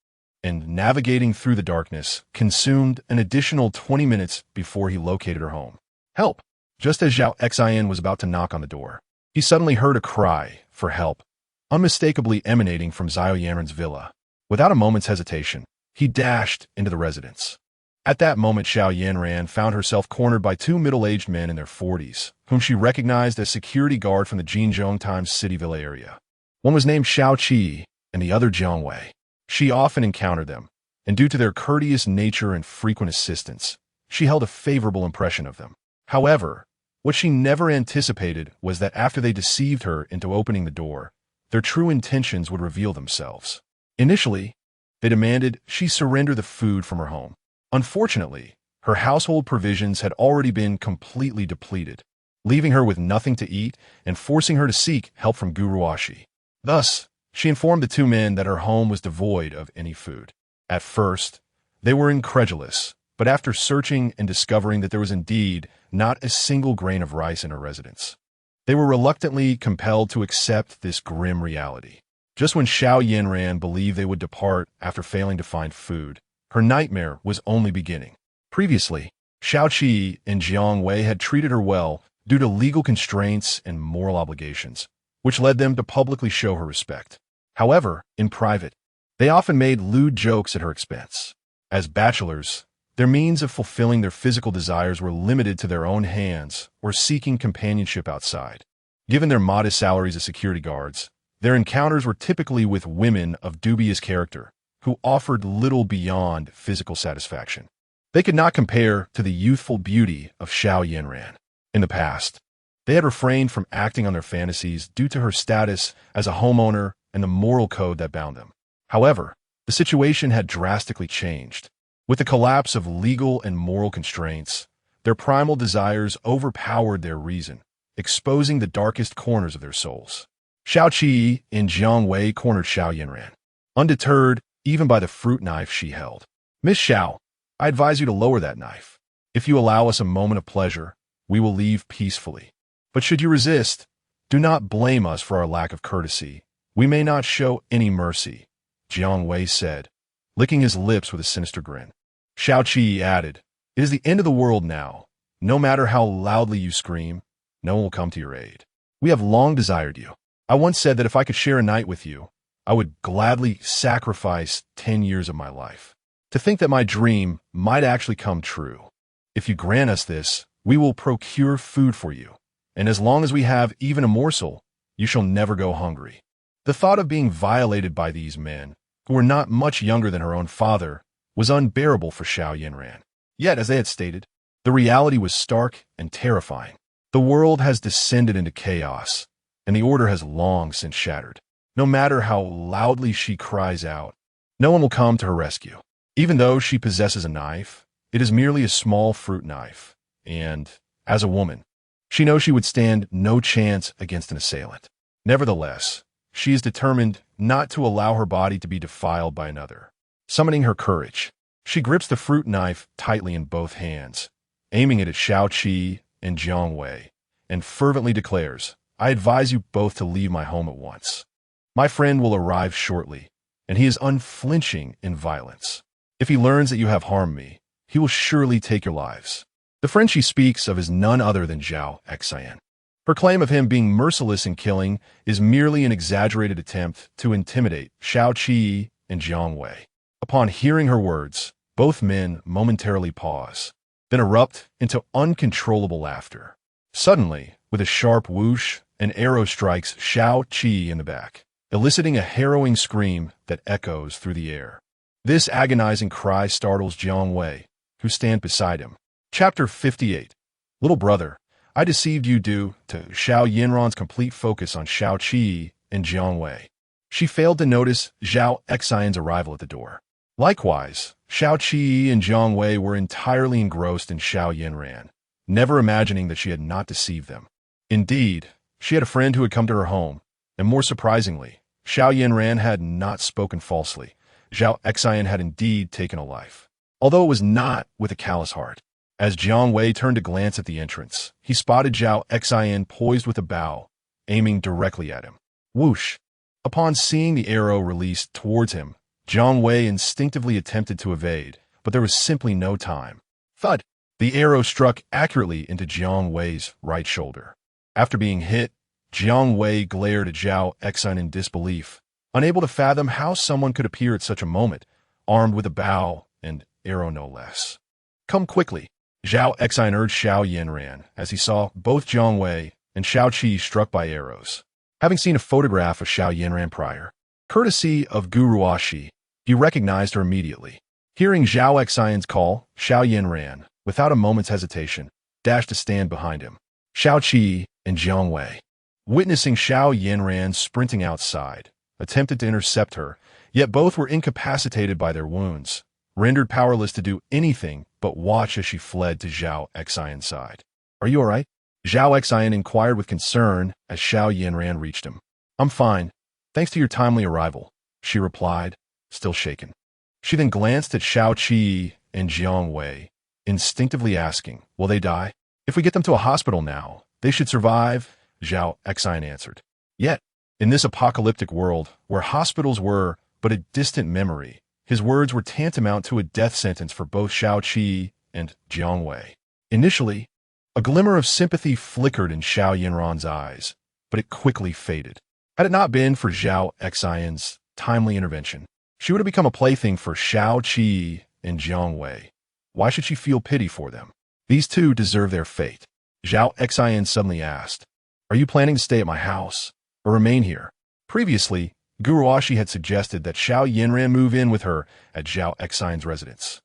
and navigating through the darkness consumed an additional 20 minutes before he located her home. Help! Just as Zhao Xin was about to knock on the door, he suddenly heard a cry for help, unmistakably emanating from Zhao Yanren's villa. Without a moment's hesitation, he dashed into the residence. At that moment, Zhao Yanran found herself cornered by two middle-aged men in their 40s, whom she recognized as security guard from the Jinzhong Times City Villa area. One was named Shao Qi, and the other Jiang Wei. She often encountered them, and due to their courteous nature and frequent assistance, she held a favorable impression of them. However, what she never anticipated was that after they deceived her into opening the door, their true intentions would reveal themselves. Initially, they demanded she surrender the food from her home. Unfortunately, her household provisions had already been completely depleted, leaving her with nothing to eat and forcing her to seek help from Guru Ashi. Thus, she informed the two men that her home was devoid of any food. At first, they were incredulous, but after searching and discovering that there was indeed not a single grain of rice in her residence, they were reluctantly compelled to accept this grim reality. Just when Zhao Yanran believed they would depart after failing to find food, her nightmare was only beginning. Previously, Shao Qi and Jiang Wei had treated her well due to legal constraints and moral obligations, which led them to publicly show her respect. However, in private, they often made lewd jokes at her expense. As bachelors, their means of fulfilling their physical desires were limited to their own hands or seeking companionship outside. Given their modest salaries as security guards, their encounters were typically with women of dubious character, who offered little beyond physical satisfaction. They could not compare to the youthful beauty of Zhao Yanran. In the past, they had refrained from acting on their fantasies due to her status as a homeowner and the moral code that bound them. However, the situation had drastically changed. With the collapse of legal and moral constraints, their primal desires overpowered their reason, exposing the darkest corners of their souls. Shao Qi and Jiang Wei cornered Zhao Yanran, undeterred even by the fruit knife she held. "Miss Zhao, I advise you to lower that knife. If you allow us a moment of pleasure, we will leave peacefully. But should you resist, do not blame us for our lack of courtesy. We may not show any mercy," Jiang Wei said, licking his lips with a sinister grin. Shao Qi added, "It is the end of the world now. No matter how loudly you scream, no one will come to your aid. We have long desired you. I once said that if I could share a night with you, I would gladly sacrifice 10 years of my life. To think that my dream might actually come true. If you grant us this, we will procure food for you, and as long as we have even a morsel, you shall never go hungry." The thought of being violated by these men, who were not much younger than her own father, was unbearable for Zhao Yanran. Yet, as they had stated, the reality was stark and terrifying. The world has descended into chaos, and the order has long since shattered. No matter how loudly she cries out, no one will come to her rescue. Even though she possesses a knife, it is merely a small fruit knife, and, as a woman, She knows she would stand no chance against an assailant. Nevertheless, she is determined not to allow her body to be defiled by another. Summoning her courage, she grips the fruit knife tightly in both hands, aiming it at Zhao Qi and Jiang Wei, and fervently declares, "I advise you both to leave my home at once. My friend will arrive shortly, and he is unflinching in violence. If he learns that you have harmed me, he will surely take your lives." The friend she speaks of is none other than Zhao Xin. Her claim of him being merciless in killing is merely an exaggerated attempt to intimidate Zhao Qi and Jiang Wei. Upon hearing her words, both men momentarily pause, then erupt into uncontrollable laughter. Suddenly, with a sharp whoosh, an arrow strikes Zhao Qi in the back, eliciting a harrowing scream that echoes through the air. This agonizing cry startles Jiang Wei, who stands beside him. Chapter 58. Little brother, I deceived you due to Xiao Yinran's complete focus on Zhao Qi and Jiang Wei. She failed to notice Zhao Xin's arrival at the door. Likewise, Zhao Qi and Jiang Wei were entirely engrossed in Xiao Yinran, never imagining that she had not deceived them. Indeed, she had a friend who had come to her home, and more surprisingly, Xiao Yinran had not spoken falsely. Zhao Xin had indeed taken a life, although it was not with a callous heart. As Jiang Wei turned to glance at the entrance, he spotted Zhao Xin poised with a bow, aiming directly at him. Whoosh! Upon seeing the arrow released towards him, Jiang Wei instinctively attempted to evade, but there was simply no time. Thud! The arrow struck accurately into Jiang Wei's right shoulder. After being hit, Jiang Wei glared at Zhao Xin in disbelief, unable to fathom how someone could appear at such a moment, armed with a bow and arrow no less. Come quickly! Zhao Xin urged Xiao Yinran as he saw both Jiang Wei and Zhao Qi struck by arrows. Having seen a photograph of Xiao Yinran prior, courtesy of Guruashi, he recognized her immediately. Hearing Zhao Xin's call, Xiao Yinran, without a moment's hesitation, dashed to stand behind him. Zhao Qi and Jiang Wei, witnessing Xiao Yinran sprinting outside, attempted to intercept her, yet both were incapacitated by their wounds, rendered powerless to do anything but watch as she fled to Zhao Xin's side. "Are you all right?" Zhao Xin inquired with concern as Xiao Yinran reached him. "I'm fine, thanks to your timely arrival," she replied, still shaken. She then glanced at Zhao Qi and Jiang Wei, instinctively asking, "Will they die?" "If we get them to a hospital now, they should survive," Zhao Xin answered. Yet, in this apocalyptic world, where hospitals were but a distant memory, his words were tantamount to a death sentence for both Zhao Qi and Jiang Wei. Initially, a glimmer of sympathy flickered in Xiao Yinran's eyes, but it quickly faded. Had it not been for Zhao Xin's timely intervention, she would have become a plaything for Zhao Qi and Jiang Wei. Why should she feel pity for them? These two deserve their fate. Zhao Xin suddenly asked, "Are you planning to stay at my house, or remain here?" Previously, Guruashi had suggested that Xiao Yinran move in with her at Zhao Xin's residence,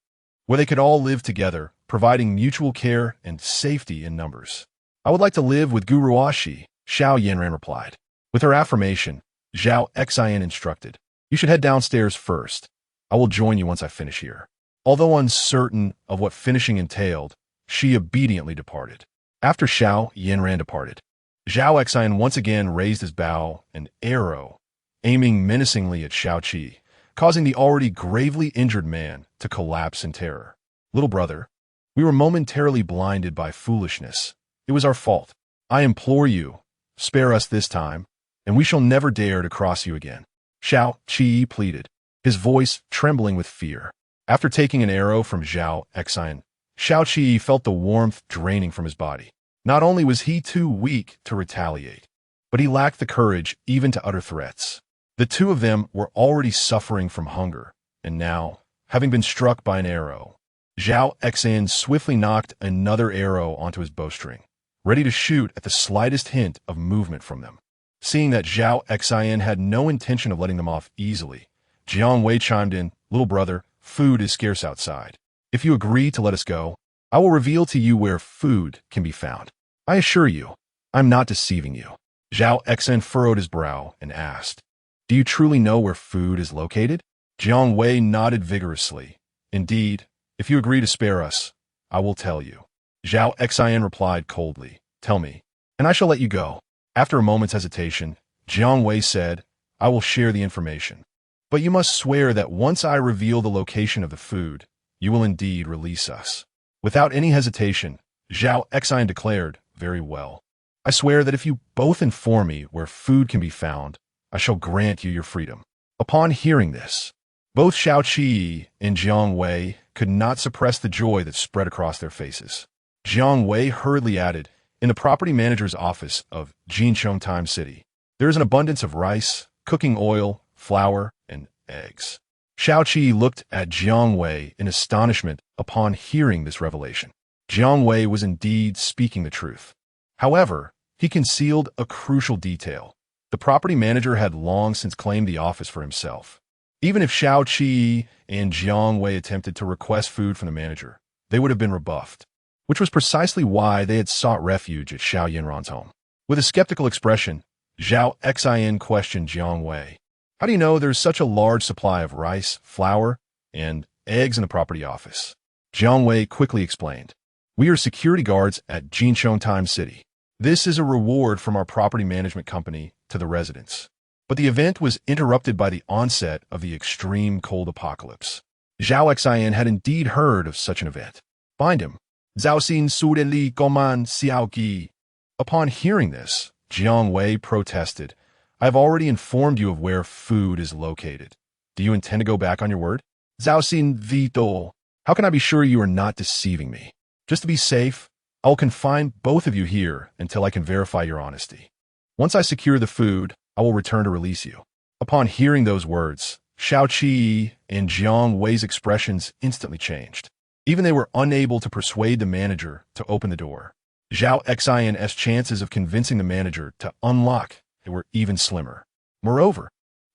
where they could all live together, providing mutual care and safety in numbers. "I would like to live with Guruashi," Xiao Yinran replied. With her affirmation, Zhao Xin instructed, "You should head downstairs first. I will join you once I finish here." Although uncertain of what finishing entailed, she obediently departed. After Xiao Yinran departed, Zhao Xin once again raised his bow and arrow, aiming menacingly at Zhao Qi, causing the already gravely injured man to collapse in terror. "Little brother, we were momentarily blinded by foolishness. It was our fault. I implore you, spare us this time, and we shall never dare to cross you again," Zhao Qi pleaded, his voice trembling with fear. After taking an arrow from Zhao Xin, Zhao Qi felt the warmth draining from his body. Not only was he too weak to retaliate, but he lacked the courage even to utter threats. The two of them were already suffering from hunger, and now, having been struck by an arrow, Zhao Xin swiftly knocked another arrow onto his bowstring, ready to shoot at the slightest hint of movement from them. Seeing that Zhao Xin had no intention of letting them off easily, Jiang Wei chimed in, "Little brother, food is scarce outside. If you agree to let us go, I will reveal to you where food can be found. I assure you, I'm not deceiving you." Zhao Xin furrowed his brow and asked, "Do you truly know where food is located?" Jiang Wei nodded vigorously. "Indeed, if you agree to spare us, I will tell you." Zhao Xin replied coldly, Tell me, and I shall let you go." After a moment's hesitation, Jiang Wei said, "I will share the information. But you must swear that once I reveal the location of the food, you will indeed release us." Without any hesitation, Zhao Xin declared, "Very well. I swear that if you both inform me where food can be found, I shall grant you your freedom." Upon hearing this, both Xiao Qi and Jiang Wei could not suppress the joy that spread across their faces. Jiang Wei hurriedly added, "In the property manager's office of Jinchong Time City, there is an abundance of rice, cooking oil, flour, and eggs." Xiao Qi looked at Jiang Wei in astonishment upon hearing this revelation. Jiang Wei was indeed speaking the truth. However, he concealed a crucial detail. The property manager had long since claimed the office for himself. Even if Xiao Qi and Jiang Wei attempted to request food from the manager, they would have been rebuffed, which was precisely why they had sought refuge at Xiao Yinran's home. With a skeptical expression, Zhao Xin questioned Jiang Wei. "How do you know there's such a large supply of rice, flour, and eggs in the property office?" Jiang Wei quickly explained, "We are security guards at Jinchong Time City. This is a reward from our property management company to the residents." But the event was interrupted by the onset of the extreme cold apocalypse. Zhao Xin had indeed heard of such an event. "Find him. Zhao Xin su de li goman xiao gi." Upon hearing this, Jiang Wei protested, "I have already informed you of where food is located. Do you intend to go back on your word?" "Zhao Xin vito. How can I be sure you are not deceiving me? Just to be safe, I will confine both of you here until I can verify your honesty. Once I secure the food, I will return to release you." Upon hearing those words, Xiao Qi and Jiang Wei's expressions instantly changed. Even they were unable to persuade the manager to open the door. Zhao Xin's chances of convincing the manager to unlock it were even slimmer. Moreover,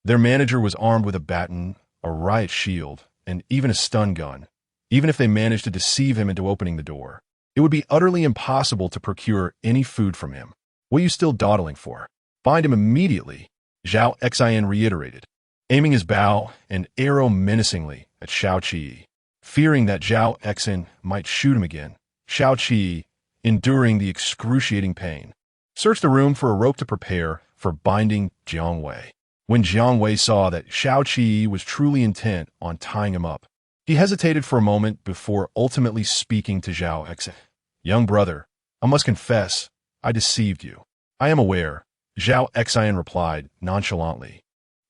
their manager was armed with a baton, a riot shield, and even a stun gun. Even if they managed to deceive him into opening the door, it would be utterly impossible to procure any food from him. "What are you still dawdling for? Find him immediately," Zhao Xin reiterated, aiming his bow and arrow menacingly at Xiao Qi. Fearing that Zhao Xin might shoot him again, Xiao Qi, enduring the excruciating pain, searched the room for a rope to prepare for binding Jiang Wei. When Jiang Wei saw that Xiao Qi was truly intent on tying him up, he hesitated for a moment before ultimately speaking to Zhao Xin. "Young brother, I must confess, I deceived you." "I am aware," Zhao Xin replied nonchalantly,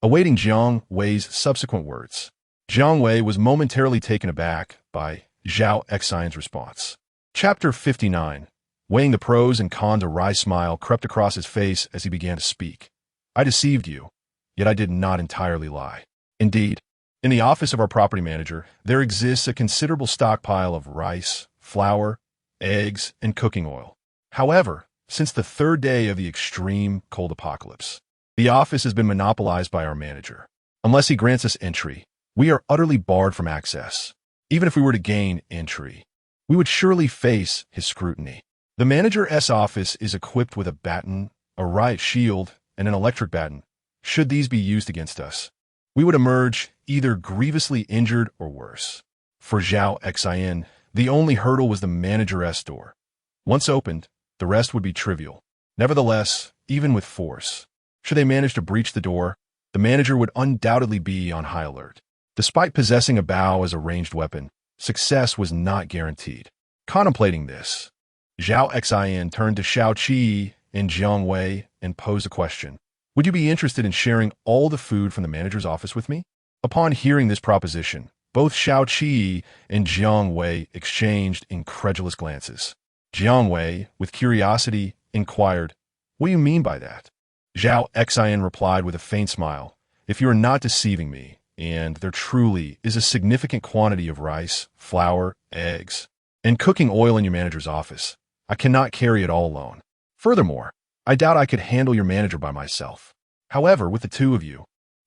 awaiting Jiang Wei's subsequent words. Jiang Wei was momentarily taken aback by Zhao Xin's response. Chapter 59. Weighing the pros and cons, a wry smile crept across his face as he began to speak. "I deceived you, yet I did not entirely lie. Indeed, in the office of our property manager, there exists a considerable stockpile of rice, flour, eggs, and cooking oil. However, since the third day of the extreme cold apocalypse, the office has been monopolized by our manager. Unless he grants us entry, we are utterly barred from access. Even if we were to gain entry, we would surely face his scrutiny. The manager's office is equipped with a baton, a riot shield, and an electric baton. Should these be used against us, we would emerge either grievously injured or worse." For Zhao Xin, the only hurdle was the manager's door. Once opened, the rest would be trivial. Nevertheless, even with force, should they manage to breach the door, the manager would undoubtedly be on high alert. Despite possessing a bow as a ranged weapon, success was not guaranteed. Contemplating this, Zhao Xin turned to Xiao Qi and Jiang Wei and posed a question. "Would you be interested in sharing all the food from the manager's office with me?" Upon hearing this proposition, both Xiao Qi and Jiang Wei exchanged incredulous glances. Jiang Wei, with curiosity, inquired, "What do you mean by that?" Zhao Xin replied with a faint smile, "If you are not deceiving me, and there truly is a significant quantity of rice, flour, eggs, and cooking oil in your manager's office, I cannot carry it all alone. Furthermore, I doubt I could handle your manager by myself. However, with the two of you,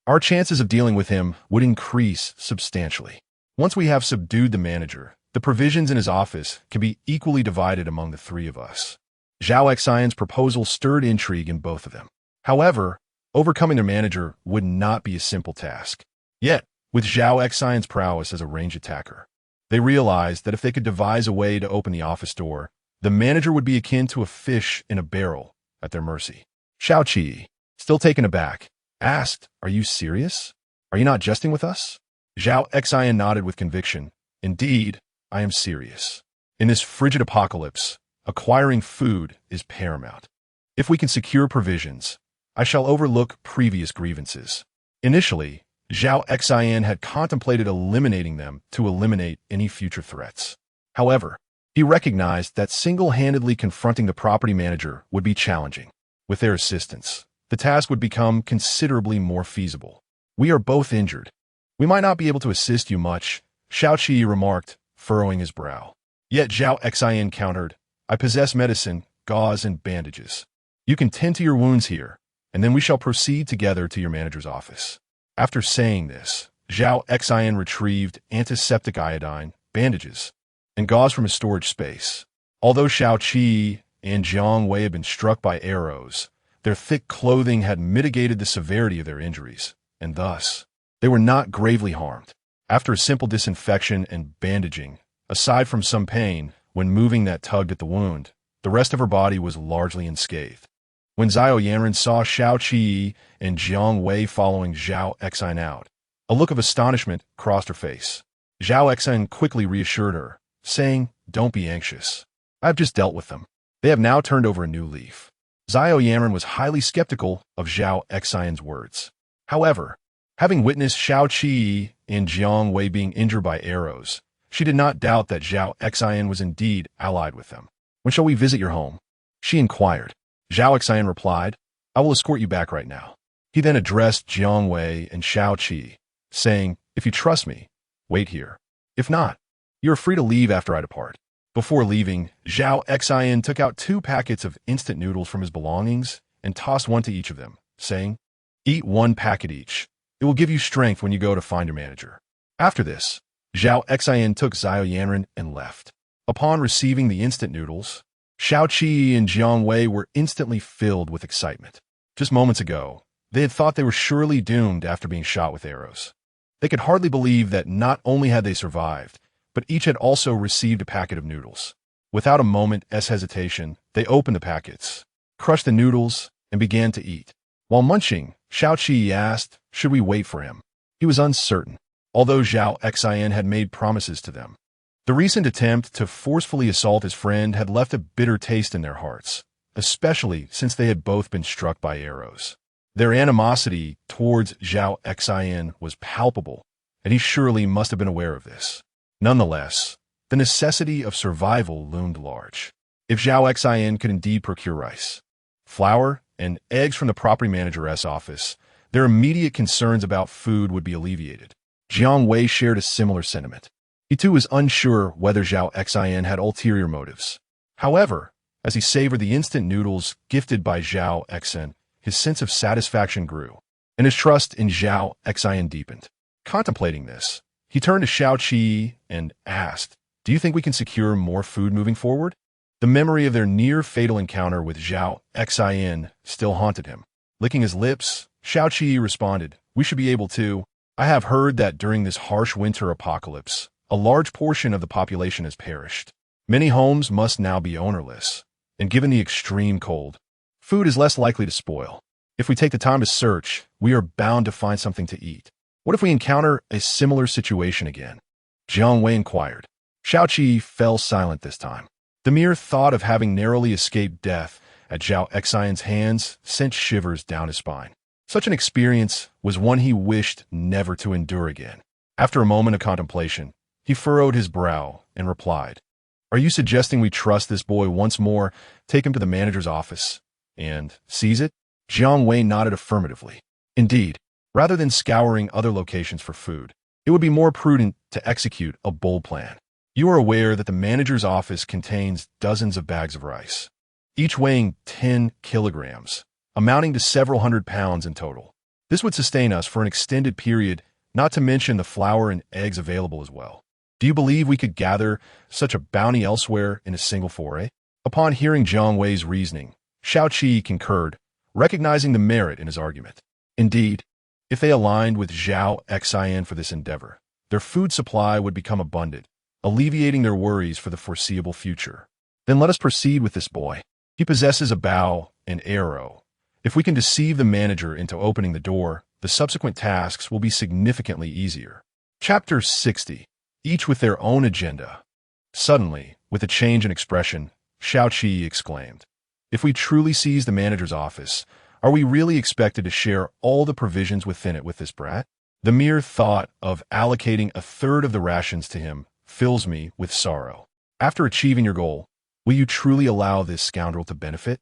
our chances of dealing with him would increase substantially. Once we have subdued the manager, the provisions in his office can be equally divided among the three of us." Zhao Xin's proposal stirred intrigue in both of them. However, overcoming their manager would not be a simple task. Yet, with Zhao Xin's prowess as a ranged attacker, they realized that if they could devise a way to open the office door, The manager would be akin to a fish in a barrel at their mercy. Zhao Qi, still taken aback, asked, "Are you serious? Are you not jesting with us?" Zhao Xian nodded with conviction. "Indeed, I am serious. In this frigid apocalypse, acquiring food is paramount. If we can secure provisions, I shall overlook previous grievances." Initially, Zhao Xian had contemplated eliminating them to eliminate any future threats. However, he recognized that single-handedly confronting the property manager would be challenging. With their assistance, the task would become considerably more feasible. "We are both injured. We might not be able to assist you much," Zhao Qi remarked, furrowing his brow. Yet Zhao Xian countered, "I possess medicine, gauze, and bandages. You can tend to your wounds here, and then we shall proceed together to your manager's office." After saying this, Zhao Xian retrieved antiseptic iodine, bandages, and gauze from his storage space. Although Zhao Qi and Jiang Wei had been struck by arrows, their thick clothing had mitigated the severity of their injuries, and thus, they were not gravely harmed. After a simple disinfection and bandaging, aside from some pain when moving that tugged at the wound, the rest of her body was largely unscathed. When Zhao Yanren saw Zhao Qi and Jiang Wei following Zhao Xian out, a look of astonishment crossed her face. Zhao Xian quickly reassured her, saying, "Don't be anxious. I have just dealt with them. They have now turned over a new leaf." Zhao Yanren was highly skeptical of Zhao Xian's words. However, having witnessed Zhao Qi and Jiang Wei being injured by arrows, she did not doubt that Zhao Xian was indeed allied with them. "When shall we visit your home?" she inquired. Zhao Xian replied, "I will escort you back right now." He then addressed Jiang Wei and Zhao Qi, saying, "If you trust me, wait here. If not, you are free to leave after I depart." Before leaving, Zhao Xian took out 2 packets of instant noodles from his belongings and tossed one to each of them, saying, "Eat 1 packet each. It will give you strength when you go to find your manager." After this, Zhao Xian took Zhao Yanren and left. Upon receiving the instant noodles, Zhao Qi and Jiang Wei were instantly filled with excitement. Just moments ago, they had thought they were surely doomed after being shot with arrows. They could hardly believe that not only had they survived, but each had also received a packet of noodles. Without a moment's hesitation, they opened the packets, crushed the noodles, and began to eat. While munching, Zhao Qi asked, should we wait for him? He was uncertain, although Zhao Xian had made promises to them. The recent attempt to forcefully assault his friend had left a bitter taste in their hearts, especially since they had both been struck by arrows. Their animosity towards Zhao Xian was palpable, and he surely must have been aware of this. Nonetheless, the necessity of survival loomed large. If Zhao Xian could indeed procure rice, flour, and eggs from the property manager's office, their immediate concerns about food would be alleviated. Jiang Wei shared a similar sentiment. He too was unsure whether Zhao Xian had ulterior motives. However, as he savored the instant noodles gifted by Zhao Xian, his sense of satisfaction grew, and his trust in Zhao Xian deepened. Contemplating this, he turned to Zhao Qi and asked, "Do you think we can secure more food moving forward?" The memory of their near-fatal encounter with Zhao Xian still haunted him. Licking his lips, Zhao Qi responded, "We should be able to. I have heard that during this harsh winter apocalypse, a large portion of the population has perished. Many homes must now be ownerless, and given the extreme cold, food is less likely to spoil. If we take the time to search, we are bound to find something to eat. What if we encounter a similar situation again?" Jiang Wei inquired. Zhao Qi fell silent this time. The mere thought of having narrowly escaped death at Zhao Xian's hands sent shivers down his spine. Such an experience was one he wished never to endure again. After a moment of contemplation, he furrowed his brow and replied, "Are you suggesting we trust this boy once more, take him to the manager's office, and seize it?" Jiang Wei nodded affirmatively. "Indeed, rather than scouring other locations for food, it would be more prudent to execute a bold plan. You are aware that the manager's office contains dozens of bags of rice, each weighing 10 kilograms, amounting to several hundred pounds in total. This would sustain us for an extended period, not to mention the flour and eggs available as well. Do you believe we could gather such a bounty elsewhere in a single foray?" Upon hearing Jiang Wei's reasoning, Zhao Qi concurred, recognizing the merit in his argument. Indeed, if they aligned with Zhao Xian for this endeavor, their food supply would become abundant, alleviating their worries for the foreseeable future. Then let us proceed with this boy. He possesses a bow and arrow. If we can deceive the manager into opening the door, the subsequent tasks will be significantly easier. Chapter 60. Each with their own agenda. Suddenly, with a change in expression, Zhao Xin exclaimed, "If we truly seize the manager's office, are we really expected to share all the provisions within it with this brat? The mere thought of allocating a third of the rations to him fills me with sorrow. After achieving your goal, will you truly allow this scoundrel to benefit?"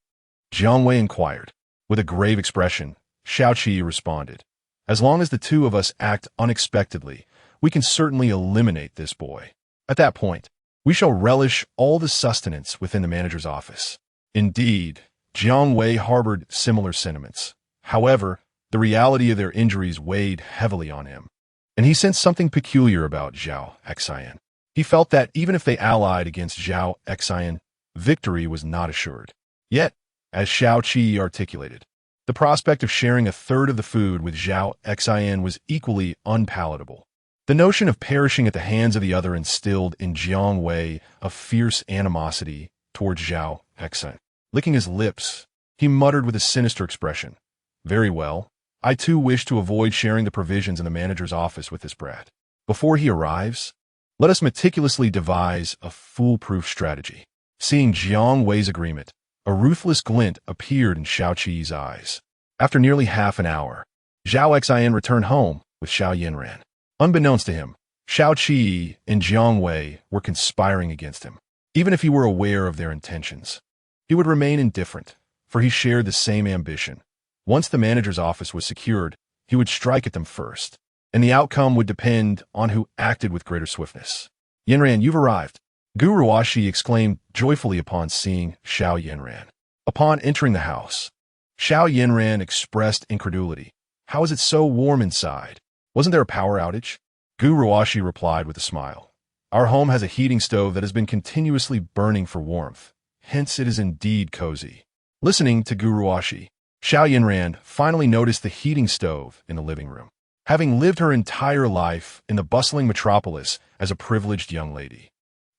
Jiang Wei inquired. With a grave expression, Zhao Qi responded, "As long as the two of us act unexpectedly, we can certainly eliminate this boy. At that point, we shall relish all the sustenance within the manager's office." Indeed, Jiang Wei harbored similar sentiments. However, the reality of their injuries weighed heavily on him, and he sensed something peculiar about Zhao Xin. He felt that even if they allied against Zhao Xin, victory was not assured. Yet, as Zhao Qi articulated, the prospect of sharing a third of the food with Zhao Xin was equally unpalatable. The notion of perishing at the hands of the other instilled in Jiang Wei a fierce animosity towards Zhao Xin. Licking his lips, he muttered with a sinister expression, "Very well. I too wish to avoid sharing the provisions in the manager's office with this brat. Before he arrives, let us meticulously devise a foolproof strategy." Seeing Jiang Wei's agreement, a ruthless glint appeared in Zhao Qi's eyes. After nearly half an hour, Zhao Xin returned home with Xiao Yinran. Unbeknownst to him, Zhao Qi and Jiang Wei were conspiring against him. Even if he were aware of their intentions, he would remain indifferent, for he shared the same ambition. Once the manager's office was secured, he would strike at them first, and the outcome would depend on who acted with greater swiftness. "Yinran, you've arrived," Gu Ruoxi exclaimed joyfully upon seeing Xiao Yinran. Upon entering the house, Xiao Yinran expressed incredulity. "How is it so warm inside? Wasn't there a power outage?" Gu Ruoxi replied with a smile. "Our home has a heating stove that has been continuously burning for warmth. Hence it is indeed cozy." Listening to Gu Ruoxi, Xiao Yinran finally noticed the heating stove in the living room. Having lived her entire life in the bustling metropolis as a privileged young lady,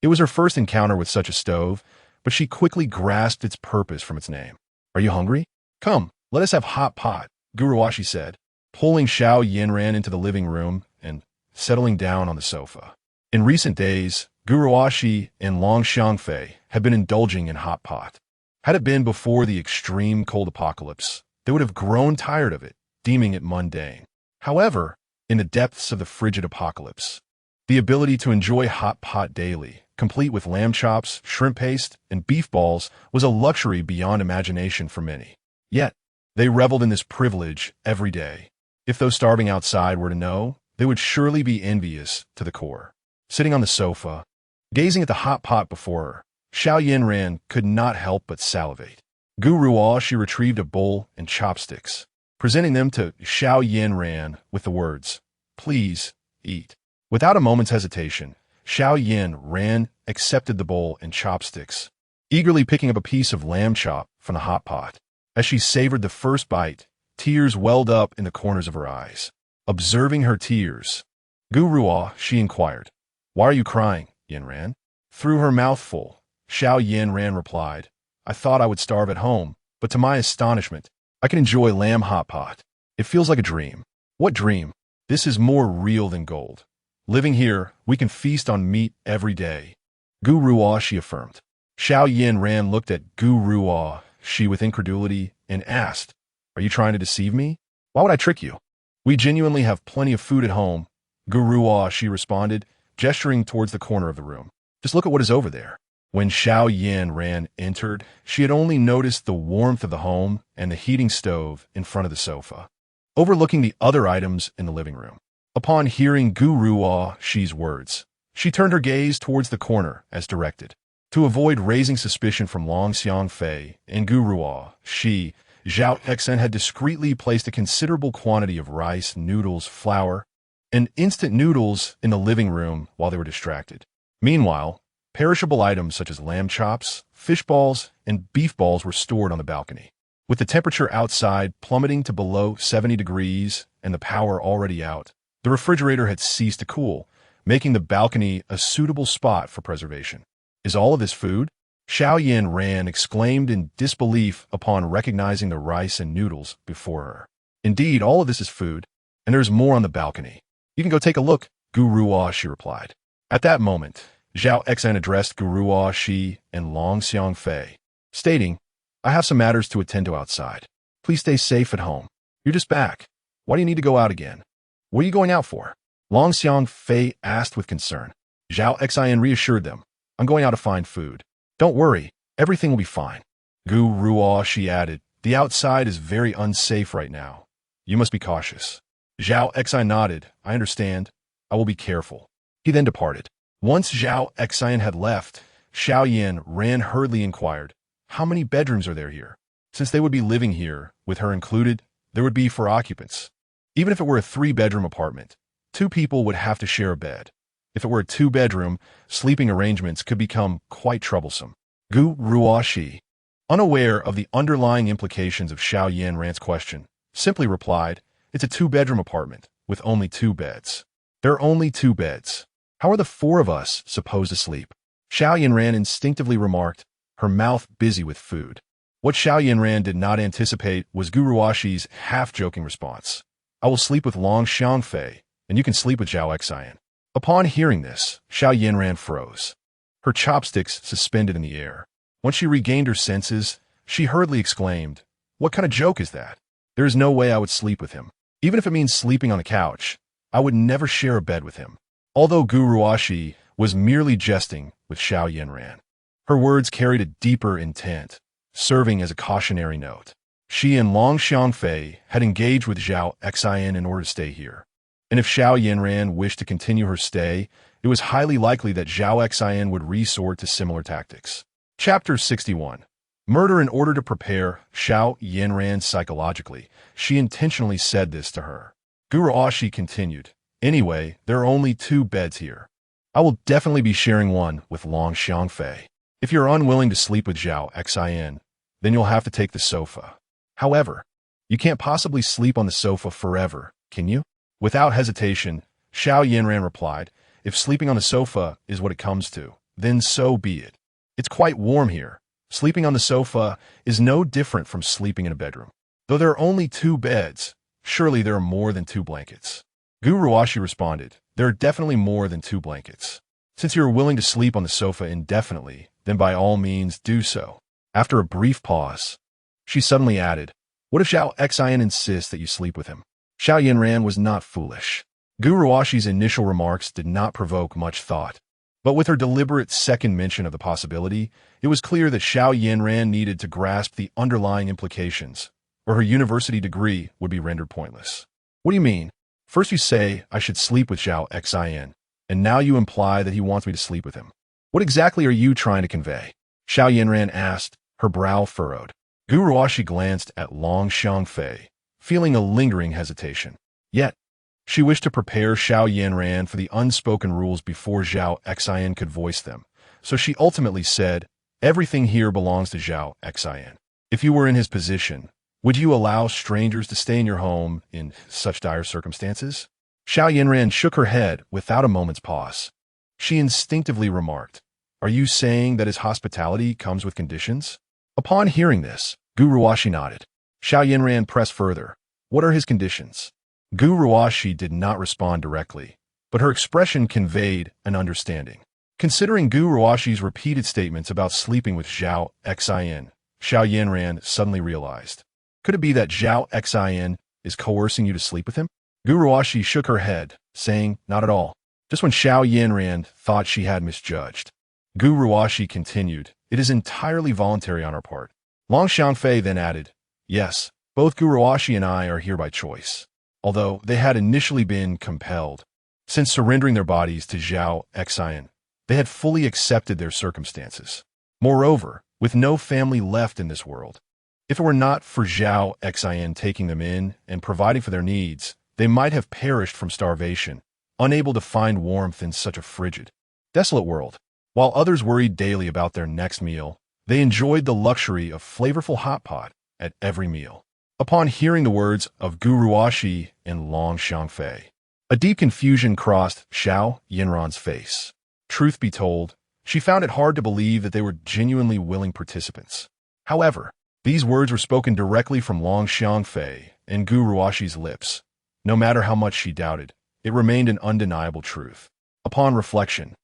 it was her first encounter with such a stove, but she quickly grasped its purpose from its name. "Are you hungry? Come, let us have hot pot," Gu Ruoxi said, pulling Xiao Yinran into the living room and settling down on the sofa. In recent days, Gu Ruoxi and Long Xiangfei had been indulging in hot pot. Had it been before the extreme cold apocalypse, they would have grown tired of it, deeming it mundane. However, in the depths of the frigid apocalypse, the ability to enjoy hot pot daily, complete with lamb chops, shrimp paste, and beef balls, was a luxury beyond imagination for many. Yet, they reveled in this privilege every day. If those starving outside were to know, they would surely be envious to the core. Sitting on the sofa, gazing at the hot pot before her, Xiao Yinran could not help but salivate. Gu Ruoxi retrieved a bowl and chopsticks, presenting them to Xiao Yinran with the words, "Please, eat." Without a moment's hesitation, Xiao Yinran accepted the bowl and chopsticks, eagerly picking up a piece of lamb chop from the hot pot. As she savored the first bite, tears welled up in the corners of her eyes. Observing her tears, Gu Ruoxi inquired, "Why are you crying, Yinran?" Through her mouthful, Xiao Yinran replied, "I thought I would starve at home, but to my astonishment, I can enjoy lamb hot pot. It feels like a dream." "What dream? This is more real than gold. Living here, we can feast on meat every day," Gu Ruoxi affirmed. Xiao Yinran looked at Gu Ruoxi with incredulity and asked, "Are you trying to deceive me? Why would I trick you?" "We genuinely have plenty of food at home," Gu Ruoxi responded, gesturing towards the corner of the room. "Just look at what is over there." When Xiao Yinran entered, she had only noticed the warmth of the home and the heating stove in front of the sofa, overlooking the other items in the living room. Upon hearing Gu Ruoxi's words, she turned her gaze towards the corner as directed. To avoid raising suspicion from Long Xiangfei and Gu Ruoxi, Zhao Xin had discreetly placed a considerable quantity of rice, noodles, flour, and instant noodles in the living room while they were distracted. Meanwhile, perishable items such as lamb chops, fish balls, and beef balls were stored on the balcony. With the temperature outside plummeting to below 70 degrees and the power already out, the refrigerator had ceased to cool, making the balcony a suitable spot for preservation. "Is all of this food?" Zhao Yan exclaimed in disbelief upon recognizing the rice and noodles before her. Indeed, all of this is food, and there is more on the balcony. You can go take a look, Guruwa, she replied. At that moment, Zhao Xin addressed Guruwa Shi and Long Xiangfei, stating, I have some matters to attend to outside. Please stay safe at home. You're just back. Why do you need to go out again? What are you going out for? Long Xiangfei asked with concern. Zhao Xin reassured them, I'm going out to find food. Don't worry, everything will be fine. Guruwa, she added, the outside is very unsafe right now. You must be cautious. Zhao Xin nodded, I understand. I will be careful. He then departed. Once Zhao Xin had left, Zhao Yan hurriedly inquired, how many bedrooms are there here? Since they would be living here, with her included, there would be 4 occupants. Even if it were a 3-bedroom apartment, 2 people would have to share a bed. If it were a 2-bedroom, sleeping arrangements could become quite troublesome. Guruwa Shi, unaware of the underlying implications of Zhao Yan's question, simply replied, it's a 2-bedroom apartment, with only 2 beds. There are only 2 beds. How are the 4 of us supposed to sleep? Zhao Yan instinctively remarked, her mouth busy with food. What Zhao Yan did not anticipate was Guruwa Shi's half-joking response. I will sleep with Long Xiangfei, and you can sleep with Zhao Xin. Upon hearing this, Zhao Yan froze, her chopsticks suspended in the air. Once she regained her senses, she hurriedly exclaimed, what kind of joke is that? There is no way I would sleep with him. Even if it means sleeping on the couch, I would never share a bed with him. Although Guruwa Shi was merely jesting with Zhao Yan, her words carried a deeper intent, serving as a cautionary note. She and Long Xiangfei had engaged with Zhao Xin in order to stay here. And if Zhao Yan wished to continue her stay, it was highly likely that Zhao Xin would resort to similar tactics. Chapter 61. Murder. In order to prepare Zhao Yan psychologically, she intentionally said this to her. Guruwa Shi continued, anyway, there are only 2 beds here. I will definitely be sharing one with Long Xiangfei. If you're unwilling to sleep with Zhao Xin, then you'll have to take the sofa. However, you can't possibly sleep on the sofa forever, can you? Without hesitation, Zhao Yan replied, if sleeping on the sofa is what it comes to, then so be it. It's quite warm here. Sleeping on the sofa is no different from sleeping in a bedroom. Though there are only 2 beds, surely there are more than 2 blankets. Guruwa Shi responded, there are definitely more than 2 blankets. Since you are willing to sleep on the sofa indefinitely, then by all means do so. After a brief pause, she suddenly added, what if Zhao Xin insists that you sleep with him? Zhao Yan was not foolish. Guruwa Shi's initial remarks did not provoke much thought. But with her deliberate second mention of the possibility, it was clear that Zhao Yan needed to grasp the underlying implications, or her university degree would be rendered pointless. What do you mean? First you say I should sleep with Zhao Xin, and now you imply that he wants me to sleep with him. What exactly are you trying to convey? Zhao Yan asked, her brow furrowed. Guruwa Shi glanced at Long Xiangfei, feeling a lingering hesitation. Yet, she wished to prepare Zhao Yan for the unspoken rules before Zhao Xin could voice them, so she ultimately said, everything here belongs to Zhao Xin. If you were in his position, would you allow strangers to stay in your home in such dire circumstances? Zhao Yan shook her head without a moment's pause. She instinctively remarked, are you saying that his hospitality comes with conditions? Upon hearing this, Guruwa Shi nodded. Zhao Yan pressed further, what are his conditions? Guruwa Shi did not respond directly, but her expression conveyed an understanding. Considering Guruwa Shi's repeated statements about sleeping with Zhao Xin, Zhao Yan suddenly realized. Could it be that Zhao Xin is coercing you to sleep with him? Guruwa Shi shook her head, saying, not at all. Just when Zhao Yan thought she had misjudged. Guruwa Shi continued, it is entirely voluntary on our part. Long Xiangfei then added, yes, both Guruwa Shi and I are here by choice, although they had initially been compelled. Since surrendering their bodies to Zhao Xin, they had fully accepted their circumstances. Moreover, with no family left in this world, if it were not for Zhao Xin taking them in and providing for their needs, they might have perished from starvation, unable to find warmth in such a frigid, desolate world. While others worried daily about their next meal, they enjoyed the luxury of flavorful hot pot at every meal. Upon hearing the words of Guruwa Shi and Long Xiangfei, a deep confusion crossed Zhao Yan's face. Truth be told, She found it hard to believe that they were genuinely willing participants. However, these words were spoken directly from Long Xiangfei and Gu Ruoxi's lips. No matter how much she doubted, it remained an undeniable truth. Upon reflection,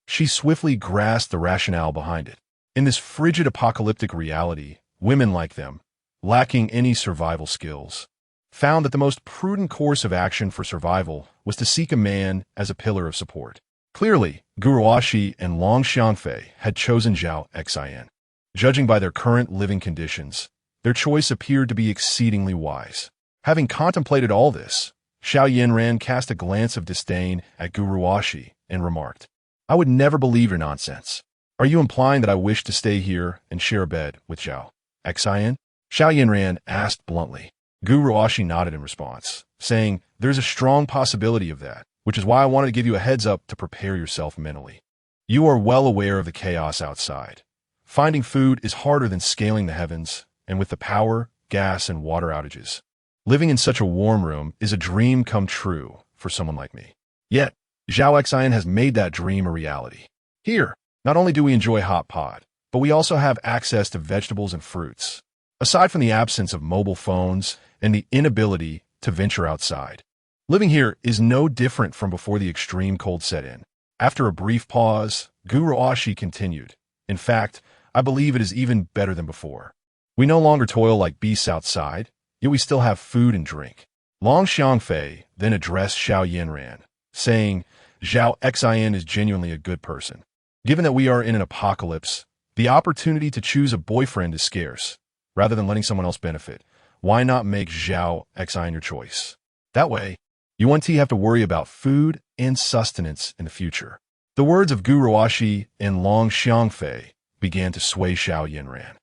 she swiftly grasped the rationale behind it. In this frigid apocalyptic reality, women like them, lacking any survival skills, found that the most prudent course of action for survival was to seek a man as a pillar of support. Clearly, Gu Ruoxi and Long Xiangfei had chosen Zhao Xin. Judging by their current living conditions, their choice appeared to be exceedingly wise. Having contemplated all this, Zhao Yinran cast a glance of disdain at Gu Ruoxi and remarked, "I would never believe your nonsense. Are you implying that I wish to stay here and share a bed with Zhao Xin?" Zhao Yinran asked bluntly. Gu Ruoxi nodded in response, saying, "There's a strong possibility of that, which is why I wanted to give you a heads up to prepare yourself mentally. You are well aware of the chaos outside. Finding food is harder than scaling the heavens, and with the power, gas, and water outages, living in such a warm room is a dream come true for someone like me. Yet, Zhao Xin has made that dream a reality. Here, not only do we enjoy hot pot, but we also have access to vegetables and fruits. Aside from the absence of mobile phones and the inability to venture outside, living here is no different from before the extreme cold set in." After a brief pause, Gu Ruoxi continued, "In fact, I believe it is even better than before. We no longer toil like beasts outside, yet we still have food and drink." Long Xiangfei then addressed Zhao Yinran, saying, "Zhao Xin is genuinely a good person. Given that we are in an apocalypse, the opportunity to choose a boyfriend is scarce. Rather than letting someone else benefit, why not make Zhao Xin your choice? That way, you won't have to worry about food and sustenance in the future." The words of Gu Ruoxi and Long Xiangfei began to sway Zhao Yinran.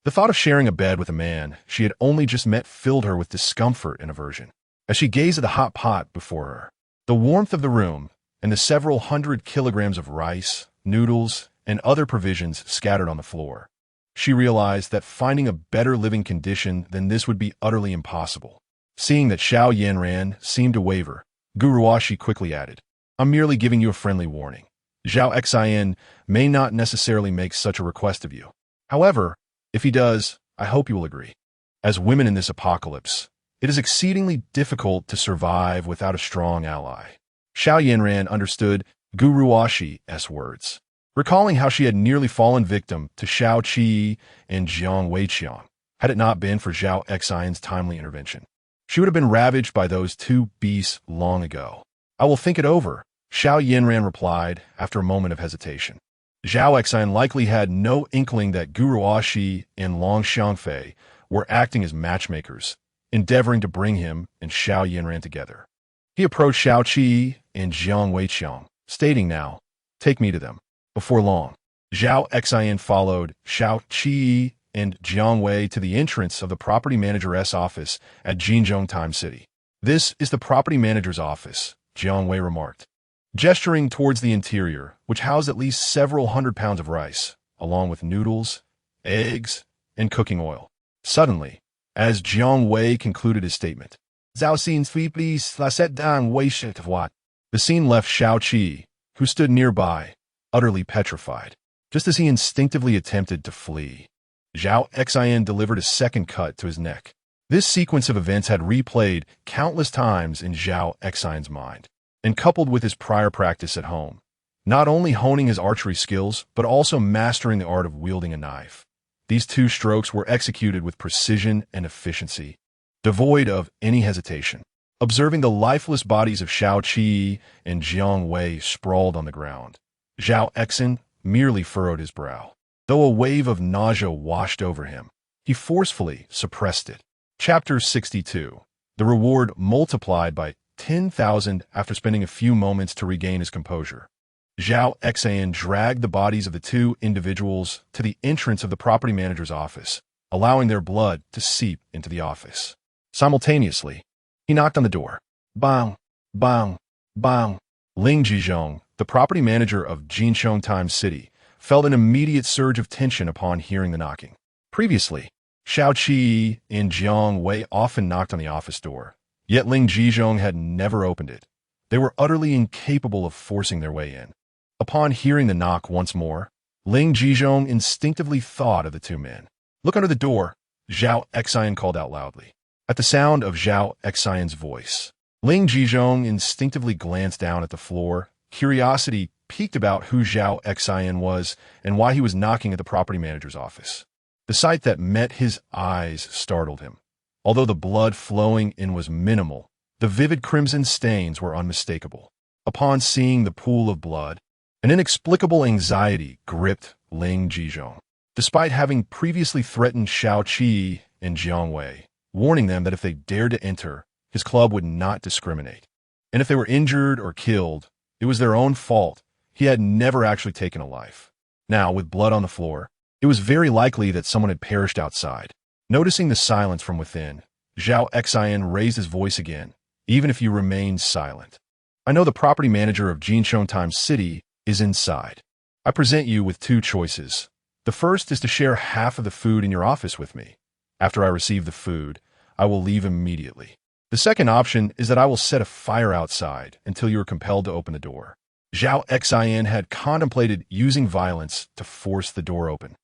The thought of sharing a bed with a man she had only just met filled her with discomfort and aversion. As she gazed at the hot pot before her, the warmth of the room, and the several hundred kilograms of rice, noodles, and other provisions scattered on the floor, she realized that finding a better living condition than this would be utterly impossible. Seeing that Zhao Yinran seemed to waver, Gu Ruoxi quickly added, "I'm merely giving you a friendly warning. Zhao Xin may not necessarily make such a request of you. However, if he does, I hope you will agree. As women in this apocalypse, it is exceedingly difficult to survive without a strong ally." Zhao Yinran understood Gu Ruoxi's words, recalling how she had nearly fallen victim to Shao Qi and Jiang Weiqiang. Had it not been for Zhao Xin's timely intervention, she would have been ravaged by those two beasts long ago. "I will think it over," Zhao Yinran replied after a moment of hesitation. Zhao Xin likely had no inkling that Gu Ruoxi and Long Xiangfei were acting as matchmakers, endeavoring to bring him and Zhao Yinran together. He approached Shao Qi and Jiang Weiqiang, stating, "Now, take me to them." Before long, Zhao Xin followed Shao Qi and Jiang Wei to the entrance of the property manager's office at Jinzhong Time City. "This is the property manager's office," Jiang Wei remarked, gesturing towards the interior, which housed at least several hundred pounds of rice, along with noodles, eggs, and cooking oil. Suddenly, as Jiang Wei concluded his statement, "Zhao Xin, please, la set down, wei shit of what?" The scene left Shao Qi, who stood nearby, utterly petrified, just as he instinctively attempted to flee. Zhao Xin delivered a second cut to his neck. This sequence of events had replayed countless times in Zhao Xin's mind, and coupled with his prior practice at home, not only honing his archery skills, but also mastering the art of wielding a knife. These two strokes were executed with precision and efficiency, devoid of any hesitation. Observing the lifeless bodies of Shao Qi and Jiang Wei sprawled on the ground, Zhao Xin merely furrowed his brow. Though a wave of nausea washed over him, he forcefully suppressed it. Chapter 62. The reward multiplied by 10,000 after spending a few moments to regain his composure. Zhao Xin dragged the bodies of the two individuals to the entrance of the property manager's office, allowing their blood to seep into the office. Simultaneously, he knocked on the door. Bang, bang, bang. Ling Jizhong, the property manager of Jinzhong Time City, felt an immediate surge of tension upon hearing the knocking. Previously, Shao Qi and Jiang Wei often knocked on the office door, yet Ling Jizhong had never opened it. They were utterly incapable of forcing their way in. Upon hearing the knock once more, Ling Jizhong instinctively thought of the two men. "Look under the door," Zhao Xian called out loudly. At the sound of Zhao Xian's voice, Ling Jizhong instinctively glanced down at the floor. Curiosity piqued about who Zhao Xian was and why he was knocking at the property manager's office. The sight that met his eyes startled him. Although the blood flowing in was minimal, the vivid crimson stains were unmistakable. Upon seeing the pool of blood, an inexplicable anxiety gripped Ling Jizhong. Despite having previously threatened Shao Qi and Jiang Wei, warning them that if they dared to enter, his club would not discriminate. And if they were injured or killed, it was their own fault. He had never actually taken a life. Now, with blood on the floor, it was very likely that someone had perished outside. Noticing the silence from within, Zhao Xian raised his voice again. "Even if you remain silent, I know the property manager of Jinshong Times City is inside. I present you with two choices. The first is to share half of the food in your office with me. After I receive the food, I will leave immediately. The second option is that I will set a fire outside until you are compelled to open the door." Zhao Xian had contemplated using violence to force the door open.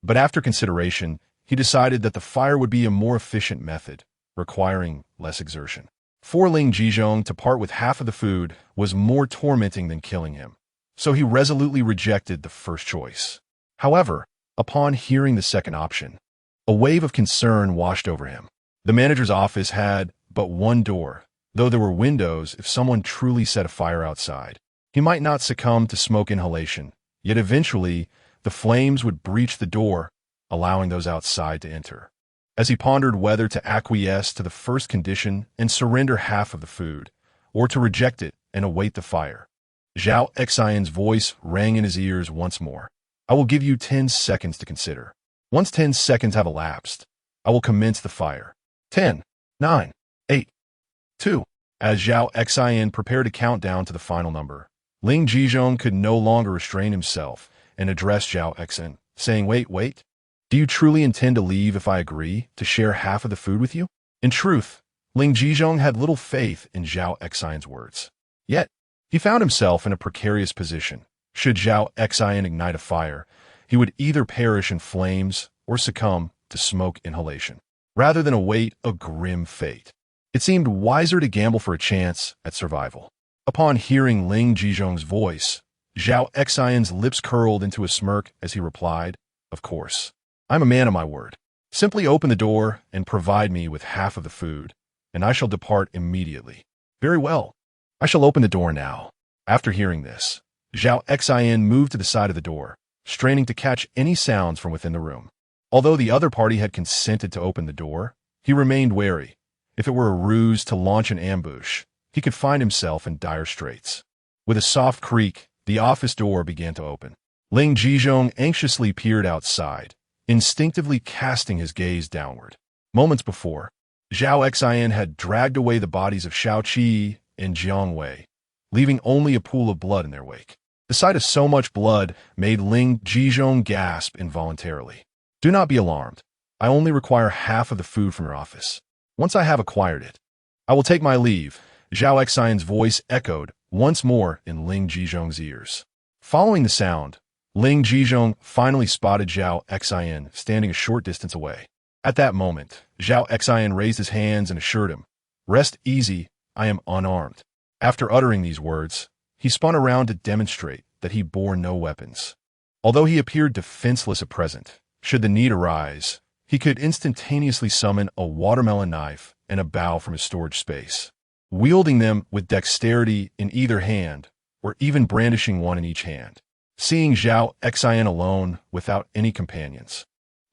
But after consideration, he decided that the fire would be a more efficient method, requiring less exertion. For Ling Jizhong to part with half of the food was more tormenting than killing him, so he resolutely rejected the first choice. However, upon hearing the second option, a wave of concern washed over him. The manager's office had but one door, though there were windows if someone truly set a fire outside. He might not succumb to smoke inhalation, yet eventually the flames would breach the door, allowing those outside to enter. As he pondered whether to acquiesce to the first condition and surrender half of the food, or to reject it and await the fire, Zhao Xian's voice rang in his ears once more. "I will give you 10 seconds to consider. Once 10 seconds have elapsed, I will commence the fire. 10, 9, 8, 2. As Zhao Xian prepared to count down to the final number, Ling Jizhong could no longer restrain himself and addressed Zhao Xian, saying, Wait. Do you truly intend to leave if I agree to share half of the food with you?" In truth, Ling Jizhong had little faith in Zhao Xian's words. Yet, he found himself in a precarious position. Should Zhao Xian ignite a fire, he would either perish in flames or succumb to smoke inhalation, rather than await a grim fate. It seemed wiser to gamble for a chance at survival. Upon hearing Ling Jizhong's voice, Zhao Xian's lips curled into a smirk as he replied, "Of course. I'm a man of my word. Simply open the door and provide me with half of the food, and I shall depart immediately." "Very well. I shall open the door now." After hearing this, Zhao Xian moved to the side of the door, straining to catch any sounds from within the room. Although the other party had consented to open the door, he remained wary. If it were a ruse to launch an ambush, he could find himself in dire straits. With a soft creak, the office door began to open. Ling Jizhong anxiously peered outside, instinctively casting his gaze downward. Moments before, Zhao Xian had dragged away the bodies of Shao Qi and Jiang Wei, leaving only a pool of blood in their wake. The sight of so much blood made Ling Jizhong gasp involuntarily. "Do not be alarmed. I only require half of the food from your office. Once I have acquired it, I will take my leave." Zhao Xian's voice echoed once more in Ling Jizhong's ears. Following the sound, Ling Jizhong finally spotted Zhao Xian standing a short distance away. At that moment, Zhao Xian raised his hands and assured him, "Rest easy, I am unarmed." After uttering these words, he spun around to demonstrate that he bore no weapons. Although he appeared defenseless at present, should the need arise, he could instantaneously summon a watermelon knife and a bow from his storage space. Wielding them with dexterity in either hand, or even brandishing one in each hand. Seeing Zhao Xian alone, without any companions,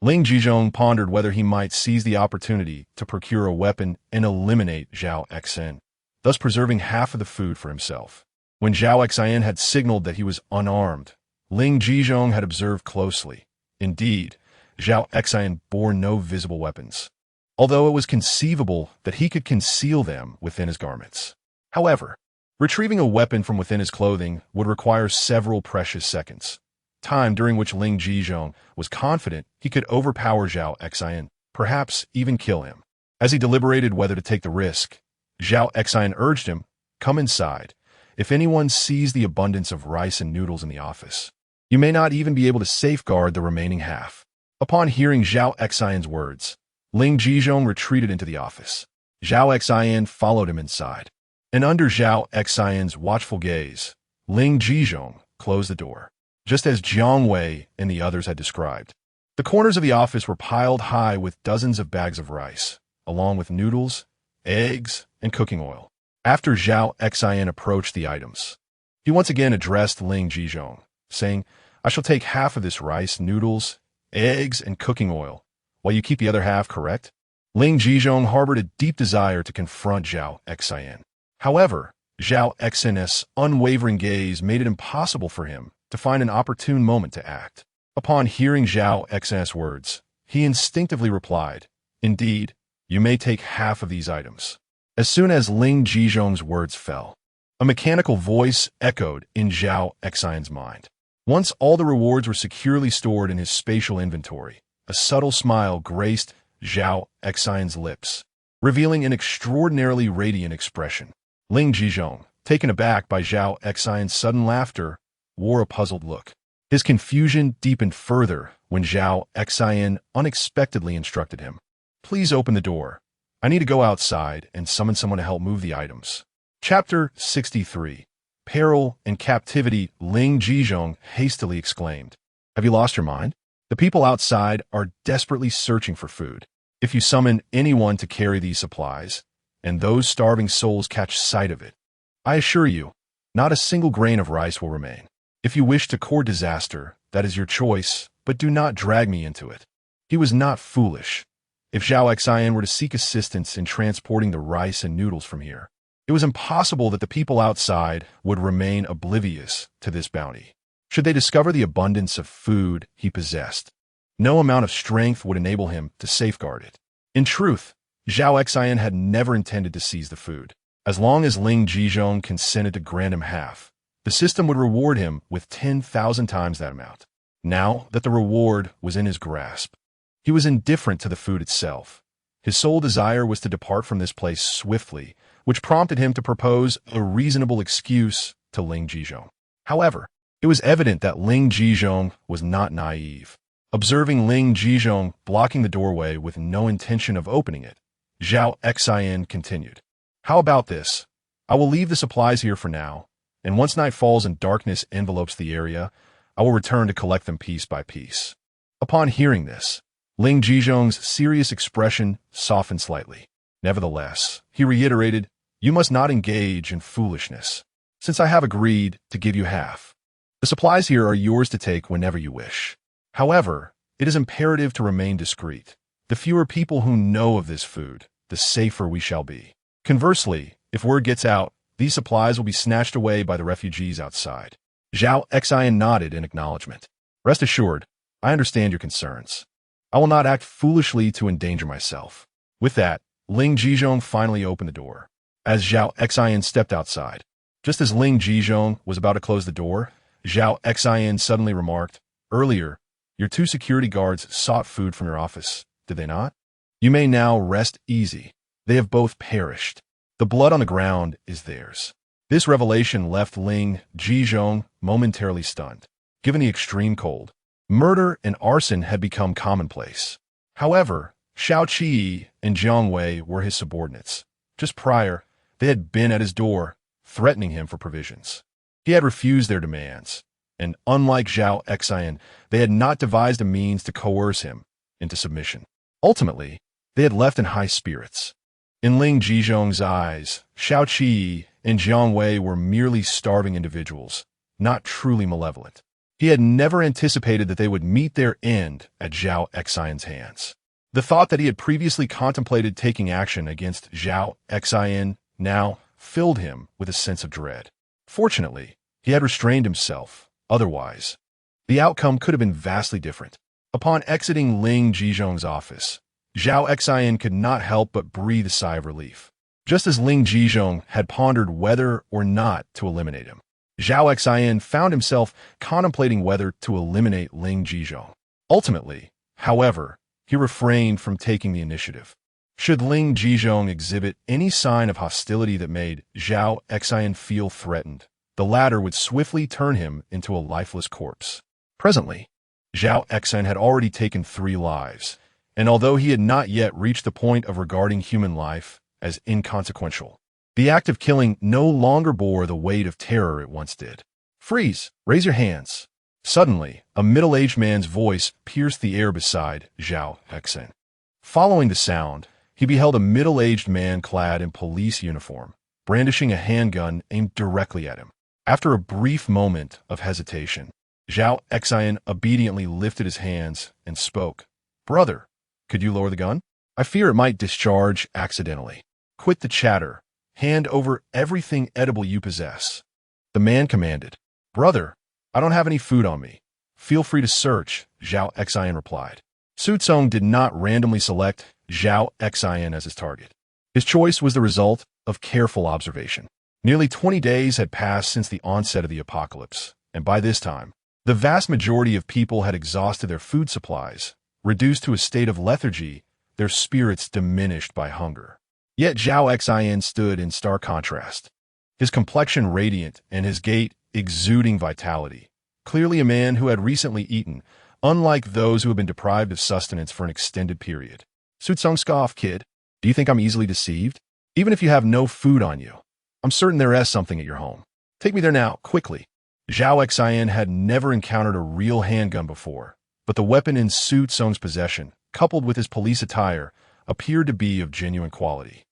Ling Jizhong pondered whether he might seize the opportunity to procure a weapon and eliminate Zhao Xian, thus preserving half of the food for himself. When Zhao Xian had signaled that he was unarmed, Ling Jizhong had observed closely. Indeed, Zhao Xian bore no visible weapons, although it was conceivable that he could conceal them within his garments. However, retrieving a weapon from within his clothing would require several precious seconds, time during which Ling Jizhong was confident he could overpower Zhao Xian, perhaps even kill him. As he deliberated whether to take the risk, Zhao Xian urged him, "Come inside. If anyone sees the abundance of rice and noodles in the office, You may not even be able to safeguard the remaining half. Upon hearing Zhao Xian's words, Ling Jizhong retreated into the office. Zhao Xian followed him inside. And under Zhao Xian's watchful gaze, Ling Jizhong closed the door, just as Jiang Wei and the others had described. The corners of the office were piled high with dozens of bags of rice, along with noodles, eggs, and cooking oil. After Zhao Xian approached the items, he once again addressed Ling Jizhong, saying, "I shall take half of this rice, noodles, eggs, and cooking oil, while you keep the other half, correct?" Ling Jizhong harbored a deep desire to confront Zhao Xian. However, Zhao Xian's unwavering gaze made it impossible for him to find an opportune moment to act. Upon hearing Zhao Xian's words, he instinctively replied, "Indeed, you may take half of these items." As soon as Ling Jizhong's words fell, a mechanical voice echoed in Zhao Xian's mind. Once all the rewards were securely stored in his spatial inventory, a subtle smile graced Zhao Xian's lips, revealing an extraordinarily radiant expression. Ling Jizhong, taken aback by Zhao Xian's sudden laughter, wore a puzzled look. His confusion deepened further when Zhao Xian unexpectedly instructed him, "Please open the door. I need to go outside and summon someone to help move the items." Chapter 63. Peril and Captivity. Ling Jizhong hastily exclaimed, "Have you lost your mind? The people outside are desperately searching for food. If you summon anyone to carry these supplies, and those starving souls catch sight of it, I assure you, not a single grain of rice will remain. If you wish to court disaster, that is your choice, but do not drag me into it." He was not foolish. If Zhao Xian were to seek assistance in transporting the rice and noodles from here, it was impossible that the people outside would remain oblivious to this bounty. Should they discover the abundance of food he possessed, no amount of strength would enable him to safeguard it. In truth, Zhao Xian had never intended to seize the food. As long as Ling Jizhong consented to grant him half, the system would reward him with 10,000 times that amount. Now that the reward was in his grasp, he was indifferent to the food itself. His sole desire was to depart from this place swiftly, which prompted him to propose a reasonable excuse to Ling Jizhong. However, it was evident that Ling Jizhong was not naive. Observing Ling Jizhong blocking the doorway with no intention of opening it, Zhao Xian continued, "How about this? I will leave the supplies here for now, and once night falls and darkness envelopes the area, I will return to collect them piece by piece." Upon hearing this, Ling Jizhong's serious expression softened slightly. Nevertheless, he reiterated, "You must not engage in foolishness, since I have agreed to give you half. The supplies here are yours to take whenever you wish. However, it is imperative to remain discreet. The fewer people who know of this food, the safer we shall be. Conversely, if word gets out, these supplies will be snatched away by the refugees outside." Zhao Xian nodded in acknowledgement. "Rest assured, I understand your concerns. I will not act foolishly to endanger myself." With that, Ling Jizhong finally opened the door. As Zhao Xian stepped outside, just as Ling Jizhong was about to close the door, Zhao Xian suddenly remarked, "Earlier, your 2 security guards sought food from your office, did they not? You may now rest easy. They have both perished. The blood on the ground is theirs." This revelation left Ling Jizhong momentarily stunned. Given the extreme cold, murder and arson had become commonplace. However, Shao Qi and Jiang Wei were his subordinates. Just prior, they had been at his door, threatening him for provisions. He had refused their demands, and unlike Zhao Xian, they had not devised a means to coerce him into submission. Ultimately, they had left in high spirits. In Ling Jizhong's eyes, Shao Qi and Jiang Wei were merely starving individuals, not truly malevolent. He had never anticipated that they would meet their end at Zhao Xian's hands. The thought that he had previously contemplated taking action against Zhao Xian now filled him with a sense of dread. Fortunately, he had restrained himself. Otherwise, the outcome could have been vastly different. Upon exiting Ling Jizhong's office, Zhao Xian could not help but breathe a sigh of relief. Just as Ling Jizhong had pondered whether or not to eliminate him, Zhao Xian found himself contemplating whether to eliminate Ling Jizhong. Ultimately, however, he refrained from taking the initiative. Should Ling Jizhong exhibit any sign of hostility that made Zhao Xian feel threatened, the latter would swiftly turn him into a lifeless corpse. Presently, Zhao Xin had already taken 3 lives, and although he had not yet reached the point of regarding human life as inconsequential, the act of killing no longer bore the weight of terror it once did. "Freeze! Raise your hands!" Suddenly, a middle-aged man's voice pierced the air beside Zhao Xin. Following the sound, he beheld a middle-aged man clad in police uniform, brandishing a handgun aimed directly at him. After a brief moment of hesitation, Zhao Xin obediently lifted his hands and spoke. "Brother, could you lower the gun? I fear it might discharge accidentally. Quit the chatter. Hand over everything edible you possess." The man commanded. "Brother, I don't have any food on me. Feel free to search," Zhao Xin replied. Su Tsong did not randomly select Zhao Xin as his target. His choice was the result of careful observation. Nearly 20 days had passed since the onset of the apocalypse, and by this time, the vast majority of people had exhausted their food supplies, reduced to a state of lethargy, their spirits diminished by hunger. Yet Zhao Xin stood in stark contrast, his complexion radiant and his gait exuding vitality, clearly a man who had recently eaten, unlike those who had been deprived of sustenance for an extended period. Su Tsong scoffed, "Kid, do you think I'm easily deceived? Even if you have no food on you, I'm certain there is something at your home. Take me there now, quickly." Zhao Xin had never encountered a real handgun before, but the weapon in Su Tsong's possession, coupled with his police attire, appeared to be of genuine quality.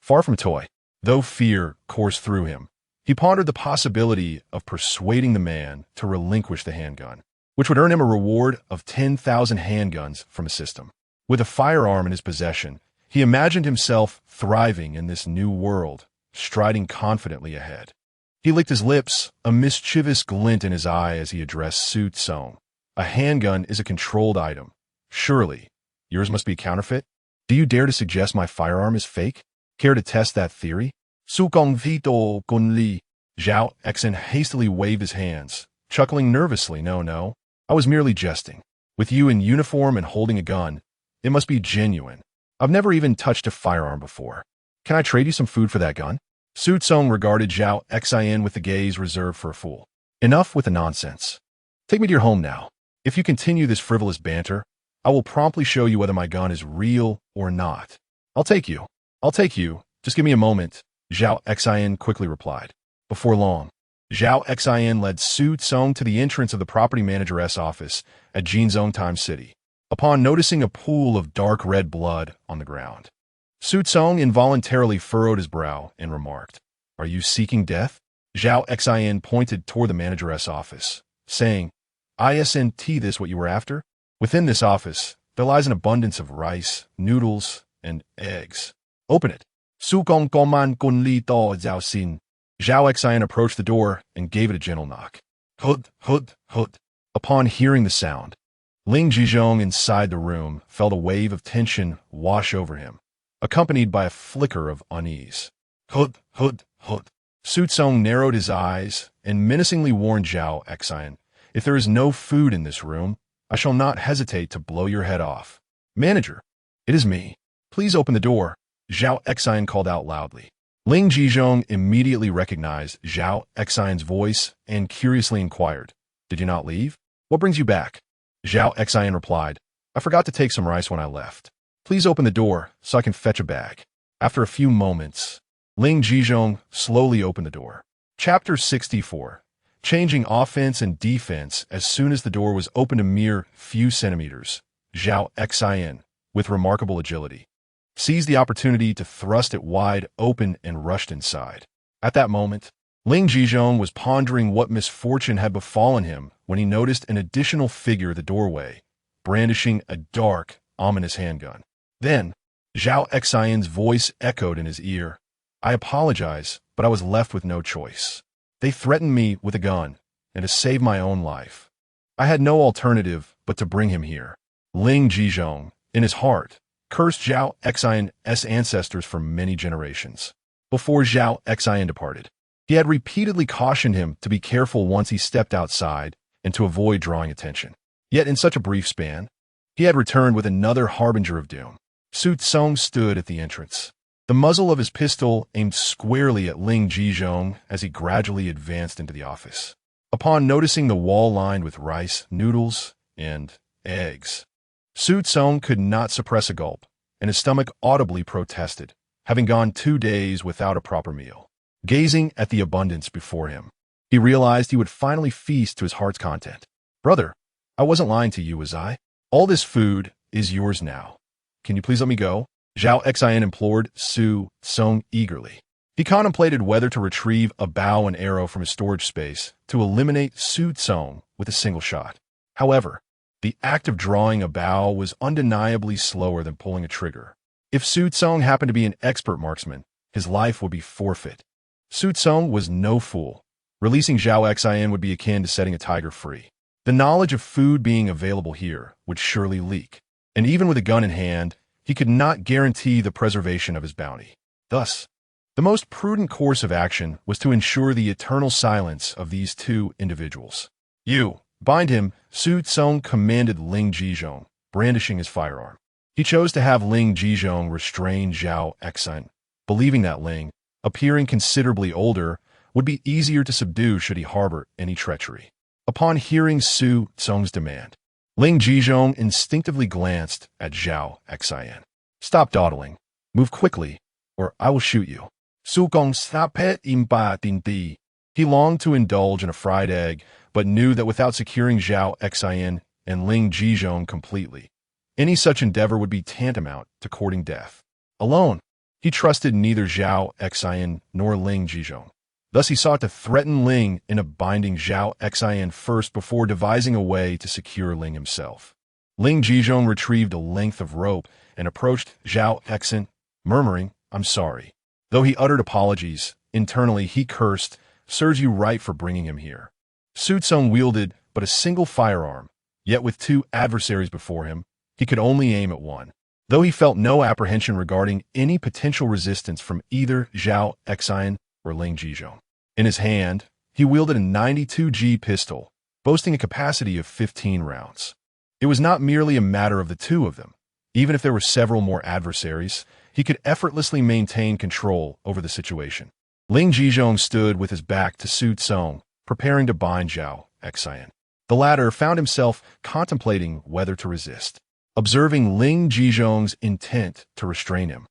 Far from toy, though fear coursed through him, he pondered the possibility of persuading the man to relinquish the handgun, which would earn him a reward of 10,000 handguns from a system. With a firearm in his possession, he imagined himself thriving in this new world, striding confidently ahead. He licked his lips, a mischievous glint in his eye as he addressed Su Tsong. "A handgun is a controlled item. Surely, yours must be counterfeit? Do you dare to suggest my firearm is fake? Care to test that theory?" "Sukong Vito Gunli." Zhao Xin hastily waved his hands, chuckling nervously. No, I was merely jesting. With you in uniform and holding a gun, it must be genuine. I've never even touched a firearm before. Can I trade you some food for that gun?" Su Tsong regarded Zhao Xin with the gaze reserved for a fool. "Enough with the nonsense. Take me to your home now. If you continue this frivolous banter, I will promptly show you whether my gun is real or not." I'll take you. Just give me a moment," Zhao Xin quickly replied. Before long, Zhao Xin led Su Tsong to the entrance of the property manager's office at Jinzhong Times City, upon noticing a pool of dark red blood on the ground. Su Tsong involuntarily furrowed his brow and remarked, "Are you seeking death?" Zhao Xin pointed toward the manager's office, saying, "Isn't this what you were after? Within this office, there lies an abundance of rice, noodles, and eggs. Open it." Su Gong Gongman Gunli Do Zhao Xin. Zhao Xin approached the door and gave it a gentle knock. Hood, hood, hood. Upon hearing the sound, Ling Jizhong inside the room felt a wave of tension wash over him, accompanied by a flicker of unease. Hood, hood, hood. Su Tsong narrowed his eyes and menacingly warned Zhao Xin, "If there is no food in this room, I shall not hesitate to blow your head off." "Manager, it is me. Please open the door," Zhao Xin called out loudly. Ling Jizhong immediately recognized Zhao Xin's voice and curiously inquired, "Did you not leave? What brings you back?" Zhao Xin replied, "I forgot to take some rice when I left. Please open the door so I can fetch a bag." After a few moments, Ling Jizhong slowly opened the door. Chapter 64. Changing offense and defense. As soon as the door was opened a mere few centimeters, Zhao Xin, with remarkable agility, seized the opportunity to thrust it wide open and rushed inside. At that moment, Ling Jizhong was pondering what misfortune had befallen him when he noticed an additional figure at the doorway, brandishing a dark, ominous handgun. Then, Zhao Xin's voice echoed in his ear. "I apologize, but I was left with no choice. They threatened me with a gun, and to save my own life, I had no alternative but to bring him here." Ling Jizhong, in his heart, cursed Zhao Xin's ancestors for many generations. Before Zhao Xin departed, he had repeatedly cautioned him to be careful once he stepped outside and to avoid drawing attention. Yet in such a brief span, he had returned with another harbinger of doom. Su Tsong stood at the entrance, the muzzle of his pistol aimed squarely at Ling Jizhong as he gradually advanced into the office. Upon noticing the wall lined with rice, noodles, and eggs, Su Tsong could not suppress a gulp, and his stomach audibly protested, having gone 2 days without a proper meal. Gazing at the abundance before him, he realized he would finally feast to his heart's content. Brother, I wasn't lying to you, was I? All this food is yours now. Can you please let me go? Zhao Xin implored Su Tsong eagerly. He contemplated whether to retrieve a bow and arrow from his storage space to eliminate Su Tsong with a single shot. However, the act of drawing a bow was undeniably slower than pulling a trigger. If Su Tsong happened to be an expert marksman, his life would be forfeit. Su Tsong was no fool. Releasing Zhao Xin would be akin to setting a tiger free. The knowledge of food being available here would surely leak, and even with a gun in hand, he could not guarantee the preservation of his bounty. Thus, the most prudent course of action was to ensure the eternal silence of these two individuals. You, bind him, Su Tsong commanded Ling Jizhong, brandishing his firearm. He chose to have Ling Jizhong restrain Zhao Xin, believing that Ling, appearing considerably older, would be easier to subdue should he harbor any treachery. Upon hearing Su Tsong's demand, Ling Jizhong instinctively glanced at Zhao Xin. Stop dawdling. Move quickly, or I will shoot you. Su Gong sapet imba dinti. He longed to indulge in a fried egg, but knew that without securing Zhao Xin and Ling Jizhong completely, any such endeavor would be tantamount to courting death. Alone, he trusted neither Zhao Xin nor Ling Jizhong. Thus he sought to threaten Ling into binding Zhao Xin first before devising a way to secure Ling himself. Ling Jizhong retrieved a length of rope and approached Zhao Xin, murmuring, "I'm sorry." Though he uttered apologies, internally he cursed, "Serves you right for bringing him here." Su Tsong wielded but a single firearm, yet with two adversaries before him, he could only aim at one. Though he felt no apprehension regarding any potential resistance from either Zhao Xin or Ling Jizhong. In his hand, he wielded a 92G pistol, boasting a capacity of 15 rounds. It was not merely a matter of the two of them. Even if there were several more adversaries, he could effortlessly maintain control over the situation. Ling Jizhong stood with his back to Su Tsong, preparing to bind Zhao Xin. The latter found himself contemplating whether to resist. Observing Ling Jizhong's intent to restrain him,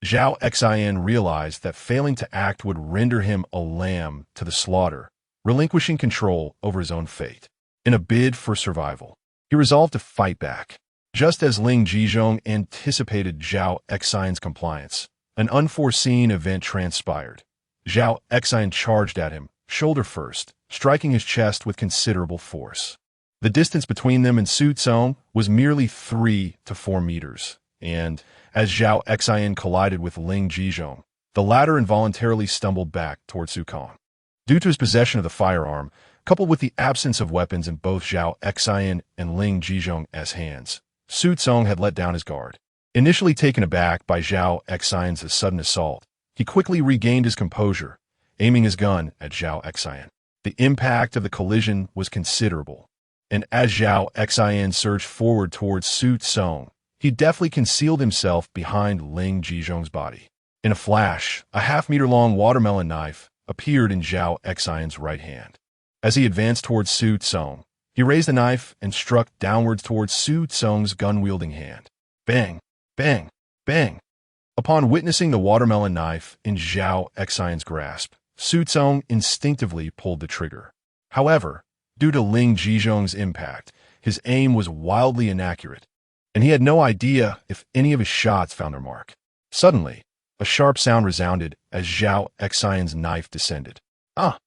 Zhao Xin realized that failing to act would render him a lamb to the slaughter, relinquishing control over his own fate. In a bid for survival, he resolved to fight back. Just as Ling Jizhong anticipated Zhao Xin's compliance, an unforeseen event transpired. Zhao Xin charged at him, shoulder first, striking his chest with considerable force. The distance between them and Su Tsong was merely 3 to 4 meters, and as Zhao Xin collided with Ling Jizhong, the latter involuntarily stumbled back toward Su Kong. Due to his possession of the firearm, coupled with the absence of weapons in both Zhao Xin and Ling Jizhong's hands, Su Tsong had let down his guard. Initially taken aback by Zhao Xin's sudden assault, he quickly regained his composure, aiming his gun at Zhao Xin. The impact of the collision was considerable, and as Zhao Xin surged forward towards Su Tsong, he deftly concealed himself behind Ling Jizhong's body. In a flash, a half-meter-long watermelon knife appeared in Zhao Xin's right hand. As he advanced towards Su Tsong, he raised the knife and struck downwards towards Su Tsong's gun-wielding hand. Bang! Bang! Bang! Upon witnessing the watermelon knife in Zhao Xin's grasp, Su Tsong instinctively pulled the trigger. However, due to Ling Jizhong's impact, his aim was wildly inaccurate, and he had no idea if any of his shots found their mark. Suddenly, a sharp sound resounded as Zhao Xin's knife descended. Ah!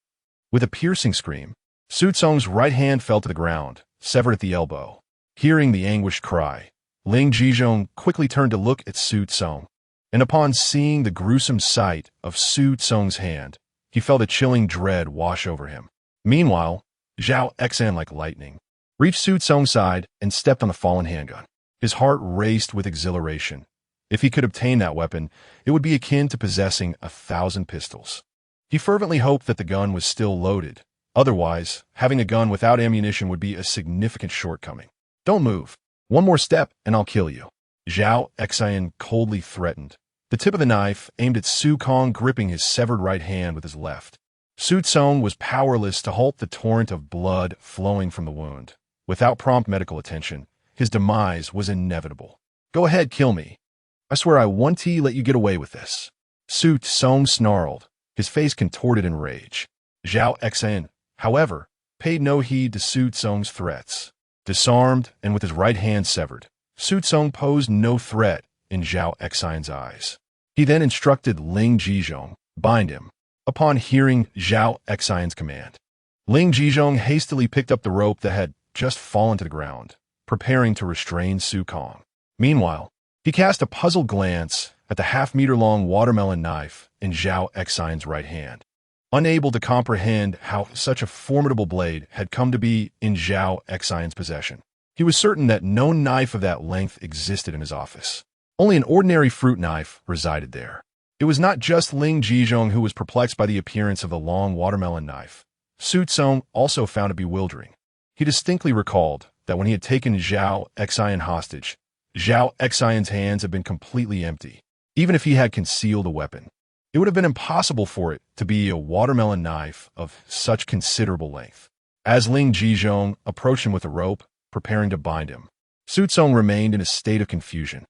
With a piercing scream, Su Tsong's right hand fell to the ground, severed at the elbow. Hearing the anguished cry, Ling Jizhong quickly turned to look at Su Tsong, and upon seeing the gruesome sight of Su Tsong's hand, he felt a chilling dread wash over him. Meanwhile, Zhao Xin, like lightning, reached Su Tsong's side and stepped on the fallen handgun. His heart raced with exhilaration. If he could obtain that weapon, it would be akin to possessing 1,000 pistols. He fervently hoped that the gun was still loaded. Otherwise, having a gun without ammunition would be a significant shortcoming. Don't move. One more step and I'll kill you, Zhao Xin coldly threatened, the tip of the knife aimed at Su Kong gripping his severed right hand with his left. Su Tsong was powerless to halt the torrent of blood flowing from the wound. Without prompt medical attention, his demise was inevitable. "Go ahead, kill me. I swear I won't let you get away with this." Su Tsong snarled, his face contorted in rage. Zhao Xin, however, paid no heed to Su Tsong's threats. Disarmed and with his right hand severed, Su Tsong posed no threat in Zhao Xin's eyes. He then instructed Ling Jizhong, "Bind him." Upon hearing Zhao Xin's command, Ling Jizhong hastily picked up the rope that had just fallen to the ground, preparing to restrain Su Kong. Meanwhile, he cast a puzzled glance at the half-meter-long watermelon knife in Zhao Xin's right hand. Unable to comprehend how such a formidable blade had come to be in Zhao Xin's possession, he was certain that no knife of that length existed in his office. Only an ordinary fruit knife resided there. It was not just Ling Jizhong who was perplexed by the appearance of the long watermelon knife. Su Tsong also found it bewildering. He distinctly recalled that when he had taken Zhao Xin hostage, Zhao Xin's hands had been completely empty. Even if he had concealed a weapon, it would have been impossible for it to be a watermelon knife of such considerable length. As Ling Jizhong approached him with a rope, preparing to bind him, Su Tsong remained in a state of confusion.